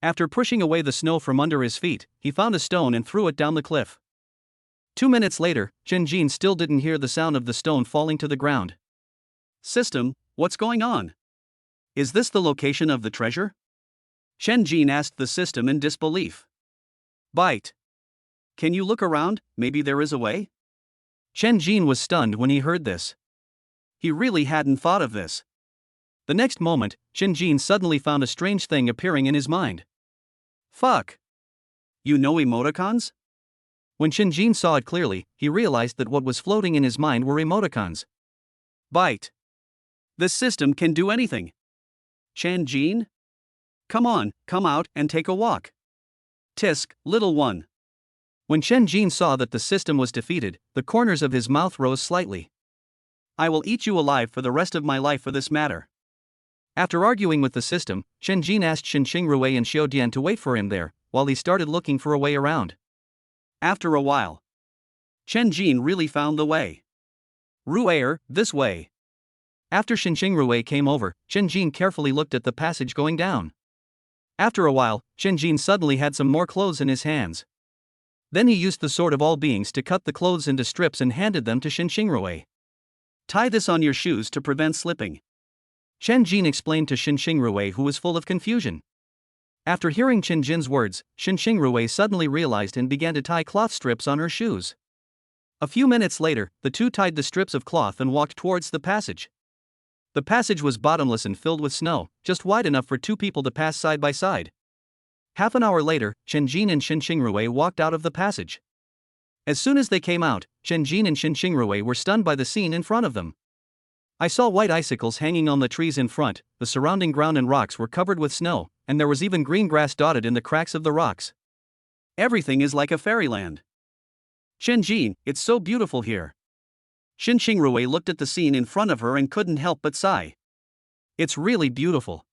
After pushing away the snow from under his feet, he found a stone and threw it down the cliff. 2 minutes later, Qin Jin still didn't hear the sound of the stone falling to the ground. System, what's going on? Is this the location of the treasure? Qin Jin asked the system in disbelief. Bite. Can you look around, maybe there is a way? Qin Jin was stunned when he heard this. He really hadn't thought of this. The next moment, Qin Jin suddenly found a strange thing appearing in his mind. Fuck. You know emoticons? When Qin Jin saw it clearly, he realized that what was floating in his mind were emoticons. Bite. This system can do anything. Qin Jin? Come on, come out and take a walk. Tisk, little one. When Qin Jin saw that the system was defeated, the corners of his mouth rose slightly. I will eat you alive for the rest of my life for this matter. After arguing with the system, Qin Jin asked Qin Xingrui and Xiao Dian to wait for him there, while he started looking for a way around. After a while, Qin Jin really found the way. Ru'er, this way. After Qin Xingrui came over, Qin Jin carefully looked at the passage going down. After a while, Qin Jin suddenly had some more clothes in his hands. Then he used the sword of all beings to cut the clothes into strips and handed them to Qin Xingrui. Tie this on your shoes to prevent slipping. Qin Jin explained to Qin Xingrui, who was full of confusion. After hearing Qin Jin's words, Qin Xingrui suddenly realized and began to tie cloth strips on her shoes. A few minutes later, the two tied the strips of cloth and walked towards the passage. The passage was bottomless and filled with snow, just wide enough for two people to pass side by side. Half an hour later, Qin Jin and Qin Xingrui walked out of the passage. As soon as they came out, Qin Jin and Qin Xingrui were stunned by the scene in front of them. I saw white icicles hanging on the trees in front, the surrounding ground and rocks were covered with snow, and there was even green grass dotted in the cracks of the rocks. Everything is like a fairyland. Qin Jin, it's so beautiful here. Qin Xingrui looked at the scene in front of her and couldn't help but sigh. It's really beautiful.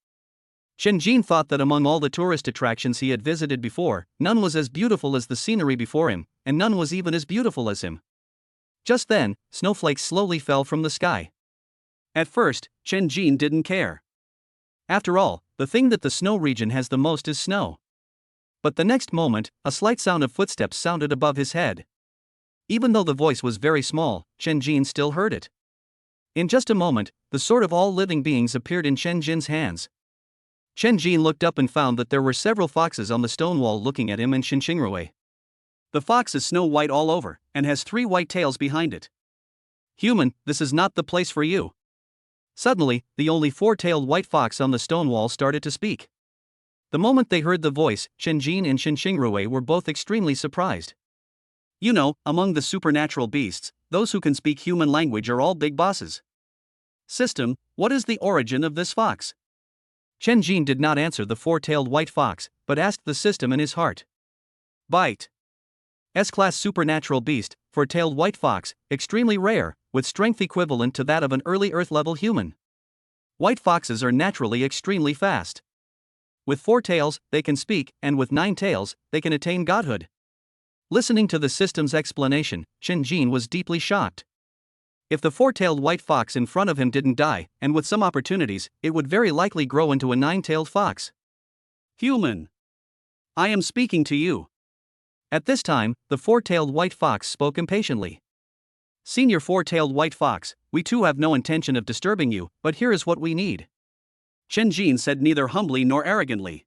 Qin Jin thought that among all the tourist attractions he had visited before, none was as beautiful as the scenery before him, and none was even as beautiful as him. Just then, snowflakes slowly fell from the sky. At first, Qin Jin didn't care. After all, the thing that the snow region has the most is snow. But the next moment, a slight sound of footsteps sounded above his head. Even though the voice was very small, Qin Jin still heard it. In just a moment, the sword of all living beings appeared in Qin Jin's hands. Qin Jin looked up and found that there were several foxes on the stone wall looking at him and Qin Xingrui. The fox is snow white all over, and has 3 white tails behind it. Human, this is not the place for you. Suddenly, the only 4-tailed white fox on the stone wall started to speak. The moment they heard the voice, Qin Jin and Qin Xingrui were both extremely surprised. You know, among the supernatural beasts, those who can speak human language are all big bosses. System, what is the origin of this fox? Qin Jin did not answer the 4-tailed white fox, but asked the system in his heart. Bite. S-class supernatural beast, 4-tailed white fox, extremely rare, with strength equivalent to that of an early Earth-level human. White foxes are naturally extremely fast. With 4 tails, they can speak, and with 9 tails, they can attain godhood. Listening to the system's explanation, Qin Jin was deeply shocked. If the 4-tailed white fox in front of him didn't die, and with some opportunities, it would very likely grow into a 9-tailed fox. Human. I am speaking to you. At this time, the four-tailed white fox spoke impatiently. Senior four-tailed white fox, we too have no intention of disturbing you, but here is what we need. Chen Jin said neither humbly nor arrogantly.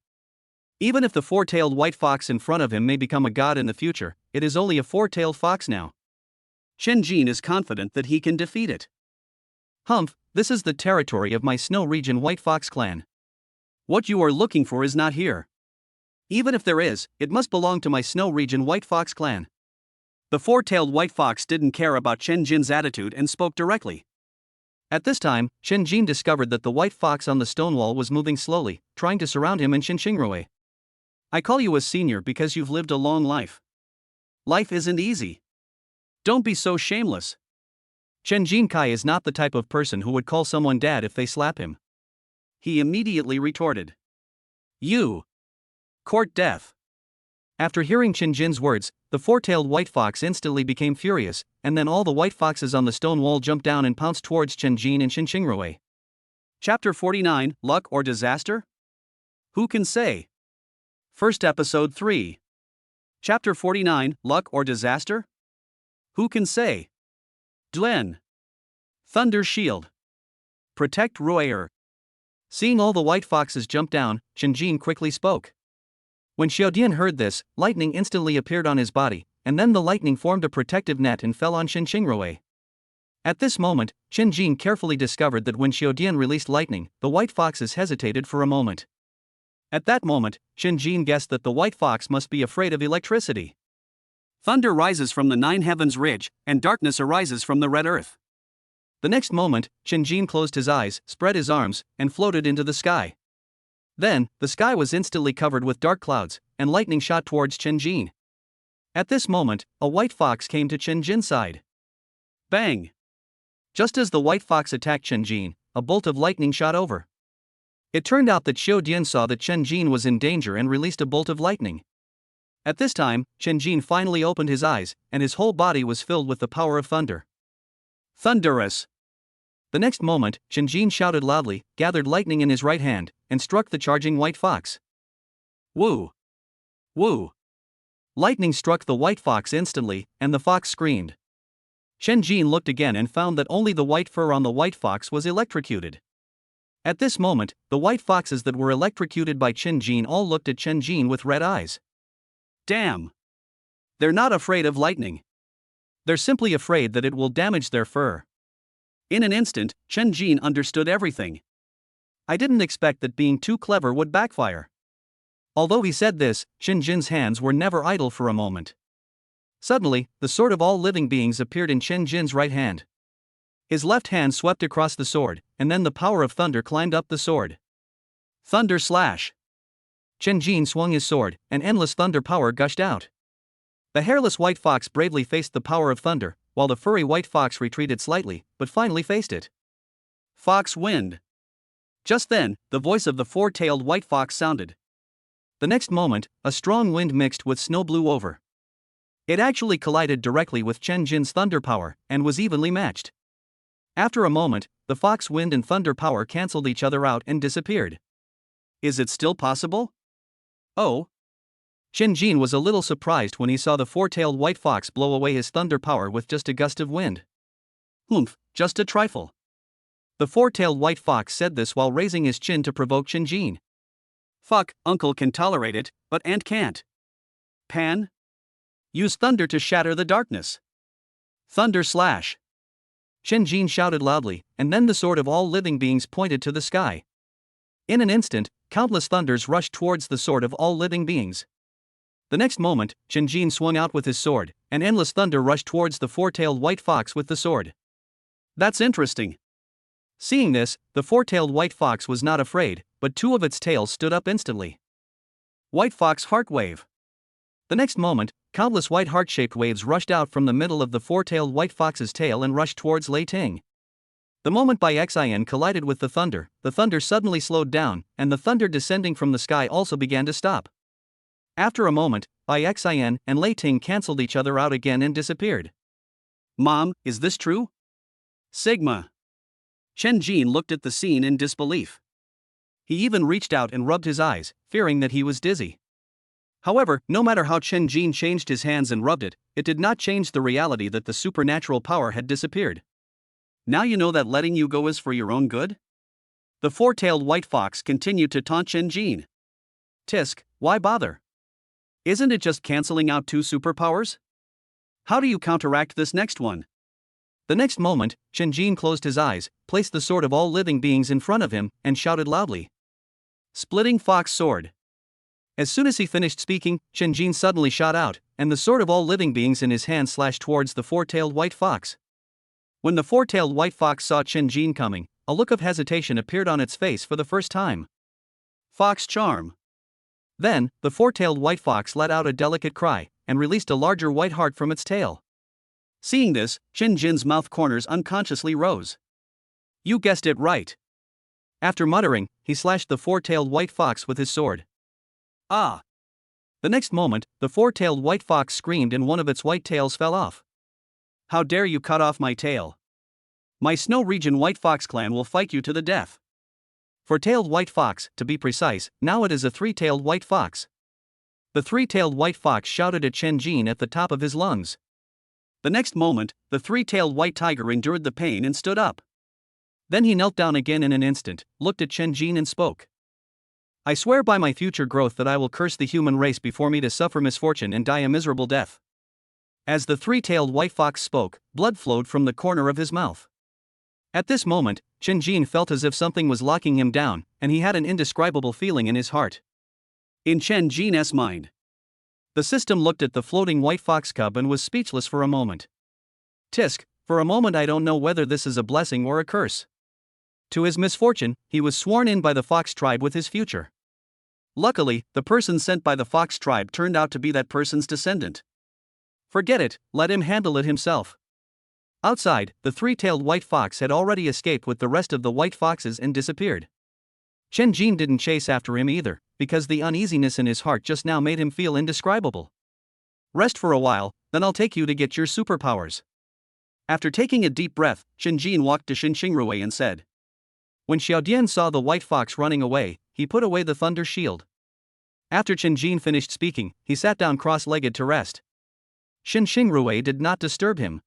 Even if the four-tailed white fox in front of him may become a god in the future, it is only a four-tailed fox now. Chen Jin is confident that he can defeat it. Humph, this is the territory of my Snow Region White Fox clan. What you are looking for is not here. Even if there is, it must belong to my Snow Region White Fox clan. The four-tailed white fox didn't care about Chen Jin's attitude and spoke directly. At this time, Chen Jin discovered that the white fox on the stone wall was moving slowly, trying to surround him and Xinxingrui. I call you a senior because you've lived a long life. Life isn't easy. Don't be so shameless. Chen Jinkai is not the type of person who would call someone dad if they slap him. He immediately retorted. You. Court death. After hearing Chen Jin's words, the four-tailed white fox instantly became furious, and then all the white foxes on the stone wall jumped down and pounced towards Chen Jin and Xinxingrui. Chapter 49, Luck or Disaster? Who can say? First Episode 3. Chapter 49, Luck or Disaster? Who can say? Dlen. Thunder Shield. Protect Royer. Seeing all the white foxes jump down, Chen Jin quickly spoke. When Xiaodian heard this, lightning instantly appeared on his body, and then the lightning formed a protective net and fell on Xinxingrui. At this moment, Chen Jin carefully discovered that when Xiaodian released lightning, the white foxes hesitated for a moment. At that moment, Chen Jin guessed that the white fox must be afraid of electricity. Thunder rises from the nine heavens ridge, and darkness arises from the red earth. The next moment, Chen Jin closed his eyes, spread his arms, and floated into the sky. Then, the sky was instantly covered with dark clouds, and lightning shot towards Chen Jin. At this moment, a white fox came to Chen Jin's side. Bang! Just as the white fox attacked Chen Jin, a bolt of lightning shot over. It turned out that Xiaodian saw that Chen Jin was in danger and released a bolt of lightning. At this time, Chen Jin finally opened his eyes, and his whole body was filled with the power of thunder. Thunderous! The next moment, Chen Jin shouted loudly, gathered lightning in his right hand, and struck the charging white fox. Woo! Woo! Lightning struck the white fox instantly, and the fox screamed. Chen Jin looked again and found that only the white fur on the white fox was electrocuted. At this moment, the white foxes that were electrocuted by Chen Jin all looked at Chen Jin with red eyes. Damn! They're not afraid of lightning. They're simply afraid that it will damage their fur. In an instant, Chen Jin understood everything. I didn't expect that being too clever would backfire. Although he said this, Chen Jin's hands were never idle for a moment. Suddenly, the sword of all living beings appeared in Chen Jin's right hand. His left hand swept across the sword, and then the power of thunder climbed up the sword. Thunder slash! Chen Jin swung his sword, and endless thunder power gushed out. The hairless white fox bravely faced the power of thunder, while the furry white fox retreated slightly, but finally faced it. Fox wind! Just then, the voice of the four-tailed white fox sounded. The next moment, a strong wind mixed with snow blew over. It actually collided directly with Chen Jin's thunder power, and was evenly matched. After a moment, the fox wind and thunder power cancelled each other out and disappeared. Is it still possible? Oh! Chen Jin was a little surprised when he saw the four-tailed white fox blow away his thunder power with just a gust of wind. Humph, just a trifle. The four-tailed white fox said this while raising his chin to provoke Chen Jin. Fuck, uncle can tolerate it, but aunt can't. Pan? Use thunder to shatter the darkness. Thunder slash! Chen Jin shouted loudly, and then the sword of all living beings pointed to the sky. In an instant, countless thunders rushed towards the sword of all living beings. The next moment, Chen Jin swung out with his sword, and endless thunder rushed towards the four-tailed white fox with the sword. That's interesting. Seeing this, the four-tailed white fox was not afraid, but two of its tails stood up instantly. White fox heart wave. The next moment, countless white heart-shaped waves rushed out from the middle of the four-tailed white fox's tail and rushed towards Lei Ting. The moment Bai Xin collided with the thunder suddenly slowed down, and the thunder descending from the sky also began to stop. After a moment, Bai Xin and Lei Ting cancelled each other out again and disappeared. Mom, is this true? Sigma. Chen Jin looked at the scene in disbelief. He even reached out and rubbed his eyes, fearing that he was dizzy. However, no matter how Chen Jin changed his hands and rubbed it, it did not change the reality that the supernatural power had disappeared. Now you know that letting you go is for your own good? The four-tailed white fox continued to taunt Chen Jin. Tisk, why bother? Isn't it just canceling out two superpowers? How do you counteract this next one? The next moment, Chen Jin closed his eyes, placed the sword of all living beings in front of him, and shouted loudly. Splitting fox sword. As soon as he finished speaking, Chen Jin suddenly shot out, and the sword of all living beings in his hand slashed towards the four-tailed white fox. When the four-tailed white fox saw Chen Jin coming, a look of hesitation appeared on its face for the first time. Fox charm. Then, the four-tailed white fox let out a delicate cry, and released a larger white heart from its tail. Seeing this, Chen Jin's mouth corners unconsciously rose. You guessed it right. After muttering, he slashed the four-tailed white fox with his sword. Ah! The next moment, the four-tailed white fox screamed and one of its white tails fell off. How dare you cut off my tail? My Snow Region White Fox clan will fight you to the death. Four-tailed white fox, to be precise, now it is a three-tailed white fox. The three-tailed white fox shouted at Chen Jin at the top of his lungs. The next moment, the three-tailed white tiger endured the pain and stood up. Then he knelt down again in an instant, looked at Chen Jin and spoke. I swear by my future growth that I will curse the human race before me to suffer misfortune and die a miserable death. As the three-tailed white fox spoke, blood flowed from the corner of his mouth. At this moment, Chen Jin felt as if something was locking him down, and he had an indescribable feeling in his heart. In Chen Jin's mind, the system looked at the floating white fox cub and was speechless for a moment. Tisk, for a moment I don't know whether this is a blessing or a curse. To his misfortune, he was sworn in by the fox tribe with his future. Luckily, the person sent by the fox tribe turned out to be that person's descendant. Forget it, let him handle it himself. Outside, the three-tailed white fox had already escaped with the rest of the white foxes and disappeared. Chen Jin didn't chase after him either, because the uneasiness in his heart just now made him feel indescribable. Rest for a while, then I'll take you to get your superpowers. After taking a deep breath, Chen Jin walked to Xinrui and said. When Xiaodian saw the white fox running away, he put away the thunder shield. After Chen Jin finished speaking, he sat down cross-legged to rest. Xinrui did not disturb him.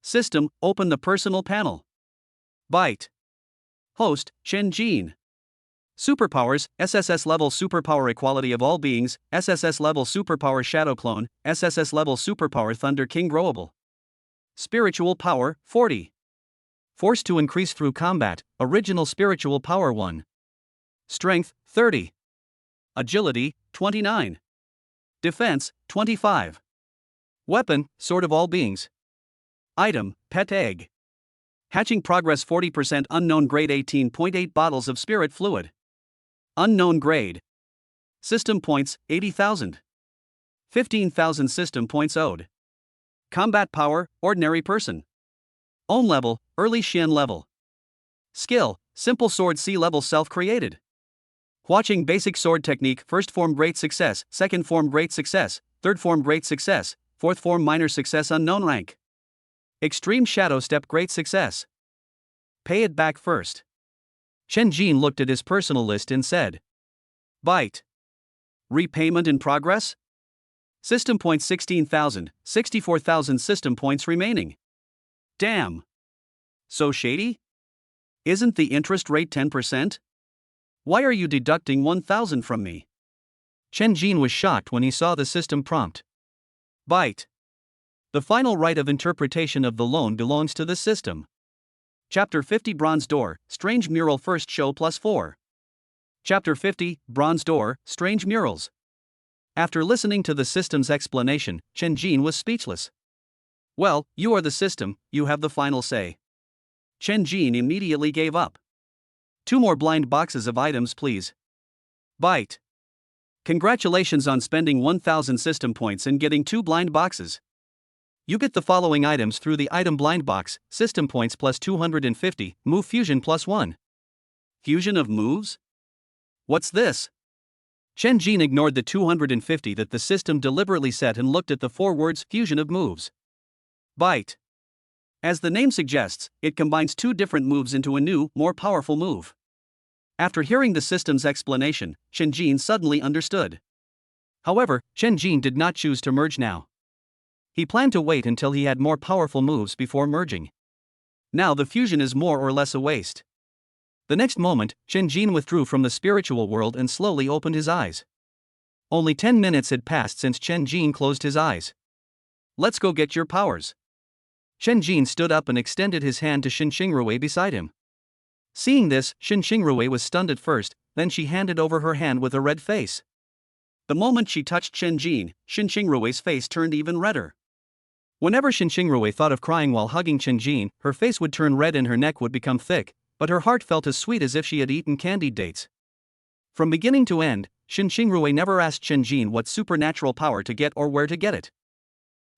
System, open the personal panel. Byte. Host, Chen Jin. Superpowers, SSS-level superpower equality of all beings, SSS-level superpower shadow clone, SSS-level superpower thunder king growable. Spiritual power, 40. Force to increase through combat, original spiritual power 1. Strength, 30. Agility, 29. Defense, 25. Weapon, sword of all beings. Item, pet egg. Hatching progress 40% unknown grade 18.8 bottles of spirit fluid. Unknown grade. System points, 80,000. 15,000 system points owed. Combat power, ordinary person. Own level, early Xian level. Skill, simple sword C level self-created. Watching basic sword technique, first form great success, second form great success, third form great success, fourth form minor success unknown rank. Extreme shadow step great success. Pay it back first. Chen Jin looked at his personal list and said. Byte. Repayment in progress? System points 16,000, 64,000 system points remaining. Damn. So shady? Isn't the interest rate 10%? Why are you deducting 1,000 from me? Chen Jin was shocked when he saw the system prompt. Byte. The final right of interpretation of the loan belongs to the system. Chapter 50 Bronze Door, Strange Mural First Show +4. Chapter 50, Bronze Door, Strange Murals. After listening to the system's explanation, Chen Jin was speechless. Well, you are the system, you have the final say. Chen Jin immediately gave up. 2 more blind boxes of items please. Byte. Congratulations on spending 1,000 system points and getting 2 blind boxes. You get the following items through the item blind box, system points plus 250, move fusion plus 1. Fusion of moves? What's this? Chen Jin ignored the 250 that the system deliberately set and looked at the 4 words fusion of moves. Byte. As the name suggests, it combines 2 different moves into a new, more powerful move. After hearing the system's explanation, Chen Jin suddenly understood. However, Chen Jin did not choose to merge now. He planned to wait until he had more powerful moves before merging. Now the fusion is more or less a waste. The next moment, Chen Jin withdrew from the spiritual world and slowly opened his eyes. Only 10 minutes had passed since Chen Jin closed his eyes. Let's go get your powers. Chen Jin stood up and extended his hand to Xin Xingrui beside him. Seeing this, Xin Xingrui was stunned at first, then she handed over her hand with a red face. The moment she touched Chen Jin, Xin Xingrui's face turned even redder. Whenever Xin Xingrui thought of crying while hugging Chen Jin, her face would turn red and her neck would become thick, but her heart felt as sweet as if she had eaten candied dates. From beginning to end, Xin Xingrui never asked Chen Jin what supernatural power to get or where to get it.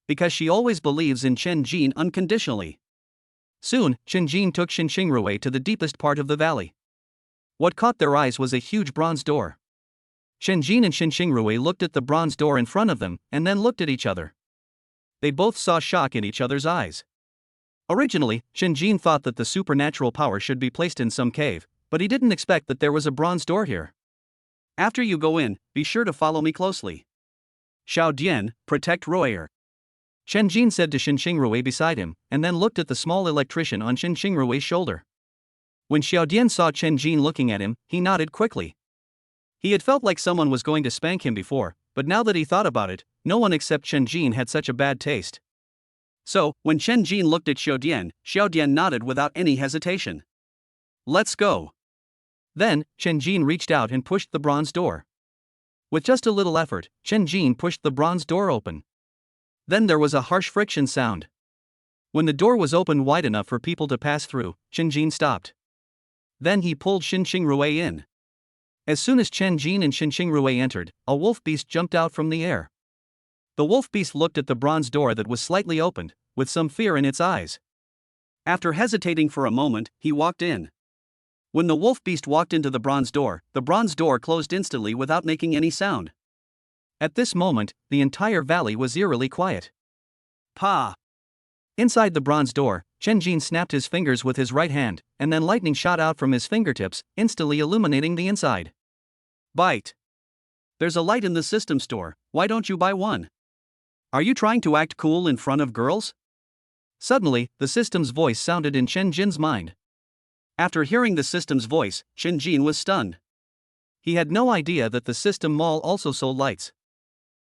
Because she always believes in Chen Jin unconditionally. Soon, Chen Jin took Xin Xingrui to the deepest part of the valley. What caught their eyes was a huge bronze door. Chen Jin and Xin Xingrui looked at the bronze door in front of them, and then looked at each other. They both saw shock in each other's eyes. Originally, Chen Jin thought that the supernatural power should be placed in some cave, but he didn't expect that there was a bronze door here. After you go in, be sure to follow me closely. Xiao Dian, protect Royer. Chen Jin said to Xin Xingrui beside him, and then looked at the small electrician on Xin Xingrui's shoulder. When Xiao Dian saw Chen Jin looking at him, he nodded quickly. He had felt like someone was going to spank him before, but now that he thought about it, no one except Chen Jin had such a bad taste. So, when Chen Jin looked at Xiao Dian nodded without any hesitation. Let's go. Then, Chen Jin reached out and pushed the bronze door. With just a little effort, Chen Jin pushed the bronze door open. Then there was a harsh friction sound. When the door was opened wide enough for people to pass through, Chen Jin stopped. Then he pulled Xin Xingrui in. As soon as Chen Jin and Xin Xingrui entered, a wolf beast jumped out from the air. The wolf beast looked at the bronze door that was slightly opened, with some fear in its eyes. After hesitating for a moment, he walked in. When the wolf beast walked into the bronze door closed instantly without making any sound. At this moment, the entire valley was eerily quiet. Pa! Inside the bronze door, Chen Jin snapped his fingers with his right hand, and then lightning shot out from his fingertips, instantly illuminating the inside. Bite! There's a light in the system store, why don't you buy one? Are you trying to act cool in front of girls? Suddenly, the system's voice sounded in Chen Jin's mind. After hearing the system's voice, Chen Jin was stunned. He had no idea that the system mall also sold lights.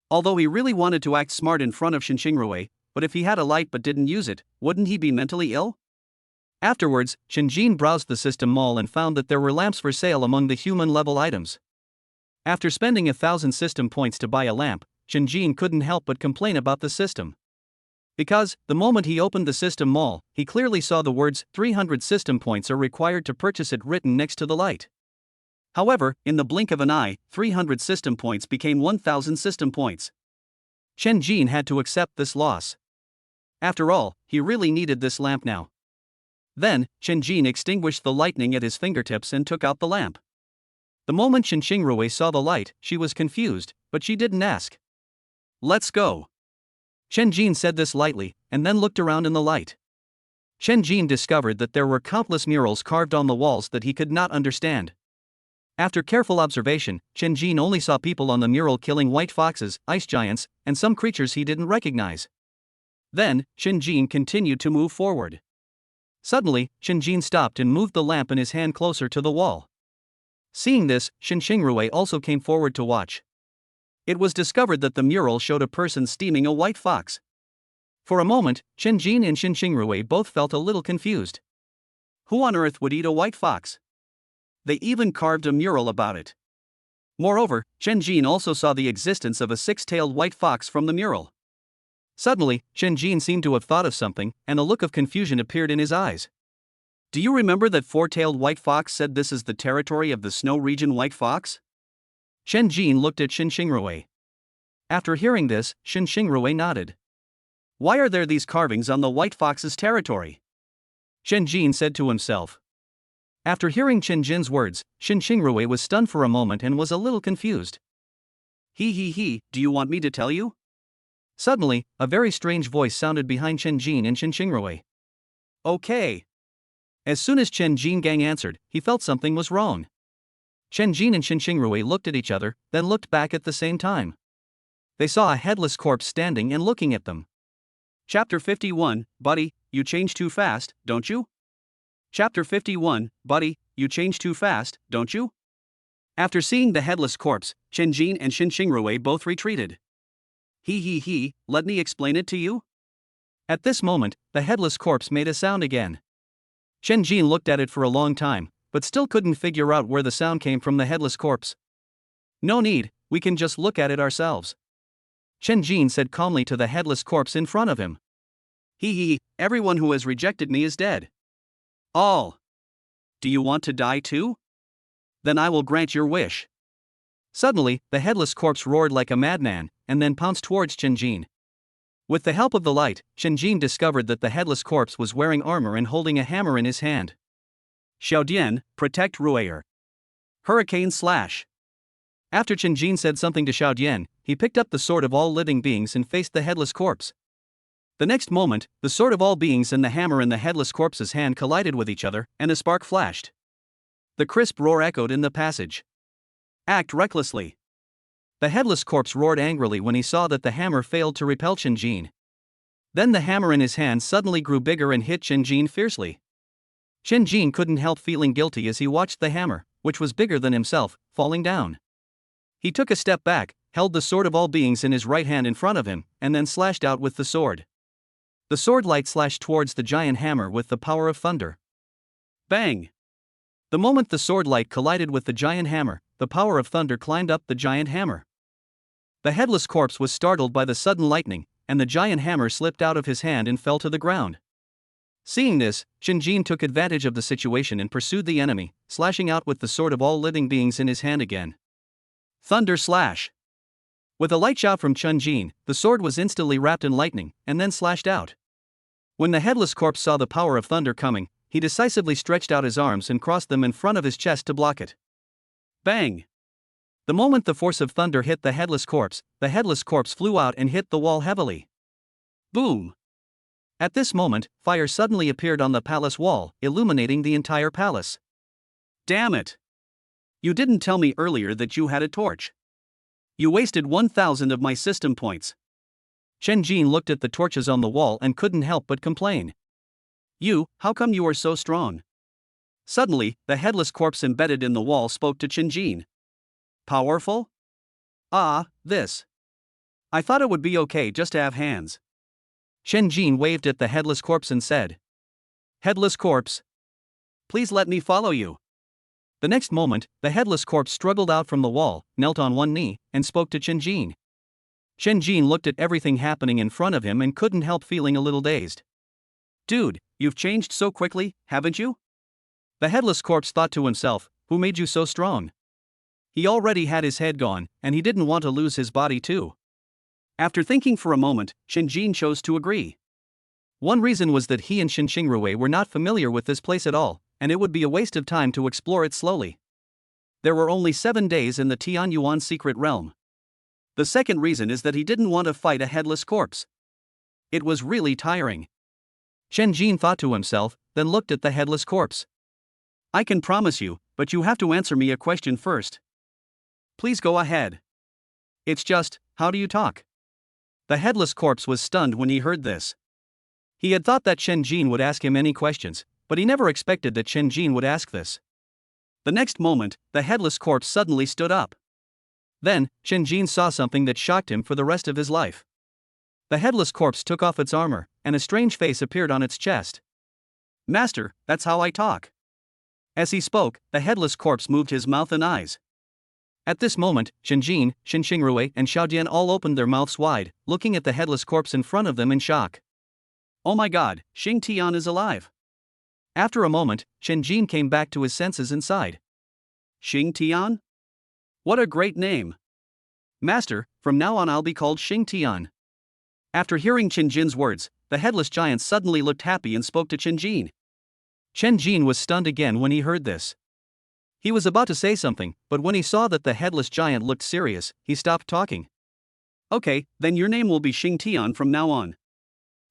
Although he really wanted to act smart in front of Xin Xingrui, but if he had a light but didn't use it, wouldn't he be mentally ill? Afterwards, Chen Jin browsed the system mall and found that there were lamps for sale among the human-level items. After spending 1,000 system points to buy a lamp, Chen Jin couldn't help but complain about the system. Because, the moment he opened the system mall, he clearly saw the words 300 system points are required to purchase it written next to the light. However, in the blink of an eye, 300 system points became 1,000 system points. Chen Jin had to accept this loss. After all, he really needed this lamp now. Then, Chen Jin extinguished the lightning at his fingertips and took out the lamp. The moment Xin Xingrui saw the light, she was confused, but she didn't ask. Let's go. Chen Jin said this lightly, and then looked around in the light. Chen Jin discovered that there were countless murals carved on the walls that he could not understand. After careful observation, Chen Jin only saw people on the mural killing white foxes, ice giants, and some creatures he didn't recognize. Then, Chen Jin continued to move forward. Suddenly, Chen Jin stopped and moved the lamp in his hand closer to the wall. Seeing this, Xin Xingrui also came forward to watch. It was discovered that the mural showed a person steaming a white fox. For a moment, Chen Jin and Xin Xingrui both felt a little confused. Who on earth would eat a white fox? They even carved a mural about it. Moreover, Chen Jin also saw the existence of a six-tailed white fox from the mural. Suddenly, Chen Jin seemed to have thought of something, and a look of confusion appeared in his eyes. Do you remember that four-tailed white fox said this is the territory of the snow region white fox? Chen Jin looked at Xin Xingrui. After hearing this, Xin Xingrui nodded. Why are there these carvings on the white fox's territory? Chen Jin said to himself. After hearing Chen Jin's words, Xin Xingrui was stunned for a moment and was a little confused. He, do you want me to tell you? Suddenly, a very strange voice sounded behind Chen Jin and Xin Xingrui. Okay. As soon as Chen Jin Gang answered, he felt something was wrong. Chen Jin and Xin Xingrui looked at each other, then looked back at the same time. they saw a headless corpse standing and looking at them. Chapter 51, Buddy, you change too fast, don't you? Chapter 51, Buddy, you change too fast, don't you? After seeing the headless corpse, Chen-Jin and Xin-Xingrui both retreated. He, let me explain it to you? At this moment, the headless corpse made a sound again. Chen-Jin looked at it for a long time, but still couldn't figure out where the sound came from the headless corpse. No need, we can just look at it ourselves. Chen-Jin said calmly to the headless corpse in front of him. Everyone who has rejected me is dead. All. Do you want to die too? Then I will grant your wish. Suddenly, the headless corpse roared like a madman, and then pounced towards Chen-Jin. With the help of the light, Chen-Jin discovered that the headless corpse was wearing armor and holding a hammer in his hand. Xiaodian, protect Ruier. Hurricane slash. After Chen-Jin said something to Xiaodian, he picked up the sword of all living beings and faced the headless corpse. The next moment, the sword of all beings and the hammer in the headless corpse's hand collided with each other, and a spark flashed. The crisp roar echoed in the passage. Act recklessly. The headless corpse roared angrily when he saw that the hammer failed to repel Chen-Jin. Then the hammer in his hand suddenly grew bigger and hit Chen-Jin fiercely. Chen-Jin couldn't help feeling guilty as he watched the hammer, which was bigger than himself, falling down. He took a step back, held the sword of all beings in his right hand in front of him, and then slashed out with the sword. The sword light slashed towards the giant hammer with the power of thunder. Bang! The moment the sword light collided with the giant hammer, the power of thunder climbed up the giant hammer. The headless corpse was startled by the sudden lightning, and the giant hammer slipped out of his hand and fell to the ground. Seeing this, Chen-Jin took advantage of the situation and pursued the enemy, slashing out with the sword of all living beings in his hand again. Thunder slash! With a light shout from Chen-Jin, the sword was instantly wrapped in lightning, and then slashed out. When the headless corpse saw the power of thunder coming, he decisively stretched out his arms and crossed them in front of his chest to block it. Bang! The moment the force of thunder hit the headless corpse flew out and hit the wall heavily. Boom! At this moment, fire suddenly appeared on the palace wall, illuminating the entire palace. Damn it! You didn't tell me earlier that you had a torch. You wasted 1,000 of my system points. Chen-Jin looked at the torches on the wall and couldn't help but complain. How come you are so strong? Suddenly, the headless corpse embedded in the wall spoke to Chen-Jin. Powerful? This. I thought it would be okay just to have hands. Chen-Jin waved at the headless corpse and said, Headless corpse, please let me follow you. The next moment, the headless corpse struggled out from the wall, knelt on one knee, and spoke to Chen-Jin. Chen-Jin looked at everything happening in front of him and couldn't help feeling a little dazed. Dude, you've changed so quickly, haven't you? The headless corpse thought to himself, who made you so strong? He already had his head gone, and he didn't want to lose his body too. After thinking for a moment, Chen-Jin chose to agree. One reason was that he and Xin-Xingrui were not familiar with this place at all, and it would be a waste of time to explore it slowly. There were only 7 days in the Tianyuan secret realm. The second reason is that he didn't want to fight a headless corpse. It was really tiring. Chen-Jin thought to himself, then looked at the headless corpse. I can promise you, but you have to answer me a question first. Please go ahead. It's just, how do you talk? The headless corpse was stunned when he heard this. He had thought that Chen-Jin would ask him any questions, but he never expected that Chen-Jin would ask this. The next moment, the headless corpse suddenly stood up. Then, Chen-Jin saw something that shocked him for the rest of his life. The headless corpse took off its armor, and a strange face appeared on its chest. Master, that's how I talk. As he spoke, the headless corpse moved his mouth and eyes. At this moment, Chen-Jin, Xin-Xingrui, and Xiaodian all opened their mouths wide, looking at the headless corpse in front of them in shock. Oh my god, Xing Tian is alive. After a moment, Chen-Jin came back to his senses and sighed. Xing Tian? What a great name. Master, from now on I'll be called Xing Tian. After hearing Chen-Jin's words, the headless giant suddenly looked happy and spoke to Chen-Jin. Chen-Jin was stunned again when he heard this. He was about to say something, but when he saw that the headless giant looked serious, he stopped talking. Okay, then your name will be Xing Tian from now on.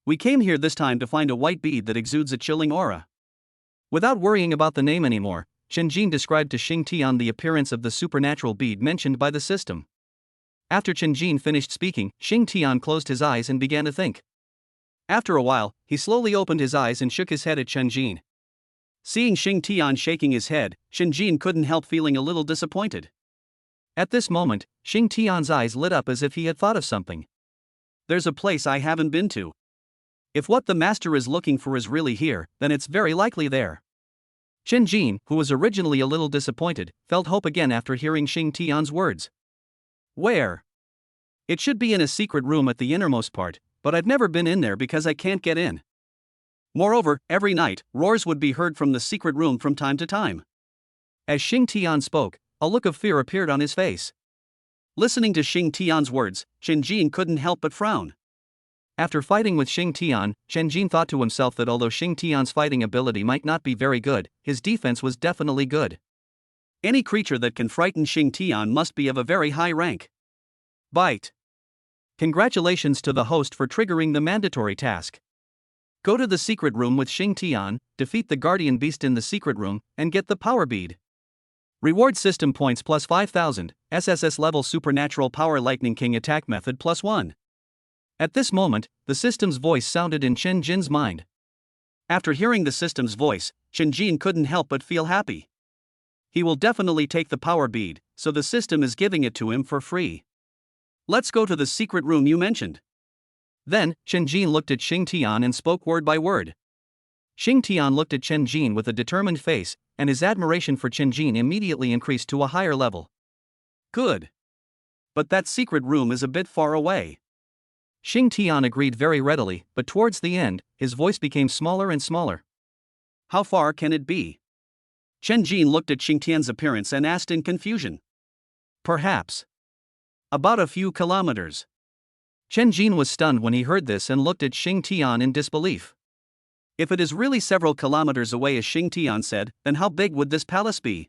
We came here this time to find a white bead that exudes a chilling aura. Without worrying about the name anymore, Chen-Jin described to Xing Tian the appearance of the supernatural bead mentioned by the system. After Chen Jin finished speaking, Xing Tian closed his eyes and began to think. After a while, he slowly opened his eyes and shook his head at Chen Jin. Seeing Xing Tian shaking his head, Chen Jin couldn't help feeling a little disappointed. At this moment, Xing Tian's eyes lit up as if he had thought of something. There's a place I haven't been to. If what the master is looking for is really here, then it's very likely there. Chen Jin, who was originally a little disappointed, felt hope again after hearing Xing Tian's words. Where? It should be in a secret room at the innermost part, but I've never been in there because I can't get in. Moreover, every night, roars would be heard from the secret room from time to time. As Xing Tian spoke, a look of fear appeared on his face. Listening to Xing Tian's words, Chen Jin couldn't help but frown. After fighting with Xing Tian, Chen Jin thought to himself that although Xing Tian's fighting ability might not be very good, his defense was definitely good. Any creature that can frighten Xing Tian must be of a very high rank. Bite. Congratulations to the host for triggering the mandatory task. Go to the secret room with Xing Tian, defeat the guardian beast in the secret room, and get the power bead. Reward system points plus 5,000, SSS-level supernatural power lightning king attack method plus 1. At this moment, the system's voice sounded in Chen Jin's mind. After hearing the system's voice, Chen Jin couldn't help but feel happy. He will definitely take the power bead, so the system is giving it to him for free. Let's go to the secret room you mentioned. Then, Chen Jin looked at Xing Tian and spoke word by word. Xing Tian looked at Chen Jin with a determined face, and his admiration for Chen Jin immediately increased to a higher level. Good. But that secret room is a bit far away. Xing Tian agreed very readily, but towards the end, his voice became smaller and smaller. How far can it be? Chen Jin looked at Xing Tian's appearance and asked in confusion. Perhaps. About a few kilometers. Chen Jin was stunned when he heard this and looked at Xing Tian in disbelief. If it is really several kilometers away as Xing Tian said, then how big would this palace be?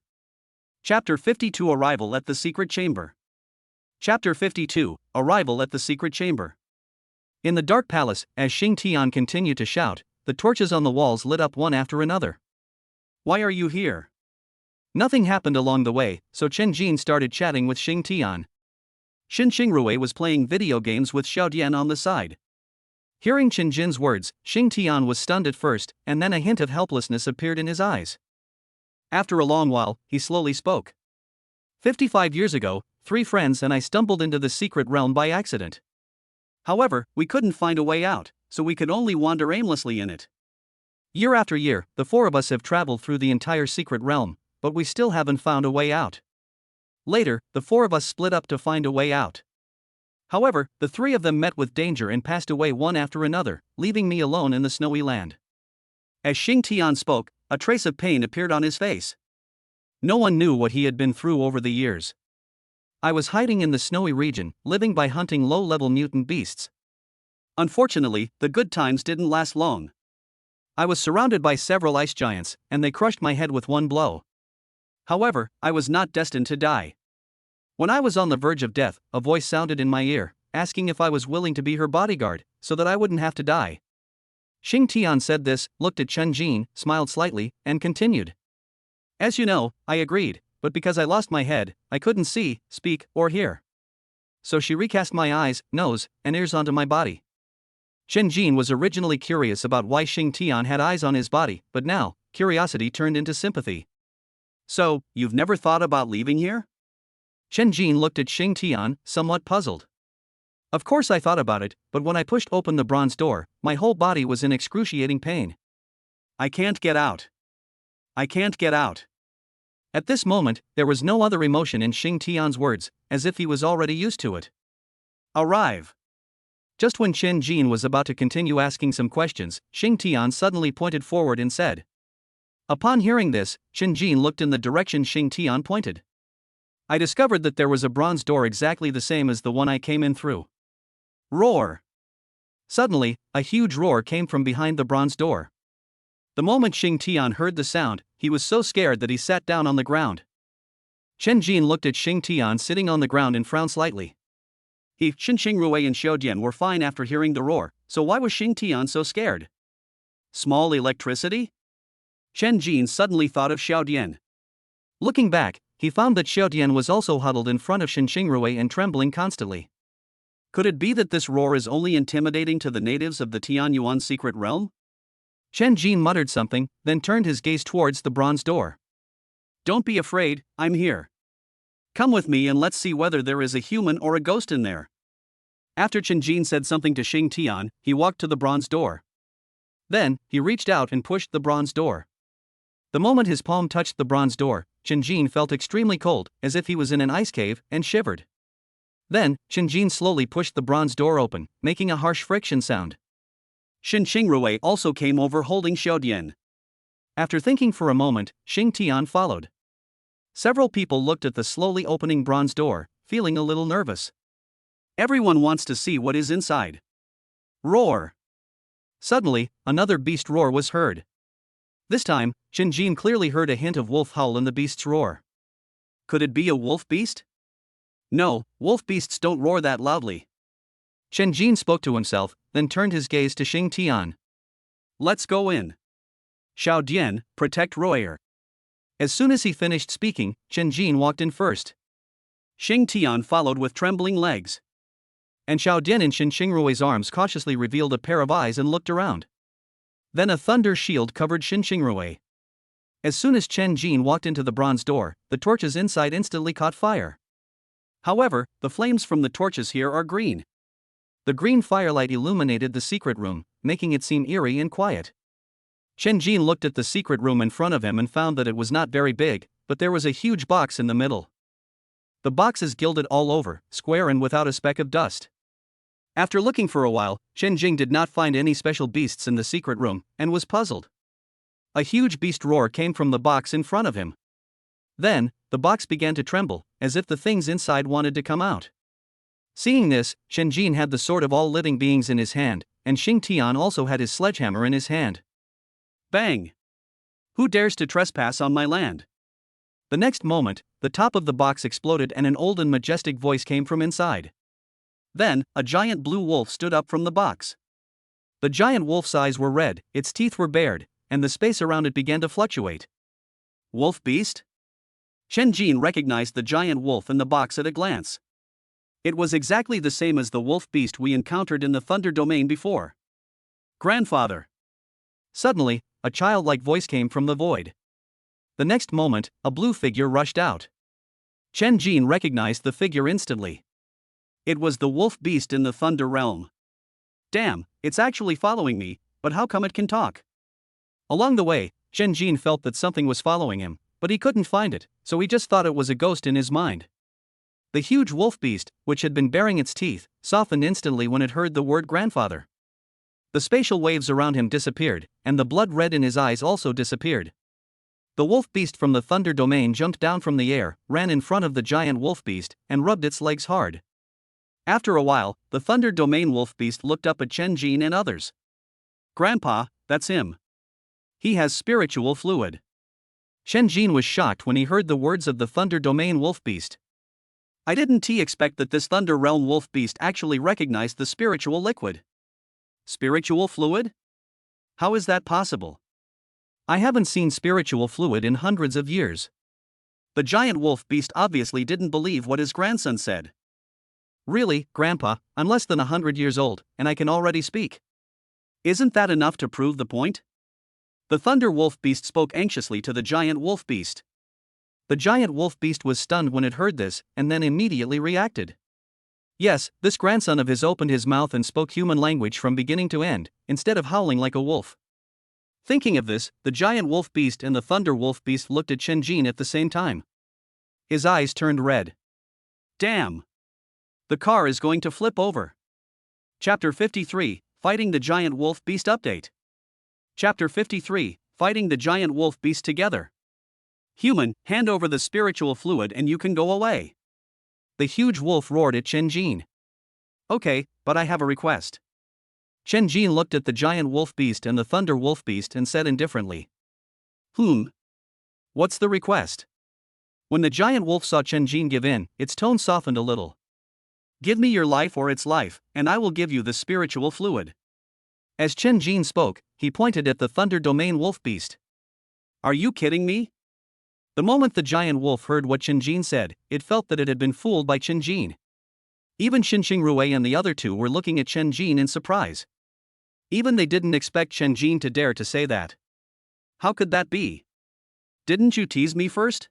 Chapter 52 Arrival at the Secret Chamber. Chapter 52 Arrival at the Secret Chamber. In the dark palace, as Xing Tian continued to shout, the torches on the walls lit up one after another. Why are you here? Nothing happened along the way, so Chen Jin started chatting with Xing Tian. Xin Xingrui was playing video games with Xiao Dian on the side. Hearing Chen Jin's words, Xing Tian was stunned at first, and then a hint of helplessness appeared in his eyes. After a long while, he slowly spoke. 55 years ago, 3 friends and I stumbled into the secret realm by accident. However, we couldn't find a way out, so we could only wander aimlessly in it. Year after year, the 4 of us have traveled through the entire secret realm, but we still haven't found a way out. Later, the 4 of us split up to find a way out. However, the 3 of them met with danger and passed away one after another, leaving me alone in the snowy land. As Xing Tian spoke, a trace of pain appeared on his face. No one knew what he had been through over the years. I was hiding in the snowy region, living by hunting low-level mutant beasts. Unfortunately, the good times didn't last long. I was surrounded by several ice giants, and they crushed my head with one blow. However, I was not destined to die. When I was on the verge of death, a voice sounded in my ear, asking if I was willing to be her bodyguard, so that I wouldn't have to die. Xing Tian said this, looked at Chen Jin, smiled slightly, and continued. As you know, I agreed, but because I lost my head, I couldn't see, speak, or hear. So she recast my eyes, nose, and ears onto my body. Chen Jin was originally curious about why Xing Tian had eyes on his body, but now, curiosity turned into sympathy. So, you've never thought about leaving here? Chen Jin looked at Xing Tian, somewhat puzzled. Of course I thought about it, but when I pushed open the bronze door, my whole body was in excruciating pain. I can't get out. I can't get out. At this moment, there was no other emotion in Xing Tian's words, as if he was already used to it. Arrive. Just when Chen Jin was about to continue asking some questions, Xing Tian suddenly pointed forward and said. Upon hearing this, Chen Jin looked in the direction Xing Tian pointed. I discovered that there was a bronze door exactly the same as the one I came in through. Roar! Suddenly, a huge roar came from behind the bronze door. The moment Xing Tian heard the sound, he was so scared that he sat down on the ground. Chen Jin looked at Xing Tian sitting on the ground and frowned slightly. He, Xin Xingrui and Xiao Dian were fine after hearing the roar, so why was Xing Tian so scared? Small electricity? Chen Jin suddenly thought of Xiao Dian. Looking back, he he found that Xiaodian was also huddled in front of Shen Xingrui and trembling constantly. Could it be that this roar is only intimidating to the natives of the Tianyuan secret realm? Chen Jin muttered something, then turned his gaze towards the bronze door. Don't be afraid, I'm here. Come with me and let's see whether there is a human or a ghost in there. After Chen Jin said something to Xing Tian, he walked to the bronze door. Then, he reached out and pushed the bronze door. The moment his palm touched the bronze door, Chen Jin felt extremely cold, as if he was in an ice cave, and shivered. Then, Chen Jin slowly pushed the bronze door open, making a harsh friction sound. Shen Xingrui also came over holding Xiaodian. After thinking for a moment, Xing Tian followed. Several people looked at the slowly opening bronze door, feeling a little nervous. Everyone wants to see what is inside. Roar! Suddenly, another beast roar was heard. This time, Chen Jin clearly heard a hint of wolf howl in the beast's roar. Could it be a wolf beast? No, wolf beasts don't roar that loudly. Chen Jin spoke to himself, then turned his gaze to Xing Tian. Let's go in. Xiaodian, protect Royer. As soon as he finished speaking, Chen Jin walked in first. Xing Tian followed with trembling legs. And Xiaodian in Shen Xingrui's arms cautiously revealed a pair of eyes and looked around. Then a thunder shield covered Shen Xingrui. As soon as Chen Jin walked into the bronze door, the torches inside instantly caught fire. However, the flames from the torches here are green. The green firelight illuminated the secret room, making it seem eerie and quiet. Chen Jin looked at the secret room in front of him and found that it was not very big, but there was a huge box in the middle. The box is gilded all over, square and without a speck of dust. After looking for a while, Chen Jin did not find any special beasts in the secret room, and was puzzled. A huge beast roar came from the box in front of him. Then, the box began to tremble, as if the things inside wanted to come out. Seeing this, Chen Jin had the sword of all living beings in his hand, and Xing Tian also had his sledgehammer in his hand. Bang! Who dares to trespass on my land? The next moment, the top of the box exploded and an old and majestic voice came from inside. Then, a giant blue wolf stood up from the box. The giant wolf's eyes were red, its teeth were bared, and the space around it began to fluctuate. Wolf beast? Chen Jin recognized the giant wolf in the box at a glance. It was exactly the same as the wolf beast we encountered in the Thunder Domain before. Grandfather! Suddenly, a childlike voice came from the void. The next moment, a blue figure rushed out. Chen Jin recognized the figure instantly. It was the wolf beast in the Thunder Realm. Damn, it's actually following me, but how come it can talk? Along the way, Chen Jin felt that something was following him, but he couldn't find it, so he just thought it was a ghost in his mind. The huge wolf beast, which had been baring its teeth, softened instantly when it heard the word grandfather. The spatial waves around him disappeared, and the blood red in his eyes also disappeared. The wolf beast from the Thunder Domain jumped down from the air, ran in front of the giant wolf beast, and rubbed its legs hard. After a while, the Thunder Domain wolf beast looked up at Chen Jin and others. Grandpa, that's him. He has spiritual fluid. Chen Jin was shocked when he heard the words of the Thunder Domain wolf beast. I didn't expect that this Thunder Realm wolf beast actually recognized the spiritual liquid. Spiritual fluid? How is that possible? I haven't seen spiritual fluid in hundreds of years. The giant wolf beast obviously didn't believe what his grandson said. Really, Grandpa, I'm less than 100 years old, and I can already speak. Isn't that enough to prove the point? The Thunder Wolf Beast spoke anxiously to the giant wolf beast. The giant wolf beast was stunned when it heard this, and then immediately reacted. Yes, this grandson of his opened his mouth and spoke human language from beginning to end, instead of howling like a wolf. Thinking of this, the giant wolf beast and the Thunder Wolf Beast looked at Chen Jin at the same time. His eyes turned red. Damn! The car is going to flip over. Chapter 53, Fighting the Giant Wolf Beast Update. Chapter 53, Fighting the Giant Wolf Beast Together. Human, hand over the spiritual fluid and you can go away. The huge wolf roared at Chen Jin. Okay, but I have a request. Chen Jin looked at the giant wolf beast and the Thunder Wolf Beast and said indifferently. What's the request? When the giant wolf saw Chen Jin give in, its tone softened a little. Give me your life or its life, and I will give you the spiritual fluid. As Chen Jin spoke, he pointed at the Thunder Domain Wolf Beast. Are you kidding me? The moment the giant wolf heard what Chen Jin said, it felt that it had been fooled by Chen Jin. Even Xin Xingrui and the other two were looking at Chen Jin in surprise. Even they didn't expect Chen Jin to dare to say that. How could that be? Didn't you tease me first?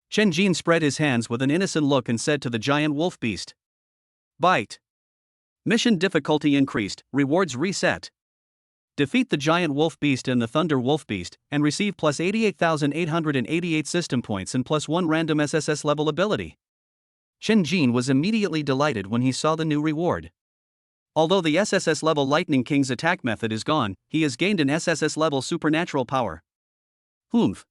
Chen Jin spread his hands with an innocent look and said to the giant wolf beast. Bite. Mission difficulty increased, rewards reset. Defeat the giant wolf beast and the thunder wolf beast, and receive plus 88,888 system points and plus 1 random SSS-level ability. Chen Jin was immediately delighted when he saw the new reward. Although the SSS-level Lightning King's attack method is gone, he has gained an SSS-level supernatural power. Humph.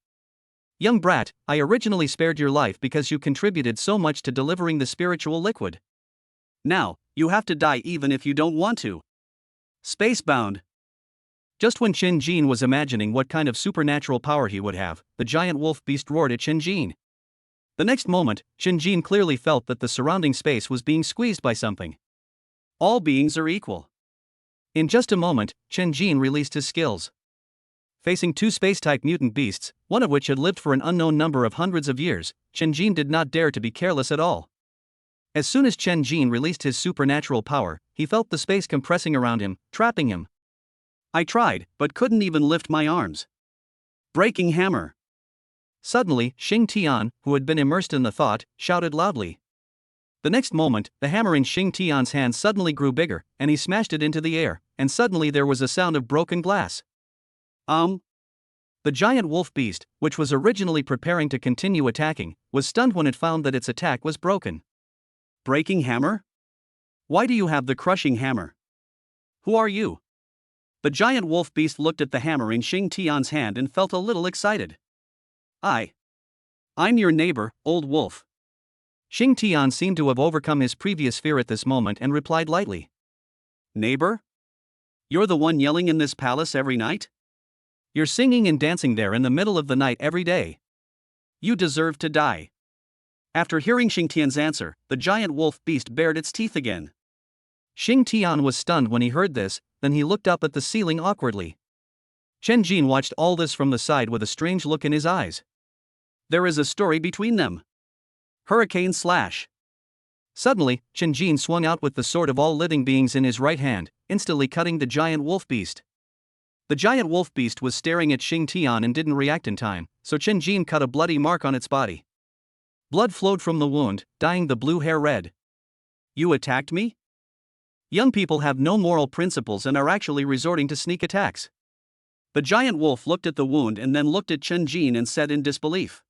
Young brat, I originally spared your life because you contributed so much to delivering the spiritual liquid. Now, you have to die even if you don't want to. Spacebound. Just when Chen Jin was imagining what kind of supernatural power he would have, the giant wolf beast roared at Chen Jin. The next moment, Chen Jin clearly felt that the surrounding space was being squeezed by something. All beings are equal. In just a moment, Chen Jin released his skills. Facing two space-type mutant beasts, one of which had lived for an unknown number of hundreds of years, Chen Jin did not dare to be careless at all. As soon as Chen Jin released his supernatural power, he felt the space compressing around him, trapping him. I tried, but couldn't even lift my arms. Breaking hammer. Suddenly, Xing Tian, who had been immersed in the thought, shouted loudly. The next moment, the hammer in Xing Tian's hand suddenly grew bigger, and he smashed it into the air, and suddenly there was a sound of broken glass. The giant wolf beast, which was originally preparing to continue attacking, was stunned when it found that its attack was broken. Breaking hammer? Why do you have the crushing hammer? Who are you? The giant wolf beast looked at the hammer in Xing Tian's hand and felt a little excited. I'm your neighbor, old wolf. Xing Tian seemed to have overcome his previous fear at this moment and replied lightly. Neighbor? You're the one yelling in this palace every night? You're singing and dancing there in the middle of the night every day. You deserve to die. After hearing Xing Tian's answer, the giant wolf beast bared its teeth again. Xing Tian was stunned when he heard this, then he looked up at the ceiling awkwardly. Chen Jin watched all this from the side with a strange look in his eyes. There is a story between them. Hurricane slash. Suddenly, Chen Jin swung out with the sword of all living beings in his right hand, instantly cutting the giant wolf beast. The giant wolf beast was staring at Xing Tian and didn't react in time, so Chen Jin cut a bloody mark on its body. Blood flowed from the wound, dyeing the blue hair red. You attacked me? Young people have no moral principles and are actually resorting to sneak attacks. The giant wolf looked at the wound and then looked at Chen Jin and said in disbelief.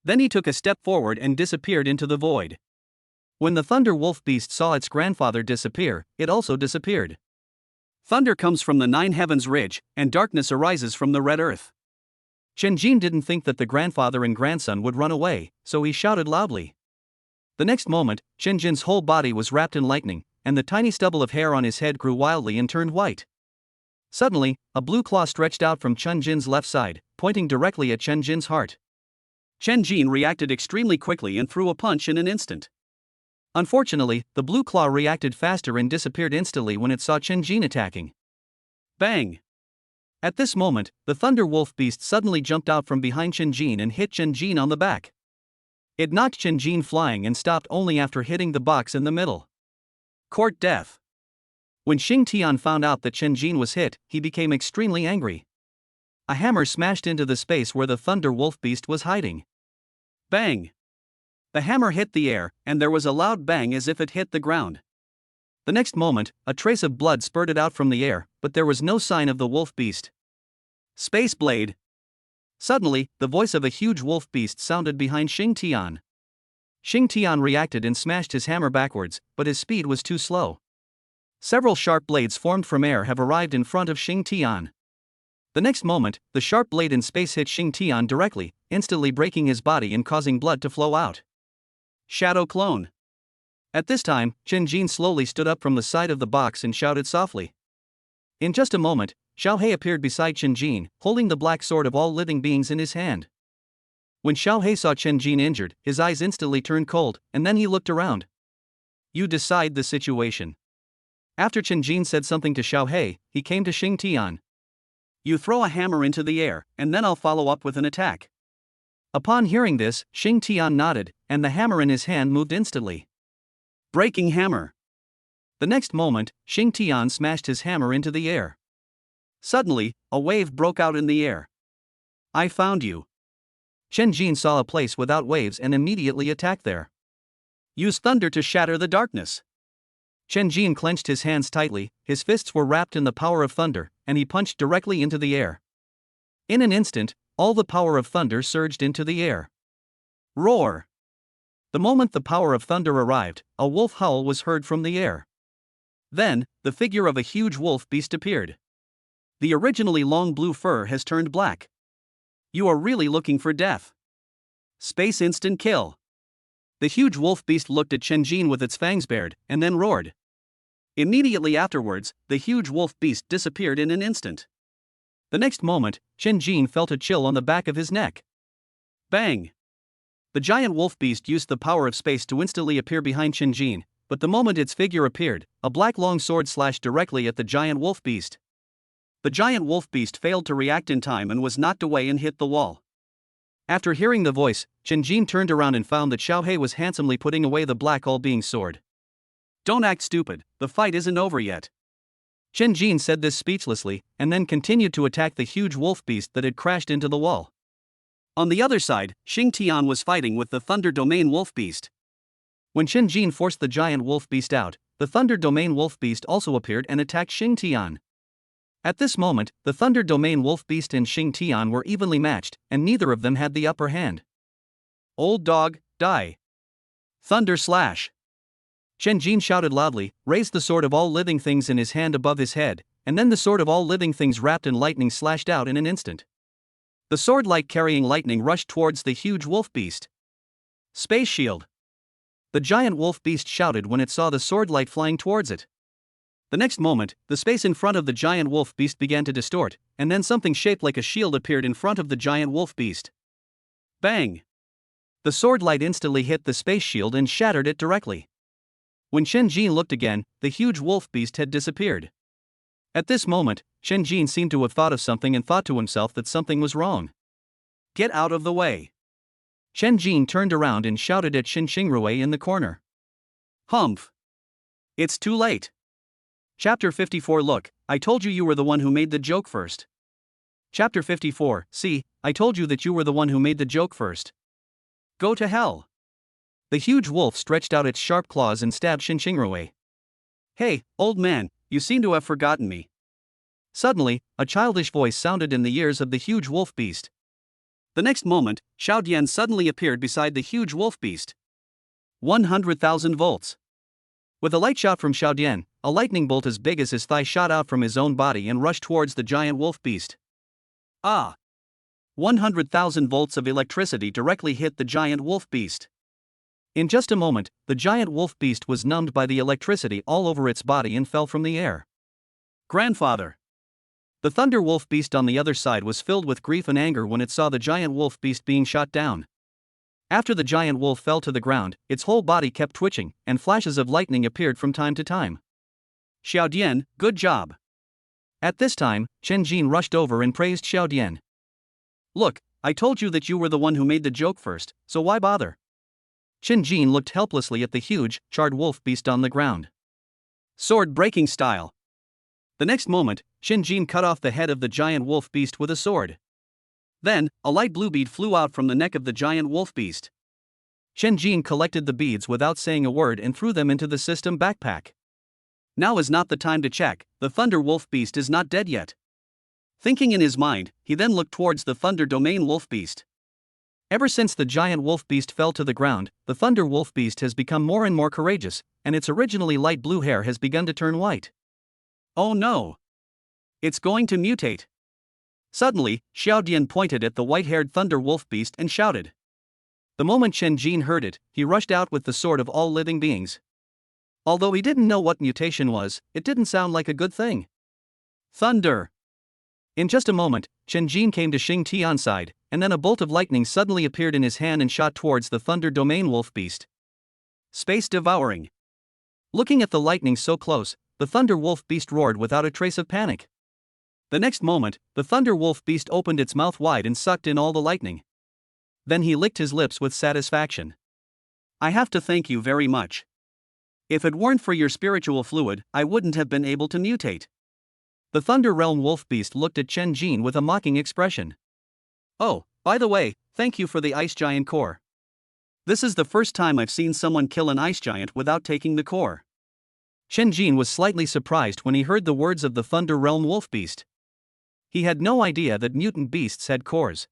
Then he took a step forward and disappeared into the void. When the thunder wolf beast saw its grandfather disappear, it also disappeared. Thunder comes from the nine heavens ridge, and darkness arises from the red earth. Chen Jin didn't think that the grandfather and grandson would run away, so he shouted loudly. The next moment, Chen Jin's whole body was wrapped in lightning, and the tiny stubble of hair on his head grew wildly and turned white. Suddenly, a blue claw stretched out from Chen Jin's left side, pointing directly at Chen Jin's heart. Chen Jin reacted extremely quickly and threw a punch in an instant. Unfortunately, the blue claw reacted faster and disappeared instantly when it saw Chen Jin attacking. Bang! At this moment, the thunder wolf beast suddenly jumped out from behind Chen Jin and hit Chen Jin on the back. It knocked Chen Jin flying and stopped only after hitting the box in the middle. Court death. When Xing Tian found out that Chen Jin was hit, he became extremely angry. A hammer smashed into the space where the thunder wolf beast was hiding. Bang! The hammer hit the air, and there was a loud bang as if it hit the ground. The next moment, a trace of blood spurted out from the air, but there was no sign of the wolf beast. Space blade. Suddenly, the voice of a huge wolf beast sounded behind Xing Tian. Xing Tian reacted and smashed his hammer backwards, but his speed was too slow. Several sharp blades formed from air have arrived in front of Xing Tian. The next moment, the sharp blade in space hit Xing Tian directly, instantly breaking his body and causing blood to flow out. Shadow clone. At this time, Chen Jin slowly stood up from the side of the box and shouted softly. In just a moment, Xiao He appeared beside Chen Jin, holding the black sword of all living beings in his hand. When Xiao He saw Chen Jin injured, his eyes instantly turned cold, and then he looked around. You decide the situation. After Chen Jin said something to Xiao He, he came to Xing Tian. You throw a hammer into the air, and then I'll follow up with an attack. Upon hearing this, Xing Tian nodded, and the hammer in his hand moved instantly. Breaking hammer. The next moment, Xing Tian smashed his hammer into the air. Suddenly, a wave broke out in the air. I found you. Chen Jin saw a place without waves and immediately attacked there. Use thunder to shatter the darkness. Chen Jin clenched his hands tightly, his fists were wrapped in the power of thunder, and he punched directly into the air. In an instant, all the power of thunder surged into the air. Roar! The moment the power of thunder arrived, a wolf howl was heard from the air. Then, the figure of a huge wolf beast appeared. The originally long blue fur has turned black. You are really looking for death. Space instant kill. The huge wolf beast looked at Chen Jin with its fangs bared, and then roared. Immediately afterwards, the huge wolf beast disappeared in an instant. The next moment, Chen Jin felt a chill on the back of his neck. Bang! The giant wolf beast used the power of space to instantly appear behind Chen Jin, but the moment its figure appeared, a black long sword slashed directly at the giant wolf beast. The giant wolf beast failed to react in time and was knocked away and hit the wall. After hearing the voice, Chen Jin turned around and found that Xiao He was handsomely putting away the black all-being sword. Don't act stupid, the fight isn't over yet. Chen Jin said this speechlessly, and then continued to attack the huge wolf beast that had crashed into the wall. On the other side, Xing Tian was fighting with the Thunder Domain wolf beast. When Chen Jin forced the giant wolf beast out, the Thunder Domain wolf beast also appeared and attacked Xing Tian. At this moment, the Thunder Domain wolf beast and Xing Tian were evenly matched, and neither of them had the upper hand. Old dog, die. Thunder slash. Chen Jin shouted loudly, raised the sword of all living things in his hand above his head, and then the sword of all living things wrapped in lightning slashed out in an instant. The sword light carrying lightning rushed towards the huge wolf beast. Space shield. The giant wolf beast shouted when it saw the sword light flying towards it. The next moment, the space in front of the giant wolf beast began to distort, and then something shaped like a shield appeared in front of the giant wolf beast. Bang! The sword light instantly hit the space shield and shattered it directly. When Chen Jin looked again, the huge wolf beast had disappeared. At this moment, Chen Jin seemed to have thought of something and thought to himself that something was wrong. Get out of the way. Chen Jin turned around and shouted at Xin Xingrui in the corner. Humph! It's too late. Chapter 54. Look, I told you you were the one who made the joke first. Chapter 54. See, I told you that you were the one who made the joke first. Go to hell. The huge wolf stretched out its sharp claws and stabbed Xin Xingrui. Hey, old man, you seem to have forgotten me. Suddenly, a childish voice sounded in the ears of the huge wolf beast. The next moment, Xiao Dian suddenly appeared beside the huge wolf beast. 100,000 volts. With a light shot from Xiao Dian, a lightning bolt as big as his thigh shot out from his own body and rushed towards the giant wolf beast. Ah! 100,000 volts of electricity directly hit the giant wolf beast. In just a moment, the giant wolf beast was numbed by the electricity all over its body and fell from the air. Grandfather! The thunder wolf beast on the other side was filled with grief and anger when it saw the giant wolf beast being shot down. After the giant wolf fell to the ground, its whole body kept twitching, and flashes of lightning appeared from time to time. Xiao Dian, good job. At this time, Chen Jin rushed over and praised Xiao Dian. Look, I told you that you were the one who made the joke first, so why bother? Chen Jin looked helplessly at the huge, charred wolf beast on the ground. Sword breaking style. The next moment, Chen Jin cut off the head of the giant wolf beast with a sword. Then, a light blue bead flew out from the neck of the giant wolf beast. Chen Jin collected the beads without saying a word and threw them into the system backpack. Now is not the time to check, the thunder wolf beast is not dead yet. Thinking in his mind, he then looked towards the thunder domain wolf beast. Ever since the giant wolf beast fell to the ground, the thunder wolf beast has become more and more courageous, and its originally light blue hair has begun to turn white. Oh no! It's going to mutate. Suddenly, Xiao Dian pointed at the white-haired thunder wolf beast and shouted. The moment Chen Jin heard it, he rushed out with the sword of all living beings. Although he didn't know what mutation was, it didn't sound like a good thing. Thunder! In just a moment, Chen Jin came to Xing Tian's side, and then a bolt of lightning suddenly appeared in his hand and shot towards the thunder domain wolf beast. Space devouring. Looking at the lightning so close, the thunder wolf beast roared without a trace of panic. The next moment, the thunder wolf beast opened its mouth wide and sucked in all the lightning. Then he licked his lips with satisfaction. I have to thank you very much. If it weren't for your spiritual fluid, I wouldn't have been able to mutate. The Thunder Realm Wolf Beast looked at Chen Jin with a mocking expression. Oh, by the way, thank you for the Ice Giant core. This is the first time I've seen someone kill an Ice Giant without taking the core. Chen Jin was slightly surprised when he heard the words of the Thunder Realm Wolf Beast. He had no idea that mutant beasts had cores.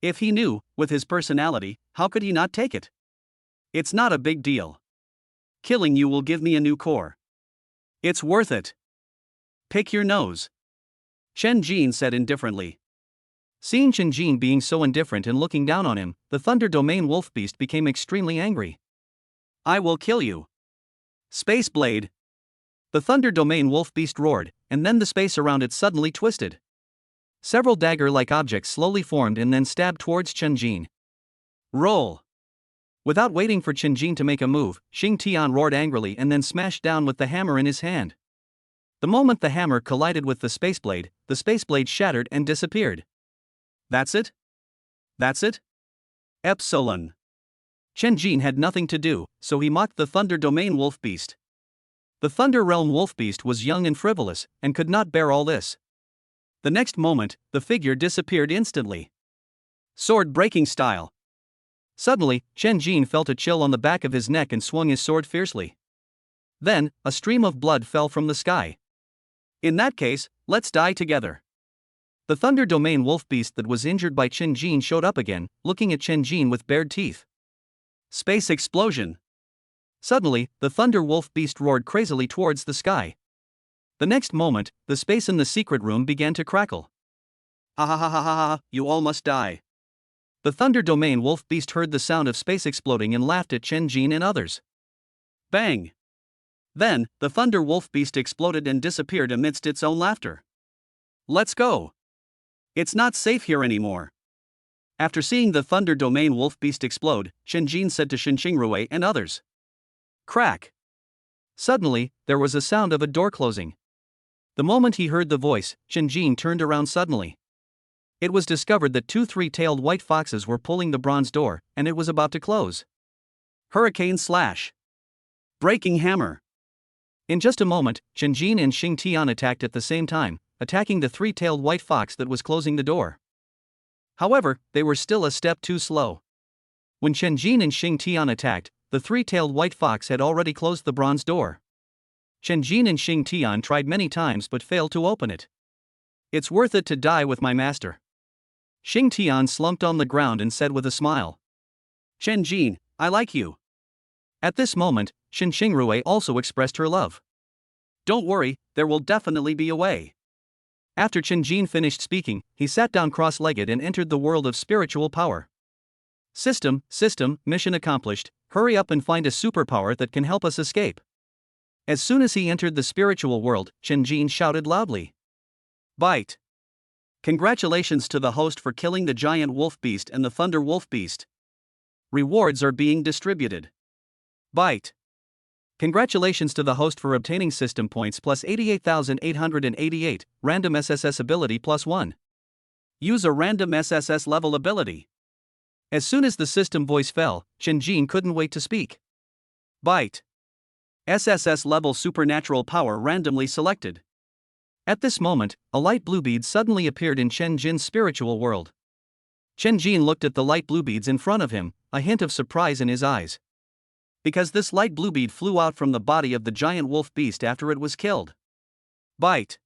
If he knew, with his personality, how could he not take it? It's not a big deal. Killing you will give me a new core. It's worth it. Pick your nose. Chen Jin said indifferently. Seeing Chen Jin being so indifferent and looking down on him, the Thunder Domain Wolf Beast became extremely angry. I will kill you. Space Blade. The Thunder Domain Wolf Beast roared, and then the space around it suddenly twisted. Several dagger-like objects slowly formed and then stabbed towards Chen Jin. Roll. Without waiting for Chen Jin to make a move, Xing Tian roared angrily and then smashed down with the hammer in his hand. The moment the hammer collided with the space blade shattered and disappeared. That's it? That's it? Epsilon. Chen Jin had nothing to do, so he mocked the Thunder Domain Wolf Beast. The Thunder Realm Wolf Beast was young and frivolous, and could not bear all this. The next moment, the figure disappeared instantly. Sword-breaking style. Suddenly, Chen Jin felt a chill on the back of his neck and swung his sword fiercely. Then, a stream of blood fell from the sky. In that case, let's die together. The Thunder Domain Wolf Beast that was injured by Chen Jin showed up again, looking at Chen Jin with bared teeth. Space explosion. Suddenly, the Thunder Wolf Beast roared crazily towards the sky. The next moment, the space in the secret room began to crackle. Ha ha ha ha ha ha, you all must die. The Thunder Domain Wolf Beast heard the sound of space exploding and laughed at Chen Jin and others. Bang! Then, the Thunder Wolf Beast exploded and disappeared amidst its own laughter. Let's go. It's not safe here anymore. After seeing the Thunder Domain Wolf Beast explode, Chen Jin said to Xin Xingrui and others. Crack! Suddenly, there was a sound of a door closing. The moment he heard the voice, Chen Jin turned around suddenly. It was discovered that two three-tailed white foxes were pulling the bronze door, and it was about to close. Hurricane slash. Breaking hammer. In just a moment, Chen Jin and Xing Tian attacked at the same time, attacking the three-tailed white fox that was closing the door. However, they were still a step too slow. When Chen Jin and Xing Tian attacked, the three-tailed white fox had already closed the bronze door. Chen Jin and Xing Tian tried many times but failed to open it. It's worth it to die with my master. Xing Tian slumped on the ground and said with a smile. Chen Jin, I like you. At this moment, Xin Xingrui also expressed her love. Don't worry, there will definitely be a way. After Chen Jin finished speaking, he sat down cross-legged and entered the world of spiritual power. System, mission accomplished, hurry up and find a superpower that can help us escape. As soon as he entered the spiritual world, Chen Jin shouted loudly. Bite. Congratulations to the host for killing the giant wolf beast and the thunder wolf beast. Rewards are being distributed. Bite. Congratulations to the host for obtaining system points plus 88,888, random SSS ability plus 1. Use a random SSS-level ability. As soon as the system voice fell, Chen Jin couldn't wait to speak. Bite. SSS-level supernatural power randomly selected. At this moment, a light blue bead suddenly appeared in Chen Jin's spiritual world. Chen Jin looked at the light blue beads in front of him, a hint of surprise in his eyes. Because this light blue bead flew out from the body of the giant wolf beast after it was killed. Bite.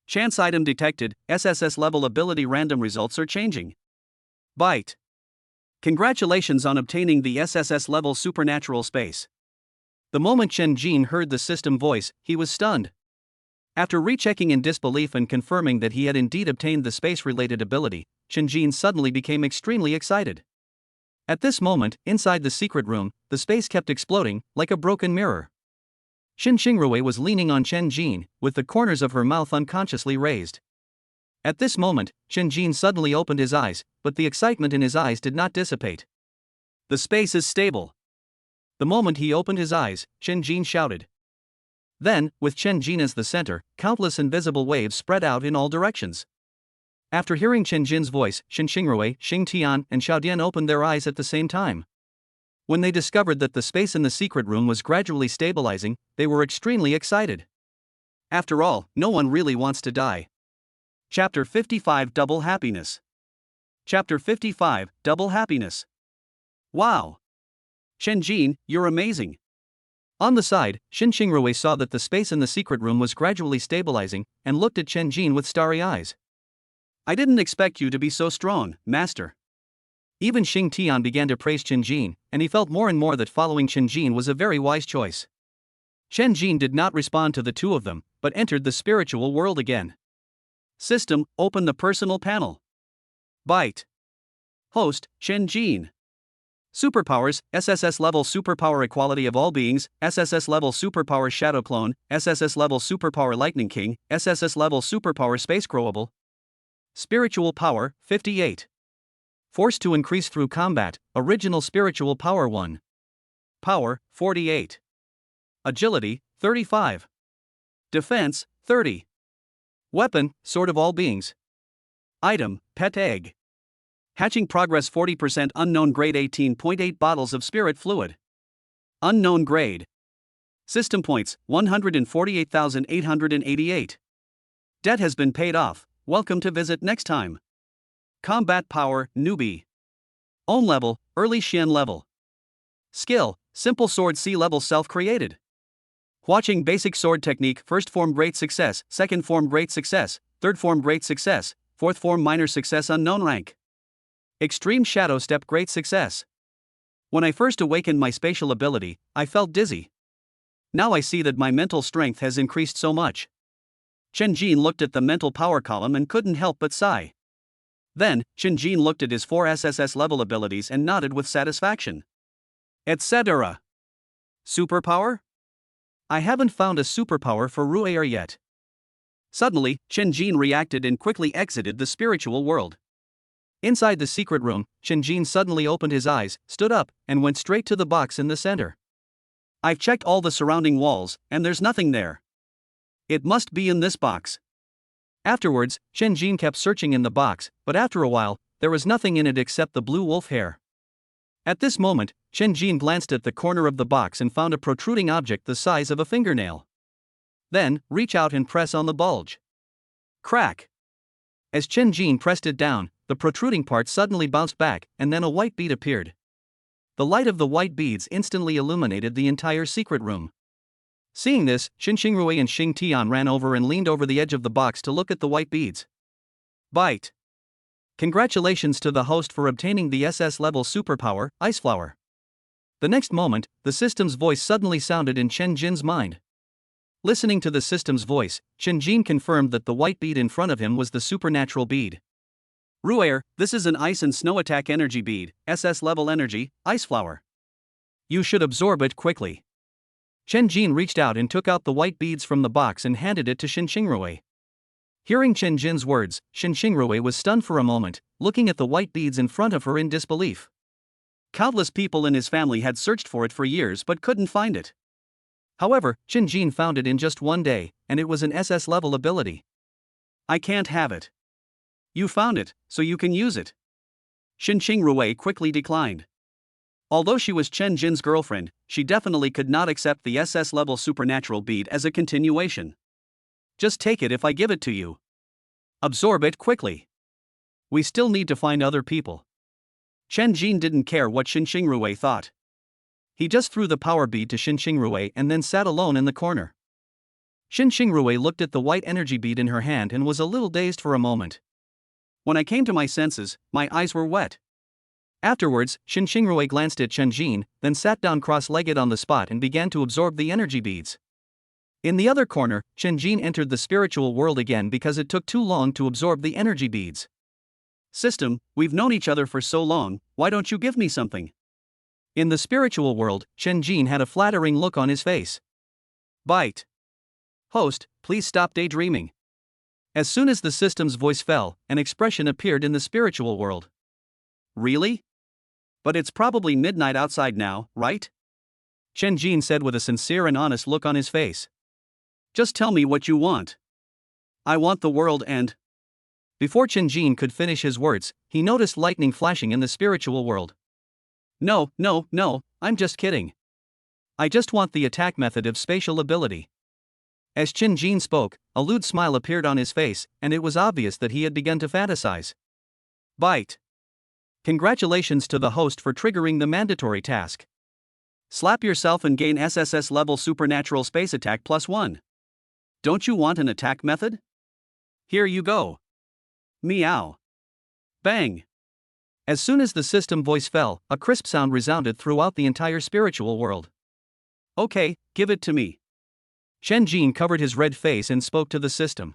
Chance item detected, SSS-level ability random results are changing. Bite. Congratulations on obtaining the SSS-level supernatural space. The moment Chen Jin heard the system voice, he was stunned. After rechecking in disbelief and confirming that he had indeed obtained the space-related ability, Chen Jin suddenly became extremely excited. At this moment, inside the secret room, the space kept exploding, like a broken mirror. Xin Xingrui was leaning on Chen Jin, with the corners of her mouth unconsciously raised. At this moment, Chen Jin suddenly opened his eyes, but the excitement in his eyes did not dissipate. The space is stable. The moment he opened his eyes, Chen Jin shouted. Then, with Chen Jin as the center, countless invisible waves spread out in all directions. After hearing Chen Jin's voice, Shen Xingrui, Xing Tian, and Xiao Dian opened their eyes at the same time. When they discovered that the space in the secret room was gradually stabilizing, they were extremely excited. After all, no one really wants to die. Chapter 55 Double Happiness. Chapter 55 Double Happiness. Wow! Shen Jin, you're amazing. On the side, Shen Xingrui saw that the space in the secret room was gradually stabilizing and looked at Chen Jin with starry eyes. I didn't expect you to be so strong, master. Even Xing Tian began to praise Chen Jin, and he felt more and more that following Chen Jin was a very wise choice. Chen Jin did not respond to the two of them, but entered the spiritual world again. System, open the personal panel. Byte. Host, Chen Jin. Superpowers, SSS-level superpower equality of all beings, SSS-level superpower shadow clone, SSS-level superpower lightning king, SSS-level superpower space growable. Spiritual power, 58. Force to increase through combat, original spiritual power 1. Power, 48. Agility, 35. Defense, 30. Weapon, sword of all beings. Item, pet egg. Hatching progress 40% unknown grade 18.8 bottles of spirit fluid. Unknown grade. System points, 148,888. Debt has been paid off, welcome to visit next time. Combat power, newbie. Own level, early Xian level. Skill, simple sword C level self-created. Watching basic sword technique, first form great success, second form great success, third form great success, fourth form minor success unknown rank. Extreme shadow step great success. When I first awakened my spatial ability, I felt dizzy. Now I see that my mental strength has increased so much. Chen Jin looked at the mental power column and couldn't help but sigh. Then, Chen Jin looked at his 4 SSS level abilities and nodded with satisfaction. Etc. Superpower? I haven't found a superpower for Ru'er yet. Suddenly, Chen Jin reacted and quickly exited the spiritual world. Inside the secret room, Chen Jin suddenly opened his eyes, stood up, and went straight to the box in the center. I've checked all the surrounding walls, and there's nothing there. It must be in this box. Afterwards, Chen Jin kept searching in the box, but after a while, there was nothing in it except the blue wolf hair. At this moment, Chen Jin glanced at the corner of the box and found a protruding object the size of a fingernail. Then, reach out and press on the bulge. Crack! As Chen Jin pressed it down, the protruding part suddenly bounced back, and then a white bead appeared. The light of the white beads instantly illuminated the entire secret room. Seeing this, Shen Xingrui and Xing Tian ran over and leaned over the edge of the box to look at the white beads. Byte. Congratulations to the host for obtaining the SS-level superpower, Ice Flower. The next moment, the system's voice suddenly sounded in Chen Jin's mind. Listening to the system's voice, Chen Jin confirmed that the white bead in front of him was the supernatural bead. Ru'er, this is an ice and snow attack energy bead, SS-level energy, Ice Flower. You should absorb it quickly. Chen Jin reached out and took out the white beads from the box and handed it to Shen Xingrui. Hearing Chen Jin's words, Shen Xingrui was stunned for a moment, looking at the white beads in front of her in disbelief. Countless people in his family had searched for it for years but couldn't find it. However, Chen Jin found it in just one day, and it was an SS-level ability. I can't have it. You found it, so you can use it. Shen Xingrui quickly declined. Although she was Chen Jin's girlfriend, she definitely could not accept the SS-level supernatural bead as a continuation. Just take it if I give it to you. Absorb it quickly. We still need to find other people. Chen Jin didn't care what Shen Xingrui thought. He just threw the power bead to Shen Xingrui and then sat alone in the corner. Shen Xingrui looked at the white energy bead in her hand and was a little dazed for a moment. When I came to my senses, my eyes were wet. Afterwards, Shen Xingrui glanced at Chen Jin, then sat down cross-legged on the spot and began to absorb the energy beads. In the other corner, Chen Jin entered the spiritual world again because it took too long to absorb the energy beads. System, we've known each other for so long, why don't you give me something? In the spiritual world, Chen Jin had a flattering look on his face. Byte. Host, please stop daydreaming. As soon as the system's voice fell, an expression appeared in the spiritual world. Really? But it's probably midnight outside now, right? Chen Jin said with a sincere and honest look on his face. Just tell me what you want. I want the world and... Before Chen Jin could finish his words, he noticed lightning flashing in the spiritual world. No, I'm just kidding. I just want the attack method of spatial ability. As Chen Jin spoke, a lewd smile appeared on his face, and it was obvious that he had begun to fantasize. Bite. Congratulations to the host for triggering the mandatory task. Slap yourself and gain SSS-level supernatural space attack +1. Don't you want an attack method? Here you go. Meow. Bang. As soon as the system voice fell, a crisp sound resounded throughout the entire spiritual world. Okay, give it to me. Chen Jin covered his red face and spoke to the system.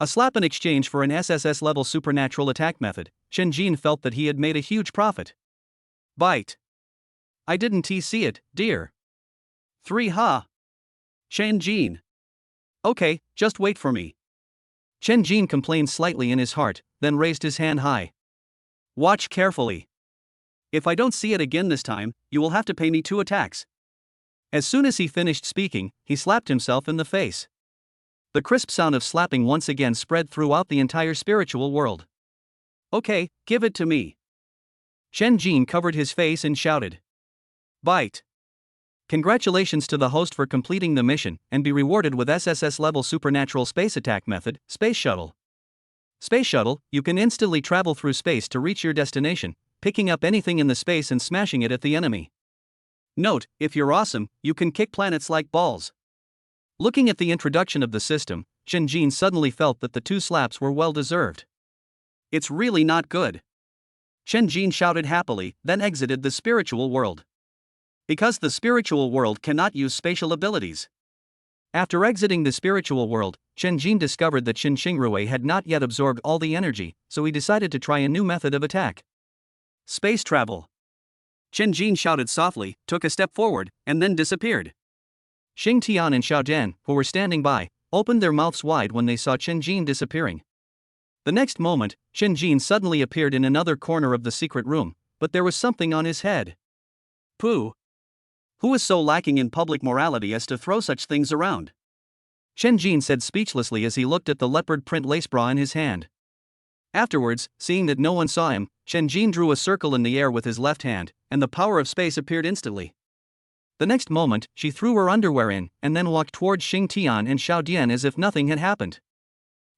A slap in exchange for an SSS-level supernatural attack method, Chen Jin felt that he had made a huge profit. Bite. I didn't see it, dear. 3 ha. Chen Jin. Okay, just wait for me. Chen Jin complained slightly in his heart, then raised his hand high. Watch carefully. If I don't see it again this time, you will have to pay me 2 attacks. As soon as he finished speaking, he slapped himself in the face. The crisp sound of slapping once again spread throughout the entire spiritual world. Okay, give it to me. Chen Jin covered his face and shouted. Bite. Congratulations to the host for completing the mission, and be rewarded with SSS-level supernatural space attack method, Space Shuttle. Space Shuttle, you can instantly travel through space to reach your destination, picking up anything in the space and smashing it at the enemy. Note, if you're awesome, you can kick planets like balls. Looking at the introduction of the system, Chen Jin suddenly felt that the 2 slaps were well deserved. It's really not good. Chen Jin shouted happily, then exited the spiritual world. Because the spiritual world cannot use spatial abilities. After exiting the spiritual world, Chen Jin discovered that Xin Xingrui had not yet absorbed all the energy, so he decided to try a new method of attack. Space travel. Chen Jin shouted softly, took a step forward, and then disappeared. Xing Tian and Xiao Dian, who were standing by, opened their mouths wide when they saw Chen Jin disappearing. The next moment, Chen Jin suddenly appeared in another corner of the secret room, but there was something on his head. Pooh. Who is so lacking in public morality as to throw such things around? Chen Jin said speechlessly as he looked at the leopard print lace bra in his hand. Afterwards, seeing that no one saw him, Chen Jin drew a circle in the air with his left hand, and the power of space appeared instantly. The next moment, she threw her underwear in, and then walked towards Xing Tian and Xiao Dian as if nothing had happened.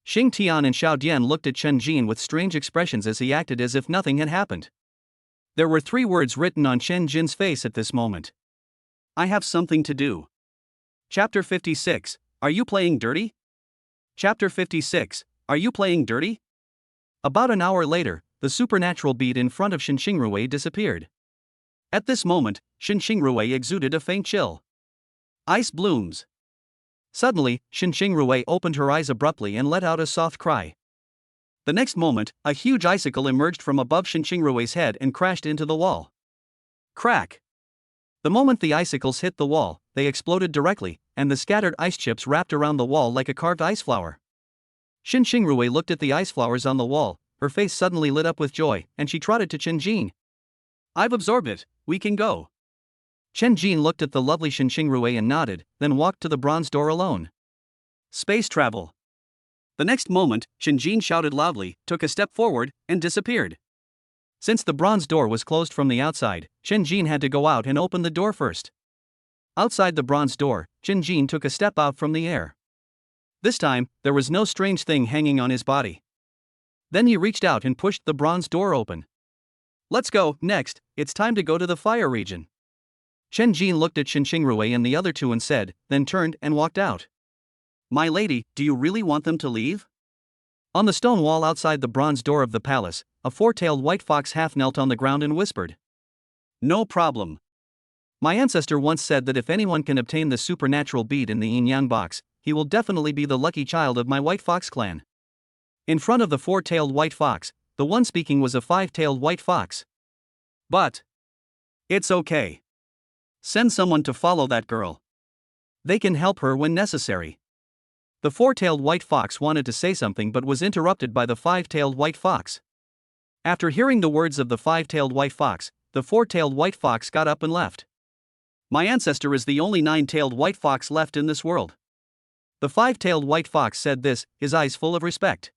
Xing Tian and Xiao Dian looked at Chen Jin with strange expressions as he acted as if nothing had happened. There were 3 words written on Chen Jin's face at this moment. I have something to do. Chapter 56, Are you playing dirty? Chapter 56, Are you playing dirty? About an hour later, the supernatural bead in front of Xin Xingrui disappeared. At this moment, Xin Xingrui exuded a faint chill. Ice blooms. Suddenly, Xin Xingrui opened her eyes abruptly and let out a soft cry. The next moment, a huge icicle emerged from above Xin Xingrui's head and crashed into the wall. Crack. The moment the icicles hit the wall, they exploded directly, and the scattered ice chips wrapped around the wall like a carved ice flower. Xin Xingrui looked at the ice flowers on the wall, her face suddenly lit up with joy, and she trotted to Chen Jin. I've absorbed it, we can go. Chen Jin looked at the lovely Xin Xingrui and nodded, then walked to the bronze door alone. Space travel. The next moment, Chen Jin shouted loudly, took a step forward, and disappeared. Since the bronze door was closed from the outside, Chen Jin had to go out and open the door first. Outside the bronze door, Chen Jin took a step out from the air. This time, there was no strange thing hanging on his body. Then he reached out and pushed the bronze door open. Let's go, next, it's time to go to the fire region. Chen Jin looked at Xin Xingrui and the other 2 and said, then turned and walked out. My lady, do you really want them to leave? On the stone wall outside the bronze door of the palace, a 4-tailed white fox half knelt on the ground and whispered. No problem. My ancestor once said that if anyone can obtain the supernatural bead in the yin-yang box, he will definitely be the lucky child of my white fox clan. In front of the 4-tailed white fox, the one speaking was a 5-tailed white fox. But it's okay. Send someone to follow that girl. They can help her when necessary. The 4-tailed white fox wanted to say something but was interrupted by the 5-tailed white fox. After hearing the words of the 5-tailed white fox, the 4-tailed white fox got up and left. My ancestor is the only 9-tailed white fox left in this world. The 5-tailed white fox said this, his eyes full of respect.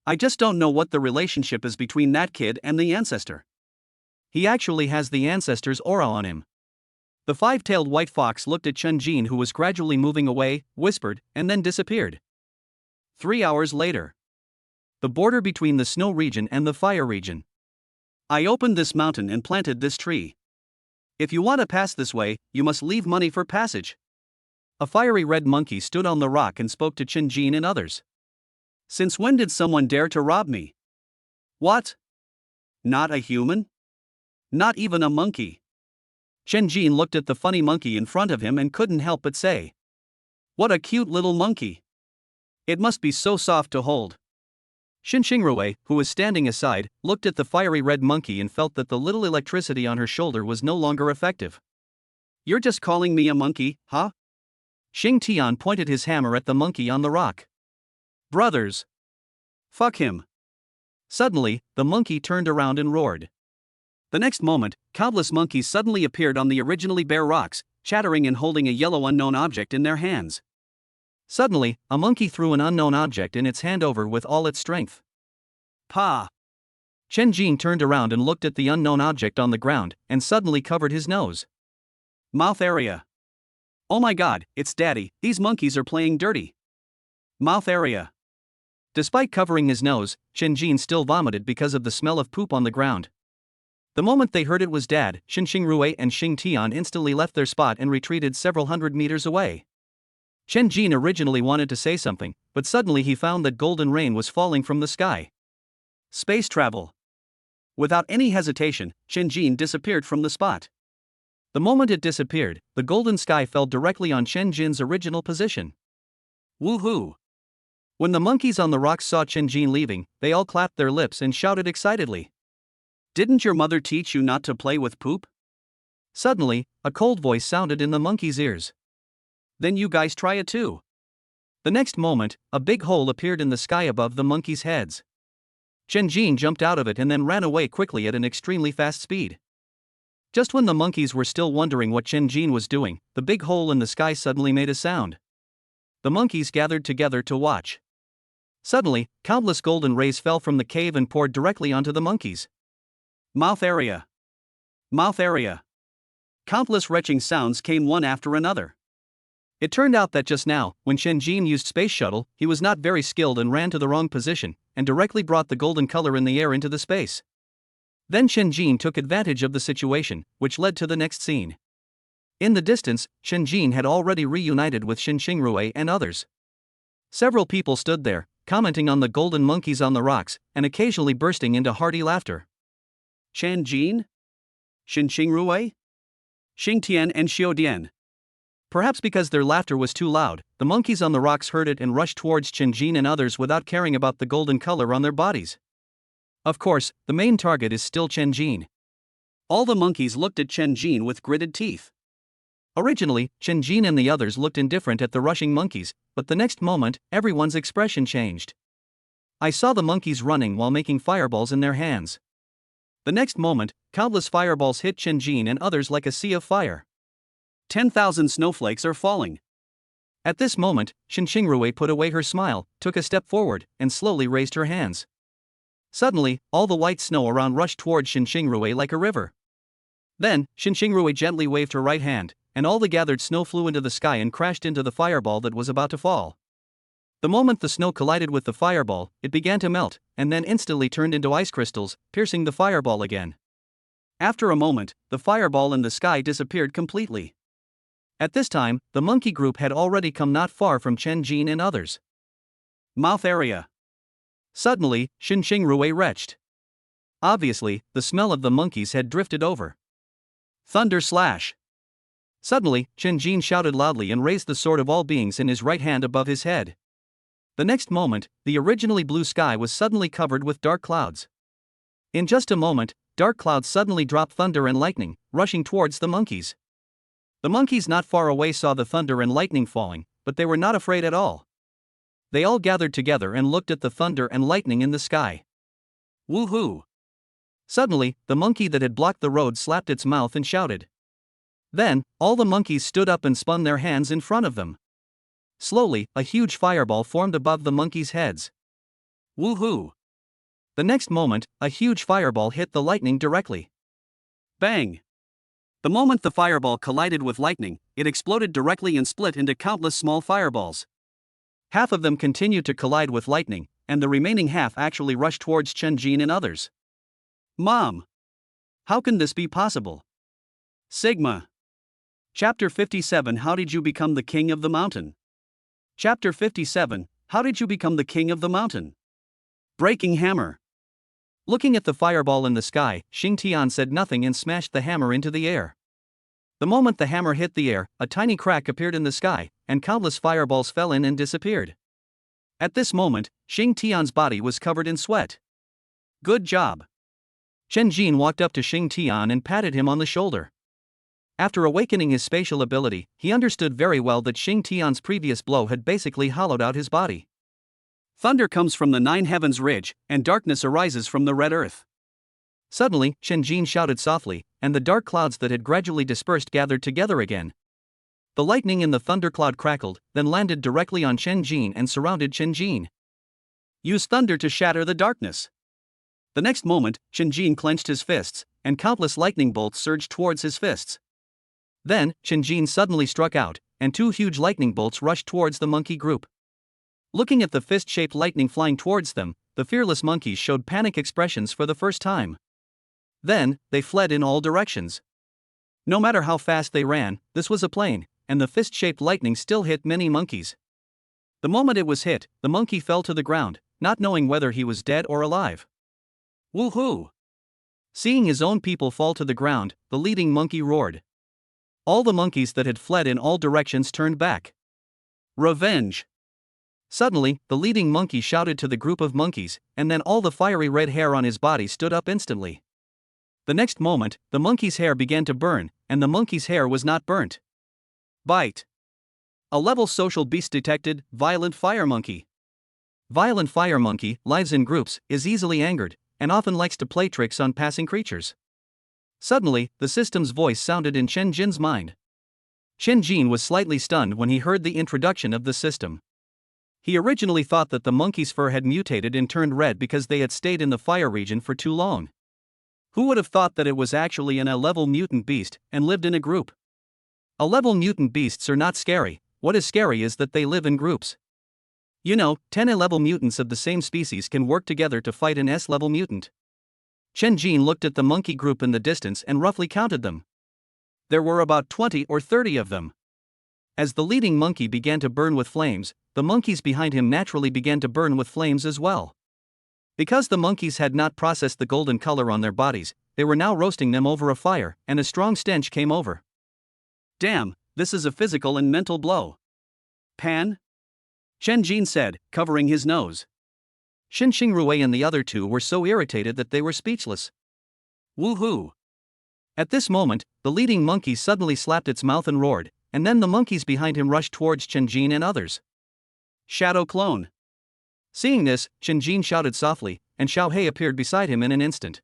I just don't know what the relationship is between that kid and the ancestor. He actually has the ancestor's aura on him. The five-tailed white fox looked at Chen Jin, who was gradually moving away, whispered, and then disappeared. 3 hours later. The border between the snow region and the fire region. I opened this mountain and planted this tree. If you want to pass this way, you must leave money for passage. A fiery red monkey stood on the rock and spoke to Chen Jin and others. Since when did someone dare to rob me? What? Not a human? Not even a monkey? Chen Jin looked at the funny monkey in front of him and couldn't help but say, "What a cute little monkey. It must be so soft to hold." Xin Xingrui, who was standing aside, looked at the fiery red monkey and felt that the little electricity on her shoulder was no longer effective. "You're just calling me a monkey, huh?" Xing Tian pointed his hammer at the monkey on the rock. "Brothers. Fuck him." Suddenly, the monkey turned around and roared. The next moment, countless monkeys suddenly appeared on the originally bare rocks, chattering and holding a yellow unknown object in their hands. Suddenly, a monkey threw an unknown object in its hand over with all its strength. Pa! Chen Jin turned around and looked at the unknown object on the ground, and suddenly covered his nose. Mouth area. Oh my god, it's Daddy, these monkeys are playing dirty. Mouth area. Despite covering his nose, Chen Jin still vomited because of the smell of poop on the ground. The moment they heard it was Dad, Xin Xingrui and Xing Tian instantly left their spot and retreated several hundred meters away. Chen Jin originally wanted to say something, but suddenly he found that golden rain was falling from the sky. Space travel. Without any hesitation, Chen Jin disappeared from the spot. The moment it disappeared, the golden sky fell directly on Chen Jin's original position. Woohoo! When the monkeys on the rocks saw Chen Jin leaving, they all clapped their lips and shouted excitedly. Didn't your mother teach you not to play with poop? Suddenly, a cold voice sounded in the monkeys' ears. Then you guys try it too. The next moment, a big hole appeared in the sky above the monkeys' heads. Chen Jin jumped out of it and then ran away quickly at an extremely fast speed. Just when the monkeys were still wondering what Chen Jin was doing, the big hole in the sky suddenly made a sound. The monkeys gathered together to watch. Suddenly, countless golden rays fell from the cave and poured directly onto the monkeys. Mouth area. Mouth area. Countless retching sounds came one after another. It turned out that just now, when Chen Jin used Space Shuttle, he was not very skilled and ran to the wrong position, and directly brought the golden color in the air into the space. Then Chen Jin took advantage of the situation, which led to the next scene. In the distance, Chen Jin had already reunited with Xin Xingrui and others. Several people stood there, commenting on the golden monkeys on the rocks, and occasionally bursting into hearty laughter. Chen Jin? Xin Xingrui? Xing Tian and Xiao Dian. Perhaps because their laughter was too loud, the monkeys on the rocks heard it and rushed towards Chen Jin and others without caring about the golden color on their bodies. Of course, the main target is still Chen Jin. All the monkeys looked at Chen Jin with gritted teeth. Originally, Chen Jin and the others looked indifferent at the rushing monkeys, but the next moment, everyone's expression changed. I saw the monkeys running while making fireballs in their hands. The next moment, countless fireballs hit Chen Jin and others like a sea of fire. 10,000 snowflakes are falling. At this moment, Xin Xingrui put away her smile, took a step forward, and slowly raised her hands. Suddenly, all the white snow around rushed towards Xin Xingrui like a river. Then, Xin Xingrui gently waved her right hand, and all the gathered snow flew into the sky and crashed into the fireball that was about to fall. The moment the snow collided with the fireball, it began to melt, and then instantly turned into ice crystals, piercing the fireball again. After a moment, the fireball in the sky disappeared completely. At this time, the monkey group had already come not far from Chen Jin and others. Mouth area. Suddenly, Xin Xingrui retched. Obviously, the smell of the monkeys had drifted over. Thunder slash. Suddenly, Chen Jin shouted loudly and raised the sword of all beings in his right hand above his head. The next moment, the originally blue sky was suddenly covered with dark clouds. In just a moment, dark clouds suddenly dropped thunder and lightning, rushing towards the monkeys. The monkeys not far away saw the thunder and lightning falling, but they were not afraid at all. They all gathered together and looked at the thunder and lightning in the sky. Woohoo! Suddenly, the monkey that had blocked the road slapped its mouth and shouted. Then, all the monkeys stood up and spun their hands in front of them. Slowly, a huge fireball formed above the monkeys' heads. Woohoo! The next moment, a huge fireball hit the lightning directly. Bang! The moment the fireball collided with lightning, it exploded directly and split into countless small fireballs. Half of them continued to collide with lightning, and the remaining half actually rushed towards Chen-Jin and others. Mom! How can this be possible? Sigma. Chapter 57 How did you become the king of the mountain? Chapter 57 How did you become the king of the mountain? Breaking hammer. Looking at the fireball in the sky, Xing Tian said nothing and smashed the hammer into the air. The moment the hammer hit the air, a tiny crack appeared in the sky, and countless fireballs fell in and disappeared. At this moment, Xing Tian's body was covered in sweat. Good job. Chen-Jin walked up to Xing Tian and patted him on the shoulder. After awakening his spatial ability, he understood very well that Xing Tian's previous blow had basically hollowed out his body. Thunder comes from the nine heavens ridge, and darkness arises from the red earth. Suddenly, Chen-Jin shouted softly, and the dark clouds that had gradually dispersed gathered together again. The lightning in the thundercloud crackled, then landed directly on Chen-Jin and surrounded Chen-Jin. Use thunder to shatter the darkness. The next moment, Chen-Jin clenched his fists, and countless lightning bolts surged towards his fists. Then, Chen-Jin suddenly struck out, and two huge lightning bolts rushed towards the monkey group. Looking at the fist-shaped lightning flying towards them, the fearless monkeys showed panic expressions for the first time. Then, they fled in all directions. No matter how fast they ran, this was a plane, and the fist-shaped lightning still hit many monkeys. The moment it was hit, the monkey fell to the ground, not knowing whether he was dead or alive. Woohoo! Seeing his own people fall to the ground, the leading monkey roared. All the monkeys that had fled in all directions turned back. Revenge! Suddenly, the leading monkey shouted to the group of monkeys, and then all the fiery red hair on his body stood up instantly. The next moment, the monkey's hair began to burn, and the monkey's hair was not burnt. Bite. A level social beast detected, violent fire monkey. Violent fire monkey lives in groups, is easily angered, and often likes to play tricks on passing creatures. Suddenly, the system's voice sounded in Chen-Jin's mind. Chen-Jin was slightly stunned when he heard the introduction of the system. He originally thought that the monkey's fur had mutated and turned red because they had stayed in the fire region for too long. Who would have thought that it was actually an A-level mutant beast and lived in a group? A-level mutant beasts are not scary, what is scary is that they live in groups. 10 A-level mutants of the same species can work together to fight an S-level mutant. Chen-Jin looked at the monkey group in the distance and roughly counted them. There were about 20 or 30 of them. As the leading monkey began to burn with flames, the monkeys behind him naturally began to burn with flames as well. Because the monkeys had not processed the golden color on their bodies, they were now roasting them over a fire, and a strong stench came over. Damn, this is a physical and mental blow. Pan? Chen-Jin said, covering his nose. Xin Xingrui and the other two were so irritated that they were speechless. Woohoo! At this moment, the leading monkey suddenly slapped its mouth and roared, and then the monkeys behind him rushed towards Chen-Jin and others. Shadow clone. Seeing this, Chen-Jin shouted softly, and Xiao He appeared beside him in an instant.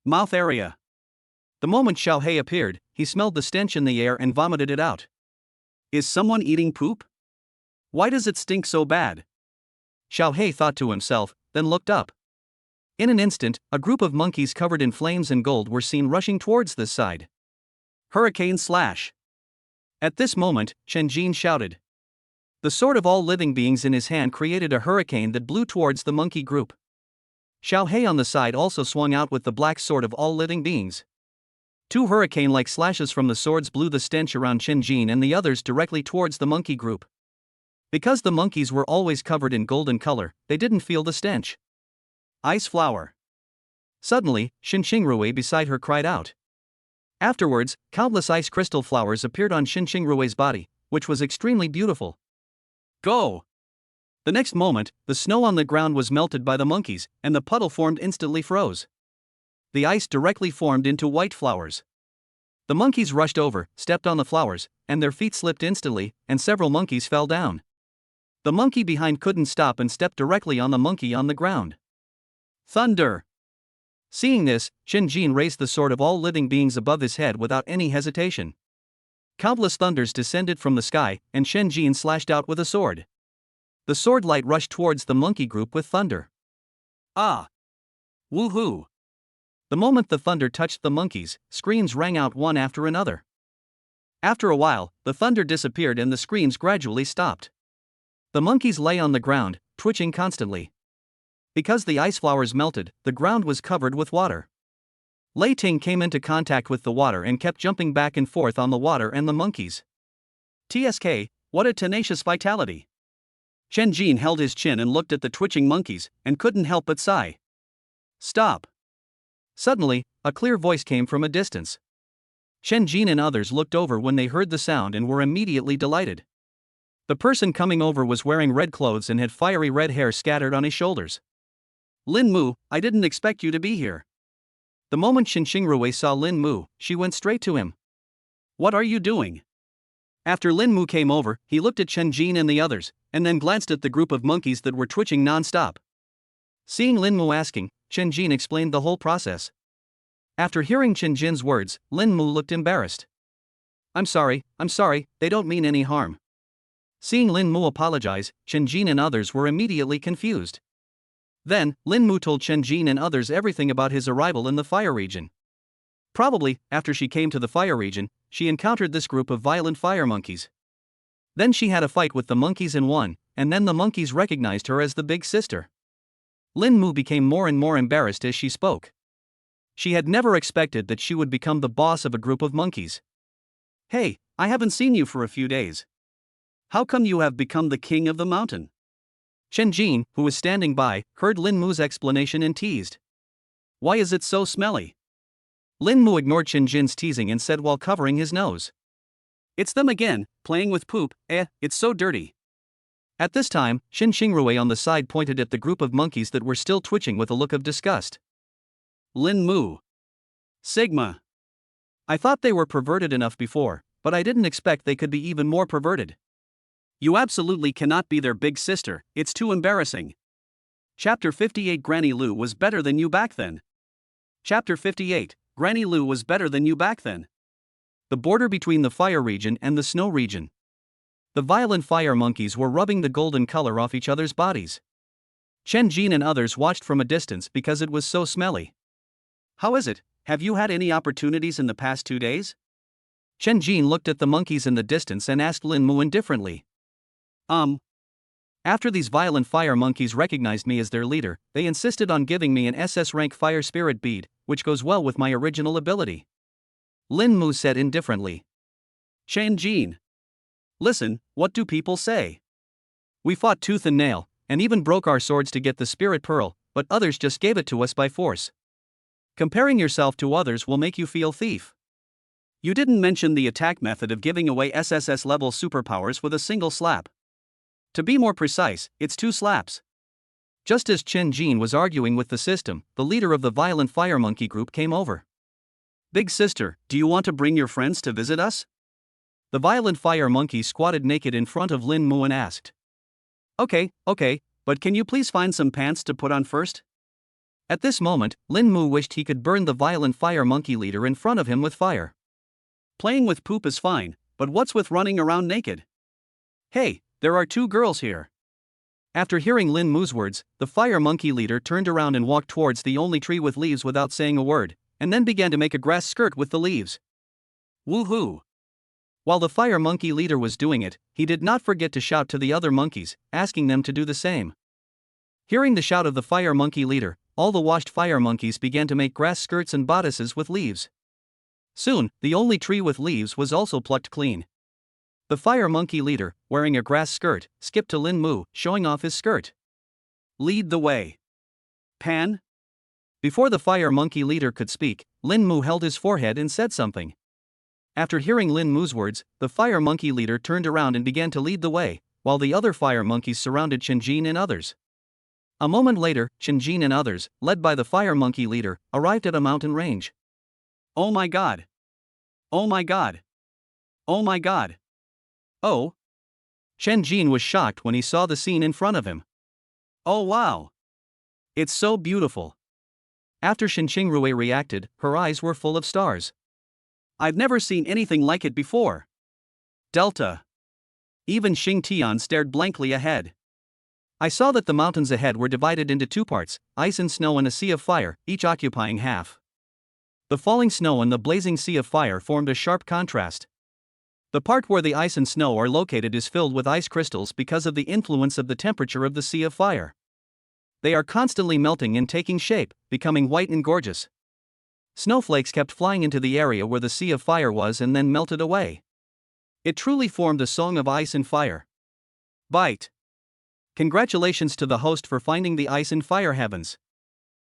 Mouth area. The moment Xiao He appeared, he smelled the stench in the air and vomited it out. Is someone eating poop? Why does it stink so bad? Xiao He thought to himself, then looked up. In an instant, a group of monkeys covered in flames and gold were seen rushing towards this side. Hurricane slash. At this moment, Chen-Jin shouted. The sword of all living beings in his hand created a hurricane that blew towards the monkey group. Xiao He on the side also swung out with the black sword of all living beings. Two hurricane-like slashes from the swords blew the stench around Chen-Jin and the others directly towards the monkey group. Because the monkeys were always covered in golden color, they didn't feel the stench. Ice flower. Suddenly, Xin Xingrui beside her cried out. Afterwards, countless ice crystal flowers appeared on Xin Xingrui's body, which was extremely beautiful. Go! The next moment, the snow on the ground was melted by the monkeys, and the puddle formed instantly froze. The ice directly formed into white flowers. The monkeys rushed over, stepped on the flowers, and their feet slipped instantly, and several monkeys fell down. The monkey behind couldn't stop and stepped directly on the monkey on the ground. Thunder! Seeing this, Chen-Jin raised the sword of all living beings above his head without any hesitation. Countless thunders descended from the sky, and Chen-Jin slashed out with a sword. The sword light rushed towards the monkey group with thunder. Ah! Woohoo! The moment the thunder touched the monkeys, screams rang out one after another. After a while, the thunder disappeared and the screams gradually stopped. The monkeys lay on the ground, twitching constantly. Because the ice flowers melted, the ground was covered with water. Lei Ting came into contact with the water and kept jumping back and forth on the water and the monkeys. TSK, what a tenacious vitality! Chen Jin held his chin and looked at the twitching monkeys, and couldn't help but sigh. Stop! Suddenly, a clear voice came from a distance. Chen Jin and others looked over when they heard the sound and were immediately delighted. The person coming over was wearing red clothes and had fiery red hair scattered on his shoulders. Lin Mu, I didn't expect you to be here. The moment Shen Xingrui saw Lin Mu, she went straight to him. What are you doing? After Lin Mu came over, he looked at Chen Jin and the others, and then glanced at the group of monkeys that were twitching non-stop. Seeing Lin Mu asking, Chen Jin explained the whole process. After hearing Chen Jin's words, Lin Mu looked embarrassed. I'm sorry, they don't mean any harm. Seeing Lin Mu apologize, Chen Jin and others were immediately confused. Then, Lin Mu told Chen Jin and others everything about his arrival in the fire region. Probably, after she came to the fire region, she encountered this group of violent fire monkeys. Then she had a fight with the monkeys and won, and then the monkeys recognized her as the big sister. Lin Mu became more and more embarrassed as she spoke. She had never expected that she would become the boss of a group of monkeys. Hey, I haven't seen you for a few days. How come you have become the king of the mountain? Chen Jin, who was standing by, heard Lin Mu's explanation and teased. Why is it so smelly? Lin Mu ignored Chen Jin's teasing and said while covering his nose. It's them again, playing with poop, it's so dirty. At this time, Shen Xingrui on the side pointed at the group of monkeys that were still twitching with a look of disgust. Lin Mu. Sigma. I thought they were perverted enough before, but I didn't expect they could be even more perverted. You absolutely cannot be their big sister, it's too embarrassing. Chapter 58 Granny Lu was better than you back then. Chapter 58 Granny Lu was better than you back then. The border between the fire region and the snow region. The violent fire monkeys were rubbing the golden color off each other's bodies. Chen Jin and others watched from a distance because it was so smelly. How is it? Have you had any opportunities in the past 2 days? Chen Jin looked at the monkeys in the distance and asked Lin Mu indifferently. After these violent fire monkeys recognized me as their leader, they insisted on giving me an SS rank fire spirit bead, which goes well with my original ability. Lin Mu said indifferently. Chen Jin. Listen, what do people say? We fought tooth and nail, and even broke our swords to get the spirit pearl, but others just gave it to us by force. Comparing yourself to others will make you feel thief. You didn't mention the attack method of giving away SSS-level superpowers with a single slap. To be more precise, it's 2 slaps. Just as Chen Jin was arguing with the system, the leader of the violent fire monkey group came over. Big sister, do you want to bring your friends to visit us? The violent fire monkey squatted naked in front of Lin Mu and asked. Okay, but can you please find some pants to put on first? At this moment, Lin Mu wished he could burn the violent fire monkey leader in front of him with fire. Playing with poop is fine, but what's with running around naked? Hey, there are 2 girls here. After hearing Lin Mu's words, the fire monkey leader turned around and walked towards the only tree with leaves without saying a word, and then began to make a grass skirt with the leaves. Woohoo! While the fire monkey leader was doing it, he did not forget to shout to the other monkeys, asking them to do the same. Hearing the shout of the fire monkey leader, all the washed fire monkeys began to make grass skirts and bodices with leaves. Soon, the only tree with leaves was also plucked clean. The fire monkey leader, wearing a grass skirt, skipped to Lin Mu, showing off his skirt. Lead the way. Pan? Before the fire monkey leader could speak, Lin Mu held his forehead and said something. After hearing Lin Mu's words, the fire monkey leader turned around and began to lead the way, while the other fire monkeys surrounded Chen Jin and others. A moment later, Chen Jin and others, led by the fire monkey leader, arrived at a mountain range. Oh my god! Oh my god! Oh my god! Oh! Chen Jin was shocked when he saw the scene in front of him. Oh wow! It's so beautiful. After Shen Xingrui reacted, her eyes were full of stars. I've never seen anything like it before. Delta. Even Xing Tian stared blankly ahead. I saw that the mountains ahead were divided into two parts, ice and snow and a sea of fire, each occupying half. The falling snow and the blazing sea of fire formed a sharp contrast. The part where the ice and snow are located is filled with ice crystals because of the influence of the temperature of the sea of fire. They are constantly melting and taking shape, becoming white and gorgeous. Snowflakes kept flying into the area where the sea of fire was and then melted away. It truly formed a song of ice and fire. Bite. Congratulations to the host for finding the ice and fire heavens.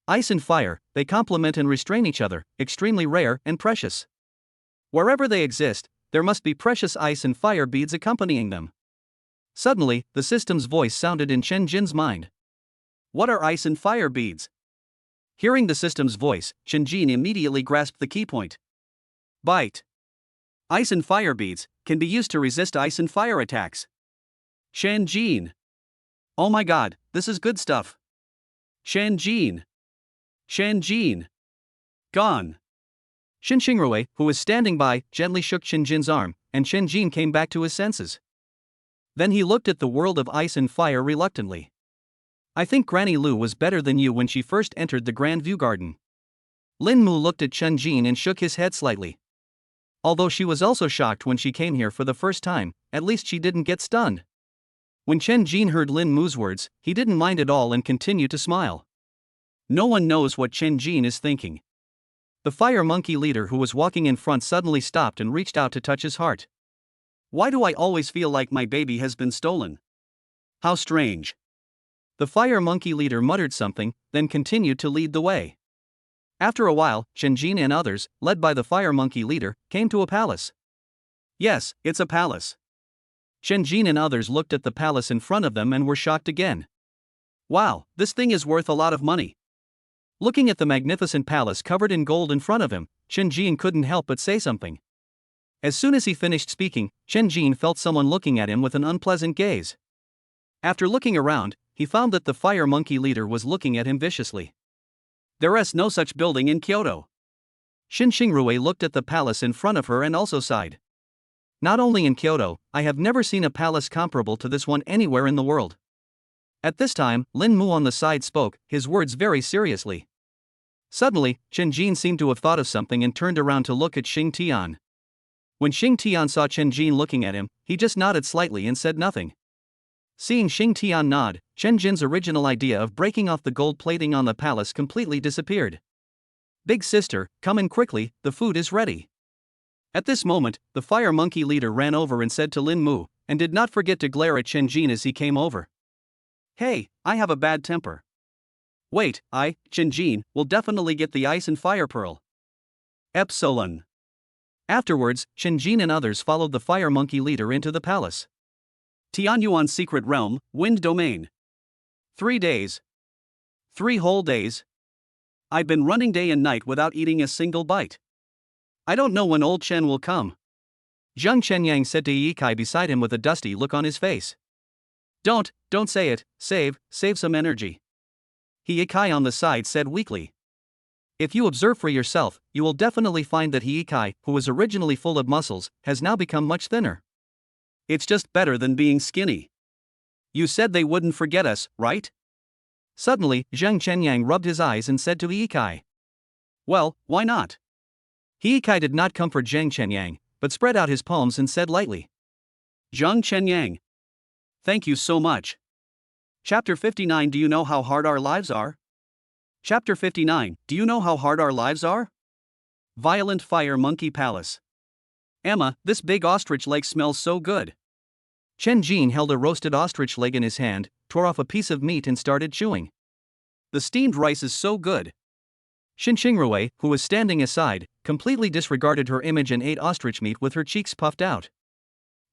Ice and fire, they complement and restrain each other, extremely rare and precious. Wherever they exist, there must be precious ice and fire beads accompanying them. Suddenly, the system's voice sounded in Chen Jin's mind. What are ice and fire beads? Hearing the system's voice, Chen Jin immediately grasped the key point. Bite. Ice and fire beads can be used to resist ice and fire attacks. Chen Jin. Oh my god, this is good stuff. Chen Jin. Chen Jin. Gone. Xin Xingrui, who was standing by, gently shook Chen Jin's arm, and Chen Jin came back to his senses. Then he looked at the world of ice and fire reluctantly. I think Granny Lu was better than you when she first entered the Grand View Garden. Lin Mu looked at Chen Jin and shook his head slightly. Although she was also shocked when she came here for the first time, at least she didn't get stunned. When Chen Jin heard Lin Mu's words, he didn't mind at all and continued to smile. No one knows what Chen Jin is thinking. The fire monkey leader who was walking in front suddenly stopped and reached out to touch his heart. Why do I always feel like my baby has been stolen? How strange. The fire monkey leader muttered something, then continued to lead the way. After a while, Chen Jin and others, led by the fire monkey leader, came to a palace. Yes, it's a palace. Chen Jin and others looked at the palace in front of them and were shocked again. Wow, this thing is worth a lot of money. Looking at the magnificent palace covered in gold in front of him, Chen Jin couldn't help but say something. As soon as he finished speaking, Chen Jin felt someone looking at him with an unpleasant gaze. After looking around, he found that the fire monkey leader was looking at him viciously. There is no such building in Kyoto. Xin Xingrui looked at the palace in front of her and also sighed. Not only in Kyoto, I have never seen a palace comparable to this one anywhere in the world. At this time, Lin Mu on the side spoke, his words very seriously. Suddenly, Chen Jin seemed to have thought of something and turned around to look at Xing Tian. When Xing Tian saw Chen Jin looking at him, he just nodded slightly and said nothing. Seeing Xing Tian nod, Chen Jin's original idea of breaking off the gold plating on the palace completely disappeared. Big sister, come in quickly, the food is ready. At this moment, the fire monkey leader ran over and said to Lin Mu, and did not forget to glare at Chen Jin as he came over. Hey, I have a bad temper. Wait, Chen Jin, will definitely get the ice and fire pearl. Epsilon. Afterwards, Chen Jin and others followed the fire monkey leader into the palace. Tianyuan Secret Realm, Wind Domain. 3 days. 3 whole days. I've been running day and night without eating a single bite. I don't know when old Chen will come. Zhang Chenyang said to Yikai beside him with a dusty look on his face. Don't say it, save some energy. Yikai on the side said weakly. If you observe for yourself, you will definitely find that Yikai, who was originally full of muscles, has now become much thinner. It's just better than being skinny. You said they wouldn't forget us, right? Suddenly, Zhang Chenyang rubbed his eyes and said to Yikai. Well, why not? Yikai did not comfort Zhang Chenyang, but spread out his palms and said lightly. Zhang Chenyang. Thank you so much. Chapter 59. Do you know how hard our lives are? Chapter 59. Do you know how hard our lives are? Violent Fire Monkey Palace. Emma, this big ostrich leg smells so good. Chen Jin held a roasted ostrich leg in his hand, tore off a piece of meat and started chewing. The steamed rice is so good. Xin Xingrui, who was standing aside, completely disregarded her image and ate ostrich meat with her cheeks puffed out.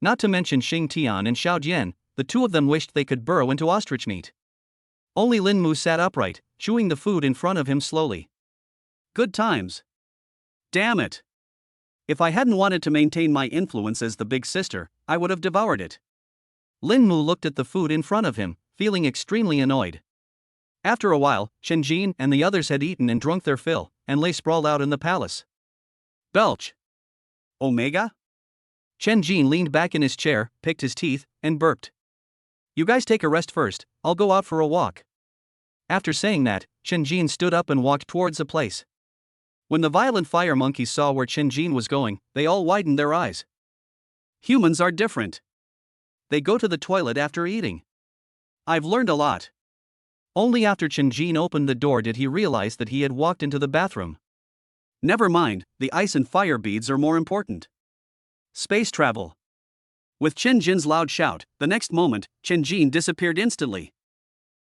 Not to mention Xing Tian and Xiao Jian, the two of them wished they could burrow into ostrich meat. Only Lin Mu sat upright, chewing the food in front of him slowly. Good times. Damn it. If I hadn't wanted to maintain my influence as the big sister, I would have devoured it. Lin Mu looked at the food in front of him, feeling extremely annoyed. After a while, Chen Jin and the others had eaten and drunk their fill, and lay sprawled out in the palace. Belch. Omega? Chen Jin leaned back in his chair, picked his teeth, and burped. You guys take a rest first, I'll go out for a walk. After saying that, Chen Jin stood up and walked towards the place. When the violent fire monkeys saw where Chen Jin was going, they all widened their eyes. Humans are different. They go to the toilet after eating. I've learned a lot. Only after Chen Jin opened the door did he realize that he had walked into the bathroom. Never mind, the ice and fire beads are more important. Space travel. With Chen Jin's loud shout, the next moment, Chen Jin disappeared instantly.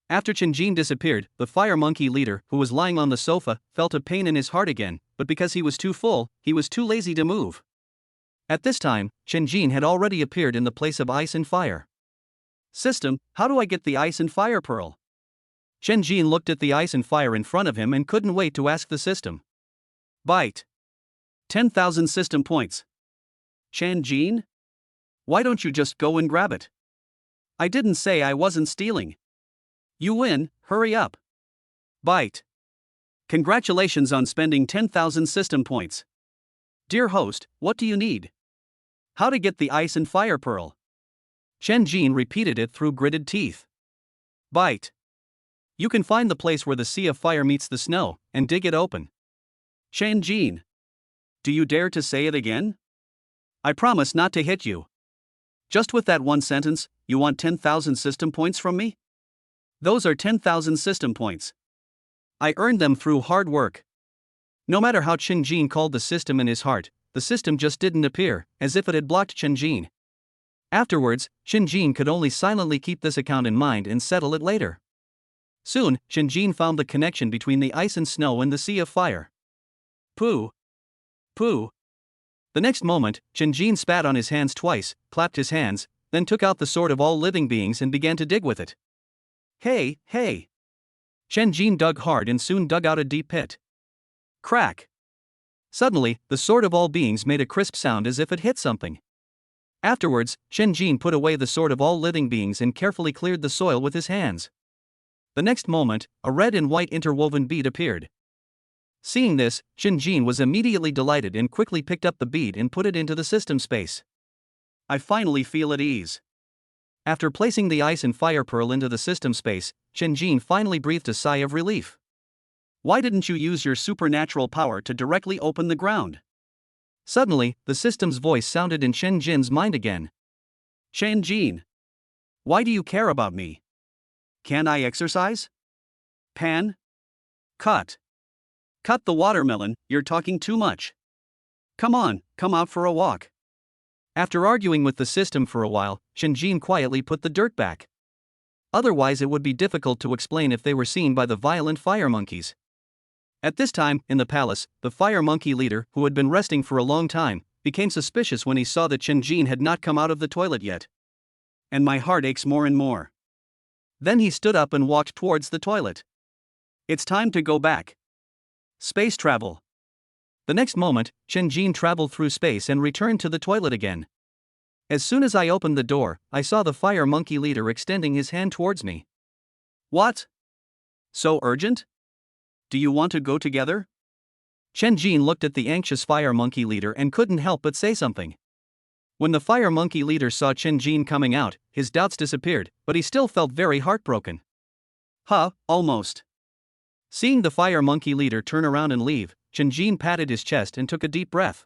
After Chen Jin disappeared, the fire monkey leader, who was lying on the sofa, felt a pain in his heart again, but because he was too full, he was too lazy to move. At this time, Chen Jin had already appeared in the place of ice and fire. System, how do I get the ice and fire pearl? Chen Jin looked at the ice and fire in front of him and couldn't wait to ask the system. Bite. 10,000 system points. Chen Jin? Why don't you just go and grab it? I didn't say I wasn't stealing. You win, hurry up. Bite. Congratulations on spending 10,000 system points. Dear host, what do you need? How to get the ice and fire pearl? Chen Jin repeated it through gritted teeth. Bite. You can find the place where the sea of fire meets the snow, and dig it open. Chen Jin. Do you dare to say it again? I promise not to hit you. Just with that one sentence, you want 10,000 system points from me? Those are 10,000 system points. I earned them through hard work. No matter how Chen Jin called the system in his heart, the system just didn't appear, as if it had blocked Chen Jin. Afterwards, Chen Jin could only silently keep this account in mind and settle it later. Soon, Chen Jin found the connection between the ice and snow and the sea of fire. Pooh. Pooh. The next moment, Chen Jin spat on his hands twice, clapped his hands, then took out the sword of all living beings and began to dig with it. Hey, hey. Chen Jin dug hard and soon dug out a deep pit. Crack. Suddenly, the sword of all beings made a crisp sound as if it hit something. Afterwards, Chen Jin put away the sword of all living beings and carefully cleared the soil with his hands. The next moment, a red and white interwoven bead appeared. Seeing this, Chen Jin was immediately delighted and quickly picked up the bead and put it into the system space. I finally feel at ease. After placing the ice and fire pearl into the system space, Chen Jin finally breathed a sigh of relief. Why didn't you use your supernatural power to directly open the ground? Suddenly, the system's voice sounded in Chen Jin's mind again. Chen Jin. Why do you care about me? Can I exercise? Pan? Cut. Cut the watermelon, you're talking too much. Come on, come out for a walk. After arguing with the system for a while, Chen Jin quietly put the dirt back. Otherwise it would be difficult to explain if they were seen by the violent fire monkeys. At this time, in the palace, the fire monkey leader, who had been resting for a long time, became suspicious when he saw that Chen Jin had not come out of the toilet yet. And my heart aches more and more. Then he stood up and walked towards the toilet. It's time to go back. Space travel. The next moment, Chen Jin traveled through space and returned to the toilet again. As soon as I opened the door, I saw the fire monkey leader extending his hand towards me. What? So urgent? Do you want to go together? Chen Jin looked at the anxious fire monkey leader and couldn't help but say something. When the fire monkey leader saw Chen Jin coming out, his doubts disappeared, but he still felt very heartbroken. Almost. Seeing the fire monkey leader turn around and leave, Chen Jin patted his chest and took a deep breath.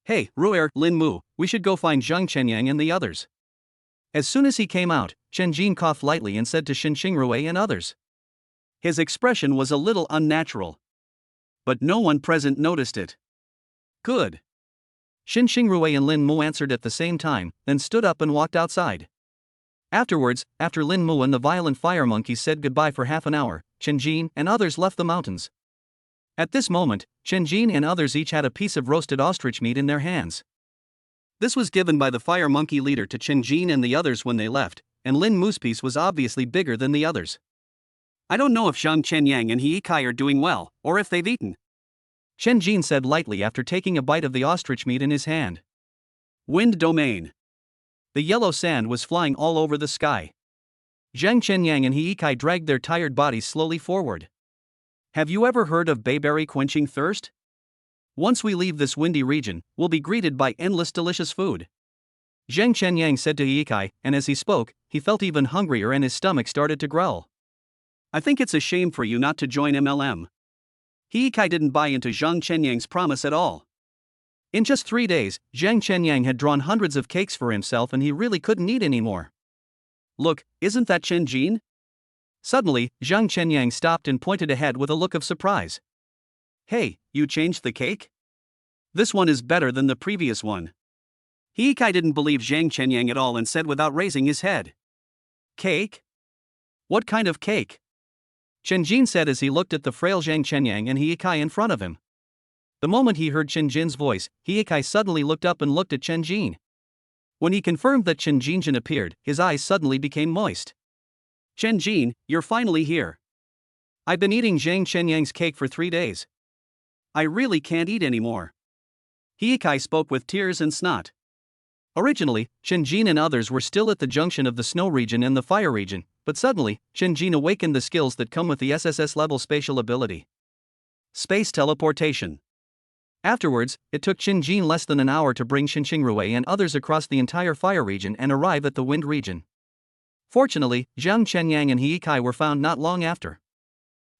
Hey, Ru'er, Lin Mu, we should go find Zhang Chenyang and the others. As soon as he came out, Chen Jin coughed lightly and said to Xin Xingrui and others. His expression was a little unnatural. But no one present noticed it. Good. Xin Xingrui and Lin Mu answered at the same time, then stood up and walked outside. Afterwards, after Lin Mu and the violent fire monkeys said goodbye for half an hour, Chen Jin and others left the mountains. At this moment, Chen Jin and others each had a piece of roasted ostrich meat in their hands. This was given by the fire monkey leader to Chen Jin and the others when they left, and Lin Mu's piece was obviously bigger than the others. I don't know if Zhang Chenyang and He Kai are doing well, or if they've eaten. Chen Jin said lightly after taking a bite of the ostrich meat in his hand. Wind domain. The yellow sand was flying all over the sky. Zhang Chenyang and He Kai dragged their tired bodies slowly forward. Have you ever heard of bayberry quenching thirst? Once we leave this windy region, we'll be greeted by endless delicious food. Zhang Chenyang said to Yikai, and as he spoke, he felt even hungrier and his stomach started to growl. I think it's a shame for you not to join MLM. Yikai didn't buy into Zhang Chenyang's promise at all. In just 3 days, Zhang Chenyang had drawn hundreds of cakes for himself and he really couldn't eat anymore. Look, isn't that Chen Jin? Suddenly, Zhang Chenyang stopped and pointed ahead with a look of surprise. Hey, you changed the cake? This one is better than the previous one. Yikai didn't believe Zhang Chenyang at all and said without raising his head. Cake? What kind of cake? Chen Jin said as he looked at the frail Zhang Chenyang and Yikai in front of him. The moment he heard Chen Jin's voice, Yikai suddenly looked up and looked at Chen Jin. When he confirmed that Chen Jin appeared, his eyes suddenly became moist. Chen Jin, you're finally here. I've been eating Zhang Chenyang's cake for 3 days. I really can't eat anymore. Yikai spoke with tears and snot. Originally, Chen Jin and others were still at the junction of the snow region and the fire region, but suddenly, Chen Jin awakened the skills that come with the SSS-level spatial ability. Space teleportation. Afterwards, it took Chen Jin less than an hour to bring Xinqingrui and others across the entire fire region and arrive at the wind region. Fortunately, Zhang Chenyang and Yikai were found not long after.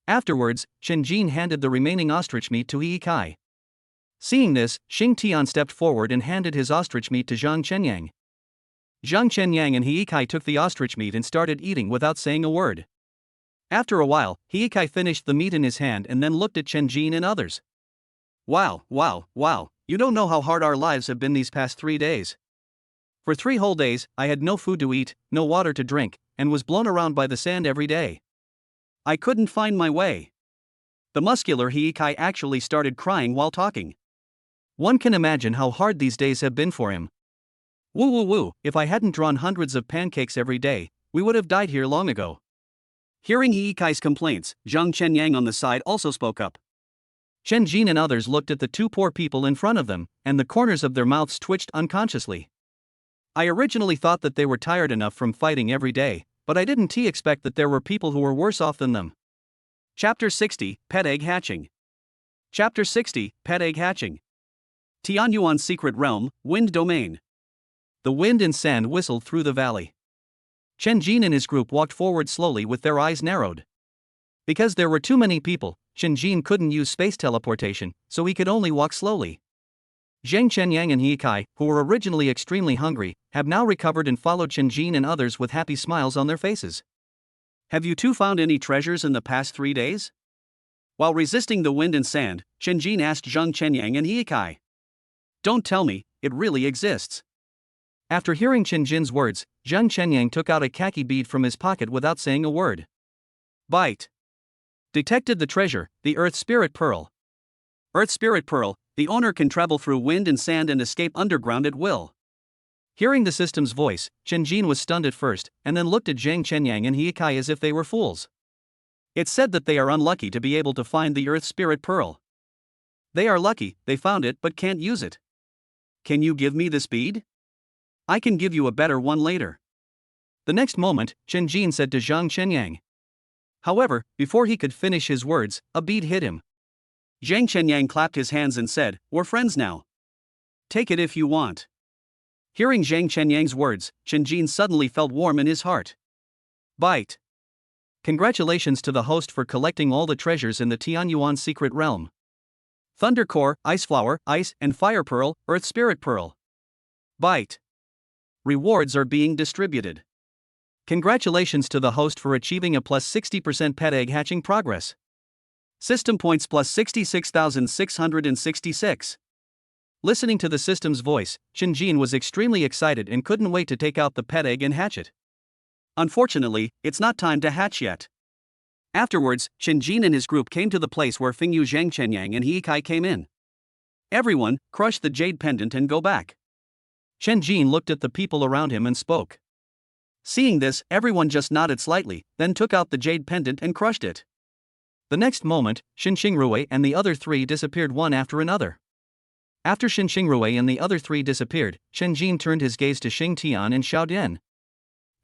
Afterwards, Chen Jin handed the remaining ostrich meat to Yikai. Seeing this, Xing Tian stepped forward and handed his ostrich meat to Zhang Chenyang. Zhang Chenyang and Yikai took the ostrich meat and started eating without saying a word. After a while, Yikai finished the meat in his hand and then looked at Chen Jin and others. Wow, you don't know how hard our lives have been these past 3 days. For 3 whole days, I had no food to eat, no water to drink, and was blown around by the sand every day. I couldn't find my way. The muscular Yikai actually started crying while talking. One can imagine how hard these days have been for him. Woo, if I hadn't drawn hundreds of pancakes every day, we would have died here long ago. Hearing Yikai's complaints, Zhang Chenyang on the side also spoke up. Chen Jin and others looked at the 2 poor people in front of them, and the corners of their mouths twitched unconsciously. I originally thought that they were tired enough from fighting every day, but I didn't expect that there were people who were worse off than them. Chapter 60, Pet Egg Hatching. Chapter 60, Pet Egg Hatching. Tianyuan's Secret Realm, Wind Domain. The wind and sand whistled through the valley. Chen Jin and his group walked forward slowly with their eyes narrowed. Because there were too many people, Chen Jin couldn't use space teleportation, so he could only walk slowly. Zhang Chenyang and Yikai, who were originally extremely hungry, have now recovered and followed Chen Jin and others with happy smiles on their faces. Have you 2 found any treasures in the past 3 days? While resisting the wind and sand, Chen Jin asked Zhang Chenyang and Yikai. Don't tell me, it really exists. After hearing Chen Jin's words, Zhang Chenyang took out a khaki bead from his pocket without saying a word. Bite. Detected the treasure, the Earth Spirit Pearl. Earth Spirit Pearl, the owner can travel through wind and sand and escape underground at will. Hearing the system's voice, Chen Jin was stunned at first, and then looked at Zhang Chenyang and Yikai as if they were fools. It's said that they are unlucky to be able to find the Earth Spirit Pearl. They are lucky, they found it but can't use it. Can you give me this bead? I can give you a better one later. The next moment, Chen Jin said to Zhang Chenyang. However, before he could finish his words, a bead hit him. Zhang Chenyang clapped his hands and said, "We're friends now. Take it if you want." Hearing Zhang Chenyang's words, Chen Jin suddenly felt warm in his heart. Bite. Congratulations to the host for collecting all the treasures in the Tianyuan Secret Realm. Thunder Core, Ice Flower, Ice and Fire Pearl, Earth Spirit Pearl. Bite. Rewards are being distributed. Congratulations to the host for achieving a plus 60% pet egg hatching progress. System points plus 66,666. Listening to the system's voice, Chen Jin was extremely excited and couldn't wait to take out the pet egg and hatch it. Unfortunately, it's not time to hatch yet. Afterwards, Chen Jin and his group came to the place where Fingyu Zhang Chenyang and Yikai came in. Everyone, crush the jade pendant and go back. Chen Jin looked at the people around him and spoke. Seeing this, everyone just nodded slightly, then took out the jade pendant and crushed it. The next moment, Xinqingrui and the other 3 disappeared one after another. After Xinqingrui and the other 3 disappeared, Chen Jin turned his gaze to Xing Tian and Xiao Dian.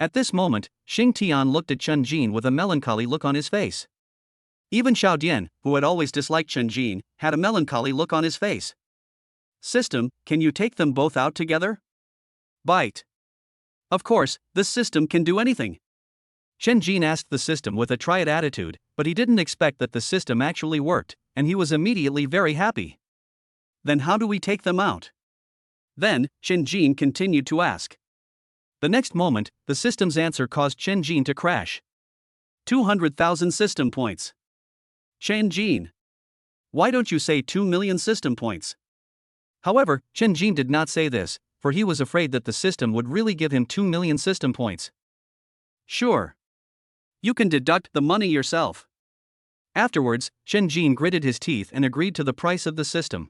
At this moment, Xing Tian looked at Chen Jin with a melancholy look on his face. Even Xiao Dian, who had always disliked Chen Jin, had a melancholy look on his face. System, can you take them both out together? Bite. Of course, this system can do anything. Chen Jin asked the system with a try-it attitude, but he didn't expect that the system actually worked, and he was immediately very happy. Then how do we take them out? Then, Chen Jin continued to ask. The next moment, the system's answer caused Chen Jin to crash. 200,000 system points. Chen Jin. Why don't you say 2 million system points? However, Chen Jin did not say this, for he was afraid that the system would really give him 2 million system points. Sure. You can deduct the money yourself. Afterwards, Chen Jin gritted his teeth and agreed to the price of the system.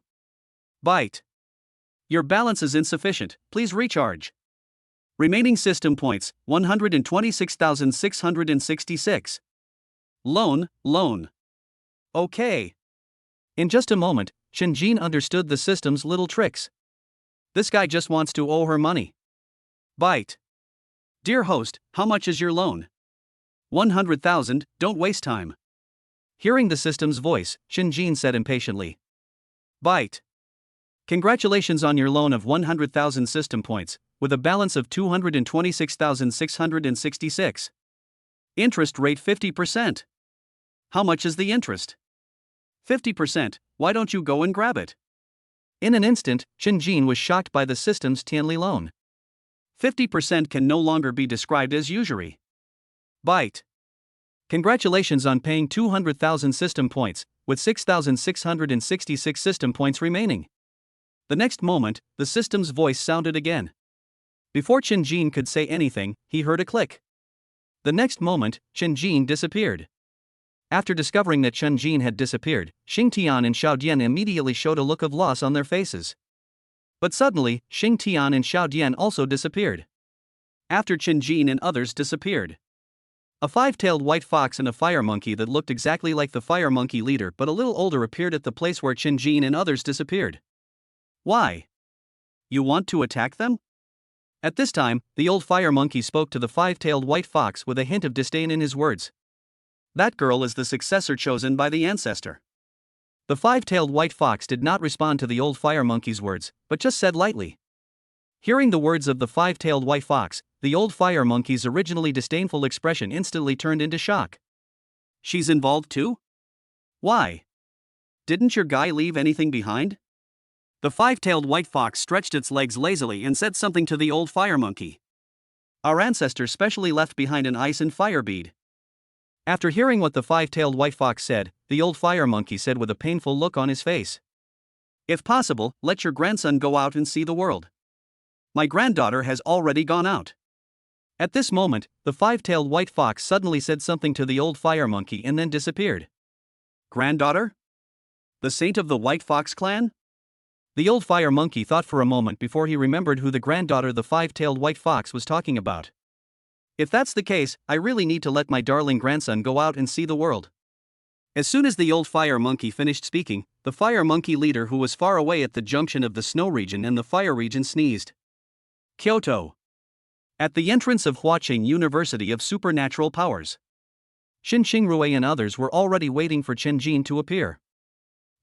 Bite. Your balance is insufficient, please recharge. Remaining system points, 126,666. Loan. Okay. In just a moment, Chen Jin understood the system's little tricks. This guy just wants to owe her money. Bite. Dear host, how much is your loan? 100,000, don't waste time. Hearing the system's voice, Chen Jin said impatiently. Bite. Congratulations on your loan of 100,000 system points, with a balance of 226,666. Interest rate 50%. How much is the interest? 50%, why don't you go and grab it? In an instant, Chen Jin was shocked by the system's Tianli loan. 50% can no longer be described as usury. Bite. Congratulations on paying 200,000 system points, with 6,666 system points remaining. The next moment, the system's voice sounded again. Before Chen Jin could say anything, he heard a click. The next moment, Chen Jin disappeared. After discovering that Chen Jin had disappeared, Xing Tian and Xiao Dian immediately showed a look of loss on their faces. But suddenly, Xing Tian and Xiao Dian also disappeared. After Chen Jin and others disappeared, a five-tailed white fox and a fire monkey that looked exactly like the fire monkey leader but a little older appeared at the place where Chen Jin and others disappeared. Why? You want to attack them? At this time, the old fire monkey spoke to the five-tailed white fox with a hint of disdain in his words. That girl is the successor chosen by the ancestor. The five-tailed white fox did not respond to the old fire monkey's words, but just said lightly. Hearing the words of the five-tailed white fox, the old fire monkey's originally disdainful expression instantly turned into shock. She's involved too? Why? Didn't your guy leave anything behind? The five-tailed white fox stretched its legs lazily and said something to the old fire monkey. Our ancestor specially left behind an ice and fire bead. After hearing what the five-tailed white fox said, the old fire monkey said with a painful look on his face. If possible, let your grandson go out and see the world. My granddaughter has already gone out. At this moment, the five-tailed white fox suddenly said something to the old fire monkey and then disappeared. Granddaughter? The saint of the white fox clan? The old fire monkey thought for a moment before he remembered who the granddaughter the five-tailed white fox was talking about. If that's the case, I really need to let my darling grandson go out and see the world. As soon as the old fire monkey finished speaking, the fire monkey leader who was far away at the junction of the snow region and the fire region sneezed. Kyoto. At the entrance of Huaqing University of Supernatural Powers. Xin Xingrui and others were already waiting for Chen Jin to appear.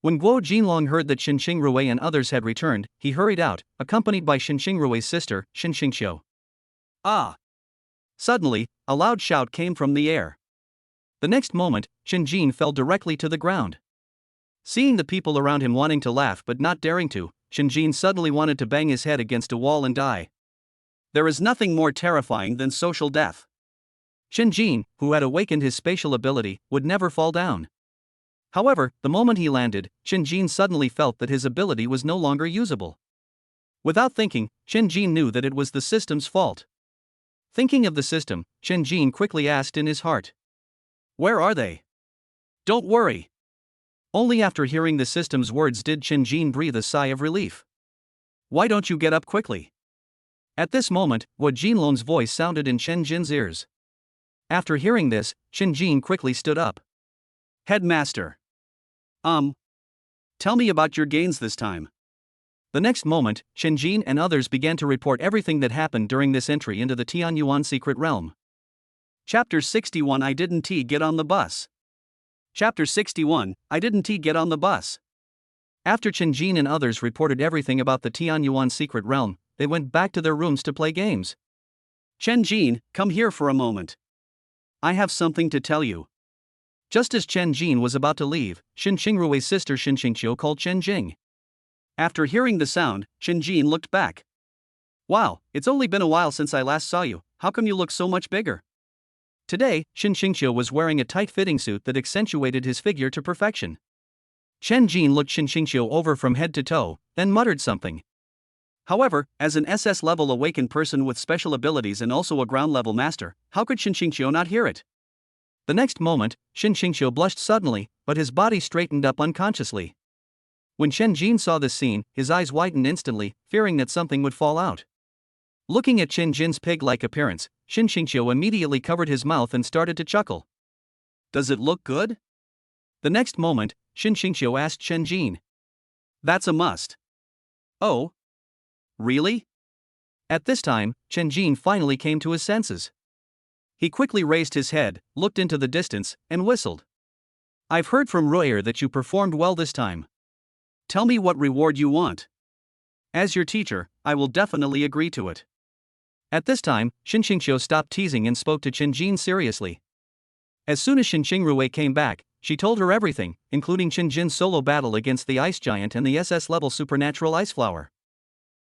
When Guo Jinlong heard that Xin Xingrui and others had returned, he hurried out, accompanied by Xin Xingrui's sister, Xin Xingqiu. Ah! Suddenly, a loud shout came from the air. The next moment, Chen Jin fell directly to the ground. Seeing the people around him wanting to laugh but not daring to, Chen Jin suddenly wanted to bang his head against a wall and die. There is nothing more terrifying than social death. Chen Jin, who had awakened his spatial ability, would never fall down. However, the moment he landed, Chen Jin suddenly felt that his ability was no longer usable. Without thinking, Chen Jin knew that it was the system's fault. Thinking of the system, Chen Jin quickly asked in his heart. Where are they? Don't worry. Only after hearing the system's words did Chen Jin breathe a sigh of relief. Why don't you get up quickly? At this moment, Guo Jinlong's voice sounded in Chen Jin's ears. After hearing this, Chen Jin quickly stood up. Headmaster. Tell me about your gains this time. The next moment, Chen Jin and others began to report everything that happened during this entry into the Tianyuan secret realm. Chapter 61 I didn't get on the bus. Chapter 61 I didn't get on the bus. After Chen Jin and others reported everything about the Tianyuan secret realm, they went back to their rooms to play games. Chen Jin, come here for a moment. I have something to tell you. Just as Chen Jin was about to leave, Shin Qingrui's sister Shin Qingqiu called Chen Jing. After hearing the sound, Chen Jin looked back. Wow, it's only been a while since I last saw you, how come you look so much bigger? Today, Shin Qingqiu was wearing a tight-fitting suit that accentuated his figure to perfection. Chen Jin looked Shin Qingqiu over from head to toe, then muttered something. However, as an SS-level awakened person with special abilities and also a ground-level master, how could Shin Qingqiu not hear it? The next moment, Shin Qingqiu blushed suddenly, but his body straightened up unconsciously. When Chen Jin saw this scene, his eyes widened instantly, fearing that something would fall out. Looking at Chen Jin's pig-like appearance, Shin Qingqiu immediately covered his mouth and started to chuckle. Does it look good? The next moment, Shin Qingqiu asked Chen Jin. That's a must. Oh? Really? At this time, Chen Jin finally came to his senses. He quickly raised his head, looked into the distance, and whistled. I've heard from Royer that you performed well this time. Tell me what reward you want. As your teacher, I will definitely agree to it. At this time, Shin Qingqiu stopped teasing and spoke to Chen Jin seriously. As soon as Shin Qingrui came back, she told her everything, including Chen Jin's solo battle against the ice giant and the SS-level supernatural ice flower.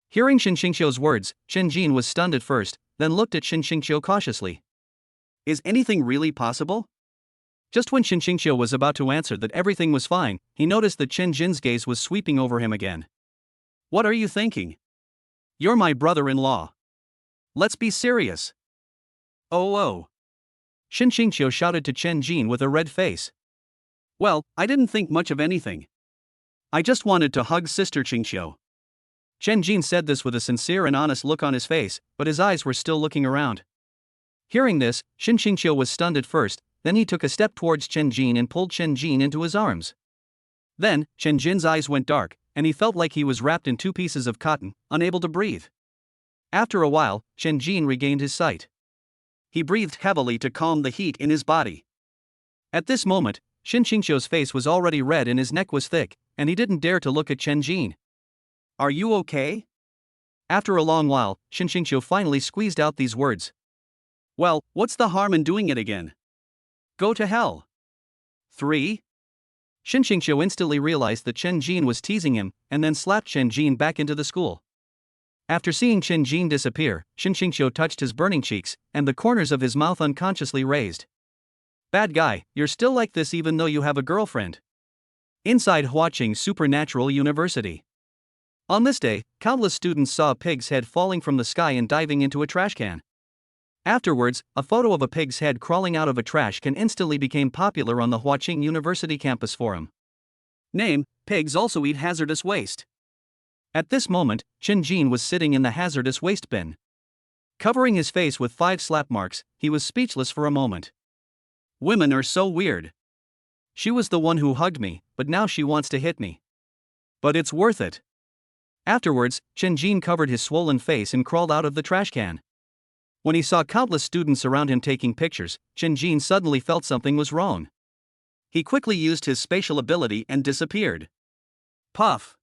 Hearing Shin Qingqiu's words, Chen Jin was stunned at first, then looked at Shin Qingqiu cautiously. Is anything really possible? Just when Shin Qingqiu was about to answer that everything was fine, he noticed that Chen Jin's gaze was sweeping over him again. What are you thinking? You're my brother-in-law. Let's be serious. Oh. Shin Qingqiu shouted to Chen Jin with a red face. Well, I didn't think much of anything. I just wanted to hug Sister Qingqiu. Chen Jin said this with a sincere and honest look on his face, but his eyes were still looking around. Hearing this, Shin Qingqiu was stunned at first, then he took a step towards Chen Jin and pulled Chen Jin into his arms. Then, Chen Jin's eyes went dark, and he felt like he was wrapped in 2 pieces of cotton, unable to breathe. After a while, Chen Jin regained his sight. He breathed heavily to calm the heat in his body. At this moment, Shin Qingqiu's face was already red and his neck was thick, and he didn't dare to look at Chen Jin. Are you okay? After a long while, Shin Qingqiu finally squeezed out these words. Well, what's the harm in doing it again? Go to hell. 3. Shin Qingqiu instantly realized that Chen Jin was teasing him, and then slapped Chen Jin back into the school. After seeing Chen Jin disappear, Shin Qingqiu touched his burning cheeks, and the corners of his mouth unconsciously raised. Bad guy, you're still like this even though you have a girlfriend. Inside Huaqing Supernatural University. On this day, countless students saw a pig's head falling from the sky and diving into a trash can. Afterwards, a photo of a pig's head crawling out of a trash can instantly became popular on the Huaqing University campus forum. Name: Pigs also eat hazardous waste. At this moment, Chen Jin was sitting in the hazardous waste bin. Covering his face with 5 slap marks, he was speechless for a moment. Women are so weird. She was the one who hugged me, but now she wants to hit me. But it's worth it. Afterwards, Chen Jin covered his swollen face and crawled out of the trash can. When he saw countless students around him taking pictures, Chen Jin suddenly felt something was wrong. He quickly used his spatial ability and disappeared. Puff.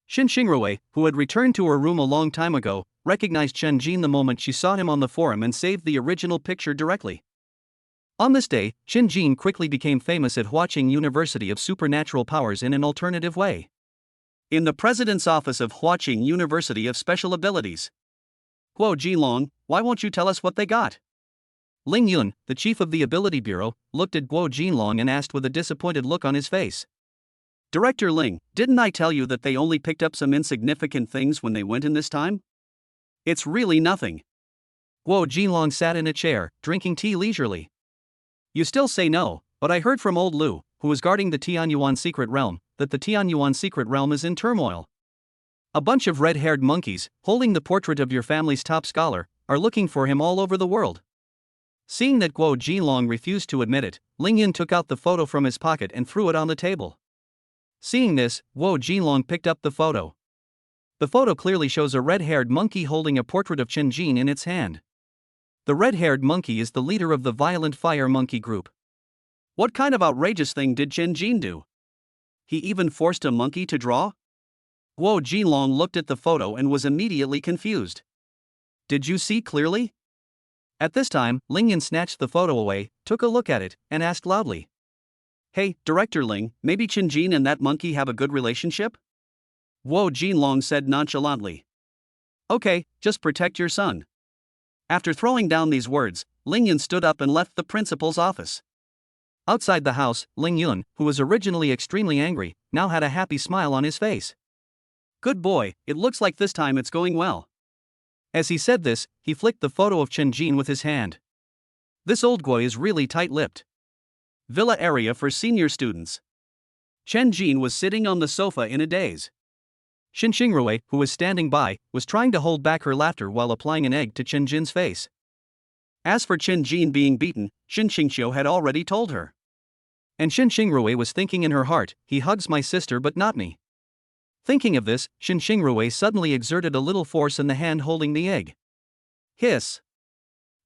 Shin Qingrui, who had returned to her room a long time ago, recognized Chen Jin the moment she saw him on the forum and saved the original picture directly. On this day, Chen Jin quickly became famous at Huaqing University of Supernatural Powers in an alternative way. In the president's office of Huaqing University of Special Abilities. Guo Jinlong, why won't you tell us what they got? Ling Yun, the chief of the Ability Bureau, looked at Guo Jinlong and asked with a disappointed look on his face. Director Ling, didn't I tell you that they only picked up some insignificant things when they went in this time? It's really nothing. Guo Jinlong sat in a chair, drinking tea leisurely. You still say no, but I heard from old Lu, who is guarding the Tianyuan secret realm, that the Tianyuan secret realm is in turmoil. A bunch of red-haired monkeys, holding the portrait of your family's top scholar, are looking for him all over the world. Seeing that Guo Jinlong refused to admit it, Ling Yun took out the photo from his pocket and threw it on the table. Seeing this, Guo Jinlong picked up the photo. The photo clearly shows a red-haired monkey holding a portrait of Chen Jin in its hand. The red-haired monkey is the leader of the violent fire monkey group. What kind of outrageous thing did Chen Jin do? He even forced a monkey to draw? Guo Jinlong looked at the photo and was immediately confused. Did you see clearly? At this time, Ling Yan snatched the photo away, took a look at it, and asked loudly. Hey, Director Ling, maybe Chen Jin and that monkey have a good relationship? Guo Jinlong said nonchalantly. Okay, just protect your son. After throwing down these words, Ling Yan stood up and left the principal's office. Outside the house, Ling Yun, who was originally extremely angry, now had a happy smile on his face. Good boy, it looks like this time it's going well. As he said this, he flicked the photo of Chen Jin with his hand. This old guy is really tight-lipped. Villa area for senior students. Chen Jin was sitting on the sofa in a daze. Xin Xingrui, who was standing by, was trying to hold back her laughter while applying an egg to Chen Jin's face. As for Chen Jin being beaten, Xin Xingqiu had already told her. And Xin Xingrui was thinking in her heart, he hugs my sister but not me. Thinking of this, Xin Xingrui suddenly exerted a little force in the hand holding the egg. Hiss.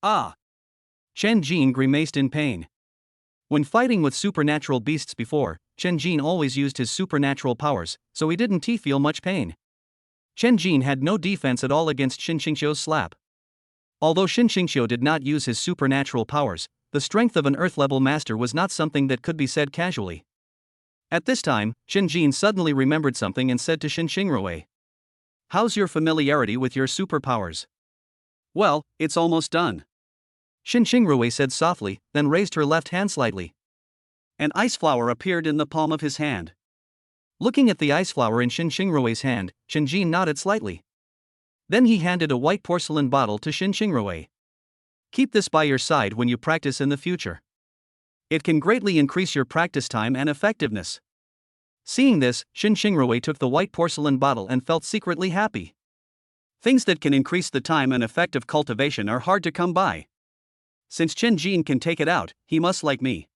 Ah. Chen Jin grimaced in pain. When fighting with supernatural beasts before, Chen Jin always used his supernatural powers, so he didn't feel much pain. Chen Jin had no defense at all against Xin Xingqiu's slap. Although Xin Xingqiu did not use his supernatural powers, the strength of an Earth-level master was not something that could be said casually. At this time, Chen Jin suddenly remembered something and said to Xin Xingrui. How's your familiarity with your superpowers? Well, it's almost done. Xin Xingrui said softly, then raised her left hand slightly. An ice flower appeared in the palm of his hand. Looking at the ice flower in Xin Xingrui's hand, Chen Jin nodded slightly. Then he handed a white porcelain bottle to Xin Xingrui. Keep this by your side when you practice in the future. It can greatly increase your practice time and effectiveness. Seeing this, Xin Xingrui took the white porcelain bottle and felt secretly happy. Things that can increase the time and effect of cultivation are hard to come by. Since Chen Jin can take it out, he must like me.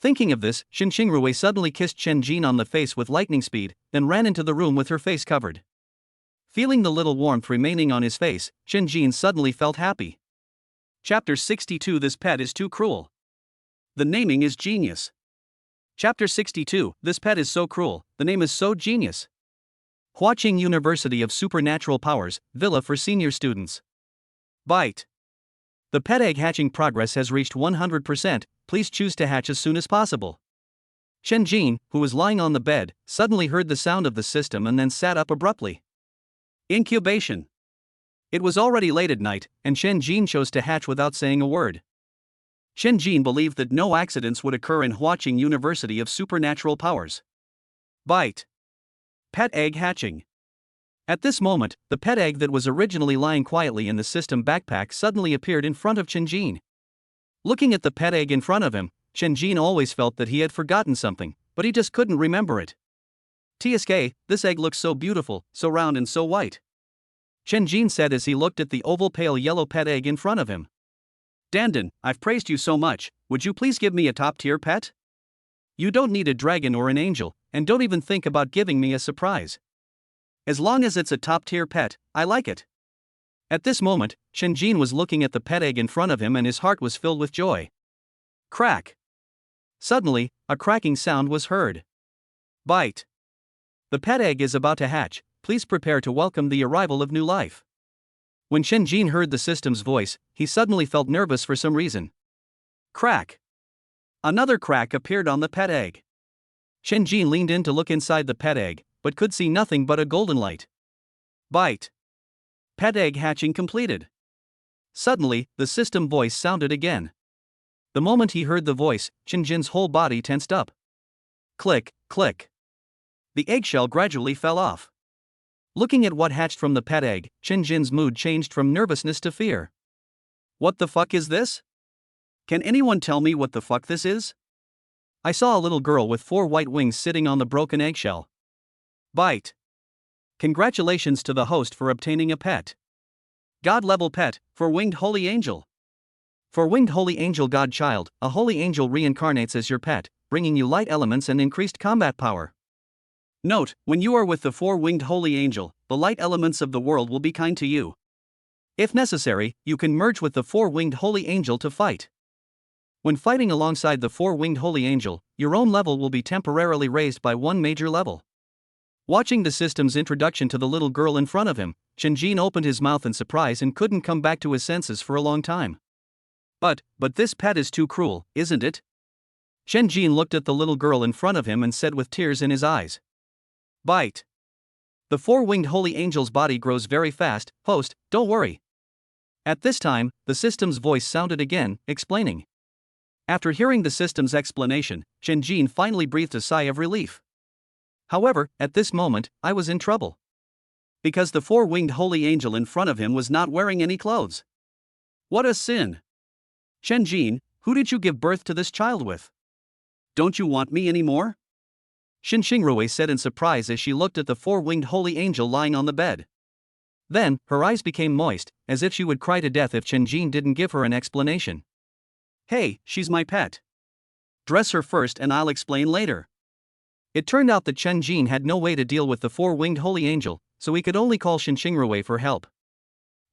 Thinking of this, Xin Xingrui suddenly kissed Chen Jin on the face with lightning speed, then ran into the room with her face covered. Feeling the little warmth remaining on his face, Chen Jin suddenly felt happy. Chapter 62 This pet is too cruel. The naming is genius. Chapter 62 This pet is so cruel, the name is so genius. Huaqing University of Supernatural Powers, Villa for Senior Students. Bite. The pet egg hatching progress has reached 100%, please choose to hatch as soon as possible. Chen Jin, who was lying on the bed, suddenly heard the sound of the system and then sat up abruptly. Incubation. It was already late at night, and Chen Jin chose to hatch without saying a word. Chen Jin believed that no accidents would occur in Huaqing University of Supernatural Powers. Bite. Pet egg hatching. At this moment, the pet egg that was originally lying quietly in the system backpack suddenly appeared in front of Chen Jin. Looking at the pet egg in front of him, Chen Jin always felt that he had forgotten something, but he just couldn't remember it. TSK, this egg looks so beautiful, so round and so white. Chen Jin said as he looked at the oval pale yellow pet egg in front of him. Dandan, I've praised you so much, would you please give me a top-tier pet? You don't need a dragon or an angel, and don't even think about giving me a surprise. As long as it's a top-tier pet, I like it. At this moment, Chen Jin was looking at the pet egg in front of him and his heart was filled with joy. Crack. Suddenly, a cracking sound was heard. Bite. The pet egg is about to hatch, please prepare to welcome the arrival of new life. When Chen Jin heard the system's voice, he suddenly felt nervous for some reason. Crack. Another crack appeared on the pet egg. Chen Jin leaned in to look inside the pet egg, but could see nothing but a golden light. Bite. Pet egg hatching completed. Suddenly, the system voice sounded again. The moment he heard the voice, Chen Jin's whole body tensed up. Click, click. The eggshell gradually fell off. Looking at what hatched from the pet egg, Chen Jin's mood changed from nervousness to fear. What the fuck is this? Can anyone tell me what the fuck this is? I saw a little girl with 4 white wings sitting on the broken eggshell. Bite. Congratulations to the host for obtaining a pet. God-level pet, for winged holy angel. For winged holy angel godchild, a holy angel reincarnates as your pet, bringing you light elements and increased combat power. Note, when you are with the 4-winged holy angel, the light elements of the world will be kind to you. If necessary, you can merge with the 4-winged holy angel to fight. When fighting alongside the 4-winged holy angel, your own level will be temporarily raised by 1 major level. Watching the system's introduction to the little girl in front of him, Shinjin opened his mouth in surprise and couldn't come back to his senses for a long time. But this pet is too cruel, isn't it? Shinjin looked at the little girl in front of him and said with tears in his eyes. Bite. The four-winged holy angel's body grows very fast, host, don't worry. At this time, the system's voice sounded again, explaining. After hearing the system's explanation, Shinjin finally breathed a sigh of relief. However, at this moment, I was in trouble. Because the four-winged holy angel in front of him was not wearing any clothes. What a sin! Shinjin, who did you give birth to this child with? Don't you want me anymore? Xinrui said in surprise as she looked at the four-winged holy angel lying on the bed. Then, her eyes became moist, as if she would cry to death if Shinjin didn't give her an explanation. Hey, she's my pet. Dress her first and I'll explain later. It turned out that Shinjin had no way to deal with the four-winged holy angel, so he could only call Xinrui for help.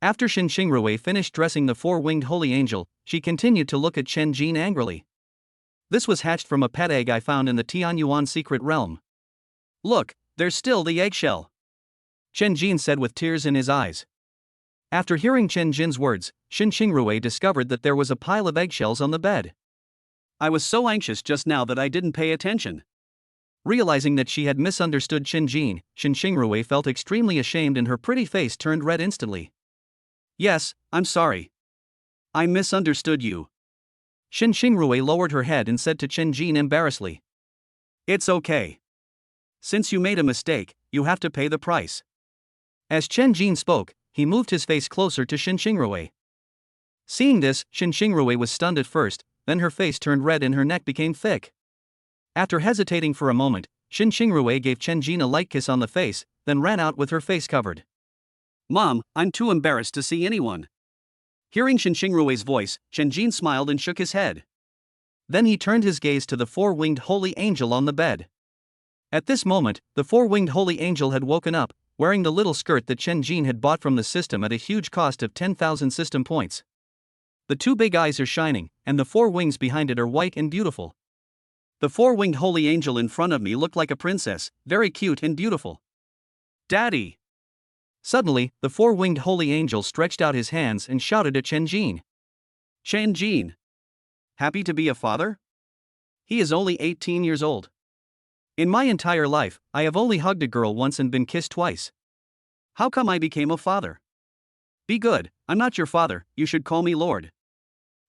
After Xinrui finished dressing the four-winged holy angel, she continued to look at Shinjin angrily. This was hatched from a pet egg I found in the Tianyuan secret realm. Look, there's still the eggshell. Shinjin said with tears in his eyes. After hearing Shinjin's words, Xinrui discovered that there was a pile of eggshells on the bed. I was so anxious just now that I didn't pay attention. Realizing that she had misunderstood Shinjin, Xinrui felt extremely ashamed and her pretty face turned red instantly. Yes, I'm sorry. I misunderstood you. Xinrui lowered her head and said to Shinjin embarrassedly. It's okay. Since you made a mistake, you have to pay the price. As Shinjin spoke, he moved his face closer to Xinrui. Seeing this, Xinrui was stunned at first, then her face turned red and her neck became thick. After hesitating for a moment, Xinrui gave Shinjin a light kiss on the face, then ran out with her face covered. Mom, I'm too embarrassed to see anyone. Hearing Xinrui's voice, Shinjin smiled and shook his head. Then he turned his gaze to the four-winged holy angel on the bed. At this moment, the four-winged holy angel had woken up, wearing the little skirt that Shinjin had bought from the system at a huge cost of 10,000 system points. The two big eyes are shining, and the four wings behind it are white and beautiful. The four-winged holy angel in front of me looked like a princess, very cute and beautiful. Daddy! Suddenly, the four-winged holy angel stretched out his hands and shouted at Shinjin. Shinjin! Happy to be a father? He is only 18 years old. In my entire life, I have only hugged a girl once and been kissed twice. How come I became a father? Be good, I'm not your father, you should call me Lord.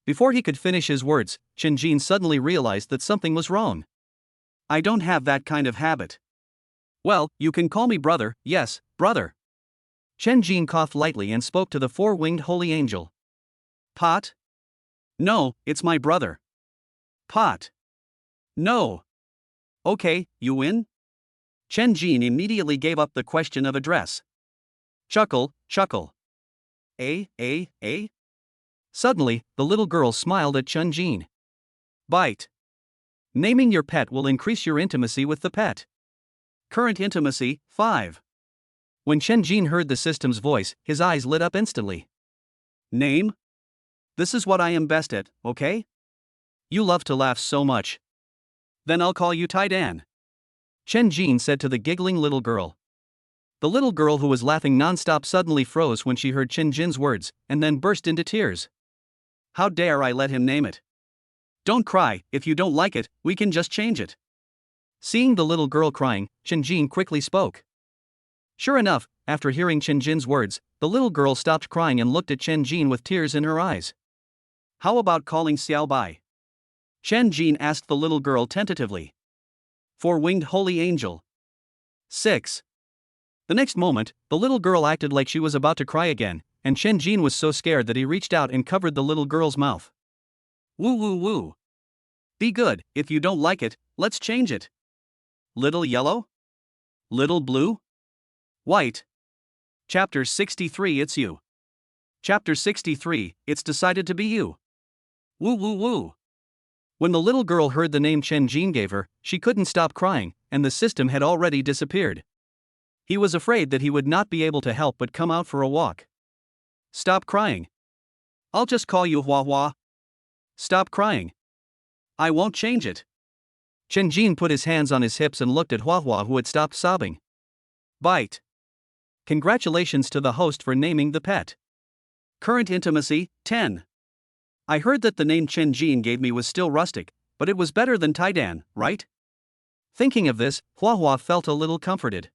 Before he could finish his words, Shinjin suddenly realized that something was wrong. I don't have that kind of habit. Well, you can call me brother, yes, brother. Shinjin coughed lightly and spoke to the four-winged holy angel. Pot? No, it's my brother. Pot. No. Okay, you win? Shinjin immediately gave up the question of address. Chuckle, chuckle. Eh? Suddenly, the little girl smiled at Shinjin. Bite. Naming your pet will increase your intimacy with the pet. Current intimacy, 5. When Shinjin heard the system's voice, his eyes lit up instantly. Name? This is what I am best at, okay? You love to laugh so much. Then I'll call you Taidan. Shinjin said to the giggling little girl. The little girl who was laughing non-stop suddenly froze when she heard Shinjin's words, and then burst into tears. How dare I let him name it? Don't cry, if you don't like it, we can just change it. Seeing the little girl crying, Shinjin quickly spoke. Sure enough, after hearing Shinjin's words, the little girl stopped crying and looked at Shinjin with tears in her eyes. How about calling Xiao Bai? Shinjin asked the little girl tentatively. Four-winged holy angel. 6. The next moment, the little girl acted like she was about to cry again, and Shinjin was so scared that he reached out and covered the little girl's mouth. Woo. Be good, if you don't like it, let's change it. Little yellow? Little blue? White. Chapter 63 It's you. Chapter 63 It's decided to be you. Woo. When the little girl heard the name Shinjin gave her, she couldn't stop crying, and the system had already disappeared. He was afraid that he would not be able to help but come out for a walk. Stop crying. I'll just call you Hua. Stop crying. I won't change it. Shinjin put his hands on his hips and looked at Hua, who had stopped sobbing. Bite. Congratulations to the host for naming the pet. Current intimacy, 10. I heard that the name Chen Jin gave me was still rustic, but it was better than Taidan, right? Thinking of this, Hua Hua felt a little comforted.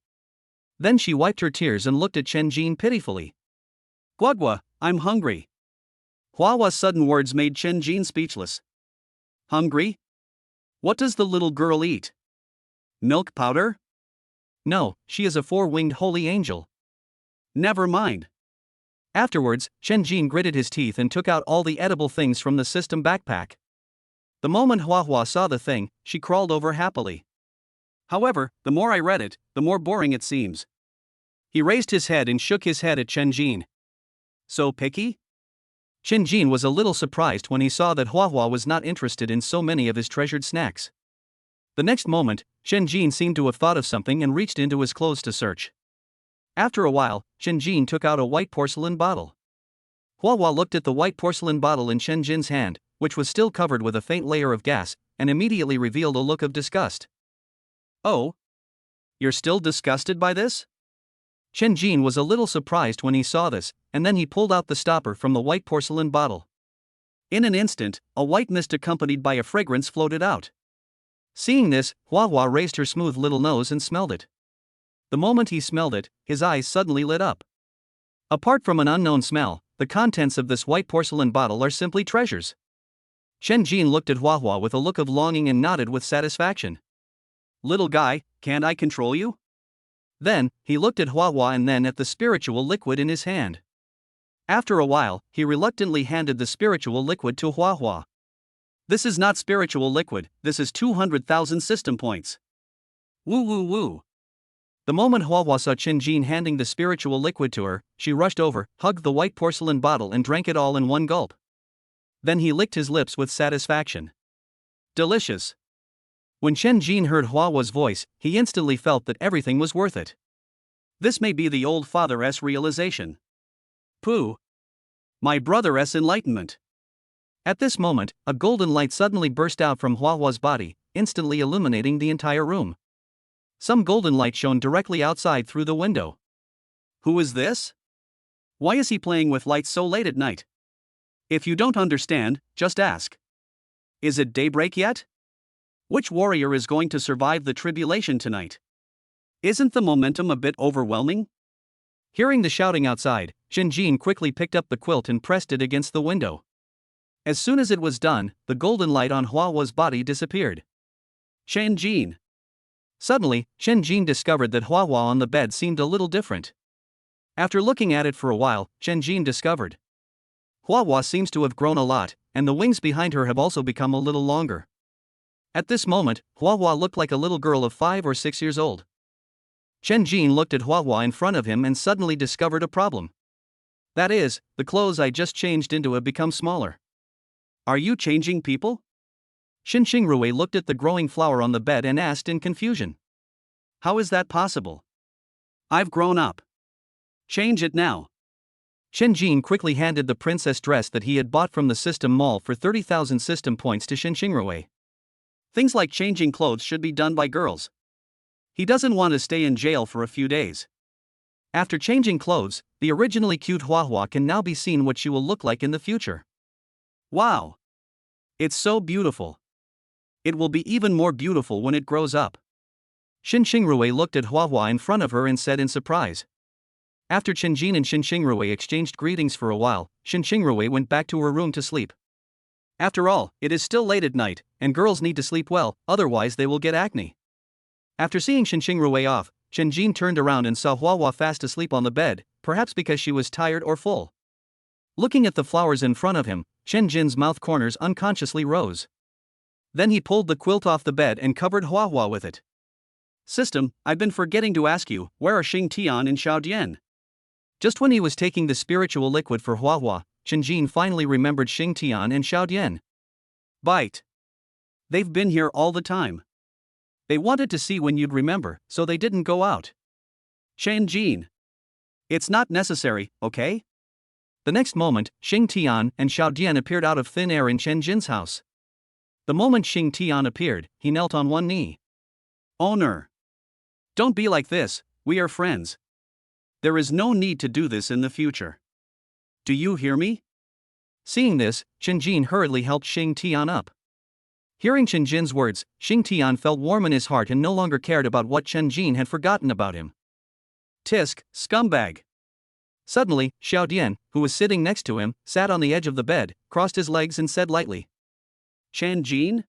Then she wiped her tears and looked at Chen Jin pitifully. Guagua, I'm hungry. Hua Hua's sudden words made Chen Jin speechless. Hungry? What does the little girl eat? Milk powder? No, she is a four-winged holy angel. Never mind. Afterwards, Chen Jin gritted his teeth and took out all the edible things from the system backpack. The moment Hua Hua saw the thing, she crawled over happily. However, the more I read it, the more boring it seems. He raised his head and shook his head at Chen Jin. So picky? Chen Jin was a little surprised when he saw that Hua Hua was not interested in so many of his treasured snacks. The next moment, Chen Jin seemed to have thought of something and reached into his clothes to search. After a while, Chen Jin took out a white porcelain bottle. Hua Hua looked at the white porcelain bottle in Chen Jin's hand, which was still covered with a faint layer of gas, and immediately revealed a look of disgust. Oh? You're still disgusted by this? Chen Jin was a little surprised when he saw this, and then he pulled out the stopper from the white porcelain bottle. In an instant, a white mist accompanied by a fragrance floated out. Seeing this, Hua Hua raised her smooth little nose and smelled it. The moment he smelled it, his eyes suddenly lit up. Apart from an unknown smell, the contents of this white porcelain bottle are simply treasures. Chen Jin looked at Hua Hua with a look of longing and nodded with satisfaction. Little guy, can't I control you? Then, he looked at Hua Hua and then at the spiritual liquid in his hand. After a while, he reluctantly handed the spiritual liquid to Hua Hua. This is not spiritual liquid, this is 200,000 system points. Woo woo woo. The moment Hua Hua saw Chen Jin handing the spiritual liquid to her, she rushed over, hugged the white porcelain bottle and drank it all in one gulp. Then he licked his lips with satisfaction. Delicious. When Chen Jin heard Hua Hua's voice, he instantly felt that everything was worth it. This may be the old father's realization. Pooh. My brother's enlightenment. At this moment, a golden light suddenly burst out from Hua Hua's body, instantly illuminating the entire room. Some golden light shone directly outside through the window. Who is this? Why is he playing with lights so late at night? If you don't understand, just ask. Is it daybreak yet? Which warrior is going to survive the tribulation tonight? Isn't the momentum a bit overwhelming? Hearing the shouting outside, Chen Jin quickly picked up the quilt and pressed it against the window. As soon as it was done, the golden light on Hua Hua's body disappeared. Chen Jin. Suddenly, Chen Jin discovered that Hua Hua on the bed seemed a little different. After looking at it for a while, Chen Jin discovered Hua Hua seems to have grown a lot, and the wings behind her have also become a little longer. At this moment, Hua Hua looked like a little girl of 5 or 6 years old. Chen Jin looked at Hua Hua in front of him and suddenly discovered a problem. That is, the clothes I just changed into have become smaller. Are you changing people? Xin Rui looked at the growing flower on the bed and asked in confusion. How is that possible? I've grown up. Change it now. Chen Jin quickly handed the princess dress that he had bought from the system mall for 30,000 system points to Xin Rui. Things like changing clothes should be done by girls. He doesn't want to stay in jail for a few days. After changing clothes, the originally cute Hua Hua can now be seen what she will look like in the future. Wow! It's so beautiful. It will be even more beautiful when it grows up. Xin Rui looked at Hua Hua in front of her and said in surprise. After Chen Jin and Xin Rui exchanged greetings for a while, Xin Rui went back to her room to sleep. After all, it is still late at night, and girls need to sleep well, otherwise they will get acne. After seeing Xin Rui off, Chen Jin turned around and saw Hua Hua fast asleep on the bed, perhaps because she was tired or full. Looking at the flowers in front of him, Chen Jin's mouth corners unconsciously rose. Then he pulled the quilt off the bed and covered Hua Hua with it. System, I've been forgetting to ask you, where are Xing Tian and Xiao Dian? Just when he was taking the spiritual liquid for Hua Hua, Chen Jin finally remembered Xing Tian and Xiao Dian. Bite. They've been here all the time. They wanted to see when you'd remember, so they didn't go out. Chen Jin. It's not necessary, okay? The next moment, Xing Tian and Xiao Dian appeared out of thin air in Chen Jin's house. The moment Xing Tian appeared, he knelt on one knee. Owner. Don't be like this, we are friends. There is no need to do this in the future. Do you hear me? Seeing this, Chen hurriedly helped Xing Tian up. Hearing Chen Jin's words, Xing Tian felt warm in his heart and no longer cared about what Chen Jin had forgotten about him. Tisk, scumbag. Suddenly, Xiao Dian, who was sitting next to him, sat on the edge of the bed, crossed his legs and said lightly, Chen Jin?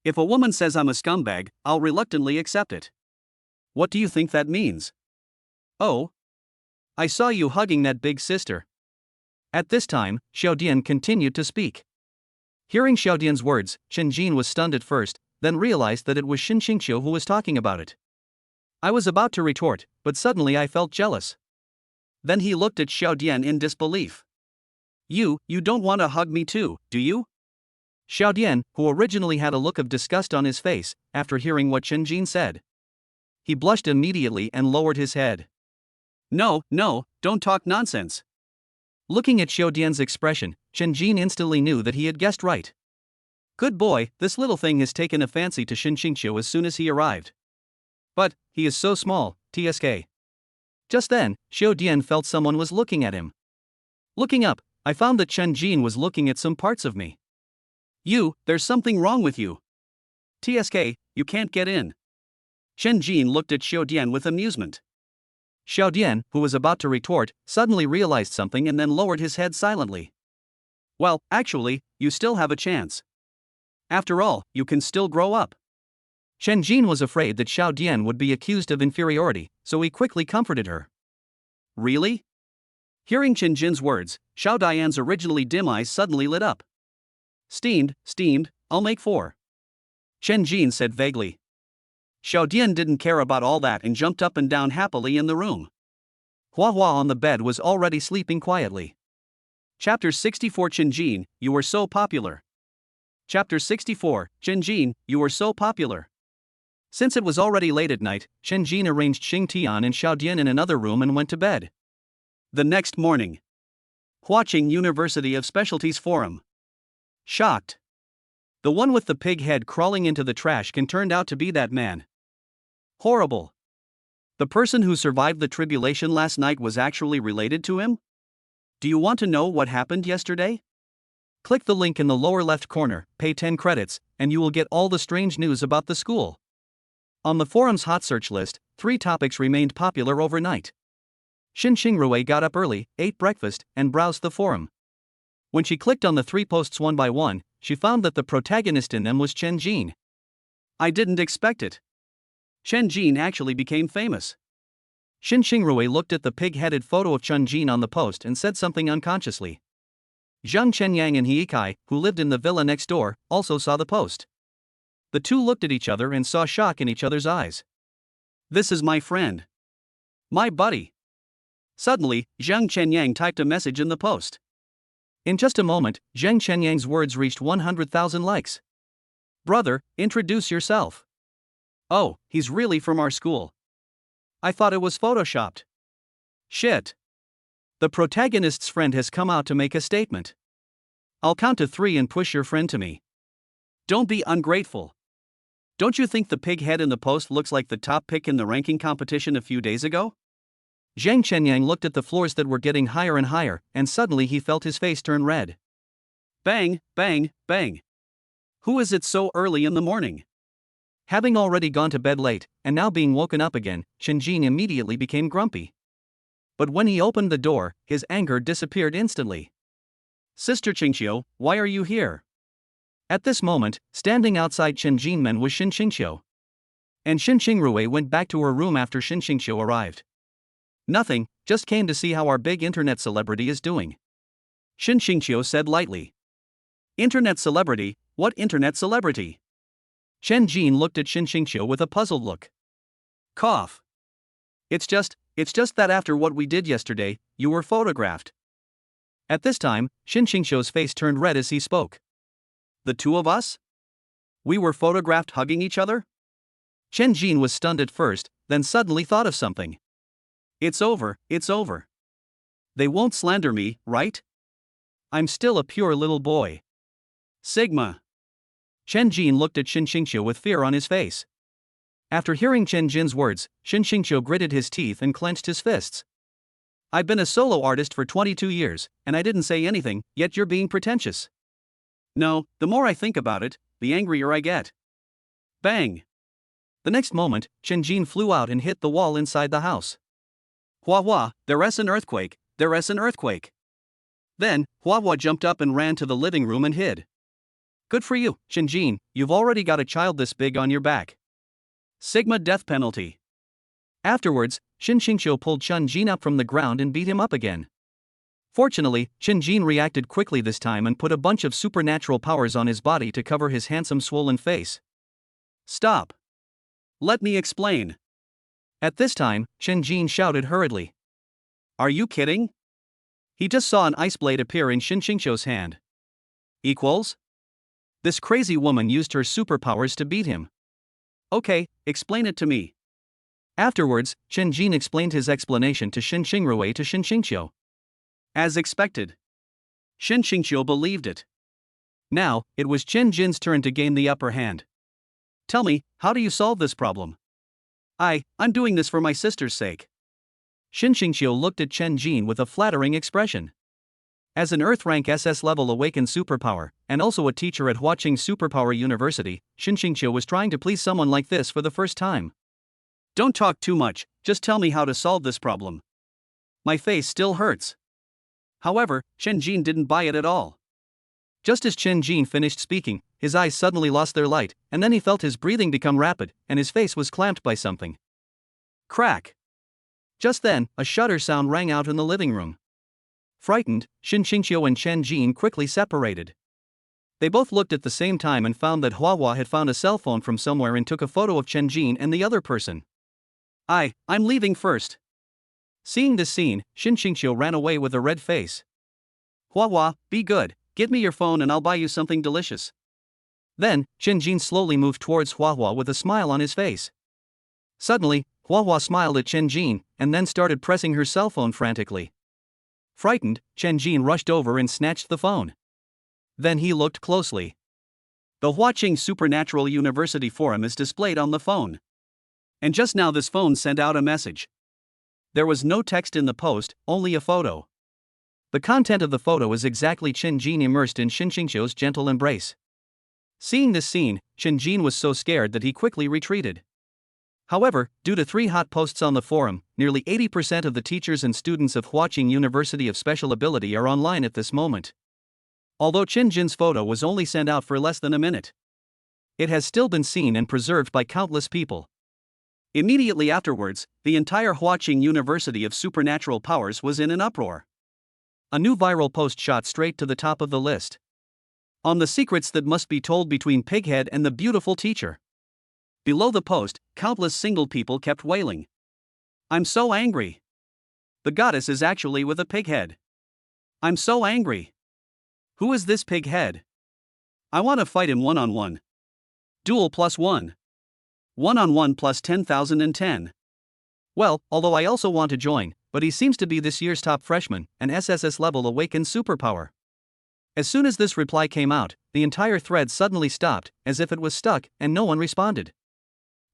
If a woman says I'm a scumbag, I'll reluctantly accept it. What do you think that means? Oh. I saw you hugging that big sister. At this time, Xiao Dian continued to speak. Hearing Xiao Dian's words, Chen Jin was stunned at first, then realized that it was Xin Xingqiu who was talking about it. I was about to retort, but suddenly I felt jealous. Then he looked at Xiao Dian in disbelief. You don't want to hug me too, do you? Xiao Dian, who originally had a look of disgust on his face, after hearing what Chen Jin said. He blushed immediately and lowered his head. No, don't talk nonsense. Looking at Xiao Dian's expression, Chen Jin instantly knew that he had guessed right. Good boy, this little thing has taken a fancy to Xin Xingqiu as soon as he arrived. But, he is so small, TSK. Just then, Xiao Dian felt someone was looking at him. Looking up, I found that Chen Jin was looking at some parts of me. There's something wrong with you. TSK, you can't get in. Chen Jin looked at Xiao Dian with amusement. Xiao Dian, who was about to retort, suddenly realized something and then lowered his head silently. Well, actually, you still have a chance. After all, you can still grow up. Chen Jin was afraid that Xiao Dian would be accused of inferiority, so he quickly comforted her. Really? Hearing Chen Jin's words, Xiao Dian's originally dim eyes suddenly lit up. Steamed, I'll make 4. Chen Jin said vaguely. Xiao Dian didn't care about all that and jumped up and down happily in the room. Hua Hua on the bed was already sleeping quietly. Chapter 64 Chen Jin, you were so popular. Chapter 64, Chen Jin, you were so popular. Since it was already late at night, Chen Jin arranged Xing Tian and Xiao Dian in another room and went to bed. The next morning. Watching University of Specialties Forum. Shocked. The one with the pig head crawling into the trash can turned out to be that man. Horrible. The person who survived the tribulation last night was actually related to him? Do you want to know what happened yesterday? Click the link in the lower left corner, pay 10 credits, and you will get all the strange news about the school. On the forum's hot search list, 3 topics remained popular overnight. Xin Xingrui got up early, ate breakfast, and browsed the forum. When she clicked on the 3 posts one by one, she found that the protagonist in them was Chen Jin. I didn't expect it. Chen Jin actually became famous. Xin Xingrui looked at the pig-headed photo of Chen Jin on the post and said something unconsciously. Zhang Chenyang and He Kai, who lived in the villa next door, also saw the post. The two looked at each other and saw shock in each other's eyes. This is my friend. My buddy. Suddenly, Zhang Chenyang typed a message in the post. In just a moment, Zhang Chenyang's words reached 100,000 likes. Brother, introduce yourself. Oh, he's really from our school. I thought it was photoshopped. Shit. The protagonist's friend has come out to make a statement. I'll count to 3 and push your friend to me. Don't be ungrateful. Don't you think the pig head in the post looks like the top pick in the ranking competition a few days ago? Zhang Chenyang looked at the floors that were getting higher and higher, and suddenly he felt his face turn red. Bang, bang, bang. Who is it so early in the morning? Having already gone to bed late, and now being woken up again, Chen Jin immediately became grumpy. But when he opened the door, his anger disappeared instantly. Sister Qingqiu, why are you here? At this moment, standing outside Chen Jinmen was Xin Xingqiu. And Xin Xingrui went back to her room after Xin Xingqiu arrived. Nothing, just came to see how our big internet celebrity is doing. Xin Xingqiu said lightly. Internet celebrity? What internet celebrity? Chen Jin looked at Xin Xingqiu with a puzzled look. Cough. It's just that after what we did yesterday, you were photographed. At this time, Xin Xingqiu's face turned red as he spoke. The two of us? We were photographed hugging each other? Chen Jin was stunned at first, then suddenly thought of something. It's over. They won't slander me, right? I'm still a pure little boy. Sigma. Chen Jin looked at Xin Xingqiu with fear on his face. After hearing Chen Jin's words, Shin Xingqiu gritted his teeth and clenched his fists. I've been a solo artist for 22 years, and I didn't say anything, yet you're being pretentious. No, the more I think about it, the angrier I get. Bang! The next moment, Chen Jin flew out and hit the wall inside the house. Hua Hua, there's an earthquake, there's an earthquake. Then, Hua Hua jumped up and ran to the living room and hid. Good for you, Chen Jin, you've already got a child this big on your back. Sigma death penalty. Afterwards, Shin Xingqiu pulled Chen Jin up from the ground and beat him up again. Fortunately, Chen Jin reacted quickly this time and put a bunch of supernatural powers on his body to cover his handsome swollen face. Stop. Let me explain. At this time, Chen Jin shouted hurriedly. Are you kidding? He just saw an ice blade appear in Shin Xingqiu's hand. Equals? This crazy woman used her superpowers to beat him. Okay, explain it to me. Afterwards, Chen Jin explained his explanation to Shin Xingrui to Shin Xingqiu. As expected. Shin Xingqiu believed it. Now, it was Chen Jin's turn to gain the upper hand. Tell me, how do you solve this problem? I'm doing this for my sister's sake. Shin Xingqiu looked at Chen Jin with a flattering expression. As an Earth-rank SS-level awakened superpower, and also a teacher at Huaqing Superpower University, Shin Xingqiu was trying to please someone like this for the first time. Don't talk too much, just tell me how to solve this problem. My face still hurts. However, Chen Jin didn't buy it at all. Just as Chen Jin finished speaking, his eyes suddenly lost their light, and then he felt his breathing become rapid, and his face was clamped by something. Crack! Just then, a shudder sound rang out in the living room. Frightened, Shin Xingqiu and Chen Jin quickly separated. They both looked at the same time and found that Hua Hua had found a cell phone from somewhere and took a photo of Chen Jin and the other person. I'm leaving first. Seeing this scene, Shin Xingqiu ran away with a red face. Hua Hua, be good, give me your phone and I'll buy you something delicious. Then, Chen Jin slowly moved towards Hua Hua with a smile on his face. Suddenly, Hua Hua smiled at Chen Jin, and then started pressing her cell phone frantically. Frightened, Chen Jin rushed over and snatched the phone. Then he looked closely. The Huaqing Supernatural University forum is displayed on the phone. And just now this phone sent out a message. There was no text in the post, only a photo. The content of the photo is exactly Chen Jin immersed in Shin Xingqiu's gentle embrace. Seeing this scene, Chen Jin was so scared that he quickly retreated. However, due to 3 hot posts on the forum, nearly 80% of the teachers and students of Huaqing University of Special Ability are online at this moment. Although Chen Jin's photo was only sent out for less than a minute, it has still been seen and preserved by countless people. Immediately afterwards, the entire Huaqing University of Supernatural Powers was in an uproar. A new viral post shot straight to the top of the list. On the secrets that must be told between Pighead and the beautiful teacher. Below the post, countless single people kept wailing. I'm so angry. The goddess is actually with a pig head. I'm so angry. Who is this pig head? I want to fight him one-on-one. Duel +1. One-on-one plus 10,010. Well, although I also want to join, but he seems to be this year's top freshman, an SSS-level awakened superpower. As soon as this reply came out, the entire thread suddenly stopped, as if it was stuck, and no one responded.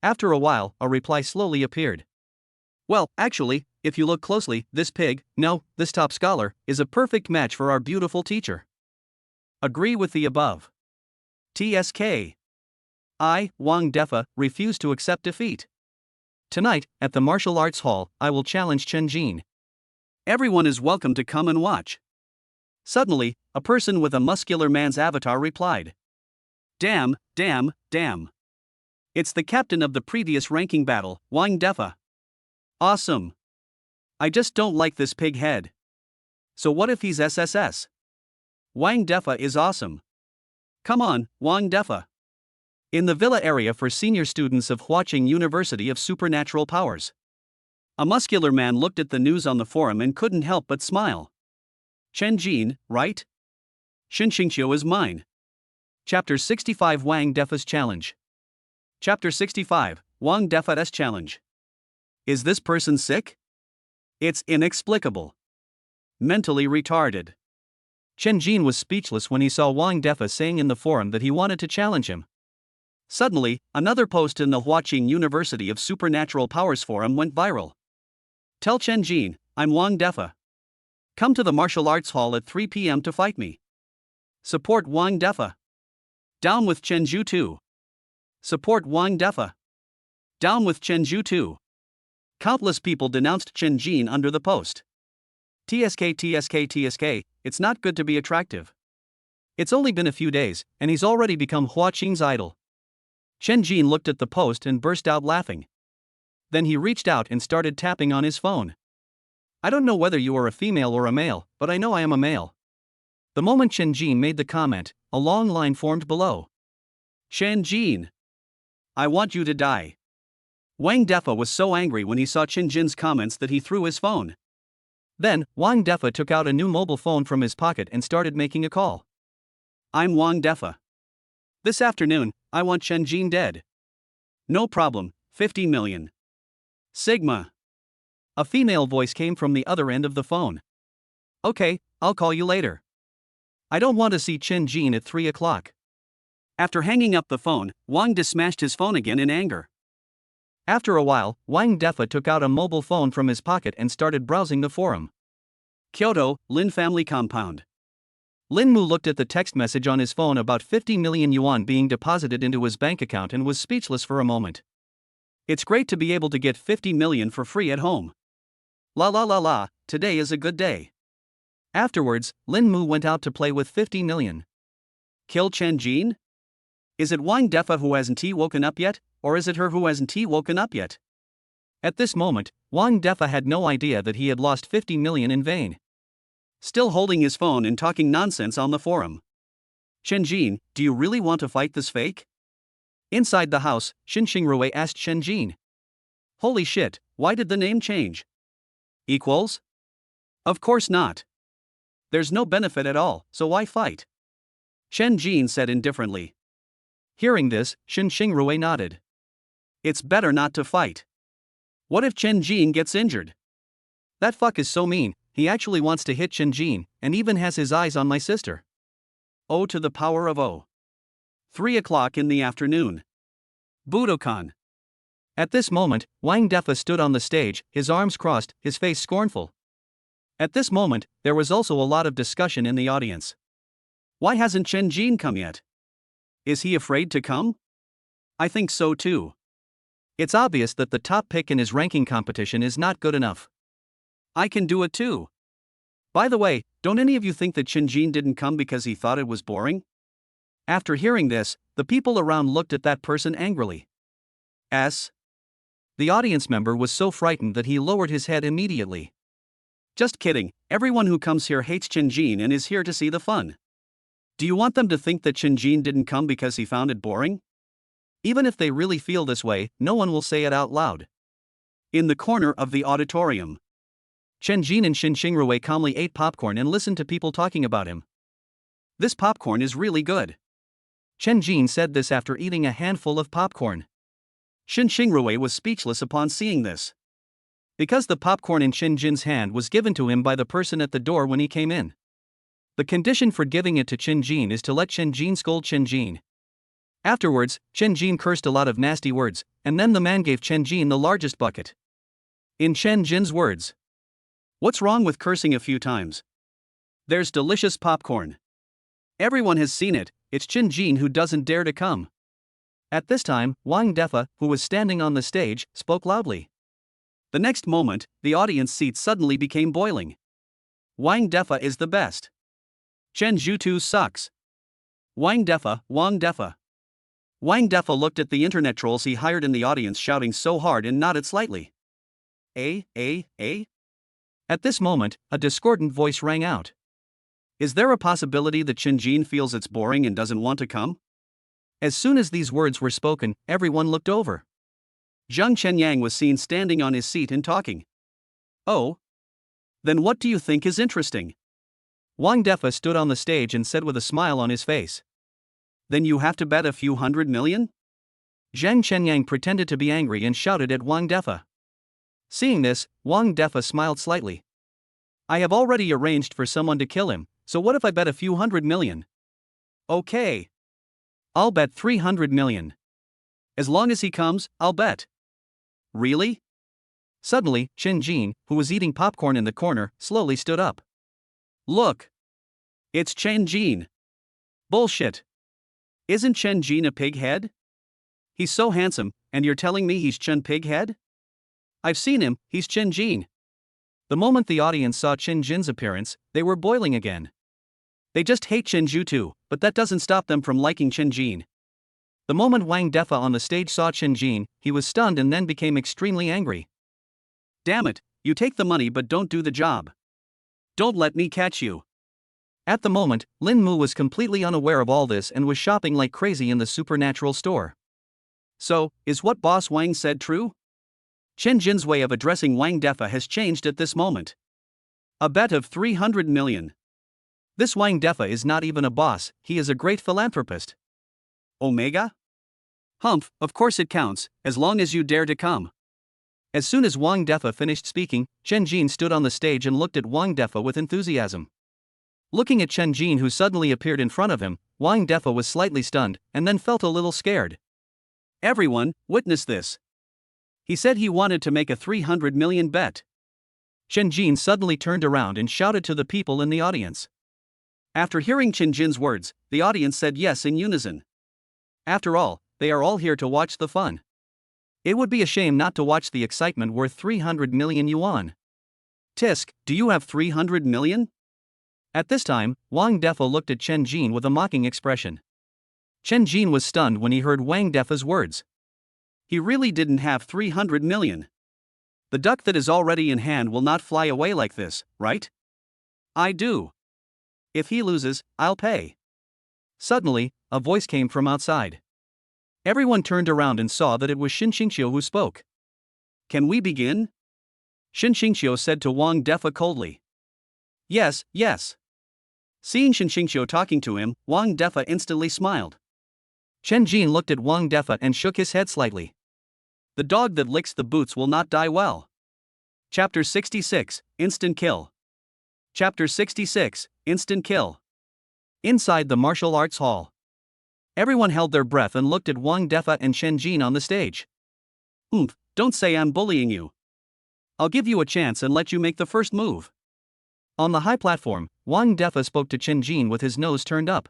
After a while, a reply slowly appeared. Well, actually, if you look closely, this top scholar, is a perfect match for our beautiful teacher. Agree with the above. TSK. I, Wang Defa, refuse to accept defeat. Tonight, at the martial arts hall, I will challenge Chen Jin. Everyone is welcome to come and watch. Suddenly, a person with a muscular man's avatar replied. Damn. It's the captain of the previous ranking battle, Wang Defa. Awesome. I just don't like this pig head. So what if he's SSS? Wang Defa is awesome. Come on, Wang Defa. In the villa area for senior students of Huaqing University of Supernatural Powers. A muscular man looked at the news on the forum and couldn't help but smile. Chen Jin, right? Shin Xingqiu is mine. Chapter 65 Wang Defa's Challenge. Chapter 65 Wang Defa's Challenge. Is this person sick? It's inexplicable. Mentally retarded. Chen Jin was speechless when he saw Wang Defa saying in the forum that he wanted to challenge him. Suddenly, another post in the Huaqing University of Supernatural Powers forum went viral. Tell Chen Jin, I'm Wang Defa. Come to the martial arts hall at 3 p.m. to fight me. Support Wang Defa. Down with Chen Zhu too. Support Wang Defa. Down with Chen Zhu too. Countless people denounced Chen Jin under the post. TSK, it's not good to be attractive. It's only been a few days, and he's already become Huaqing's idol. Chen Jin looked at the post and burst out laughing. Then he reached out and started tapping on his phone. I don't know whether you are a female or a male, but I know I am a male. The moment Chen Jin made the comment, a long line formed below. Chen Jin. I want you to die. Wang Defa was so angry when he saw Chen Jin's comments that he threw his phone. Then, Wang Defa took out a new mobile phone from his pocket and started making a call. I'm Wang Defa. This afternoon, I want Chen Jin dead. No problem, 50 million. Sigma. A female voice came from the other end of the phone. Okay, I'll call you later. I don't want to see Chen Jin at 3 o'clock. After hanging up the phone, Wang De smashed his phone again in anger. After a while, Wang Defa took out a mobile phone from his pocket and started browsing the forum. Kyoto, Lin family compound. Lin Mu looked at the text message on his phone about 50 million yuan being deposited into his bank account and was speechless for a moment. It's great to be able to get 50 million for free at home. La la la la, today is a good day. Afterwards, Lin Mu went out to play with 50 million. Kill Chen Jin? Is it Wang Defa who hasn't woken up yet, or is it her who hasn't woken up yet? At this moment, Wang Defa had no idea that he had lost 50 million in vain. Still holding his phone and talking nonsense on the forum. Chen Jin, do you really want to fight this fake? Inside the house, Xin Xingrui asked Chen Jin. Holy shit, why did the name change? Equals? Of course not. There's no benefit at all, so why fight? Chen Jin said indifferently. Hearing this, Xin Xingrui nodded. It's better not to fight. What if Chen Jin gets injured? That fuck is so mean, he actually wants to hit Chen Jin, and even has his eyes on my sister. O to the power of O. 3 o'clock in the afternoon. Budokan. At this moment, Wang Defa stood on the stage, his arms crossed, his face scornful. At this moment, there was also a lot of discussion in the audience. Why hasn't Chen Jin come yet? Is he afraid to come? I think so too. It's obvious that the top pick in his ranking competition is not good enough. I can do it too. By the way, don't any of you think that Chen Jin didn't come because he thought it was boring? After hearing this, the people around looked at that person angrily. The audience member was so frightened that he lowered his head immediately. Just kidding, everyone who comes here hates Chen Jin and is here to see the fun. Do you want them to think that Chen Jin didn't come because he found it boring? Even if they really feel this way, no one will say it out loud. In the corner of the auditorium, Chen Jin and Xin Xingrui calmly ate popcorn and listened to people talking about him. This popcorn is really good. Chen Jin said this after eating a handful of popcorn. Xin Xingrui was speechless upon seeing this. Because the popcorn in Chen Jin's hand was given to him by the person at the door when he came in. The condition for giving it to Chen Jin is to let Chen Jin scold Chen Jin. Afterwards, Chen Jin cursed a lot of nasty words, and then the man gave Chen Jin the largest bucket. In Chen Jin's words. What's wrong with cursing a few times? There's delicious popcorn. Everyone has seen it, it's Chen Jin who doesn't dare to come. At this time, Wang Defa, who was standing on the stage, spoke loudly. The next moment, the audience seats suddenly became boiling. Wang Defa is the best. Chen Zhu sucks. Wang Defa, Wang Defa. Wang Defa looked at the internet trolls he hired in the audience shouting so hard and nodded slightly. At this moment, a discordant voice rang out. Is there a possibility that Chen Jin feels it's boring and doesn't want to come? As soon as these words were spoken, everyone looked over. Zhang Chenyang was seen standing on his seat and talking. Oh? Then what do you think is interesting? Wang Defa stood on the stage and said with a smile on his face. Then you have to bet a few 100 million? Zhang Chenyang pretended to be angry and shouted at Wang Defa. Seeing this, Wang Defa smiled slightly. I have already arranged for someone to kill him, so what if I bet a few 100 million? Okay. I'll bet 300 million. As long as he comes, I'll bet. Really? Suddenly, Chen Jin, who was eating popcorn in the corner, slowly stood up. Look! It's Chen Jin. Bullshit. Isn't Chen Jin a pig head? He's so handsome, and you're telling me he's Chen Pighead? I've seen him, he's Chen Jin. The moment the audience saw Chen Jin's appearance, they were boiling again. They just hate Chen Ju too, but that doesn't stop them from liking Chen Jin. The moment Wang Defa on the stage saw Chen Jin, he was stunned and then became extremely angry. Damn it, you take the money but don't do the job. Don't let me catch you. At the moment, Lin Mu was completely unaware of all this and was shopping like crazy in the supernatural store. So, is what Boss Wang said true? Chen Jin's way of addressing Wang Defa has changed at this moment. A bet of 300 million. This Wang Defa is not even a boss, he is a great philanthropist. Omega? Humph, of course it counts, as long as you dare to come. As soon as Wang Defa finished speaking, Chen Jin stood on the stage and looked at Wang Defa with enthusiasm. Looking at Chen Jin, who suddenly appeared in front of him, Wang Defa was slightly stunned, and then felt a little scared. Everyone, witness this. He said he wanted to make a 300 million bet. Chen Jin suddenly turned around and shouted to the people in the audience. After hearing Chen Jin's words, the audience said yes in unison. After all, they are all here to watch the fun. It would be a shame not to watch the excitement worth 300 million yuan. Tisk, do you have 300 million? At this time, Wang Defa looked at Chen Jin with a mocking expression. Chen Jin was stunned when he heard Wang Defa's words. He really didn't have 300 million. The duck that is already in hand will not fly away like this, right? I do. If he loses, I'll pay. Suddenly, a voice came from outside. Everyone turned around and saw that it was Xin Xingqiu who spoke. Can we begin? Xin Xingqiu said to Wang Defa coldly. Yes, yes. Seeing Xin Xingqiu talking to him, Wang Defa instantly smiled. Chen Jin looked at Wang Defa and shook his head slightly. The dog that licks the boots will not die well. Chapter 66, Instant Kill. Chapter 66, Instant Kill. Inside the martial arts hall, everyone held their breath and looked at Wang Defa and Chen Jin on the stage. Don't say I'm bullying you. I'll give you a chance and let you make the first move. On the high platform, Wang Defa spoke to Chen Jin with his nose turned up.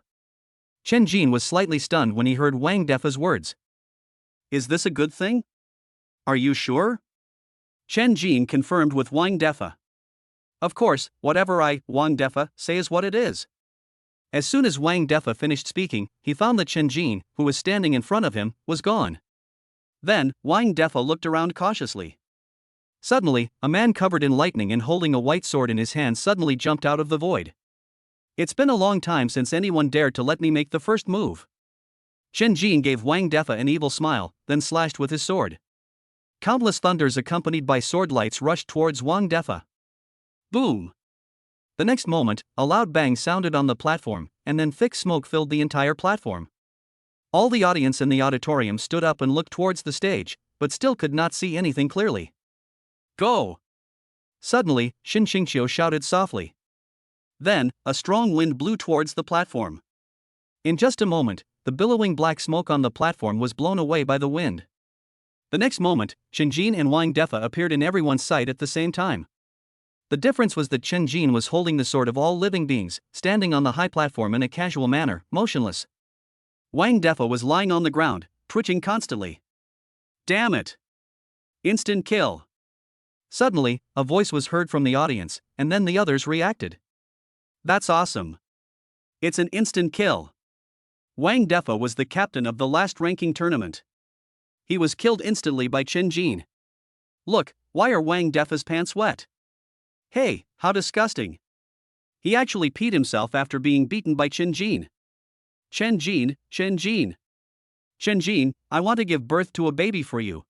Chen Jin was slightly stunned when he heard Wang Defa's words. Is this a good thing? Are you sure? Chen Jin confirmed with Wang Defa. Of course, whatever Wang Defa, say is what it is. As soon as Wang Defa finished speaking, he found that Chen Jin, who was standing in front of him, was gone. Then, Wang Defa looked around cautiously. Suddenly, a man covered in lightning and holding a white sword in his hand suddenly jumped out of the void. It's been a long time since anyone dared to let me make the first move. Chen Jin gave Wang Defa an evil smile, then slashed with his sword. Countless thunders accompanied by sword lights rushed towards Wang Defa. Boom! The next moment, a loud bang sounded on the platform, and then thick smoke filled the entire platform. All the audience in the auditorium stood up and looked towards the stage, but still could not see anything clearly. Go! Suddenly, Xin Xingqiu shouted softly. Then, a strong wind blew towards the platform. In just a moment, the billowing black smoke on the platform was blown away by the wind. The next moment, Chen Jin and Wang Defa appeared in everyone's sight at the same time. The difference was that Chen Jin was holding the sword of all living beings, standing on the high platform in a casual manner, motionless. Wang Defa was lying on the ground, twitching constantly. Damn it! Instant kill! Suddenly, a voice was heard from the audience, and then the others reacted. That's awesome. It's an instant kill. Wang Defa was the captain of the last ranking tournament. He was killed instantly by Chen Jin. Look, why are Wang Defa's pants wet? Hey, how disgusting. He actually peed himself after being beaten by Chen Jin. Chen Jin, Chen Jin. Chen Jin, I want to give birth to a baby for you.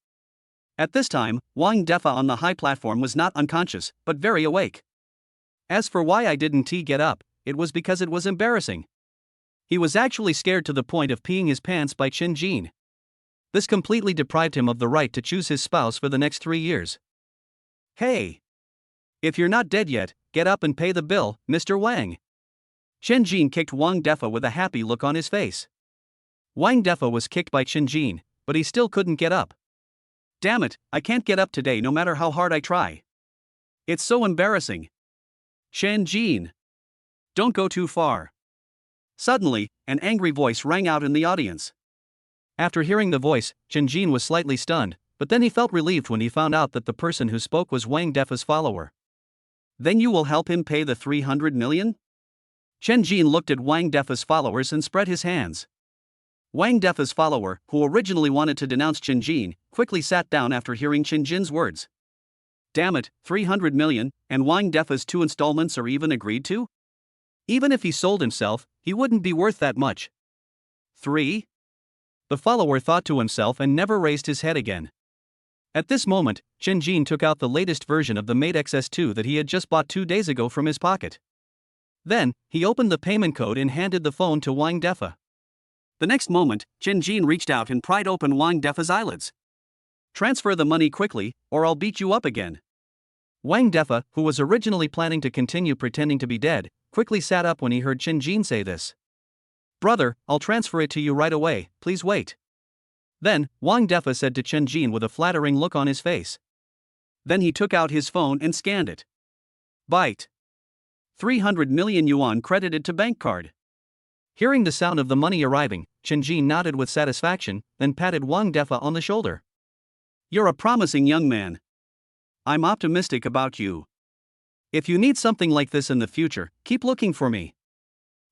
At this time, Wang Defa on the high platform was not unconscious, but very awake. As for why I didn't get up, it was because it was embarrassing. He was actually scared to the point of peeing his pants by Chen Jin. This completely deprived him of the right to choose his spouse for the next 3 years. Hey! If you're not dead yet, get up and pay the bill, Mr. Wang. Chen Jin kicked Wang Defa with a happy look on his face. Wang Defa was kicked by Chen Jin, but he still couldn't get up. Damn it, I can't get up today no matter how hard I try. It's so embarrassing. Chen Jin. Don't go too far. Suddenly, an angry voice rang out in the audience. After hearing the voice, Chen Jin was slightly stunned, but then he felt relieved when he found out that the person who spoke was Wang Defa's follower. Then you will help him pay the 300 million? Chen Jin looked at Wang Defa's followers and spread his hands. Wang Defa's follower, who originally wanted to denounce Chen Jin, quickly sat down after hearing Chen Jin's words. Damn it, 300 million, and Wang Defa's 2 installments are even agreed to? Even if he sold himself, he wouldn't be worth that much. 3? The follower thought to himself and never raised his head again. At this moment, Chen Jin took out the latest version of the Mate XS2 that he had just bought 2 days ago from his pocket. Then, he opened the payment code and handed the phone to Wang Defa. The next moment, Chen Jin reached out and pried open Wang Defa's eyelids. Transfer the money quickly, or I'll beat you up again. Wang Defa, who was originally planning to continue pretending to be dead, quickly sat up when he heard Chen Jin say this. Brother, I'll transfer it to you right away, please wait. Then, Wang Defa said to Chen Jin with a flattering look on his face. Then he took out his phone and scanned it. Byte. 300 million yuan credited to bank card. Hearing the sound of the money arriving, Chen Jin nodded with satisfaction, then patted Wang Defa on the shoulder. You're a promising young man. I'm optimistic about you. If you need something like this in the future, keep looking for me.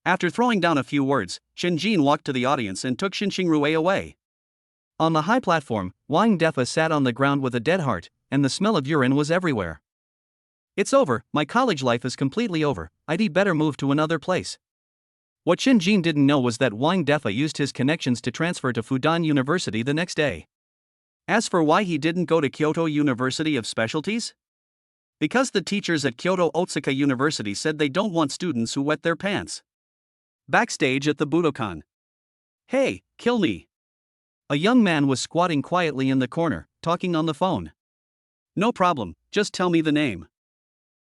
After throwing down a few words, Chen Jin walked to the audience and took Xinxingrui away. On the high platform, Wang Defa sat on the ground with a dead heart, and the smell of urine was everywhere. It's over, my college life is completely over, I'd better move to another place. What Chen Jin didn't know was that Wang Defa used his connections to transfer to Fudan University the next day. As for why he didn't go to Kyoto University of Specialties? Because the teachers at Kyoto Otsuka University said they don't want students who wet their pants. Backstage at the Budokan. Hey, kill me. A young man was squatting quietly in the corner, talking on the phone. No problem, just tell me the name.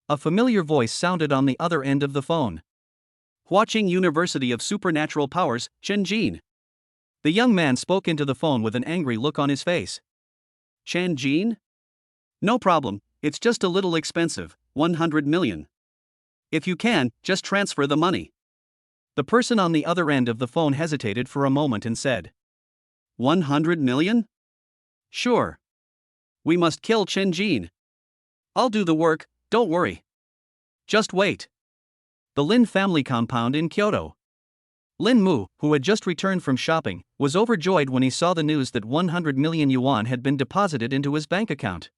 A familiar voice sounded on the other end of the phone. Watching University of Supernatural Powers, Chen Jin. The young man spoke into the phone with an angry look on his face. Chen Jin? No problem, it's just a little expensive, 100 million. If you can, just transfer the money. The person on the other end of the phone hesitated for a moment and said, 100 million? Sure. We must kill Chen Jin. I'll do the work, don't worry. Just wait. The Lin family compound in Kyoto. Lin Mu, who had just returned from shopping, was overjoyed when he saw the news that 100 million yuan had been deposited into his bank account.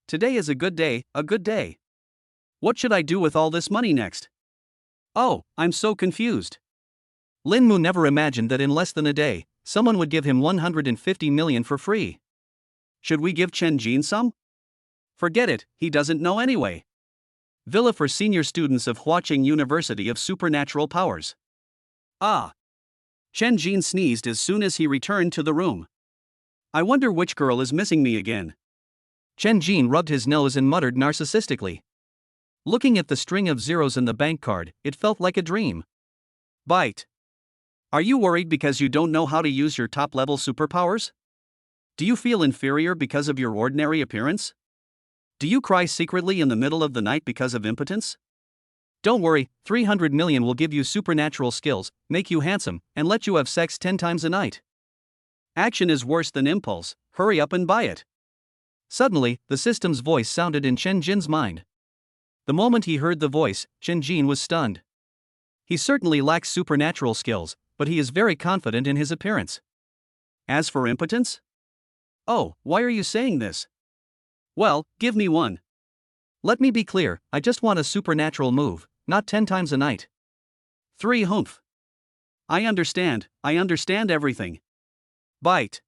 Today is a good day, a good day. What should I do with all this money next? Oh, I'm so confused. Lin Mu never imagined that in less than a day, someone would give him 150 million for free. Should we give Chen Jin some? Forget it, he doesn't know anyway. Villa for senior students of Huaqing University of Supernatural Powers. Ah. Chen Jin sneezed as soon as he returned to the room. I wonder which girl is missing me again. Chen Jin rubbed his nose and muttered narcissistically. Looking at the string of zeros in the bank card, it felt like a dream. Byte. Are you worried because you don't know how to use your top-level superpowers? Do you feel inferior because of your ordinary appearance? Do you cry secretly in the middle of the night because of impotence? Don't worry, 300 million will give you supernatural skills, make you handsome, and let you have sex 10 times a night. Action is worse than impulse, hurry up and buy it. Suddenly, the system's voice sounded in Chen Jin's mind. The moment he heard the voice, Chen Jin was stunned. He certainly lacks supernatural skills, but he is very confident in his appearance. As for impotence? Oh, why are you saying this? Well, give me one. Let me be clear, I just want a supernatural move, not 10 times a night. 3 humph. I understand everything. Byte.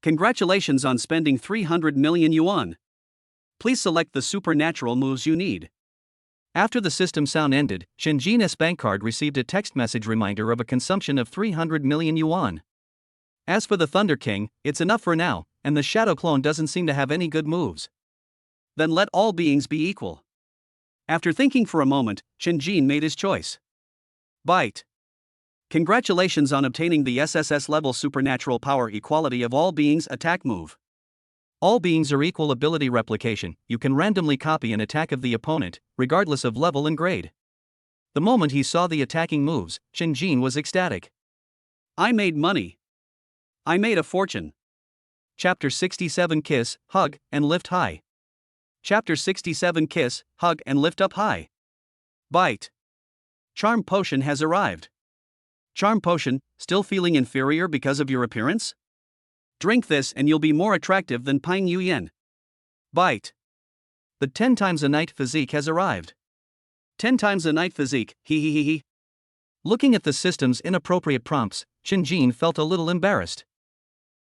Congratulations on spending 300 million yuan. Please select the supernatural moves you need. After the system sound ended, Chen Jin's bank card received a text message reminder of a consumption of 300 million yuan. As for the Thunder King, it's enough for now, and the Shadow Clone doesn't seem to have any good moves. Then let all beings be equal. After thinking for a moment, Chen Jin made his choice. Byte. Congratulations on obtaining the SSS-level supernatural power equality of all beings attack move. All beings are equal ability replication. You can randomly copy an attack of the opponent, regardless of level and grade. The moment he saw the attacking moves, Shinjin was ecstatic. I made money. I made a fortune. Chapter 67 Kiss, Hug, and Lift High. Chapter 67 Kiss, Hug, and Lift Up High. Bite. Charm potion has arrived. Charm potion, still feeling inferior because of your appearance? Drink this and you'll be more attractive than Pine Yu Yen. Bite. The 10 times a night physique has arrived. 10 times a night physique, hee hee hee hee. Looking at the system's inappropriate prompts, Shinjin felt a little embarrassed.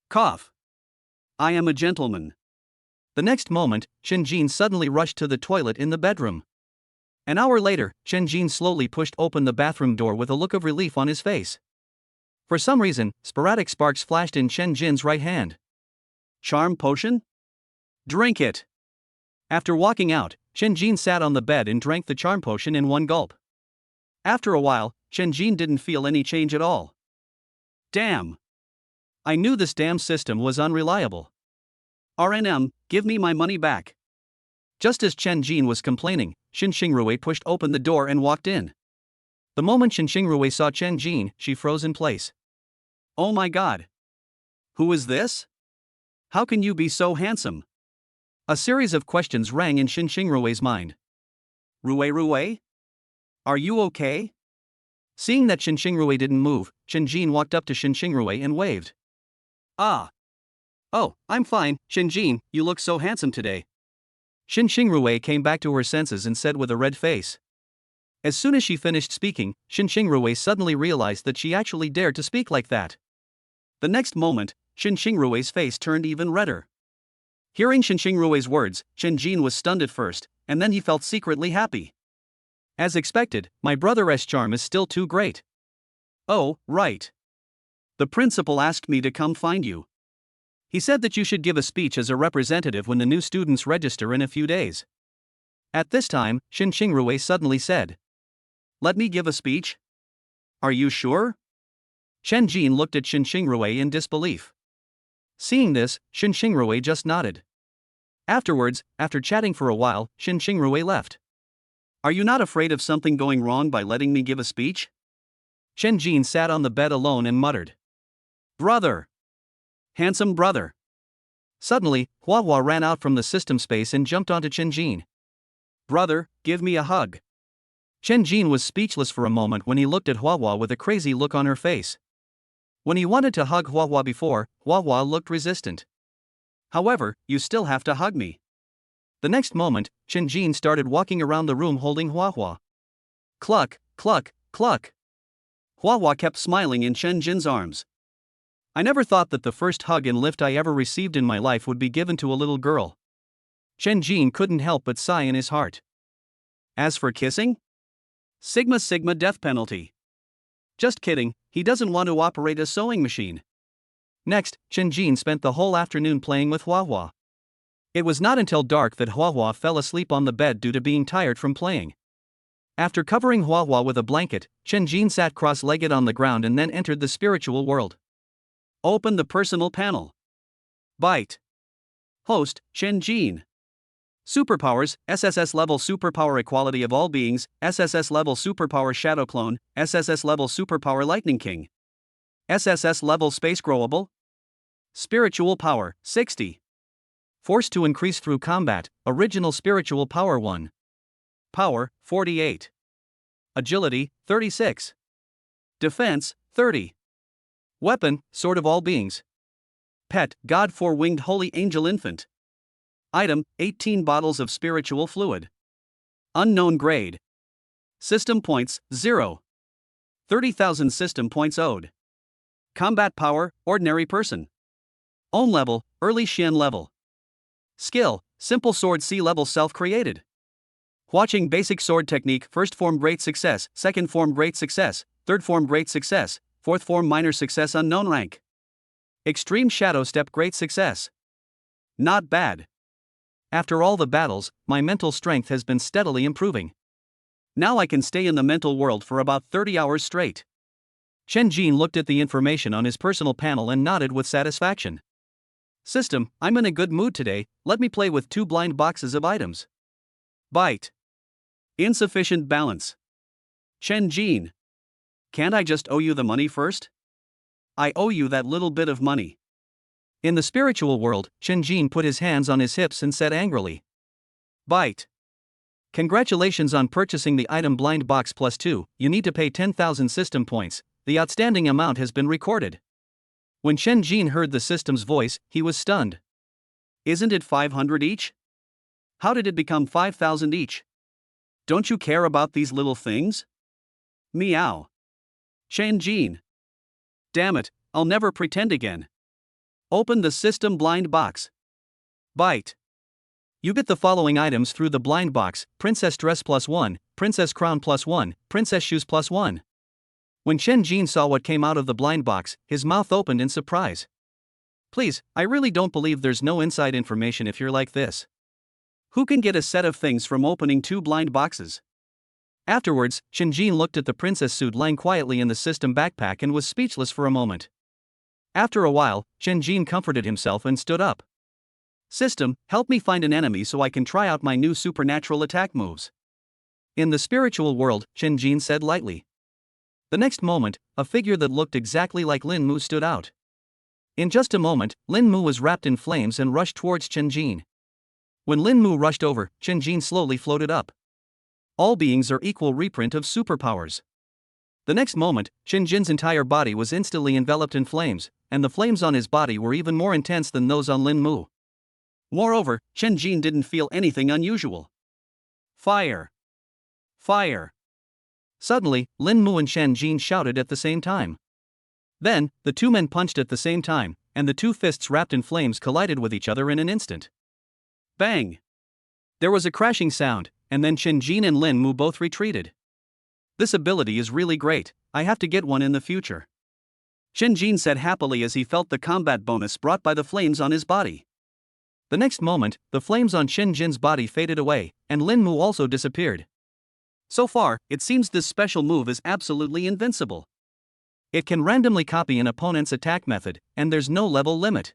Cough. I am a gentleman. The next moment, Shinjin suddenly rushed to the toilet in the bedroom. An hour later, Shinjin slowly pushed open the bathroom door with a look of relief on his face. For some reason, sporadic sparks flashed in Shinjin's right hand. Charm potion? Drink it. After walking out, Shinjin sat on the bed and drank the charm potion in one gulp. After a while, Shinjin didn't feel any change at all. Damn. I knew this damn system was unreliable. RNM, give me my money back. Just as Shinjin was complaining, Shin Xingrui pushed open the door and walked in. The moment Shin Xingrui saw Shinjin, she froze in place. Oh my god. Who is this? How can you be so handsome? A series of questions rang in Shin Xingrui's mind. Rue? Are you okay? Seeing that Shin Xingrui didn't move, Shinjin walked up to Shin Xingrui and waved. Ah. Oh, I'm fine, Shinjin, you look so handsome today. Shin Xingrui came back to her senses and said with a red face. As soon as she finished speaking, Shin Xingrui suddenly realized that she actually dared to speak like that. The next moment, Shin Xingrui's face turned even redder. Hearing Shin Xingrui's words, Shinjin was stunned at first, and then he felt secretly happy. As expected, my brother's charm is still too great. Oh, right. The principal asked me to come find you. He said that you should give a speech as a representative when the new students register in a few days. At this time, Shin Xingrui suddenly said. Let me give a speech? Are you sure? Shinjin looked at Shin Xingrui in disbelief. Seeing this, Shin Xingrui just nodded. Afterwards, after chatting for a while, Shin Xingrui left. Are you not afraid of something going wrong by letting me give a speech? Shinjin sat on the bed alone and muttered. Brother! Handsome brother! Suddenly, Hua ran out from the system space and jumped onto Shinjin. Brother, give me a hug. Shinjin was speechless for a moment when he looked at Hua with a crazy look on her face. When he wanted to hug Hua before, Hua looked resistant. However, you still have to hug me. The next moment, Shinjin started walking around the room holding Hua. Cluck, cluck, cluck. Hua kept smiling in Shinjin's arms. I never thought that the first hug and lift I ever received in my life would be given to a little girl. Shinjin couldn't help but sigh in his heart. As for kissing? Sigma death penalty. Just kidding, he doesn't want to operate a sewing machine. Next, Shinjin spent the whole afternoon playing with Hua. It was not until dark that Hua fell asleep on the bed due to being tired from playing. After covering Hua with a blanket, Shinjin sat cross-legged on the ground and then entered the spiritual world. Open the personal panel. Bite. Host, Shinjin. Superpowers, SSS-level superpower equality of all beings, SSS-level superpower shadow clone, SSS-level superpower lightning king. SSS-level space growable. Spiritual power, 60. Force to increase through combat, original spiritual power 1. Power, 48. Agility, 36. Defense, 30. Weapon, sword of all beings. Pet, God four-winged holy angel infant. Item, 18 bottles of spiritual fluid. Unknown grade. System points, 0. 30,000 system points owed. Combat power, ordinary person. Own level, early Xian level. Skill, simple sword C level self-created. Watching basic sword technique, first form great success, second form great success, third form great success, fourth form minor success unknown rank. Extreme shadow step great success. Not bad. After all the battles, my mental strength has been steadily improving. Now I can stay in the mental world for about 30 hours straight. Chen Jin looked at the information on his personal panel and nodded with satisfaction. System, I'm in a good mood today, let me play with 2 blind boxes of items. Byte. Insufficient balance. Chen Jin. Can't I just owe you the money first? I owe you that little bit of money. In the spiritual world, Chen Jin put his hands on his hips and said angrily. Byte. Congratulations on purchasing the item blind box plus 2, you need to pay 10,000 system points, the outstanding amount has been recorded. When Chen Jin heard the system's voice, he was stunned. Isn't it 500 each? How did it become 5,000 each? Don't you care about these little things? Meow. Chen Jin. Damn it, I'll never pretend again. Open the system blind box. Byte. You get the following items through the blind box: Princess Dress plus 1, Princess Crown plus 1, Princess Shoes plus 1. When Chen Jin saw what came out of the blind box, his mouth opened in surprise. Please, I really don't believe there's no inside information if you're like this. Who can get a set of things from opening 2 blind boxes? Afterwards, Chen Jin looked at the princess suit lying quietly in the system backpack and was speechless for a moment. After a while, Chen Jin comforted himself and stood up. System, help me find an enemy so I can try out my new supernatural attack moves. In the spiritual world, Chen Jin said lightly. The next moment, a figure that looked exactly like Lin Mu stood out. In just a moment, Lin Mu was wrapped in flames and rushed towards Chen Jin. When Lin Mu rushed over, Chen Jin slowly floated up. All beings are equal reprint of superpowers. The next moment, Chen Jin's entire body was instantly enveloped in flames, and the flames on his body were even more intense than those on Lin Mu. Moreover, Chen Jin didn't feel anything unusual. Fire! Fire! Suddenly, Lin Mu and Chen Jin shouted at the same time. Then, the 2 men punched at the same time, and the 2 fists wrapped in flames collided with each other in an instant. Bang! There was a crashing sound, and then Chen Jin and Lin Mu both retreated. This ability is really great, I have to get one in the future. Chen Jin said happily as he felt the combat bonus brought by the flames on his body. The next moment, the flames on Chen Jin's body faded away, and Lin Mu also disappeared. So far, it seems this special move is absolutely invincible. It can randomly copy an opponent's attack method, and there's no level limit.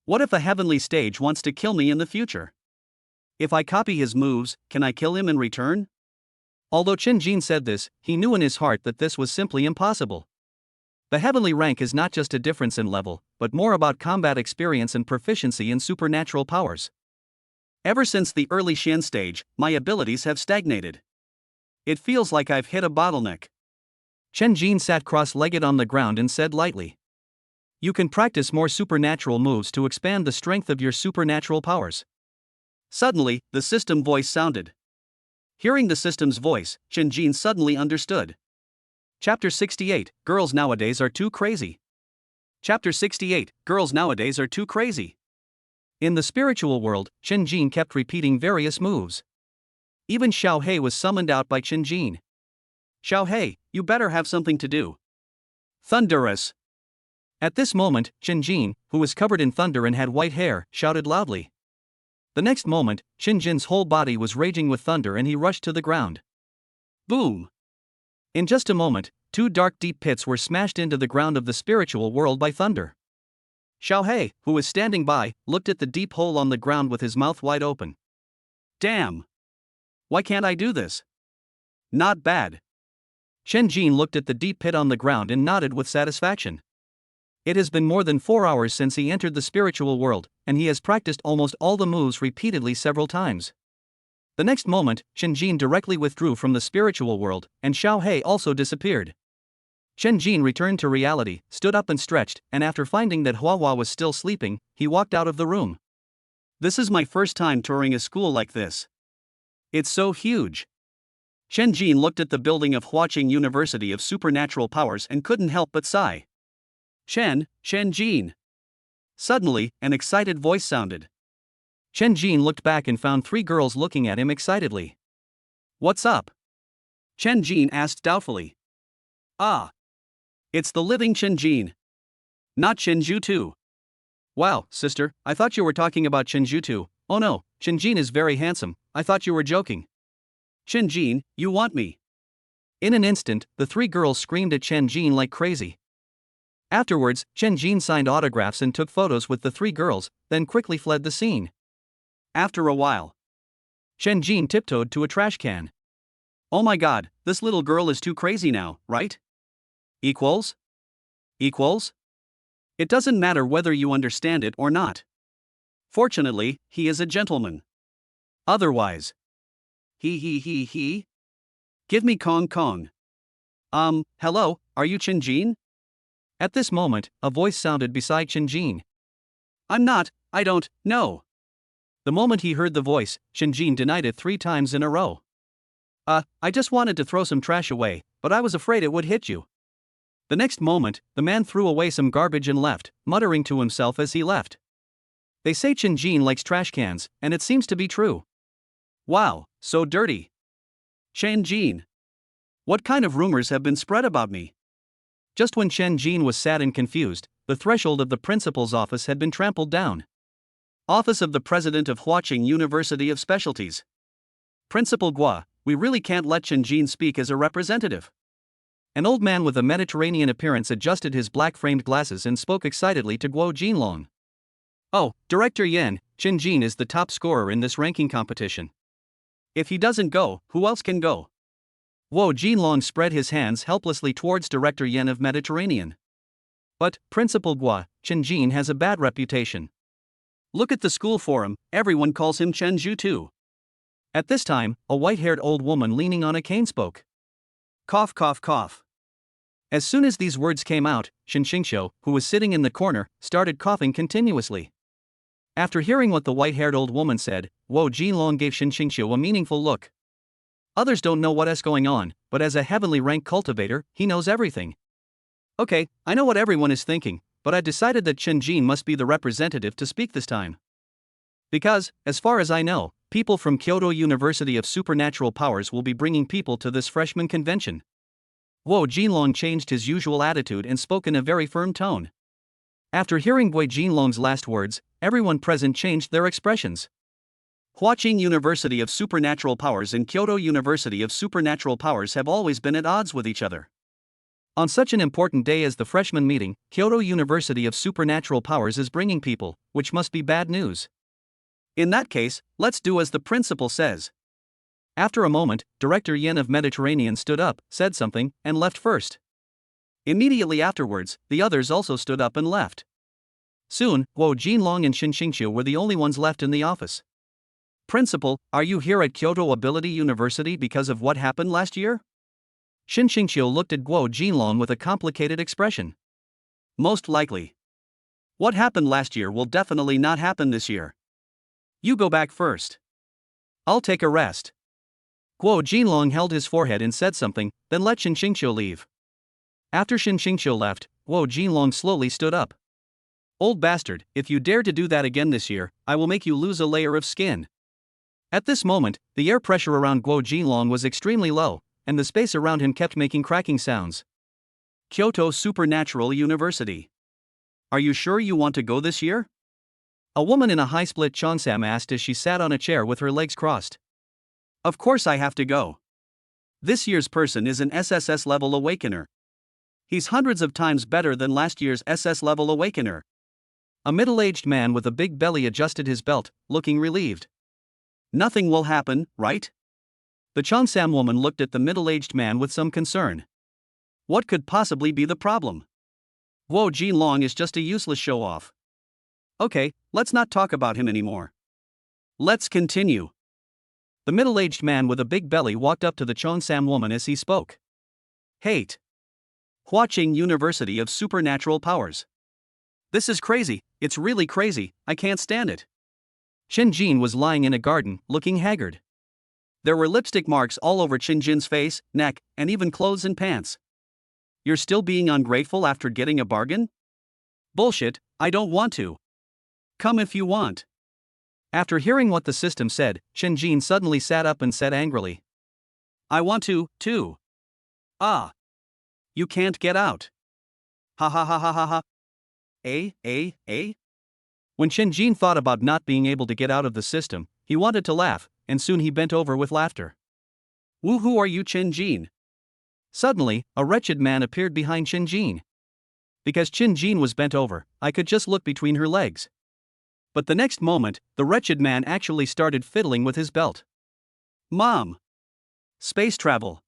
What if a heavenly stage wants to kill me in the future? If I copy his moves, can I kill him in return? Although Chen Jin said this, he knew in his heart that this was simply impossible. The heavenly rank is not just a difference in level, but more about combat experience and proficiency in supernatural powers. Ever since the early Xian stage, my abilities have stagnated. It feels like I've hit a bottleneck. Chen Jin sat cross-legged on the ground and said lightly. You can practice more supernatural moves to expand the strength of your supernatural powers. Suddenly, the system voice sounded. Hearing the system's voice, Chen Jin suddenly understood. Chapter 68, Girls Nowadays Are Too Crazy. Chapter 68, Girls Nowadays Are Too Crazy. In the spiritual world, Chen Jin kept repeating various moves. Even Xiao Hei was summoned out by Chen Jin. Xiao Hei, you better have something to do. Thunderous. At this moment, Chen Jin, who was covered in thunder and had white hair, shouted loudly. The next moment, Chen Jin's whole body was raging with thunder and he rushed to the ground. Boom! In just a moment, 2 dark deep pits were smashed into the ground of the spiritual world by thunder. Xiao Hei, who was standing by, looked at the deep hole on the ground with his mouth wide open. Damn! Why can't I do this? Not bad. Chen Jin looked at the deep pit on the ground and nodded with satisfaction. It has been more than 4 hours since he entered the spiritual world, and he has practiced almost all the moves repeatedly several times. The next moment, Chen Jin directly withdrew from the spiritual world, and Xiao Hei also disappeared. Chen Jin returned to reality, stood up and stretched, and after finding that Hua was still sleeping, he walked out of the room. This is my first time touring a school like this. It's so huge. Chen Jin looked at the building of Huaqing University of Supernatural Powers and couldn't help but sigh. Chen Jin. Suddenly, an excited voice sounded. Chen Jin looked back and found 3 girls looking at him excitedly. What's up? Chen Jin asked doubtfully. Ah. It's the living Chen Jin. Not Chen Zhu. Wow, sister, I thought you were talking about Chen Zhu. Oh no, Chen Jin is very handsome, I thought you were joking. Chen Jin, you want me? In an instant, the three girls screamed at Chen Jin like crazy. Afterwards, Chen Jin signed autographs and took photos with the three girls, then quickly fled the scene. After a while, Chen Jin tiptoed to a trash can. "Oh my god, this little girl is too crazy now, right? Equals? Equals? It doesn't matter whether you understand it or not. Fortunately, he is a gentleman. Otherwise, he. Give me Kong Kong. Hello, are you Chen Jin?" At this moment, a voice sounded beside Chen Jin. "I'm not, I don't, no." The moment he heard the voice, Chen Jin denied it 3 times in a row. I just wanted to throw some trash away, but I was afraid it would hit you." The next moment, the man threw away some garbage and left, muttering to himself as he left. They say Chen Jin likes trash cans, and it seems to be true. Wow, so dirty. Chen Jin. What kind of rumors have been spread about me? Just when Chen Jin was sad and confused, the threshold of the principal's office had been trampled down. Office of the President of Huaqing University of Specialties. Principal Gua, we really can't let Chen Jin speak as a representative. An old man with a Mediterranean appearance adjusted his black-framed glasses and spoke excitedly to Guo Jinlong. "Oh, Director Yen, Chen Jin is the top scorer in this ranking competition. If he doesn't go, who else can go?" Guo Jinlong spread his hands helplessly towards Director Yen of Mediterranean. "But, Principal Gua, Chen Jin has a bad reputation. Look at the school forum, everyone calls him Chen Zhu too." At this time, a white-haired old woman leaning on a cane spoke. Cough cough cough. As soon as these words came out, Shen Xingxiu, who was sitting in the corner, started coughing continuously. After hearing what the white-haired old woman said, Guo Jinlong gave Shen Xingxiu a meaningful look. Others don't know what is going on, but as a heavenly ranked cultivator, he knows everything. "Okay, I know what everyone is thinking, but I decided that Chen Jin must be the representative to speak this time. Because, as far as I know, people from Kyoto University of Supernatural Powers will be bringing people to this freshman convention." Guo Jinlong changed his usual attitude and spoke in a very firm tone. After hearing Guo Jinlong's last words, everyone present changed their expressions. Huaqing University of Supernatural Powers and Kyoto University of Supernatural Powers have always been at odds with each other. On such an important day as the freshman meeting, Kyoto University of Supernatural Powers is bringing people, which must be bad news. In that case, let's do as the principal says. After a moment, Director Yen of Mediterranean stood up, said something, and left first. Immediately afterwards, the others also stood up and left. Soon, Guo Jinlong and Shen Xingxiu were the only ones left in the office. "Principal, are you here at Kyoto Ability University because of what happened last year?" Shen Xingxiu looked at Guo Jinlong with a complicated expression. "Most likely. What happened last year will definitely not happen this year. You go back first. I'll take a rest." Guo Jinlong held his forehead and said something, then let Shen Xingxiu leave. After Shen Xingxiu left, Guo Jinlong slowly stood up. "Old bastard, if you dare to do that again this year, I will make you lose a layer of skin." At this moment, the air pressure around Guo Jinlong was extremely low, and the space around him kept making cracking sounds. Kyoto Supernatural University. Are you sure you want to go this year? A woman in a high-split cheongsam asked as she sat on a chair with her legs crossed. Of course I have to go. This year's person is an SSS-level awakener. He's hundreds of times better than last year's SS-level awakener. A middle-aged man with a big belly adjusted his belt, looking relieved. Nothing will happen, right? The cheongsam woman looked at the middle-aged man with some concern. What could possibly be the problem? Guo Jinlong is just a useless show-off. Okay, let's not talk about him anymore. Let's continue. The middle-aged man with a big belly walked up to the cheongsam woman as he spoke. Hate. Huaqing University of Supernatural Powers. This is crazy, it's really crazy, I can't stand it. Chen Jin was lying in a garden, looking haggard. There were lipstick marks all over Chen Jin's face, neck, and even clothes and pants. You're still being ungrateful after getting a bargain? Bullshit, I don't want to. Come if you want. After hearing what the system said, Chen Jin suddenly sat up and said angrily. I want to, too. Ah. You can't get out. Ha ha ha ha ha ha. Eh? When Chen Jin thought about not being able to get out of the system, he wanted to laugh, and soon he bent over with laughter. Who are you, Chen Jin? Suddenly, a wretched man appeared behind Qin. Because Qin was bent over, I could just look between her legs. But the next moment, the wretched man actually started fiddling with his belt. Mom! Space travel!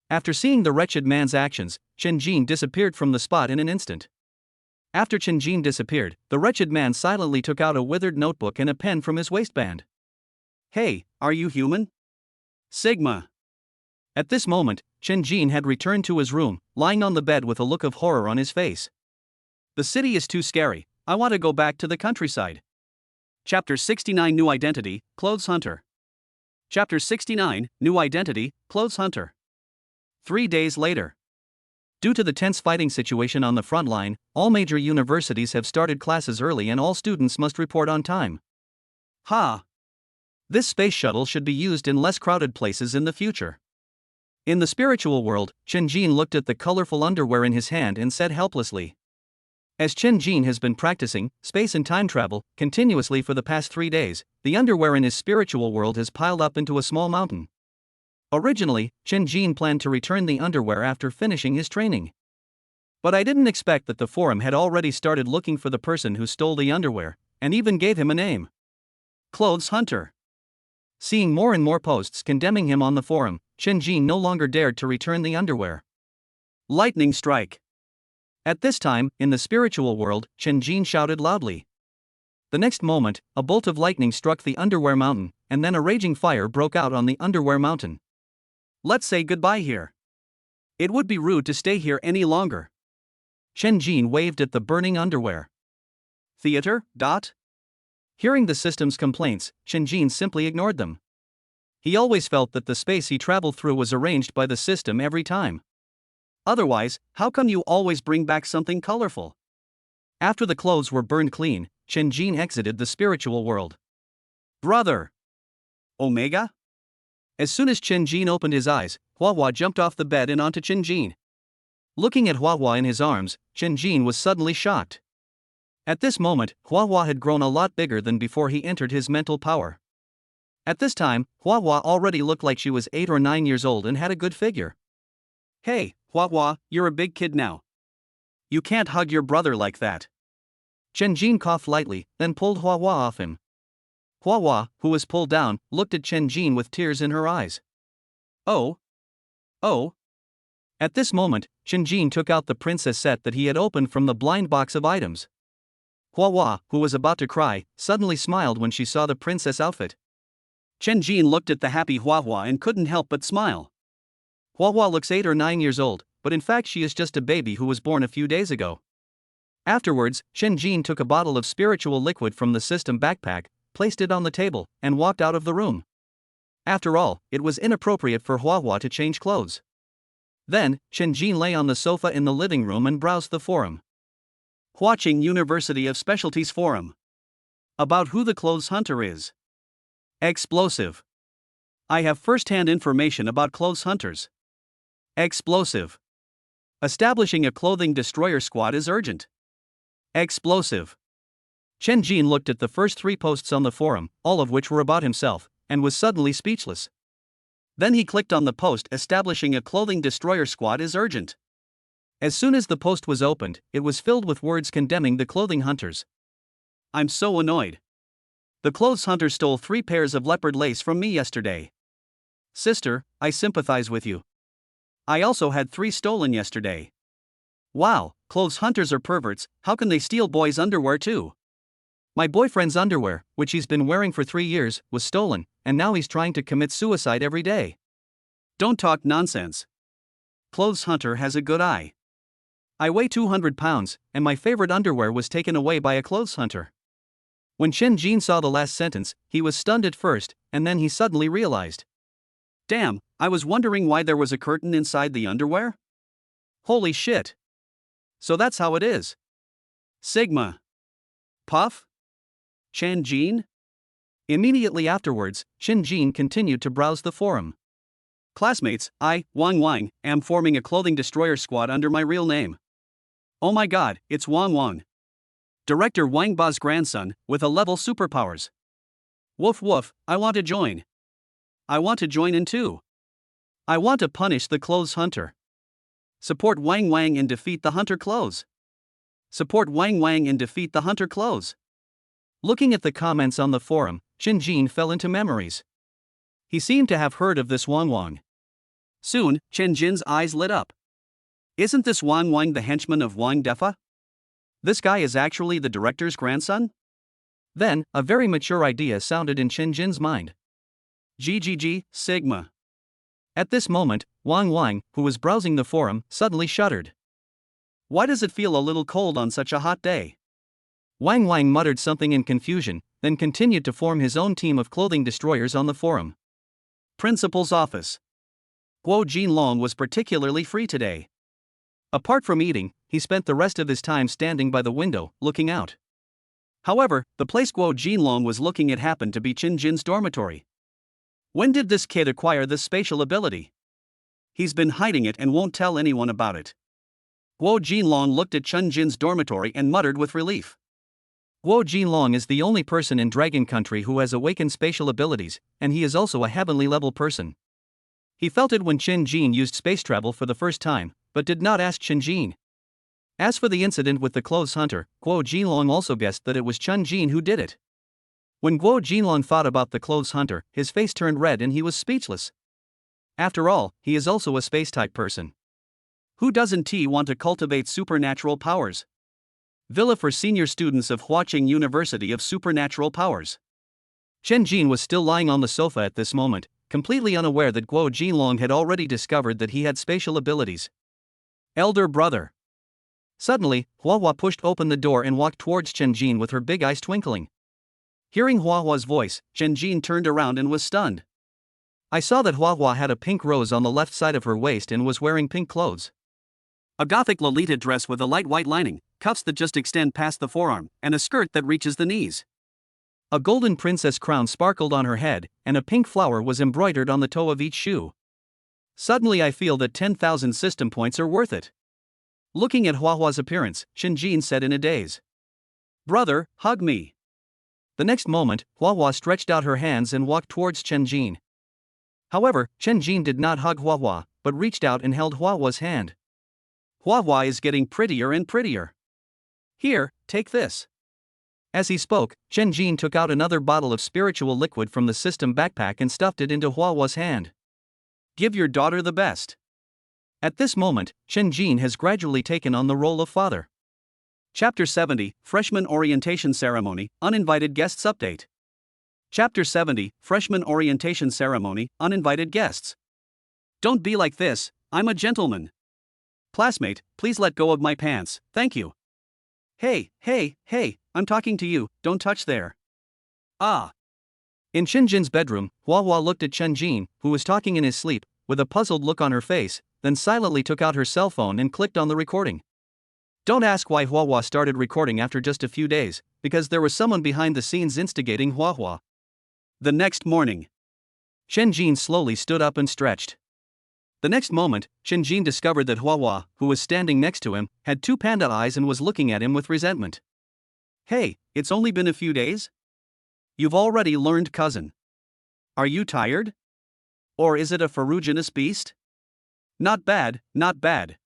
After seeing the wretched man's actions, Qin disappeared from the spot in an instant. After Qin disappeared, the wretched man silently took out a withered notebook and a pen from his waistband. Hey, are you human? Sigma! At this moment, Qin had returned to his room, lying on the bed with a look of horror on his face. The city is too scary, I want to go back to the countryside. Chapter 69 New Identity, Clothes Hunter. Chapter 69 New Identity, Clothes Hunter. 3 days later. Due to the tense fighting situation on the front line, all major universities have started classes early and all students must report on time. This space shuttle should be used in less crowded places in the future. In the spiritual world, Qin looked at the colorful underwear in his hand and said helplessly. As Qin has been practicing space and time travel continuously for the past 3 days, the underwear in his spiritual world has piled up into a small mountain. Originally, Qin planned to return the underwear after finishing his training. But I didn't expect that the forum had already started looking for the person who stole the underwear, and even gave him a name. Clothes Hunter. Seeing more and more posts condemning him on the forum, Qin no longer dared to return the underwear. Lightning strike. At this time, in the spiritual world, Qin shouted loudly. The next moment, a bolt of lightning struck the underwear mountain, and then a raging fire broke out on the underwear mountain. Let's say goodbye here. It would be rude to stay here any longer. Qin waved at the burning underwear. Theater, ? Hearing the system's complaints, Qin simply ignored them. He always felt that the space he traveled through was arranged by the system every time. Otherwise, how come you always bring back something colorful? After the clothes were burned clean, Qin exited the spiritual world. Brother! Omega? As soon as Qin opened his eyes, Hua jumped off the bed and onto Qin. Looking at Hua in his arms, Qin was suddenly shocked. At this moment, Hua had grown a lot bigger than before he entered his mental power. At this time, Hua already looked like she was 8 or 9 years old and had a good figure. Hey, Hua, you're a big kid now. You can't hug your brother like that. Qin coughed lightly, then pulled Hua off him. Hua, who was pulled down, looked at Qin with tears in her eyes. Oh. At this moment, Qin took out the princess set that he had opened from the blind box of items. Hua, who was about to cry, suddenly smiled when she saw the princess outfit. Qin looked at the happy Hua and couldn't help but smile. Hua looks 8 or 9 years old, but in fact she is just a baby who was born a few days ago. Afterwards, Qin took a bottle of spiritual liquid from the system backpack, placed it on the table, and walked out of the room. After all, it was inappropriate for Hua to change clothes. Then, Qin lay on the sofa in the living room and browsed the forum. Watching University of Specialties forum. About who the Clothes Hunter is. Explosive. I have first-hand information about clothes hunters. Explosive. Establishing a clothing destroyer squad is urgent. Explosive. Qin looked at the first 3 posts on the forum, all of which were about himself, and was suddenly speechless. Then he clicked on the post establishing a clothing destroyer squad is urgent. As soon as the post was opened, it was filled with words condemning the clothing hunters. I'm so annoyed. The clothes hunter stole 3 pairs of leopard lace from me yesterday. Sister, I sympathize with you. I also had 3 stolen yesterday. Wow, clothes hunters are perverts, how can they steal boys' underwear too? My boyfriend's underwear, which he's been wearing for 3 years, was stolen, and now he's trying to commit suicide every day. Don't talk nonsense. Clothes hunter has a good eye. I weigh 200 pounds, and my favorite underwear was taken away by a clothes hunter. When Qin saw the last sentence, he was stunned at first, and then he suddenly realized. Damn, I was wondering why there was a curtain inside the underwear? Holy shit. So that's how it is. Sigma. Puff? Qin? Immediately afterwards, Qin continued to browse the forum. Classmates, I, Wang, am forming a clothing destroyer squad under my real name. Oh my god, it's Wang. Director Wang Ba's grandson, with a level superpowers. Woof, I want to join. I want to join in too. I want to punish the clothes hunter. Support Wang Wang and defeat the hunter close. Support Wang Wang and defeat the hunter close. Looking at the comments on the forum, Chen Jin fell into memories. He seemed to have heard of this Wang Wang. Soon, Chen Jin's eyes lit up. Isn't this Wang Wang the henchman of Wang Defa? This guy is actually the director's grandson? Then, a very mature idea sounded in Chen Jin's mind. GGG, Sigma. At this moment, Wang Wang, who was browsing the forum, suddenly shuddered. Why does it feel a little cold on such a hot day? Wang Wang muttered something in confusion, then continued to form his own team of clothing destroyers on the forum. Principal's office. Guo Jinlong was particularly free today. Apart from eating, he spent the rest of his time standing by the window, looking out. However, the place Guo Jinlong was looking at happened to be Chen Jin's dormitory. When did this kid acquire this spatial ability? He's been hiding it and won't tell anyone about it. Guo Jinlong looked at Chen Jin's dormitory and muttered with relief. Guo Jinlong is the only person in Dragon Country who has awakened spatial abilities, and he is also a heavenly level person. He felt it when Chen Jin used space travel for the first time, but did not ask Chen Jin. As for the incident with the clothes hunter, Guo Jinlong also guessed that it was Chen Jin who did it. When Guo Jinlong thought about the clothes hunter, his face turned red and he was speechless. After all, he is also a space-type person. Who doesn't want to cultivate supernatural powers? Villa for senior students of Huaqing University of Supernatural Powers. Chen Jin was still lying on the sofa at this moment, completely unaware that Guo Jinlong had already discovered that he had spatial abilities. Elder brother. Suddenly, Huahua pushed open the door and walked towards Chen Jin with her big eyes twinkling. Hearing Huahua's voice, Chen Jin turned around and was stunned. I saw that Huahua had a pink rose on the left side of her waist and was wearing pink clothes. A gothic Lolita dress with a light white lining, cuffs that just extend past the forearm, and a skirt that reaches the knees. A golden princess crown sparkled on her head, and a pink flower was embroidered on the toe of each shoe. Suddenly I feel that 10,000 system points are worth it. Looking at Huahua's appearance, Chen Jin said in a daze. Brother, hug me. The next moment, Huahua stretched out her hands and walked towards Chen Jin. However, Chen Jin did not hug Huahua, but reached out and held Huahua's hand. Huahua is getting prettier and prettier. Here, take this. As he spoke, Chen Jin took out another bottle of spiritual liquid from the system backpack and stuffed it into Huahua's hand. Give your daughter the best. At this moment, Chen Jin has gradually taken on the role of father. Chapter 70, Freshman Orientation Ceremony, Uninvited Guests Update. Chapter 70, Freshman Orientation Ceremony, Uninvited Guests. Don't be like this, I'm a gentleman. Classmate, please let go of my pants, thank you. Hey, I'm talking to you, don't touch there. Ah. In Chen Jin's bedroom, Huahua looked at Chen Jin, who was talking in his sleep, with a puzzled look on her face, then silently took out her cell phone and clicked on the recording. Don't ask why Huahua started recording after just a few days, because there was someone behind the scenes instigating Huahua. The next morning, Chen Jin slowly stood up and stretched. The next moment, Chen Jin discovered that Huahua, who was standing next to him, had two panda eyes and was looking at him with resentment. Hey, it's only been a few days? You've already learned cousin. Are you tired? Or is it a ferruginous beast? Not bad, not bad.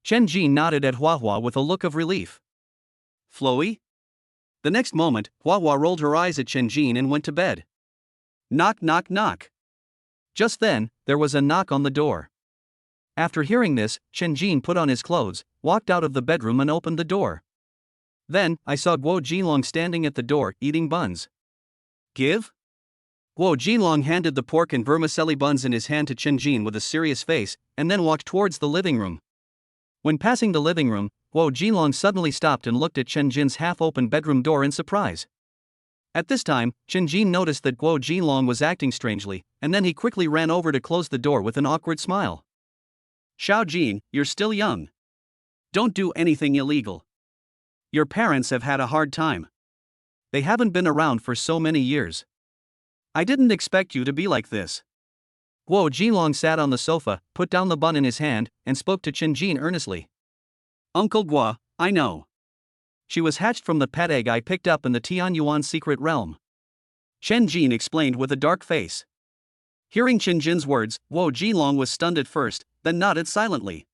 Chen Jin nodded at Huahua with a look of relief. Flowy? The next moment, Huahua rolled her eyes at Chen Jin and went to bed. Knock, knock, knock. Just then, there was a knock on the door. After hearing this, Chen Jin put on his clothes, walked out of the bedroom and opened the door. Then, I saw Guo Jinlong standing at the door, eating buns. Give? Guo Jinlong handed the pork and vermicelli buns in his hand to Chen Jin with a serious face, and then walked towards the living room. When passing the living room, Guo Jinlong suddenly stopped and looked at Chen Jin's half-open bedroom door in surprise. At this time, Chen Jin noticed that Guo Jinlong was acting strangely, and then he quickly ran over to close the door with an awkward smile. Xiao Jin, you're still young. Don't do anything illegal. Your parents have had a hard time. They haven't been around for so many years. I didn't expect you to be like this. Guo Jinlong sat on the sofa, put down the bun in his hand, and spoke to Chen Jin earnestly. Uncle Guo, I know. She was hatched from the pet egg I picked up in the Tianyuan secret realm. Chen Jin explained with a dark face. Hearing Chen Jin's words, Guo Jinlong was stunned at first, then nodded silently.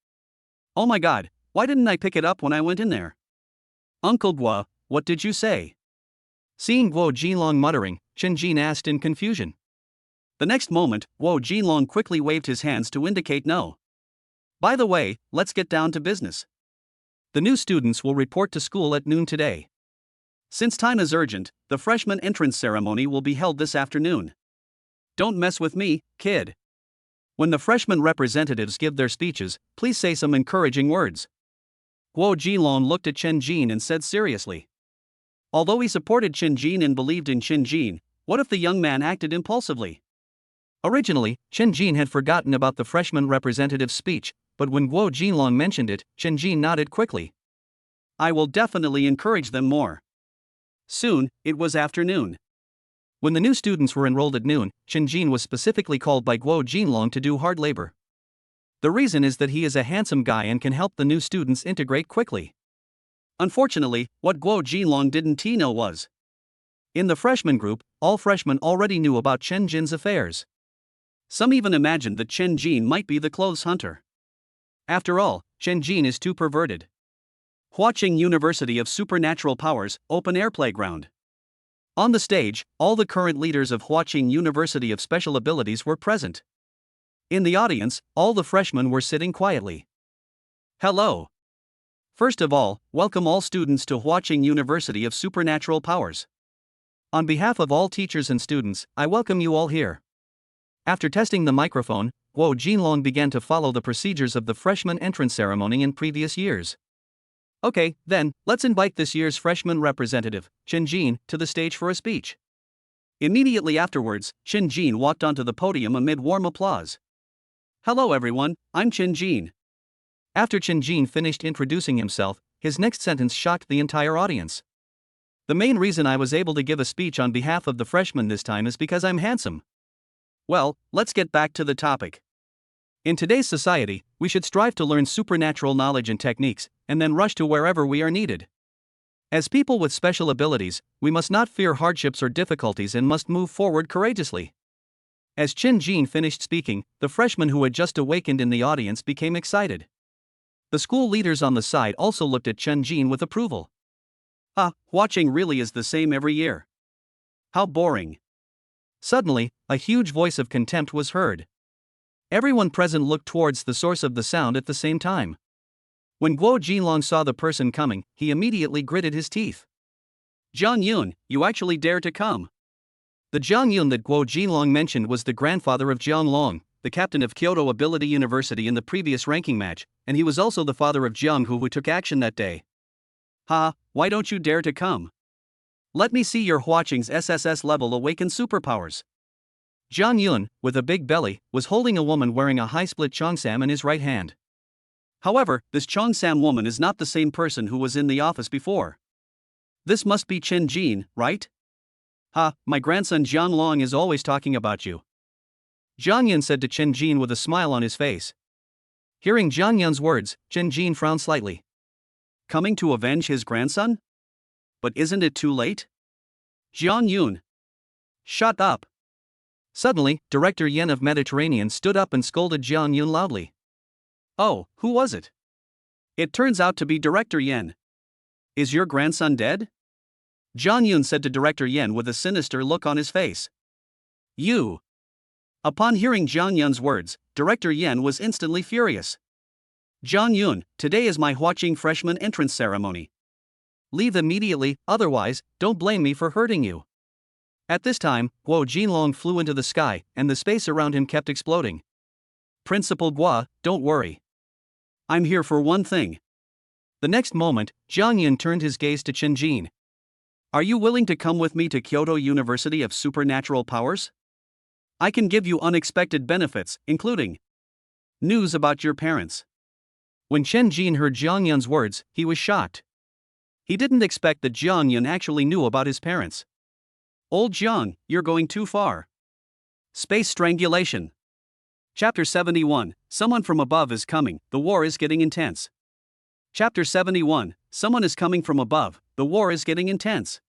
Oh my god, why didn't I pick it up when I went in there? Uncle Guo, what did you say? Seeing Guo Jinlong muttering, Chen Jin asked in confusion. The next moment, Guo Jinlong quickly waved his hands to indicate no. By the way, let's get down to business. The new students will report to school at noon today. Since time is urgent, the freshman entrance ceremony will be held this afternoon. Don't mess with me, kid. When the freshman representatives give their speeches, please say some encouraging words. Guo Jinlong looked at Chen Jin and said seriously. Although he supported Chen Jin and believed in Chen Jin, what if the young man acted impulsively? Originally, Chen Jin had forgotten about the freshman representative's speech, but when Guo Jinlong mentioned it, Chen Jin nodded quickly. I will definitely encourage them more. Soon, it was afternoon. When the new students were enrolled at noon, Chen Jin was specifically called by Guo Jinlong to do hard labor. The reason is that he is a handsome guy and can help the new students integrate quickly. Unfortunately, what Guo Jinlong didn't know was, in the freshman group, all freshmen already knew about Chen Jin's affairs. Some even imagined that Chen Jin might be the clothes hunter. After all, Chen Jin is too perverted. Huaqing University of Supernatural Powers, Open Air Playground. On the stage, all the current leaders of Huaqing University of Special Abilities were present. In the audience, all the freshmen were sitting quietly. Hello. First of all, welcome all students to Huaqing University of Supernatural Powers. On behalf of all teachers and students, I welcome you all here. After testing the microphone, Guo Jinlong began to follow the procedures of the freshman entrance ceremony in previous years. Okay, then, let's invite this year's freshman representative, Chen Jin, to the stage for a speech. Immediately afterwards, Chen Jin walked onto the podium amid warm applause. Hello everyone, I'm Chen Jin. After Chen Jin finished introducing himself, his next sentence shocked the entire audience. The main reason I was able to give a speech on behalf of the freshmen this time is because I'm handsome. Well, let's get back to the topic. In today's society, we should strive to learn supernatural knowledge and techniques, and then rush to wherever we are needed. As people with special abilities, we must not fear hardships or difficulties and must move forward courageously. As Chen Jin finished speaking, the freshmen who had just awakened in the audience became excited. The school leaders on the side also looked at Chen Jin with approval. Huaqing really is the same every year. How boring. Suddenly, a huge voice of contempt was heard. Everyone present looked towards the source of the sound at the same time. When Guo Jinlong saw the person coming, he immediately gritted his teeth. Jiang Yun, you actually dare to come. The Jiang Yun that Guo Jinlong mentioned was the grandfather of Jiang Long, the captain of Kyoto Ability University in the previous ranking match, and he was also the father of Jiang Hu who took action that day. Why don't you dare to come? Let me see your Huaqing's SSS-level awakened superpowers. Jiang Yun, with a big belly, was holding a woman wearing a high-split cheongsam in his right hand. However, this cheongsam woman is not the same person who was in the office before. This must be Chen Jin, right? My grandson Jiang Long is always talking about you. Jiang Yun said to Chen Jin with a smile on his face. Hearing Jiang Yun's words, Chen Jin frowned slightly. Coming to avenge his grandson? But isn't it too late? Jiang Yun. Shut up. Suddenly, Director Yen of Mediterranean stood up and scolded Jiang Yun loudly. Oh, who was it? It turns out to be Director Yen. Is your grandson dead? Jiang Yun said to Director Yen with a sinister look on his face. You. Upon hearing Jiang Yun's words, Director Yen was instantly furious. Jiang Yun, today is my Huaqing freshman entrance ceremony. Leave immediately, otherwise, don't blame me for hurting you. At this time, Guo Jinlong flew into the sky, and the space around him kept exploding. Principal Guo, don't worry. I'm here for one thing. The next moment, Jiang Yun turned his gaze to Chen Jin. Are you willing to come with me to Kyoto University of Supernatural Powers? I can give you unexpected benefits, including news about your parents. When Chen Jin heard Jiang Yun's words, he was shocked. He didn't expect that Jiang Yun actually knew about his parents. Old Jiang, you're going too far. Space strangulation. Chapter 71, Someone from above is coming, the war is getting intense. Chapter 71, Someone is coming from above, the war is getting intense.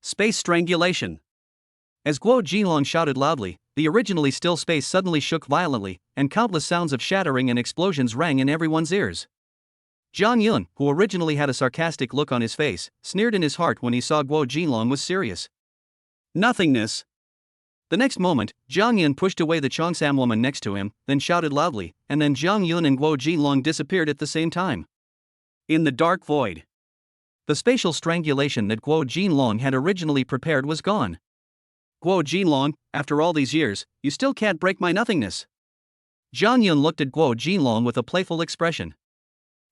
Space strangulation. As Guo Jinlong shouted loudly, the originally still space suddenly shook violently, and countless sounds of shattering and explosions rang in everyone's ears. Jiang Yun, who originally had a sarcastic look on his face, sneered in his heart when he saw Guo Jinlong was serious. Nothingness. The next moment, Jiang Yun pushed away the Cheongsam woman next to him, then shouted loudly, and then Jiang Yun and Guo Jinlong disappeared at the same time. In the dark void. The spatial strangulation that Guo Jinlong had originally prepared was gone. Guo Jinlong, after all these years, you still can't break my nothingness. Jiang Yun looked at Guo Jinlong with a playful expression.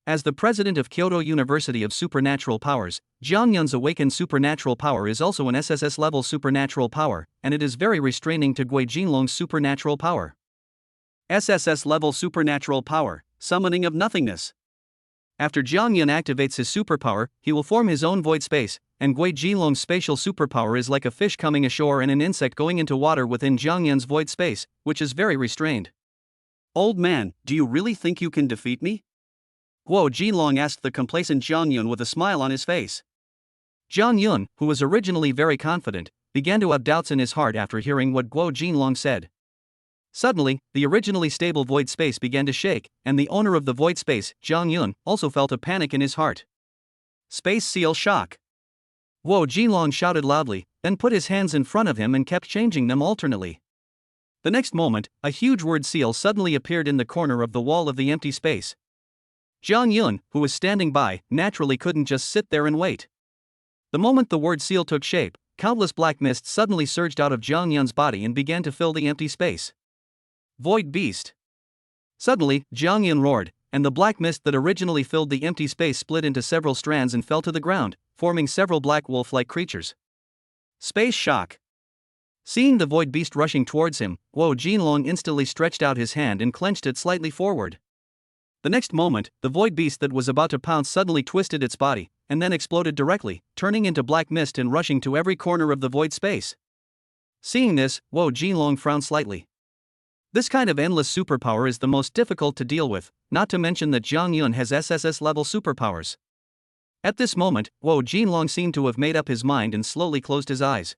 As the president of Kyoto University of Supernatural Powers, Jiang Yun's awakened supernatural power is also an SSS-level supernatural power, and it is very restraining to Guo Jinlong's supernatural power. SSS-level supernatural power, summoning of nothingness. After Jiang Yun activates his superpower, he will form his own void space, and Guo Jinlong's spatial superpower is like a fish coming ashore and an insect going into water within Jiang Yun's void space, which is very restrained. Old man, do you really think you can defeat me? Guo Jinlong asked the complacent Jiang Yun with a smile on his face. Jiang Yun, who was originally very confident, began to have doubts in his heart after hearing what Guo Jinlong said. Suddenly, the originally stable void space began to shake, and the owner of the void space, Jiang Yun, also felt a panic in his heart. Space seal shock. Guo Jinlong shouted loudly, then put his hands in front of him and kept changing them alternately. The next moment, a huge word seal suddenly appeared in the corner of the wall of the empty space. Jiang Yun, who was standing by, naturally couldn't just sit there and wait. The moment the word seal took shape, countless black mists suddenly surged out of Jiang Yun's body and began to fill the empty space. Void Beast. Suddenly, Jiang Yun roared, and the black mist that originally filled the empty space split into several strands and fell to the ground, forming several black wolf-like creatures. Space shock. Seeing the void beast rushing towards him, Guo Jinlong instantly stretched out his hand and clenched it slightly forward. The next moment, the void beast that was about to pounce suddenly twisted its body, and then exploded directly, turning into black mist and rushing to every corner of the void space. Seeing this, Guo Jinlong frowned slightly. This kind of endless superpower is the most difficult to deal with, not to mention that Jiang Yun has SSS-level superpowers. At this moment, Guo Jinlong seemed to have made up his mind and slowly closed his eyes.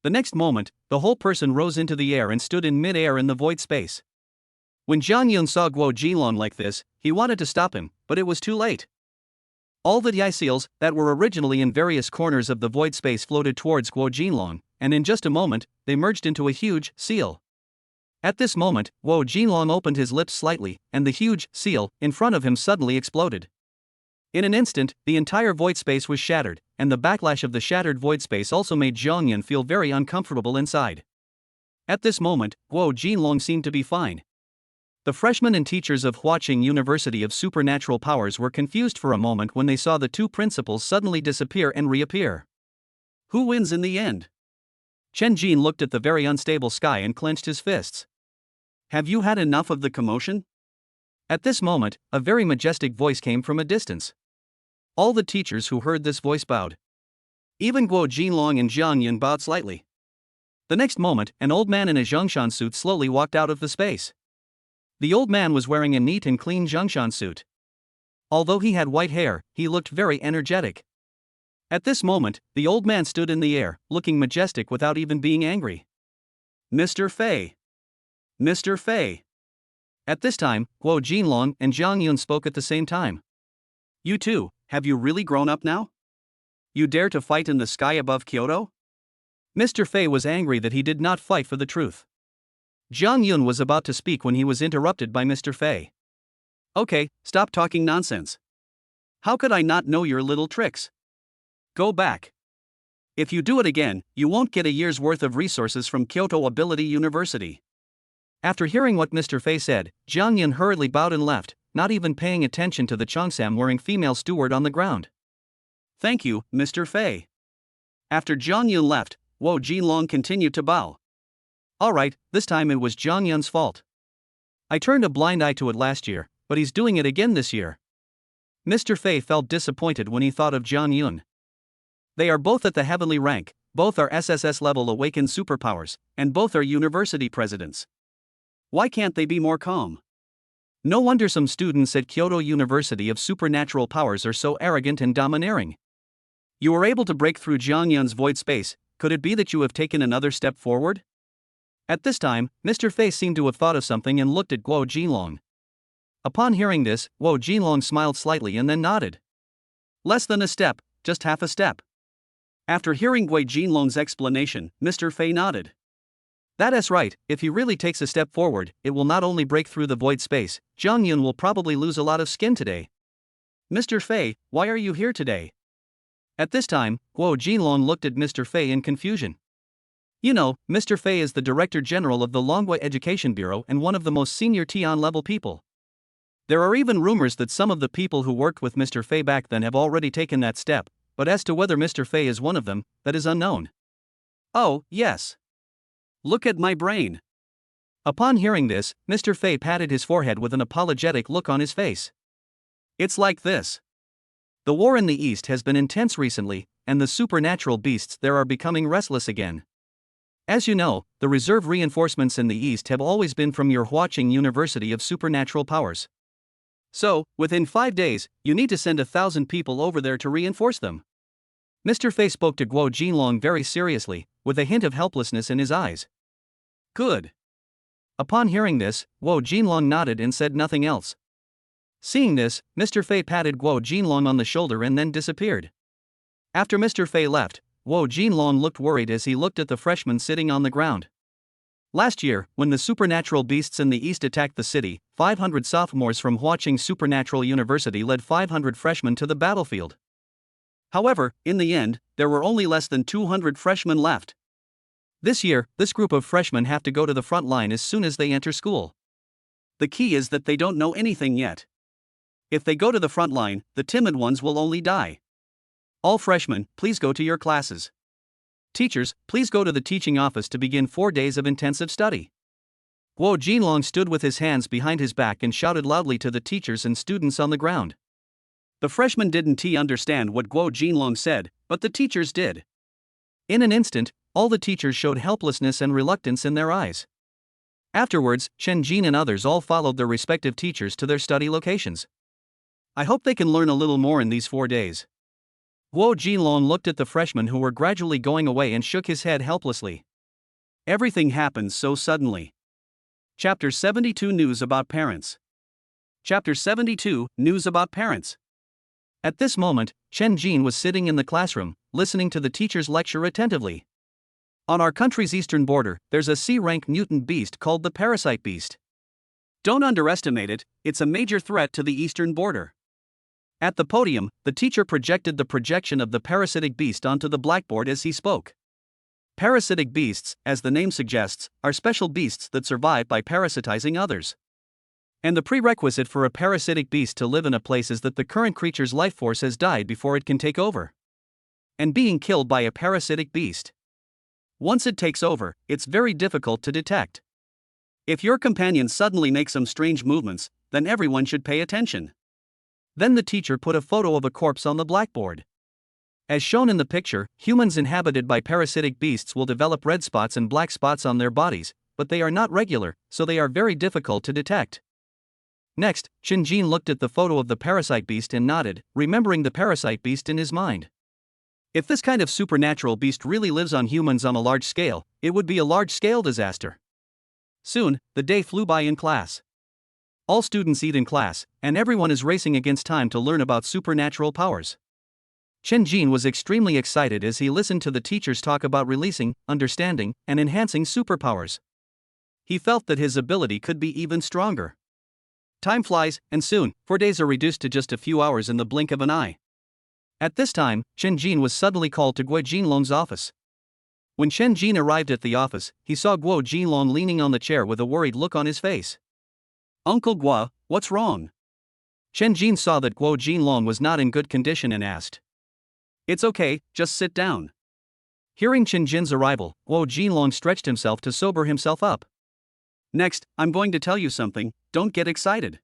The next moment, the whole person rose into the air and stood in mid-air in the void space. When Jiang Yun saw Guo Jinlong like this, he wanted to stop him, but it was too late. All the Yi seals that were originally in various corners of the void space floated towards Guo Jinlong, and in just a moment, they merged into a huge seal. At this moment, Guo Jinlong opened his lips slightly, and the huge seal in front of him suddenly exploded. In an instant, the entire void space was shattered, and the backlash of the shattered void space also made Jiang Yun feel very uncomfortable inside. At this moment, Guo Jinlong seemed to be fine. The freshmen and teachers of Huaqing University of Supernatural Powers were confused for a moment when they saw the two principals suddenly disappear and reappear. Who wins in the end? Chen Jin looked at the very unstable sky and clenched his fists. Have you had enough of the commotion? At this moment, a very majestic voice came from a distance. All the teachers who heard this voice bowed. Even Guo Jinlong and Jiang Yun bowed slightly. The next moment, an old man in a Zhongshan suit slowly walked out of the space. The old man was wearing a neat and clean Zhongshan suit. Although he had white hair, he looked very energetic. At this moment, the old man stood in the air, looking majestic without even being angry. Mr. Fei. Mr. Fei. At this time, Guo Jinlong and Jiang Yun spoke at the same time. You too, have you really grown up now? You dare to fight in the sky above Kyoto? Mr. Fei was angry that he did not fight for the truth. Jiang Yun was about to speak when he was interrupted by Mr. Fei. Okay, stop talking nonsense. How could I not know your little tricks? Go back. If you do it again, you won't get a year's worth of resources from Kyoto Ability University. After hearing what Mr. Fei said, Jiang Yun hurriedly bowed and left, not even paying attention to the Cheongsam wearing female steward on the ground. Thank you, Mr. Fei. After Jiang Yun left, Guo Jinlong continued to bow. Alright, this time it was Jiang Yun's fault. I turned a blind eye to it last year, but he's doing it again this year. Mr. Fei felt disappointed when he thought of Jiang Yun. They are both at the heavenly rank, both are SSS-level awakened superpowers, and both are university presidents. Why can't they be more calm? No wonder some students at Kyoto University of Supernatural Powers are so arrogant and domineering. You were able to break through Jiang Yun's void space, could it be that you have taken another step forward? At this time, Mr. Fei seemed to have thought of something and looked at Guo Jinlong. Upon hearing this, Guo Jinlong smiled slightly and then nodded. Less than a step, just half a step. After hearing Guo Jinlong's explanation, Mr. Fei nodded. That is right, if he really takes a step forward, it will not only break through the void space, Jiang Yun will probably lose a lot of skin today. Mr. Fei, why are you here today? At this time, Guo Jinlong looked at Mr. Fei in confusion. You know, Mr. Fei is the Director General of the Longwei Education Bureau and one of the most senior Tian-level people. There are even rumors that some of the people who worked with Mr. Fei back then have already taken that step, but as to whether Mr. Fei is one of them, that is unknown. Oh, yes. Look at my brain. Upon hearing this, Mr. Fei patted his forehead with an apologetic look on his face. It's like this. The war in the East has been intense recently, and the supernatural beasts there are becoming restless again. As you know, the reserve reinforcements in the East have always been from your Huaqing University of Supernatural Powers. So, within 5 days, you need to send 1,000 people over there to reinforce them. Mr. Fei spoke to Guo Jinlong very seriously, with a hint of helplessness in his eyes. Good. Upon hearing this, Guo Jinlong nodded and said nothing else. Seeing this, Mr. Fei patted Guo Jinlong on the shoulder and then disappeared. After Mr. Fei left, Guo Jinlong looked worried as he looked at the freshman sitting on the ground. Last year, when the supernatural beasts in the East attacked the city, 500 sophomores from Huaqing Supernatural University led 500 freshmen to the battlefield. However, in the end, there were only less than 200 freshmen left. This year, this group of freshmen have to go to the front line as soon as they enter school. The key is that they don't know anything yet. If they go to the front line, the timid ones will only die. All freshmen, please go to your classes. Teachers, please go to the teaching office to begin 4 days of intensive study. Guo Jinlong stood with his hands behind his back and shouted loudly to the teachers and students on the ground. The freshmen didn't understand what Guo Jinlong said, but the teachers did. In an instant, all the teachers showed helplessness and reluctance in their eyes. Afterwards, Chen Jin and others all followed their respective teachers to their study locations. I hope they can learn a little more in these 4 days. Guo Jinlong looked at the freshmen who were gradually going away and shook his head helplessly. Everything happened so suddenly. Chapter 72 News about Parents. Chapter 72 News about Parents. At this moment, Chen Jin was sitting in the classroom, listening to the teacher's lecture attentively. On our country's eastern border, there's a C-rank mutant beast called the parasite beast. Don't underestimate it, it's a major threat to the eastern border. At the podium, the teacher projected the projection of the parasitic beast onto the blackboard as he spoke. Parasitic beasts, as the name suggests, are special beasts that survive by parasitizing others. And the prerequisite for a parasitic beast to live in a place is that the current creature's life force has died before it can take over. And being killed by a parasitic beast. Once it takes over, it's very difficult to detect. If your companion suddenly makes some strange movements, then everyone should pay attention. Then the teacher put a photo of a corpse on the blackboard. As shown in the picture, humans inhabited by parasitic beasts will develop red spots and black spots on their bodies, but they are not regular, so they are very difficult to detect. Next, Chen Jin looked at the photo of the parasite beast and nodded, remembering the parasite beast in his mind. If this kind of supernatural beast really lives on humans on a large scale, it would be a large-scale disaster. Soon, the day flew by in class. All students eat in class, and everyone is racing against time to learn about supernatural powers. Chen Jin was extremely excited as he listened to the teachers talk about releasing, understanding, and enhancing superpowers. He felt that his ability could be even stronger. Time flies, and soon, 4 days are reduced to just a few hours in the blink of an eye. At this time, Chen Jin was suddenly called to Guo Jinlong's office. When Chen Jin arrived at the office, he saw Guo Jinlong leaning on the chair with a worried look on his face. Uncle Guo, what's wrong? Chen Jin saw that Guo Jinlong was not in good condition and asked. It's okay, just sit down. Hearing Chen Jin's arrival, Guo Jinlong stretched himself to sober himself up. Next, I'm going to tell you something, don't get excited.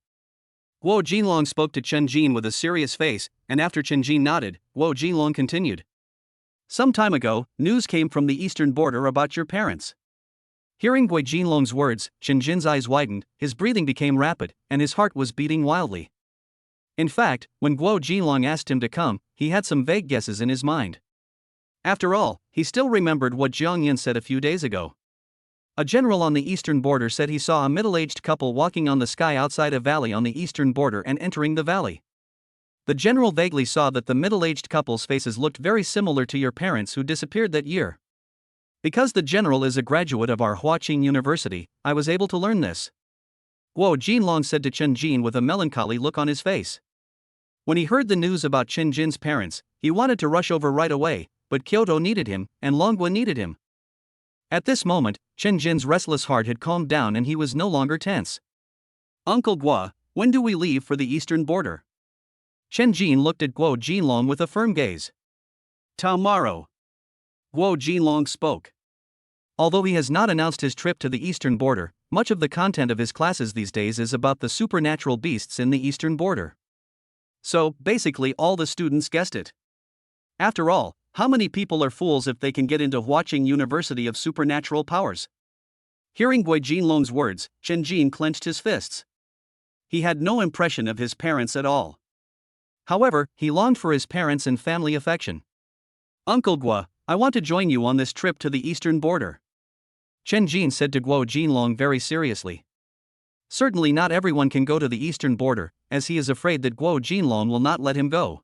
Guo Jinlong spoke to Chen Jin with a serious face, and after Chen Jin nodded, Guo Jinlong continued. Some time ago, news came from the eastern border about your parents. Hearing Guo Jinlong's words, Chen Jin's eyes widened, his breathing became rapid, and his heart was beating wildly. In fact, when Guo Jinlong asked him to come, he had some vague guesses in his mind. After all, he still remembered what Jiang Yin said a few days ago. A general on the eastern border said he saw a middle-aged couple walking on the sky outside a valley on the eastern border and entering the valley. The general vaguely saw that the middle-aged couple's faces looked very similar to your parents who disappeared that year. Because the general is a graduate of our Huaqing University, I was able to learn this. Guo Jinlong said to Chen Jin with a melancholy look on his face. When he heard the news about Chen Jin's parents, he wanted to rush over right away, but Kyoto needed him, and Longhua needed him. At this moment, Chen Jin's restless heart had calmed down and he was no longer tense. Uncle Guo, when do we leave for the eastern border? Chen Jin looked at Guo Jinlong with a firm gaze. Tomorrow. Guo Jinlong spoke. Although he has not announced his trip to the eastern border, much of the content of his classes these days is about the supernatural beasts in the eastern border. So, basically all the students guessed it. After all, how many people are fools if they can get into Huaqing University of supernatural powers? Hearing Guo Jinlong's words, Chen Jin clenched his fists. He had no impression of his parents at all. However, he longed for his parents and family affection. Uncle Guo, I want to join you on this trip to the eastern border. Chen Jin said to Guo Jinlong very seriously. Certainly not everyone can go to the eastern border, as he is afraid that Guo Jinlong will not let him go.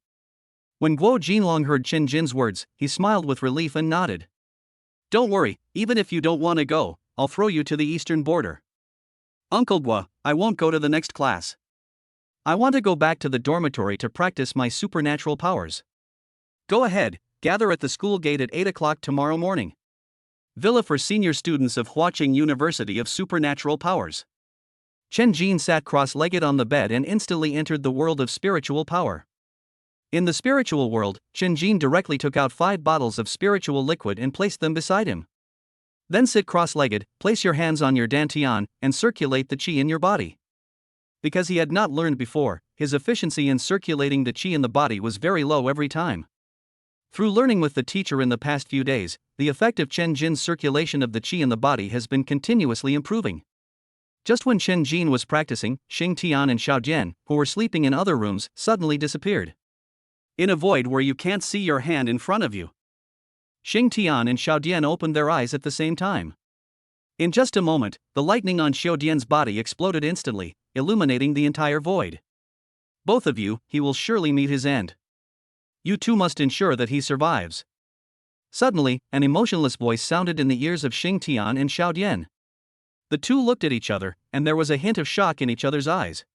When Guo Jinlong heard Chen Jin's words, he smiled with relief and nodded. Don't worry, even if you don't want to go, I'll throw you to the eastern border. Uncle Guo, I won't go to the next class. I want to go back to the dormitory to practice my supernatural powers. Go ahead, gather at the school gate at 8 o'clock tomorrow morning. Villa for senior students of Huaqing University of Supernatural Powers. Chen Jin sat cross-legged on the bed and instantly entered the world of spiritual power. In the spiritual world, Chen Jin directly took out 5 bottles of spiritual liquid and placed them beside him. Then sit cross-legged, place your hands on your dantian, and circulate the qi in your body. Because he had not learned before, his efficiency in circulating the qi in the body was very low every time. Through learning with the teacher in the past few days, the effect of Chen Jin's circulation of the qi in the body has been continuously improving. Just when Chen Jin was practicing, Xing Tian and Xiao Jian, who were sleeping in other rooms, suddenly disappeared. In a void where you can't see your hand in front of you. Xing Tian and Xiao Jian opened their eyes at the same time. In just a moment, the lightning on Xiao Jian's body exploded instantly, illuminating the entire void. Both of you, he will surely meet his end. You two must ensure that he survives. Suddenly, an emotionless voice sounded in the ears of Xing Tian and Xiao Jian. The two looked at each other, and there was a hint of shock in each other's eyes.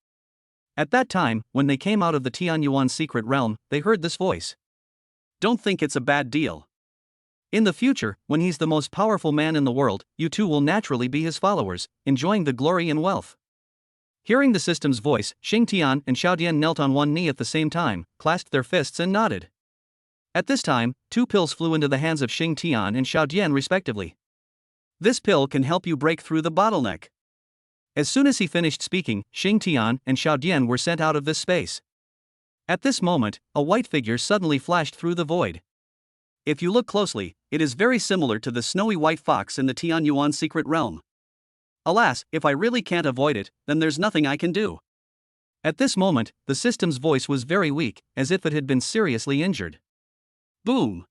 At that time, when they came out of the Tianyuan secret realm, they heard this voice. Don't think it's a bad deal. In the future, when he's the most powerful man in the world, you two will naturally be his followers, enjoying the glory and wealth. Hearing the system's voice, Xing Tian and Xiao Dian knelt on one knee at the same time, clasped their fists and nodded. At this time, 2 pills flew into the hands of Xing Tian and Xiao Dian respectively. This pill can help you break through the bottleneck. As soon as he finished speaking, Xing Tian and Xiao Dian were sent out of this space. At this moment, a white figure suddenly flashed through the void. If you look closely, it is very similar to the snowy white fox in the Tianyuan secret realm. Alas, if I really can't avoid it, then there's nothing I can do. At this moment, the system's voice was very weak, as if it had been seriously injured. Boom!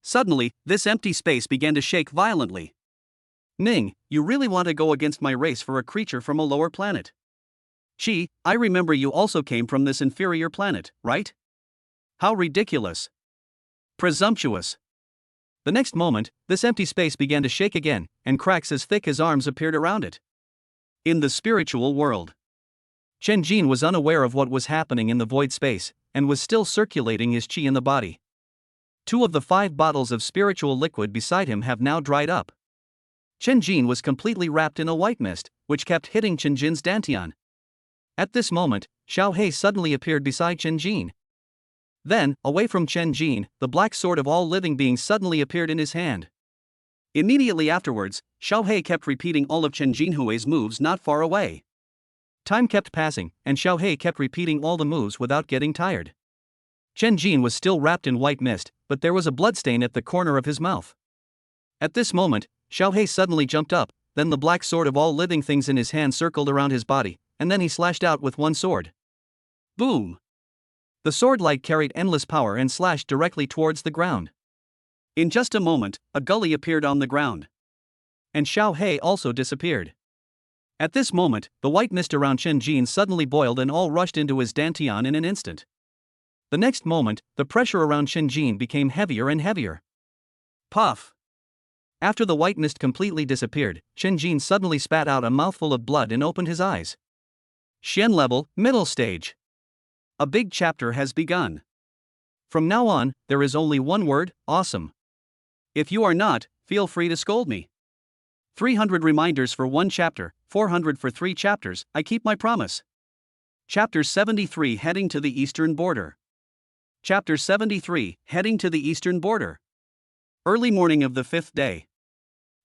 Suddenly, this empty space began to shake violently. Ning, you really want to go against my race for a creature from a lower planet? Chi, I remember you also came from this inferior planet, right? How ridiculous! Presumptuous! The next moment, this empty space began to shake again, and cracks as thick as arms appeared around it. In the spiritual world, Chen Jin was unaware of what was happening in the void space, and was still circulating his qi in the body. 2 of the 5 bottles of spiritual liquid beside him have now dried up. Chen Jin was completely wrapped in a white mist, which kept hitting Chen Jin's dantian. At this moment, Xiao Hei suddenly appeared beside Chen Jin. Then, away from Chen Jin, the black sword of all living beings suddenly appeared in his hand. Immediately afterwards, Xiao Hei kept repeating all of Chen Jinhui's moves not far away. Time kept passing, and Xiao Hei kept repeating all the moves without getting tired. Chen Jin was still wrapped in white mist, but there was a bloodstain at the corner of his mouth. At this moment, Xiao Hei suddenly jumped up, then the black sword of all living things in his hand circled around his body, and then he slashed out with one sword. Boom! The sword light carried endless power and slashed directly towards the ground. In just a moment, a gully appeared on the ground. and Xiao He also disappeared. At this moment, the white mist around Chen Jin suddenly boiled and all rushed into his dantian in an instant. The next moment, the pressure around Chen Jin became heavier and heavier. Puff! After the white mist completely disappeared, Chen Jin suddenly spat out a mouthful of blood and opened his eyes. Xian level, middle stage. A big chapter has begun. From now on, there is only one word: awesome. If you are not, feel free to scold me. 300 reminders for one chapter, 400 for 3 chapters, I keep my promise. Chapter 73 Heading to the Eastern Border. Chapter 73 Heading to the Eastern Border. Early morning of the 5th day.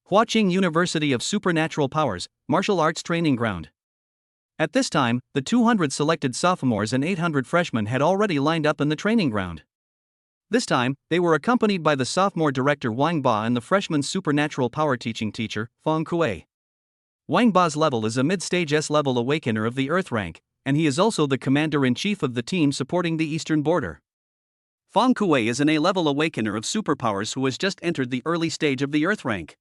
Huaqing University of Supernatural Powers, Martial Arts Training Ground. At this time, the 200 selected sophomores and 800 freshmen had already lined up in the training ground. This time, they were accompanied by the sophomore director Wang Ba and the freshman supernatural power teaching teacher, Feng Kuei. Wang Ba's level is a mid-stage S-level awakener of the Earth rank, and he is also the commander-in-chief of the team supporting the Eastern Border. Feng Kuei is an A-level awakener of superpowers who has just entered the early stage of the Earth rank.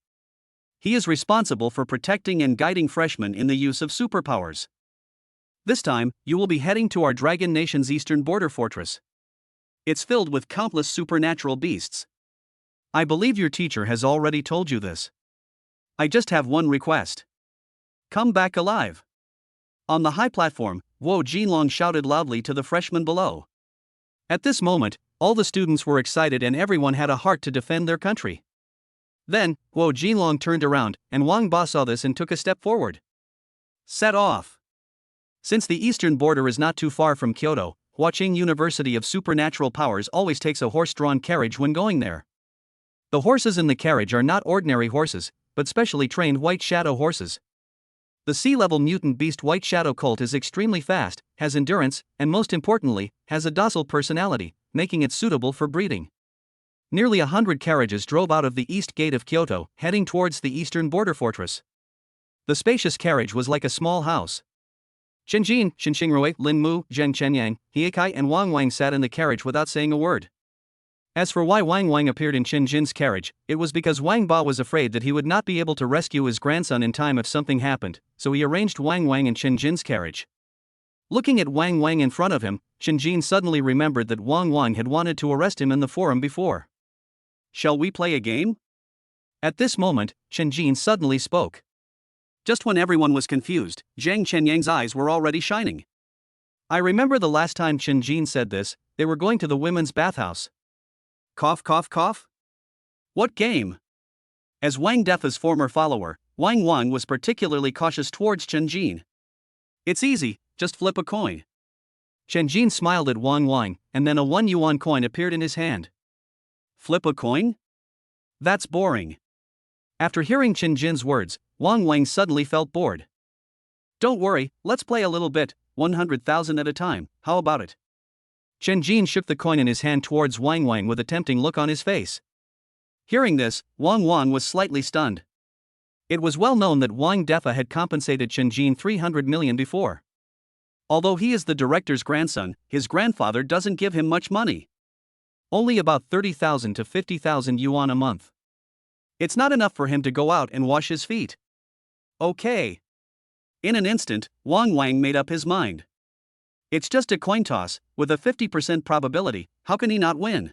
He is responsible for protecting and guiding freshmen in the use of superpowers. This time, you will be heading to our Dragon Nation's Eastern Border Fortress. It's filled with countless supernatural beasts. I believe your teacher has already told you this. I just have one request. Come back alive. On the high platform, Guo Jinlong shouted loudly to the freshmen below. At this moment, all the students were excited and everyone had a heart to defend their country. Then, Guo Jinlong turned around, and Wang Ba saw this and took a step forward. Set off. Since the eastern border is not too far from Kyoto, Huaqing University of Supernatural Powers always takes a horse-drawn carriage when going there. The horses in the carriage are not ordinary horses, but specially trained White Shadow horses. The sea-level mutant beast White Shadow colt is extremely fast, has endurance, and most importantly, has a docile personality, making it suitable for breeding. Nearly 100 carriages drove out of the east gate of Kyoto, heading towards the eastern border fortress. The spacious carriage was like a small house. Chen Jin, Shen Xingrui, Lin Mu, Zheng Chenyang, He Kai and Wang Wang sat in the carriage without saying a word. As for why Wang Wang appeared in Chen Jin's carriage, it was because Wang Ba was afraid that he would not be able to rescue his grandson in time if something happened, so he arranged Wang Wang in Chen Jin's carriage. Looking at Wang Wang in front of him, Chen Jin suddenly remembered that Wang Wang had wanted to arrest him in the forum before. Shall we play a game? At this moment, Chen Jin suddenly spoke. Just when everyone was confused, Zhang Chenyang's eyes were already shining. I remember the last time Chen Jin said this, they were going to the women's bathhouse. Cough, cough, cough? What game? As Wang Defa's former follower, Wang Wang was particularly cautious towards Chen Jin. It's easy, just flip a coin. Chen Jin smiled at Wang Wang, and then a 1 yuan coin appeared in his hand. Flip a coin? That's boring. After hearing Chen Jin's words, Wang Wang suddenly felt bored. Don't worry, let's play a little bit, 100,000 at a time, how about it? Chen Jin shook the coin in his hand towards Wang Wang with a tempting look on his face. Hearing this, Wang Wang was slightly stunned. It was well known that Wang Defa had compensated Chen Jin 300 million before. Although he is the director's grandson, his grandfather doesn't give him much money. Only about 30,000 to 50,000 yuan a month. It's not enough for him to go out and wash his feet. Okay. In an instant, Wang Wang made up his mind. It's just a coin toss, with a 50% probability, how can he not win?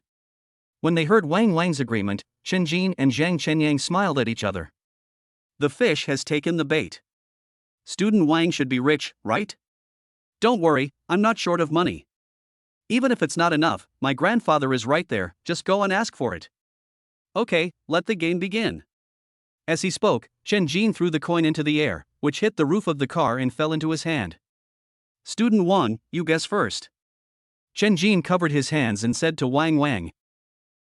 When they heard Wang Wang's agreement, Chen Jin and Zhang Chenyang smiled at each other. The fish has taken the bait. Student Wang should be rich, right? Don't worry, I'm not short of money. Even if it's not enough, my grandfather is right there, just go and ask for it. Okay, let the game begin. As he spoke, Chen Jin threw the coin into the air, which hit the roof of the car and fell into his hand. Student Wang, you guess first. Chen Jin covered his hands and said to Wang Wang.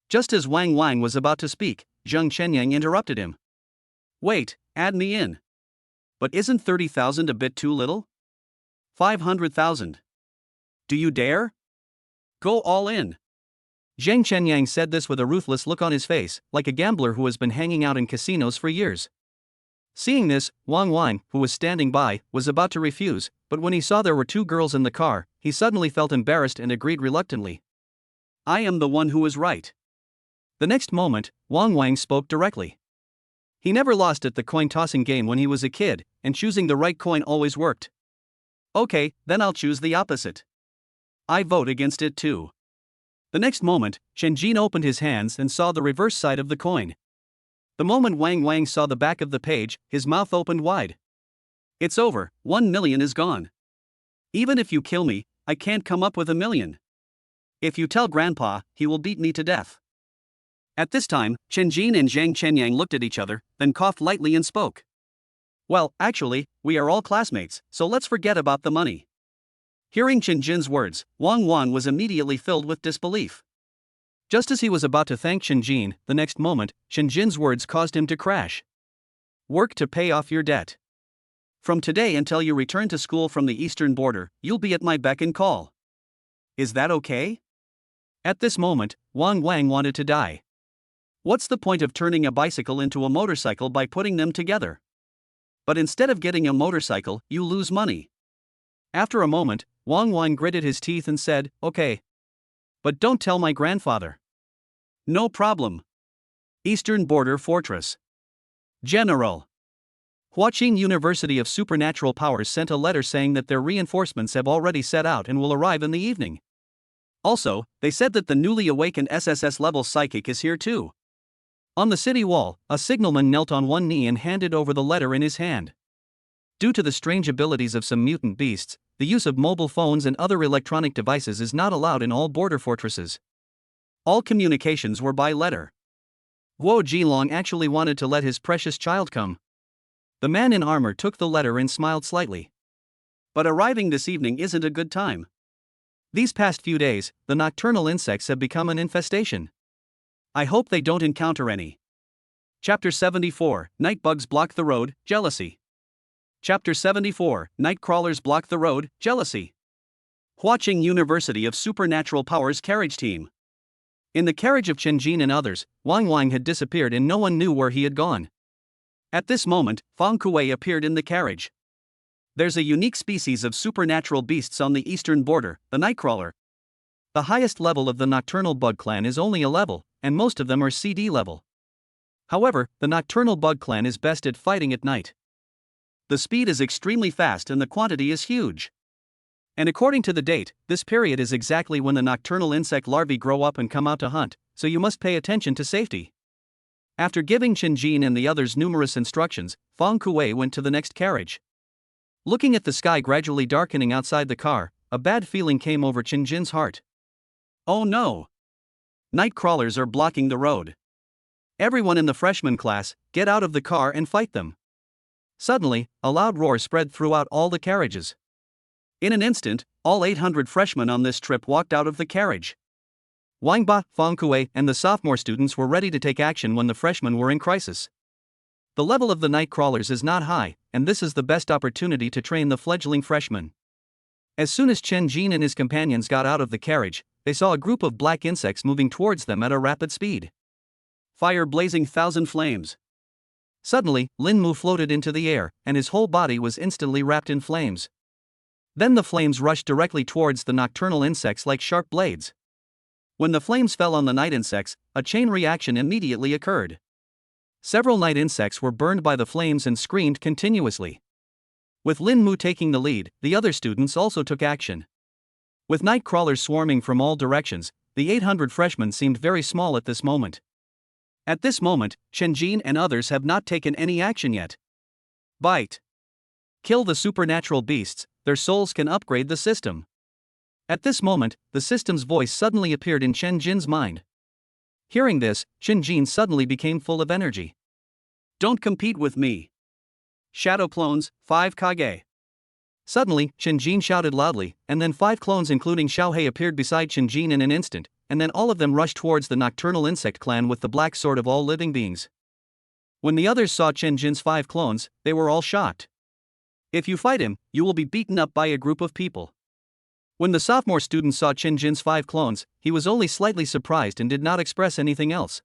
Just as Wang Wang was about to speak, Zheng Chenyang interrupted him. Wait, add me in. But isn't 30,000 a bit too little? 500,000. Do you dare? Go all in. Zhang Chenyang said this with a ruthless look on his face, like a gambler who has been hanging out in casinos for years. Seeing this, Wang Wang, who was standing by, was about to refuse, but when he saw there were 2 girls in the car, he suddenly felt embarrassed and agreed reluctantly. I am the one who is right. The next moment, Wang Wang spoke directly. He never lost at the coin-tossing game when he was a kid, and choosing the right coin always worked. Okay, then I'll choose the opposite. I vote against it too. The next moment, Chen Jin opened his hands and saw the reverse side of the coin. The moment Wang Wang saw the back of the page, his mouth opened wide. It's over, 1 million is gone. Even if you kill me, I can't come up with 1 million. If you tell Grandpa, he will beat me to death. At this time, Chen Jin and Zhang Chenyang looked at each other, then coughed lightly and spoke. Well, actually, we are all classmates, so let's forget about the money. Hearing Chen Jin's words, Wang Wang was immediately filled with disbelief. Just as he was about to thank Chen Jin, the next moment, Chen Jin's words caused him to crash. Work to pay off your debt. From today until you return to school from the eastern border, you'll be at my beck and call. Is that okay? At this moment, Wang Wang wanted to die. What's the point of turning a bicycle into a motorcycle by putting them together? But instead of getting a motorcycle, you lose money. After a moment, Wang Wang gritted his teeth and said, okay. But don't tell my grandfather. No problem. Eastern Border Fortress. General. Huaqing University of Supernatural Powers sent a letter saying that their reinforcements have already set out and will arrive in the evening. Also, they said that the newly awakened SSS-level psychic is here too. On the city wall, a signalman knelt on one knee and handed over the letter in his hand. Due to the strange abilities of some mutant beasts, the use of mobile phones and other electronic devices is not allowed in all border fortresses. All communications were by letter. Guo Jilong actually wanted to let his precious child come. The man in armor took the letter and smiled slightly. But arriving this evening isn't a good time. These past few days, the nocturnal insects have become an infestation. I hope they don't encounter any. Chapter 74, Night Bugs Block the Road, Jealousy. Chapter 74, Night Crawlers Block the Road, Jealousy. Huaqing University of Supernatural Powers Carriage Team. In the carriage of Chen Jin and others, Wang Wang had disappeared and no one knew where he had gone. At this moment, Fang Kuei appeared in the carriage. There's a unique species of supernatural beasts on the eastern border, the Nightcrawler. The highest level of the nocturnal bug clan is only a level, and most of them are CD level. However, the nocturnal bug clan is best at fighting at night. The speed is extremely fast and the quantity is huge. And according to the date, this period is exactly when the nocturnal insect larvae grow up and come out to hunt, so you must pay attention to safety. After giving Chen Jin and the others numerous instructions, Fang Kuei went to the next carriage. Looking at the sky gradually darkening outside the car, a bad feeling came over Chen Jin's heart. Oh no! Night crawlers are blocking the road. Everyone in the freshman class, get out of the car and fight them. Suddenly, a loud roar spread throughout all the carriages. In an instant, all 800 freshmen on this trip walked out of the carriage. Wang Ba, Fang Kuei, and the sophomore students were ready to take action when the freshmen were in crisis. The level of the night crawlers is not high, and this is the best opportunity to train the fledgling freshmen. As soon as Chen Jin and his companions got out of the carriage, they saw a group of black insects moving towards them at a rapid speed. Fire blazing 1,000 flames. Suddenly, Lin Mu floated into the air, and his whole body was instantly wrapped in flames. Then the flames rushed directly towards the nocturnal insects like sharp blades. When the flames fell on the night insects, a chain reaction immediately occurred. Several night insects were burned by the flames and screamed continuously. With Lin Mu taking the lead, the other students also took action. With night crawlers swarming from all directions, the 800 freshmen seemed very small at this moment. At this moment, Chen Jin and others have not taken any action yet. Bite. Kill the supernatural beasts, their souls can upgrade the system. At this moment, the system's voice suddenly appeared in Chen Jin's mind. Hearing this, Chen Jin suddenly became full of energy. Don't compete with me. Shadow clones, 5 Kage. Suddenly, Chen Jin shouted loudly, and then 5 clones including Xiaohei appeared beside Chen Jin in an instant, and then all of them rushed towards the nocturnal insect clan with the black sword of all living beings. When the others saw Chen Jin's 5 clones, they were all shocked. If you fight him, you will be beaten up by a group of people. When the sophomore student saw Chen Jin's 5 clones, he was only slightly surprised and did not express anything else.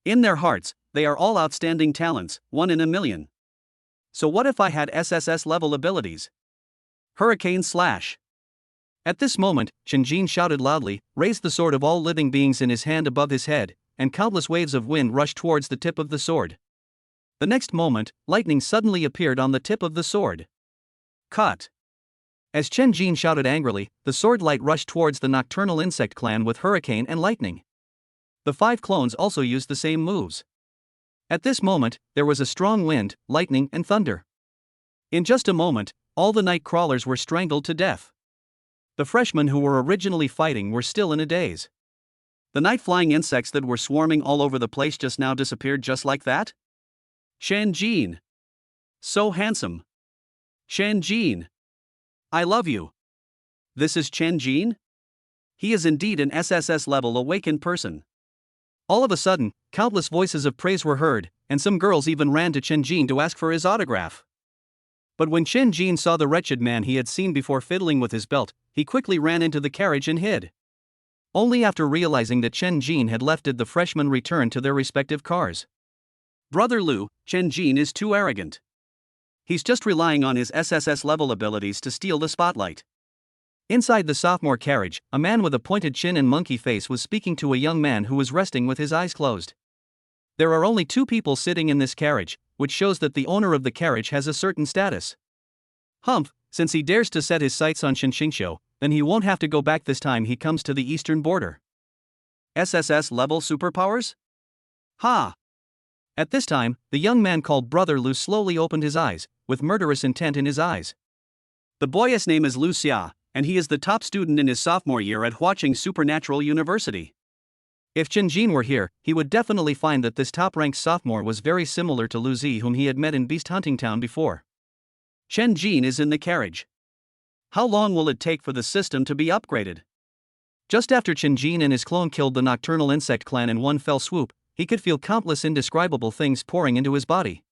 In their hearts, they are all outstanding talents, 1 in a million. So what if I had SSS-level abilities? Hurricane Slash. At this moment, Chen Jin shouted loudly, raised the sword of all living beings in his hand above his head, and countless waves of wind rushed towards the tip of the sword. The next moment, lightning suddenly appeared on the tip of the sword. Cut. As Chen Jin shouted angrily, the sword light rushed towards the nocturnal insect clan with hurricane and lightning. The 5 clones also used the same moves. At this moment, there was a strong wind, lightning, and thunder. In just a moment, all the night crawlers were strangled to death. The freshmen who were originally fighting were still in a daze. The night-flying insects that were swarming all over the place just now disappeared just like that? Chen Jin. So handsome. Chen Jin. I love you. This is Chen Jin? He is indeed an SSS-level awakened person. All of a sudden, countless voices of praise were heard, and some girls even ran to Chen Jin to ask for his autograph. But when Chen Jin saw the wretched man he had seen before fiddling with his belt, he quickly ran into the carriage and hid. Only after realizing that Chen Jin had left did the freshmen return to their respective cars. Brother Lu, Chen Jin is too arrogant. He's just relying on his SSS-level abilities to steal the spotlight. Inside the sophomore carriage, a man with a pointed chin and monkey face was speaking to a young man who was resting with his eyes closed. There are only 2 people sitting in this carriage, which shows that the owner of the carriage has a certain status. Humph, since he dares to set his sights on Shinshingshou, then he won't have to go back this time he comes to the eastern border. SSS-level superpowers? Ha! At this time, the young man called Brother Lu slowly opened his eyes, with murderous intent in his eyes. The boy's name is Lu Xia, and he is the top student in his sophomore year at Huaqing Supernatural University. If Chen Jin were here, he would definitely find that this top-ranked sophomore was very similar to Lu Zi, whom he had met in Beast Hunting Town before. Chen Jin is in the carriage. How long will it take for the system to be upgraded? Just after Chen Jin and his clone killed the nocturnal insect clan in one fell swoop, he could feel countless indescribable things pouring into his body.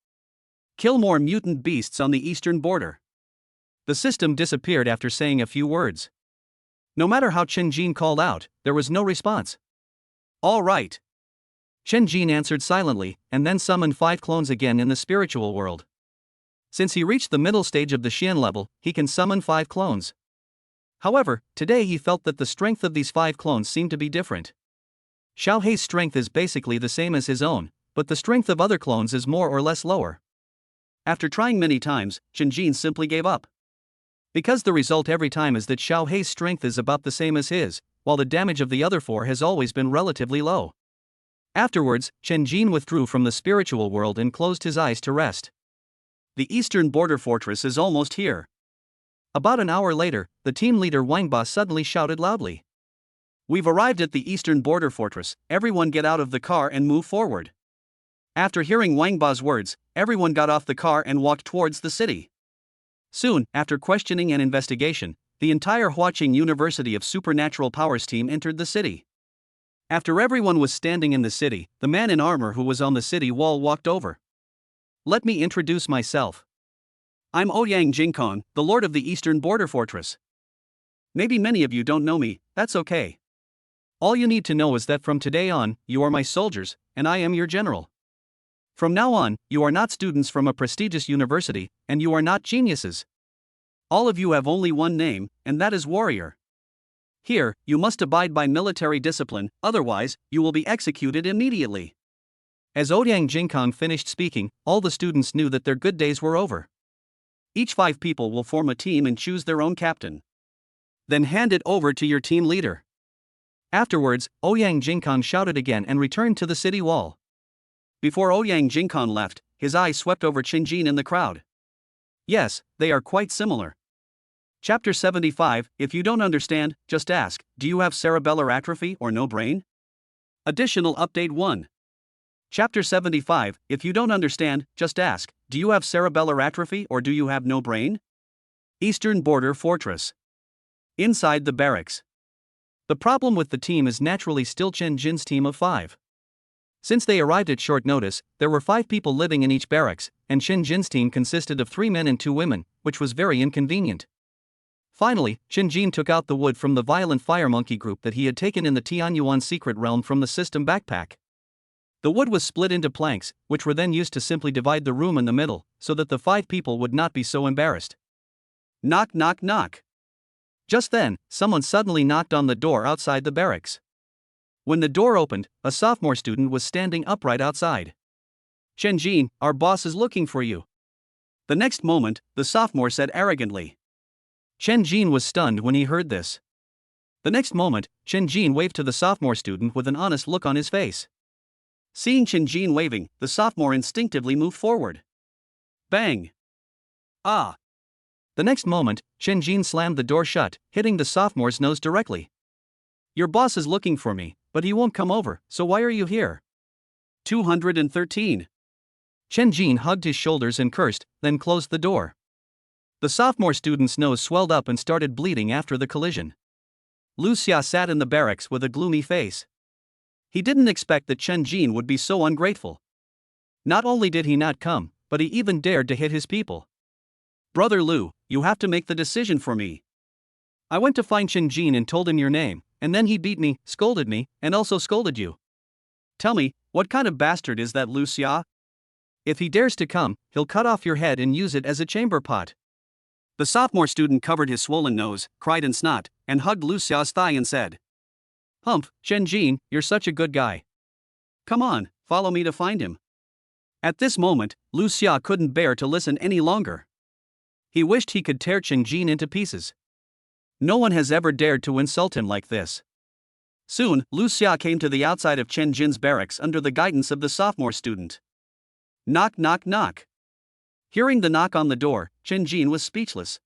Kill more mutant beasts on the eastern border. The system disappeared after saying a few words. No matter how Chen Jin called out, there was no response. All right. Chen Jin answered silently, and then summoned 5 clones again in the spiritual world. Since he reached the middle stage of the Xian level, he can summon 5 clones. However, today he felt that the strength of these 5 clones seemed to be different. Xiao Hei's strength is basically the same as his own, but the strength of other clones is more or less lower. After trying many times, Chen Jin simply gave up. Because the result every time is that Xiao Hei's strength is about the same as his, while the damage of the other 4 has always been relatively low. Afterwards, Chen Jin withdrew from the spiritual world and closed his eyes to rest. The eastern border fortress is almost here. About an hour later, the team leader Wangba suddenly shouted loudly. We've arrived at the eastern border fortress, everyone get out of the car and move forward. After hearing Wangba's words, everyone got off the car and walked towards the city. Soon, after questioning and investigation, the entire Huaqing University of Supernatural Powers team entered the city. After everyone was standing in the city, the man in armor who was on the city wall walked over. Let me introduce myself. I'm Ouyang Jingkong, the Lord of the Eastern Border Fortress. Maybe many of you don't know me, that's okay. All you need to know is that from today on, you are my soldiers, and I am your general. From now on, you are not students from a prestigious university, and you are not geniuses. All of you have only one name, and that is warrior. Here, you must abide by military discipline, otherwise, you will be executed immediately. As Ouyang Jingkong finished speaking, all the students knew that their good days were over. Each 5 people will form a team and choose their own captain. Then hand it over to your team leader. Afterwards, Ouyang Jingkong shouted again and returned to the city wall. Before Ouyang Jingkong left, his eyes swept over Chen Jin in the crowd. Yes, they are quite similar. Chapter 75, if you don't understand, just ask, do you have cerebellar atrophy or no brain? Additional Update 1. Chapter 75, if you don't understand, just ask, do you have cerebellar atrophy or do you have no brain? Eastern Border Fortress. Inside the barracks. The problem with the team is naturally still Chen Jin's team of 5. Since they arrived at short notice, there were 5 people living in each barracks, and Chen Jin's team consisted of 3 men and 2 women, which was very inconvenient. Finally, Chen Jin took out the wood from the violent fire monkey group that he had taken in the Tianyuan secret realm from the system backpack. The wood was split into planks, which were then used to simply divide the room in the middle, so that the 5 people would not be so embarrassed. Knock, knock, knock. Just then, someone suddenly knocked on the door outside the barracks. When the door opened, a sophomore student was standing upright outside. Chen Jin, our boss is looking for you. The next moment, the sophomore said arrogantly. Chen Jin was stunned when he heard this. The next moment, Chen Jin waved to the sophomore student with an honest look on his face. Seeing Chen Jin waving, the sophomore instinctively moved forward. Bang! Ah! The next moment, Chen Jin slammed the door shut, hitting the sophomore's nose directly. Your boss is looking for me, but he won't come over, so why are you here? 213. Chen Jin hugged his shoulders and cursed, then closed the door. The sophomore student's nose swelled up and started bleeding after the collision. Lu Xia sat in the barracks with a gloomy face. He didn't expect that Chen Jin would be so ungrateful. Not only did he not come, but he even dared to hit his people. Brother Lu, you have to make the decision for me. I went to find Chen Jin and told him your name, and then he beat me, scolded me, and also scolded you. Tell me, what kind of bastard is that Lu Xia? If he dares to come, he'll cut off your head and use it as a chamber pot. The sophomore student covered his swollen nose, cried in snot, and hugged Lu Xiao's thigh and said, Humph, Chen Jin, you're such a good guy. Come on, follow me to find him. At this moment, Lu Xia couldn't bear to listen any longer. He wished he could tear Chen Jin into pieces. No one has ever dared to insult him like this. Soon, Lu Xia came to the outside of Chen Jin's barracks under the guidance of the sophomore student. Knock, knock, knock. Hearing the knock on the door, Chen Jin was speechless.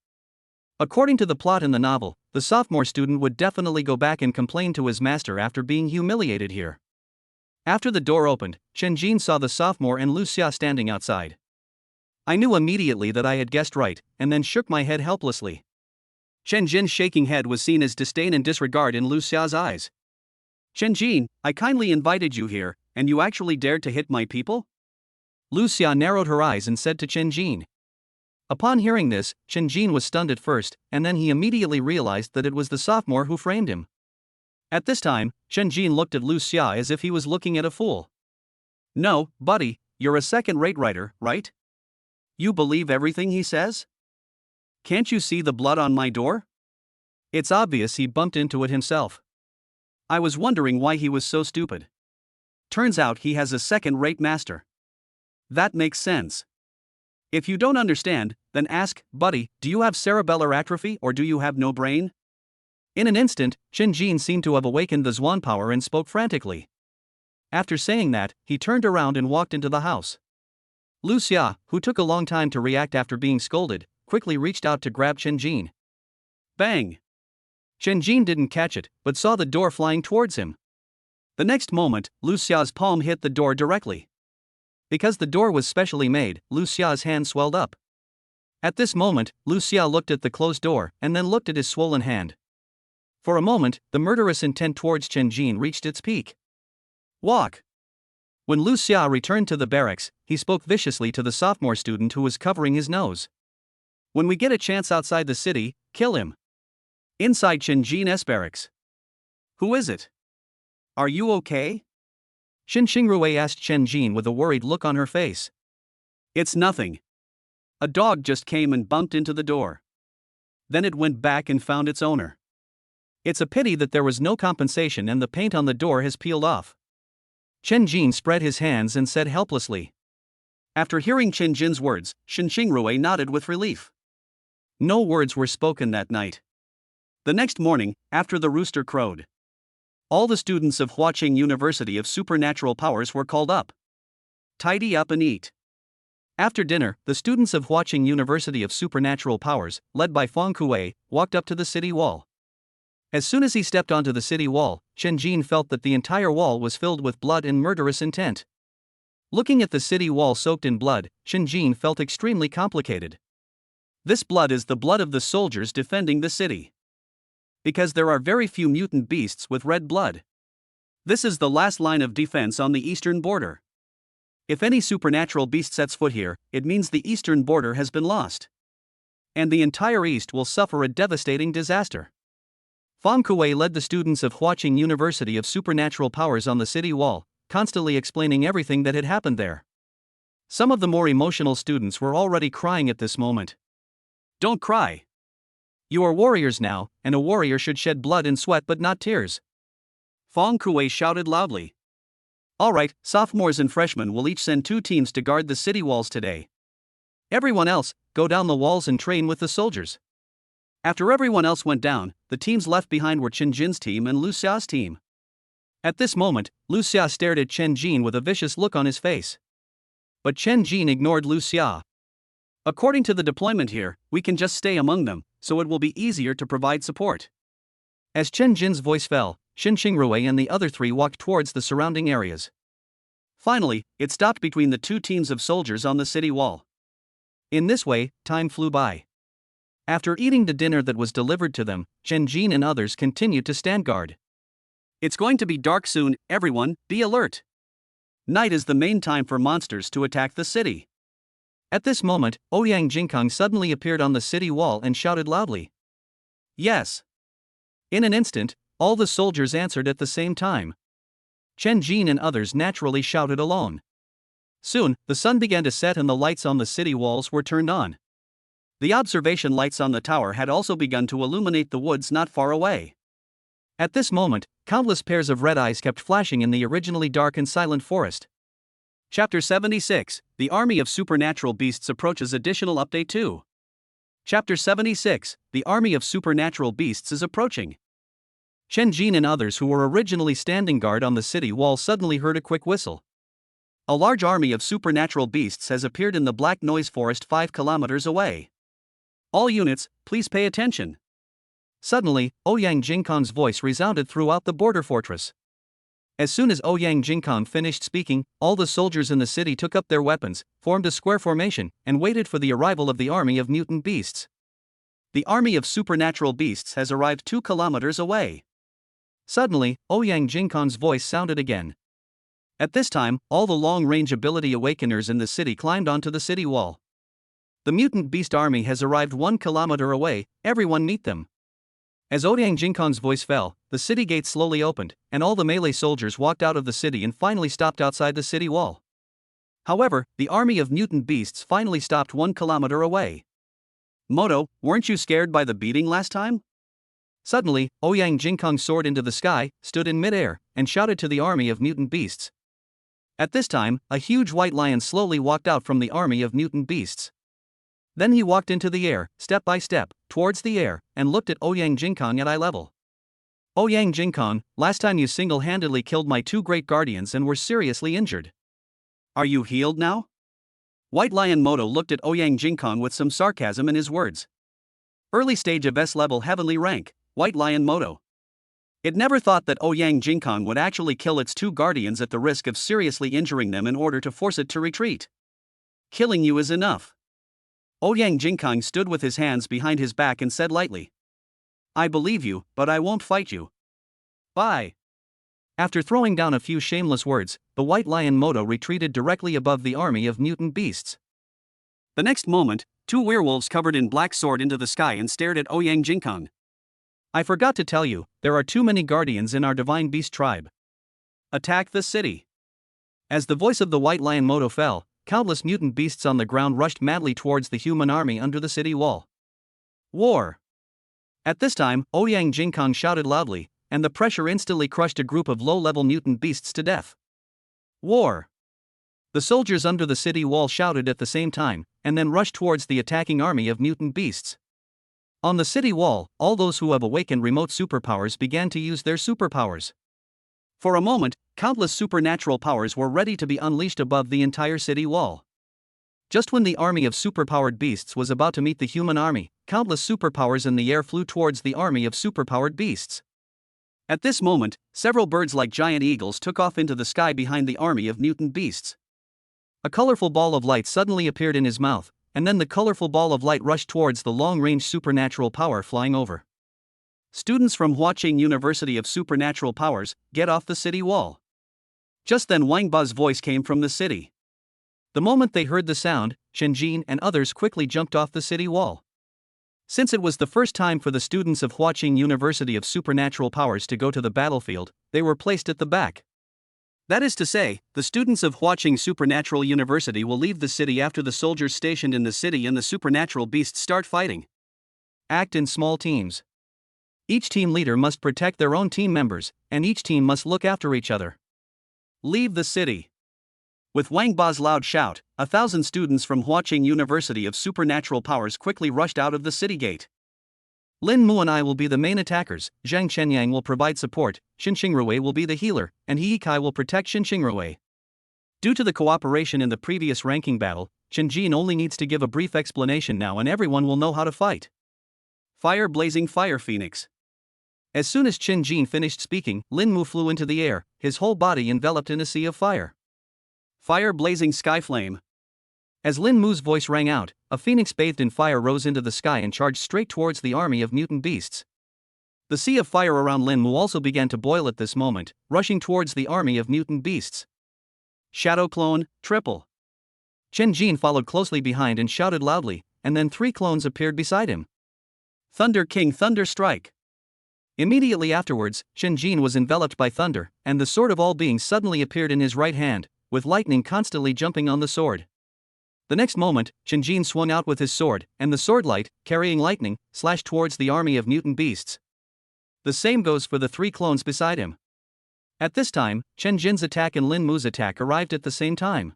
According to the plot in the novel, the sophomore student would definitely go back and complain to his master after being humiliated here. After the door opened, Chen Jin saw the sophomore and Lu Xia standing outside. I knew immediately that I had guessed right, and then shook my head helplessly. Chen Jin's shaking head was seen as disdain and disregard in Lu Xia's eyes. Chen Jin, I kindly invited you here, and you actually dared to hit my people? Lu Xia narrowed her eyes and said to Chen Jin. Upon hearing this, Chen Jin was stunned at first, and then he immediately realized that it was the sophomore who framed him. At this time, Chen Jin looked at Lu Xia as if he was looking at a fool. No, buddy, you're a second-rate writer, right? You believe everything he says? Can't you see the blood on my door? It's obvious he bumped into it himself. I was wondering why he was so stupid. Turns out he has a second-rate master. That makes sense. If you don't understand, then ask, buddy, do you have cerebellar atrophy or do you have no brain? In an instant, Chen Jin seemed to have awakened the Zhuan power and spoke frantically. After saying that, he turned around and walked into the house. Lu Xia, who took a long time to react after being scolded, quickly reached out to grab Chen Jin. Bang! Chen Jin didn't catch it, but saw the door flying towards him. The next moment, Lu Xia's palm hit the door directly. Because the door was specially made, Lu Xia's hand swelled up. At this moment, Lu Xia looked at the closed door, and then looked at his swollen hand. For a moment, the murderous intent towards Chen Jin reached its peak. Walk! When Lu Xia returned to the barracks, he spoke viciously to the sophomore student who was covering his nose. When we get a chance outside the city, kill him. Inside Chen Jin's barracks. Who is it? Are you okay? Xin Xingrui asked Chen Jin with a worried look on her face. It's nothing. A dog just came and bumped into the door. Then it went back and found its owner. It's a pity that there was no compensation and the paint on the door has peeled off. Chen Jin spread his hands and said helplessly. After hearing Chen Jin's words, Xin Xingrui nodded with relief. No words were spoken that night. The next morning, after the rooster crowed, all the students of Huaqing University of Supernatural Powers were called up. Tidy up and eat. After dinner, the students of Huaqing University of Supernatural Powers, led by Fang Kuei, walked up to the city wall. As soon as he stepped onto the city wall, Chen Jin felt that the entire wall was filled with blood and murderous intent. Looking at the city wall soaked in blood, Chen Jin felt extremely complicated. This blood is the blood of the soldiers defending the city. Because there are very few mutant beasts with red blood. This is the last line of defense on the eastern border. If any supernatural beast sets foot here, it means the eastern border has been lost. And the entire east will suffer a devastating disaster. Fang Kuei led the students of Huaqing University of Supernatural Powers on the city wall, constantly explaining everything that had happened there. Some of the more emotional students were already crying at this moment. Don't cry. You are warriors now, and a warrior should shed blood and sweat but not tears. Fang Kuei shouted loudly. Alright, sophomores and freshmen will each send 2 teams to guard the city walls today. Everyone else, go down the walls and train with the soldiers. After everyone else went down, the teams left behind were Chen Jin's team and Lu Xia's team. At this moment, Lu Xia stared at Chen Jin with a vicious look on his face. But Chen Jin ignored Lu Xia. According to the deployment here, we can just stay among them, so it will be easier to provide support. As Chen Jin's voice fell, Xin Xingrui and the other 3 walked towards the surrounding areas. Finally, it stopped between the 2 teams of soldiers on the city wall. In this way, time flew by. After eating the dinner that was delivered to them, Chen Jin and others continued to stand guard. It's going to be dark soon, everyone, be alert. Night is the main time for monsters to attack the city. At this moment, Ouyang Jingkong suddenly appeared on the city wall and shouted loudly. Yes. In an instant, all the soldiers answered at the same time. Chen Jin and others naturally shouted alone. Soon, the sun began to set and the lights on the city walls were turned on. The observation lights on the tower had also begun to illuminate the woods not far away. At this moment, countless pairs of red eyes kept flashing in the originally dark and silent forest. Chapter 76, The Army of Supernatural Beasts approaches additional update 2. Chapter 76, The Army of Supernatural Beasts is approaching. Chen Jin and others who were originally standing guard on the city wall suddenly heard a quick whistle. A large army of supernatural beasts has appeared in the black noise forest 5 kilometers away. All units, please pay attention. Suddenly, Ouyang Jingkong's voice resounded throughout the border fortress. As soon as Ouyang Jingkong finished speaking, all the soldiers in the city took up their weapons, formed a square formation, and waited for the arrival of the army of mutant beasts. The army of supernatural beasts has arrived 2 kilometers away. Suddenly, Ouyang Jingkong's voice sounded again. At this time, all the long-range ability awakeners in the city climbed onto the city wall. The mutant beast army has arrived 1 kilometer away, everyone meet them. As Ouyang Jingkong's voice fell, the city gates slowly opened, and all the melee soldiers walked out of the city and finally stopped outside the city wall. However, the army of mutant beasts finally stopped 1 kilometer away. Moto, weren't you scared by the beating last time? Suddenly, Ouyang Jingkong soared into the sky, stood in midair, and shouted to the army of mutant beasts. At this time, a huge white lion slowly walked out from the army of mutant beasts. Then he walked into the air, step by step, towards the air, and looked at Ouyang Jingkong at eye level. Ouyang Jingkong, last time you single-handedly killed my 2 great guardians and were seriously injured. Are you healed now? White Lion Moto looked at Ouyang Jingkong with some sarcasm in his words. Early stage of S-level heavenly rank, White Lion Moto. It never thought that Ouyang Jingkong would actually kill its 2 guardians at the risk of seriously injuring them in order to force it to retreat. Killing you is enough. Ouyang Jingkong stood with his hands behind his back and said lightly. I believe you, but I won't fight you. Bye. After throwing down a few shameless words, the White Lion Moto retreated directly above the army of mutant beasts. The next moment, 2 werewolves covered in black soared into the sky and stared at Ouyang Jingkong. I forgot to tell you, there are too many guardians in our divine beast tribe. Attack the city. As the voice of the White Lion Moto fell, countless mutant beasts on the ground rushed madly towards the human army under the city wall. War. At this time, Ouyang Jingkong shouted loudly, and the pressure instantly crushed a group of low-level mutant beasts to death. War. The soldiers under the city wall shouted at the same time, and then rushed towards the attacking army of mutant beasts. On the city wall, all those who have awakened remote superpowers began to use their superpowers. For a moment, countless supernatural powers were ready to be unleashed above the entire city wall. Just when the army of superpowered beasts was about to meet the human army, countless superpowers in the air flew towards the army of superpowered beasts. At this moment, several birds like giant eagles took off into the sky behind the army of mutant beasts. A colorful ball of light suddenly appeared in his mouth, and then the colorful ball of light rushed towards the long-range supernatural power flying over. Students from Huaqing University of Supernatural Powers, get off the city wall. Just then Wang Ba's voice came from the city. The moment they heard the sound, Chen Jin and others quickly jumped off the city wall. Since it was the first time for the students of Huaqing University of Supernatural Powers to go to the battlefield, they were placed at the back. That is to say, the students of Huaqing Supernatural University will leave the city after the soldiers stationed in the city and the supernatural beasts start fighting. Act in small teams. Each team leader must protect their own team members, and each team must look after each other. leave the city. With Wang Ba's loud shout, 1,000 students from Huaqing University of Supernatural Powers quickly rushed out of the city gate. Lin Mu and I will be the main attackers, Zhang Chenyang will provide support, Xin Xingrui will be the healer, and He Yikai will protect Xin Xingrui. Due to the cooperation in the previous ranking battle, Chen Jin only needs to give a brief explanation now and everyone will know how to fight. Fire blazing fire phoenix. As soon as Chen Jin finished speaking, Lin Mu flew into the air, his whole body enveloped in a sea of fire. Fire blazing sky flame. As Lin Mu's voice rang out, a phoenix bathed in fire rose into the sky and charged straight towards the army of mutant beasts. The sea of fire around Lin Mu also began to boil at this moment, rushing towards the army of mutant beasts. Shadow clone, triple. Chen Jin followed closely behind and shouted loudly, and then 3 clones appeared beside him. Thunder King Thunder Strike. Immediately afterwards, Chen Jin was enveloped by thunder, and the sword of all beings suddenly appeared in his right hand, with lightning constantly jumping on the sword. The next moment, Chen Jin swung out with his sword, and the sword light, carrying lightning, slashed towards the army of mutant beasts. The same goes for the 3 clones beside him. At this time, Chen Jin's attack and Lin Mu's attack arrived at the same time.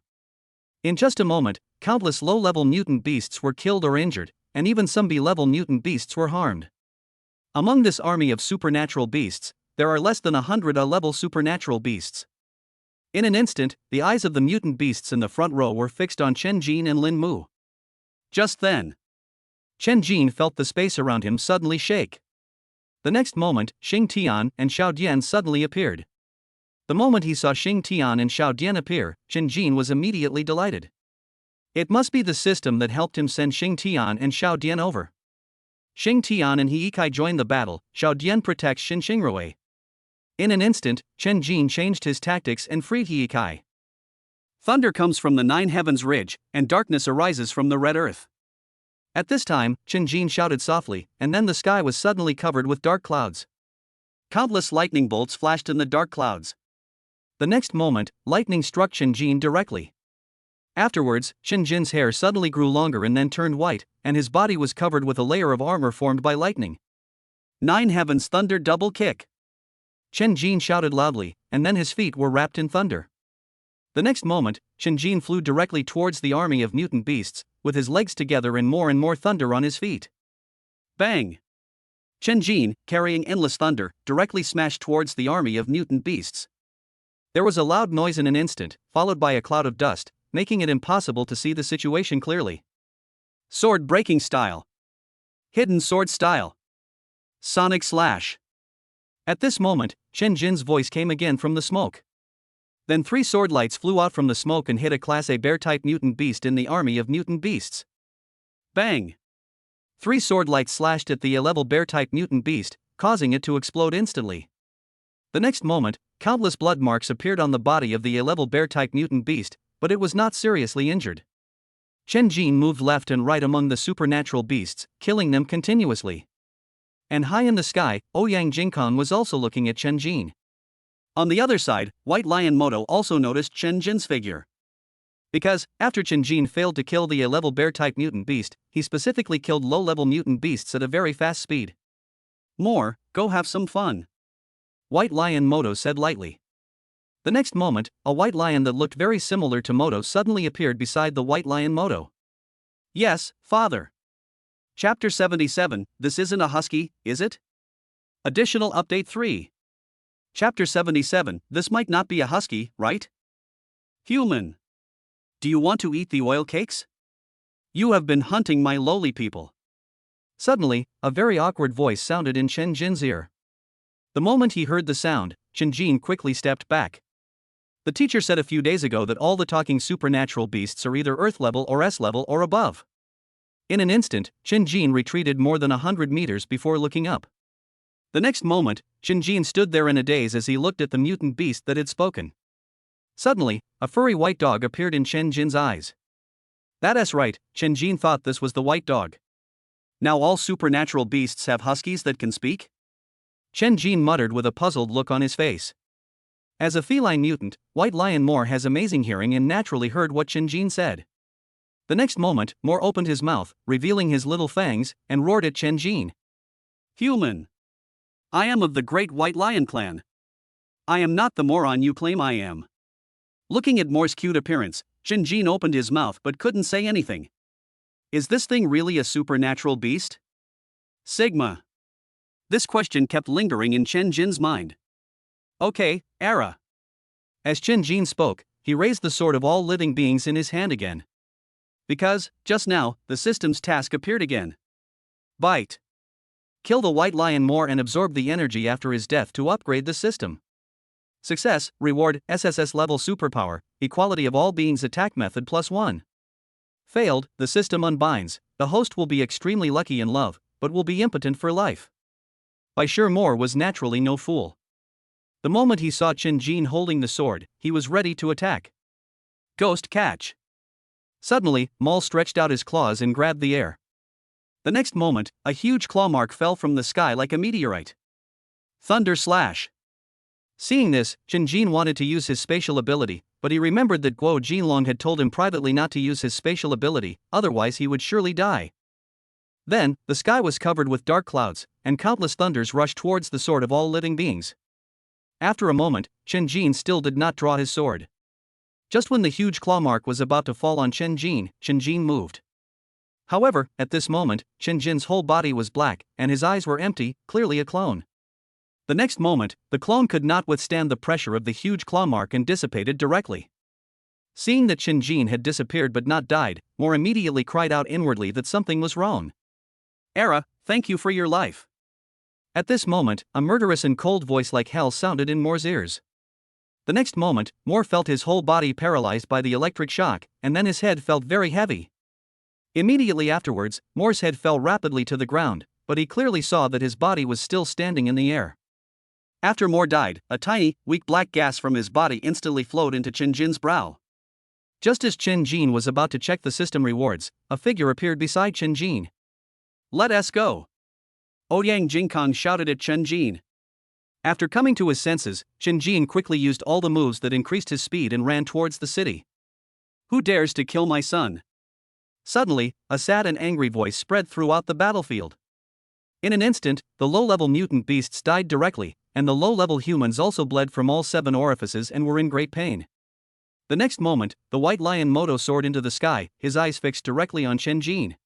In just a moment, countless low-level mutant beasts were killed or injured, and even some B-level mutant beasts were harmed. Among this army of supernatural beasts, there are less than 100 A-level supernatural beasts. In an instant, the eyes of the mutant beasts in the front row were fixed on Chen Jin and Lin Mu. Just then, Chen Jin felt the space around him suddenly shake. The next moment, Xing Tian and Xiao Dian suddenly appeared. The moment he saw Xing Tian and Xiao Dian appear, Chen Jin was immediately delighted. It must be the system that helped him send Xing Tian and Xiao Dian over. Xing Tian and He Yikai joined the battle, Xiao Dian protects Xin Xingrui. In an instant, Chen Jin changed his tactics and freed He Yikai. Thunder comes from the 9 heavens ridge, and darkness arises from the red earth. At this time, Chen Jin shouted softly, and then the sky was suddenly covered with dark clouds. Countless lightning bolts flashed in the dark clouds. The next moment, lightning struck Chen Jin directly. Afterwards, Chen Jin's hair suddenly grew longer and then turned white, and his body was covered with a layer of armor formed by lightning. 9 heavens thunder double kick. Chen Jin shouted loudly, and then his feet were wrapped in thunder. The next moment, Chen Jin flew directly towards the army of mutant beasts, with his legs together and more thunder on his feet. Bang! Chen Jin, carrying endless thunder, directly smashed towards the army of mutant beasts. There was a loud noise in an instant, followed by a cloud of dust, making it impossible to see the situation clearly. Sword breaking style. Hidden sword style. Sonic slash. At this moment, Chen Jin's voice came again from the smoke. Then 3 sword lights flew out from the smoke and hit a Class A bear-type mutant beast in the army of mutant beasts. Bang! 3 sword lights slashed at the A-level bear-type mutant beast, causing it to explode instantly. The next moment, countless blood marks appeared on the body of the A-level bear-type mutant beast, but it was not seriously injured. Chen Jin moved left and right among the supernatural beasts, killing them continuously. And high in the sky, Ouyang Jingkong was also looking at Chen Jin. On the other side, White Lion Moto also noticed Chen Jin's figure. Because, after Chen Jin failed to kill the A-level bear-type mutant beast, he specifically killed low-level mutant beasts at a very fast speed. More, go have some fun. White Lion Moto said lightly. The next moment, a white lion that looked very similar to Moto suddenly appeared beside the White Lion Moto. Yes, father. Chapter 77, This Isn't a Husky, Is It? Additional Update 3. Chapter 77, This Might Not Be a Husky, Right? Human. Do you want to eat the oil cakes? You have been hunting my lowly people. Suddenly, a very awkward voice sounded in Chen Jin's ear. The moment he heard the sound, Chen Jin quickly stepped back. The teacher said a few days ago that all the talking supernatural beasts are either Earth level or S level or above. In an instant, Chen Jin retreated more than 100 meters before looking up. The next moment, Chen Jin stood there in a daze as he looked at the mutant beast that had spoken. Suddenly, a furry white dog appeared in Chen Jin's eyes. That's right, Chen Jin thought this was the white dog. Now all supernatural beasts have huskies that can speak? Chen Jin muttered with a puzzled look on his face. As a feline mutant, White Lion Moore has amazing hearing and naturally heard what Chen Jin said. The next moment, Moore opened his mouth, revealing his little fangs, and roared at Chen Jin. Human. I am of the great White Lion clan. I am not the moron you claim I am. Looking at Moore's cute appearance, Chen opened his mouth but couldn't say anything. Is this thing really a supernatural beast? Sigma. This question kept lingering in Chen Jin's mind. Okay, Era. As Chen Jin spoke, he raised the sword of all living beings in his hand again. Because, just now, the system's task appeared again. Bite. Kill the white lion more and absorb the energy after his death to upgrade the system. Success, reward, SSS-level superpower, equality of all beings attack method +1. Failed, the system unbinds, the host will be extremely lucky in love, but will be impotent for life. By sure Moore was naturally no fool. The moment he saw Chen Jin holding the sword, he was ready to attack. Ghost catch. Suddenly, Maul stretched out his claws and grabbed the air. The next moment, a huge claw mark fell from the sky like a meteorite. Thunder slash. Seeing this, Chen Jin wanted to use his spatial ability, but he remembered that Guo Jinlong had told him privately not to use his spatial ability, otherwise he would surely die. Then, the sky was covered with dark clouds, and countless thunders rushed towards the sword of all living beings. After a moment, Chen Jin still did not draw his sword. Just when the huge claw mark was about to fall on Chen Jin moved. However, at this moment, Chen Jin's whole body was black, and his eyes were empty, clearly a clone. The next moment, the clone could not withstand the pressure of the huge claw mark and dissipated directly. Seeing that Chen Jin had disappeared but not died, Moore immediately cried out inwardly that something was wrong. Era, thank you for your life. At this moment, a murderous and cold voice like hell sounded in Moore's ears. The next moment, Moore felt his whole body paralyzed by the electric shock, and then his head felt very heavy. Immediately afterwards, Moore's head fell rapidly to the ground, but he clearly saw that his body was still standing in the air. After Moore died, a tiny, weak black gas from his body instantly flowed into Chen Jin's brow. Just as Chen Jin was about to check the system rewards, a figure appeared beside Chen Jin. Let us go. Ouyang Jingkong shouted at Chen Jin. After coming to his senses, Chen Jin quickly used all the moves that increased his speed and ran towards the city. Who dares to kill my son? Suddenly, a sad and angry voice spread throughout the battlefield. In an instant, the low-level mutant beasts died directly, and the low-level humans also bled from all 7 orifices and were in great pain. The next moment, the white lion Moto soared into the sky, his eyes fixed directly on Chen Jin.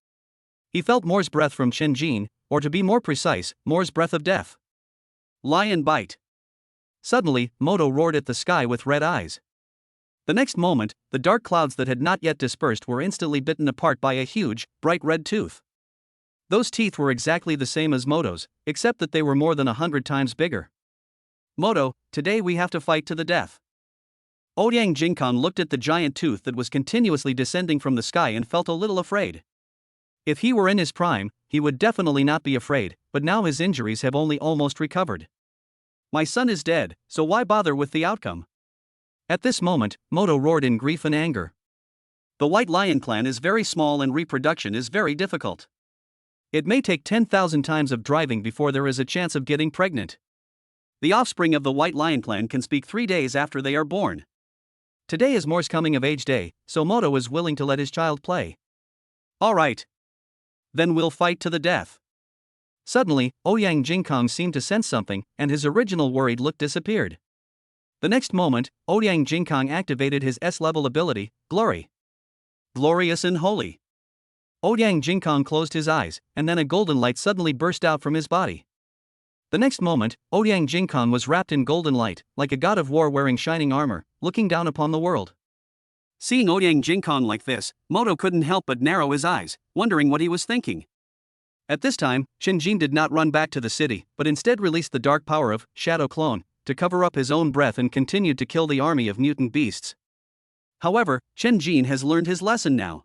He felt Moore's breath from Chen Jin, or to be more precise, Moore's breath of death. Lion bite. Suddenly, Moto roared at the sky with red eyes. The next moment, the dark clouds that had not yet dispersed were instantly bitten apart by a huge, bright red tooth. Those teeth were exactly the same as Moto's, except that they were more than 100 times bigger. Moto, today we have to fight to the death. Ouyang Jingkong looked at the giant tooth that was continuously descending from the sky and felt a little afraid. If he were in his prime, he would definitely not be afraid, but now his injuries have only almost recovered. My son is dead, so why bother with the outcome? At this moment, Moto roared in grief and anger. The White Lion clan is very small and reproduction is very difficult. It may take 10,000 times of driving before there is a chance of getting pregnant. The offspring of the White Lion clan can speak 3 days after they are born. Today is Moore's coming of age day, so Moto is willing to let his child play. All right. Then we'll fight to the death. Suddenly, Ouyang Jingkong seemed to sense something, and his original worried look disappeared. The next moment, Ouyang Jingkong activated his S-level ability, Glory. Glorious and holy. Ouyang Jingkong closed his eyes, and then a golden light suddenly burst out from his body. The next moment, Ouyang Jingkong was wrapped in golden light, like a god of war wearing shining armor, looking down upon the world. Seeing Ouyang Jingkong like this, Moto couldn't help but narrow his eyes, wondering what he was thinking. At this time, Chen Jin did not run back to the city, but instead released the dark power of Shadow Clone to cover up his own breath and continued to kill the army of mutant beasts. However, Chen Jin has learned his lesson now.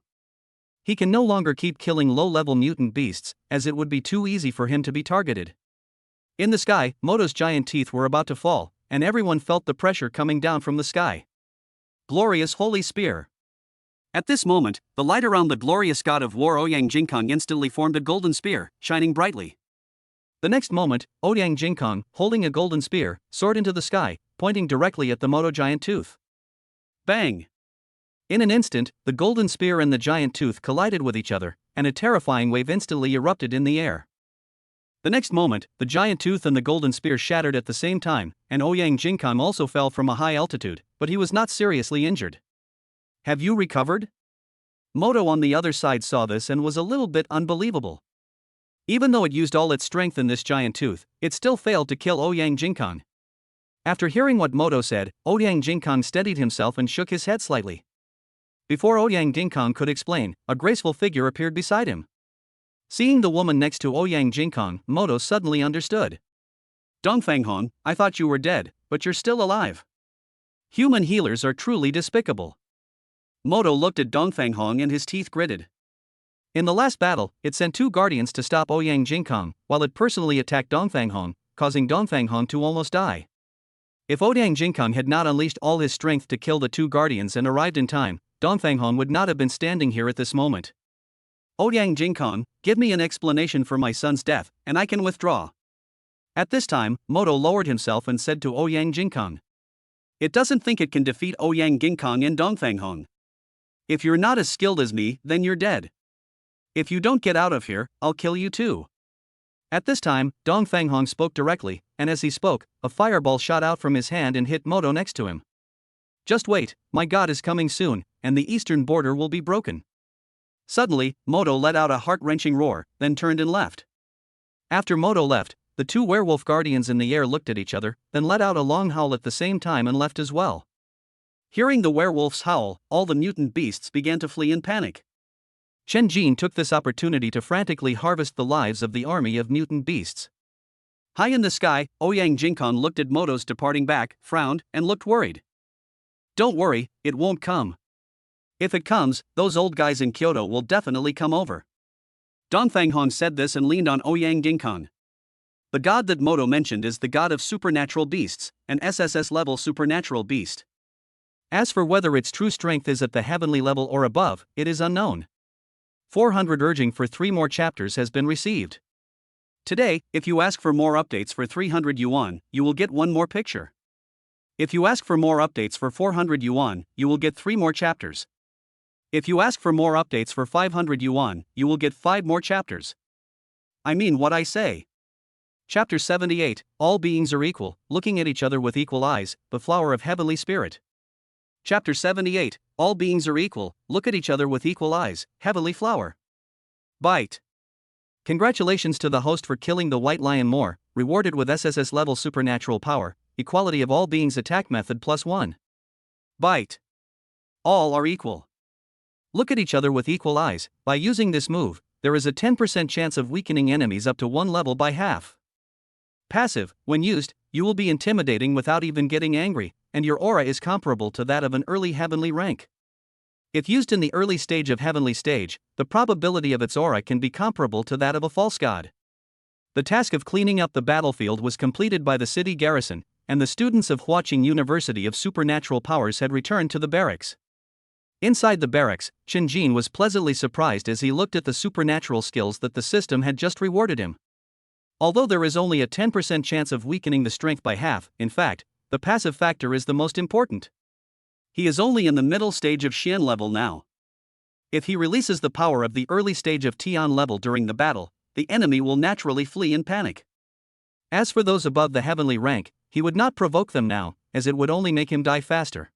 He can no longer keep killing low-level mutant beasts, as it would be too easy for him to be targeted. In the sky, Moto's giant teeth were about to fall, and everyone felt the pressure coming down from the sky. Glorious holy spear. At this moment, the light around the glorious god of war Ouyang Jingkong instantly formed a golden spear, shining brightly. The next moment, Ouyang Jingkong, holding a golden spear, soared into the sky, pointing directly at the Moto giant tooth. Bang! In an instant, the golden spear and the giant tooth collided with each other, and a terrifying wave instantly erupted in the air. The next moment, the giant tooth and the golden spear shattered at the same time, and Ouyang Jingkong also fell from a high altitude, but he was not seriously injured. Have you recovered? Moto on the other side saw this and was a little bit unbelievable. Even though it used all its strength in this giant tooth, it still failed to kill Ouyang Jingkong. After hearing what Moto said, Ouyang Jingkong steadied himself and shook his head slightly. Before Ouyang Jingkong could explain, a graceful figure appeared beside him. Seeing the woman next to Ouyang Jingkong, Moto suddenly understood. Dongfang Hong, I thought you were dead, but you're still alive. Human healers are truly despicable. Moto looked at Dongfang Hong and his teeth gritted. In the last battle, it sent 2 guardians to stop Ouyang Jingkong, while it personally attacked Dongfang Hong, causing Dongfang Hong to almost die. If Ouyang Jingkong had not unleashed all his strength to kill the 2 guardians and arrived in time, Dongfang Hong would not have been standing here at this moment. Ouyang Jingkong, give me an explanation for my son's death, and I can withdraw. At this time, Moto lowered himself and said to Ouyang Jingkong. It doesn't think it can defeat Ouyang Jingkong and Dongfang Hong. If you're not as skilled as me, then you're dead. If you don't get out of here, I'll kill you too. At this time, Dongfang Hong spoke directly, and as he spoke, a fireball shot out from his hand and hit Moto next to him. Just wait, my god is coming soon, and the eastern border will be broken. Suddenly, Moto let out a heart-wrenching roar, then turned and left. After Moto left, the 2 werewolf guardians in the air looked at each other, then let out a long howl at the same time and left as well. Hearing the werewolf's howl, all the mutant beasts began to flee in panic. Chen Jin took this opportunity to frantically harvest the lives of the army of mutant beasts. High in the sky, Ouyang Jingkong looked at Moto's departing back, frowned, and looked worried. Don't worry, it won't come. If it comes, those old guys in Kyoto will definitely come over. Dongfang Hong said this and leaned on Ouyang Jingkong. The god that Moto mentioned is the god of supernatural beasts, an SSS-level supernatural beast. As for whether its true strength is at the heavenly level or above, it is unknown. 400 urging for 3 more chapters has been received. Today, if you ask for more updates for 300 yuan, you will get 1 more picture. If you ask for more updates for 400 yuan, you will get 3 more chapters. If you ask for more updates for 500 yuan, you will get 5 more chapters. I mean what I say. Chapter 78, All Beings Are Equal, Looking at Each Other with Equal Eyes, the Flower of Heavenly Spirit. Chapter 78, All Beings Are Equal, Look at Each Other with Equal Eyes, Heavenly Flower. Bite. Congratulations to the host for killing the White Lion more, rewarded with SSS-level supernatural power, equality of all beings attack method +1. Bite. All are equal. Look at each other with equal eyes. By using this move, there is a 10% chance of weakening enemies up to 1 level by half. Passive, when used, you will be intimidating without even getting angry, and your aura is comparable to that of an early heavenly rank. If used in the early stage of heavenly stage, the probability of its aura can be comparable to that of a false god. The task of cleaning up the battlefield was completed by the city garrison, and the students of Huaqing University of Supernatural Powers had returned to the barracks. Inside the barracks, Chen Jin was pleasantly surprised as he looked at the supernatural skills that the system had just rewarded him. Although there is only a 10% chance of weakening the strength by half, in fact, the passive factor is the most important. He is only in the middle stage of Xian level now. If he releases the power of the early stage of Tian level during the battle, the enemy will naturally flee in panic. As for those above the heavenly rank, he would not provoke them now, as it would only make him die faster.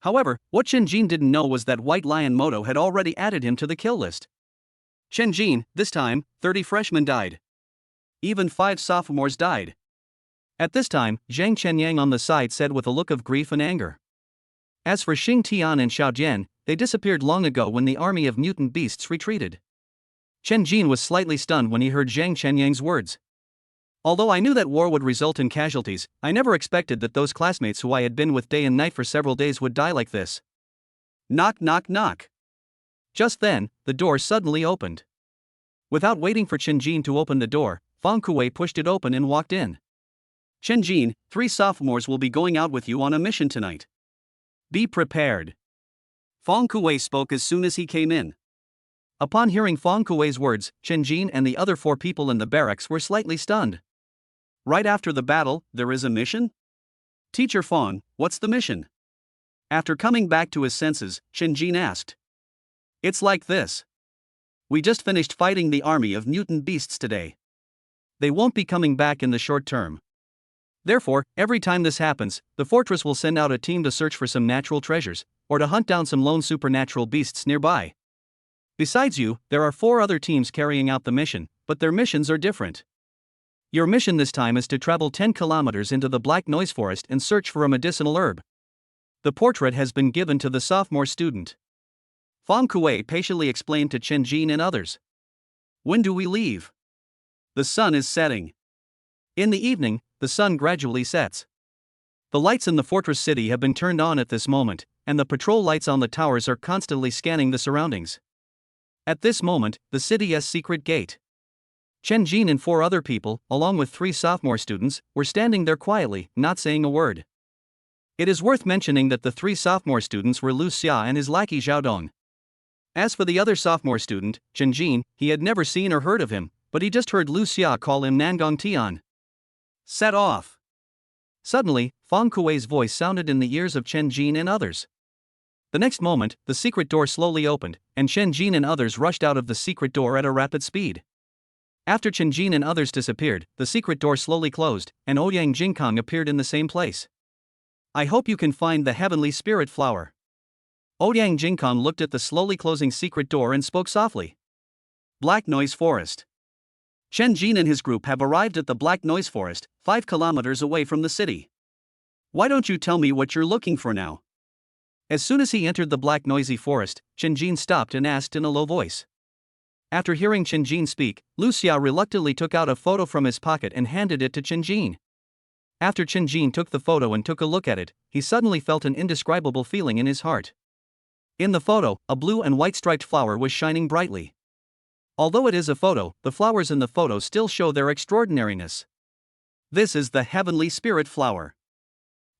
However, what Chen Jin didn't know was that White Lion Moto had already added him to the kill list. Chen Jin, this time, 30 freshmen died. Even 5 sophomores died. At this time, Zhang Chenyang on the side said with a look of grief and anger. As for Xing Tian and Xiao Jian, they disappeared long ago when the army of mutant beasts retreated. Chen Jin was slightly stunned when he heard Zhang Chenyang's words. Although I knew that war would result in casualties, I never expected that those classmates who I had been with day and night for several days would die like this. Knock knock knock. Just then, the door suddenly opened. Without waiting for Chen Jin to open the door, Fang Kuei pushed it open and walked in. Chen Jin, 3 sophomores will be going out with you on a mission tonight. Be prepared. Fang Kuei spoke as soon as he came in. Upon hearing Fang Kuei's words, Chen Jin and the other 4 people in the barracks were slightly stunned. Right after the battle, there is a mission? Teacher Fang, what's the mission? After coming back to his senses, Chen Jin asked. It's like this. We just finished fighting the army of mutant beasts today. They won't be coming back in the short term. Therefore, every time this happens, the fortress will send out a team to search for some natural treasures, or to hunt down some lone supernatural beasts nearby. Besides you, there are 4 other teams carrying out the mission, but their missions are different. Your mission this time is to travel 10 kilometers into the Black Noise Forest and search for a medicinal herb. The portrait has been given to the sophomore student. Fong Kuei patiently explained to Chen Jin and others. When do we leave? The sun is setting. In the evening, the sun gradually sets. The lights in the fortress city have been turned on at this moment, and the patrol lights on the towers are constantly scanning the surroundings. At this moment, the city's secret gate. Chen Jin and 4 other people, along with 3 sophomore students, were standing there quietly, not saying a word. It is worth mentioning that the 3 sophomore students were Lu Xia and his lackey Zhao Dong. As for the other sophomore student, Chen Jin, he had never seen or heard of him, but he just heard Lu Xia call him Nangong Tian. Set off. Suddenly, Fong Kuei's voice sounded in the ears of Chen Jin and others. The next moment, the secret door slowly opened, and Chen Jin and others rushed out of the secret door at a rapid speed. After Chen Jin and others disappeared, the secret door slowly closed, and Ouyang Jingkong appeared in the same place. I hope you can find the heavenly spirit flower. Ouyang Jingkong looked at the slowly closing secret door and spoke softly. Black Noise Forest. Chen Jin and his group have arrived at the Black Noise Forest, 5 kilometers away from the city. Why don't you tell me what you're looking for now? As soon as he entered the Black Noisy Forest, Chen Jin stopped and asked in a low voice. After hearing Chen Jin speak, Lu Xia reluctantly took out a photo from his pocket and handed it to Chen Jin. After Chen Jin took the photo and took a look at it, he suddenly felt an indescribable feeling in his heart. In the photo, a blue and white striped flower was shining brightly. Although it is a photo, the flowers in the photo still show their extraordinariness. This is the heavenly spirit flower.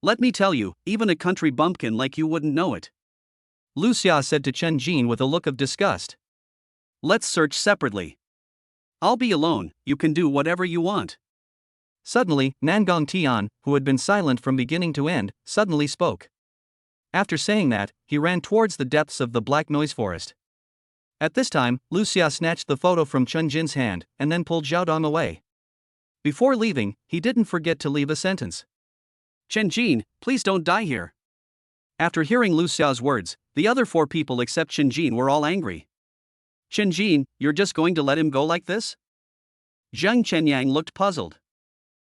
Let me tell you, even a country bumpkin like you wouldn't know it. Lu Xia said to Chen Jin with a look of disgust. Let's search separately. I'll be alone, you can do whatever you want. Suddenly, Nangong Tian, who had been silent from beginning to end, suddenly spoke. After saying that, he ran towards the depths of the Black Noise Forest. At this time, Lu Xia snatched the photo from Chen Jin's hand, and then pulled Zhao Dong away. Before leaving, he didn't forget to leave a sentence. Chen Jin, please don't die here. After hearing Lu Xiao's words, the other 4 people except Chen Jin were all angry. Chen Jin, you're just going to let him go like this? Zheng Chenyang looked puzzled.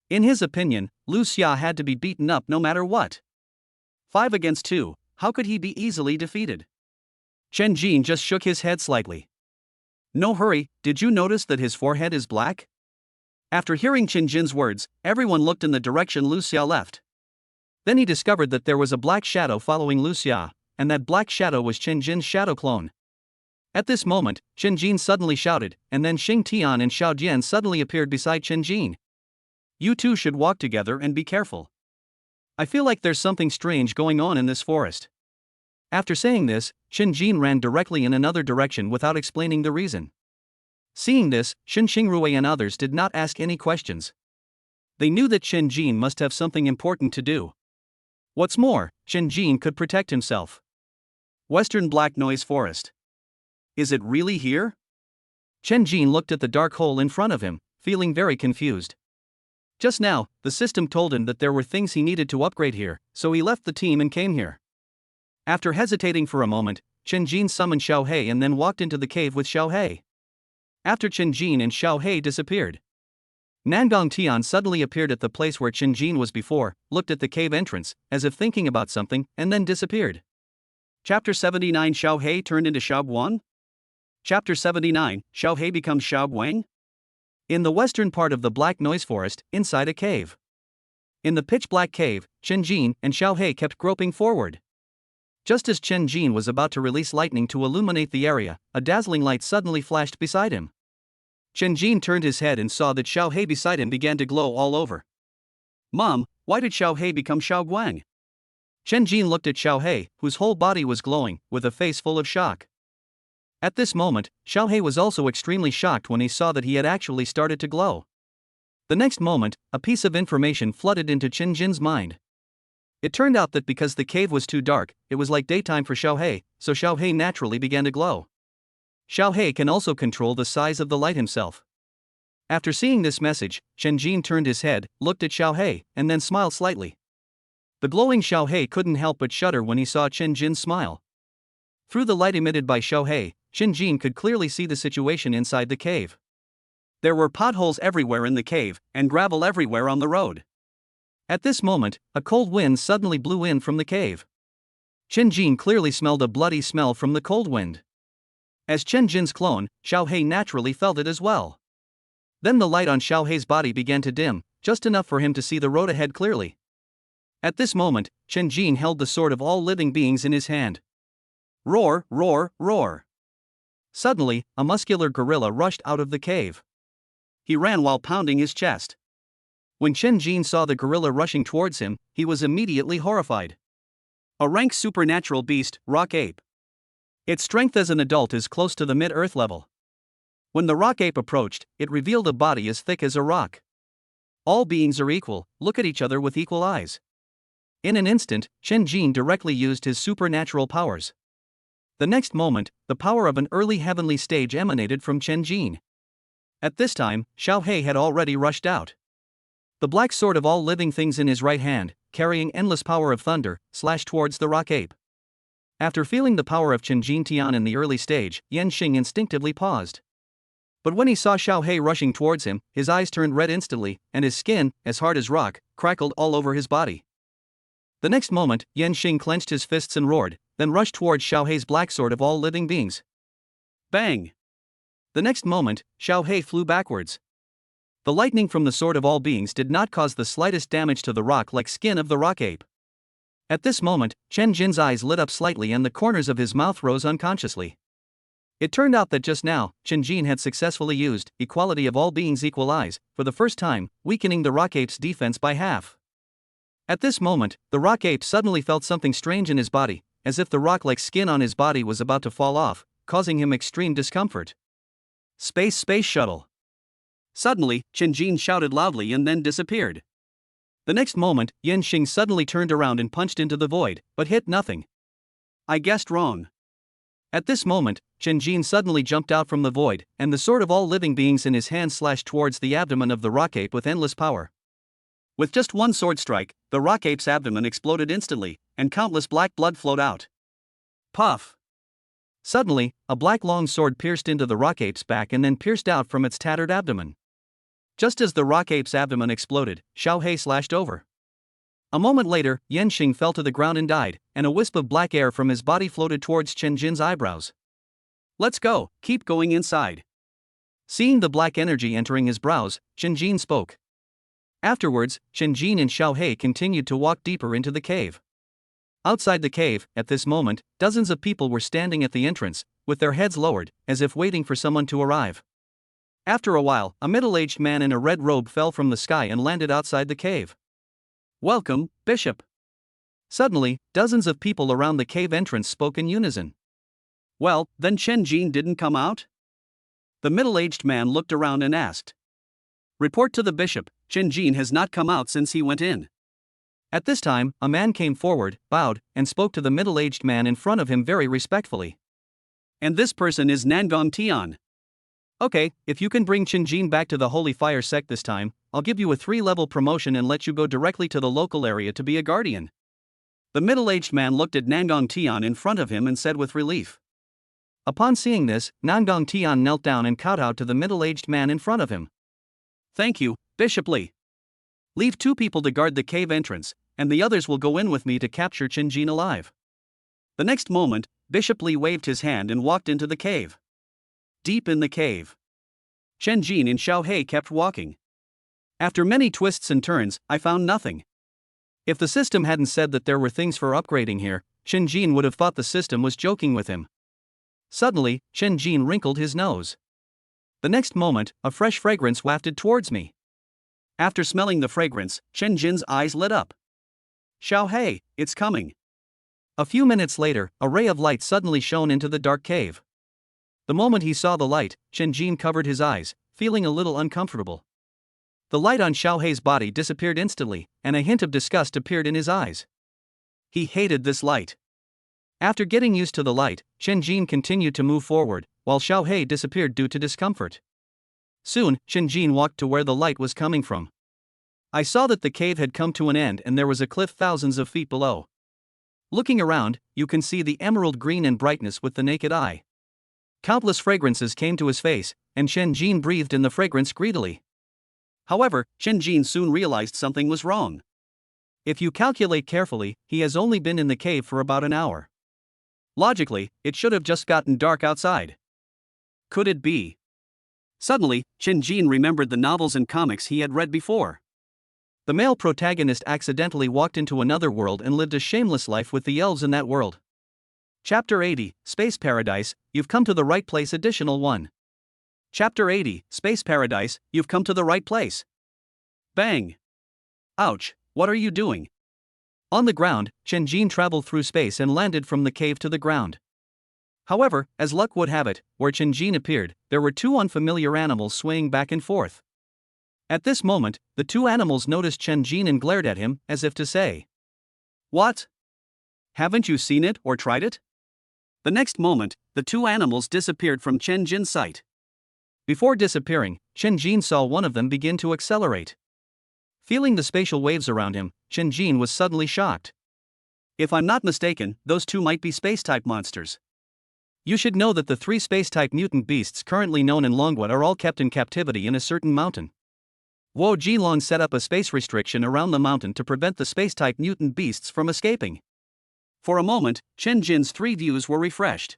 In his opinion, Lu Xia had to be beaten up no matter what. 5 against 2, how could he be easily defeated? Chen Jin just shook his head slightly. No hurry, did you notice that his forehead is black? After hearing Chen Jin's words, everyone looked in the direction Lu Xia left. Then he discovered that there was a black shadow following Lu Xia, and that black shadow was Chen Jin's shadow clone. At this moment, Chen Jin suddenly shouted, and then Xing Tian and Xiao Jian suddenly appeared beside Chen Jin. You two should walk together and be careful. I feel like there's something strange going on in this forest. After saying this, Chen Jin ran directly in another direction without explaining the reason. Seeing this, Shen Xingrui and others did not ask any questions. They knew that Chen Jin must have something important to do. What's more, Chen Jin could protect himself. Western Black Noise Forest. Is it really here? Chen Jin looked at the dark hole in front of him, feeling very confused. Just now, the system told him that there were things he needed to upgrade here, so he left the team and came here. After hesitating for a moment, Chen Jin summoned Xiao He and then walked into the cave with Xiao He. After Chen Jin and Xiao He disappeared, Nangong Tian suddenly appeared at the place where Chen Jin was before, looked at the cave entrance, as if thinking about something, and then disappeared. Chapter 79 Xiao He turned into Xiao Guan? Chapter 79 Xiao He becomes Xiao Guang? In the western part of the Black Noise Forest, inside a cave. In the pitch-black cave, Chen Jin and Xiao He kept groping forward. Just as Chen Jin was about to release lightning to illuminate the area, a dazzling light suddenly flashed beside him. Chen Jin turned his head and saw that Xiao He beside him began to glow all over. Mom, why did Xiao He become Xiao Guang? Chen Jin looked at Xiao He, whose whole body was glowing, with a face full of shock. At this moment, Xiao He was also extremely shocked when he saw that he had actually started to glow. The next moment, a piece of information flooded into Chen Jin's mind. It turned out that because the cave was too dark, it was like daytime for Xiao He, so Xiao He naturally began to glow. Xiao He can also control the size of the light himself. After seeing this message, Chen Jin turned his head, looked at Xiaohei, and then smiled slightly. The glowing Xiaohei couldn't help but shudder when he saw Chen Jin's smile. Through the light emitted by Xiaohei, Chen Jin could clearly see the situation inside the cave. There were potholes everywhere in the cave, and gravel everywhere on the road. At this moment, a cold wind suddenly blew in from the cave. Chen Jin clearly smelled a bloody smell from the cold wind. As Chen Jin's clone, Xiaohei naturally felt it as well. Then the light on Xiaohei's body began to dim, just enough for him to see the road ahead clearly. At this moment, Chen Jin held the sword of all living beings in his hand. Roar, roar, roar. Suddenly, a muscular gorilla rushed out of the cave. He ran while pounding his chest. When Chen Jin saw the gorilla rushing towards him, he was immediately horrified. A rank supernatural beast, rock ape. Its strength as an adult is close to the mid-earth level. When the rock ape approached, it revealed a body as thick as a rock. All beings are equal, look at each other with equal eyes. In an instant, Chen Jin directly used his supernatural powers. The next moment, the power of an early heavenly stage emanated from Chen Jin. At this time, Xiaohei had already rushed out. The black sword of all living things in his right hand, carrying endless power of thunder, slashed towards the rock ape. After feeling the power of Chen Jin Tian in the early stage, Yan Xing instinctively paused. But when he saw Xiaohei rushing towards him, his eyes turned red instantly, and his skin, as hard as rock, crackled all over his body. The next moment, Yan Xing clenched his fists and roared, then rushed towards Xiaohei's black sword of all living beings. Bang! The next moment, Xiaohei flew backwards. The lightning from the sword of all beings did not cause the slightest damage to the rock-like skin of the rock ape. At this moment, Chen Jin's eyes lit up slightly and the corners of his mouth rose unconsciously. It turned out that just now, Chen Jin had successfully used equality of all beings equal eyes, for the first time, weakening the rock ape's defense by half. At this moment, the rock ape suddenly felt something strange in his body, as if the rock-like skin on his body was about to fall off, causing him extreme discomfort. Space shuttle. Suddenly, Chen Jin shouted loudly and then disappeared. The next moment, Yan Xing suddenly turned around and punched into the void, but hit nothing. I guessed wrong. At this moment, Chen Jin suddenly jumped out from the void, and the sword of all living beings in his hand slashed towards the abdomen of the rock ape with endless power. With just one sword strike, the rock ape's abdomen exploded instantly, and countless black blood flowed out. Puff! Suddenly, a black long sword pierced into the rock ape's back and then pierced out from its tattered abdomen. Just as the rock ape's abdomen exploded, Xiaohei slashed over. A moment later, Yan Xing fell to the ground and died, and a wisp of black air from his body floated towards Chen Jin's eyebrows. Let's go, keep going inside. Seeing the black energy entering his brows, Chen Jin spoke. Afterwards, Chen Jin and Xiaohei continued to walk deeper into the cave. Outside the cave, at this moment, dozens of people were standing at the entrance, with their heads lowered, as if waiting for someone to arrive. After a while, a middle-aged man in a red robe fell from the sky and landed outside the cave. Welcome, Bishop. Suddenly, dozens of people around the cave entrance spoke in unison. Well, then Chen Jin didn't come out? The middle-aged man looked around and asked. Report to the bishop, Chen Jin has not come out since he went in. At this time, a man came forward, bowed, and spoke to the middle-aged man in front of him very respectfully. And this person is Nangong Tian. Okay, if you can bring Chen Jin back to the Holy Fire sect this time, I'll give you a 3-level promotion and let you go directly to the local area to be a guardian. The middle-aged man looked at Nangong Tian in front of him and said with relief. Upon seeing this, Nangong Tian knelt down and kowtowed to the middle-aged man in front of him. Thank you, Bishop Li. Leave 2 people to guard the cave entrance, and the others will go in with me to capture Chen Jin alive. The next moment, Bishop Li waved his hand and walked into the cave. Deep in the cave, Chen Jin and Xiaohei kept walking. After many twists and turns, I found nothing. If the system hadn't said that there were things for upgrading here, Chen Jin would have thought the system was joking with him. Suddenly, Chen Jin wrinkled his nose. The next moment, a fresh fragrance wafted towards me. After smelling the fragrance, Chen Jin's eyes lit up. Xiaohei, it's coming. A few minutes later, a ray of light suddenly shone into the dark cave. The moment he saw the light, Chen Jin covered his eyes, feeling a little uncomfortable. The light on Xiaohei's body disappeared instantly, and a hint of disgust appeared in his eyes. He hated this light. After getting used to the light, Chen Jin continued to move forward, while Xiaohei disappeared due to discomfort. Soon, Shinjin walked to where the light was coming from. I saw that the cave had come to an end and there was a cliff thousands of feet below. Looking around, you can see the emerald green in brightness with the naked eye. Countless fragrances came to his face, and Shinjin breathed in the fragrance greedily. However, Shinjin soon realized something was wrong. If you calculate carefully, he has only been in the cave for about an hour. Logically, it should have just gotten dark outside. Could it be? Suddenly, Shinjin remembered the novels and comics he had read before. The male protagonist accidentally walked into another world and lived a shameless life with the elves in that world. Chapter 80, Space Paradise, You've Come to the Right Place Additional 1. Chapter 80, Space Paradise, You've Come to the Right Place. Bang! Ouch, what are you doing? On the ground, Shinjin traveled through space and landed from the cave to the ground. However, as luck would have it, where Shinjin appeared, there were two unfamiliar animals swaying back and forth. At this moment, the two animals noticed Shinjin and glared at him, as if to say, "What? Haven't you seen it or tried it?" The next moment, the two animals disappeared from Shinjin's sight. Before disappearing, Shinjin saw one of them begin to accelerate. Feeling the spatial waves around him, Shinjin was suddenly shocked. If I'm not mistaken, those two might be space-type monsters. You should know that the three space-type mutant beasts currently known in Longwood are all kept in captivity in a certain mountain. Wo Jilong set up a space restriction around the mountain to prevent the space-type mutant beasts from escaping. For a moment, Shinjin's three views were refreshed.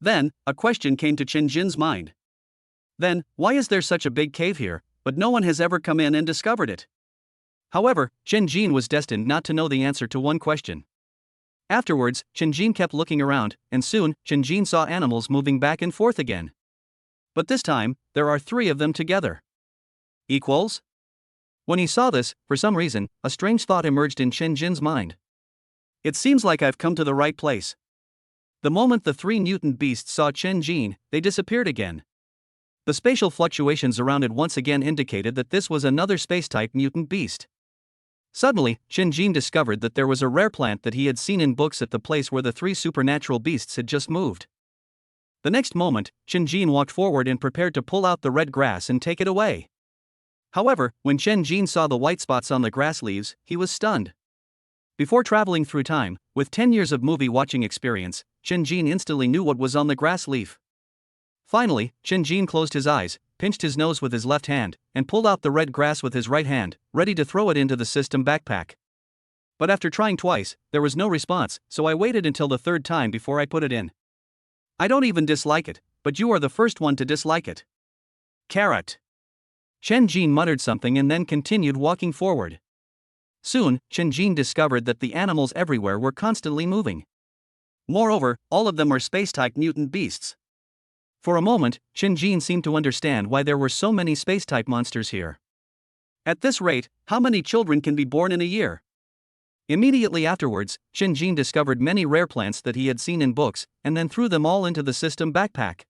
Then, a question came to Shinjin's mind. Then, why is there such a big cave here, but no one has ever come in and discovered it? However, Shinjin was destined not to know the answer to one question. Afterwards, Shinjin kept looking around, and soon, Shinjin saw animals moving back and forth again. But this time, there are three of them together. Equals? When he saw this, for some reason, a strange thought emerged in Shinjin's mind. It seems like I've come to the right place. The moment the three mutant beasts saw Shinjin, they disappeared again. The spatial fluctuations around it once again indicated that this was another space-type mutant beast. Suddenly, Shinjin discovered that there was a rare plant that he had seen in books at the place where the three supernatural beasts had just moved. The next moment, Shinjin walked forward and prepared to pull out the red grass and take it away. However, when Shinjin saw the white spots on the grass leaves, he was stunned. Before traveling through time, with 10 years of movie-watching experience, Shinjin instantly knew what was on the grass leaf. Finally, Shinjin closed his eyes, pinched his nose with his left hand, and pulled out the red grass with his right hand, ready to throw it into the system backpack. But after trying twice, there was no response, so I waited until the third time before I put it in. I don't even dislike it, but you are the first one to dislike it. Carrot. Shinjin muttered something and then continued walking forward. Soon, Shinjin discovered that the animals everywhere were constantly moving. Moreover, all of them are space-type mutant beasts. For a moment, Shinjin seemed to understand why there were so many space-type monsters here. At this rate, how many children can be born in a year? Immediately afterwards, Shinjin discovered many rare plants that he had seen in books, and then threw them all into the system backpack.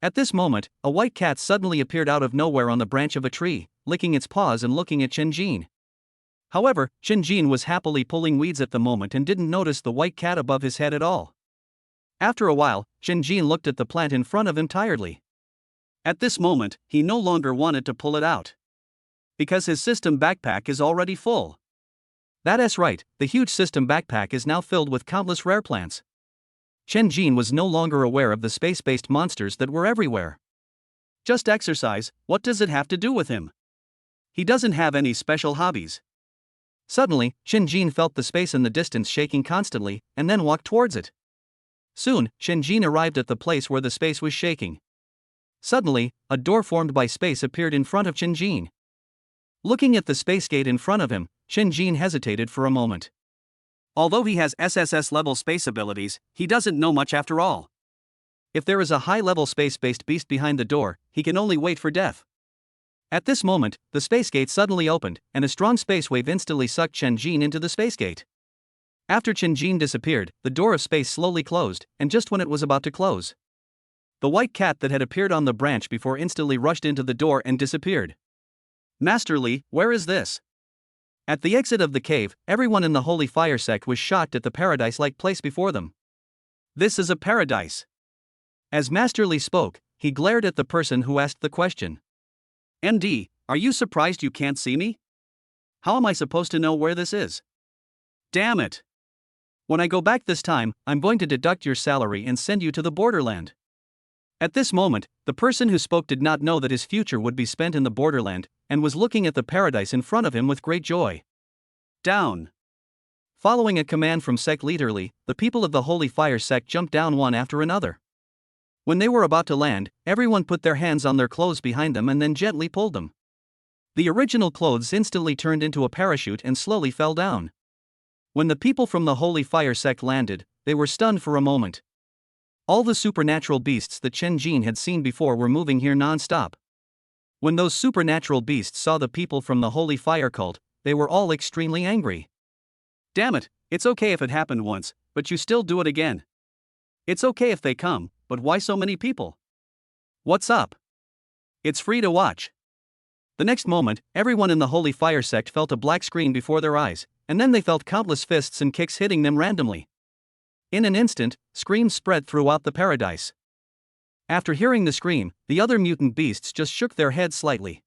At this moment, a white cat suddenly appeared out of nowhere on the branch of a tree, licking its paws and looking at Shinjin. However, Shinjin was happily pulling weeds at the moment and didn't notice the white cat above his head at all. After a while, Shinjin looked at the plant in front of him tiredly. At this moment, he no longer wanted to pull it out. Because his system backpack is already full. That's right, the huge system backpack is now filled with countless rare plants. Shinjin was no longer aware of the space-based monsters that were everywhere. Just exercise, what does it have to do with him? He doesn't have any special hobbies. Suddenly, Shinjin felt the space in the distance shaking constantly, and then walked towards it. Soon, Shinjin arrived at the place where the space was shaking. Suddenly, a door formed by space appeared in front of Shinjin. Looking at the space gate in front of him, Shinjin hesitated for a moment. Although he has SSS-level space abilities, he doesn't know much after all. If there is a high-level space-based beast behind the door, he can only wait for death. At this moment, the space gate suddenly opened, and a strong space wave instantly sucked Shinjin into the space gate. After Shinjin disappeared, the door of space slowly closed, and just when it was about to close, the white cat that had appeared on the branch before instantly rushed into the door and disappeared. Master Li, where is this? At the exit of the cave, everyone in the Holy Fire sect was shocked at the paradise-like place before them. This is a paradise. As Master Li spoke, he glared at the person who asked the question. MD, are you surprised you can't see me? How am I supposed to know where this is? Damn it! When I go back this time, I'm going to deduct your salary and send you to the borderland. At this moment, the person who spoke did not know that his future would be spent in the borderland, and was looking at the paradise in front of him with great joy. Down. Following a command from sect leader Lee, the people of the Holy Fire sect jumped down one after another. When they were about to land, everyone put their hands on their clothes behind them and then gently pulled them. The original clothes instantly turned into a parachute and slowly fell down. When the people from the Holy Fire sect landed, they were stunned for a moment. All the supernatural beasts that Chen Jin had seen before were moving here non-stop. When those supernatural beasts saw the people from the Holy Fire cult, they were all extremely angry. Damn it, it's okay if it happened once, but you still do it again. It's okay if they come, but why so many people? What's up? It's free to watch. The next moment, everyone in the Holy Fire sect felt a black screen before their eyes, and then they felt countless fists and kicks hitting them randomly. In an instant, screams spread throughout the paradise. After hearing the scream, the other mutant beasts just shook their heads slightly.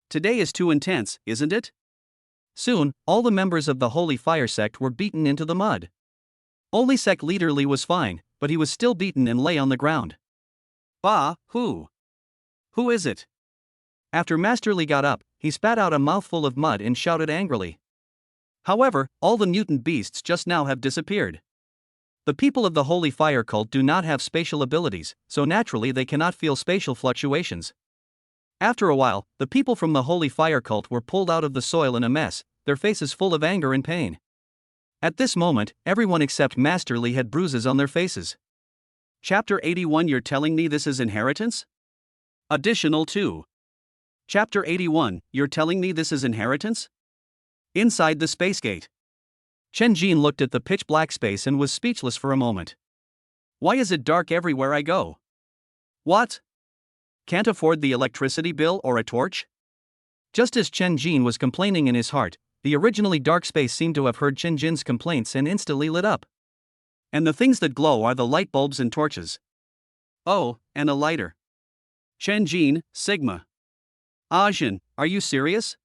Today is too intense, isn't it? Soon, all the members of the Holy Fire sect were beaten into the mud. Only sect leader Lee was fine, but he was still beaten and lay on the ground. Bah, who? Who is it? After Master Lee got up, he spat out a mouthful of mud and shouted angrily. However, all the mutant beasts just now have disappeared. The people of the Holy Fire cult do not have spatial abilities, so naturally they cannot feel spatial fluctuations. After a while, the people from the Holy Fire cult were pulled out of the soil in a mess, their faces full of anger and pain. At this moment, everyone except Master Lee had bruises on their faces. Chapter 81. You're telling me this is inheritance? Additional 2. Chapter 81. You're telling me this is inheritance? Inside the space gate. Chen Jin looked at the pitch-black space and was speechless for a moment. Why is it dark everywhere I go? What? Can't afford the electricity bill or a torch? Just as Chen Jin was complaining in his heart, the originally dark space seemed to have heard Chen Jin's complaints and instantly lit up. And the things that glow are the light bulbs and torches. Oh, and a lighter. Chen Jin, Sigma. Ajin, are you serious?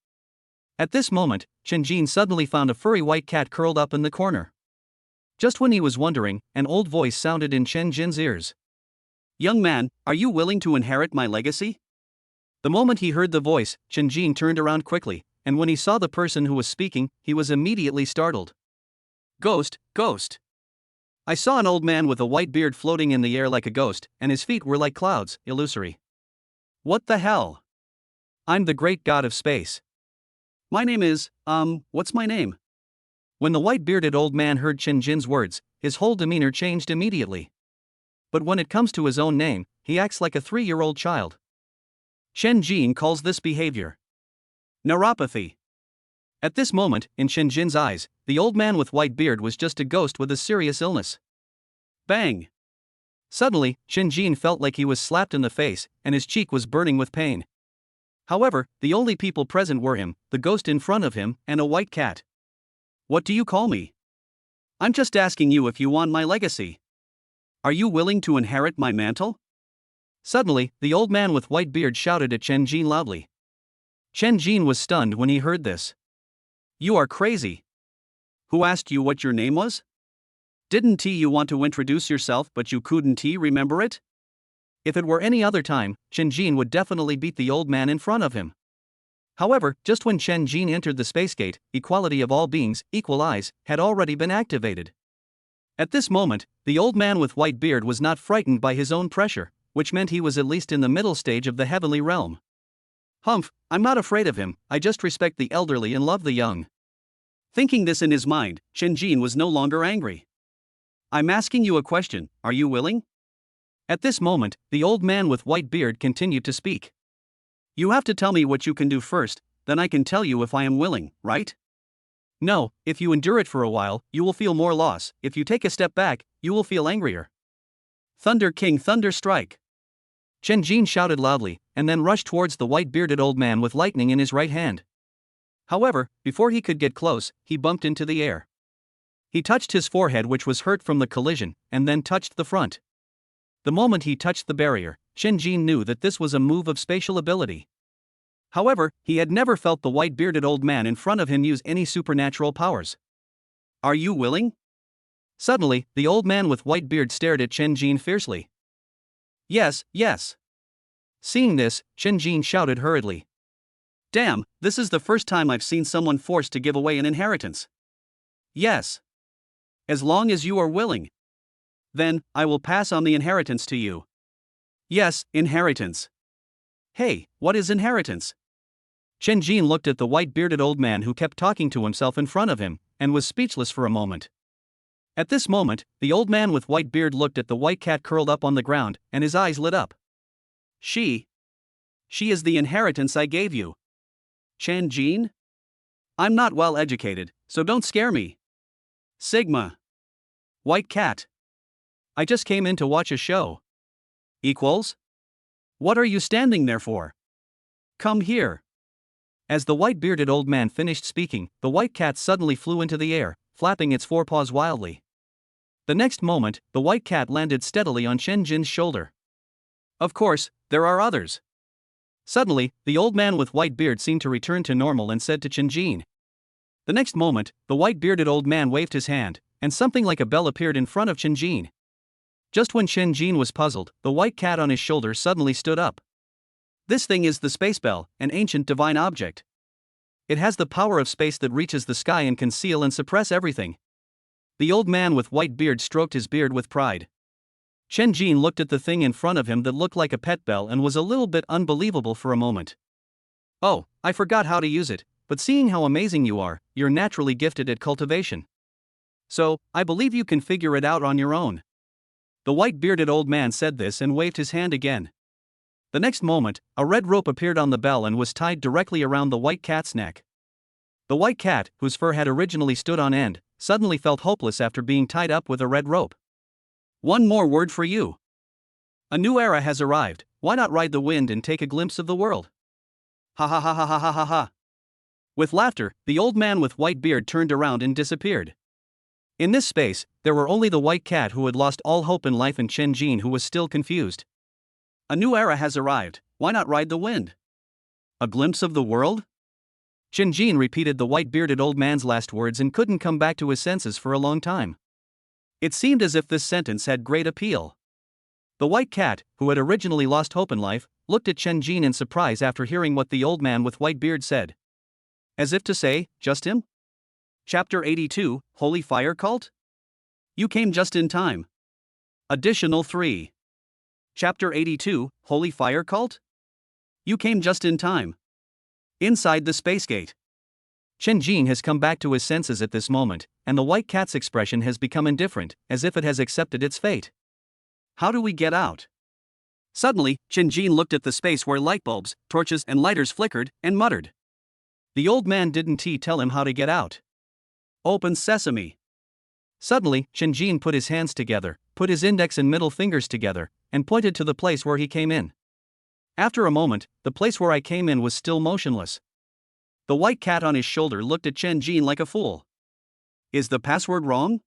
At this moment, Chen Jin suddenly found a furry white cat curled up in the corner. Just when he was wondering, an old voice sounded in Chen Jin's ears. Young man, are you willing to inherit my legacy? The moment he heard the voice, Chen Jin turned around quickly, and when he saw the person who was speaking, he was immediately startled. Ghost, ghost. I saw an old man with a white beard floating in the air like a ghost, and his feet were like clouds, illusory. What the hell? I'm the great god of space. My name is, what's my name? When the white-bearded old man heard Chen Jin's words, his whole demeanor changed immediately. But when it comes to his own name, he acts like a 3-year-old child. Chen Jin calls this behavior neuropathy. At this moment, in Chen Jin's eyes, the old man with white beard was just a ghost with a serious illness. Bang! Suddenly, Chen Jin felt like he was slapped in the face, and his cheek was burning with pain. However, the only people present were him, the ghost in front of him, and a white cat. What do you call me? I'm just asking you if you want my legacy. Are you willing to inherit my mantle? Suddenly, the old man with white beard shouted at Chen Jin loudly. Chen Jin was stunned when he heard this. You are crazy. Who asked you what your name was? Didn't you want to introduce yourself but you couldn't remember it? If it were any other time, Chen Jin would definitely beat the old man in front of him. However, just when Chen Jin entered the space gate, equality of all beings, equal eyes, had already been activated. At this moment, the old man with white beard was not frightened by his own pressure, which meant he was at least in the middle stage of the heavenly realm. Humph, I'm not afraid of him, I just respect the elderly and love the young. Thinking this in his mind, Chen Jin was no longer angry. I'm asking you a question, are you willing? At this moment, the old man with white beard continued to speak. You have to tell me what you can do first, then I can tell you if I am willing, right? No, if you endure it for a while, you will feel more loss. If you take a step back, you will feel angrier. Thunder King, thunder strike. Chen Jin shouted loudly, and then rushed towards the white-bearded old man with lightning in his right hand. However, before he could get close, he bumped into the air. He touched his forehead, which was hurt from the collision, and then touched the front. The moment he touched the barrier, Chen Jin knew that this was a move of spatial ability. However, he had never felt the white-bearded old man in front of him use any supernatural powers. Are you willing? Suddenly, the old man with white beard stared at Chen Jin fiercely. Yes, yes. Seeing this, Chen Jin shouted hurriedly. Damn, this is the first time I've seen someone forced to give away an inheritance. Yes. As long as you are willing. Then, I will pass on the inheritance to you. Yes, inheritance. Hey, what is inheritance? Chen Jin looked at the white-bearded old man who kept talking to himself in front of him, and was speechless for a moment. At this moment, the old man with white beard looked at the white cat curled up on the ground, and his eyes lit up. She is the inheritance I gave you. Chen Jin? I'm not well educated, so don't scare me. Sigma. White cat. I just came in to watch a show. Equals? What are you standing there for? Come here. As the white-bearded old man finished speaking, the white cat suddenly flew into the air, flapping its forepaws wildly. The next moment, the white cat landed steadily on Chen Jin's shoulder. Of course, there are others. Suddenly, the old man with white beard seemed to return to normal and said to Chen Jin. The next moment, the white-bearded old man waved his hand, and something like a bell appeared in front of Chen Jin. Just when Chen Jin was puzzled, the white cat on his shoulder suddenly stood up. This thing is the space bell, an ancient divine object. It has the power of space that reaches the sky and can seal and suppress everything. The old man with white beard stroked his beard with pride. Chen Jin looked at the thing in front of him that looked like a pet bell and was a little bit unbelievable for a moment. Oh, I forgot how to use it, but seeing how amazing you are, you're naturally gifted at cultivation. So, I believe you can figure it out on your own. The white-bearded old man said this and waved his hand again. The next moment, a red rope appeared on the bell and was tied directly around the white cat's neck. The white cat, whose fur had originally stood on end, suddenly felt hopeless after being tied up with a red rope. One more word for you. A new era has arrived. Why not ride the wind and take a glimpse of the world? Ha ha ha ha ha ha ha ha. With laughter, the old man with white beard turned around and disappeared. In this space, there were only the white cat who had lost all hope in life and Chen Jin who was still confused. A new era has arrived. Why not ride the wind? A glimpse of the world? Chen Jin repeated the white-bearded old man's last words and couldn't come back to his senses for a long time. It seemed as if this sentence had great appeal. The white cat, who had originally lost hope in life, looked at Chen Jin in surprise after hearing what the old man with white beard said. As if to say, just him? Chapter 82, Holy Fire Cult? You came just in time. Additional 3. Chapter 82, Holy Fire Cult? You came just in time. Inside the space gate. Chen Jin has come back to his senses at this moment, and the white cat's expression has become indifferent, as if it has accepted its fate. How do we get out? Suddenly, Chen Jin looked at the space where light bulbs, torches, and lighters flickered, and muttered. The old man didn't tell him how to get out. Open sesame. Suddenly, Chen Jin put his hands together, put his index and middle fingers together, and pointed to the place where he came in. After a moment, the place where I came in was still motionless. The white cat on his shoulder looked at Chen Jin like a fool. Is the password wrong?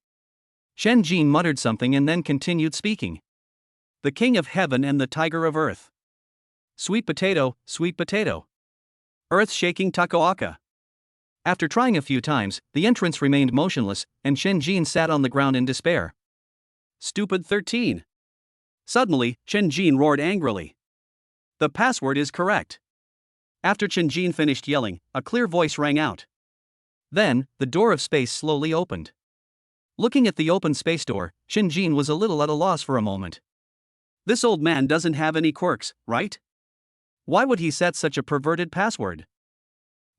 Chen Jin muttered something and then continued speaking. The king of heaven and the tiger of earth. Sweet potato, sweet potato. Earth-shaking takoaka. After trying a few times, the entrance remained motionless, and Chen Jin sat on the ground in despair. Stupid 13. Suddenly, Chen Jin roared angrily. The password is correct. After Chen Jin finished yelling, a clear voice rang out. Then, the door of space slowly opened. Looking at the open space door, Chen Jin was a little at a loss for a moment. This old man doesn't have any quirks, right? Why would he set such a perverted password?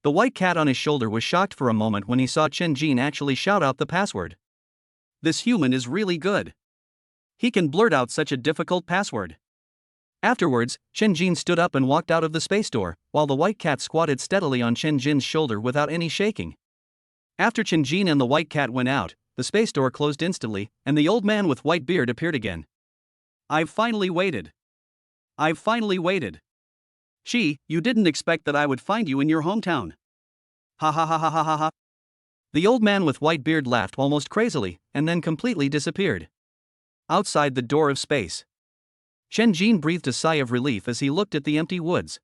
The white cat on his shoulder was shocked for a moment when he saw Chen Jin actually shout out the password. This human is really good. He can blurt out such a difficult password. Afterwards, Chen Jin stood up and walked out of the space door, while the white cat squatted steadily on Chen Jin's shoulder without any shaking. After Chen Jin and the white cat went out, the space door closed instantly, and the old man with white beard appeared again. I've finally waited. I've finally waited. You didn't expect that I would find you in your hometown. Ha ha ha ha ha ha ha. The old man with white beard laughed almost crazily, and then completely disappeared. Outside the door of space. Chen Jin breathed a sigh of relief as he looked at the empty woods.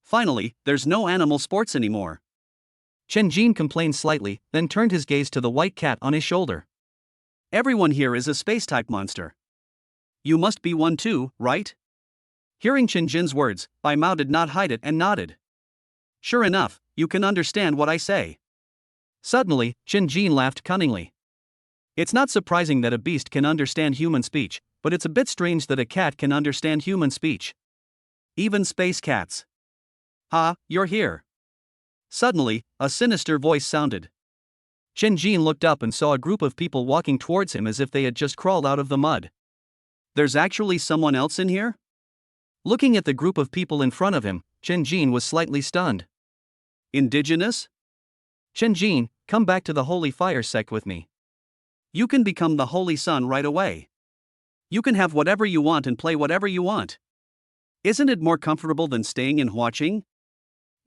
Finally, there's no animal sports anymore. Chen Jin complained slightly, then turned his gaze to the white cat on his shoulder. Everyone here is a space-type monster. You must be one too, right? Hearing Chen Jin's words, Bai Mao did not hide it and nodded. Sure enough, you can understand what I say. Suddenly, Chen Jin laughed cunningly. It's not surprising that a beast can understand human speech, but it's a bit strange that a cat can understand human speech. Even space cats. Ah, you're here. Suddenly, a sinister voice sounded. Chen Jin looked up and saw a group of people walking towards him as if they had just crawled out of the mud. There's actually someone else in here? Looking at the group of people in front of him, Chen Jin was slightly stunned. Indigenous? Chen Jin, come back to the Holy Fire sect with me. You can become the Holy Sun right away. You can have whatever you want and play whatever you want. Isn't it more comfortable than staying and watching?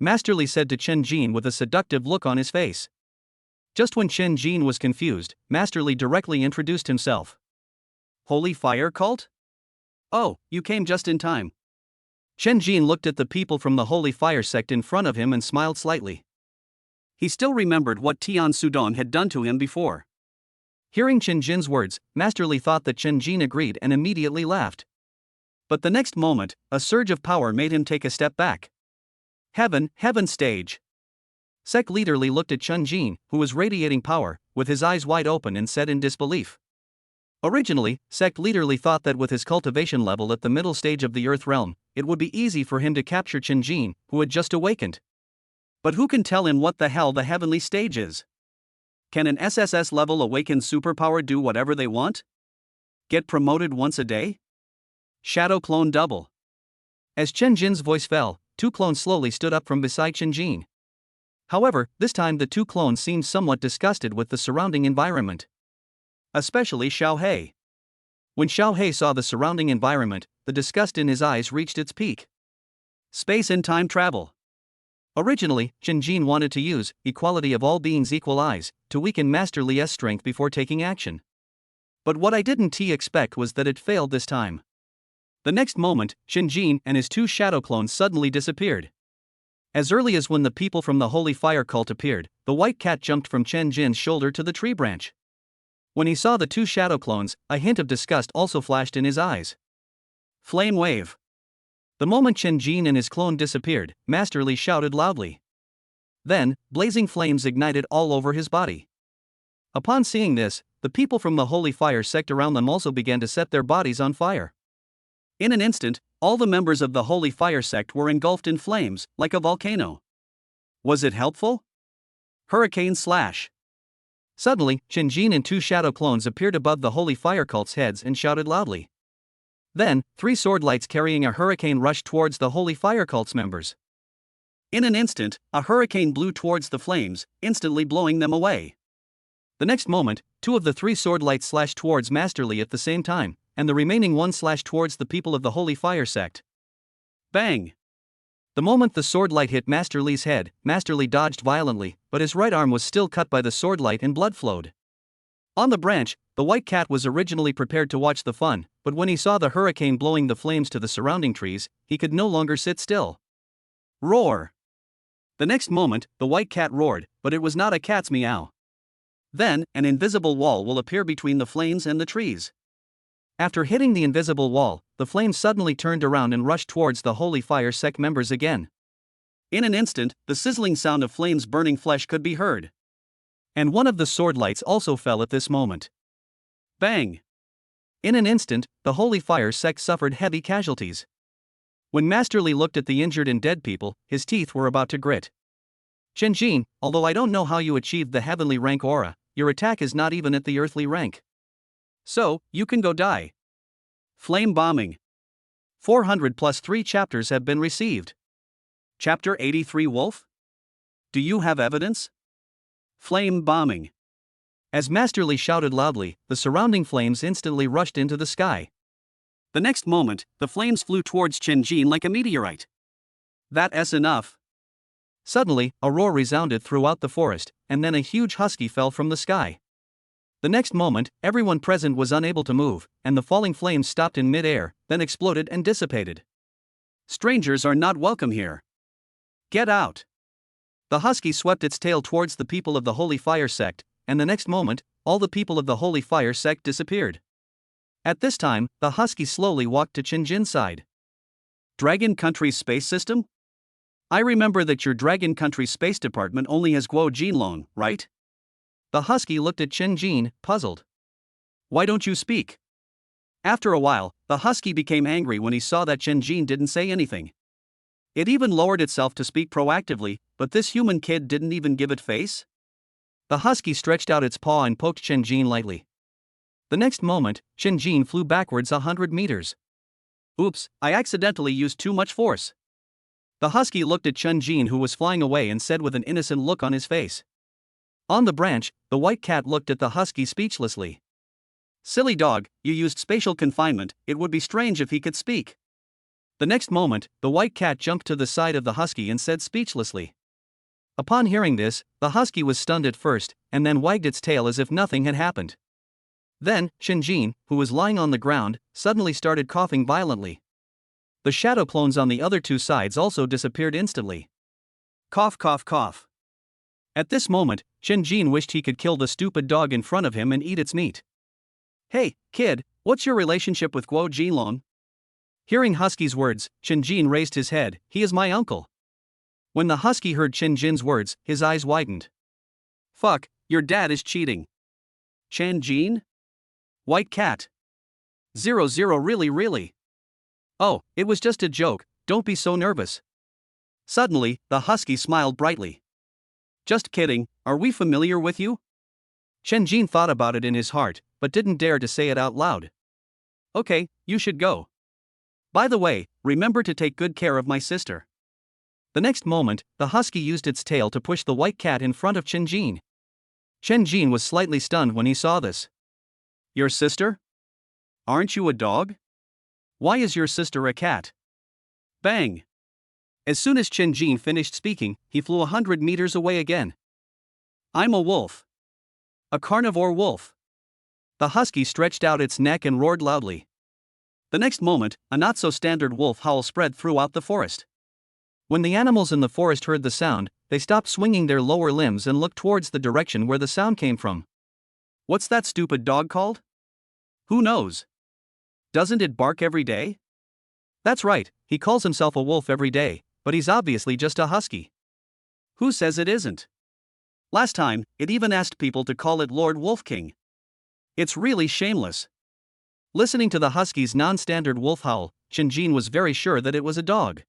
Masterly said to Chen Jin with a seductive look on his face. Just when Chen Jin was confused, Masterly directly introduced himself. Holy Fire Cult? Oh, you came just in time. Chen Jin looked at the people from the Holy Fire sect in front of him and smiled slightly. He still remembered what Tian Sudong had done to him before. Hearing Chen Jin's words, Masterly thought that Chen Jin agreed and immediately laughed. But the next moment, a surge of power made him take a step back. Heaven stage. Sect Leader Li looked at Chen Jin, who was radiating power, with his eyes wide open and said in disbelief. Originally, Sect Leader Li thought that with his cultivation level at the middle stage of the Earth realm, it would be easy for him to capture Chen Jin, who had just awakened. But who can tell him what the hell the heavenly stage is? Can an SSS-level awakened superpower do whatever they want? Get promoted once a day? Shadow clone double. As Chen Jin's voice fell, two clones slowly stood up from beside Chen Jin. However, this time the two clones seemed somewhat disgusted with the surrounding environment. Especially Xiao He. When Xiao He saw the surrounding environment, the disgust in his eyes reached its peak. Space and time travel. Originally, Chen Jin wanted to use equality of all beings equal eyes to weaken Master Li's strength before taking action. But what I didn't expect was that it failed this time. The next moment, Chen Jin and his two shadow clones suddenly disappeared. As early as when the people from the Holy Fire cult appeared, the white cat jumped from Chen Jin's shoulder to the tree branch. When he saw the two shadow clones, a hint of disgust also flashed in his eyes. Flame wave. The moment Chen Jin and his clone disappeared, Master Li shouted loudly. Then, blazing flames ignited all over his body. Upon seeing this, the people from the Holy Fire sect around them also began to set their bodies on fire. In an instant, all the members of the Holy Fire sect were engulfed in flames, like a volcano. Was it helpful? Hurricane slash. Suddenly, Chen Jin and two shadow clones appeared above the Holy Fire cult's heads and shouted loudly. Then, three sword lights carrying a hurricane rushed towards the Holy Fire cult's members. In an instant, a hurricane blew towards the flames, instantly blowing them away. The next moment, two of the three sword lights slashed towards Master Li at the same time, and the remaining one slashed towards the people of the Holy Fire sect. Bang! The moment the sword light hit Master Li's head, Master Li dodged violently, but his right arm was still cut by the sword light and blood flowed. On the branch, the white cat was originally prepared to watch the fun, but when he saw the hurricane blowing the flames to the surrounding trees, he could no longer sit still. Roar! The next moment, the white cat roared, but it was not a cat's meow. Then, an invisible wall will appear between the flames and the trees. After hitting the invisible wall, the flames suddenly turned around and rushed towards the Holy Fire sect members again. In an instant, the sizzling sound of flames burning flesh could be heard. And one of the sword lights also fell at this moment. Bang! In an instant, the Holy Fire sect suffered heavy casualties. When Master Li looked at the injured and dead people, his teeth were about to grit. Chen Jin, although I don't know how you achieved the heavenly rank aura, your attack is not even at the earthly rank. So, you can go die. Flame bombing. 400 plus 3 chapters have been received. Chapter 83 Wolf? Do you have evidence? Flame bombing. As Master Li shouted loudly, the surrounding flames instantly rushed into the sky. The next moment, the flames flew towards Chen Jin like a meteorite. That's enough. Suddenly, a roar resounded throughout the forest, and then a huge husky fell from the sky. The next moment, everyone present was unable to move, and the falling flames stopped in mid-air, then exploded and dissipated. Strangers are not welcome here. Get out! The husky swept its tail towards the people of the Holy Fire sect, and the next moment, all the people of the Holy Fire sect disappeared. At this time, the husky slowly walked to Qinjin's side. Dragon Country's space system? I remember that your Dragon Country space department only has Guo Jinlong, right? The husky looked at Qinjin, puzzled. Why don't you speak? After a while, the husky became angry when he saw that Qinjin didn't say anything. It even lowered itself to speak proactively, but this human kid didn't even give it face? The husky stretched out its paw and poked Qinjin lightly. The next moment, Qinjin flew backwards 100 meters. Oops, I accidentally used too much force. The husky looked at Qinjin, who was flying away, and said with an innocent look on his face. On the branch, the white cat looked at the husky speechlessly. Silly dog, you used spatial confinement, it would be strange if he could speak. The next moment, the white cat jumped to the side of the husky and said speechlessly. Upon hearing this, the husky was stunned at first, and then wagged its tail as if nothing had happened. Then, Qinjin, who was lying on the ground, suddenly started coughing violently. The shadow clones on the other two sides also disappeared instantly. Cough, cough, cough. At this moment, Qinjin wished he could kill the stupid dog in front of him and eat its meat. Hey, kid, what's your relationship with Guo Jinlong? Hearing Husky's words, Qinjin raised his head. He is my uncle. When the husky heard Qinjin's words, his eyes widened. Fuck, your dad is cheating. Qinjin? White cat. 00 really? Oh, it was just a joke, don't be so nervous. Suddenly, the husky smiled brightly. Just kidding, are we familiar with you? Qinjin thought about it in his heart, but didn't dare to say it out loud. Okay, you should go. By the way, remember to take good care of my sister. The next moment, the husky used its tail to push the white cat in front of Qinjin. Qinjin was slightly stunned when he saw this. Your sister? Aren't you a dog? Why is your sister a cat? Bang! As soon as Qinjin finished speaking, he flew 100 meters away again. I'm a wolf. A carnivore wolf. The husky stretched out its neck and roared loudly. The next moment, a not-so-standard wolf howl spread throughout the forest. When the animals in the forest heard the sound, they stopped swinging their lower limbs and looked towards the direction where the sound came from. What's that stupid dog called? Who knows? Doesn't it bark every day? That's right, he calls himself a wolf every day, but he's obviously just a husky. Who says it isn't? Last time, it even asked people to call it Lord Wolf King. It's really shameless. Listening to the husky's non-standard wolf howl, Qinjin was very sure that it was a dog.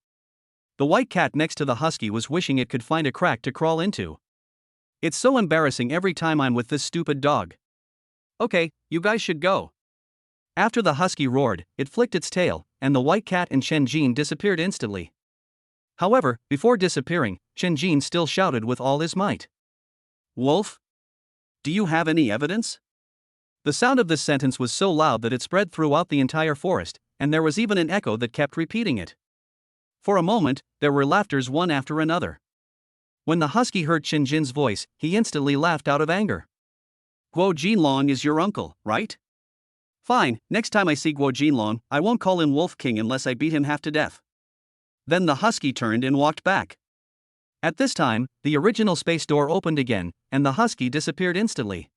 The white cat next to the husky was wishing it could find a crack to crawl into. It's so embarrassing every time I'm with this stupid dog. Okay, you guys should go. After the husky roared, it flicked its tail, and the white cat and Qinjin disappeared instantly. However, before disappearing, Qinjin still shouted with all his might. Wolf? Do you have any evidence? The sound of this sentence was so loud that it spread throughout the entire forest, and there was even an echo that kept repeating it. For a moment, there were laughters one after another. When the husky heard Qinjin's voice, he instantly laughed out of anger. Guo Jinlong is your uncle, right? Fine, next time I see Guo Jinlong, I won't call him Wolf King unless I beat him half to death. Then the husky turned and walked back. At this time, the original space door opened again, and the husky disappeared instantly.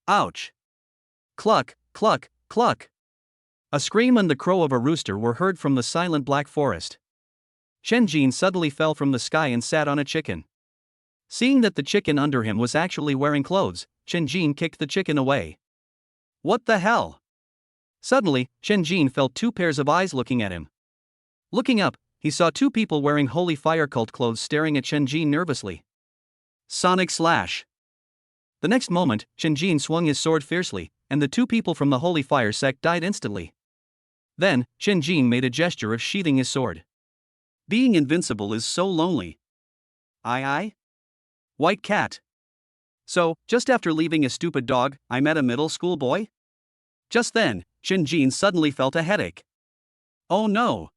Ouch! Cluck, cluck, cluck. A scream and the crow of a rooster were heard from the silent black forest. Qinjin suddenly fell from the sky and sat on a chicken. Seeing that the chicken under him was actually wearing clothes, Qinjin kicked the chicken away. What the hell? Suddenly, Qinjin felt two pairs of eyes looking at him. Looking up, he saw two people wearing Holy Fire cult clothes staring at Qinjin nervously. Sonic Slash. The next moment, Qinjin swung his sword fiercely, and the two people from the Holy Fire sect died instantly. Then, Qinjin made a gesture of sheathing his sword. Being invincible is so lonely. Aye? White cat. So, just after leaving a stupid dog, I met a middle school boy? Just then, Qinjin suddenly felt a headache. Oh no!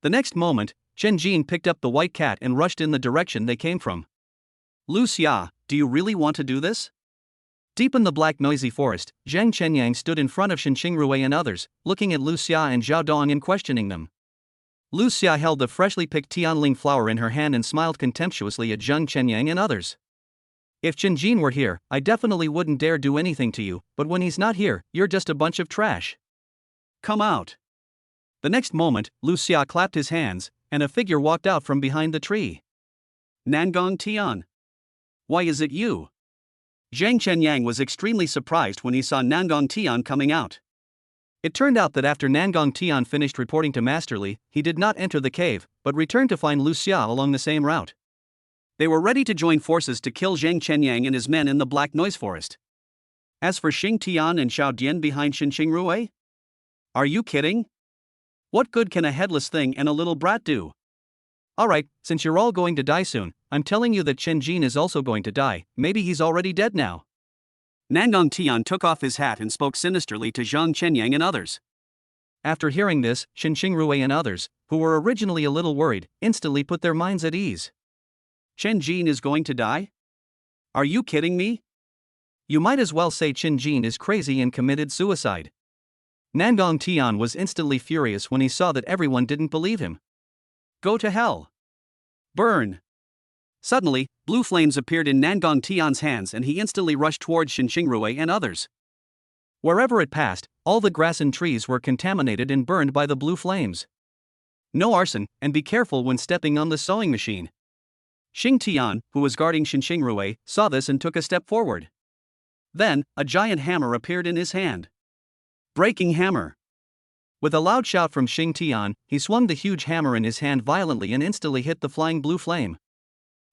The next moment, Qinjin picked up the white cat and rushed in the direction they came from. Lu Xia, do you really want to do this? Deep in the black noisy forest, Zhang Chenyang stood in front of Xinqingrui and others, looking at Lu Xia and Zhao Dong and questioning them. Lu Xia held the freshly picked Tianling flower in her hand and smiled contemptuously at Zheng Chenyang and others. If Chen Jin were here, I definitely wouldn't dare do anything to you, but when he's not here, you're just a bunch of trash. Come out. The next moment, Lu Xia clapped his hands, and a figure walked out from behind the tree. Nangong Tian. Why is it you? Zhang Chenyang was extremely surprised when he saw Nangong Tian coming out. It turned out that after Nangong Tian finished reporting to Master Li, he did not enter the cave, but returned to find Lu Xia along the same route. They were ready to join forces to kill Zhang Chenyang and his men in the Black Noise Forest. As for Xing Tian and Xiao Dian behind Xinqing Rui? Are you kidding? What good can a headless thing and a little brat do? Alright, since you're all going to die soon, I'm telling you that Chen Jin is also going to die. Maybe he's already dead now. Nangong Tian took off his hat and spoke sinisterly to Zhang Chenyang and others. After hearing this, Xinqing Rui and others, who were originally a little worried, instantly put their minds at ease. Chen Jin is going to die? Are you kidding me? You might as well say Chen Jin is crazy and committed suicide. Nangong Tian was instantly furious when he saw that everyone didn't believe him. Go to hell. Burn. Suddenly, blue flames appeared in Nangong Tian's hands and he instantly rushed towards Xinqing Rui and others. Wherever it passed, all the grass and trees were contaminated and burned by the blue flames. No arson, and be careful when stepping on the sewing machine. Xing Tian, who was guarding Xinqing Rui, saw this and took a step forward. Then, a giant hammer appeared in his hand. Breaking hammer. With a loud shout from Xing Tian, he swung the huge hammer in his hand violently and instantly hit the flying blue flame.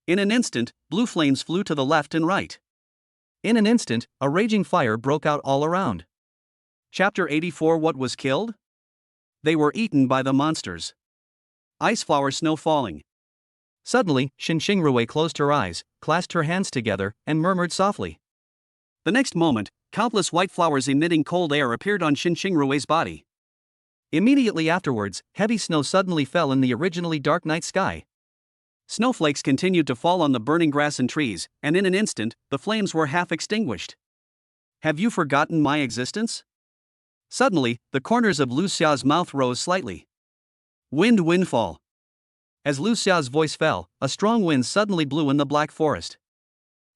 In an instant, blue flames flew to the left and right. In an instant, a raging fire broke out all around. Chapter 84. What was killed? They were eaten by the monsters. Ice flower snow falling. Suddenly, Xinqing Rui closed her eyes, clasped her hands together, and murmured softly. The next moment, countless white flowers emitting cold air appeared on Xinqing Rui's body. Immediately afterwards, heavy snow suddenly fell in the originally dark night sky. Snowflakes continued to fall on the burning grass and trees, and in an instant, the flames were half extinguished. Have you forgotten my existence? Suddenly, the corners of Lu Xia's mouth rose slightly. Windfall. As Lu Xia's voice fell, a strong wind suddenly blew in the black forest.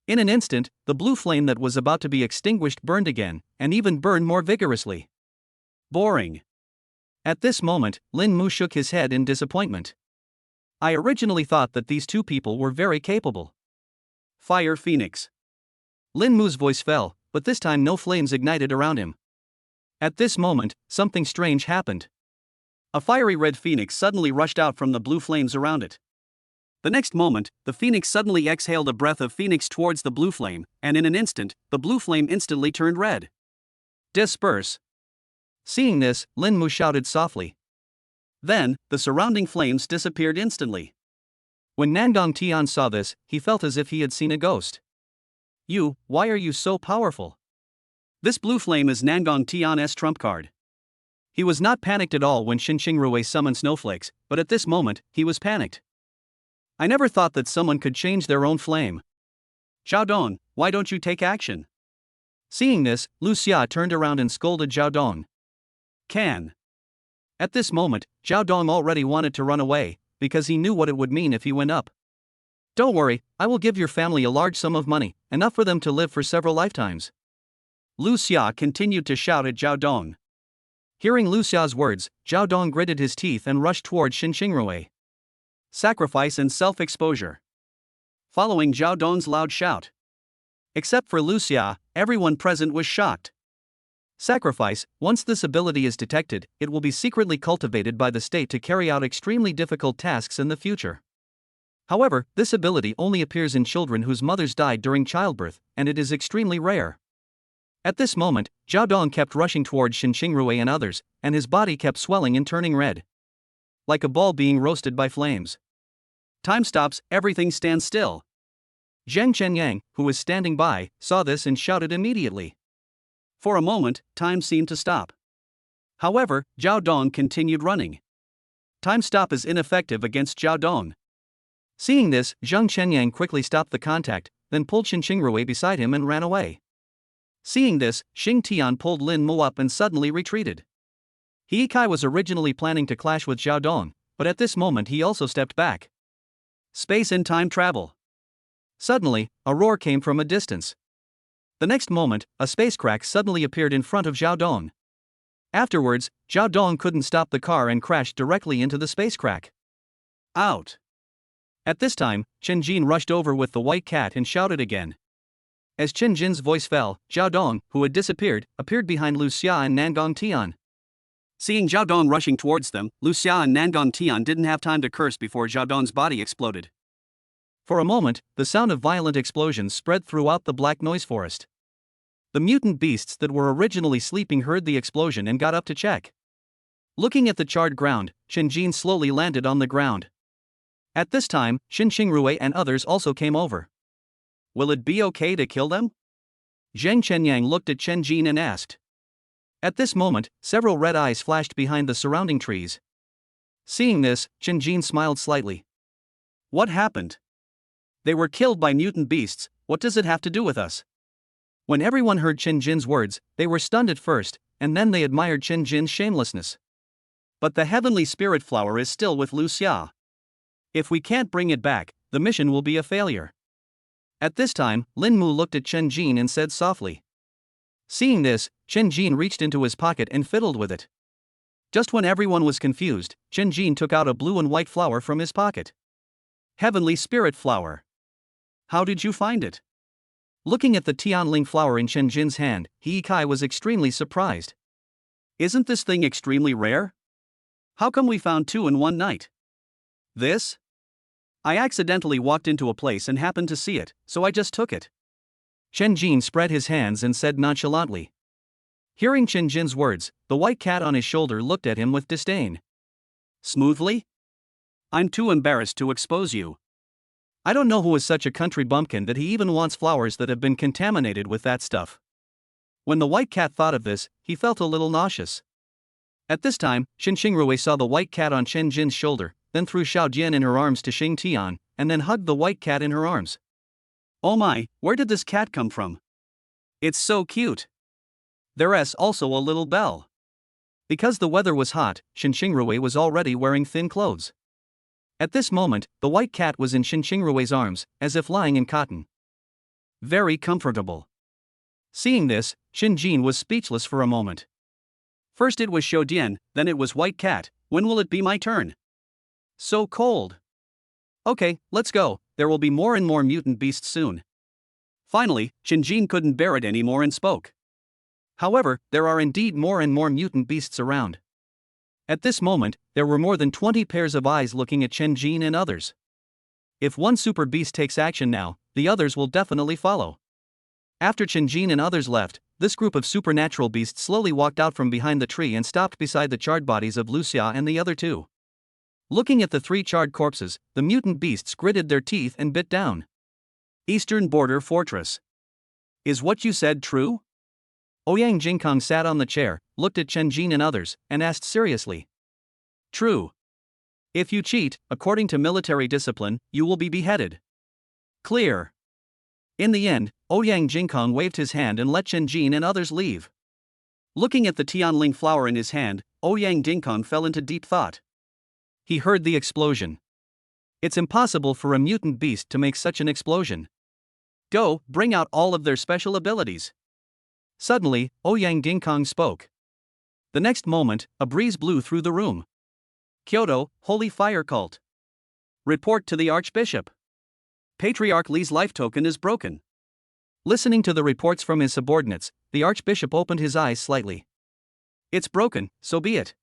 In an instant, the blue flame that was about to be extinguished burned again, and even burned more vigorously. Boring. At this moment, Lin Mu shook his head in disappointment. I originally thought that these two people were very capable. Fire Phoenix. Lin Mu's voice fell, but this time no flames ignited around him. At this moment, something strange happened. A fiery red phoenix suddenly rushed out from the blue flames around it. The next moment, the phoenix suddenly exhaled a breath of phoenix towards the blue flame, and in an instant, the blue flame instantly turned red. Disperse. Seeing this, Lin Mu shouted softly. Then, the surrounding flames disappeared instantly. When Nangong Tian saw this, he felt as if he had seen a ghost. Why are you so powerful? This blue flame is Nangong Tian's trump card. He was not panicked at all when Xinqing Rui summoned snowflakes, but at this moment, he was panicked. I never thought that someone could change their own flame. Showdown, why don't you take action? Seeing this, Lu Xia turned around and scolded Showdown. At this moment, Showdown already wanted to run away, because he knew what it would mean if he went up. Don't worry, I will give your family a large sum of money, enough for them to live for several lifetimes. Lu Xia continued to shout at Showdown. Hearing Lu Xia's words, Showdown gritted his teeth and rushed towards Xinqing Rui. Sacrifice and self-exposure. Following Showdown's loud shout. Except for Lu Xia, everyone present was shocked. Sacrifice, once this ability is detected, it will be secretly cultivated by the state to carry out extremely difficult tasks in the future. However, this ability only appears in children whose mothers died during childbirth, and it is extremely rare. At this moment, Showdown kept rushing towards Xinqing Rui and others, and his body kept swelling and turning red. Like a ball being roasted by flames. Time stops, everything stands still. Zheng Chenyang, who was standing by, saw this and shouted immediately. For a moment, time seemed to stop. However, Showdown continued running. Time stop is ineffective against Showdown. Seeing this, Zheng Chenyang quickly stopped the contact, then pulled Xinqing Rui beside him and ran away. Seeing this, Xing Tian pulled Lin Mu up and suddenly retreated. He Kai was originally planning to clash with Showdown, but at this moment he also stepped back. Space and time travel. Suddenly, a roar came from a distance. The next moment, a space crack suddenly appeared in front of Zhao Dong. Afterwards, Zhao Dong couldn't stop the car and crashed directly into the space crack. Out. At this time, Chen Jin rushed over with the white cat and shouted again. As Chen Jin's voice fell, Zhao Dong, who had disappeared, appeared behind Lu Xia and Nangong Tian. Seeing Zhao Dong rushing towards them, Lu Xia and Nangong Tian didn't have time to curse before Zhao Dong's body exploded. For a moment, the sound of violent explosions spread throughout the black noise forest. The mutant beasts that were originally sleeping heard the explosion and got up to check. Looking at the charred ground, Chen Jin slowly landed on the ground. At this time, Xin Xingrui and others also came over. Will it be okay to kill them? Zheng Chenyang looked at Chen Jin and asked. At this moment, several red eyes flashed behind the surrounding trees. Seeing this, Chen Jin smiled slightly. What happened? They were killed by mutant beasts. What does it have to do with us? When everyone heard Chen Jin's words, they were stunned at first, and then they admired Chen Jin's shamelessness. But the heavenly spirit flower is still with Lu Xia. If we can't bring it back, the mission will be a failure. At this time, Lin Mu looked at Chen Jin and said softly. Seeing this, Chen Jin reached into his pocket and fiddled with it. Just when everyone was confused, Chen Jin took out a blue and white flower from his pocket. Heavenly spirit flower. How did you find it? Looking at the Tianling flower in Chen Jin's hand, He Kai was extremely surprised. Isn't this thing extremely rare? How come we found two in one night? This? I accidentally walked into a place and happened to see it, so I just took it. Chen Jin spread his hands and said nonchalantly. Hearing Chen Jin's words, the white cat on his shoulder looked at him with disdain. Smoothly? I'm too embarrassed to expose you. I don't know who is such a country bumpkin that he even wants flowers that have been contaminated with that stuff. When the white cat thought of this, he felt a little nauseous. At this time, Xin Xingrui saw the white cat on Chen Jin's shoulder, then threw Xiao Jian in her arms to Xing Tian, and then hugged the white cat in her arms. Oh my, where did this cat come from? It's so cute. There's also a little bell. Because the weather was hot, Xin Xingrui was already wearing thin clothes. At this moment, the white cat was in Xin Xingrui's arms, as if lying in cotton. Very comfortable. Seeing this, Xin Jin was speechless for a moment. First it was Xiao Dian, then it was white cat. When will it be my turn? So cold. Okay, let's go, there will be more and more mutant beasts soon. Finally, Xin Jin couldn't bear it anymore and spoke. However, there are indeed more and more mutant beasts around. At this moment, there were more than 20 pairs of eyes looking at Chen Jin and others. If one super beast takes action now, the others will definitely follow. After Chen Jin and others left, this group of supernatural beasts slowly walked out from behind the tree and stopped beside the charred bodies of Lu Xia and the other two. Looking at the three charred corpses, the mutant beasts gritted their teeth and bit down. Eastern Border Fortress. Is what you said true? Ouyang Jingkong sat on the chair, looked at Chen Jin and others, and asked seriously. True. If you cheat, according to military discipline, you will be beheaded. Clear. In the end, Ouyang Jingkong waved his hand and let Chen Jin and others leave. Looking at the Tianling flower in his hand, Ouyang Jingkong fell into deep thought. He heard the explosion. It's impossible for a mutant beast to make such an explosion. Go, bring out all of their special abilities. Suddenly, Ouyang Jingkong spoke. The next moment, a breeze blew through the room. Kyoto, Holy Fire Cult. Report to the Archbishop. Patriarch Li's life token is broken. Listening to the reports from his subordinates, the Archbishop opened his eyes slightly. It's broken, so be it.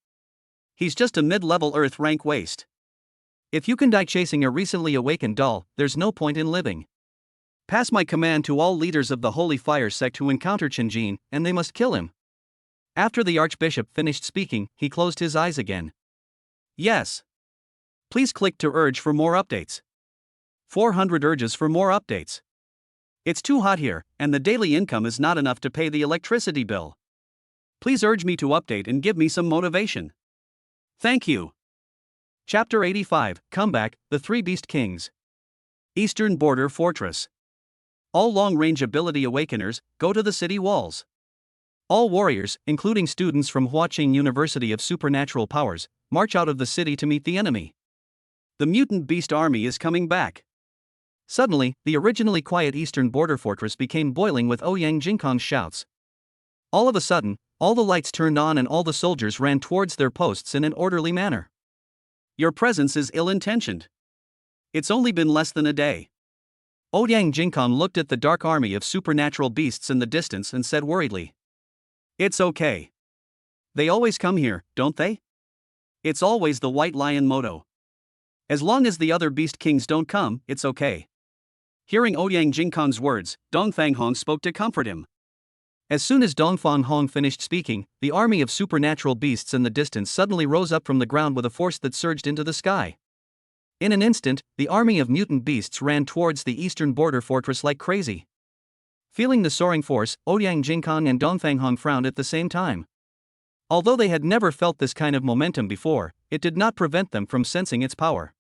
He's just a mid-level Earth rank waste. If you can die chasing a recently awakened doll, there's no point in living. Pass my command to all leaders of the Holy Fire sect who encounter Chen Jin, and they must kill him. After the Archbishop finished speaking, he closed his eyes again. Yes. Please click to urge for more updates. 400 urges for more updates. It's too hot here, and the daily income is not enough to pay the electricity bill. Please urge me to update and give me some motivation. Thank you. Chapter 85, Comeback, The Three Beast Kings. Eastern Border Fortress. All long-range ability awakeners, go to the city walls. All warriors, including students from Huaqing University of Supernatural Powers, march out of the city to meet the enemy. The mutant beast army is coming back. Suddenly, the originally quiet eastern border fortress became boiling with Ouyang Jingkong's shouts. All of a sudden, all the lights turned on and all the soldiers ran towards their posts in an orderly manner. Your presence is ill-intentioned. It's only been less than a day. Ouyang Jingkong looked at the dark army of supernatural beasts in the distance and said worriedly, It's okay. They always come here, don't they? It's always the White Lion motto. As long as the other beast kings don't come, it's okay. Hearing Ouyang Jingkong's words, Dong Fanghong spoke to comfort him. As soon as Dong Fanghong finished speaking, the army of supernatural beasts in the distance suddenly rose up from the ground with a force that surged into the sky. In an instant, the army of mutant beasts ran towards the eastern border fortress like crazy. Feeling the soaring force, Ouyang Jingkong and Dong Fanghong frowned at the same time. Although they had never felt this kind of momentum before, it did not prevent them from sensing its power.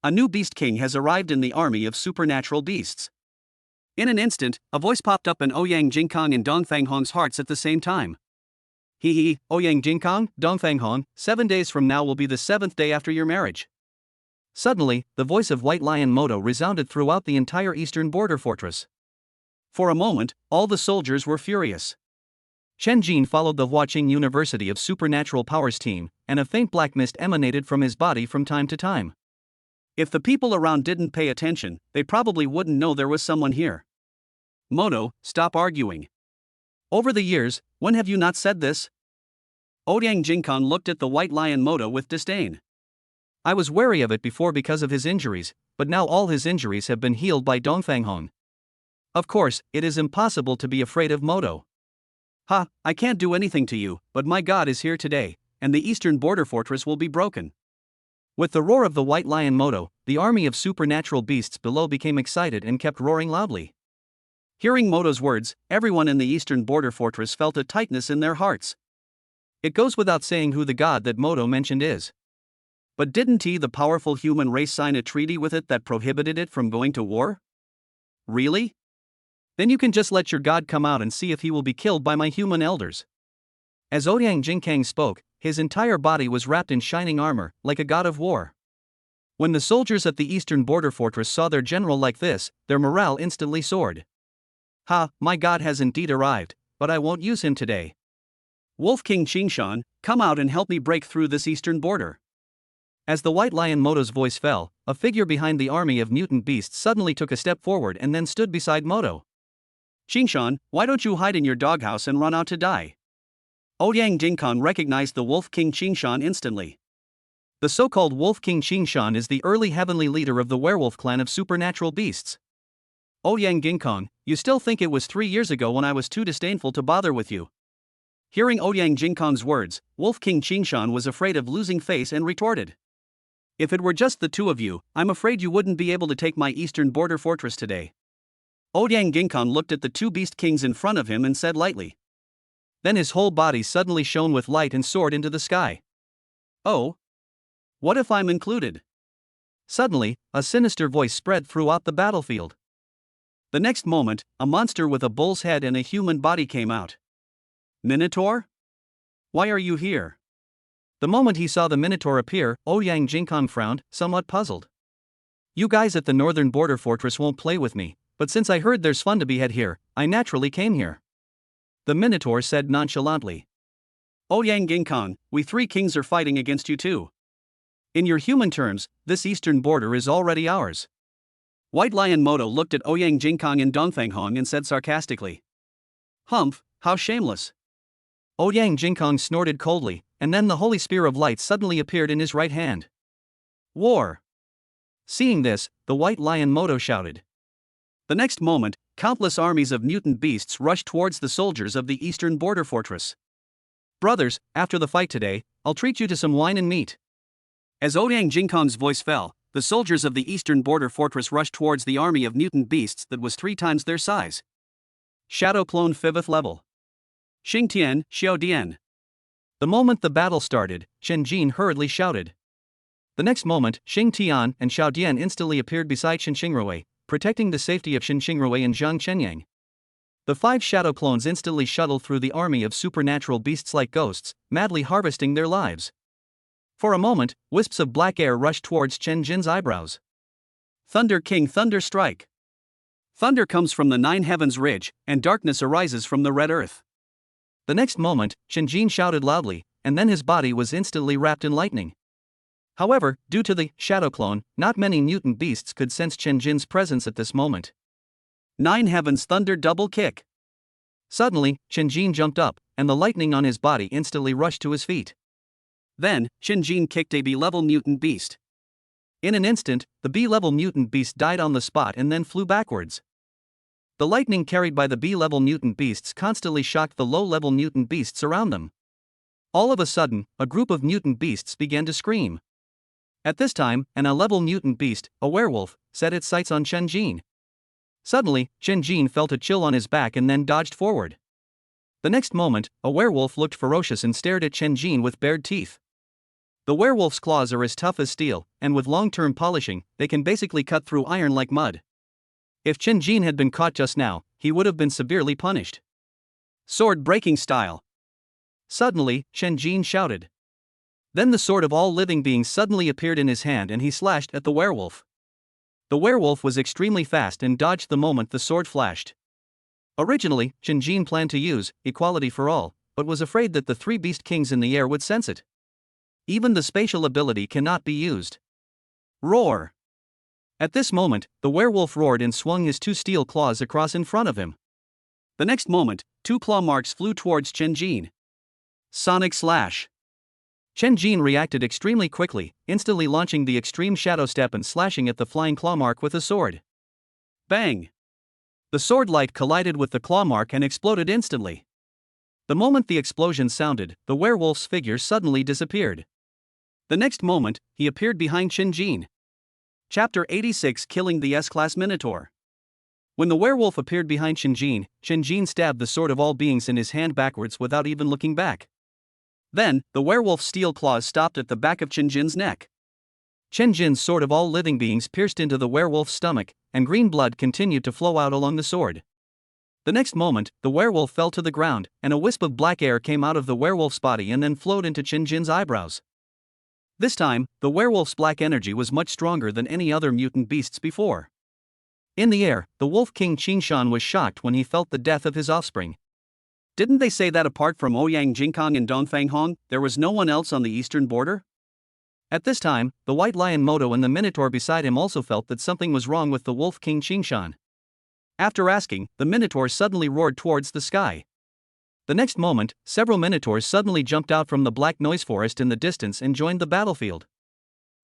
A new beast king has arrived in the army of supernatural beasts. In an instant, a voice popped up in Ouyang Jingkong and Dong Fanghong's hearts at the same time. Hee, Ouyang Jingkong, Dong Fanghong, 7 days from now will be the 7th day after your marriage. Suddenly, the voice of White Lion motto resounded throughout the entire eastern border fortress. For a moment, all the soldiers were furious. Chen Jin followed the Huaqing University of Supernatural Powers team, and a faint black mist emanated from his body from time to time. If the people around didn't pay attention, they probably wouldn't know there was someone here. Moto, stop arguing. Over the years, when have you not said this? Ouyang Jingkong looked at the White Lion Moto with disdain. I was wary of it before because of his injuries, but now all his injuries have been healed by Dong Fanghong. Of course, it is impossible to be afraid of Moto. Ha, I can't do anything to you, but my god is here today, and the eastern border fortress will be broken. With the roar of the White Lion motto, the army of supernatural beasts below became excited and kept roaring loudly. Hearing Moto's words, everyone in the eastern border fortress felt a tightness in their hearts. It goes without saying who the god that Moto mentioned is. But didn't he, the powerful human race, sign a treaty with it that prohibited it from going to war? Really? Then you can just let your god come out and see if he will be killed by my human elders. As Ouyang Jingkong spoke, his entire body was wrapped in shining armor, like a god of war. When the soldiers at the eastern border fortress saw their general like this, their morale instantly soared. Ha, my god has indeed arrived, but I won't use him today. Wolf King Qingshan, come out and help me break through this eastern border. As the White Lion Moto's voice fell, a figure behind the army of mutant beasts suddenly took a step forward and then stood beside Moto. Qingshan, why don't you hide in your doghouse and run out to die? Ouyang Jingkong recognized the Wolf King Qingshan instantly. The so-called Wolf King Qingshan is the early heavenly leader of the werewolf clan of supernatural beasts. Ouyang Jingkong, you still think it was 3 years ago when I was too disdainful to bother with you? Hearing Ouyang Jingkong's words, Wolf King Qingshan was afraid of losing face and retorted. If it were just the two of you, I'm afraid you wouldn't be able to take my eastern border fortress today. Ouyang Jingkong looked at the two beast kings in front of him and said lightly. Then his whole body suddenly shone with light and soared into the sky. Oh? What if I'm included? Suddenly, a sinister voice spread throughout the battlefield. The next moment, a monster with a bull's head and a human body came out. Minotaur? Why are you here? The moment he saw the Minotaur appear, Ouyang Jingkong frowned, somewhat puzzled. You guys at the northern border fortress won't play with me, but since I heard there's fun to be had here, I naturally came here. The Minotaur said nonchalantly. Ouyang Jingkong, we three kings are fighting against you too. In your human terms, this eastern border is already ours. White Lion Moto looked at Ouyang Jingkong and Dong Fanghong and said sarcastically. Humph, how shameless. Ouyang Jingkong snorted coldly, and then the holy spear of light suddenly appeared in his right hand. War! Seeing this, the White Lion Moto shouted. The next moment, countless armies of mutant beasts rushed towards the soldiers of the eastern border fortress. Brothers, after the fight today, I'll treat you to some wine and meat. As Ouyang Jingkong's voice fell, the soldiers of the eastern border fortress rushed towards the army of mutant beasts that was 3 times their size. Shadow Clone 5th level. Xingtian, Xiaodian. The moment the battle started, Chen Jin hurriedly shouted. The next moment, Xing Tian and Xiaodian instantly appeared beside Shen Xingrui, protecting the safety of Shen Xingrui and Zhang Chenyang. The 5 shadow clones instantly shuttled through the army of supernatural beasts like ghosts, madly harvesting their lives. For a moment, wisps of black air rushed towards Chen Jin's eyebrows. Thunder King Thunder Strike. Thunder comes from the 9 heavens ridge, and darkness arises from the red earth. The next moment, Chen Jin shouted loudly, and then his body was instantly wrapped in lightning. However, due to the shadow clone, not many mutant beasts could sense Chen Jin's presence at this moment. 9 heavens thunder double kick. Suddenly, Chen Jin jumped up, and the lightning on his body instantly rushed to his feet. Then, Chen Jin kicked a B-level mutant beast. In an instant, the B-level mutant beast died on the spot and then flew backwards. The lightning carried by the B-level mutant beasts constantly shocked the low-level mutant beasts around them. All of a sudden, a group of mutant beasts began to scream. At this time, an A-level mutant beast, a werewolf, set its sights on Chen Jin. Suddenly, Chen Jin felt a chill on his back and then dodged forward. The next moment, a werewolf looked ferocious and stared at Chen Jin with bared teeth. The werewolf's claws are as tough as steel, and with long-term polishing, they can basically cut through iron like mud. If Chen Jin had been caught just now, he would have been severely punished. Sword breaking style. Suddenly, Chen Jin shouted. Then the sword of all living beings suddenly appeared in his hand and he slashed at the werewolf. The werewolf was extremely fast and dodged the moment the sword flashed. Originally, Chen Jin planned to use equality for all, but was afraid that the 3 beast kings in the air would sense it. Even the spatial ability cannot be used. Roar. At this moment, the werewolf roared and swung his 2 steel claws across in front of him. The next moment, 2 claw marks flew towards Chen Jin. Sonic Slash. Chen Jin reacted extremely quickly, instantly launching the extreme shadow step and slashing at the flying claw mark with a sword. Bang! The sword light collided with the claw mark and exploded instantly. The moment the explosion sounded, the werewolf's figure suddenly disappeared. The next moment, he appeared behind Chen Jin. Chapter 86 Killing the S-Class Minotaur. When the werewolf appeared behind Chen Jin stabbed the sword of all beings in his hand backwards without even looking back. Then, the werewolf's steel claws stopped at the back of Chen Jin's neck. Chen Jin's sword of all living beings pierced into the werewolf's stomach, and green blood continued to flow out along the sword. The next moment, the werewolf fell to the ground, and a wisp of black air came out of the werewolf's body and then flowed into Chen Jin's eyebrows. This time, the werewolf's black energy was much stronger than any other mutant beasts before. In the air, the Wolf King Qingshan was shocked when he felt the death of his offspring. Didn't they say that apart from Ouyang Jingkong and Dongfang Hong, there was no one else on the eastern border? At this time, the White Lion Moto and the Minotaur beside him also felt that something was wrong with the Wolf King Qingshan. After asking, the Minotaur suddenly roared towards the sky. The next moment, several Minotaurs suddenly jumped out from the black noise forest in the distance and joined the battlefield.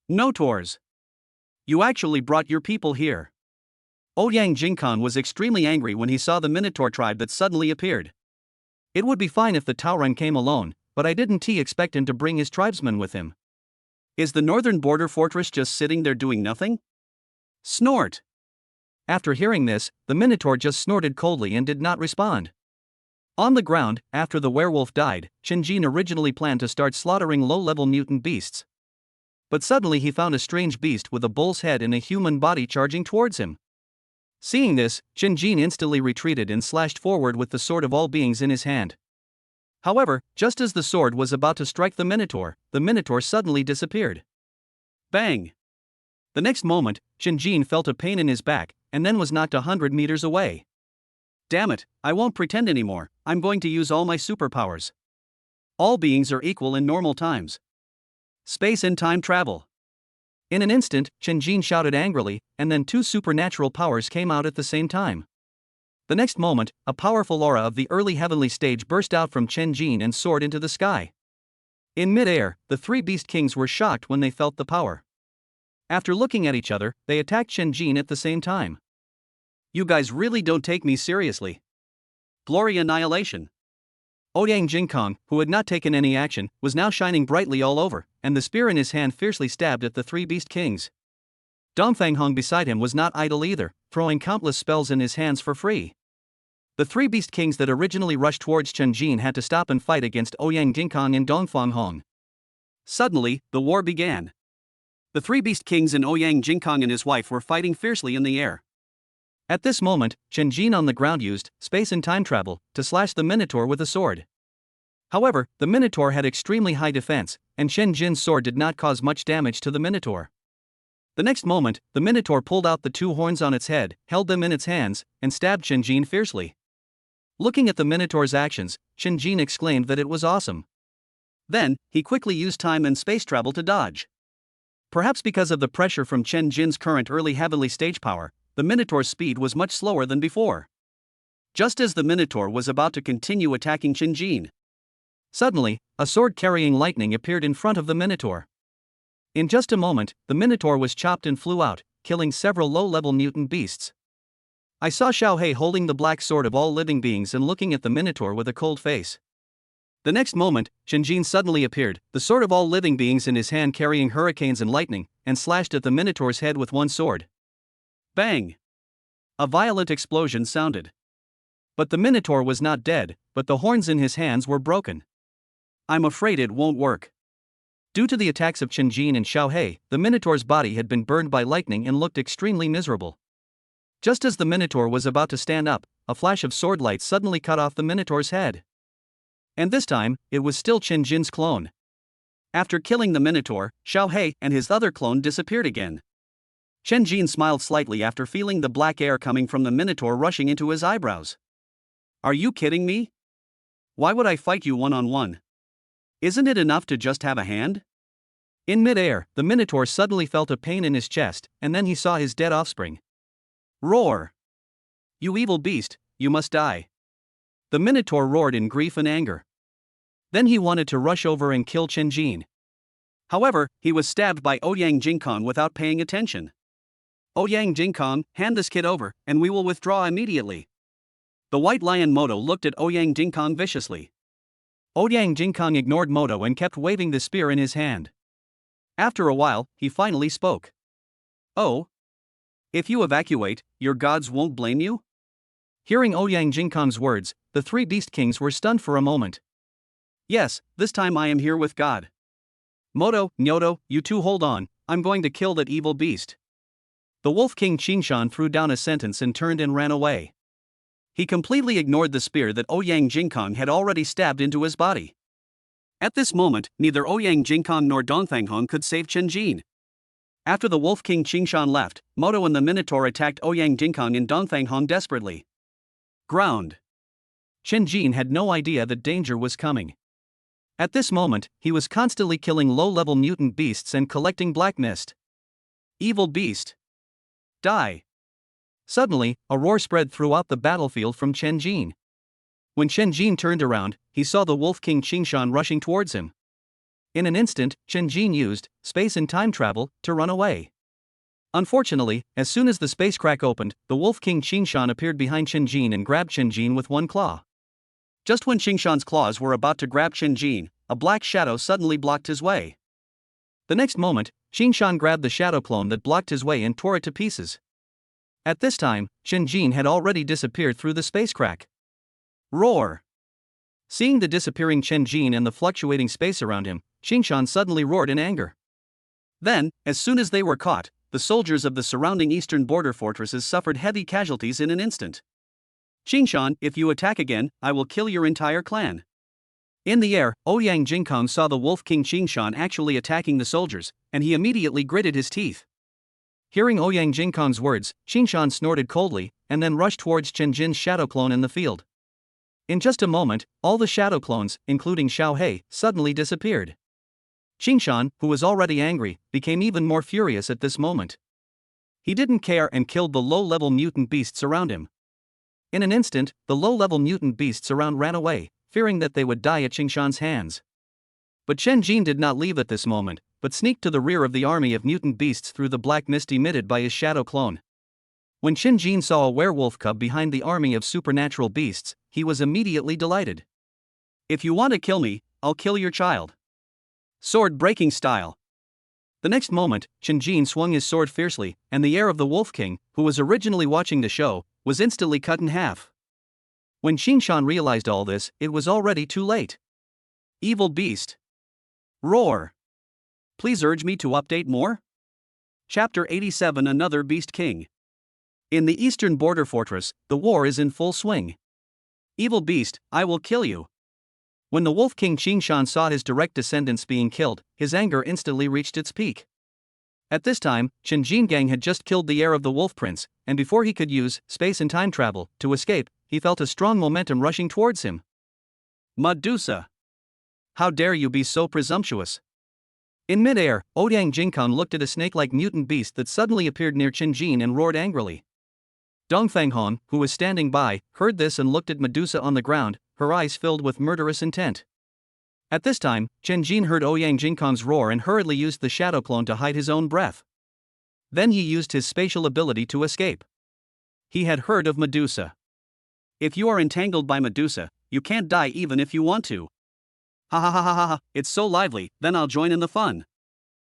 Notaurs! You actually brought your people here. Ouyang Jingkong was extremely angry when he saw the Minotaur tribe that suddenly appeared. It would be fine if the Taoran came alone, but I didn't expect him to bring his tribesmen with him. Is the northern border fortress just sitting there doing nothing? Snort! After hearing this, the Minotaur just snorted coldly and did not respond. On the ground, after the werewolf died, Chen Jin originally planned to start slaughtering low-level mutant beasts. But suddenly he found a strange beast with a bull's head and a human body charging towards him. Seeing this, Chen Jin instantly retreated and slashed forward with the sword of all beings in his hand. However, just as the sword was about to strike the Minotaur suddenly disappeared. Bang! The next moment, Chen Jin felt a pain in his back, and then was knocked 100 meters away. Damn it, I won't pretend anymore, I'm going to use all my superpowers. All beings are equal in normal times. Space and time travel. In an instant, Chen Jin shouted angrily, and then 2 supernatural powers came out at the same time. The next moment, a powerful aura of the early heavenly stage burst out from Chen Jin and soared into the sky. In mid-air, the 3 beast kings were shocked when they felt the power. After looking at each other, they attacked Chen Jin at the same time. You guys really don't take me seriously. Glory annihilation. Ouyang Jingkong, who had not taken any action, was now shining brightly all over, and the spear in his hand fiercely stabbed at the 3 beast kings. Dongfang Hong beside him was not idle either, throwing countless spells in his hands for free. The 3 beast kings that originally rushed towards Chen Jin had to stop and fight against Ouyang Jingkong and Dongfang Hong. Suddenly, the war began. The 3 beast kings and Ouyang Jingkong and his wife were fighting fiercely in the air. At this moment, Chen Jin on the ground used space and time travel to slash the Minotaur with a sword. However, the Minotaur had extremely high defense, and Chen Jin's sword did not cause much damage to the Minotaur. The next moment, the Minotaur pulled out the two horns on its head, held them in its hands, and stabbed Chen Jin fiercely. Looking at the Minotaur's actions, Chen Jin exclaimed that it was awesome. Then, he quickly used time and space travel to dodge. Perhaps because of the pressure from Chen Jin's current early heavenly stage power, the Minotaur's speed was much slower than before. Just as the Minotaur was about to continue attacking Chen Jin, suddenly, a sword carrying lightning appeared in front of the Minotaur. In just a moment, the Minotaur was chopped and flew out, killing several low-level mutant beasts. I saw Xiao He holding the black sword of all living beings and looking at the Minotaur with a cold face. The next moment, Chen Jin suddenly appeared, the sword of all living beings in his hand carrying hurricanes and lightning, and slashed at the Minotaur's head with one sword. Bang! A violent explosion sounded. But the Minotaur was not dead, but the horns in his hands were broken. I'm afraid it won't work. Due to the attacks of Chen Jin and Xiao He, the Minotaur's body had been burned by lightning and looked extremely miserable. Just as the Minotaur was about to stand up, a flash of sword light suddenly cut off the Minotaur's head. And this time, it was still Chen Jin's clone. After killing the Minotaur, Xiao He and his other clone disappeared again. Chen Jin smiled slightly after feeling the black air coming from the Minotaur rushing into his eyebrows. Are you kidding me? Why would I fight you one-on-one? Isn't it enough to just have a hand? In mid-air, the Minotaur suddenly felt a pain in his chest, and then he saw his dead offspring. Roar! You evil beast, you must die. The Minotaur roared in grief and anger. Then he wanted to rush over and kill Chen Jin. However, he was stabbed by Ouyang Jingkong without paying attention. Ouyang Jingkong, hand this kid over, and we will withdraw immediately. The White Lion Moto looked at Ouyang Jingkong viciously. Ouyang Jingkong ignored Moto and kept waving the spear in his hand. After a while, he finally spoke. Oh? If you evacuate, your gods won't blame you? Hearing Ouyang Jingkong's words, the three Beast Kings were stunned for a moment. Yes, this time I am here with God. Moto, Nyoto, you two hold on, I'm going to kill that evil beast. The Wolf King Qingshan threw down a sentence and turned and ran away. He completely ignored the spear that Ouyang Jingkong had already stabbed into his body. At this moment, neither Ouyang Jingkong nor Dongfanghong could save Chen Jin. After the Wolf King Qingshan left, Moto and the Minotaur attacked Ouyang Jingkong and Dongfanghong desperately. Ground. Chen Jin had no idea that danger was coming. At this moment, he was constantly killing low-level mutant beasts and collecting black mist. Evil beast. Die. Suddenly, a roar spread throughout the battlefield from Chen Jin. When Chen Jin turned around, he saw the Wolf King Qingshan rushing towards him. In an instant, Chen Jin used space and time travel to run away. Unfortunately, as soon as the space crack opened, the Wolf King Qingshan appeared behind Chen Jin and grabbed Chen Jin with one claw. Just when Qingshan's claws were about to grab Chen Jin, a black shadow suddenly blocked his way. The next moment, Qingshan grabbed the shadow clone that blocked his way and tore it to pieces. At this time, Chen Jin had already disappeared through the space crack. Roar! Seeing the disappearing Chen Jin and the fluctuating space around him, Qingshan suddenly roared in anger. Then, as soon as they were caught, the soldiers of the surrounding eastern border fortresses suffered heavy casualties in an instant. Qingshan, if you attack again, I will kill your entire clan. In the air, Ouyang Jingkong saw the Wolf King Qingshan actually attacking the soldiers, and he immediately gritted his teeth. Hearing Ouyang Jingkong's words, Qingshan snorted coldly, and then rushed towards Chen Jin's shadow clone in the field. In just a moment, all the shadow clones, including Xiao He, suddenly disappeared. Qingshan, who was already angry, became even more furious at this moment. He didn't care and killed the low-level mutant beasts around him. In an instant, the low-level mutant beasts around ran away, fearing that they would die at Qingshan's hands. But Chen Jin did not leave at this moment, but sneaked to the rear of the army of mutant beasts through the black mist emitted by his shadow clone. When Chen Jin saw a werewolf cub behind the army of supernatural beasts, he was immediately delighted. If you want to kill me, I'll kill your child. Sword breaking style. The next moment, Chen Jin swung his sword fiercely, and the heir of the Wolf King, who was originally watching the show, was instantly cut in half. When Qingshan realized all this, it was already too late. Evil beast. Roar. Please urge me to update more? Chapter 87 Another Beast King. In the eastern border fortress, the war is in full swing. Evil beast, I will kill you. When the Wolf King Qingshan saw his direct descendants being killed, his anger instantly reached its peak. At this time, Chen Jingang had just killed the heir of the Wolf Prince, and before he could use space and time travel to escape, he felt a strong momentum rushing towards him. Medusa! How dare you be so presumptuous? In midair, Ouyang Jingkang looked at a snake-like mutant beast that suddenly appeared near Chen Jin and roared angrily. Dongfanghong, who was standing by, heard this and looked at Medusa on the ground, her eyes filled with murderous intent. At this time, Chen Jin heard Ouyang Jingkang's roar and hurriedly used the shadow clone to hide his own breath. Then he used his spatial ability to escape. He had heard of Medusa. If you are entangled by Medusa, you can't die even if you want to. Ha ha ha ha ha, it's so lively, then I'll join in the fun.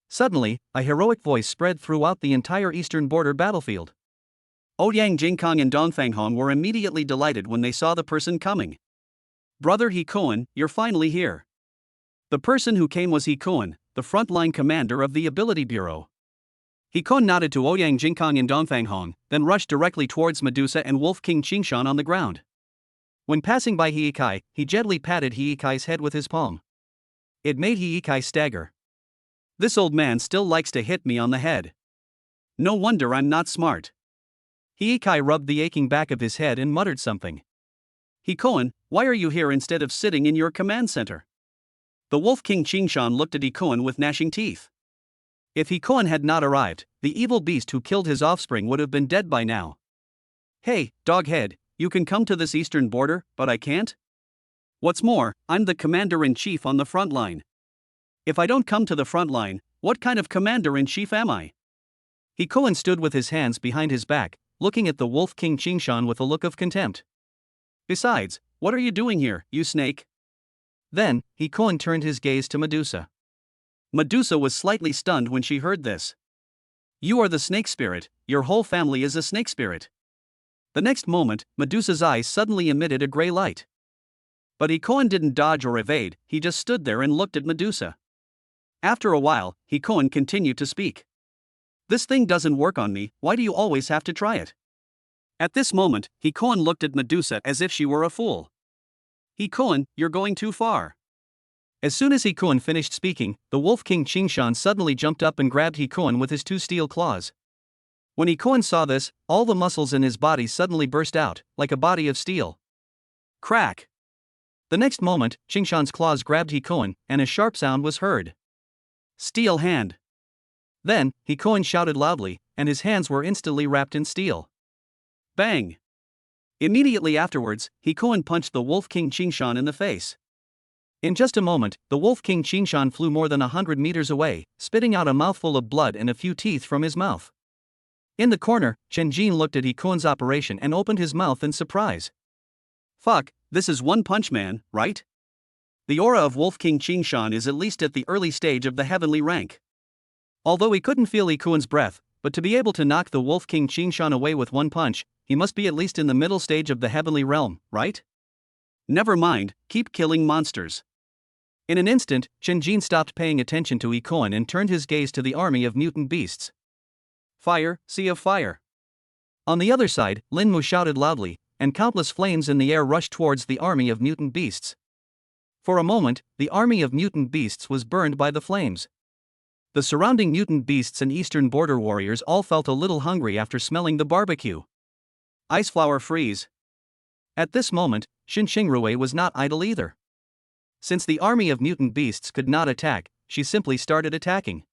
Suddenly, a heroic voice spread throughout the entire eastern border battlefield. Ouyang Jingkang and Dongfanghong were immediately delighted when they saw the person coming. Brother He Kuan, you're finally here. The person who came was He Kuan, the frontline commander of the Ability Bureau. He Kuan nodded to Ouyang Jingkang and Dongfanghong, then rushed directly towards Medusa and Wolf King Qingshan on the ground. When passing by Heikai, he gently patted Heikai's head with his palm. It made Heikai stagger. This old man still likes to hit me on the head. No wonder I'm not smart. Heikai rubbed the aching back of his head and muttered something. He Kuan, why are you here instead of sitting in your command center? The Wolf King Qingshan looked at He Kuan with gnashing teeth. If He Kuan had not arrived, the evil beast who killed his offspring would have been dead by now. Hey, doghead, you can come to this eastern border, but I can't? What's more, I'm the commander-in-chief on the front line. If I don't come to the front line, what kind of commander-in-chief am I? He Kuan stood with his hands behind his back, looking at the Wolf King Qingshan with a look of contempt. Besides, what are you doing here, you snake? Then, He Kuan turned his gaze to Medusa. Medusa was slightly stunned when she heard this. You are the snake spirit, your whole family is a snake spirit. The next moment, Medusa's eyes suddenly emitted a gray light. But He Kuan didn't dodge or evade, he just stood there and looked at Medusa. After a while, He Kuan continued to speak. This thing doesn't work on me, why do you always have to try it? At this moment, He Kuan looked at Medusa as if she were a fool. He Kuan, you're going too far. As soon as He Kuan finished speaking, the Wolf King Qingshan suddenly jumped up and grabbed He Kuan with his two steel claws. When He Kuan saw this, all the muscles in his body suddenly burst out, like a body of steel. Crack! The next moment, Qingshan's claws grabbed He Kuan, and a sharp sound was heard. Steel hand! Then, He Kuan shouted loudly, and his hands were instantly wrapped in steel. Bang! Immediately afterwards, He Kuan punched the Wolf King Qingshan in the face. In just a moment, the Wolf King Qingshan flew more than 100 meters away, spitting out a mouthful of blood and a few teeth from his mouth. In the corner, Chen Jin looked at He Kuan's operation and opened his mouth in surprise. Fuck, this is One Punch Man, right? The aura of Wolf King Qingshan is at least at the early stage of the heavenly rank. Although he couldn't feel He Kuan's breath, but to be able to knock the Wolf King Qingshan away with one punch, he must be at least in the middle stage of the heavenly realm, right? Never mind, keep killing monsters. In an instant, Chen Jin stopped paying attention to He Kuan and turned his gaze to the army of mutant beasts. Fire, sea of fire. On the other side, Lin Mu shouted loudly, and countless flames in the air rushed towards the army of mutant beasts. For a moment, the army of mutant beasts was burned by the flames. The surrounding mutant beasts and eastern border warriors all felt a little hungry after smelling the barbecue. Iceflower freeze. At this moment, Xin Xingrui was not idle either. Since the army of mutant beasts could not attack, she simply started attacking.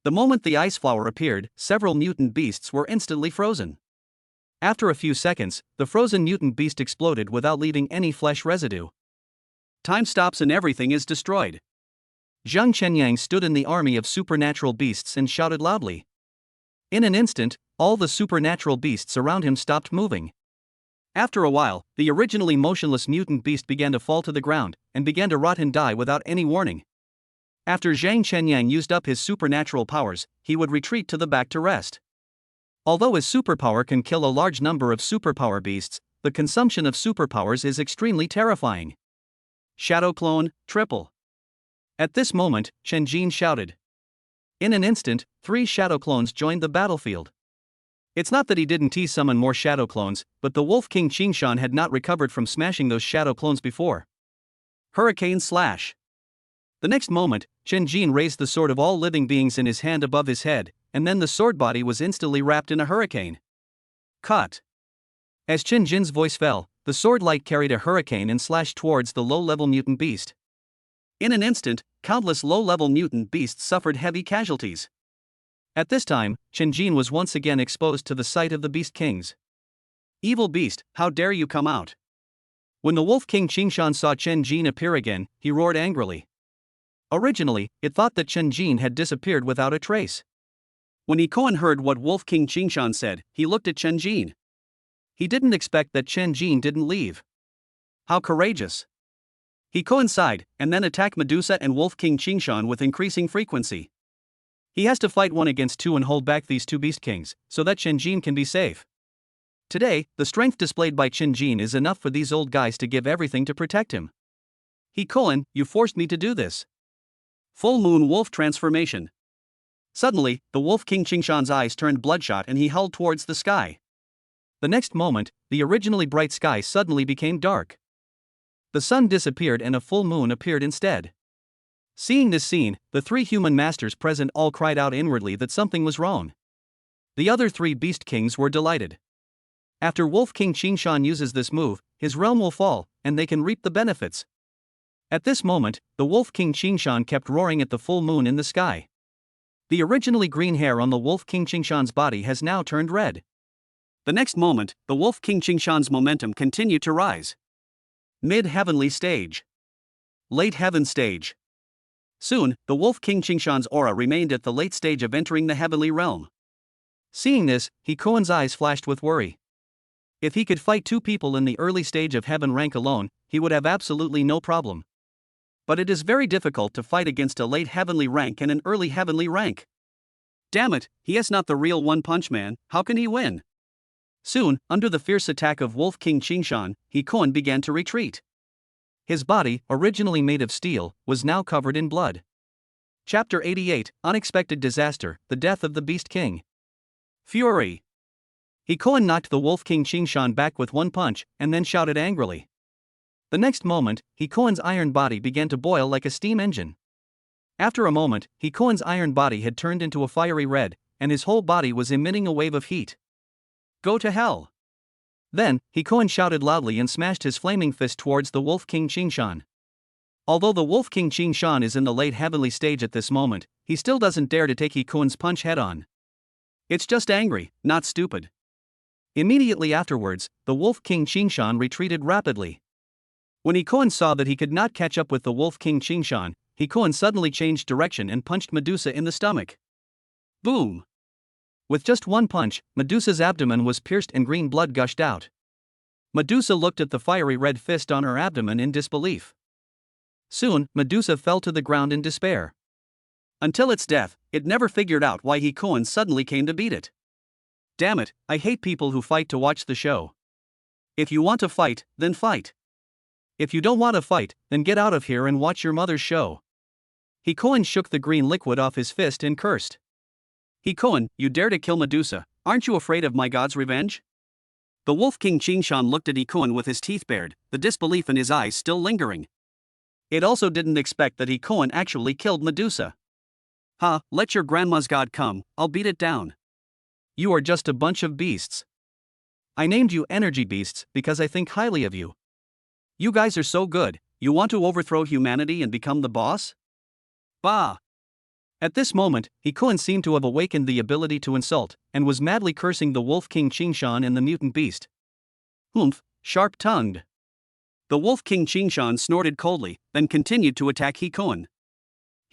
The moment the Iceflower appeared, several mutant beasts were instantly frozen. After a few seconds, the frozen mutant beast exploded without leaving any flesh residue. Time stops and everything is destroyed. Zhang Chenyang stood in the army of supernatural beasts and shouted loudly. In an instant, all the supernatural beasts around him stopped moving. After a while, the originally motionless mutant beast began to fall to the ground, and began to rot and die without any warning. After Zhang Chenyang used up his supernatural powers, he would retreat to the back to rest. Although his superpower can kill a large number of superpower beasts, the consumption of superpowers is extremely terrifying. Shadow clone, triple. At this moment, Chen Jin shouted. In an instant, 3 shadow clones joined the battlefield. It's not that he didn't summon more shadow clones, but the Wolf King Qingshan had not recovered from smashing those shadow clones before. Hurricane slash. The next moment, Chen Jin raised the sword of all living beings in his hand above his head, and then the sword body was instantly wrapped in a hurricane. Cut. As Chen Jin's voice fell, the sword light carried a hurricane and slashed towards the low-level mutant beast. In an instant, countless low-level mutant beasts suffered heavy casualties. At this time, Chen Jin was once again exposed to the sight of the Beast Kings. Evil beast, how dare you come out? When the Wolf King Qingshan saw Chen Jin appear again, he roared angrily. Originally, it thought that Chen Jin had disappeared without a trace. When Ikoan heard what Wolf King Qingshan said, he looked at Chen Jin. He didn't expect that Chen Jin didn't leave. How courageous. He coincided, and then attacked Medusa and Wolf King Qingshan with increasing frequency. He has to fight 1 against 2 and hold back these 2 Beast Kings, so that Chen Jin can be safe. Today, the strength displayed by Chen Jin is enough for these old guys to give everything to protect him. Ikoan, you forced me to do this. Full Moon Wolf Transformation. Suddenly, the Wolf King Qingshan's eyes turned bloodshot and he hurled towards the sky. The next moment, the originally bright sky suddenly became dark. The sun disappeared and a full moon appeared instead. Seeing this scene, the 3 human masters present all cried out inwardly that something was wrong. The other 3 Beast Kings were delighted. After Wolf King Qingshan uses this move, his realm will fall, and they can reap the benefits. At this moment, the Wolf King Qingshan kept roaring at the full moon in the sky. The originally green hair on the Wolf King Qingshan's body has now turned red. The next moment, the Wolf King Qingshan's momentum continued to rise. Mid-heavenly stage. Late heaven stage. Soon, the Wolf King Qingshan's aura remained at the late stage of entering the heavenly realm. Seeing this, Ikoan's eyes flashed with worry. If he could fight 2 people in the early stage of heaven rank alone, he would have absolutely no problem. But it is very difficult to fight against a late heavenly rank and an early heavenly rank. Damn it, he is not the real One Punch Man, how can he win? Soon, under the fierce attack of Wolf King Qingshan, Ikoan began to retreat. His body, originally made of steel, was now covered in blood. Chapter 88, Unexpected Disaster, The Death of the Beast King. Fury. Ikoan knocked the Wolf King Qingshan back with 1 punch, and then shouted angrily. The next moment, Ikoan's iron body began to boil like a steam engine. After a moment, Ikoan's iron body had turned into a fiery red, and his whole body was emitting a wave of heat. Go to hell. Then, Ikoan shouted loudly and smashed his flaming fist towards the Wolf King Qingshan. Although the Wolf King Qingshan is in the late heavenly stage at this moment, he still doesn't dare to take Ikoan's punch head-on. It's just angry, not stupid. Immediately afterwards, the Wolf King Qingshan retreated rapidly. When Ikoan saw that he could not catch up with the Wolf King Qingshan, Ikoan suddenly changed direction and punched Medusa in the stomach. Boom! With just 1 punch, Medusa's abdomen was pierced and green blood gushed out. Medusa looked at the fiery red fist on her abdomen in disbelief. Soon, Medusa fell to the ground in despair. Until its death, it never figured out why Ikoan suddenly came to beat it. Damn it, I hate people who fight to watch the show. If you want to fight, then fight. If you don't want to fight, then get out of here and watch your mother's show. Ikoan shook the green liquid off his fist and cursed. Ikoan, you dare to kill Medusa, aren't you afraid of my god's revenge? The Wolf King Qingshan looked at Ikoan with his teeth bared, the disbelief in his eyes still lingering. It also didn't expect that Ikoan actually killed Medusa. Ha, let your grandma's god come, I'll beat it down. You are just a bunch of beasts. I named you energy beasts because I think highly of you. You guys are so good, you want to overthrow humanity and become the boss? Bah! At this moment, Ikoan seemed to have awakened the ability to insult, and was madly cursing the Wolf King Qingshan and the mutant beast. Humph, sharp-tongued. The Wolf King Qingshan snorted coldly, then continued to attack Ikoan.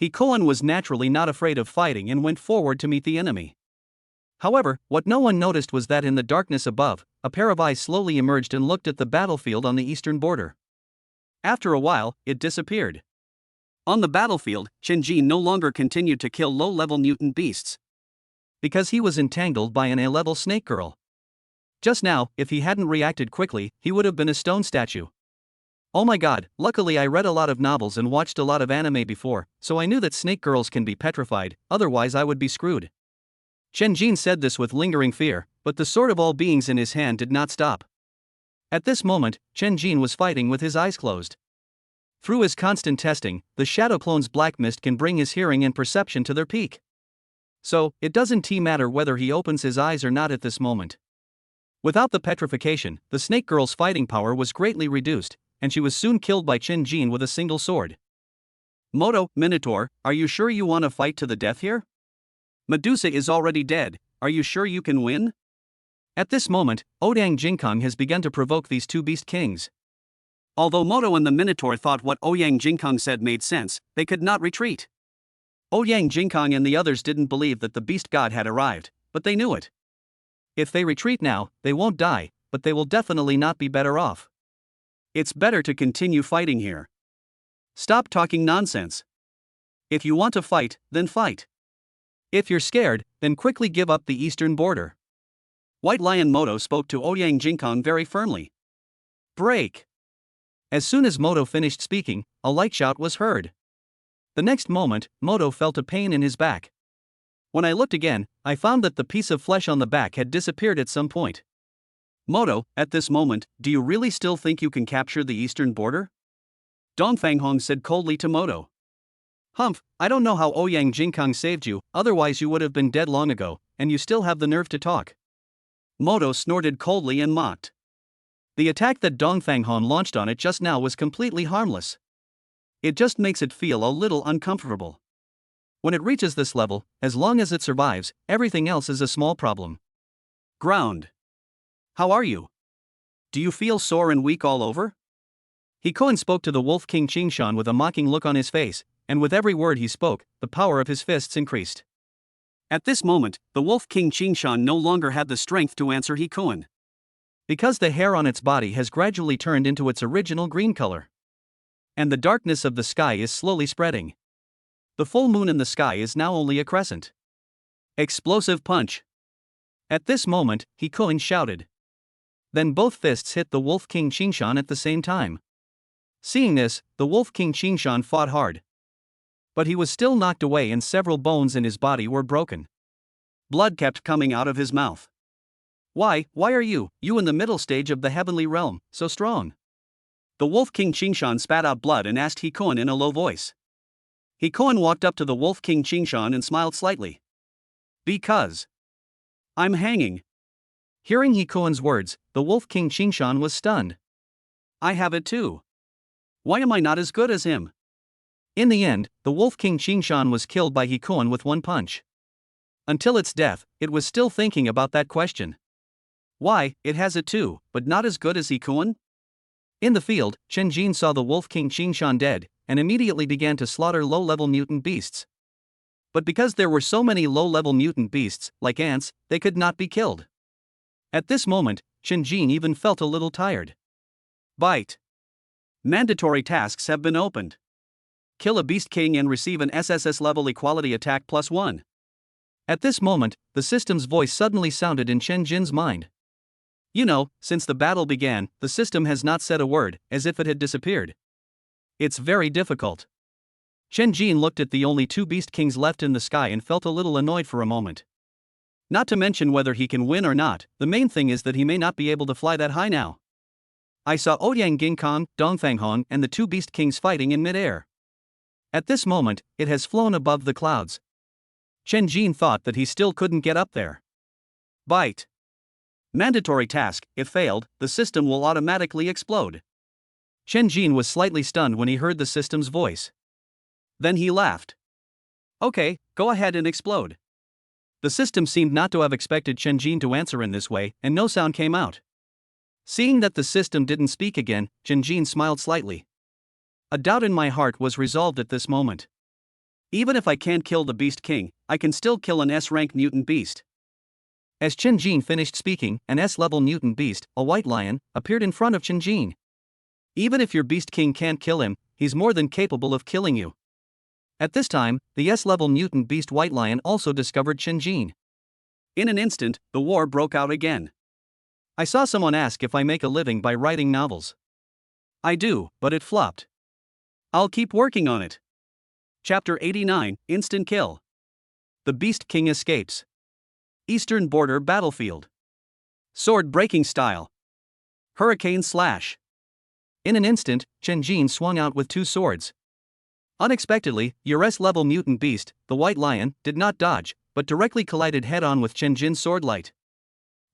Ikoan was naturally not afraid of fighting and went forward to meet the enemy. However, what no one noticed was that in the darkness above, a pair of eyes slowly emerged and looked at the battlefield on the eastern border. After a while, it disappeared. On the battlefield, Chen Jin no longer continued to kill low-level mutant beasts. Because he was entangled by an A-level snake girl. Just now, if he hadn't reacted quickly, he would have been a stone statue. Oh my god, luckily I read a lot of novels and watched a lot of anime before, so I knew that snake girls can be petrified, otherwise I would be screwed. Chen Jin said this with lingering fear, But the sword of all beings in his hand did not stop. At this moment, Chen Jin was fighting with his eyes closed. Through his constant testing, the shadow clone's black mist can bring his hearing and perception to their peak. So, it doesn't matter whether he opens his eyes or not at this moment. Without the petrification, the snake girl's fighting power was greatly reduced, and she was soon killed by Chen Jin with a single sword. Moto, Minotaur, are you sure you want to fight to the death here? Medusa is already dead, are you sure you can win? At this moment, Ouyang Jingkong has begun to provoke these two beast kings. Although Moto and the Minotaur thought what Ouyang Jingkong said made sense, they could not retreat. Ouyang Jingkong and the others didn't believe that the beast god had arrived, but they knew it. If they retreat now, they won't die, but they will definitely not be better off. It's better to continue fighting here. Stop talking nonsense. If you want to fight, then fight. If you're scared, then quickly give up the eastern border. White Lion Moto spoke to Ouyang Jingkong very firmly. Break! As soon as Moto finished speaking, a light shout was heard. The next moment, Moto felt a pain in his back. When I looked again, I found that the piece of flesh on the back had disappeared at some point. Moto, at this moment, do you really still think you can capture the eastern border? Dong Fanghong said coldly to Moto. Humph, I don't know how Ouyang Jingkong saved you, otherwise you would have been dead long ago, and you still have the nerve to talk. Moto snorted coldly and mocked. The attack that Dong Fanghong launched on it just now was completely harmless. It just makes it feel a little uncomfortable. When it reaches this level, as long as it survives, everything else is a small problem. Ground. How are you? Do you feel sore and weak all over? Hikoen spoke to the Wolf King Qingshan with a mocking look on his face, and with every word he spoke, the power of his fists increased. At this moment, the Wolf King Qingshan no longer had the strength to answer Hikoen. Because the hair on its body has gradually turned into its original green color. And the darkness of the sky is slowly spreading. The full moon in the sky is now only a crescent. Explosive punch. At this moment, Hikoen shouted. Then both fists hit the Wolf King Qingshan at the same time. Seeing this, the Wolf King Qingshan fought hard. But he was still knocked away and several bones in his body were broken. Blood kept coming out of his mouth. Why are you in the middle stage of the heavenly realm, so strong? The Wolf King Qingshan spat out blood and asked Hikoen in a low voice. Hikoen walked up to the Wolf King Qingshan and smiled slightly. Because I'm hanging. Hearing Hikoen's words, the Wolf King Qingshan was stunned. I have it too. Why am I not as good as him? In the end, the Wolf King Qingshan was killed by Hikoen with one punch. Until its death, it was still thinking about that question. Why, it has it too, but not as good as Hikoen? In the field, Chen Jin saw the Wolf King Qingshan dead, and immediately began to slaughter low-level mutant beasts. But because there were so many low-level mutant beasts, like ants, they could not be killed. At this moment, Chen Jin even felt a little tired. Bite. Mandatory tasks have been opened. Kill a Beast King and receive an SSS-level equality attack +1. At this moment, the system's voice suddenly sounded in Chen Jin's mind. You know, since the battle began, the system has not said a word, as if it had disappeared. It's very difficult. Chen Jin looked at the only two Beast Kings left in the sky and felt a little annoyed for a moment. Not to mention whether he can win or not, the main thing is that he may not be able to fly that high now. I saw Ouyang Jingkong, Dong Fanghong and the two Beast Kings fighting in mid-air. At this moment, it has flown above the clouds. Chen Jin thought that he still couldn't get up there. Bite. Mandatory task, if failed, the system will automatically explode. Chen Jin was slightly stunned when he heard the system's voice. Then he laughed. Okay, go ahead and explode. The system seemed not to have expected Chen Jin to answer in this way, and no sound came out. Seeing that the system didn't speak again, Chen Jin smiled slightly. A doubt in my heart was resolved at this moment. Even if I can't kill the Beast King, I can still kill an S-rank mutant beast. As Chen Jin finished speaking, an S-level mutant beast, a white lion, appeared in front of Chen Jin. Even if your Beast King can't kill him, he's more than capable of killing you. At this time, the S-level mutant beast white lion also discovered Chen Jin. In an instant, the war broke out again. I saw someone ask if I make a living by writing novels. I do, but it flopped. I'll keep working on it. Chapter 89, Instant Kill. The Beast King escapes. Eastern Border Battlefield. Sword breaking style. Hurricane slash. In an instant, Chen Jin swung out with two swords. Unexpectedly, SSS-level mutant beast, the White Lion, did not dodge, but directly collided head-on with Chen Jin's swordlight.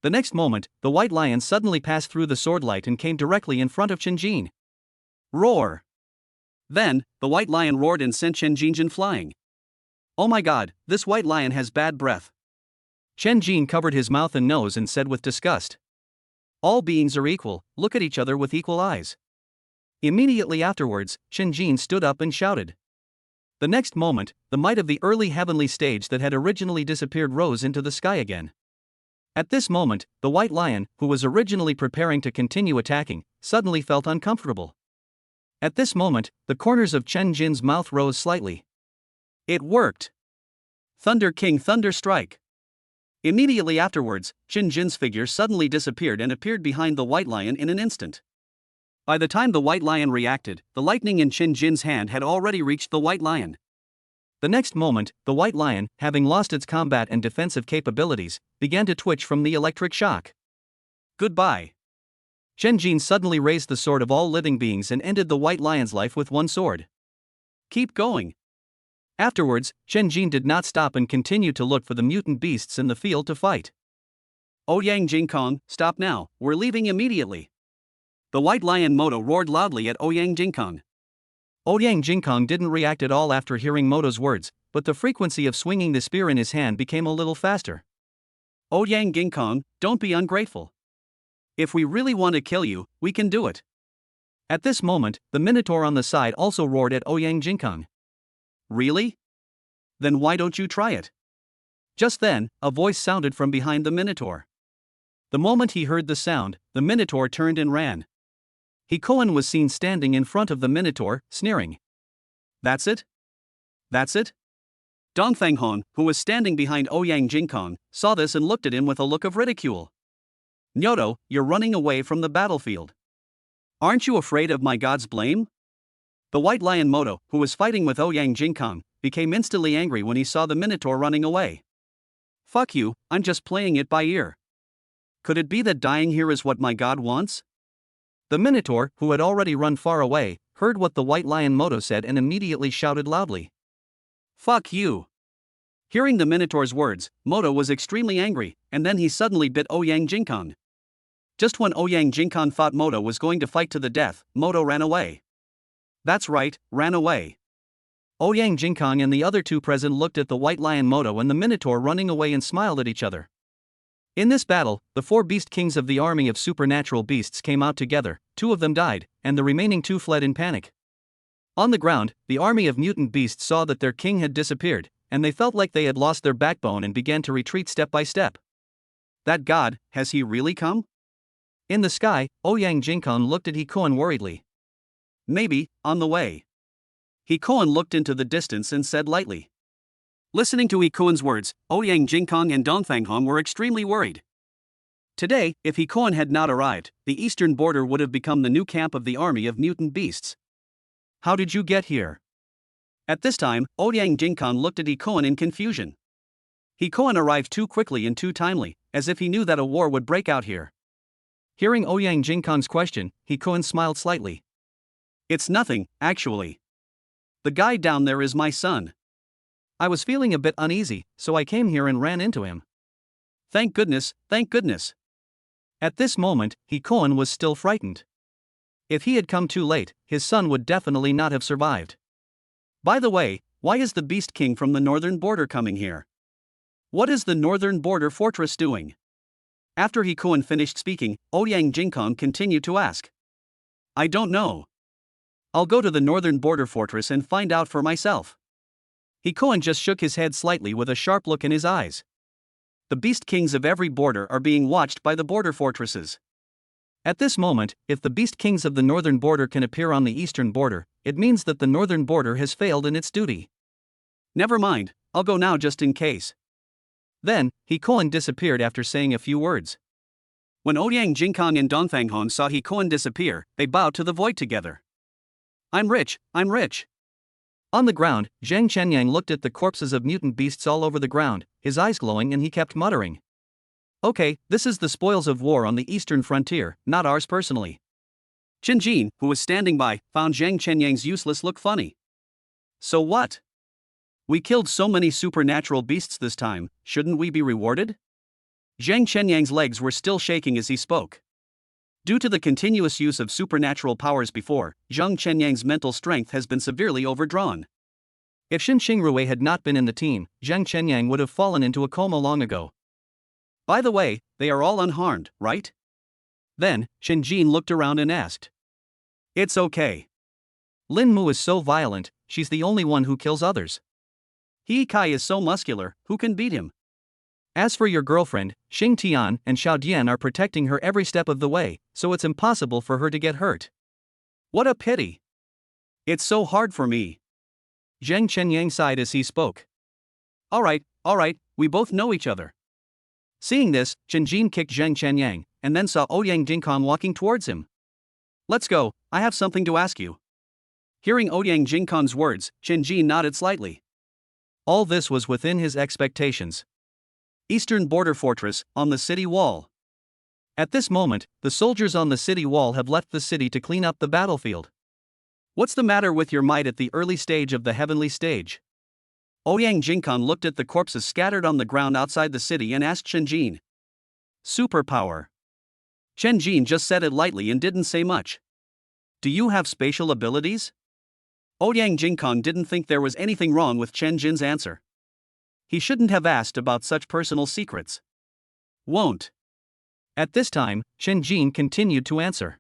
The next moment, the White Lion suddenly passed through the swordlight and came directly in front of Chen Jin. Roar! Then, the White Lion roared and sent Chen Jin flying. Oh my god, this White Lion has bad breath. Chen Jin covered his mouth and nose and said with disgust. All beings are equal, look at each other with equal eyes. Immediately afterwards, Chen Jin stood up and shouted. The next moment, the might of the early heavenly stage that had originally disappeared rose into the sky again. At this moment, the White Lion, who was originally preparing to continue attacking, suddenly felt uncomfortable. At this moment, the corners of Chen Jin's mouth rose slightly. It worked! Thunder King Thunder Strike! Immediately afterwards, Chen Jin's figure suddenly disappeared and appeared behind the White Lion in an instant. By the time the White Lion reacted, the lightning in Chen Jin's hand had already reached the White Lion. The next moment, the White Lion, having lost its combat and defensive capabilities, began to twitch from the electric shock. Goodbye. Chen Jin suddenly raised the sword of all living beings and ended the White Lion's life with one sword. Keep going. Afterwards, Chen Jin did not stop and continued to look for the mutant beasts in the field to fight. Ouyang Jingkong, stop now, we're leaving immediately. The White Lion Moto roared loudly at Ouyang Jingkong. Ouyang Jingkong didn't react at all after hearing Moto's words, but the frequency of swinging the spear in his hand became a little faster. Ouyang Jingkong, don't be ungrateful. If we really want to kill you, we can do it. At this moment, the Minotaur on the side also roared at Ouyang Jingkong. Really? Then why don't you try it? Just then, a voice sounded from behind the Minotaur. The moment he heard the sound, the Minotaur turned and ran. Hikoan was seen standing in front of the Minotaur, sneering. That's it? That's it? Dongfanghong, who was standing behind Ouyang Jingkong, saw this and looked at him with a look of ridicule. Nyoto, you're running away from the battlefield. Aren't you afraid of my god's blame? The White Lion Moto, who was fighting with Ouyang Jingkong, became instantly angry when he saw the Minotaur running away. Fuck you, I'm just playing it by ear. Could it be that dying here is what my god wants? The Minotaur, who had already run far away, heard what the White Lion Moto said and immediately shouted loudly. Fuck you! Hearing the Minotaur's words, Moto was extremely angry, and then he suddenly bit Ouyang Jingkong. Just when Ouyang Jingkong thought Moto was going to fight to the death, Moto ran away. That's right, ran away. Ouyang Jingkong and the other two present looked at the White Lion Moto and the Minotaur running away and smiled at each other. In this battle, the four beast kings of the army of supernatural beasts came out together, 2 of them died, and the remaining 2 fled in panic. On the ground, the army of mutant beasts saw that their king had disappeared, and they felt like they had lost their backbone and began to retreat step by step. That god, has he really come? In the sky, Ouyang Jingkong looked at Hikoan worriedly. Maybe, on the way. Hikoan looked into the distance and said lightly. Listening to Hikoan's words, Ouyang Jingkong and Dongfanghong were extremely worried. Today, if Hikoan had not arrived, the eastern border would have become the new camp of the army of mutant beasts. How did you get here? At this time, Ouyang Jingkong looked at Hikoan in confusion. Hikoan arrived too quickly and too timely, as if he knew that a war would break out here. Hearing Ouyang Jingkong's question, Hikoan smiled slightly. It's nothing, actually. The guy down there is my son. I was feeling a bit uneasy, so I came here and ran into him. Thank goodness, thank goodness. At this moment, Hikoan was still frightened. If he had come too late, his son would definitely not have survived. By the way, why is the Beast King from the northern border coming here? What is the northern border fortress doing? After Hikoan finished speaking, Ouyang Jingkong continued to ask. I don't know. I'll go to the northern border fortress and find out for myself. Hikoan just shook his head slightly with a sharp look in his eyes. The Beast Kings of every border are being watched by the border fortresses. At this moment, if the Beast Kings of the northern border can appear on the eastern border, it means that the northern border has failed in its duty. Never mind, I'll go now just in case. Then, Hikoan disappeared after saying a few words. When Ouyang Jingkong and Dongfanghong saw Hikoan disappear, they bowed to the void together. I'm rich, I'm rich. On the ground, Zhang Chenyang looked at the corpses of mutant beasts all over the ground, his eyes glowing, and he kept muttering. Okay, this is the spoils of war on the eastern frontier, not ours personally. Chen Jin, who was standing by, found Zhang Chenyang's useless look funny. So what? We killed so many supernatural beasts this time, shouldn't we be rewarded? Zhang Chenyang's legs were still shaking as he spoke. Due to the continuous use of supernatural powers before, Zhang Chenyang's mental strength has been severely overdrawn. If Xin Xingrui had not been in the team, Zhang Chenyang would have fallen into a coma long ago. By the way, they are all unharmed, right? Then, Shen Jin looked around and asked. It's okay. Lin Mu is so violent, she's the only one who kills others. He Kai is so muscular, who can beat him? As for your girlfriend, Xing Tian and Xiao Dian are protecting her every step of the way, so it's impossible for her to get hurt. What a pity. It's so hard for me. Zhang Chenyang sighed as he spoke. Alright, we both know each other. Seeing this, Chen Jin kicked Zhang Chenyang, and then saw Ouyang Jingkong walking towards him. Let's go, I have something to ask you. Hearing Ouyang Jingkong's words, Chen Jin nodded slightly. All this was within his expectations. Eastern border fortress, on the city wall. At this moment, the soldiers on the city wall have left the city to clean up the battlefield. What's the matter with your might at the early stage of the heavenly stage? Ouyang Jingkong looked at the corpses scattered on the ground outside the city and asked Chen Jin. Superpower. Chen Jin just said it lightly and didn't say much. Do you have spatial abilities? Ouyang Jingkong didn't think there was anything wrong with Chen Jin's answer. He shouldn't have asked about such personal secrets. Won't. At this time, Chen Jin continued to answer.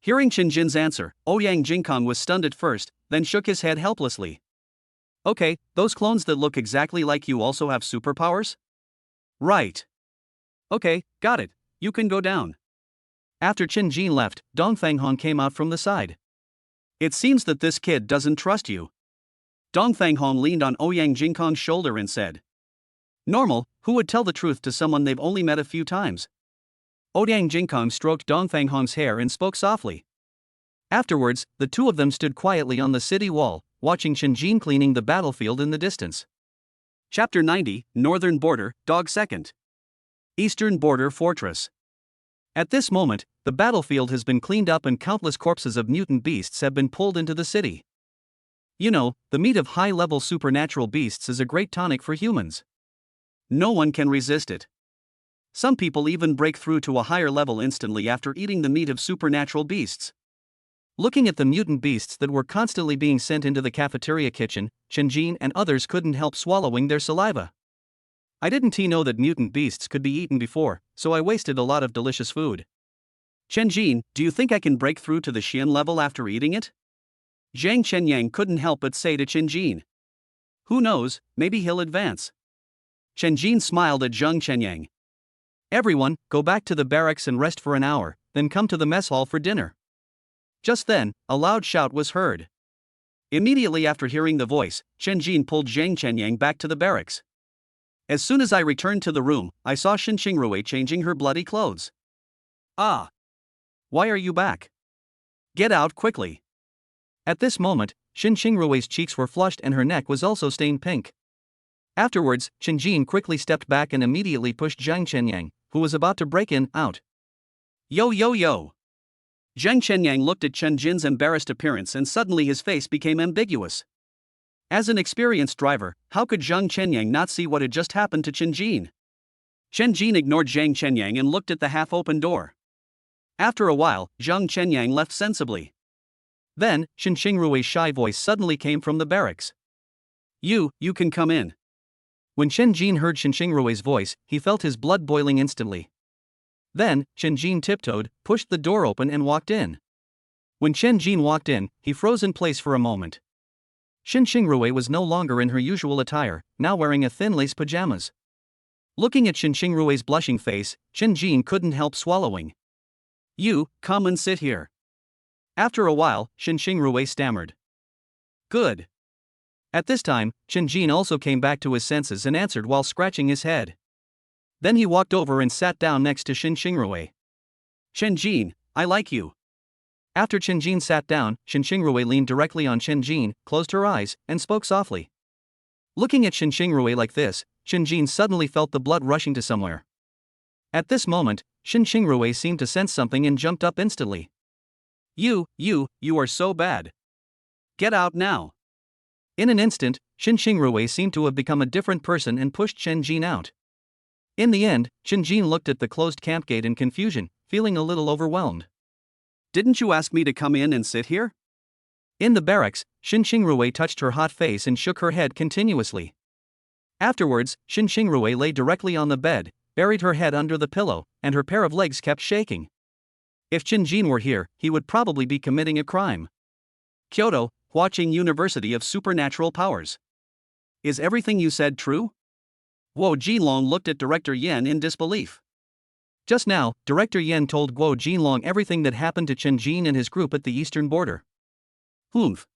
Hearing Chen Jin's answer, Ouyang Jingkong was stunned at first, then shook his head helplessly. Okay, those clones that look exactly like you also have superpowers? Right. Okay, got it, you can go down. After Chen Jin left, Dong Fanghong came out from the side. It seems that this kid doesn't trust you. Dong Fanghong leaned on Ouyang Jingkong's shoulder and said. Normal, who would tell the truth to someone they've only met a few times? Ouyang Jingkong stroked Dong Fanghong's hair and spoke softly. Afterwards, the two of them stood quietly on the city wall, watching Chen Jin cleaning the battlefield in the distance. Chapter 90, Northern Border, Dog Second. Eastern Border Fortress. At this moment, the battlefield has been cleaned up and countless corpses of mutant beasts have been pulled into the city. You know, the meat of high-level supernatural beasts is a great tonic for humans. No one can resist it. Some people even break through to a higher level instantly after eating the meat of supernatural beasts. Looking at the mutant beasts that were constantly being sent into the cafeteria kitchen, Chen Jin and others couldn't help swallowing their saliva. I didn't know that mutant beasts could be eaten before, so I wasted a lot of delicious food. Chen Jin, do you think I can break through to the Xian level after eating it? Zhang Chenyang couldn't help but say to Chen Jin. Who knows, maybe he'll advance. Chen Jin smiled at Zhang Chenyang. Everyone, go back to the barracks and rest for an hour, then come to the mess hall for dinner. Just then, a loud shout was heard. Immediately after hearing the voice, Chen Jin pulled Zhang Chenyang back to the barracks. As soon as I returned to the room, I saw Xin Xingrui changing her bloody clothes. Ah! Why are you back? Get out quickly. At this moment, Xin Xingrui's cheeks were flushed and her neck was also stained pink. Afterwards, Chen Jin quickly stepped back and immediately pushed Zhang Chenyang, who was about to break in, out. Yo! Zhang Chenyang looked at Chen Jin's embarrassed appearance and suddenly his face became ambiguous. As an experienced driver, how could Zhang Chenyang not see what had just happened to Chen Jin? Chen Jin ignored Zhang Chenyang and looked at the half-open door. After a while, Zhang Chenyang left sensibly. Then, Xin Xingrui's shy voice suddenly came from the barracks. You can come in. When Chen Jin heard Xin Xingrui's voice, he felt his blood boiling instantly. Then, Chen Jin tiptoed, pushed the door open and walked in. When Chen Jin walked in, he froze in place for a moment. Xin Xingrui was no longer in her usual attire, now wearing a thin lace pajamas. Looking at Xin Xingrui's blushing face, Chen Jin couldn't help swallowing. You, come and sit here. After a while, Xin Xingrui stammered. Good. At this time, Chen Jin also came back to his senses and answered while scratching his head. Then he walked over and sat down next to Xin Xingrui. Chen Jin, I like you. After Chen Jin sat down, Xin Xingrui leaned directly on Chen Jin, closed her eyes, and spoke softly. Looking at Xin Xingrui like this, Chen Jin suddenly felt the blood rushing to somewhere. At this moment, Shin Xingrui seemed to sense something and jumped up instantly. You are so bad. Get out now. In an instant, Shin Xingrui seemed to have become a different person and pushed Chen Jin out. In the end, Chen Jin looked at the closed camp gate in confusion, feeling a little overwhelmed. Didn't you ask me to come in and sit here? In the barracks, Shin Xingrui touched her hot face and shook her head continuously. Afterwards, Shin Xingrui lay directly on the bed, buried her head under the pillow, and her pair of legs kept shaking. If Chen Jin were here, he would probably be committing a crime. Kyoto, watching University of Supernatural Powers. Is everything you said true? Guo Jinlong looked at Director Yen in disbelief. Just now, Director Yen told Guo Jinlong everything that happened to Chen Jin and his group at the eastern border. Humph.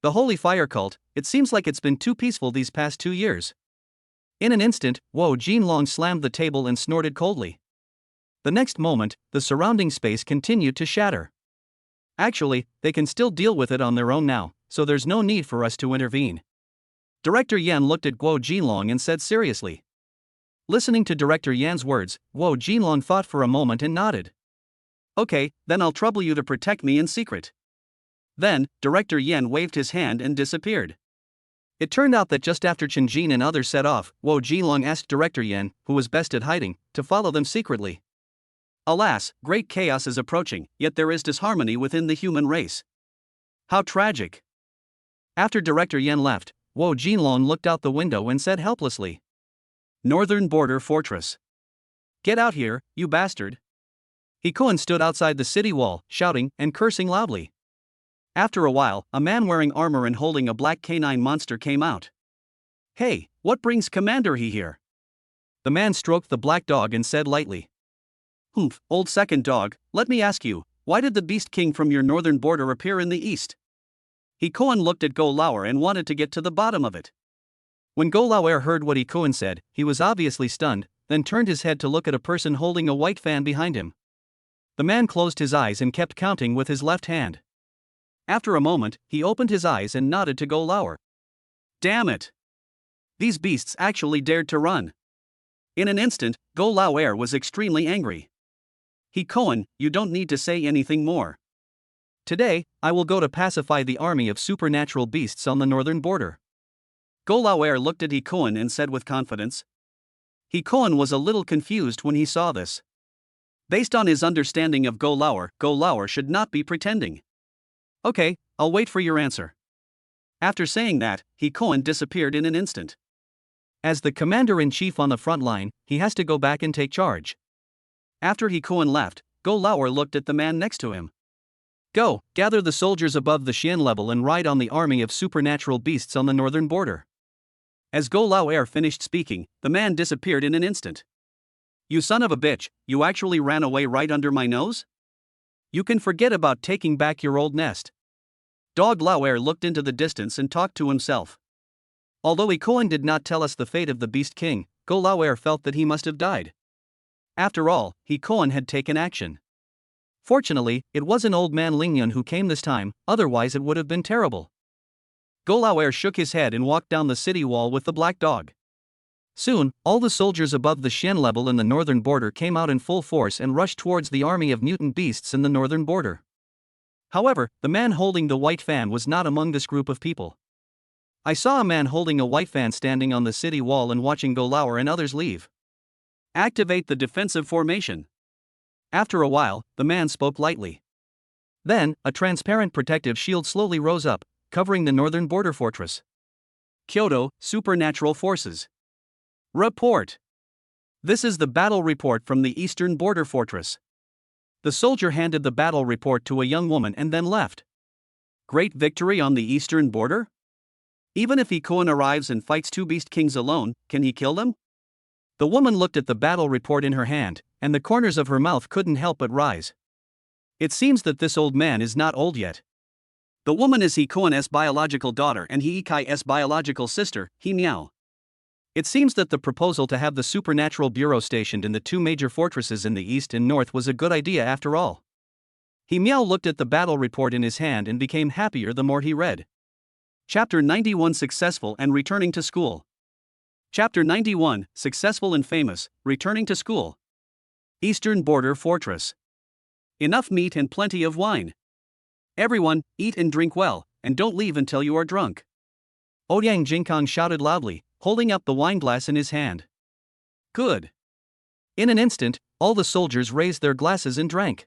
The Holy Fire Cult, it seems like it's been too peaceful these past 2 years. In an instant, Guo Jinlong slammed the table and snorted coldly. The next moment, the surrounding space continued to shatter. Actually, they can still deal with it on their own now, so there's no need for us to intervene. Director Yan looked at Guo Jinlong and said seriously. Listening to Director Yan's words, Guo Jinlong thought for a moment and nodded. Okay, then I'll trouble you to protect me in secret. Then, Director Yan waved his hand and disappeared. It turned out that just after Chen Jin and others set off, Guo Jinlong asked Director Yan, who was best at hiding, to follow them secretly. Alas, great chaos is approaching, yet there is disharmony within the human race. How tragic. After Director Yan left, Guo Jinlong looked out the window and said helplessly. Northern Border Fortress. Get out here, you bastard. Hikoan stood outside the city wall, shouting and cursing loudly. After a while, a man wearing armor and holding a black canine monster came out. Hey, what brings Commander He here? The man stroked the black dog and said lightly. Humph, old second dog, let me ask you, why did the Beast King from your northern border appear in the east? Hikoan looked at Go Lauer and wanted to get to the bottom of it. When Go Lauer heard what Hikoan said, he was obviously stunned, then turned his head to look at a person holding a white fan behind him. The man closed his eyes and kept counting with his left hand. After a moment, he opened his eyes and nodded to Go Lauer. Damn it! These beasts actually dared to run. In an instant, Go Lauer was extremely angry. Hikoan, you don't need to say anything more. Today, I will go to pacify the army of supernatural beasts on the northern border. Go Lauer looked at Hikoan and said with confidence. Hikoan was a little confused when he saw this. Based on his understanding of Go Lauer should not be pretending. Okay, I'll wait for your answer. After saying that, Hikoan disappeared in an instant. As the commander-in-chief on the front line, he has to go back and take charge. After Hikoan left, Go Lauer looked at the man next to him. Go, gather the soldiers above the Xian level and ride on the army of supernatural beasts on the northern border. As Go Lauer finished speaking, the man disappeared in an instant. You son of a bitch, you actually ran away right under my nose? You can forget about taking back your old nest. Dog Lauer looked into the distance and talked to himself. Although Hikoan did not tell us the fate of the Beast King, Go Lauer felt that he must have died. After all, Hikoan had taken action. Fortunately, it wasn't old man Lingyun who came this time, otherwise it would have been terrible. Go Lauer shook his head and walked down the city wall with the black dog. Soon, all the soldiers above the Xian level in the northern border came out in full force and rushed towards the army of mutant beasts in the northern border. However, the man holding the white fan was not among this group of people. I saw a man holding a white fan standing on the city wall and watching Go Lauer and others leave. Activate the defensive formation. After a while, the man spoke lightly. Then, a transparent protective shield slowly rose up, covering the northern border fortress. Kyoto, Supernatural Forces. Report. This is the battle report from the eastern border fortress. The soldier handed the battle report to a young woman and then left. Great victory on the eastern border? Even if Hikoan arrives and fights two Beast Kings alone, can he kill them? The woman looked at the battle report in her hand, and the corners of her mouth couldn't help but rise. It seems that this old man is not old yet. The woman is Hikoan's biological daughter and Hiikai's biological sister, He Miao. It seems that the proposal to have the Supernatural Bureau stationed in the two major fortresses in the east and north was a good idea after all. He Miao looked at the battle report in his hand and became happier the more he read. Chapter 91 Successful and Returning to School. Chapter 91 Successful and Famous, Returning to School. Eastern Border Fortress. Enough meat and plenty of wine. Everyone, eat and drink well, and don't leave until you are drunk. Ouyang Jingkong shouted loudly, holding up the wineglass in his hand. Good. In an instant, all the soldiers raised their glasses and drank.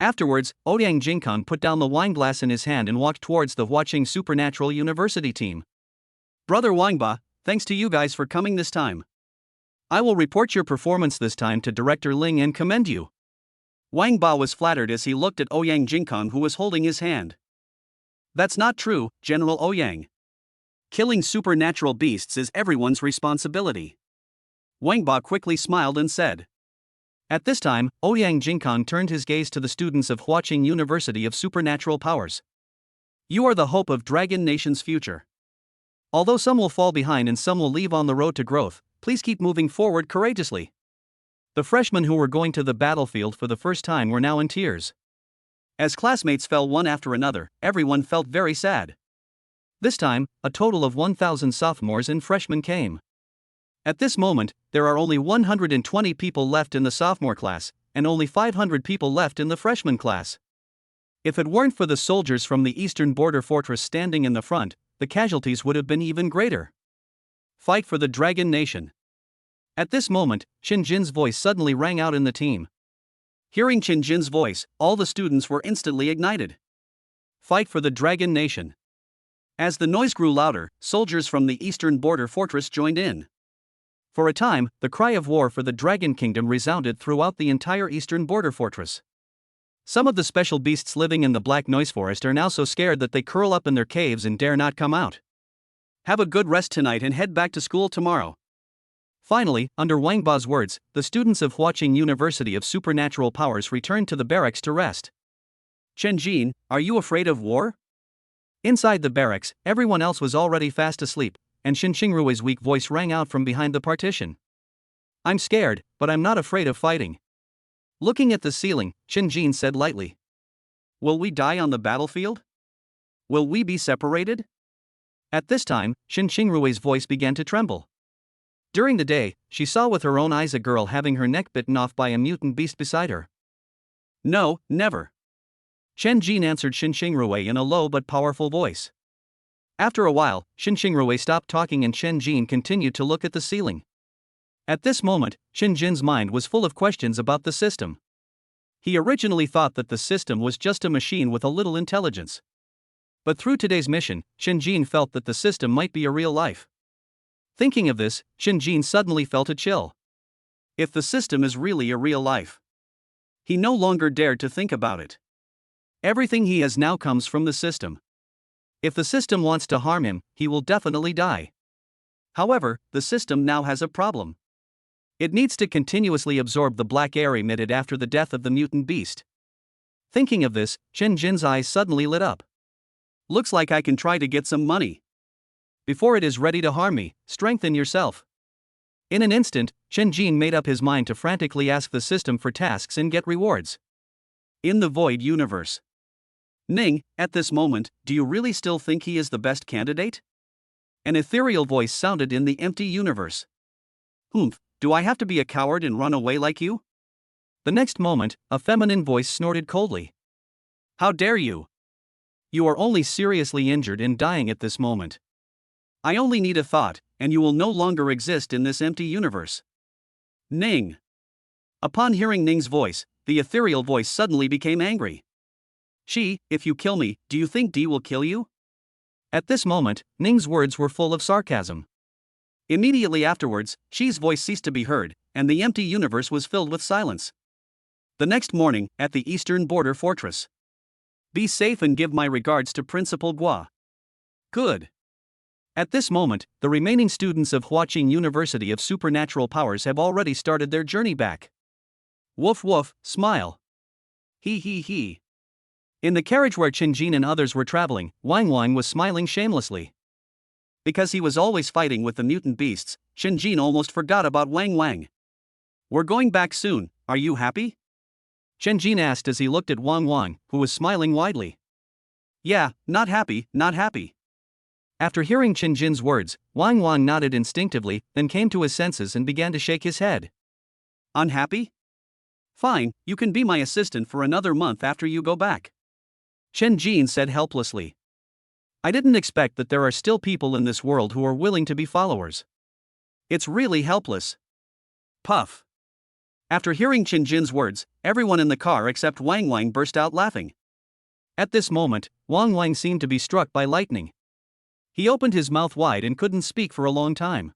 Afterwards, Ouyang Jingkong put down the wineglass in his hand and walked towards the watching Supernatural University team. Brother Wangba, thanks to you guys for coming this time. I will report your performance this time to Director Ling and commend you. Wang Ba was flattered as he looked at Ouyang Jingkong, who was holding his hand. That's not true, General Ouyang. Killing supernatural beasts is everyone's responsibility. Wang Ba quickly smiled and said. At this time, Ouyang Jingkong turned his gaze to the students of Huaqing University of Supernatural Powers. You are the hope of Dragon Nation's future. Although some will fall behind and some will leave on the road to growth, please keep moving forward courageously. The freshmen who were going to the battlefield for the first time were now in tears. As classmates fell one after another, everyone felt very sad. This time, a total of 1,000 sophomores and freshmen came. At this moment, there are only 120 people left in the sophomore class, and only 500 people left in the freshman class. If it weren't for the soldiers from the Eastern Border Fortress standing in the front, the casualties would have been even greater. Fight for the Dragon Nation. At this moment, Qin Jin's voice suddenly rang out in the team. Hearing Qin Jin's voice, all the students were instantly ignited. Fight for the Dragon Nation. As the noise grew louder, soldiers from the Eastern Border Fortress joined in. For a time, the cry of war for the Dragon Kingdom resounded throughout the entire Eastern Border Fortress. Some of the special beasts living in the Black Noise Forest are now so scared that they curl up in their caves and dare not come out. Have a good rest tonight and head back to school tomorrow. Finally, under Wang Ba's words, the students of Huaqing University of Supernatural Powers returned to the barracks to rest. Chen Jin, are you afraid of war? Inside the barracks, everyone else was already fast asleep, and Xin Xingrui's weak voice rang out from behind the partition. I'm scared, but I'm not afraid of fighting. Looking at the ceiling, Chen Jin said lightly. Will we die on the battlefield? Will we be separated? At this time, Xin Xingrui's voice began to tremble. During the day, she saw with her own eyes a girl having her neck bitten off by a mutant beast beside her. No, never. Chen Jin answered Xin Xingrui in a low but powerful voice. After a while, Xin Xingrui stopped talking and Chen Jin continued to look at the ceiling. At this moment, Xin Jin's mind was full of questions about the system. He originally thought that the system was just a machine with a little intelligence. But through today's mission, Xin Jin felt that the system might be a real life. Thinking of this, Xin Jin suddenly felt a chill. If the system is really a real life. He no longer dared to think about it. Everything he has now comes from the system. If the system wants to harm him, he will definitely die. However, the system now has a problem. It needs to continuously absorb the black air emitted after the death of the mutant beast. Thinking of this, Chen Jin's eyes suddenly lit up. Looks like I can try to get some money. Before it is ready to harm me, strengthen yourself. In an instant, Chen Jin made up his mind to frantically ask the system for tasks and get rewards. In the Void Universe. Ning, at this moment, do you really still think he is the best candidate? An ethereal voice sounded in the empty universe. Do I have to be a coward and run away like you? The next moment, a feminine voice snorted coldly. How dare you? You are only seriously injured and dying at this moment. I only need a thought, and you will no longer exist in this empty universe. Ning. Upon hearing Ning's voice, the ethereal voice suddenly became angry. If you kill me, do you think D will kill you? At this moment, Ning's words were full of sarcasm. Immediately afterwards, Xi's voice ceased to be heard, and the empty universe was filled with silence. The next morning, at the Eastern Border Fortress. Be safe and give my regards to Principal Gua. Good. At this moment, the remaining students of Huaqing University of Supernatural Powers have already started their journey back. Woof woof, smile. He. In the carriage where Qin Jin and others were traveling, Wang Wang was smiling shamelessly. Because he was always fighting with the mutant beasts, Qin Jin almost forgot about Wang Wang. We're going back soon, are you happy? Qin Jin asked as he looked at Wang Wang, who was smiling widely. Yeah, not happy. After hearing Qin Jin's words, Wang Wang nodded instinctively, then came to his senses and began to shake his head. Unhappy? Fine, you can be my assistant for another month after you go back, Chen Jin said helplessly. I didn't expect that there are still people in this world who are willing to be followers. It's really helpless. Puff. After hearing Chen Jin's words, everyone in the car except Wang Wang burst out laughing. At this moment, Wang Wang seemed to be struck by lightning. He opened his mouth wide and couldn't speak for a long time.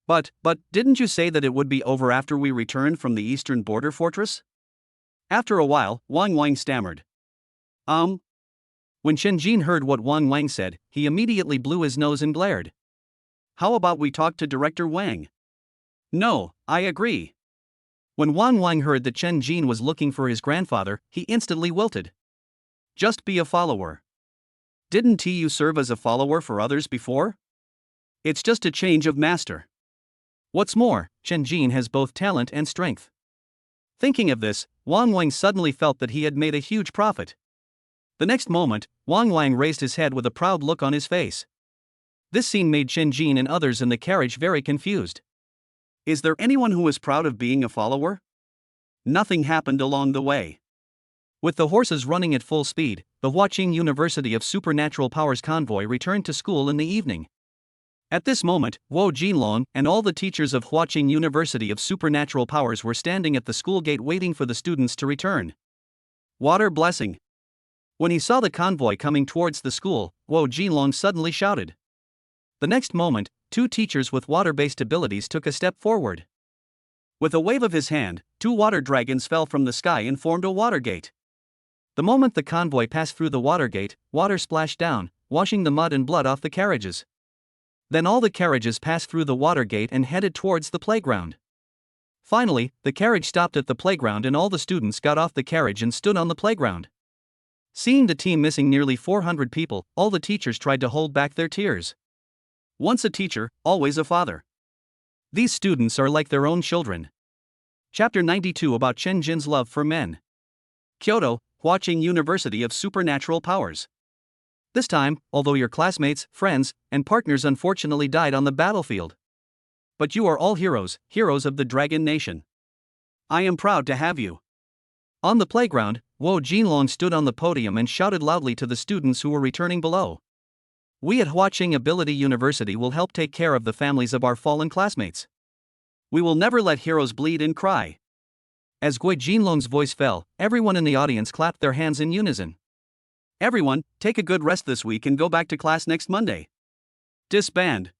But didn't you say that it would be over after we returned from the eastern border fortress? After a while, Wang Wang stammered. When Chen Jin heard what Wang Wang said, he immediately blew his nose and glared. How about we talk to Director Wang? No, I agree. When Wang Wang heard that Chen Jin was looking for his grandfather, he instantly wilted. Just be a follower. Didn't you serve as a follower for others before? It's just a change of master. What's more, Chen Jin has both talent and strength. Thinking of this, Wang Wang suddenly felt that he had made a huge profit. The next moment, Wang Wang raised his head with a proud look on his face. This scene made Chen Jin and others in the carriage very confused. Is there anyone who is proud of being a follower? Nothing happened along the way. With the horses running at full speed, the Huaqing University of Supernatural Powers convoy returned to school in the evening. At this moment, Wu Jinlong and all the teachers of Huaqing University of Supernatural Powers were standing at the school gate waiting for the students to return. Water blessing. When he saw the convoy coming towards the school, Wu Jinlong suddenly shouted. The next moment, two teachers with water-based abilities took a step forward. With a wave of his hand, two water dragons fell from the sky and formed a water gate. The moment the convoy passed through the water gate, water splashed down, washing the mud and blood off the carriages. Then all the carriages passed through the water gate and headed towards the playground. Finally, the carriage stopped at the playground and all the students got off the carriage and stood on the playground. Seeing the team missing nearly 400 people, all the teachers tried to hold back their tears. Once a teacher, always a father. These students are like their own children. Chapter 92 about Chen Jin's love for men. Kyoto, Huaqing University of Supernatural Powers. This time, although your classmates, friends, and partners unfortunately died on the battlefield. But you are all heroes, heroes of the Dragon Nation. I am proud to have you. On the playground, Wu Jinlong stood on the podium and shouted loudly to the students who were returning below. We at Huaqing Ability University will help take care of the families of our fallen classmates. We will never let heroes bleed and cry. As Gui Jinlong's voice fell, everyone in the audience clapped their hands in unison. Everyone, take a good rest this week and go back to class next Monday. Disband.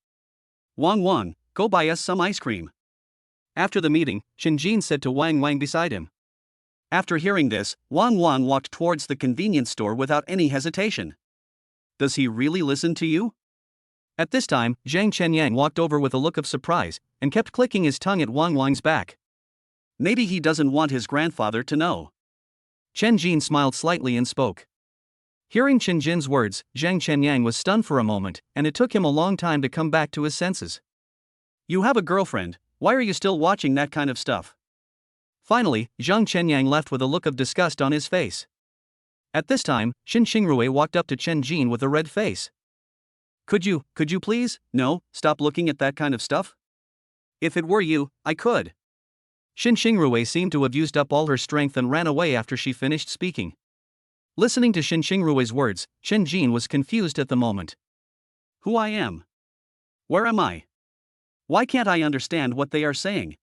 Wang Wang, go buy us some ice cream. After the meeting, Chen Jin said to Wang Wang beside him. After hearing this, Wang Wang walked towards the convenience store without any hesitation. Does he really listen to you? At this time, Zhang Chenyang walked over with a look of surprise, and kept clicking his tongue at Wang Wang's back. Maybe he doesn't want his grandfather to know. Chen Jin smiled slightly and spoke. Hearing Chen Jin's words, Zhang Chenyang was stunned for a moment, and it took him a long time to come back to his senses. You have a girlfriend, why are you still watching that kind of stuff? Finally, Zhang Chenyang left with a look of disgust on his face. At this time, Xin Xingrui walked up to Chen Jin with a red face. Could you please, stop looking at that kind of stuff? If it were you, I could. Xin Xingrui seemed to have used up all her strength and ran away after she finished speaking. Listening to Xin Xingrui's words, Chen Jin was confused at the moment. Who I am? Where am I? Why can't I understand what they are saying?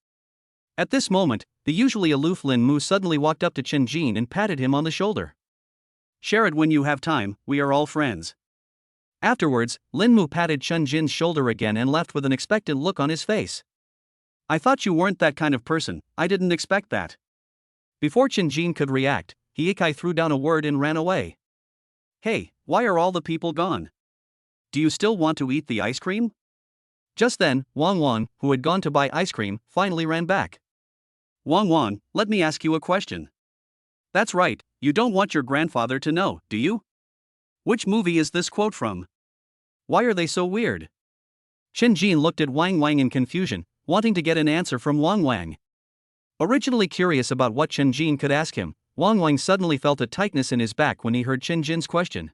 At this moment, the usually aloof Lin Mu suddenly walked up to Chen Jin and patted him on the shoulder. Share it when you have time, we are all friends. Afterwards, Lin Mu patted Chen Jin's shoulder again and left with an expectant look on his face. I thought you weren't that kind of person, I didn't expect that. Before Chen Jin could react, Ikai threw down a word and ran away. Hey, why are all the people gone? Do you still want to eat the ice cream? Just then, Wang Wang, who had gone to buy ice cream, finally ran back. Wang Wang, let me ask you a question. That's right, you don't want your grandfather to know, do you? Which movie is this quote from? Why are they so weird? Chen Jin looked at Wang Wang in confusion, wanting to get an answer from Wang Wang. Originally curious about what Chen Jin could ask him, Wang Wang suddenly felt a tightness in his back when he heard Chen Jin's question.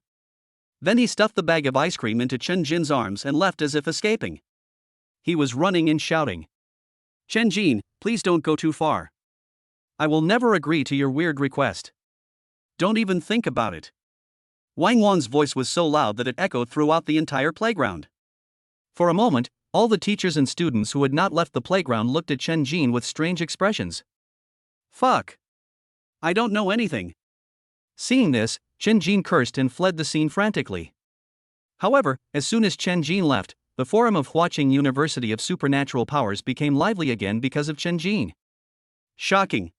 Then he stuffed the bag of ice cream into Chen Jin's arms and left as if escaping. He was running and shouting. Chen Jin, please don't go too far. I will never agree to your weird request. Don't even think about it. Wang Wan's voice was so loud that it echoed throughout the entire playground. For a moment, all the teachers and students who had not left the playground looked at Chen Jin with strange expressions. Fuck. I don't know anything. Seeing this, Chen Jin cursed and fled the scene frantically. However, as soon as Chen Jin left, the forum of Huaqing University of Supernatural Powers became lively again because of Chen Jin. Shocking.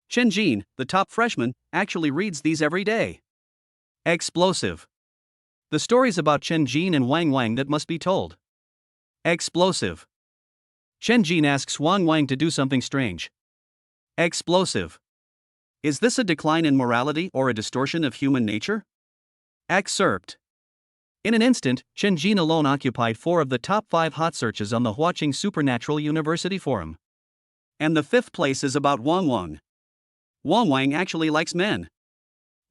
Chen Jin, the top freshman, actually reads these every day. Explosive. The stories about Chen Jin and Wang that must be told. Explosive. Chen Jin asks Wang to do something strange. Explosive. Is this a decline in morality or a distortion of human nature? Excerpt. In an instant, Chen Jin alone occupied 4 of the top 5 hot searches on the Huaqing Supernatural University forum. And the 5th place is about Wang. Wang actually likes men.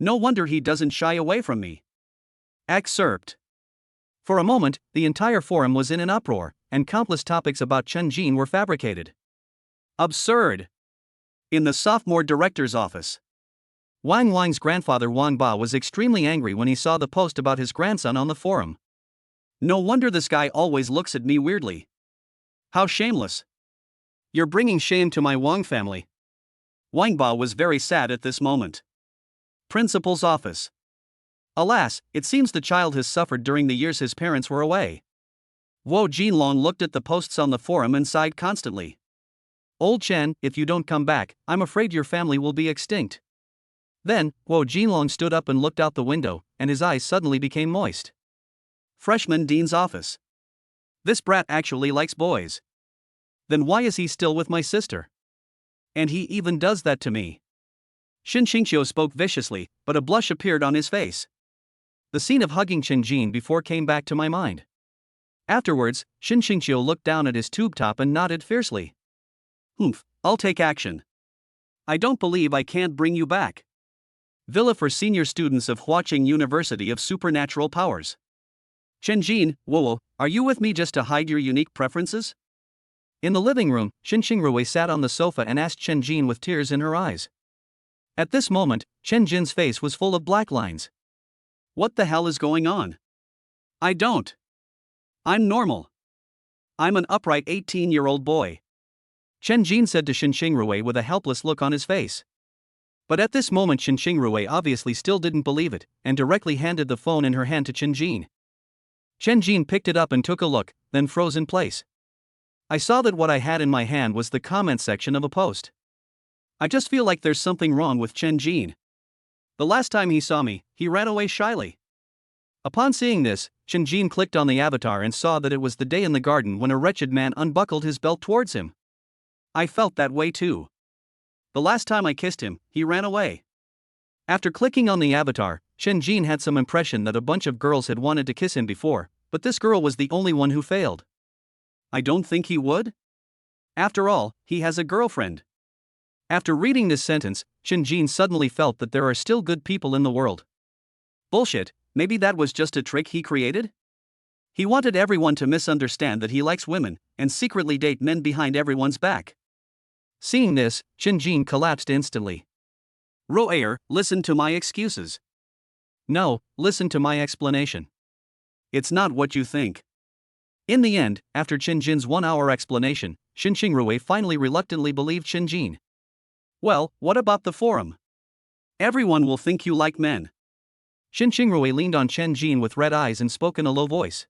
No wonder he doesn't shy away from me. Excerpt. For a moment, the entire forum was in an uproar, and countless topics about Chen Jin were fabricated. Absurd. In the sophomore director's office, Wang's grandfather Wang Ba was extremely angry when he saw the post about his grandson on the forum. No wonder this guy always looks at me weirdly. How shameless. You're bringing shame to my Wang family. Wang Ba was very sad at this moment. Principal's office. Alas, it seems the child has suffered during the years his parents were away. Wo Jinlong looked at the posts on the forum and sighed constantly. Old Chen, if you don't come back, I'm afraid your family will be extinct. Then, Wo Jinlong stood up and looked out the window, and his eyes suddenly became moist. Freshman Dean's office. This brat actually likes boys. Then why is he still with my sister? And he even does that to me. Shin Xingqiu spoke viciously, but a blush appeared on his face. The scene of hugging Chen Jin before came back to my mind. Afterwards, Shin Xingqiu looked down at his tube top and nodded fiercely. Humph, I'll take action. I don't believe I can't bring you back. Villa for senior students of Huaqing University of Supernatural Powers. Chen Jin, Wo, are you with me just to hide your unique preferences? In the living room, Xin Xingrui sat on the sofa and asked Chen Jin with tears in her eyes. At this moment, Chen Jin's face was full of black lines. What the hell is going on? I don't. I'm normal. I'm an upright 18-year-old boy. Chen Jin said to Xin Xingrui with a helpless look on his face. But at this moment Xin Xingrui obviously still didn't believe it, and directly handed the phone in her hand to Chen Jin. Chen Jin picked it up and took a look, then froze in place. I saw that what I had in my hand was the comment section of a post. I just feel like there's something wrong with Chen Jin. The last time he saw me, he ran away shyly. Upon seeing this, Chen Jin clicked on the avatar and saw that it was the day in the garden when a wretched man unbuckled his belt towards him. I felt that way too. The last time I kissed him, he ran away. After clicking on the avatar, Chen Jin had some impression that a bunch of girls had wanted to kiss him before, but this girl was the only one who failed. I don't think he would. After all, he has a girlfriend. After reading this sentence, Chen Jin suddenly felt that there are still good people in the world. Bullshit, maybe that was just a trick he created? He wanted everyone to misunderstand that he likes women, and secretly date men behind everyone's back. Seeing this, Chen Jin collapsed instantly. Ro'er, listen to my excuses. No, listen to my explanation. It's not what you think. In the end, after Chen Jin's 1-hour explanation, Xin Xingrui finally reluctantly believed Chen Jin. Well, what about the forum? Everyone will think you like men. Xin Xingrui leaned on Chen Jin with red eyes and spoke in a low voice.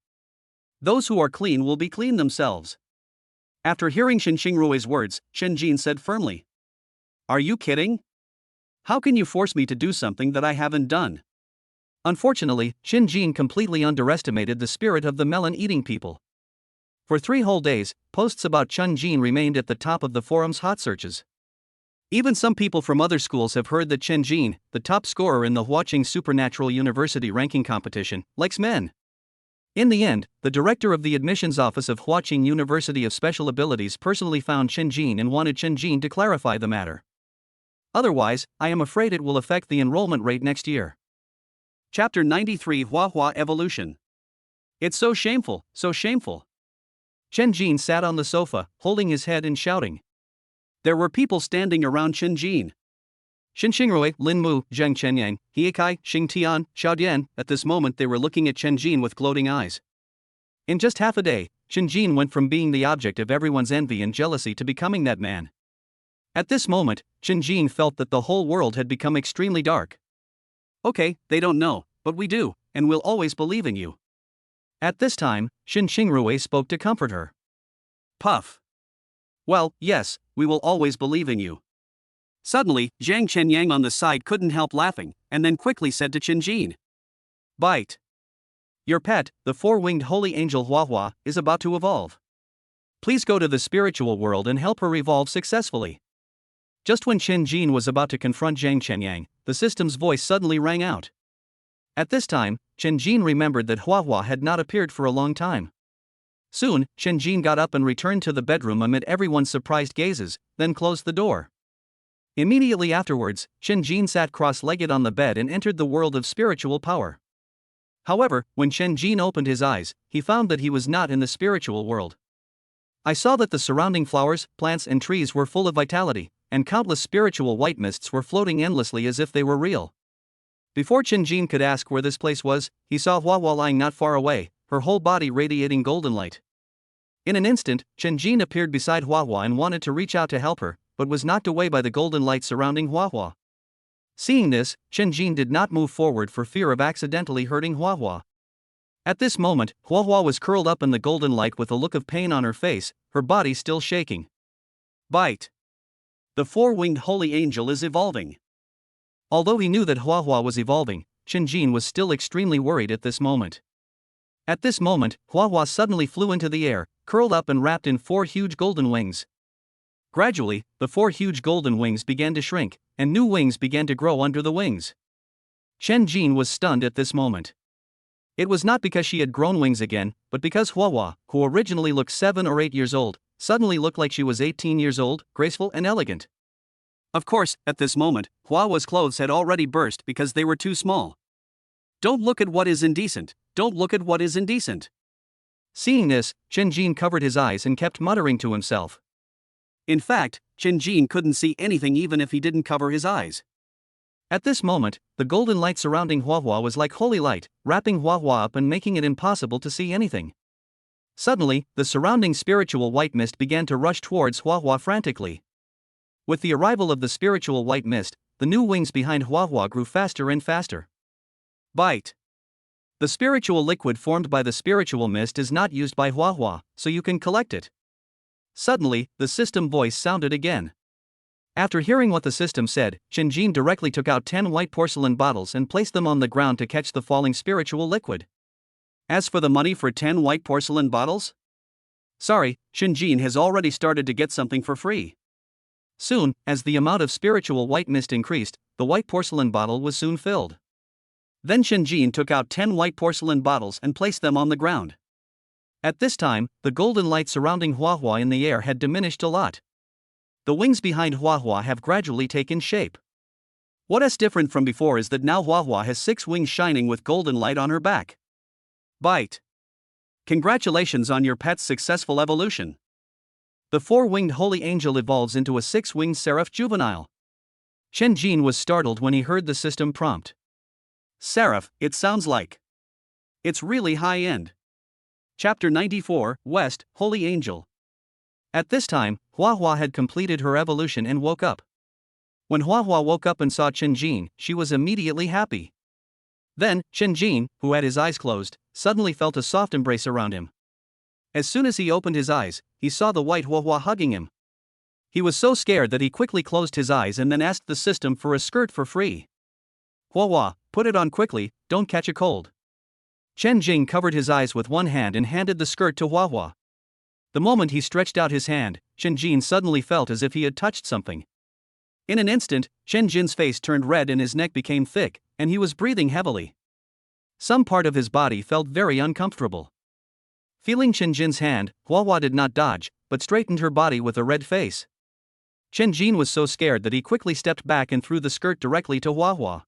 Those who are clean will be clean themselves. After hearing Xin Xingrui's words, Chen Jin said firmly. Are you kidding? How can you force me to do something that I haven't done? Unfortunately, Chen Jin completely underestimated the spirit of the melon-eating people. For 3 whole days, posts about Chen Jin remained at the top of the forum's hot searches. Even some people from other schools have heard that Chen Jin, the top scorer in the Huaqing Supernatural University ranking competition, likes men. In the end, the director of the admissions office of Huaqing University of Special Abilities personally found Chen Jin and wanted Chen Jin to clarify the matter. Otherwise, I am afraid it will affect the enrollment rate next year. Chapter 93 Hua Evolution. It's so shameful, so shameful. Chen Jin sat on the sofa, holding his head and shouting. There were people standing around Chen-jin. Xinxingrui, Lin Mu, Zheng Chenyang, Hiekai, Xing Tian, Xiao Dian. At this moment they were looking at Chen-jin with gloating eyes. In just half a day, Chen-jin went from being the object of everyone's envy and jealousy to becoming that man. At this moment, Chen-jin felt that the whole world had become extremely dark. Okay, they don't know, but we do, and we'll always believe in you. At this time, Xinxingrui spoke to comfort her. Puff. Well, yes, we will always believe in you. Suddenly, Zhang Chenyang on the side couldn't help laughing, and then quickly said to Chen-jin. Bite. Your pet, the four-winged holy angel Huahua, is about to evolve. Please go to the spiritual world and help her evolve successfully. Just when Chen-jin was about to confront Zhang Chenyang, the system's voice suddenly rang out. At this time, Chen-jin remembered that Huahua had not appeared for a long time. Soon, Chen-jin got up and returned to the bedroom amid everyone's surprised gazes, then closed the door. Immediately afterwards, Chen-jin sat cross-legged on the bed and entered the world of spiritual power. However, when Chen-jin opened his eyes, he found that he was not in the spiritual world. I saw that the surrounding flowers, plants and trees were full of vitality, and countless spiritual white mists were floating endlessly as if they were real. Before Chen-jin could ask where this place was, he saw Huahua lying not far away, her whole body radiating golden light. In an instant, Chen-jin appeared beside Huahua and wanted to reach out to help her, but was knocked away by the golden light surrounding Huahua. Seeing this, Chen-jin did not move forward for fear of accidentally hurting Huahua. At this moment, Huahua was curled up in the golden light with a look of pain on her face, her body still shaking. Bite. The four-winged holy angel is evolving. Although he knew that Huahua was evolving, Chen-jin was still extremely worried at this moment. At this moment, Huahua suddenly flew into the air, curled up and wrapped in four huge golden wings. Gradually, the four huge golden wings began to shrink, and new wings began to grow under the wings. Chen-jin was stunned at this moment. It was not because she had grown wings again, but because Huahua, who originally looked 7 or 8 years old, suddenly looked like she was 18 years old, graceful and elegant. Of course, at this moment, Huahua's clothes had already burst because they were too small. Don't look at what is indecent, don't look at what is indecent. Seeing this, Chen-jin covered his eyes and kept muttering to himself. In fact, Chen-jin couldn't see anything even if he didn't cover his eyes. At this moment, the golden light surrounding Huahua was like holy light, wrapping Huahua up and making it impossible to see anything. Suddenly, the surrounding spiritual white mist began to rush towards Huahua frantically. With the arrival of the spiritual white mist, the new wings behind Huahua grew faster and faster. Bite. The spiritual liquid formed by the spiritual mist is not used by Huahua, so you can collect it. Suddenly, the system voice sounded again. After hearing what the system said, Chen-jin directly took out 10 white porcelain bottles and placed them on the ground to catch the falling spiritual liquid. As for the money for 10 white porcelain bottles? Sorry, Chen-jin has already started to get something for free. Soon, as the amount of spiritual white mist increased, the white porcelain bottle was soon filled. Then Chen-jin took out 10 white porcelain bottles and placed them on the ground. At this time, the golden light surrounding Huahua in the air had diminished a lot. The wings behind Huahua have gradually taken shape. What is different from before is that now Huahua has 6 wings shining with golden light on her back. Bite. Congratulations on your pet's successful evolution. The four-winged holy angel evolves into a 6-winged seraph juvenile. Chen-jin was startled when he heard the system prompt. Seraph, it sounds like. It's really high-end. Chapter 94, West, Holy Angel. At this time, Huahua had completed her evolution and woke up. When Huahua woke up and saw Chen-jin, she was immediately happy. Then, Chen-jin, who had his eyes closed, suddenly felt a soft embrace around him. As soon as he opened his eyes, he saw the white Huahua hugging him. He was so scared that he quickly closed his eyes and then asked the system for a skirt for free. Huahua, put it on quickly, don't catch a cold. Chen-jin covered his eyes with one hand and handed the skirt to Huahua. The moment he stretched out his hand, Chen-jin suddenly felt as if he had touched something. In an instant, Chen-jin's face turned red and his neck became thick, and he was breathing heavily. Some part of his body felt very uncomfortable. Feeling Chen-jin's hand, Huahua did not dodge, but straightened her body with a red face. Chen-jin was so scared that he quickly stepped back and threw the skirt directly to Huahua.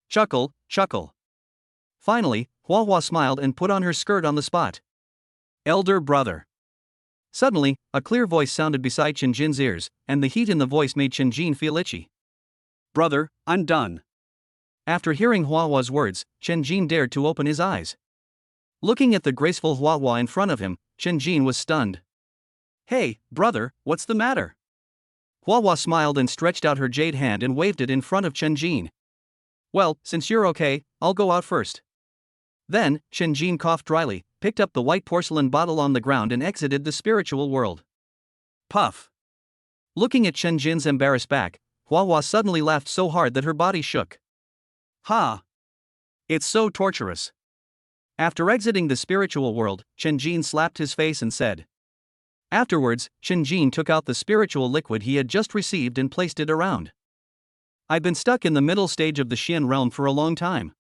Chuckle, chuckle. Finally, Huahua smiled and put on her skirt on the spot. Elder brother. Suddenly, a clear voice sounded beside Chen Jin's ears, and the heat in the voice made Chen Jin feel itchy. Brother, I'm done. After hearing Huahua's words, Chen Jin dared to open his eyes. Looking at the graceful Huahua in front of him, Chen Jin was stunned. Hey, brother, what's the matter? Huahua smiled and stretched out her jade hand and waved it in front of Chen Jin. Well, since you're okay, I'll go out first. Then, Chen Jin coughed dryly, picked up the white porcelain bottle on the ground and exited the spiritual world. Puff. Looking at Chen Jin's embarrassed back, Huahua suddenly laughed so hard that her body shook. Ha! It's so torturous. After exiting the spiritual world, Chen Jin slapped his face and said. Afterwards, Chen Jin took out the spiritual liquid he had just received and placed it around. I've been stuck in the middle stage of the Xian realm for a long time.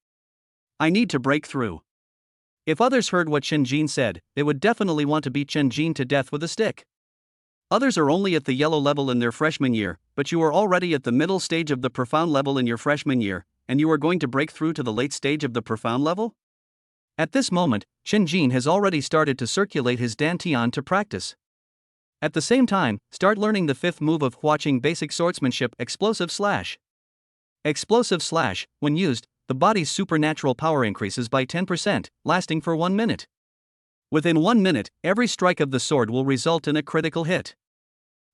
I need to break through. If others heard what Chen Jin said, they would definitely want to beat Chen Jin to death with a stick. Others are only at the yellow level in their freshman year, but you are already at the middle stage of the profound level in your freshman year, and you are going to break through to the late stage of the profound level? At this moment, Chen Jin has already started to circulate his dantian to practice. At the same time, start learning the fifth move of Huaqing basic swordsmanship explosive slash. Explosive slash, when used, the body's supernatural power increases by 10%, lasting for 1 minute. Within 1 minute, every strike of the sword will result in a critical hit.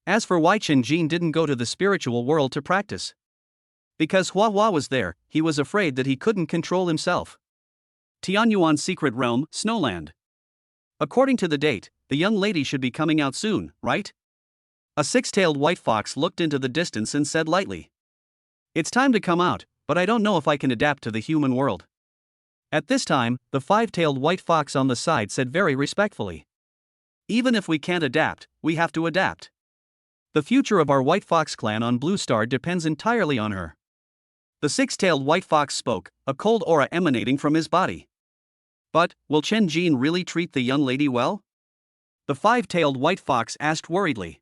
As for why Chen Jin didn't go to the spiritual world to practice. Because Huahua was there, he was afraid that he couldn't control himself. Tianyuan Secret Realm, Snowland. According to the date, the young lady should be coming out soon, right? A six-tailed white fox looked into the distance and said lightly. It's time to come out, but I don't know if I can adapt to the human world. At this time, the five-tailed white fox on the side said very respectfully. Even if we can't adapt, we have to adapt. The future of our white fox clan on Blue Star depends entirely on her. The six-tailed white fox spoke, a cold aura emanating from his body. But, will Chen Jin really treat the young lady well? The five-tailed white fox asked worriedly.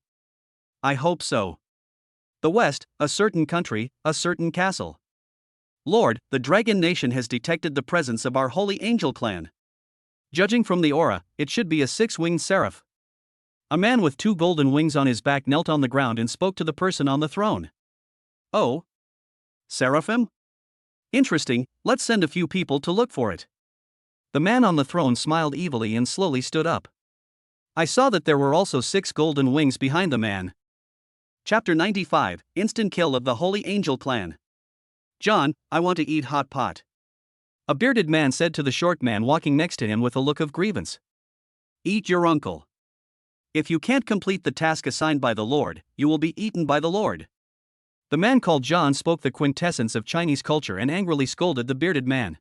I hope so. The West, a certain country, a certain castle. Lord, the dragon nation has detected the presence of our holy angel clan. Judging from the aura, it should be a six-winged seraph. A man with 2 golden wings on his back knelt on the ground and spoke to the person on the throne. Oh? Seraphim? Interesting, let's send a few people to look for it. The man on the throne smiled evilly and slowly stood up. I saw that there were also 6 golden wings behind the man. Chapter 95, Instant Kill of the Holy Angel Clan. John, I want to eat hot pot. A bearded man said to the short man walking next to him with a look of grievance. Eat your uncle. If you can't complete the task assigned by the Lord, you will be eaten by the Lord. The man called John spoke the quintessence of Chinese culture and angrily scolded the bearded man.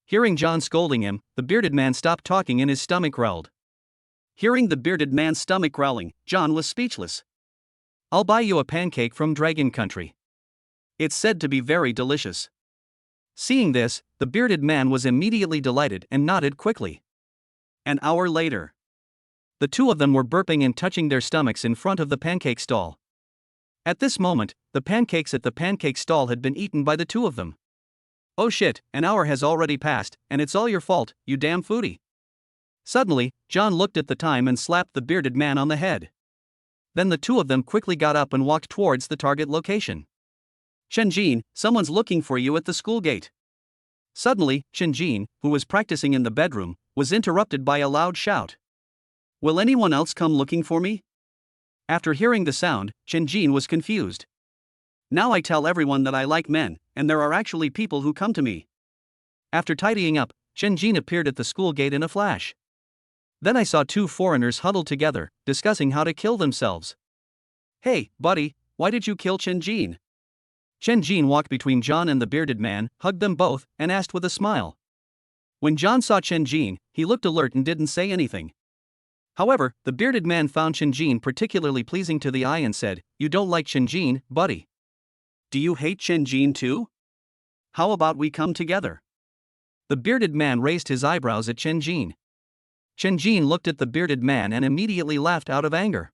Hearing John scolding him, the bearded man stopped talking and his stomach growled. Hearing the bearded man's stomach growling, John was speechless. I'll buy you a pancake from Dragon Country. It's said to be very delicious. Seeing this, the bearded man was immediately delighted and nodded quickly. An hour later, the two of them were burping and touching their stomachs in front of the pancake stall. At this moment, the pancakes at the pancake stall had been eaten by the two of them. Oh shit, an hour has already passed, and it's all your fault, you damn foodie. Suddenly, John looked at the time and slapped the bearded man on the head. Then the two of them quickly got up and walked towards the target location. Chen Jin, someone's looking for you at the school gate. Suddenly, Chen Jin, who was practicing in the bedroom, was interrupted by a loud shout. Will anyone else come looking for me? After hearing the sound, Chen Jin was confused. Now I tell everyone that I like men, and there are actually people who come to me. After tidying up, Chen Jin appeared at the school gate in a flash. Then I saw 2 foreigners huddled together, discussing how to kill themselves. Hey, buddy, why did you kill Chen Jin? Chen Jin walked between John and the bearded man, hugged them both, and asked with a smile. When John saw Chen Jin, he looked alert and didn't say anything. However, the bearded man found Chen Jin particularly pleasing to the eye and said, "You don't like Chen Jin, buddy? Do you hate Chen Jin too? How about we come together?" The bearded man raised his eyebrows at Chen Jin. Chen Jin looked at the bearded man and immediately laughed out of anger.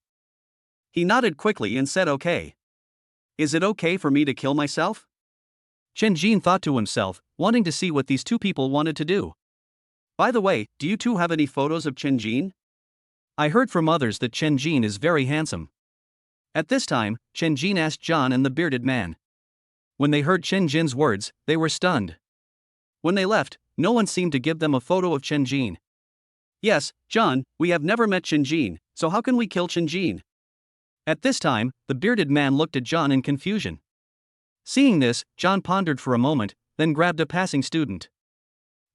He nodded quickly and said okay. Is it okay for me to kill myself? Chen Jin thought to himself, wanting to see what these two people wanted to do. By the way, do you two have any photos of Chen Jin? I heard from others that Chen Jin is very handsome. At this time, Chen Jin asked John and the bearded man. When they heard Chen Jin's words, they were stunned. When they left, no one seemed to give them a photo of Chen Jin. Yes, John, we have never met Chen Jin, so how can we kill Chen Jin? At this time, the bearded man looked at John in confusion. Seeing this, John pondered for a moment, then grabbed a passing student.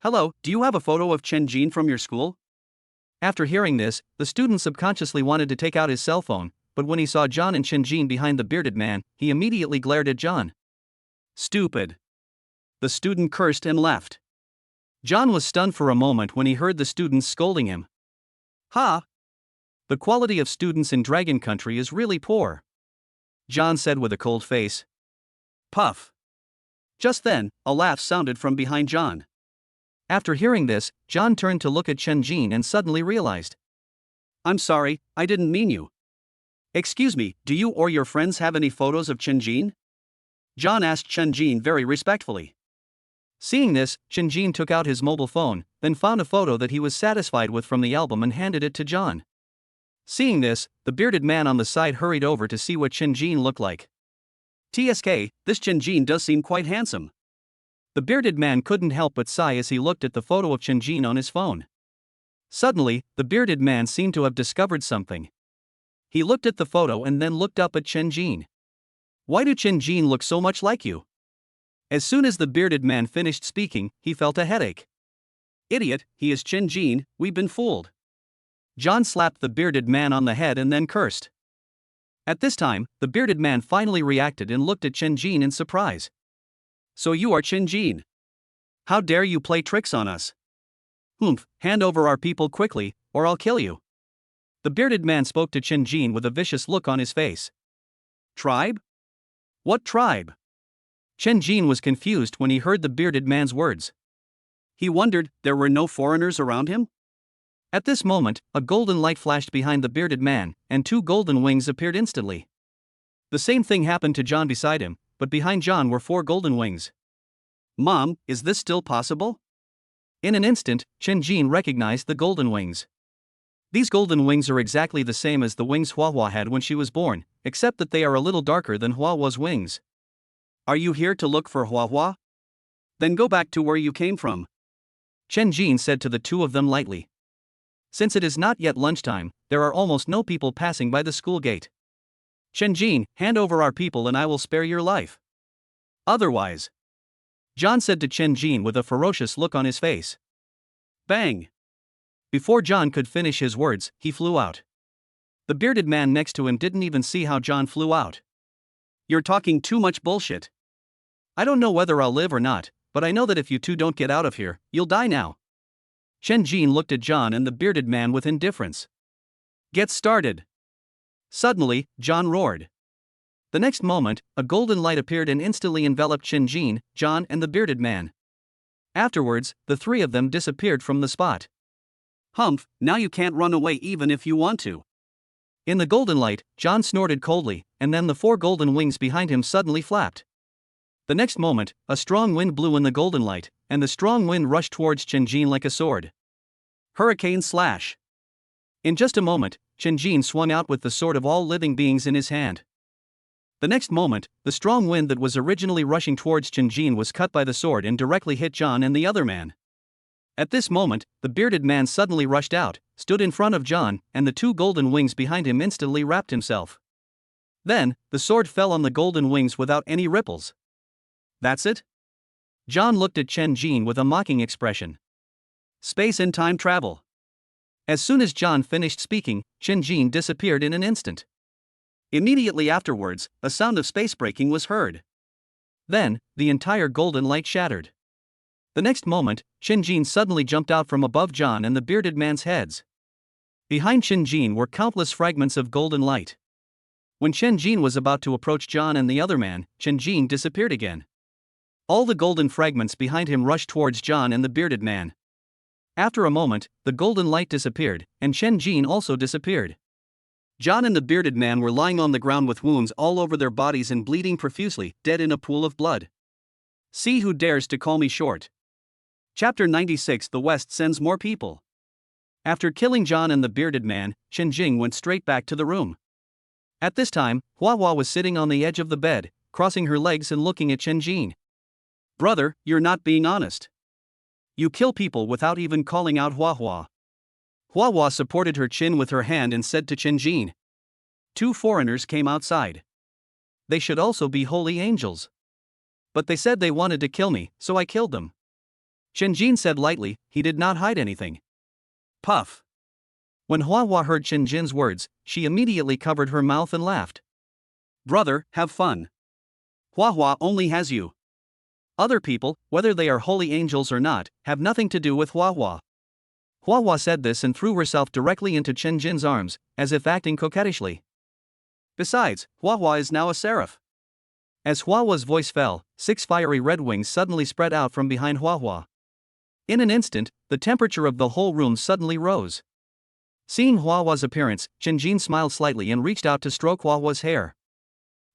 Hello, do you have a photo of Chen Jin from your school? After hearing this, the student subconsciously wanted to take out his cell phone, but when he saw John and Chen Jin behind the bearded man, he immediately glared at John. Stupid. The student cursed and left. John was stunned for a moment when he heard the students scolding him. Ha! The quality of students in Dragon Country is really poor, John said with a cold face. Puff. Just then, a laugh sounded from behind John. After hearing this, John turned to look at Chen Jin and suddenly realized. I'm sorry, I didn't mean you. Excuse me, do you or your friends have any photos of Chen Jin? John asked Chen Jin very respectfully. Seeing this, Chen Jin took out his mobile phone, then found a photo that he was satisfied with from the album and handed it to John. Seeing this, the bearded man on the side hurried over to see what Chen Jin looked like. TSK, this Chen Jin does seem quite handsome. The bearded man couldn't help but sigh as he looked at the photo of Chen Jin on his phone. Suddenly, the bearded man seemed to have discovered something. He looked at the photo and then looked up at Chen Jin. Why do Chen Jin look so much like you? As soon as the bearded man finished speaking, he felt a headache. Idiot, he is Chen Jin, we've been fooled. John slapped the bearded man on the head and then cursed. At this time, the bearded man finally reacted and looked at Chen Jin in surprise. So you are Chen Jin. How dare you play tricks on us? Humph, hand over our people quickly, or I'll kill you. The bearded man spoke to Chen Jin with a vicious look on his face. Tribe? What tribe? Chen Jin was confused when he heard the bearded man's words. He wondered, there were no foreigners around him? At this moment, a golden light flashed behind the bearded man, and 2 golden wings appeared instantly. The same thing happened to John beside him, but behind John were 4 golden wings. Mom, is this still possible? In an instant, Chen Jin recognized the golden wings. These golden wings are exactly the same as the wings Hua had when she was born, except that they are a little darker than Hua's wings. Are you here to look for Hua? Then go back to where you came from. Chen Jin said to the 2 of them lightly. Since it is not yet lunchtime, there are almost no people passing by the school gate. Chen Jin, hand over our people and I will spare your life. Otherwise, John said to Chen Jin with a ferocious look on his face. Bang! Before John could finish his words, he flew out. The bearded man next to him didn't even see how John flew out. You're talking too much bullshit. I don't know whether I'll live or not, but I know that if you 2 don't get out of here, you'll die now. Chen Jin looked at John and the bearded man with indifference. Get started. Suddenly, John roared. The next moment, a golden light appeared and instantly enveloped Chen Jin, John and the bearded man. Afterwards, the 3 of them disappeared from the spot. Humph, now you can't run away even if you want to. In the golden light, John snorted coldly, and then the 4 golden wings behind him suddenly flapped. The next moment, a strong wind blew in the golden light, and the strong wind rushed towards Chen Jin like a sword. Hurricane slash. In just a moment, Chen Jin swung out with the sword of all living beings in his hand. The next moment, the strong wind that was originally rushing towards Chen Jin was cut by the sword and directly hit John and the other man. At this moment, the bearded man suddenly rushed out, stood in front of John, and the 2 golden wings behind him instantly wrapped himself. Then, the sword fell on the golden wings without any ripples. That's it? John looked at Chen Jin with a mocking expression. Space and time travel. As soon as John finished speaking, Chen Jin disappeared in an instant. Immediately afterwards, a sound of space breaking was heard. Then, the entire golden light shattered. The next moment, Chen Jin suddenly jumped out from above John and the bearded man's heads. Behind Chen Jin were countless fragments of golden light. When Chen Jin was about to approach John and the other man, Chen Jin disappeared again. All the golden fragments behind him rushed towards John and the bearded man. After a moment, the golden light disappeared, and Chen Jin also disappeared. John and the bearded man were lying on the ground with wounds all over their bodies and bleeding profusely, dead in a pool of blood. See who dares to call me short. Chapter 96. The West sends more people. After killing John and the bearded man, Chen went straight back to the room. At this time, Hua was sitting on the edge of the bed, crossing her legs and looking at Chen. Brother, you're not being honest. You kill people without even calling out Hua. Hua supported her chin with her hand and said to Chen. Two foreigners came outside. They should also be holy angels. But they said they wanted to kill me, so I killed them. Chen said lightly, he did not hide anything. Puff. When Hua heard Chen words, she immediately covered her mouth and laughed. Brother, have fun. Hua only has you. Other people, whether they are holy angels or not, have nothing to do with Hua. Hua said this and threw herself directly into Chen arms, as if acting coquettishly. Besides, Hua is now a seraph. As Hua's voice fell, 6 fiery red wings suddenly spread out from behind Hua. In an instant, the temperature of the whole room suddenly rose. Seeing Hua's appearance, Chen smiled slightly and reached out to stroke Hua's hair.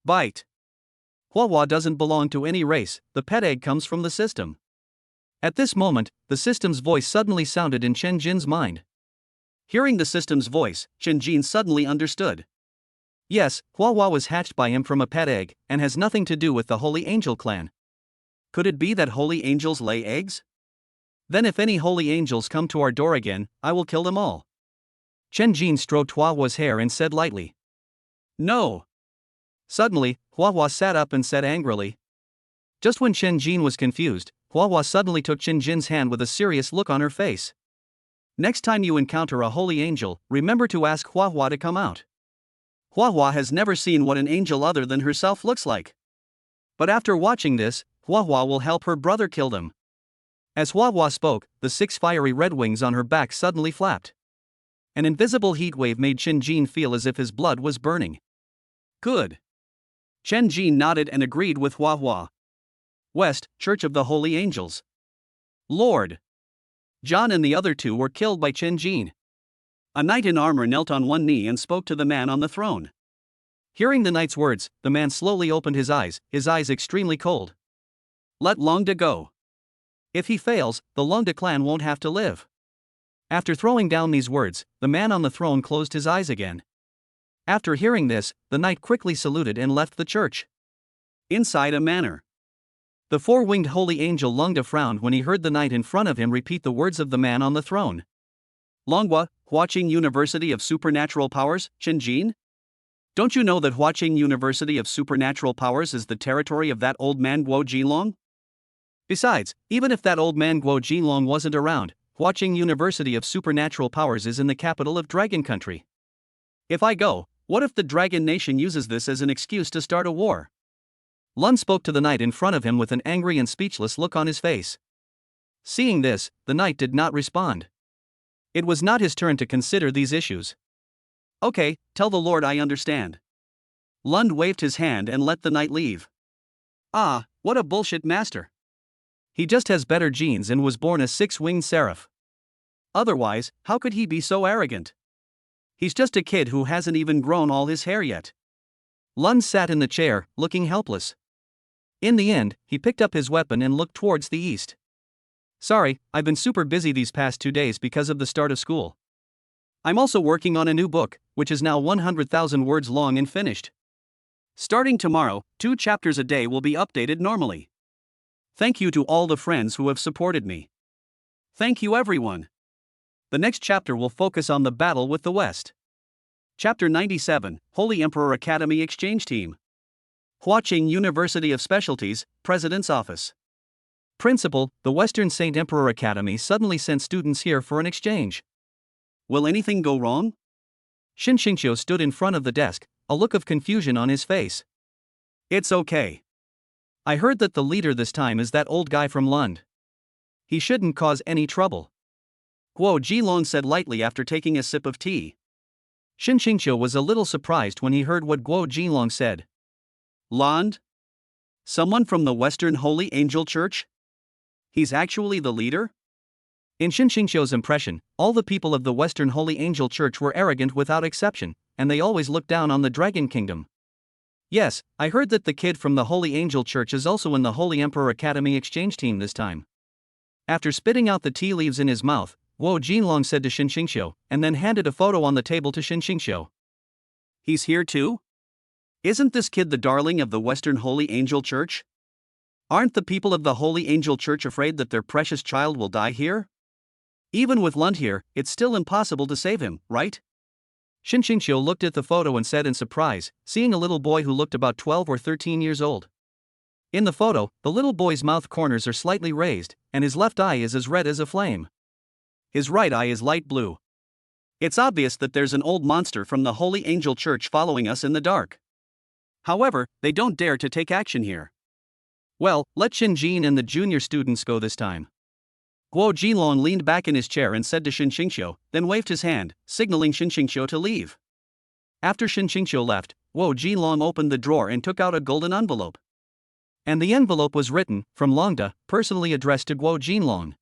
Bite. Hua doesn't belong to any race, the pet egg comes from the system. At this moment, the system's voice suddenly sounded in Chen mind. Hearing the system's voice, Chen suddenly understood. Yes, Hua was hatched by him from a pet egg, and has nothing to do with the Holy Angel clan. Could it be that holy angels lay eggs? Then if any holy angels come to our door again, I will kill them all. Chen stroked Hua's hair and said lightly. No. Suddenly, Hua sat up and said angrily. Just when Chen was confused, Hua suddenly took Chen hand with a serious look on her face. Next time you encounter a holy angel, remember to ask Hua to come out. Hua has never seen what an angel other than herself looks like. But after watching this, Hua will help her brother kill them. As Hua spoke, the 6 fiery red wings on her back suddenly flapped. An invisible heat wave made Chen feel as if his blood was burning. Good. Chen nodded and agreed with Hua. West, Church of the Holy Angels. Lord. John and the other 2 were killed by Chen. A knight in armor knelt on one knee and spoke to the man on the throne. Hearing the knight's words, the man slowly opened his eyes extremely cold. Let Longda go. If he fails, the Longda clan won't have to live. After throwing down these words, the man on the throne closed his eyes again. After hearing this, the knight quickly saluted and left the church. Inside a manor. The 4-winged holy angel Longda frowned when he heard the knight in front of him repeat the words of the man on the throne. Longwa, Huaqing University of Supernatural Powers, Chen? Don't you know that Huaqing University of Supernatural Powers is the territory of that old man Guo Jilong? Besides, even if that old man Guo Jilong wasn't around, Huaqing University of Supernatural Powers is in the capital of Dragon Country. If I go, what if the Dragon Nation uses this as an excuse to start a war? Lun spoke to the knight in front of him with an angry and speechless look on his face. Seeing this, the knight did not respond. It was not his turn to consider these issues. Okay, tell the Lord I understand. Lund waved his hand and let the knight leave. Ah, what a bullshit master. He just has better genes and was born a 6-winged seraph. Otherwise, how could he be so arrogant? He's just a kid who hasn't even grown all his hair yet. Lund sat in the chair, looking helpless. In the end, he picked up his weapon and looked towards the east. Sorry, I've been super busy these past 2 days because of the start of school. I'm also working on a new book, which is now 100,000 words long and finished. Starting tomorrow, 2 chapters a day will be updated normally. Thank you to all the friends who have supported me. Thank you everyone. The next chapter will focus on the battle with the West. Chapter 97, Holy Emperor Academy Exchange Team. Huaqing University of Specialties, President's Office. Principal, the Western Saint Emperor Academy suddenly sent students here for an exchange. Will anything go wrong? Xin Xingqiu stood in front of the desk, a look of confusion on his face. It's okay. I heard that the leader this time is that old guy from Lund. He shouldn't cause any trouble. Guo Jilong said lightly after taking a sip of tea. Xin Xingqiu was a little surprised when he heard what Guo Jilong said. Lund? Someone from the Western Holy Angel Church? He's actually the leader? In Xin Xingqiu's impression, all the people of the Western Holy Angel Church were arrogant without exception, and they always looked down on the Dragon Kingdom. Yes, I heard that the kid from the Holy Angel Church is also in the Holy Emperor Academy exchange team this time. After spitting out the tea leaves in his mouth, Guo Jinlong said to Shin Qingxiu, and then handed a photo on the table to Shin Qingxiu. He's here too? Isn't this kid the darling of the Western Holy Angel Church? Aren't the people of the Holy Angel Church afraid that their precious child will die here? Even with Lund here, it's still impossible to save him, right? Shin Qingxiu looked at the photo and said in surprise, seeing a little boy who looked about 12 or 13 years old. In the photo, the little boy's mouth corners are slightly raised, and his left eye is as red as a flame. His right eye is light blue. It's obvious that there's an old monster from the Holy Angel Church following us in the dark. However, they don't dare to take action here. Well, let Shin Jin and the junior students go this time. Guo Jinlong leaned back in his chair and said to Shin Qingxiu, then waved his hand, signaling Shin Qingxiu to leave. After Shin Qingxiu left, Guo Jinlong opened the drawer and took out a golden envelope. And the envelope was written, from Longda, personally addressed to Guo Jinlong.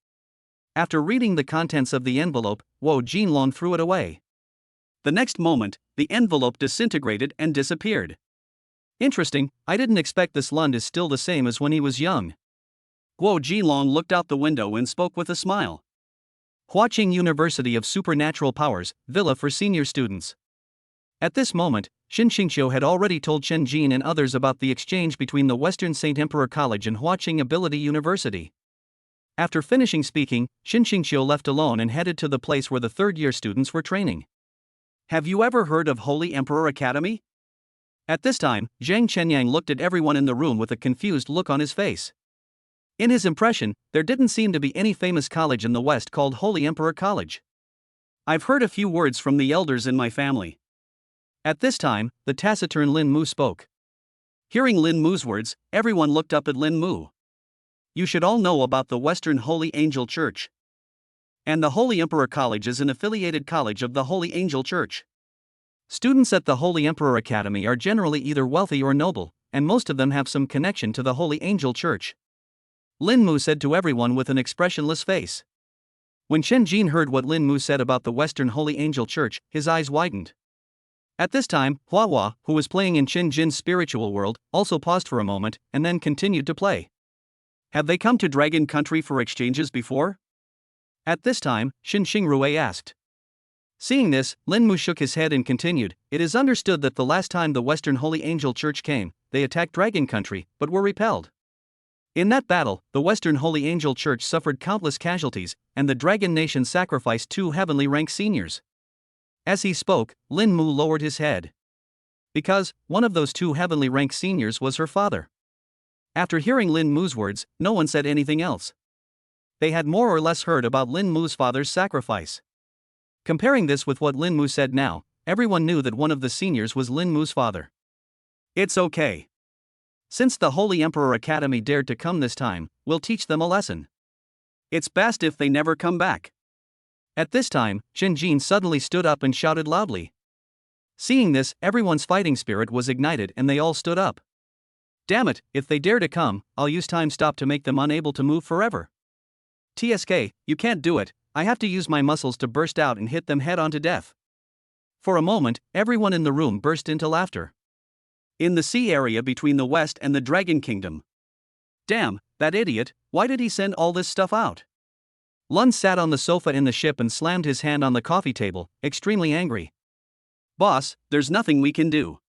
After reading the contents of the envelope, Guo Jinlong threw it away. The next moment, the envelope disintegrated and disappeared. Interesting, I didn't expect this Lund is still the same as when he was young. Guo Jinlong looked out the window and spoke with a smile. Huaqing University of Supernatural Powers, Villa for Senior Students. At this moment, Shin Qingxiu had already told Chen Jin and others about the exchange between the Western Saint Emperor College and Huaqing Ability University. After finishing speaking, Shin Qingxiu left alone and headed to the place where the third-year students were training. Have you ever heard of Holy Emperor Academy? At this time, Zhang Chenyang looked at everyone in the room with a confused look on his face. In his impression, there didn't seem to be any famous college in the West called Holy Emperor College. I've heard a few words from the elders in my family. At this time, the taciturn Lin Mu spoke. Hearing Lin Mu's words, everyone looked up at Lin Mu. You should all know about the Western Holy Angel Church. And the Holy Emperor College is an affiliated college of the Holy Angel Church. Students at the Holy Emperor Academy are generally either wealthy or noble, and most of them have some connection to the Holy Angel Church. Lin Mu said to everyone with an expressionless face. When Chen Jin heard what Lin Mu said about the Western Holy Angel Church, his eyes widened. At this time, Hua, who was playing in Chen Jin's spiritual world, also paused for a moment, and then continued to play. Have they come to Dragon Country for exchanges before? At this time, Xin Xingrui asked. Seeing this, Lin Mu shook his head and continued, it is understood that the last time the Western Holy Angel Church came, they attacked Dragon Country, but were repelled. In that battle, the Western Holy Angel Church suffered countless casualties, and the Dragon Nation sacrificed 2 heavenly ranked seniors. As he spoke, Lin Mu lowered his head. Because, one of those 2 heavenly ranked seniors was her father. After hearing Lin Mu's words, no one said anything else. They had more or less heard about Lin Mu's father's sacrifice. Comparing this with what Lin Mu said now, everyone knew that one of the seniors was Lin Mu's father. It's okay. Since the Holy Emperor Academy dared to come this time, we'll teach them a lesson. It's best if they never come back. At this time, Chen Jin suddenly stood up and shouted loudly. Seeing this, everyone's fighting spirit was ignited and they all stood up. Damn it, if they dare to come, I'll use time stop to make them unable to move forever. TSK, you can't do it, I have to use my muscles to burst out and hit them head on to death. For a moment, everyone in the room burst into laughter. In the sea area between the West and the Dragon Kingdom. Damn, that idiot, why did he send all this stuff out? Lund sat on the sofa in the ship and slammed his hand on the coffee table, extremely angry. Boss, there's nothing we can do.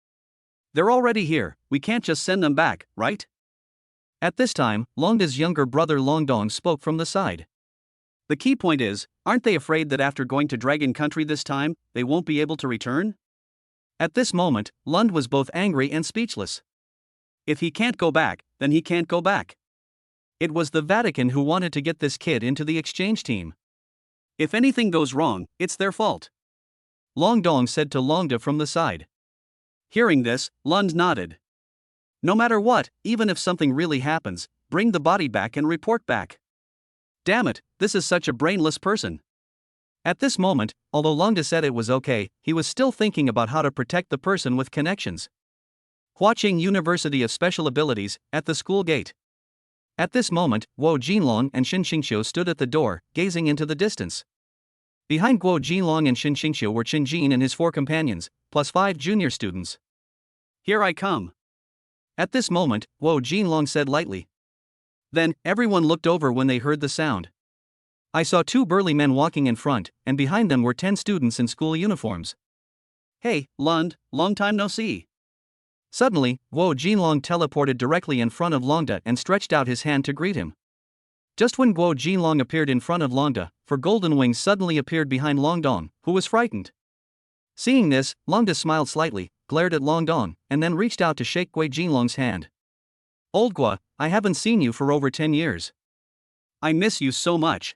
They're already here, we can't just send them back, right? At this time, Longda's younger brother Longdong spoke from the side. The key point is, aren't they afraid that after going to Dragon Country this time, they won't be able to return? At this moment, Lund was both angry and speechless. If he can't go back, then he can't go back. It was the Vatican who wanted to get this kid into the exchange team. If anything goes wrong, it's their fault. Longdong said to Longda from the side. Hearing this, Lund nodded. No matter what, even if something really happens, bring the body back and report back. Damn it, this is such a brainless person. At this moment, although Longda said it was okay, he was still thinking about how to protect the person with connections. Huaqing University of Special Abilities, at the school gate. At this moment, Guo Jinlong and Shin Qingxiu stood at the door, gazing into the distance. Behind Guo Jinlong and Shin Qingxiu were Chen Jin and his 4 companions, plus 5 junior students. Here I come. At this moment, Guo Jinlong said lightly. Then, everyone looked over when they heard the sound. I saw two burly men walking in front, and behind them were 10 students in school uniforms. Hey, Lund, long time no see. Suddenly, Guo Jinlong teleported directly in front of Longda and stretched out his hand to greet him. Just when Guo Jinlong appeared in front of Longda, four golden wings suddenly appeared behind Longdong, who was frightened. Seeing this, Longda smiled slightly, glared at Longdong, and then reached out to shake Guo Jinlong's hand. Old Guo, I haven't seen you for over 10 years. I miss you so much.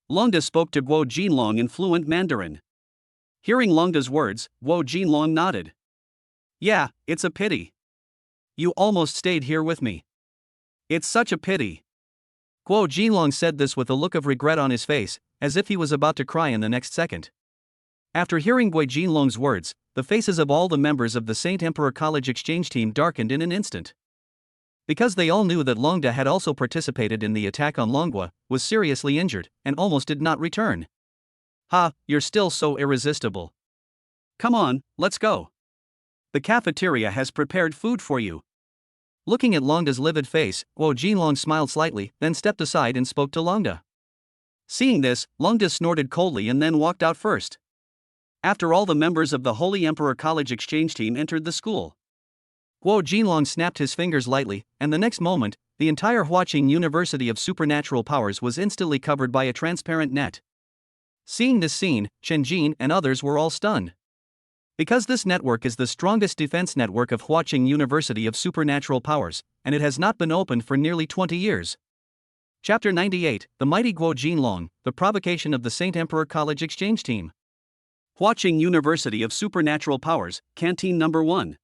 Longda spoke to Guo Jinlong in fluent Mandarin. Hearing Longda's words, Guo Jinlong nodded. Yeah, it's a pity. You almost stayed here with me. It's such a pity. Guo Jinlong said this with a look of regret on his face, as if he was about to cry in the next second. After hearing Guo Jinlong's words, the faces of all the members of the Saint Emperor College exchange team darkened in an instant. Because they all knew that Longda had also participated in the attack on Longhua, was seriously injured, and almost did not return. Ha, you're still so irresistible. Come on, let's go. The cafeteria has prepared food for you. Looking at Longda's livid face, Guo Jinlong smiled slightly, then stepped aside and spoke to Longda. Seeing this, Longda snorted coldly and then walked out first. After all the members of the Holy Emperor College exchange team entered the school, Guo Jinlong snapped his fingers lightly, and the next moment, the entire Huaqing University of Supernatural Powers was instantly covered by a transparent net. Seeing this scene, Chen Jin and others were all stunned. Because this network is the strongest defense network of Huaqing University of Supernatural Powers, and it has not been opened for nearly 20 years. Chapter 98, The Mighty Guo Jinlong, The Provocation of the Saint Emperor College Exchange Team. Huaqing University of Supernatural Powers, Canteen Number 1.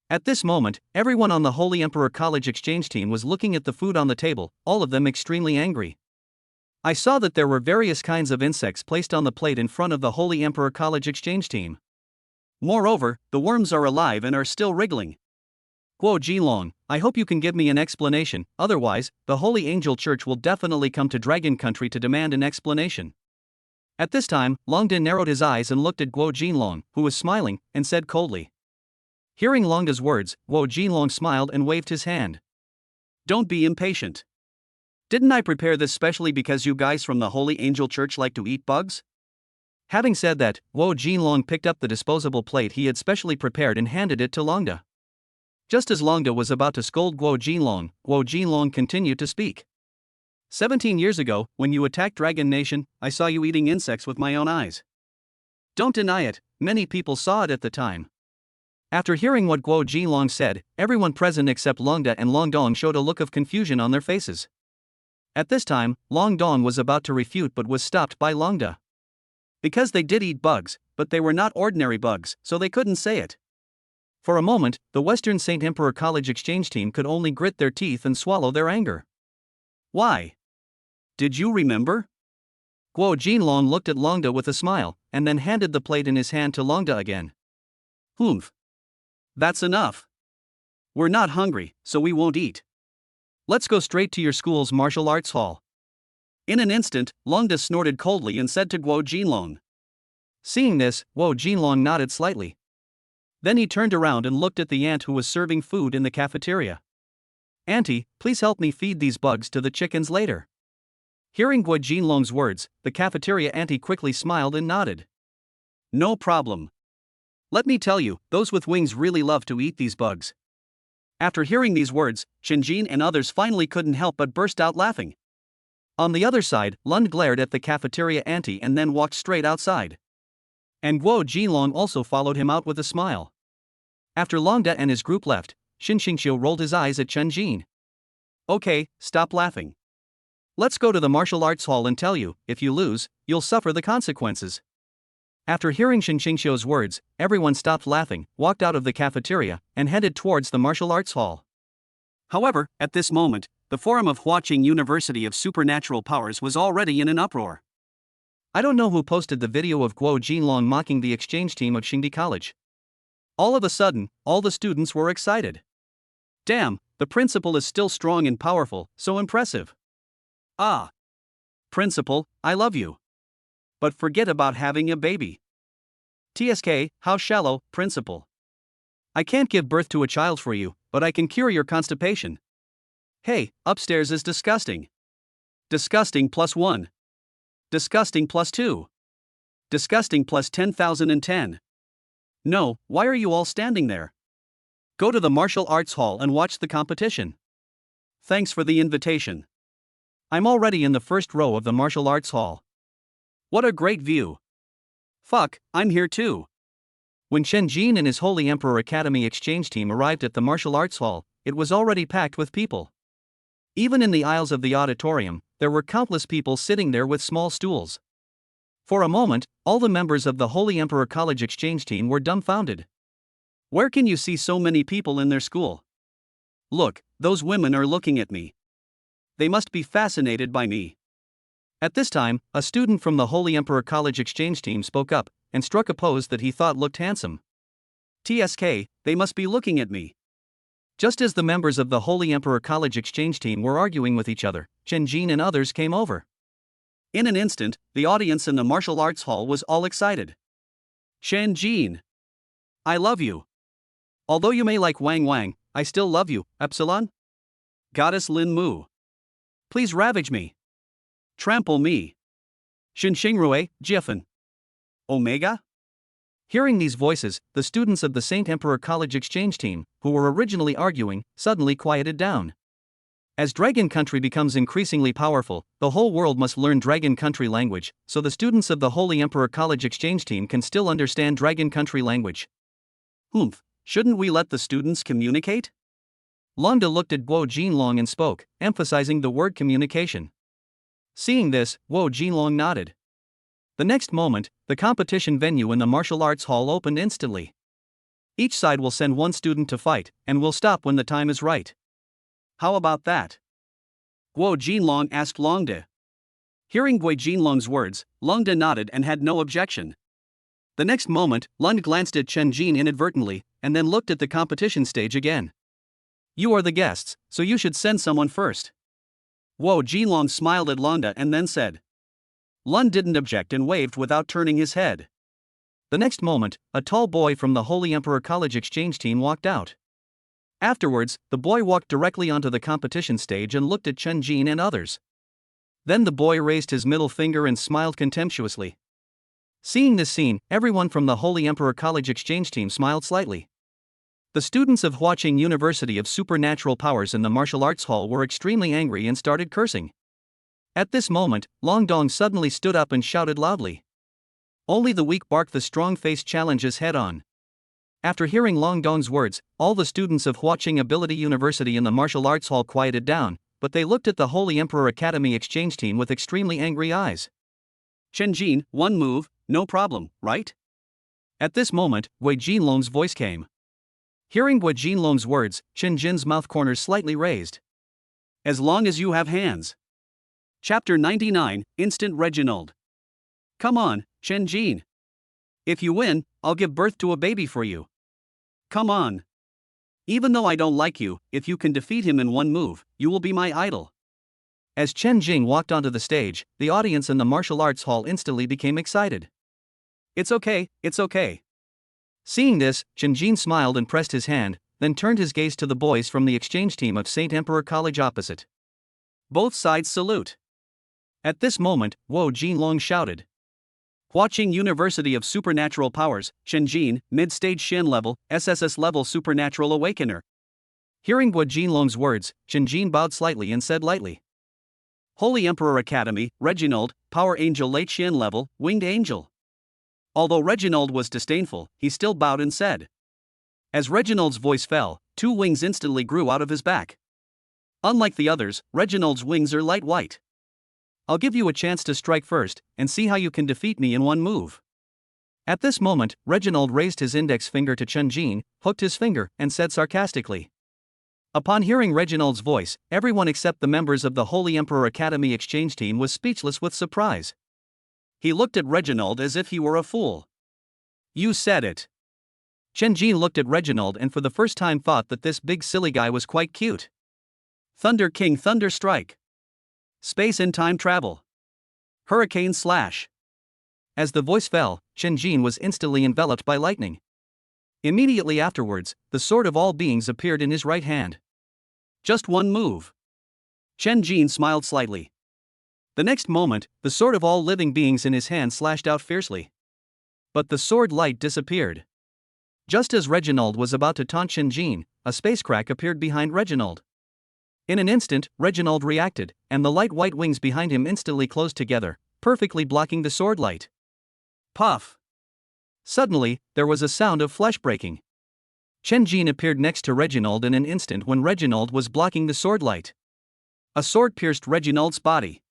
At this moment, everyone on the Holy Emperor College exchange team was looking at the food on the table, all of them extremely angry. I saw that there were various kinds of insects placed on the plate in front of the Holy Emperor College exchange team. Moreover, the worms are alive and are still wriggling. Guo Jinlong, I hope you can give me an explanation, otherwise, the Holy Angel Church will definitely come to Dragon Country to demand an explanation. At this time, Longda narrowed his eyes and looked at Guo Jinlong, who was smiling, and said coldly. Hearing Longda's words, Guo Jinlong smiled and waved his hand. Don't be impatient. Didn't I prepare this specially because you guys from the Holy Angel Church like to eat bugs? Having said that, Guo Jinlong picked up the disposable plate he had specially prepared and handed it to Longda. Just as Longda was about to scold Guo Jinlong continued to speak. 17 years ago, when you attacked Dragon Nation, I saw you eating insects with my own eyes. Don't deny it, many people saw it at the time. After hearing what Guo Jinlong said, everyone present except Longda and Longdong showed a look of confusion on their faces. At this time, Longdong was about to refute but was stopped by Longda. Because they did eat bugs, but they were not ordinary bugs, so they couldn't say it. For a moment, the Western Saint Emperor College exchange team could only grit their teeth and swallow their anger. Why? Did you remember? Guo Jinlong looked at Longda with a smile, and then handed the plate in his hand to Longda again. Humph. That's enough. We're not hungry, so we won't eat. Let's go straight to your school's martial arts hall. In an instant, Longda snorted coldly and said to Guo Jinlong. Seeing this, Guo Jinlong nodded slightly. Then he turned around and looked at the ant who was serving food in the cafeteria. Auntie, please help me feed these bugs to the chickens later. Hearing Guo Jinlong's words, the cafeteria auntie quickly smiled and nodded. No problem. Let me tell you, those with wings really love to eat these bugs. After hearing these words, Shinjin and others finally couldn't help but burst out laughing. On the other side, Lund glared at the cafeteria auntie and then walked straight outside. And Guo Jinlong also followed him out with a smile. After Longda and his group left, Xin Xingqiu rolled his eyes at Chen Jin. Okay, stop laughing. Let's go to the martial arts hall and tell you, if you lose, you'll suffer the consequences. After hearing Xin Xingqiu's words, everyone stopped laughing, walked out of the cafeteria, and headed towards the martial arts hall. However, at this moment, the forum of Huaqing University of Supernatural Powers was already in an uproar. I don't know who posted the video of Guo Jinlong mocking the exchange team of Xingdi College. All of a sudden, all the students were excited. Damn, the principal is still strong and powerful, so impressive. Ah. Principal, I love you. But forget about having a baby. TSK, how shallow, principal. I can't give birth to a child for you, but I can cure your constipation. Hey, upstairs is disgusting. Disgusting +1. Disgusting +2. Disgusting +10,010. No, why are you all standing there? Go to the martial arts hall and watch the competition. Thanks for the invitation. I'm already in the first row of the martial arts hall. What a great view. Fuck, I'm here too. When Chen Jin and his Holy Emperor Academy exchange team arrived at the martial arts hall, it was already packed with people. Even in the aisles of the auditorium, there were countless people sitting there with small stools. For a moment, all the members of the Holy Emperor College exchange team were dumbfounded. Where can you see so many people in their school? Look, those women are looking at me. They must be fascinated by me. At this time, a student from the Holy Emperor College exchange team spoke up and struck a pose that he thought looked handsome. TSK, they must be looking at me. Just as the members of the Holy Emperor College exchange team were arguing with each other, Chen Jin and others came over. In an instant, the audience in the martial arts hall was all excited. Chen Jin, I love you. Although you may like Wang Wang, I still love you, Epsilon. Goddess Lin Mu. Please ravage me. Trample me. Xinxingrui, Jifen. Omega? Hearing these voices, the students of the Saint Emperor College exchange team, who were originally arguing, suddenly quieted down. As Dragon Country becomes increasingly powerful, the whole world must learn Dragon Country language, so the students of the Holy Emperor College exchange team can still understand Dragon Country language. Shouldn't we let the students communicate? Longda looked at Guo Jinlong and spoke, emphasizing the word communication. Seeing this, Guo Jinlong nodded. The next moment, the competition venue in the martial arts hall opened instantly. Each side will send one student to fight, and will stop when the time is right. How about that? Guo Jinlong asked Longda. Hearing Guo Jinlong's words, Longda nodded and had no objection. The next moment, Lund glanced at Chen Jin inadvertently, and then looked at the competition stage again. You are the guests, so you should send someone first. Guo Jinlong smiled at Longda and then said. Lund didn't object and waved without turning his head. The next moment, a tall boy from the Holy Emperor College exchange team walked out. Afterwards, the boy walked directly onto the competition stage and looked at Chen Jin and others. Then the boy raised his middle finger and smiled contemptuously. Seeing this scene, everyone from the Holy Emperor College exchange team smiled slightly. The students of Huaqing University of Supernatural Powers in the martial arts hall were extremely angry and started cursing. At this moment, Long Dong suddenly stood up and shouted loudly. Only the weak bark the strong face challenges head-on. After hearing Long Dong's words, all the students of Huaqing Ability University in the martial arts hall quieted down, but they looked at the Holy Emperor Academy exchange team with extremely angry eyes. Chen Jin, one move, no problem, right? At this moment, Wei Jinlong's voice came. Hearing Wei Jinlong's words, Chen Jin's mouth corners slightly raised. As long as you have hands. Chapter 99, Instant Reginald. Come on, Chen Jin. If you win, I'll give birth to a baby for you. Come on. Even though I don't like you, if you can defeat him in one move, you will be my idol. As Chen Jing walked onto the stage, the audience in the martial arts hall instantly became excited. It's okay, it's okay. Seeing this, Chen Jin smiled and pressed his hand, then turned his gaze to the boys from the exchange team of Saint Emperor College opposite. Both sides salute. At this moment, Guo Jinlong shouted. Huaqing University of Supernatural Powers, Chen Jin, Mid-Stage Shin Level, SSS-level Supernatural Awakener. Hearing Guo Jinlong's words, Chen Jin bowed slightly and said lightly. Holy Emperor Academy, Reginald, Power Angel Late Shin Level, Winged Angel. Although Reginald was disdainful, he still bowed and said. As Reginald's voice fell, two wings instantly grew out of his back. Unlike the others, Reginald's wings are light white. I'll give you a chance to strike first, and see how you can defeat me in one move. At this moment, Reginald raised his index finger to Chen Jin, hooked his finger, and said sarcastically. Upon hearing Reginald's voice, everyone except the members of the Holy Emperor Academy exchange team was speechless with surprise. He looked at Reginald as if he were a fool. You said it. Chen Jin looked at Reginald and for the first time thought that this big silly guy was quite cute. Thunder King Thunder Strike. Space and Time Travel. Hurricane Slash. As the voice fell, Chen Jin was instantly enveloped by lightning. Immediately afterwards, the sword of all beings appeared in his right hand. Just one move. Chen Jin smiled slightly. The next moment, the sword of all living beings in his hand slashed out fiercely. But the sword light disappeared. Just as Reginald was about to taunt Shinjin, a space crack appeared behind Reginald. In an instant, Reginald reacted, and the light white wings behind him instantly closed together, perfectly blocking the sword light. Puff! Suddenly, there was a sound of flesh breaking. Shinjin appeared next to Reginald in an instant when Reginald was blocking the sword light. A sword pierced Reginald's body.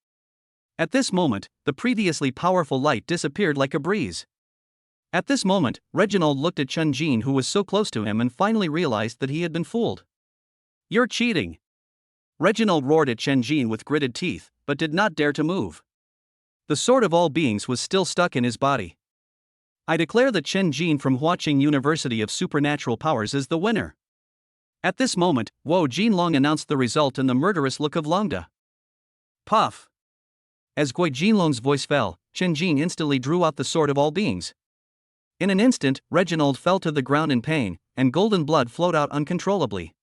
At this moment, the previously powerful light disappeared like a breeze. At this moment, Reginald looked at Shinjin, who was so close to him, and finally realized that he had been fooled. "You're cheating!" Reginald roared at Shinjin with gritted teeth, but did not dare to move. The sword of all beings was still stuck in his body. "I declare that Shinjin from Huaqing University of Supernatural Powers is the winner." At this moment, Guo Jinlong announced the result in the murderous look of Longda. Puff! As Guo Jinlong's voice fell, Shinjin instantly drew out the sword of all beings. In an instant, Reginald fell to the ground in pain, and golden blood flowed out uncontrollably.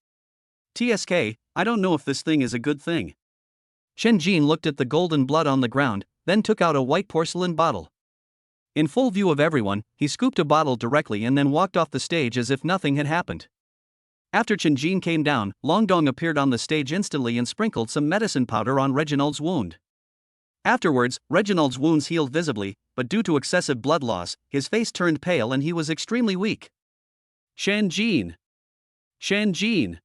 "TSK, I don't know if this thing is a good thing." Shinjin looked at the golden blood on the ground, then took out a white porcelain bottle. In full view of everyone, he scooped a bottle directly and then walked off the stage as if nothing had happened. After Shinjin came down, Longdong appeared on the stage instantly and sprinkled some medicine powder on Reginald's wound. Afterwards, Reginald's wounds healed visibly, but due to excessive blood loss, his face turned pale and he was extremely weak. "Shinjin! Shinjin!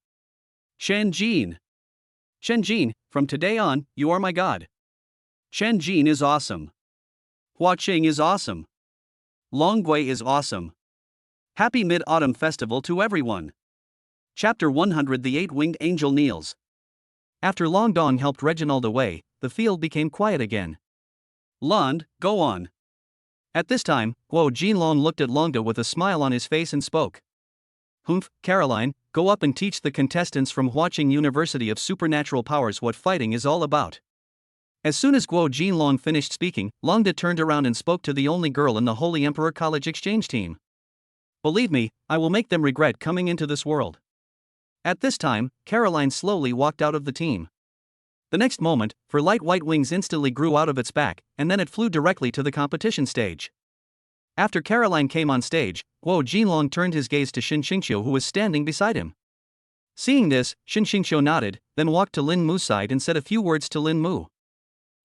Shinjin! Shinjin, from today on, you are my god. Shinjin is awesome. Huaqing is awesome. Longgui is awesome. Happy Mid-Autumn Festival to everyone." Chapter 100: The Eight-Winged Angel Kneels. After Longdong helped Reginald away, the field became quiet again. "Lond, go on." At this time, Guo Jinlong looked at Longda with a smile on his face and spoke. "Humph, Caroline, go up and teach the contestants from Huaqing University of Supernatural Powers what fighting is all about." As soon as Guo Jinlong finished speaking, Longda turned around and spoke to the only girl in the Holy Emperor College exchange team. "Believe me, I will make them regret coming into this world." At this time, Caroline slowly walked out of the team. The next moment, her light white wings instantly grew out of its back, and then it flew directly to the competition stage. After Caroline came on stage, Guo Jinlong turned his gaze to Xin Xingqiu, who was standing beside him. Seeing this, Xin Xingqiu nodded, then walked to Lin Mu's side and said a few words to Lin Mu.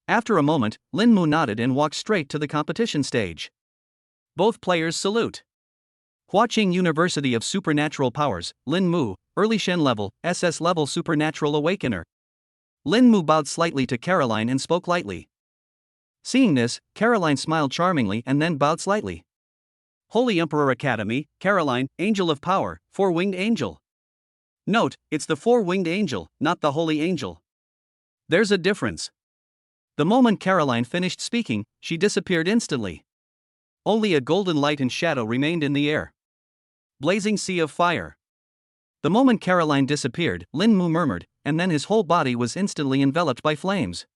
After a moment, Lin Mu nodded and walked straight to the competition stage. Both players salute. Huaqing University of Supernatural Powers, Lin Mu, Early Shen Level, SS-level Supernatural Awakener. Lin Mu bowed slightly to Caroline and spoke lightly. Seeing this, Caroline smiled charmingly and then bowed slightly. Holy Emperor Academy, Caroline, Angel of Power, Four-Winged Angel. Note, it's the Four-Winged Angel, not the Holy Angel. There's a difference. The moment Caroline finished speaking, she disappeared instantly. Only a golden light and shadow remained in the air. Blazing sea of fire. The moment Caroline disappeared, Lin Mu murmured, and then his whole body was instantly enveloped by flames.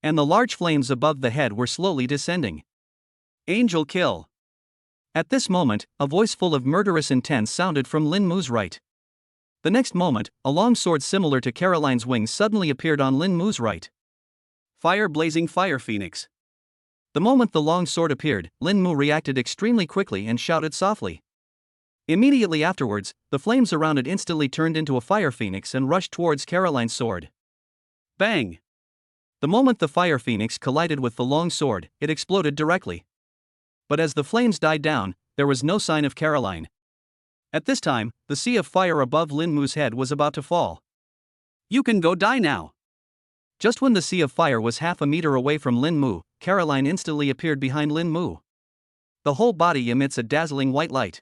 And the large flames above the head were slowly descending. Angel kill. At this moment, a voice full of murderous intent sounded from Lin Mu's right. The next moment, a long sword similar to Caroline's wings suddenly appeared on Lin Mu's right. Fire blazing fire phoenix. The moment the long sword appeared, Lin Mu reacted extremely quickly and shouted softly. Immediately afterwards, the flames around it instantly turned into a fire phoenix and rushed towards Caroline's sword. Bang! The moment the fire phoenix collided with the long sword, it exploded directly. But as the flames died down, there was no sign of Caroline. At this time, the sea of fire above Lin Mu's head was about to fall. "You can go die now." Just when the sea of fire was half a meter away from Lin Mu, Caroline instantly appeared behind Lin Mu. The whole body emits a dazzling white light.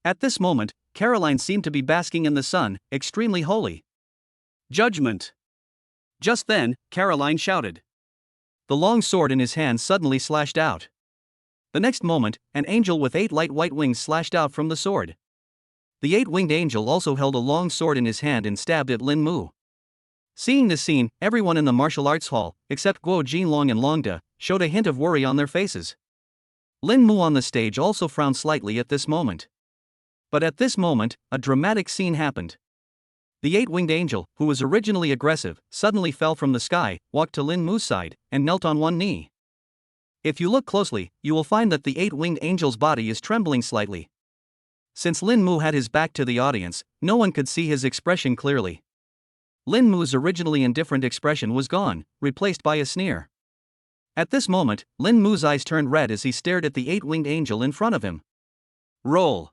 At this moment, Caroline seemed to be basking in the sun, extremely holy. Judgment. Just then, Caroline shouted. The long sword in his hand suddenly slashed out. The next moment, an angel with 8 light white wings slashed out from the sword. The 8-winged angel also held a long sword in his hand and stabbed at Lin Mu. Seeing this scene, everyone in the martial arts hall, except Guo Jinlong and Longda, showed a hint of worry on their faces. Lin Mu on the stage also frowned slightly at this moment. But at this moment, a dramatic scene happened. The eight-winged angel, who was originally aggressive, suddenly fell from the sky, walked to Lin Mu's side, and knelt on one knee. If you look closely, you will find that the eight-winged angel's body is trembling slightly. Since Lin Mu had his back to the audience, no one could see his expression clearly. Lin Mu's originally indifferent expression was gone, replaced by a sneer. At this moment, Lin Mu's eyes turned red as he stared at the eight-winged angel in front of him. Roll.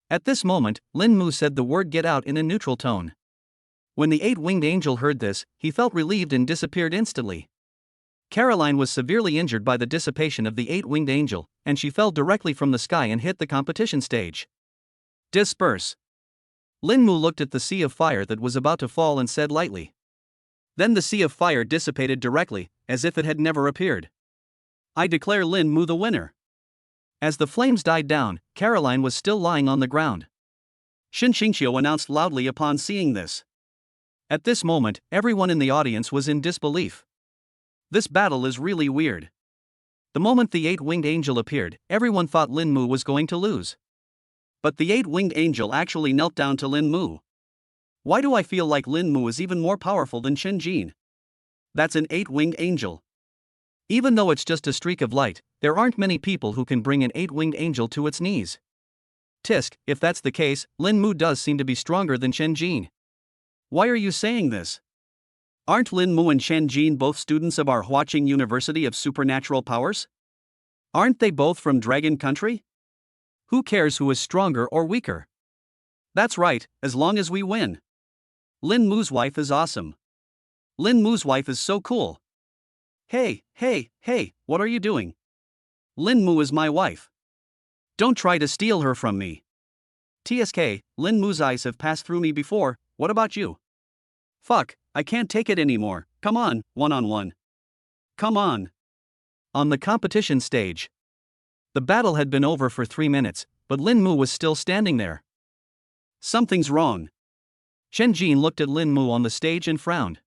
At this moment, Lin Mu said the word "get out" in a neutral tone. When the eight-winged angel heard this, he felt relieved and disappeared instantly. Caroline was severely injured by the dissipation of the eight-winged angel, and she fell directly from the sky and hit the competition stage. Disperse. Lin Mu looked at the sea of fire that was about to fall and said lightly. Then the sea of fire dissipated directly, as if it had never appeared. I declare Lin Mu the winner. As the flames died down, Caroline was still lying on the ground. Shin Xingqiu announced loudly upon seeing this. At this moment, everyone in the audience was in disbelief. This battle is really weird. The moment the eight-winged angel appeared, everyone thought Lin Mu was going to lose. But the eight-winged angel actually knelt down to Lin Mu. Why do I feel like Lin Mu is even more powerful than Chen Jin? That's an eight-winged angel. Even though it's just a streak of light, there aren't many people who can bring an eight-winged angel to its knees. Tisk, if that's the case, Lin Mu does seem to be stronger than Chen Jin. Why are you saying this? Aren't Lin Mu and Chen Jin both students of our Huaqing University of Supernatural Powers? Aren't they both from Dragon Country? Who cares who is stronger or weaker? That's right, as long as we win. Lin Mu's wife is awesome. Lin Mu's wife is so cool. Hey, what are you doing? Lin Mu is my wife. Don't try to steal her from me. TSK, Lin Mu's eyes have passed through me before, what about you? Fuck, I can't take it anymore, come on, one-on-one. Come on. On the competition stage. The battle had been over for 3 minutes, but Lin Mu was still standing there. Something's wrong. Chen Jin looked at Lin Mu on the stage and frowned.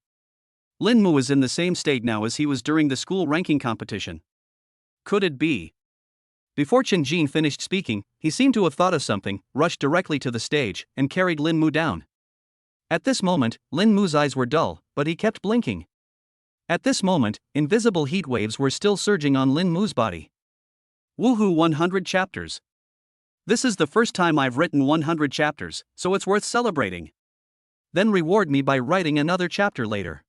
Lin Mu is in the same state now as he was during the school ranking competition. Could it be? Before Chen Jin finished speaking, he seemed to have thought of something, rushed directly to the stage, and carried Lin Mu down. At this moment, Lin Mu's eyes were dull, but he kept blinking. At this moment, invisible heat waves were still surging on Lin Mu's body. Woohoo, 100 chapters. This is the first time I've written 100 chapters, so it's worth celebrating. Then reward me by writing another chapter later.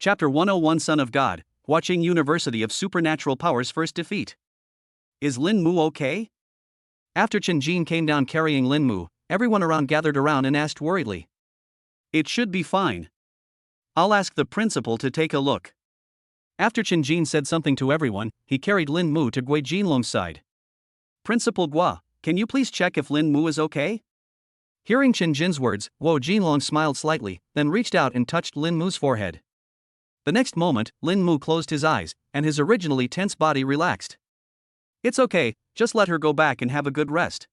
Chapter 101, Son of God, Huaqing University of Supernatural Powers' first defeat. Is Lin Mu okay? After Chen Jin came down carrying Lin Mu, everyone around gathered around and asked worriedly. It should be fine. I'll ask the principal to take a look. After Chen Jin said something to everyone, he carried Lin Mu to Gui Jinlong's side. Principal Gua, can you please check if Lin Mu is okay? Hearing Chen Jin's words, Guo Jinlong smiled slightly, then reached out and touched Lin Mu's forehead. The next moment, Lin Mu closed his eyes, and his originally tense body relaxed. It's okay, just let her go back and have a good rest.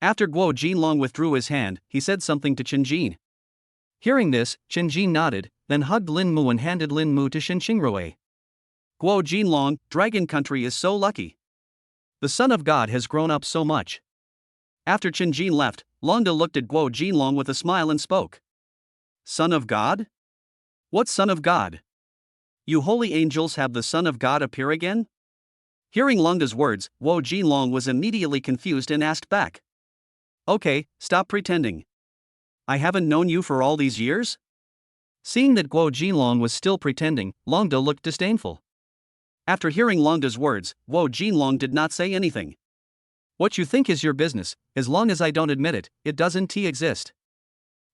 After Guo Jinlong withdrew his hand, he said something to Chen Jin. Hearing this, Chen Jin nodded, then hugged Lin Mu and handed Lin Mu to Shin Xingrui. Guo Jinlong, Dragon Country is so lucky. The Son of God has grown up so much. After Chen Jin left, Longda looked at Guo Jinlong with a smile and spoke. Son of God? What Son of God? You holy angels have the Son of God appear again? Hearing Longda's words, Guo Jinlong was immediately confused and asked back. Okay, stop pretending. I haven't known you for all these years? Seeing that Guo Jinlong was still pretending, Longda looked disdainful. After hearing Longda's words, Guo Jinlong did not say anything. What you think is your business, as long as I don't admit it, it doesn't exist.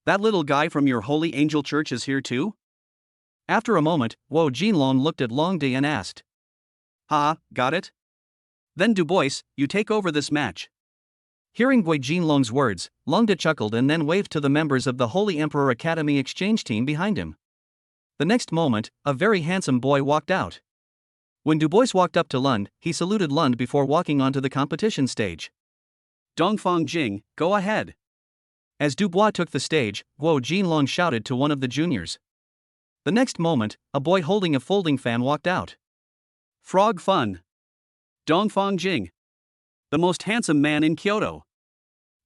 That little guy from your holy angel church is here too? After a moment, Guo Jinlong looked at Longda and asked. Got it? Then Du Bois, you take over this match. Hearing Gui Jinlong's words, Longda chuckled and then waved to the members of the Holy Emperor Academy exchange team behind him. The next moment, a very handsome boy walked out. When Du Bois walked up to Lund, he saluted Lund before walking onto the competition stage. Dongfang Jing, go ahead. As Dubois took the stage, Guo Jinlong shouted to one of the juniors. The next moment, a boy holding a folding fan walked out. Frog Fun. Dongfang Jing. The most handsome man in Kyoto.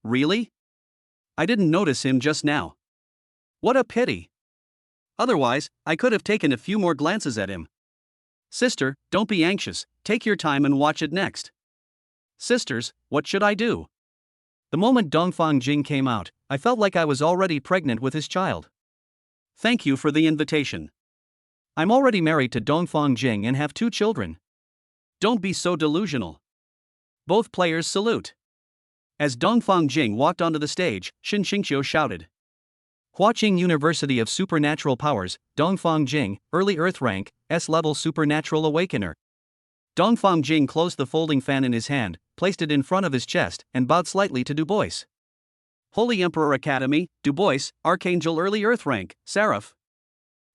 Really? I didn't notice him just now. What a pity. Otherwise, I could have taken a few more glances at him. Sister, don't be anxious, take your time and watch it next. Sisters, what should I do? The moment Dongfang Jing came out, I felt like I was already pregnant with his child. Thank you for the invitation. I'm already married to Dongfang Jing and have 2 children. Don't be so delusional. Both players salute. As Dongfang Jing walked onto the stage, Shin Xingqiu shouted. Huaqing University of Supernatural Powers, Dongfang Jing, Early Earth Rank, S-Level Supernatural Awakener. Dongfang Jing closed the folding fan in his hand, placed it in front of his chest, and bowed slightly to Du Bois. Holy Emperor Academy, Du Bois, Archangel Early Earth Rank, Seraph.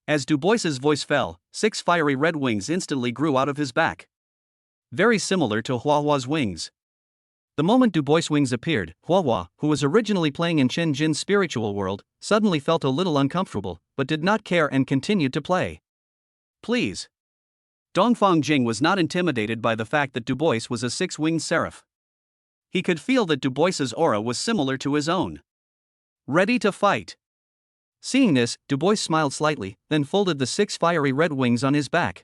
As Du Bois's voice fell, 6 fiery red wings instantly grew out of his back. Very similar to Huahua's wings. The moment Du Bois' wings appeared, Huahua, who was originally playing in Chen Jin's spiritual world, suddenly felt a little uncomfortable, but did not care and continued to play. Please. Dongfang Jing was not intimidated by the fact that Du Bois was a 6-winged seraph. He could feel that Du Bois's aura was similar to his own. Ready to fight. Seeing this, Du Bois smiled slightly, then folded the 6 fiery red wings on his back.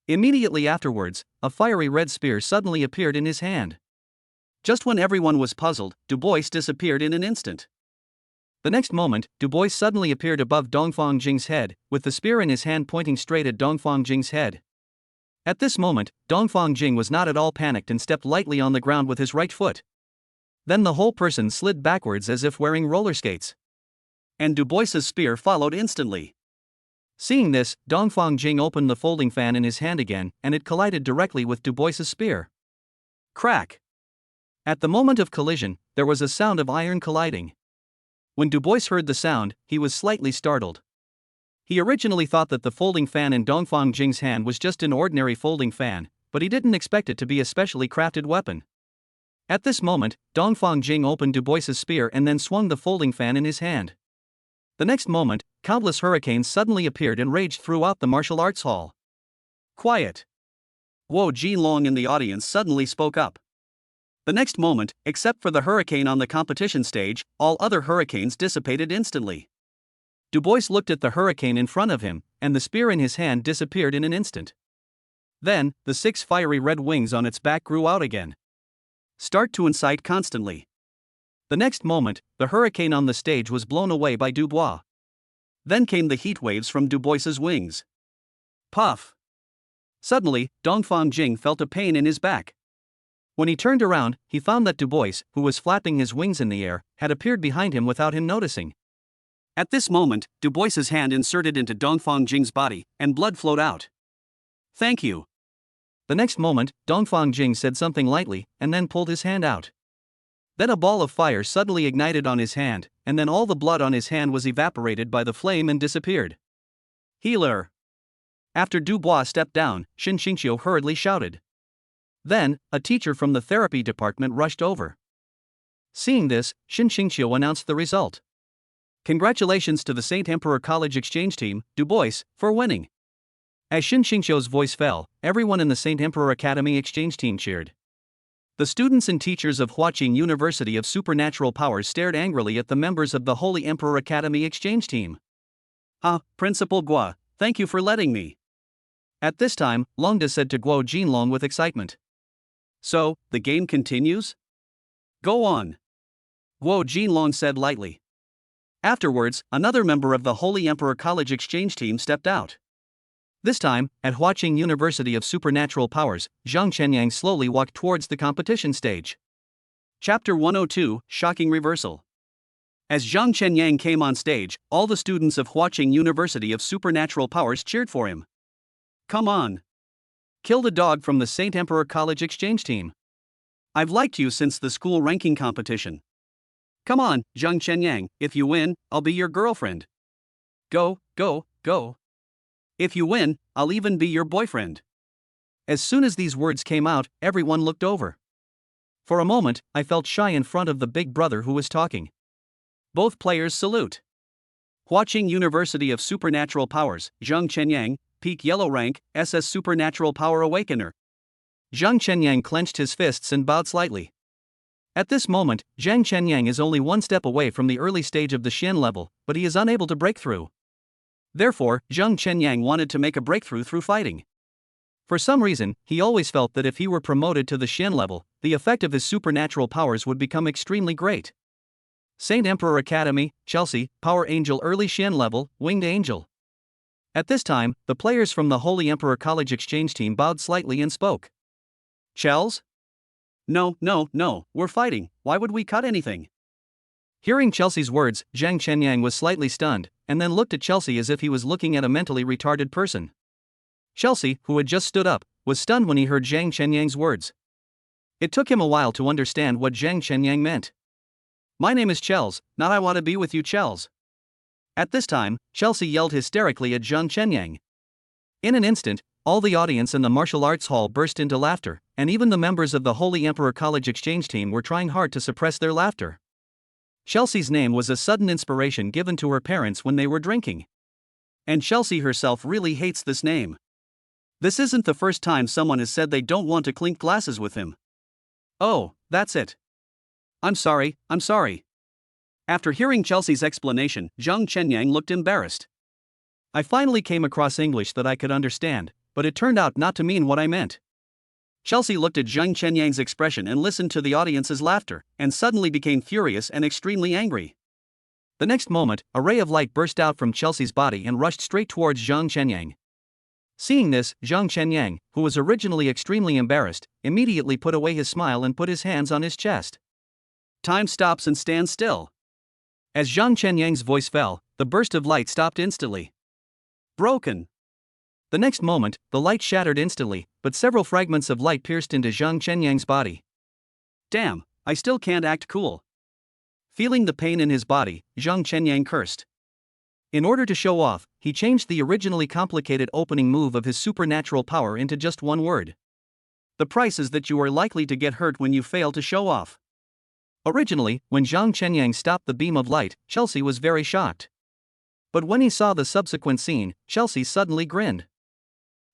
Immediately afterwards, a fiery red spear suddenly appeared in his hand. Just when everyone was puzzled, Du Bois disappeared in an instant. The next moment, Du Bois suddenly appeared above Dongfang Jing's head, with the spear in his hand pointing straight at Dongfang Jing's head. At this moment, Dongfang Jing was not at all panicked and stepped lightly on the ground with his right foot. Then the whole person slid backwards as if wearing roller skates. And Du Bois's spear followed instantly. Seeing this, Dongfang Jing opened the folding fan in his hand again, and it collided directly with Du Bois's spear. Crack! At the moment of collision, there was a sound of iron colliding. When Du Bois heard the sound, he was slightly startled. He originally thought that the folding fan in Dongfang Jing's hand was just an ordinary folding fan, but he didn't expect it to be a specially crafted weapon. At this moment, Dongfang Jing opened Du Bois's spear and then swung the folding fan in his hand. The next moment, countless hurricanes suddenly appeared and raged throughout the martial arts hall. Quiet! Guo Jinlong in the audience suddenly spoke up. The next moment, except for the hurricane on the competition stage, all other hurricanes dissipated instantly. Du Bois looked at the hurricane in front of him, and the spear in his hand disappeared in an instant. Then, the 6 fiery red wings on its back grew out again. Start to incite constantly. The next moment, the hurricane on the stage was blown away by Du Bois. Then came the heat waves from Du Bois's wings. Puff! Suddenly, Dongfang Jing felt a pain in his back. When he turned around, he found that Du Bois, who was flapping his wings in the air, had appeared behind him without him noticing. At this moment, Du Bois's hand inserted into Dongfang Jing's body, and blood flowed out. Thank you. The next moment, Dongfang Jing said something lightly, and then pulled his hand out. Then a ball of fire suddenly ignited on his hand, and then all the blood on his hand was evaporated by the flame and disappeared. Healer! After Du Bois stepped down, Shin Xingqiu hurriedly shouted. Then, a teacher from the therapy department rushed over. Seeing this, Shin Xingqiu announced the result. Congratulations to the St. Emperor College exchange team, Du Bois, for winning. As Shin Xingqiu's voice fell, everyone in the St. Emperor Academy exchange team cheered. The students and teachers of Huaqing University of Supernatural Powers stared angrily at the members of the Holy Emperor Academy exchange team. Principal Guo, thank you for letting me. At this time, Longda said to Guo Jinlong with excitement. So, the game continues? Go on. Guo Jinlong said lightly. Afterwards, another member of the Holy Emperor College exchange team stepped out. This time, at Huaqing University of Supernatural Powers, Zhang Chenyang slowly walked towards the competition stage. Chapter 102, Shocking Reversal. As Zhang Chenyang came on stage, all the students of Huaqing University of Supernatural Powers cheered for him. Come on. Kill the dog from the St. Emperor College exchange team. I've liked you since the school ranking competition. Come on, Zhang Chenyang, if you win, I'll be your girlfriend. Go, go, go. If you win, I'll even be your boyfriend. As soon as these words came out, everyone looked over. For a moment, I felt shy in front of the big brother who was talking. Both players salute. Huaqing University of Supernatural Powers, Zhang Chenyang, Peak Yellow Rank, SS Supernatural Power Awakener. Zhang Chenyang clenched his fists and bowed slightly. At this moment, Zhang Chenyang is only one step away from the early stage of the Xian level, but he is unable to break through. Therefore, Zhang Chenyang wanted to make a breakthrough through fighting. For some reason, he always felt that if he were promoted to the Xian level, the effect of his supernatural powers would become extremely great. Saint Emperor Academy, Chelsea, Power Angel Early Xian level, Winged Angel. At this time, the players from the Holy Emperor College exchange team bowed slightly and spoke. Chels? No, we're fighting, why would we cut anything? Hearing Chelsea's words, Zhang Chenyang was slightly stunned, and then looked at Chelsea as if he was looking at a mentally retarded person. Chelsea, who had just stood up, was stunned when he heard Zhang Chenyang's words. It took him a while to understand what Zhang Chenyang meant. My name is Chels, not I want to be with you Chels. At this time, Chelsea yelled hysterically at Zhang Chenyang. In an instant, all the audience in the martial arts hall burst into laughter, and even the members of the Holy Emperor College exchange team were trying hard to suppress their laughter. Chelsea's name was a sudden inspiration given to her parents when they were drinking. And Chelsea herself really hates this name. This isn't the first time someone has said they don't want to clink glasses with him. Oh, that's it. I'm sorry. After hearing Chelsea's explanation, Zhang Chenyang looked embarrassed. I finally came across English that I could understand, but it turned out not to mean what I meant. Chelsea looked at Zhang Chenyang's expression and listened to the audience's laughter, and suddenly became furious and extremely angry. The next moment, a ray of light burst out from Chelsea's body and rushed straight towards Zhang Chenyang. Seeing this, Zhang Chenyang, who was originally extremely embarrassed, immediately put away his smile and put his hands on his chest. Time stops and stands still. As Zhang Chenyang's voice fell, the burst of light stopped instantly. Broken. The next moment, the light shattered instantly, but several fragments of light pierced into Zhang Chenyang's body. Damn, I still can't act cool. Feeling the pain in his body, Zhang Chenyang cursed. In order to show off, he changed the originally complicated opening move of his supernatural power into just one word. The price is that you are likely to get hurt when you fail to show off. Originally, when Zhang Chenyang stopped the beam of light, Chelsea was very shocked. But when he saw the subsequent scene, Chelsea suddenly grinned.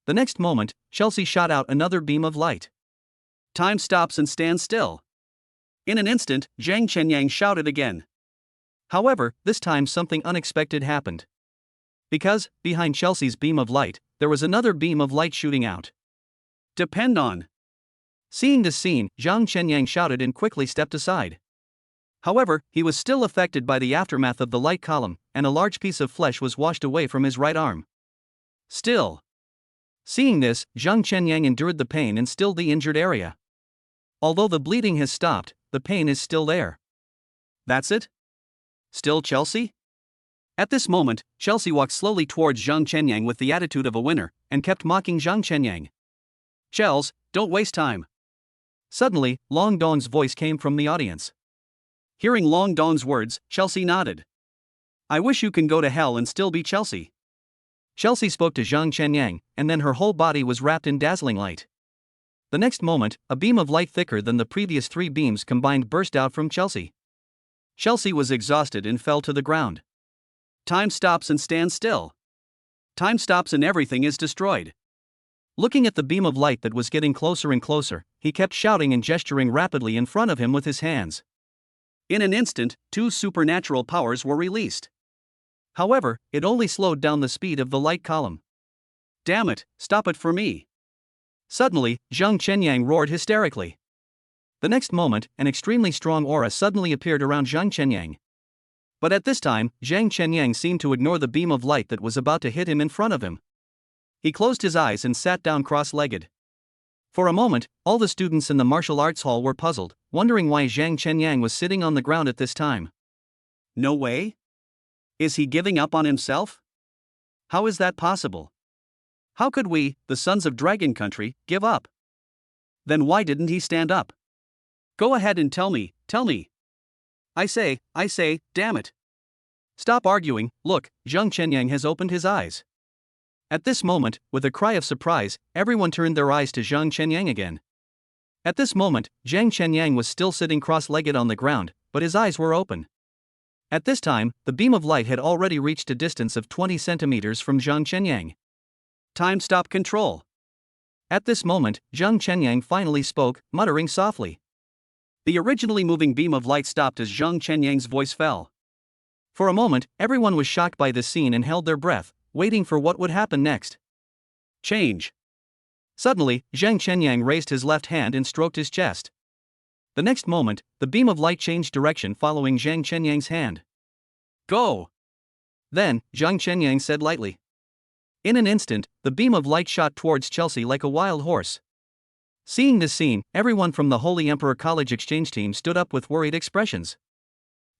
The next moment, Chelsea shot out another beam of light. Time stops and stands still. In an instant, Zhang Chenyang shouted again. However, this time something unexpected happened. Because, behind Chelsea's beam of light, there was another beam of light shooting out. Depend on. Seeing this scene, Zhang Chenyang shouted and quickly stepped aside. However, he was still affected by the aftermath of the light column, and a large piece of flesh was washed away from his right arm. Still. Seeing this, Zhang Chenyang endured the pain and stilled the injured area. Although the bleeding has stopped, the pain is still there. That's it? Still Chelsea? At this moment, Chelsea walked slowly towards Zhang Chenyang with the attitude of a winner, and kept mocking Zhang Chenyang. Chels, don't waste time. Suddenly, Long Dong's voice came from the audience. Hearing Long Dong's words, Chelsea nodded. I wish you can go to hell and still be Chelsea. Chelsea spoke to Zhang Chenyang, and then her whole body was wrapped in dazzling light. The next moment, a beam of light thicker than the previous three beams combined burst out from Chelsea. Chelsea was exhausted and fell to the ground. Time stops and stands still. Time stops and everything is destroyed. Looking at the beam of light that was getting closer and closer, he kept shouting and gesturing rapidly in front of him with his hands. In an instant, 2 supernatural powers were released. However, it only slowed down the speed of the light column. Damn it, stop it for me. Suddenly, Zhang Chenyang roared hysterically. The next moment, an extremely strong aura suddenly appeared around Zhang Chenyang. But at this time, Zhang Chenyang seemed to ignore the beam of light that was about to hit him in front of him. He closed his eyes and sat down cross-legged. For a moment, all the students in the martial arts hall were puzzled, wondering why Zhang Chenyang was sitting on the ground at this time. No way? Is he giving up on himself? How is that possible? How could we, the sons of Dragon Country, give up? Then why didn't he stand up? Go ahead and tell me. I say, damn it. Stop arguing, look, Zhang Chenyang has opened his eyes. At this moment, with a cry of surprise, everyone turned their eyes to Zhang Chenyang again. At this moment, Zhang Chenyang was still sitting cross-legged on the ground, but his eyes were open. At this time, the beam of light had already reached a distance of 20 centimeters from Zhang Chenyang. Time stop control. At this moment, Zhang Chenyang finally spoke, muttering softly. The originally moving beam of light stopped as Zhang Chenyang's voice fell. For a moment, everyone was shocked by this scene and held their breath, waiting for what would happen next. Change. Suddenly, Zhang Chenyang raised his left hand and stroked his chest. The next moment, the beam of light changed direction following Zhang Chenyang's hand. Go! Then, Zhang Chenyang said lightly. In an instant, the beam of light shot towards Chelsea like a wild horse. Seeing this scene, everyone from the Holy Emperor College exchange team stood up with worried expressions.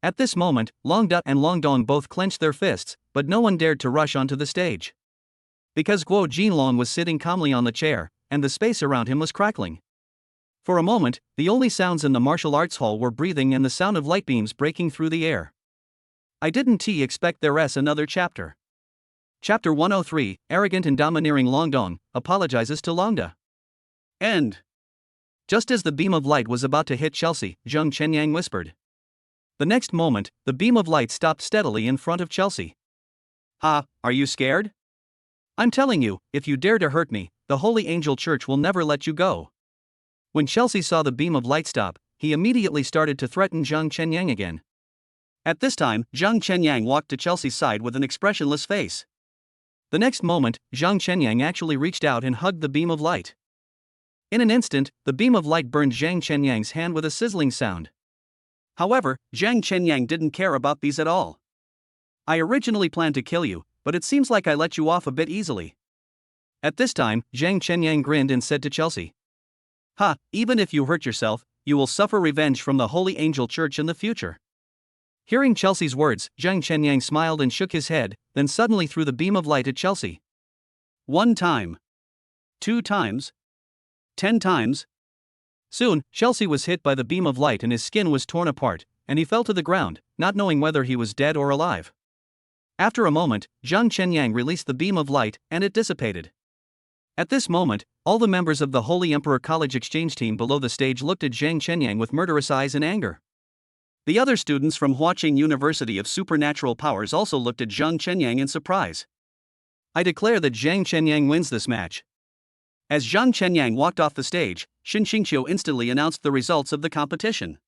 At this moment, Long Da and Long Dong both clenched their fists, but no one dared to rush onto the stage. Because Guo Jinlong was sitting calmly on the chair, and the space around him was crackling. For a moment, the only sounds in the martial arts hall were breathing and the sound of light beams breaking through the air. I didn't expect there's another chapter. Chapter 103, Arrogant and Domineering Long Dong apologizes to Long Da. End. Just as the beam of light was about to hit Chelsea, Zhang Chenyang whispered. The next moment, the beam of light stopped steadily in front of Chelsea. Ha, are you scared? I'm telling you, if you dare to hurt me, the Holy Angel Church will never let you go. When Chelsea saw the beam of light stop, he immediately started to threaten Zhang Chenyang again. At this time, Zhang Chenyang walked to Chelsea's side with an expressionless face. The next moment, Zhang Chenyang actually reached out and hugged the beam of light. In an instant, the beam of light burned Zhang Chenyang's hand with a sizzling sound. However, Zhang Chenyang didn't care about these at all. I originally planned to kill you, but it seems like I let you off a bit easily. At this time, Zhang Chenyang grinned and said to Chelsea. Ha, even if you hurt yourself, you will suffer revenge from the Holy Angel Church in the future. Hearing Chelsea's words, Zhang Chenyang smiled and shook his head, then suddenly threw the beam of light at Chelsea. 1 time. 2 times. 10 times. Soon, Chelsea was hit by the beam of light and his skin was torn apart, and he fell to the ground, not knowing whether he was dead or alive. After a moment, Zhang Chenyang released the beam of light, and it dissipated. At this moment, all the members of the Holy Emperor College exchange team below the stage looked at Zhang Chenyang with murderous eyes in anger. The other students from Huaqing University of Supernatural Powers also looked at Zhang Chenyang in surprise. I declare that Zhang Chenyang wins this match. As Zhang Chenyang walked off the stage, Xin Xingqiu instantly announced the results of the competition.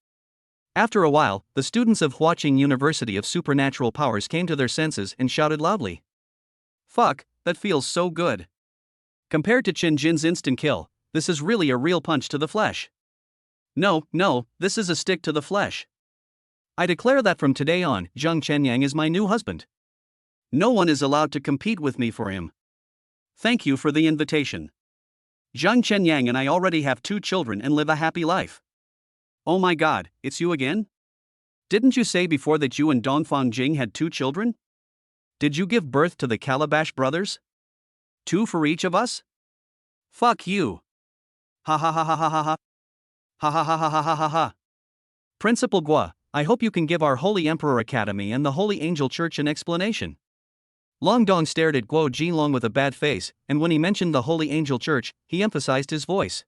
After a while, the students of Huaqing University of Supernatural Powers came to their senses and shouted loudly. Fuck, that feels so good. Compared to Qin Jin's instant kill, this is really a real punch to the flesh. No, this is a stick to the flesh. I declare that from today on, Zhang Chenyang is my new husband. No one is allowed to compete with me for him. Thank you for the invitation. Zhang Chenyang and I already have 2 children and live a happy life. Oh my god, it's you again? Didn't you say before that you and Dongfang Jing had 2 children? Did you give birth to the Calabash brothers? 2 for each of us? Fuck you. Ha ha ha ha ha ha ha. Ha ha ha ha ha ha ha ha. Principal Gua, I hope you can give our Holy Emperor Academy and the Holy Angel Church an explanation. Long Dong stared at Guo Jinlong with a bad face, and when he mentioned the Holy Angel Church, he emphasized his voice.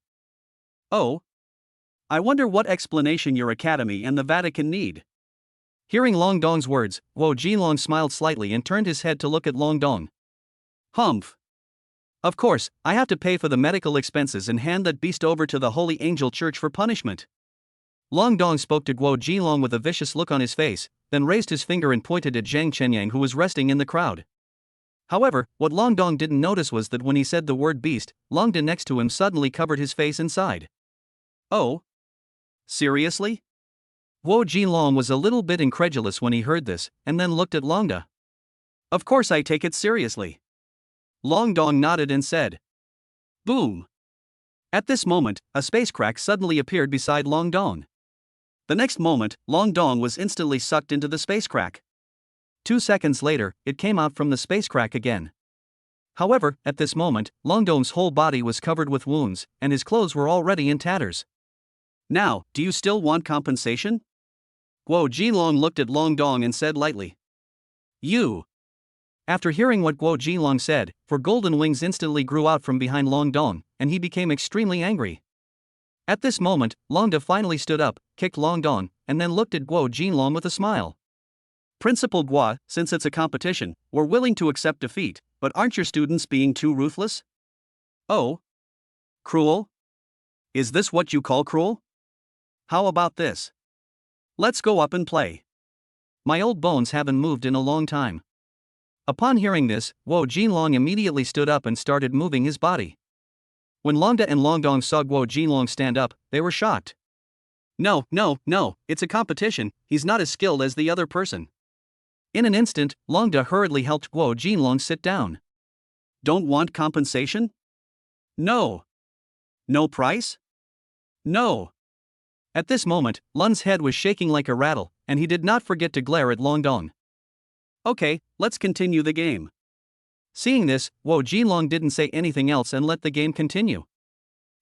Oh. I wonder what explanation your academy and the Vatican need. Hearing Long Dong's words, Guo Jinlong smiled slightly and turned his head to look at Long Dong. Humph. Of course, I have to pay for the medical expenses and hand that beast over to the Holy Angel Church for punishment. Long Dong spoke to Guo Jinlong with a vicious look on his face, then raised his finger and pointed at Zhang Chenyang who was resting in the crowd. However, what Long Dong didn't notice was that when he said the word beast, Long Da next to him suddenly covered his face and sighed. Oh? Seriously? Guo Jinlong was a little bit incredulous when he heard this, and then looked at Long Da. Of course I take it seriously. Long Dong nodded and said. Boom. At this moment, a space crack suddenly appeared beside Long Dong. The next moment, Long Dong was instantly sucked into the space crack. 2 seconds later, it came out from the space crack again. However, at this moment, Long Dong's whole body was covered with wounds, and his clothes were already in tatters. Now, do you still want compensation? Guo Jinlong looked at Long Dong and said lightly. You. After hearing what Guo Jinlong said, 4 golden wings instantly grew out from behind Long Dong, and he became extremely angry. At this moment, Long Da finally stood up, kicked Long Dong, and then looked at Guo Jinlong with a smile. Principal Gua, since it's a competition, we're willing to accept defeat, but aren't your students being too ruthless? Oh? Cruel? Is this what you call cruel? how about this? Let's go up and play. My old bones haven't moved in a long time. Upon hearing this, Guo Jinlong immediately stood up and started moving his body. When Longda and Longdong saw Guo Jinlong stand up, they were shocked. No, it's a competition, he's not as skilled as the other person. In an instant, Longda hurriedly helped Guo Jinlong sit down. Don't want compensation? No. No price? No. At this moment, Lun's head was shaking like a rattle, and he did not forget to glare at Longdong. Okay, let's continue the game. Seeing this, Guo Jinlong didn't say anything else and let the game continue.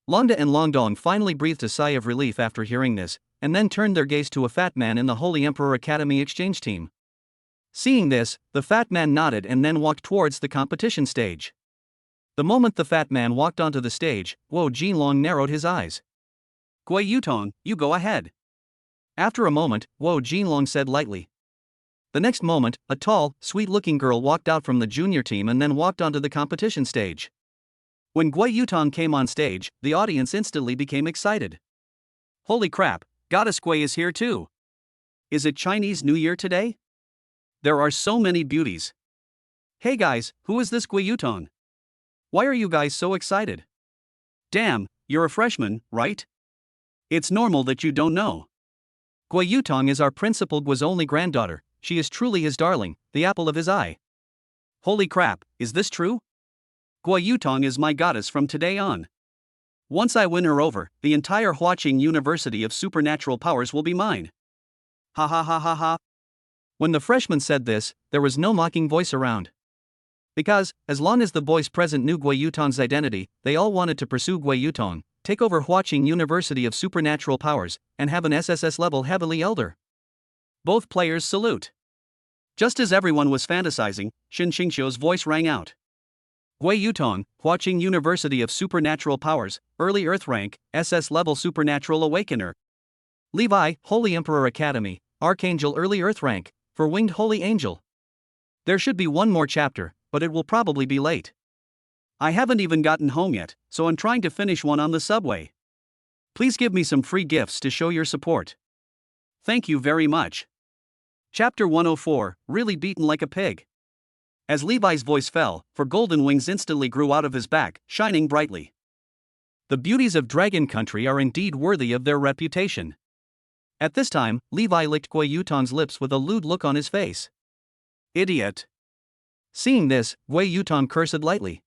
Longda and Longdong finally breathed a sigh of relief after hearing this, and then turned their gaze to a fat man in the Holy Emperor Academy exchange team. Seeing this, the fat man nodded and then walked towards the competition stage. The moment the fat man walked onto the stage, Guo Jinlong narrowed his eyes. Gui Yutong, you go ahead. After a moment, Guo Jinlong said lightly. The next moment, a tall, sweet-looking girl walked out from the junior team and then walked onto the competition stage. When Gui Yutong came on stage, the audience instantly became excited. Holy crap, Goddess Gui is here too. Is it Chinese New Year today? There are so many beauties. Hey guys, who is this Gui Yutong? Why are you guys so excited? Damn, you're a freshman, right? It's normal that you don't know. Gui Yutong is our Principal Gui's only granddaughter. She is truly his darling, the apple of his eye. Holy crap, is this true? Gui Yutong is my goddess from today on. Once I win her over, the entire Huaqing University of Supernatural Powers will be mine. Ha ha ha ha ha. When the freshman said this, there was no mocking voice around. Because, as long as the boys present knew Gui Yutong's identity, they all wanted to pursue Gui Yutong, take over Huaqing University of Supernatural Powers, and have an SSS-level heavenly elder. Both players salute. Just as everyone was fantasizing, Shin Xingqiu's voice rang out. Gui Yutong, Huaqing University of Supernatural Powers, Early Earth Rank, SS-level Supernatural Awakener. Levi, Holy Emperor Academy, Archangel Early Earth Rank, for Winged Holy Angel. There should be one more chapter, but it will probably be late. I haven't even gotten home yet, so I'm trying to finish one on the subway. Please give me some free gifts to show your support. Thank you very much. Chapter 104, Really Beaten Like a Pig. As Levi's voice fell, for golden wings instantly grew out of his back, shining brightly. The beauties of Dragon Country are indeed worthy of their reputation. At this time, Levi licked Gui Yutong's lips with a lewd look on his face. Idiot. Seeing this, Gui Yutong cursed lightly.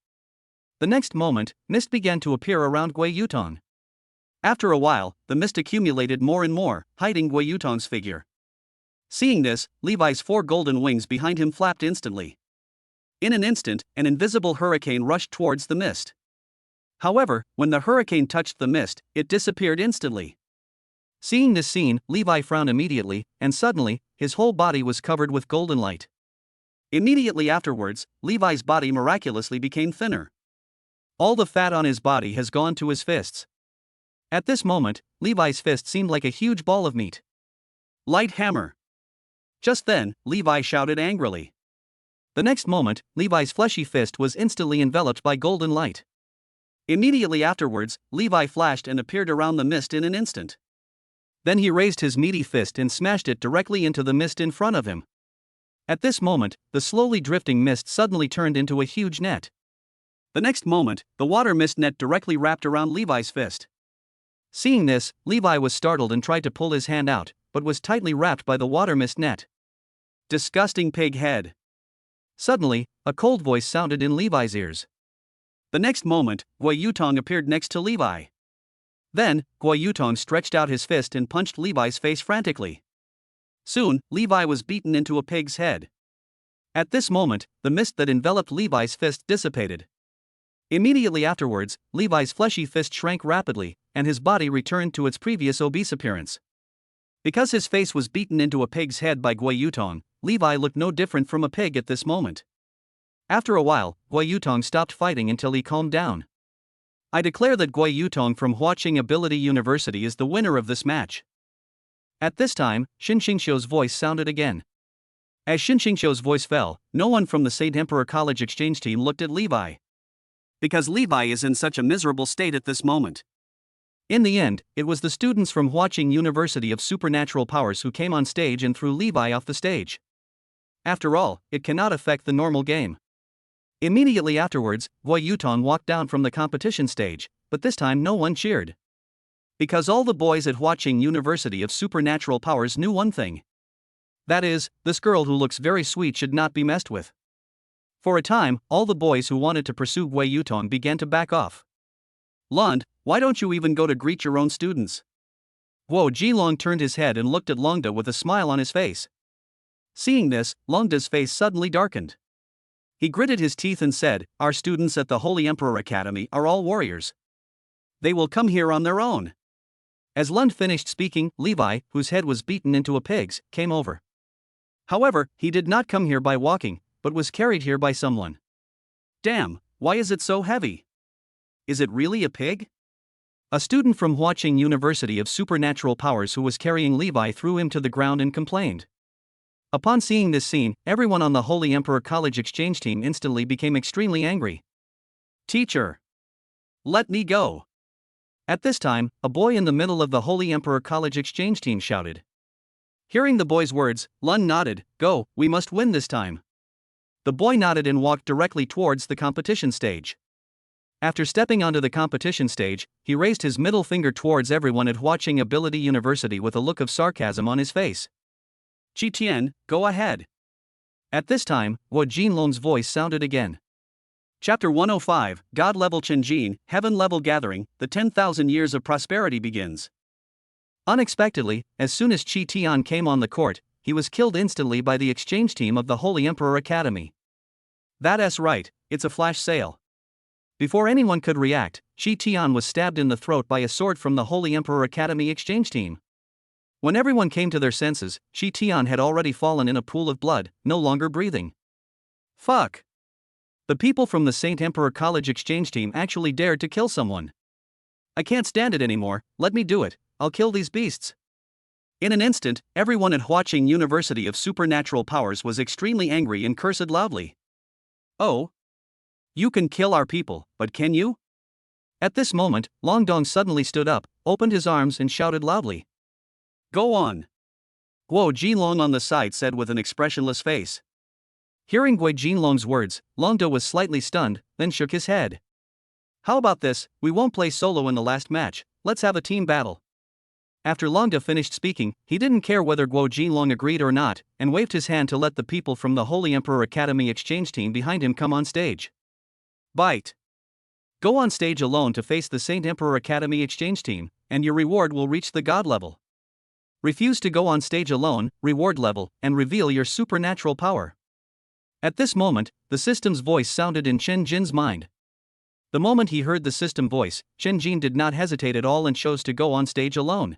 The next moment, mist began to appear around Gui Yutong. After a while, the mist accumulated more and more, hiding Gui Yutong's figure. Seeing this, Levi's 4 golden wings behind him flapped instantly. In an instant, an invisible hurricane rushed towards the mist. However, when the hurricane touched the mist, it disappeared instantly. Seeing this scene, Levi frowned immediately, and suddenly, his whole body was covered with golden light. Immediately afterwards, Levi's body miraculously became thinner. All the fat on his body has gone to his fists. At this moment, Levi's fist seemed like a huge ball of meat. Light hammer. Just then, Levi shouted angrily. The next moment, Levi's fleshy fist was instantly enveloped by golden light. Immediately afterwards, Levi flashed and appeared around the mist in an instant. Then he raised his meaty fist and smashed it directly into the mist in front of him. At this moment, the slowly drifting mist suddenly turned into a huge net. The next moment, the water mist net directly wrapped around Levi's fist. Seeing this, Levi was startled and tried to pull his hand out, but was tightly wrapped by the water mist net. Disgusting pig head. Suddenly, a cold voice sounded in Levi's ears. The next moment, Gui Yutong appeared next to Levi. Then, Gui Yutong stretched out his fist and punched Levi's face frantically. Soon, Levi was beaten into a pig's head. At this moment, the mist that enveloped Levi's fist dissipated. Immediately afterwards, Levi's fleshy fist shrank rapidly, and his body returned to its previous obese appearance. Because his face was beaten into a pig's head by Gui Yutong, Levi looked no different from a pig at this moment. After a while, Gui Yutong stopped fighting until he calmed down. I declare that Gui Yutong from Huaqing Ability University is the winner of this match. At this time, Shin Xingqiu's voice sounded again. As Shin Xingqiu's voice fell, no one from the Saint Emperor College exchange team looked at Levi. Because Levi is in such a miserable state at this moment. In the end, it was the students from Huaqing University of Supernatural Powers who came on stage and threw Levi off the stage. After all, it cannot affect the normal game. Immediately afterwards, Wei Yutong walked down from the competition stage, but this time no one cheered. Because all the boys at Huaqing University of Supernatural Powers knew one thing. That is, this girl who looks very sweet should not be messed with. For a time, all the boys who wanted to pursue Wei Yutong began to back off. Lund, why don't you even go to greet your own students? Guo Jilong turned his head and looked at Longda with a smile on his face. Seeing this, Longda's face suddenly darkened. He gritted his teeth and said, "Our students at the Holy Emperor Academy are all warriors. They will come here on their own." As Lund finished speaking, Levi, whose head was beaten into a pig's, came over. However, he did not come here by walking, but was carried here by someone. Damn, why is it so heavy? Is it really a pig? A student from Huaqing University of Supernatural Powers who was carrying Levi threw him to the ground and complained. Upon seeing this scene, everyone on the Holy Emperor College exchange team instantly became extremely angry. Teacher! Let me go! At this time, a boy in the middle of the Holy Emperor College exchange team shouted. Hearing the boy's words, Lund nodded. Go, we must win this time. The boy nodded and walked directly towards the competition stage. After stepping onto the competition stage, he raised his middle finger towards everyone at Huaqing Ability University with a look of sarcasm on his face. Qi Tian, go ahead. At this time, Guo Jinlong's voice sounded again. Chapter 105, God-level Chenjin, Heaven-level Gathering, the 10,000 Years of Prosperity begins. Unexpectedly, as soon as Qi Tian came on the court, he was killed instantly by the exchange team of the Holy Emperor Academy. That's right, it's a flash sale. Before anyone could react, Qi Tian was stabbed in the throat by a sword from the Holy Emperor Academy exchange team. When everyone came to their senses, Qi Tian had already fallen in a pool of blood, no longer breathing. Fuck! The people from the Saint Emperor College exchange team actually dared to kill someone. I can't stand it anymore, let me do it, I'll kill these beasts. In an instant, everyone at Huaqing University of Supernatural Powers was extremely angry and cursed loudly. Oh? You can kill our people, but can you? At this moment, Longdong suddenly stood up, opened his arms and shouted loudly. Go on. Guo Jinlong on the side said with an expressionless face. Hearing Guo Jinlong's words, Longda was slightly stunned, then shook his head. How about this, we won't play solo in the last match, let's have a team battle. After Longda finished speaking, he didn't care whether Guo Jinlong agreed or not, and waved his hand to let the people from the Holy Emperor Academy exchange team behind him come on stage. Bite. Go on stage alone to face the Saint Emperor Academy exchange team, and your reward will reach the God level. Refuse to go on stage alone, reward level, and reveal your supernatural power. At this moment, the system's voice sounded in Chen Jin's mind. The moment he heard the system voice, Chen Jin did not hesitate at all and chose to go on stage alone.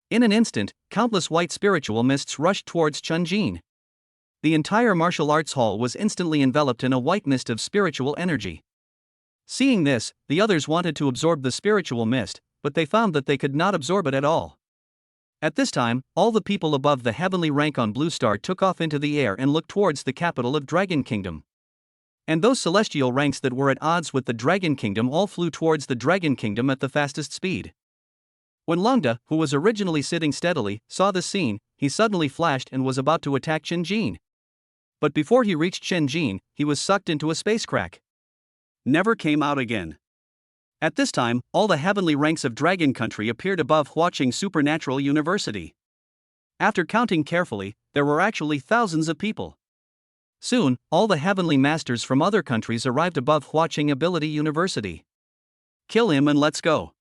In an instant, countless white spiritual mists rushed towards Chen Jin. The entire martial arts hall was instantly enveloped in a white mist of spiritual energy. Seeing this, the others wanted to absorb the spiritual mist, but they found that they could not absorb it at all. At this time, all the people above the heavenly rank on Blue Star took off into the air and looked towards the capital of Dragon Kingdom. And those celestial ranks that were at odds with the Dragon Kingdom all flew towards the Dragon Kingdom at the fastest speed. When Longda, who was originally sitting steadily, saw this scene, he suddenly flashed and was about to attack Chen Jin. But before he reached Chen Jin, he was sucked into a space crack. Never came out again. At this time, all the heavenly ranks of Dragon Country appeared above Huaqing Supernatural University. After counting carefully, there were actually thousands of people. Soon, all the heavenly masters from other countries arrived above Huaqing Ability University. Kill him and let's go.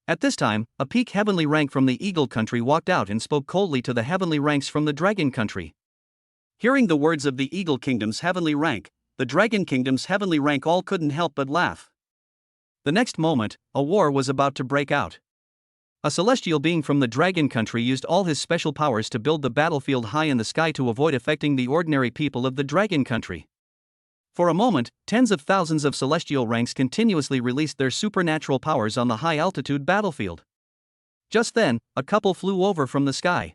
At this time, a peak heavenly rank from the Eagle Country walked out and spoke coldly to the heavenly ranks from the Dragon Country. Hearing the words of the Eagle Kingdom's heavenly rank, the Dragon Kingdom's heavenly rank all couldn't help but laugh. The next moment, a war was about to break out. A celestial being from the Dragon Country used all his special powers to build the battlefield high in the sky to avoid affecting the ordinary people of the Dragon Country. For a moment, tens of thousands of celestial ranks continuously released their supernatural powers on the high-altitude battlefield. Just then, a couple flew over from the sky.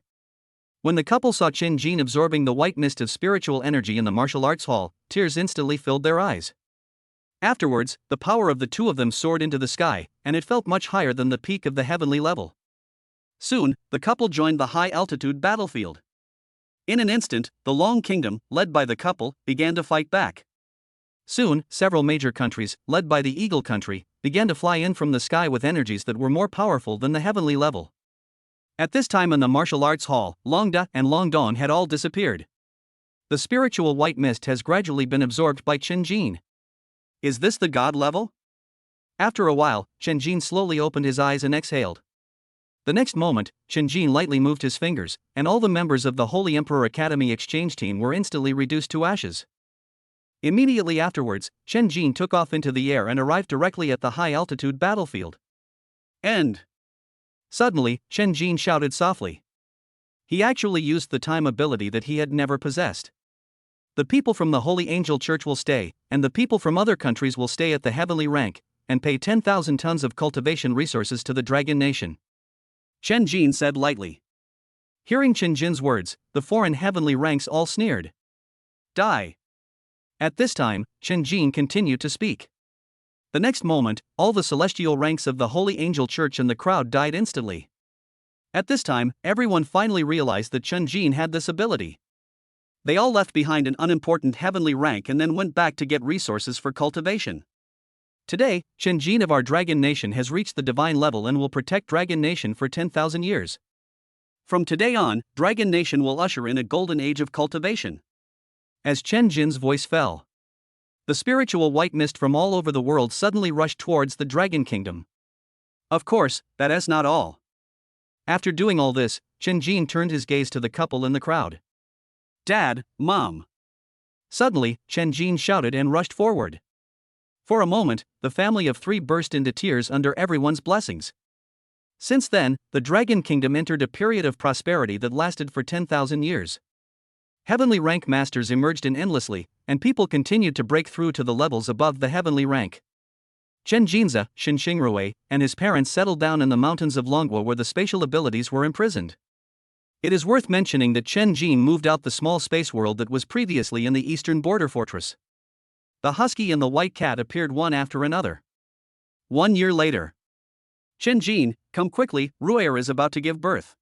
When the couple saw Chen Jin absorbing the white mist of spiritual energy in the martial arts hall, tears instantly filled their eyes. Afterwards, the power of the two of them soared into the sky, and it felt much higher than the peak of the heavenly level. Soon, the couple joined the high-altitude battlefield. In an instant, the Long Kingdom, led by the couple, began to fight back. Soon, several major countries, led by the Eagle Country, began to fly in from the sky with energies that were more powerful than the heavenly level. At this time in the martial arts hall, Long Da and Long Dawn had all disappeared. The spiritual white mist has gradually been absorbed by Chen Jin. Is this the god level? After a while, Chen Jin slowly opened his eyes and exhaled. The next moment, Chen Jin lightly moved his fingers, and all the members of the Holy Emperor Academy exchange team were instantly reduced to ashes. Immediately afterwards, Chen Jin took off into the air and arrived directly at the high-altitude battlefield. End. Suddenly, Chen Jin shouted softly. He actually used the time ability that he had never possessed. The people from the Holy Angel Church will stay, and the people from other countries will stay at the heavenly rank, and pay 10,000 tons of cultivation resources to the Dragon Nation. Chen Jin said lightly. Hearing Chen Jin's words, the foreign heavenly ranks all sneered. Die. At this time, Chen Jin continued to speak. The next moment, all the celestial ranks of the Holy Angel Church and the crowd died instantly. At this time, everyone finally realized that Chen Jin had this ability. They all left behind an unimportant heavenly rank and then went back to get resources for cultivation. Today, Chen Jin of our Dragon Nation has reached the divine level and will protect Dragon Nation for 10,000 years. From today on, Dragon Nation will usher in a golden age of cultivation. As Chen Jin's voice fell, the spiritual white mist from all over the world suddenly rushed towards the Dragon Kingdom. Of course, that is not all. After doing all this, Chen Jin turned his gaze to the couple in the crowd. Dad, Mom. Suddenly, Chen Jin shouted and rushed forward. For a moment, the family of three burst into tears under everyone's blessings. Since then, the Dragon Kingdom entered a period of prosperity that lasted for 10,000 years. Heavenly rank masters emerged endlessly, and people continued to break through to the levels above the heavenly rank. Chen Jinza, Shin Xingrui, and his parents settled down in the mountains of Longguo where the spatial abilities were imprisoned. It is worth mentioning that Chen Jin moved out the small space world that was previously in the eastern border fortress. The husky and the white cat appeared one after another. 1 year later. Chen Jin, come quickly, Ruer is about to give birth.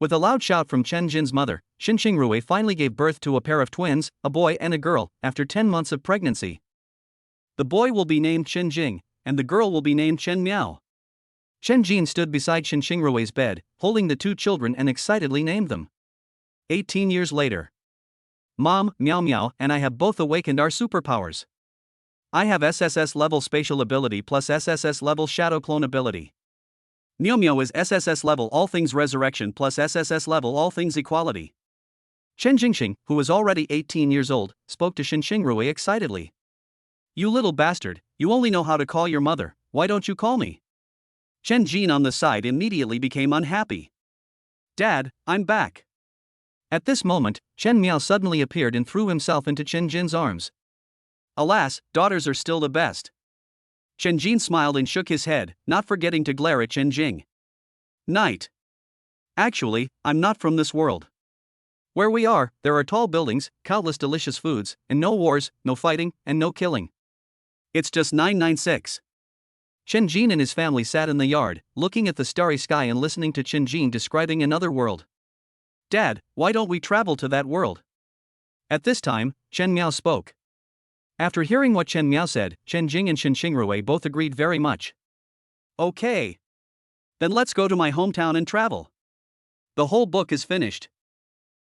With a loud shout from Chen Jin's mother, Shin Xingrui finally gave birth to a pair of twins, a boy and a girl, after 10 months of pregnancy. The boy will be named Chen Jing, and the girl will be named Chen Miao. Chen Jin stood beside Shin Xingrui's bed, holding the two children and excitedly named them. 18 years later. Mom, Miao Miao, and I have both awakened our superpowers. I have SSS-level spatial ability plus SSS-level shadow clone ability. Miao Miao is SSS-level all things resurrection plus SSS-level all things equality. Chen Jingxing, who was already 18 years old, spoke to Shin Xingrui excitedly. You little bastard, you only know how to call your mother, why don't you call me? Chen Jin on the side immediately became unhappy. Dad, I'm back. At this moment, Chen Miao suddenly appeared and threw himself into Chen Jin's arms. Alas, daughters are still the best. Chen Jin smiled and shook his head, not forgetting to glare at Chen Jing. Night. Actually, I'm not from this world. Where we are, there are tall buildings, countless delicious foods, and no wars, no fighting, and no killing. It's just 996. Chen Jin and his family sat in the yard, looking at the starry sky and listening to Chen Jin describing another world. Dad, why don't we travel to that world? At this time, Chen Miao spoke. After hearing what Chen Miao said, Chen Jing and Shin Xingrui both agreed very much. Okay. Then let's go to my hometown and travel. The whole book is finished.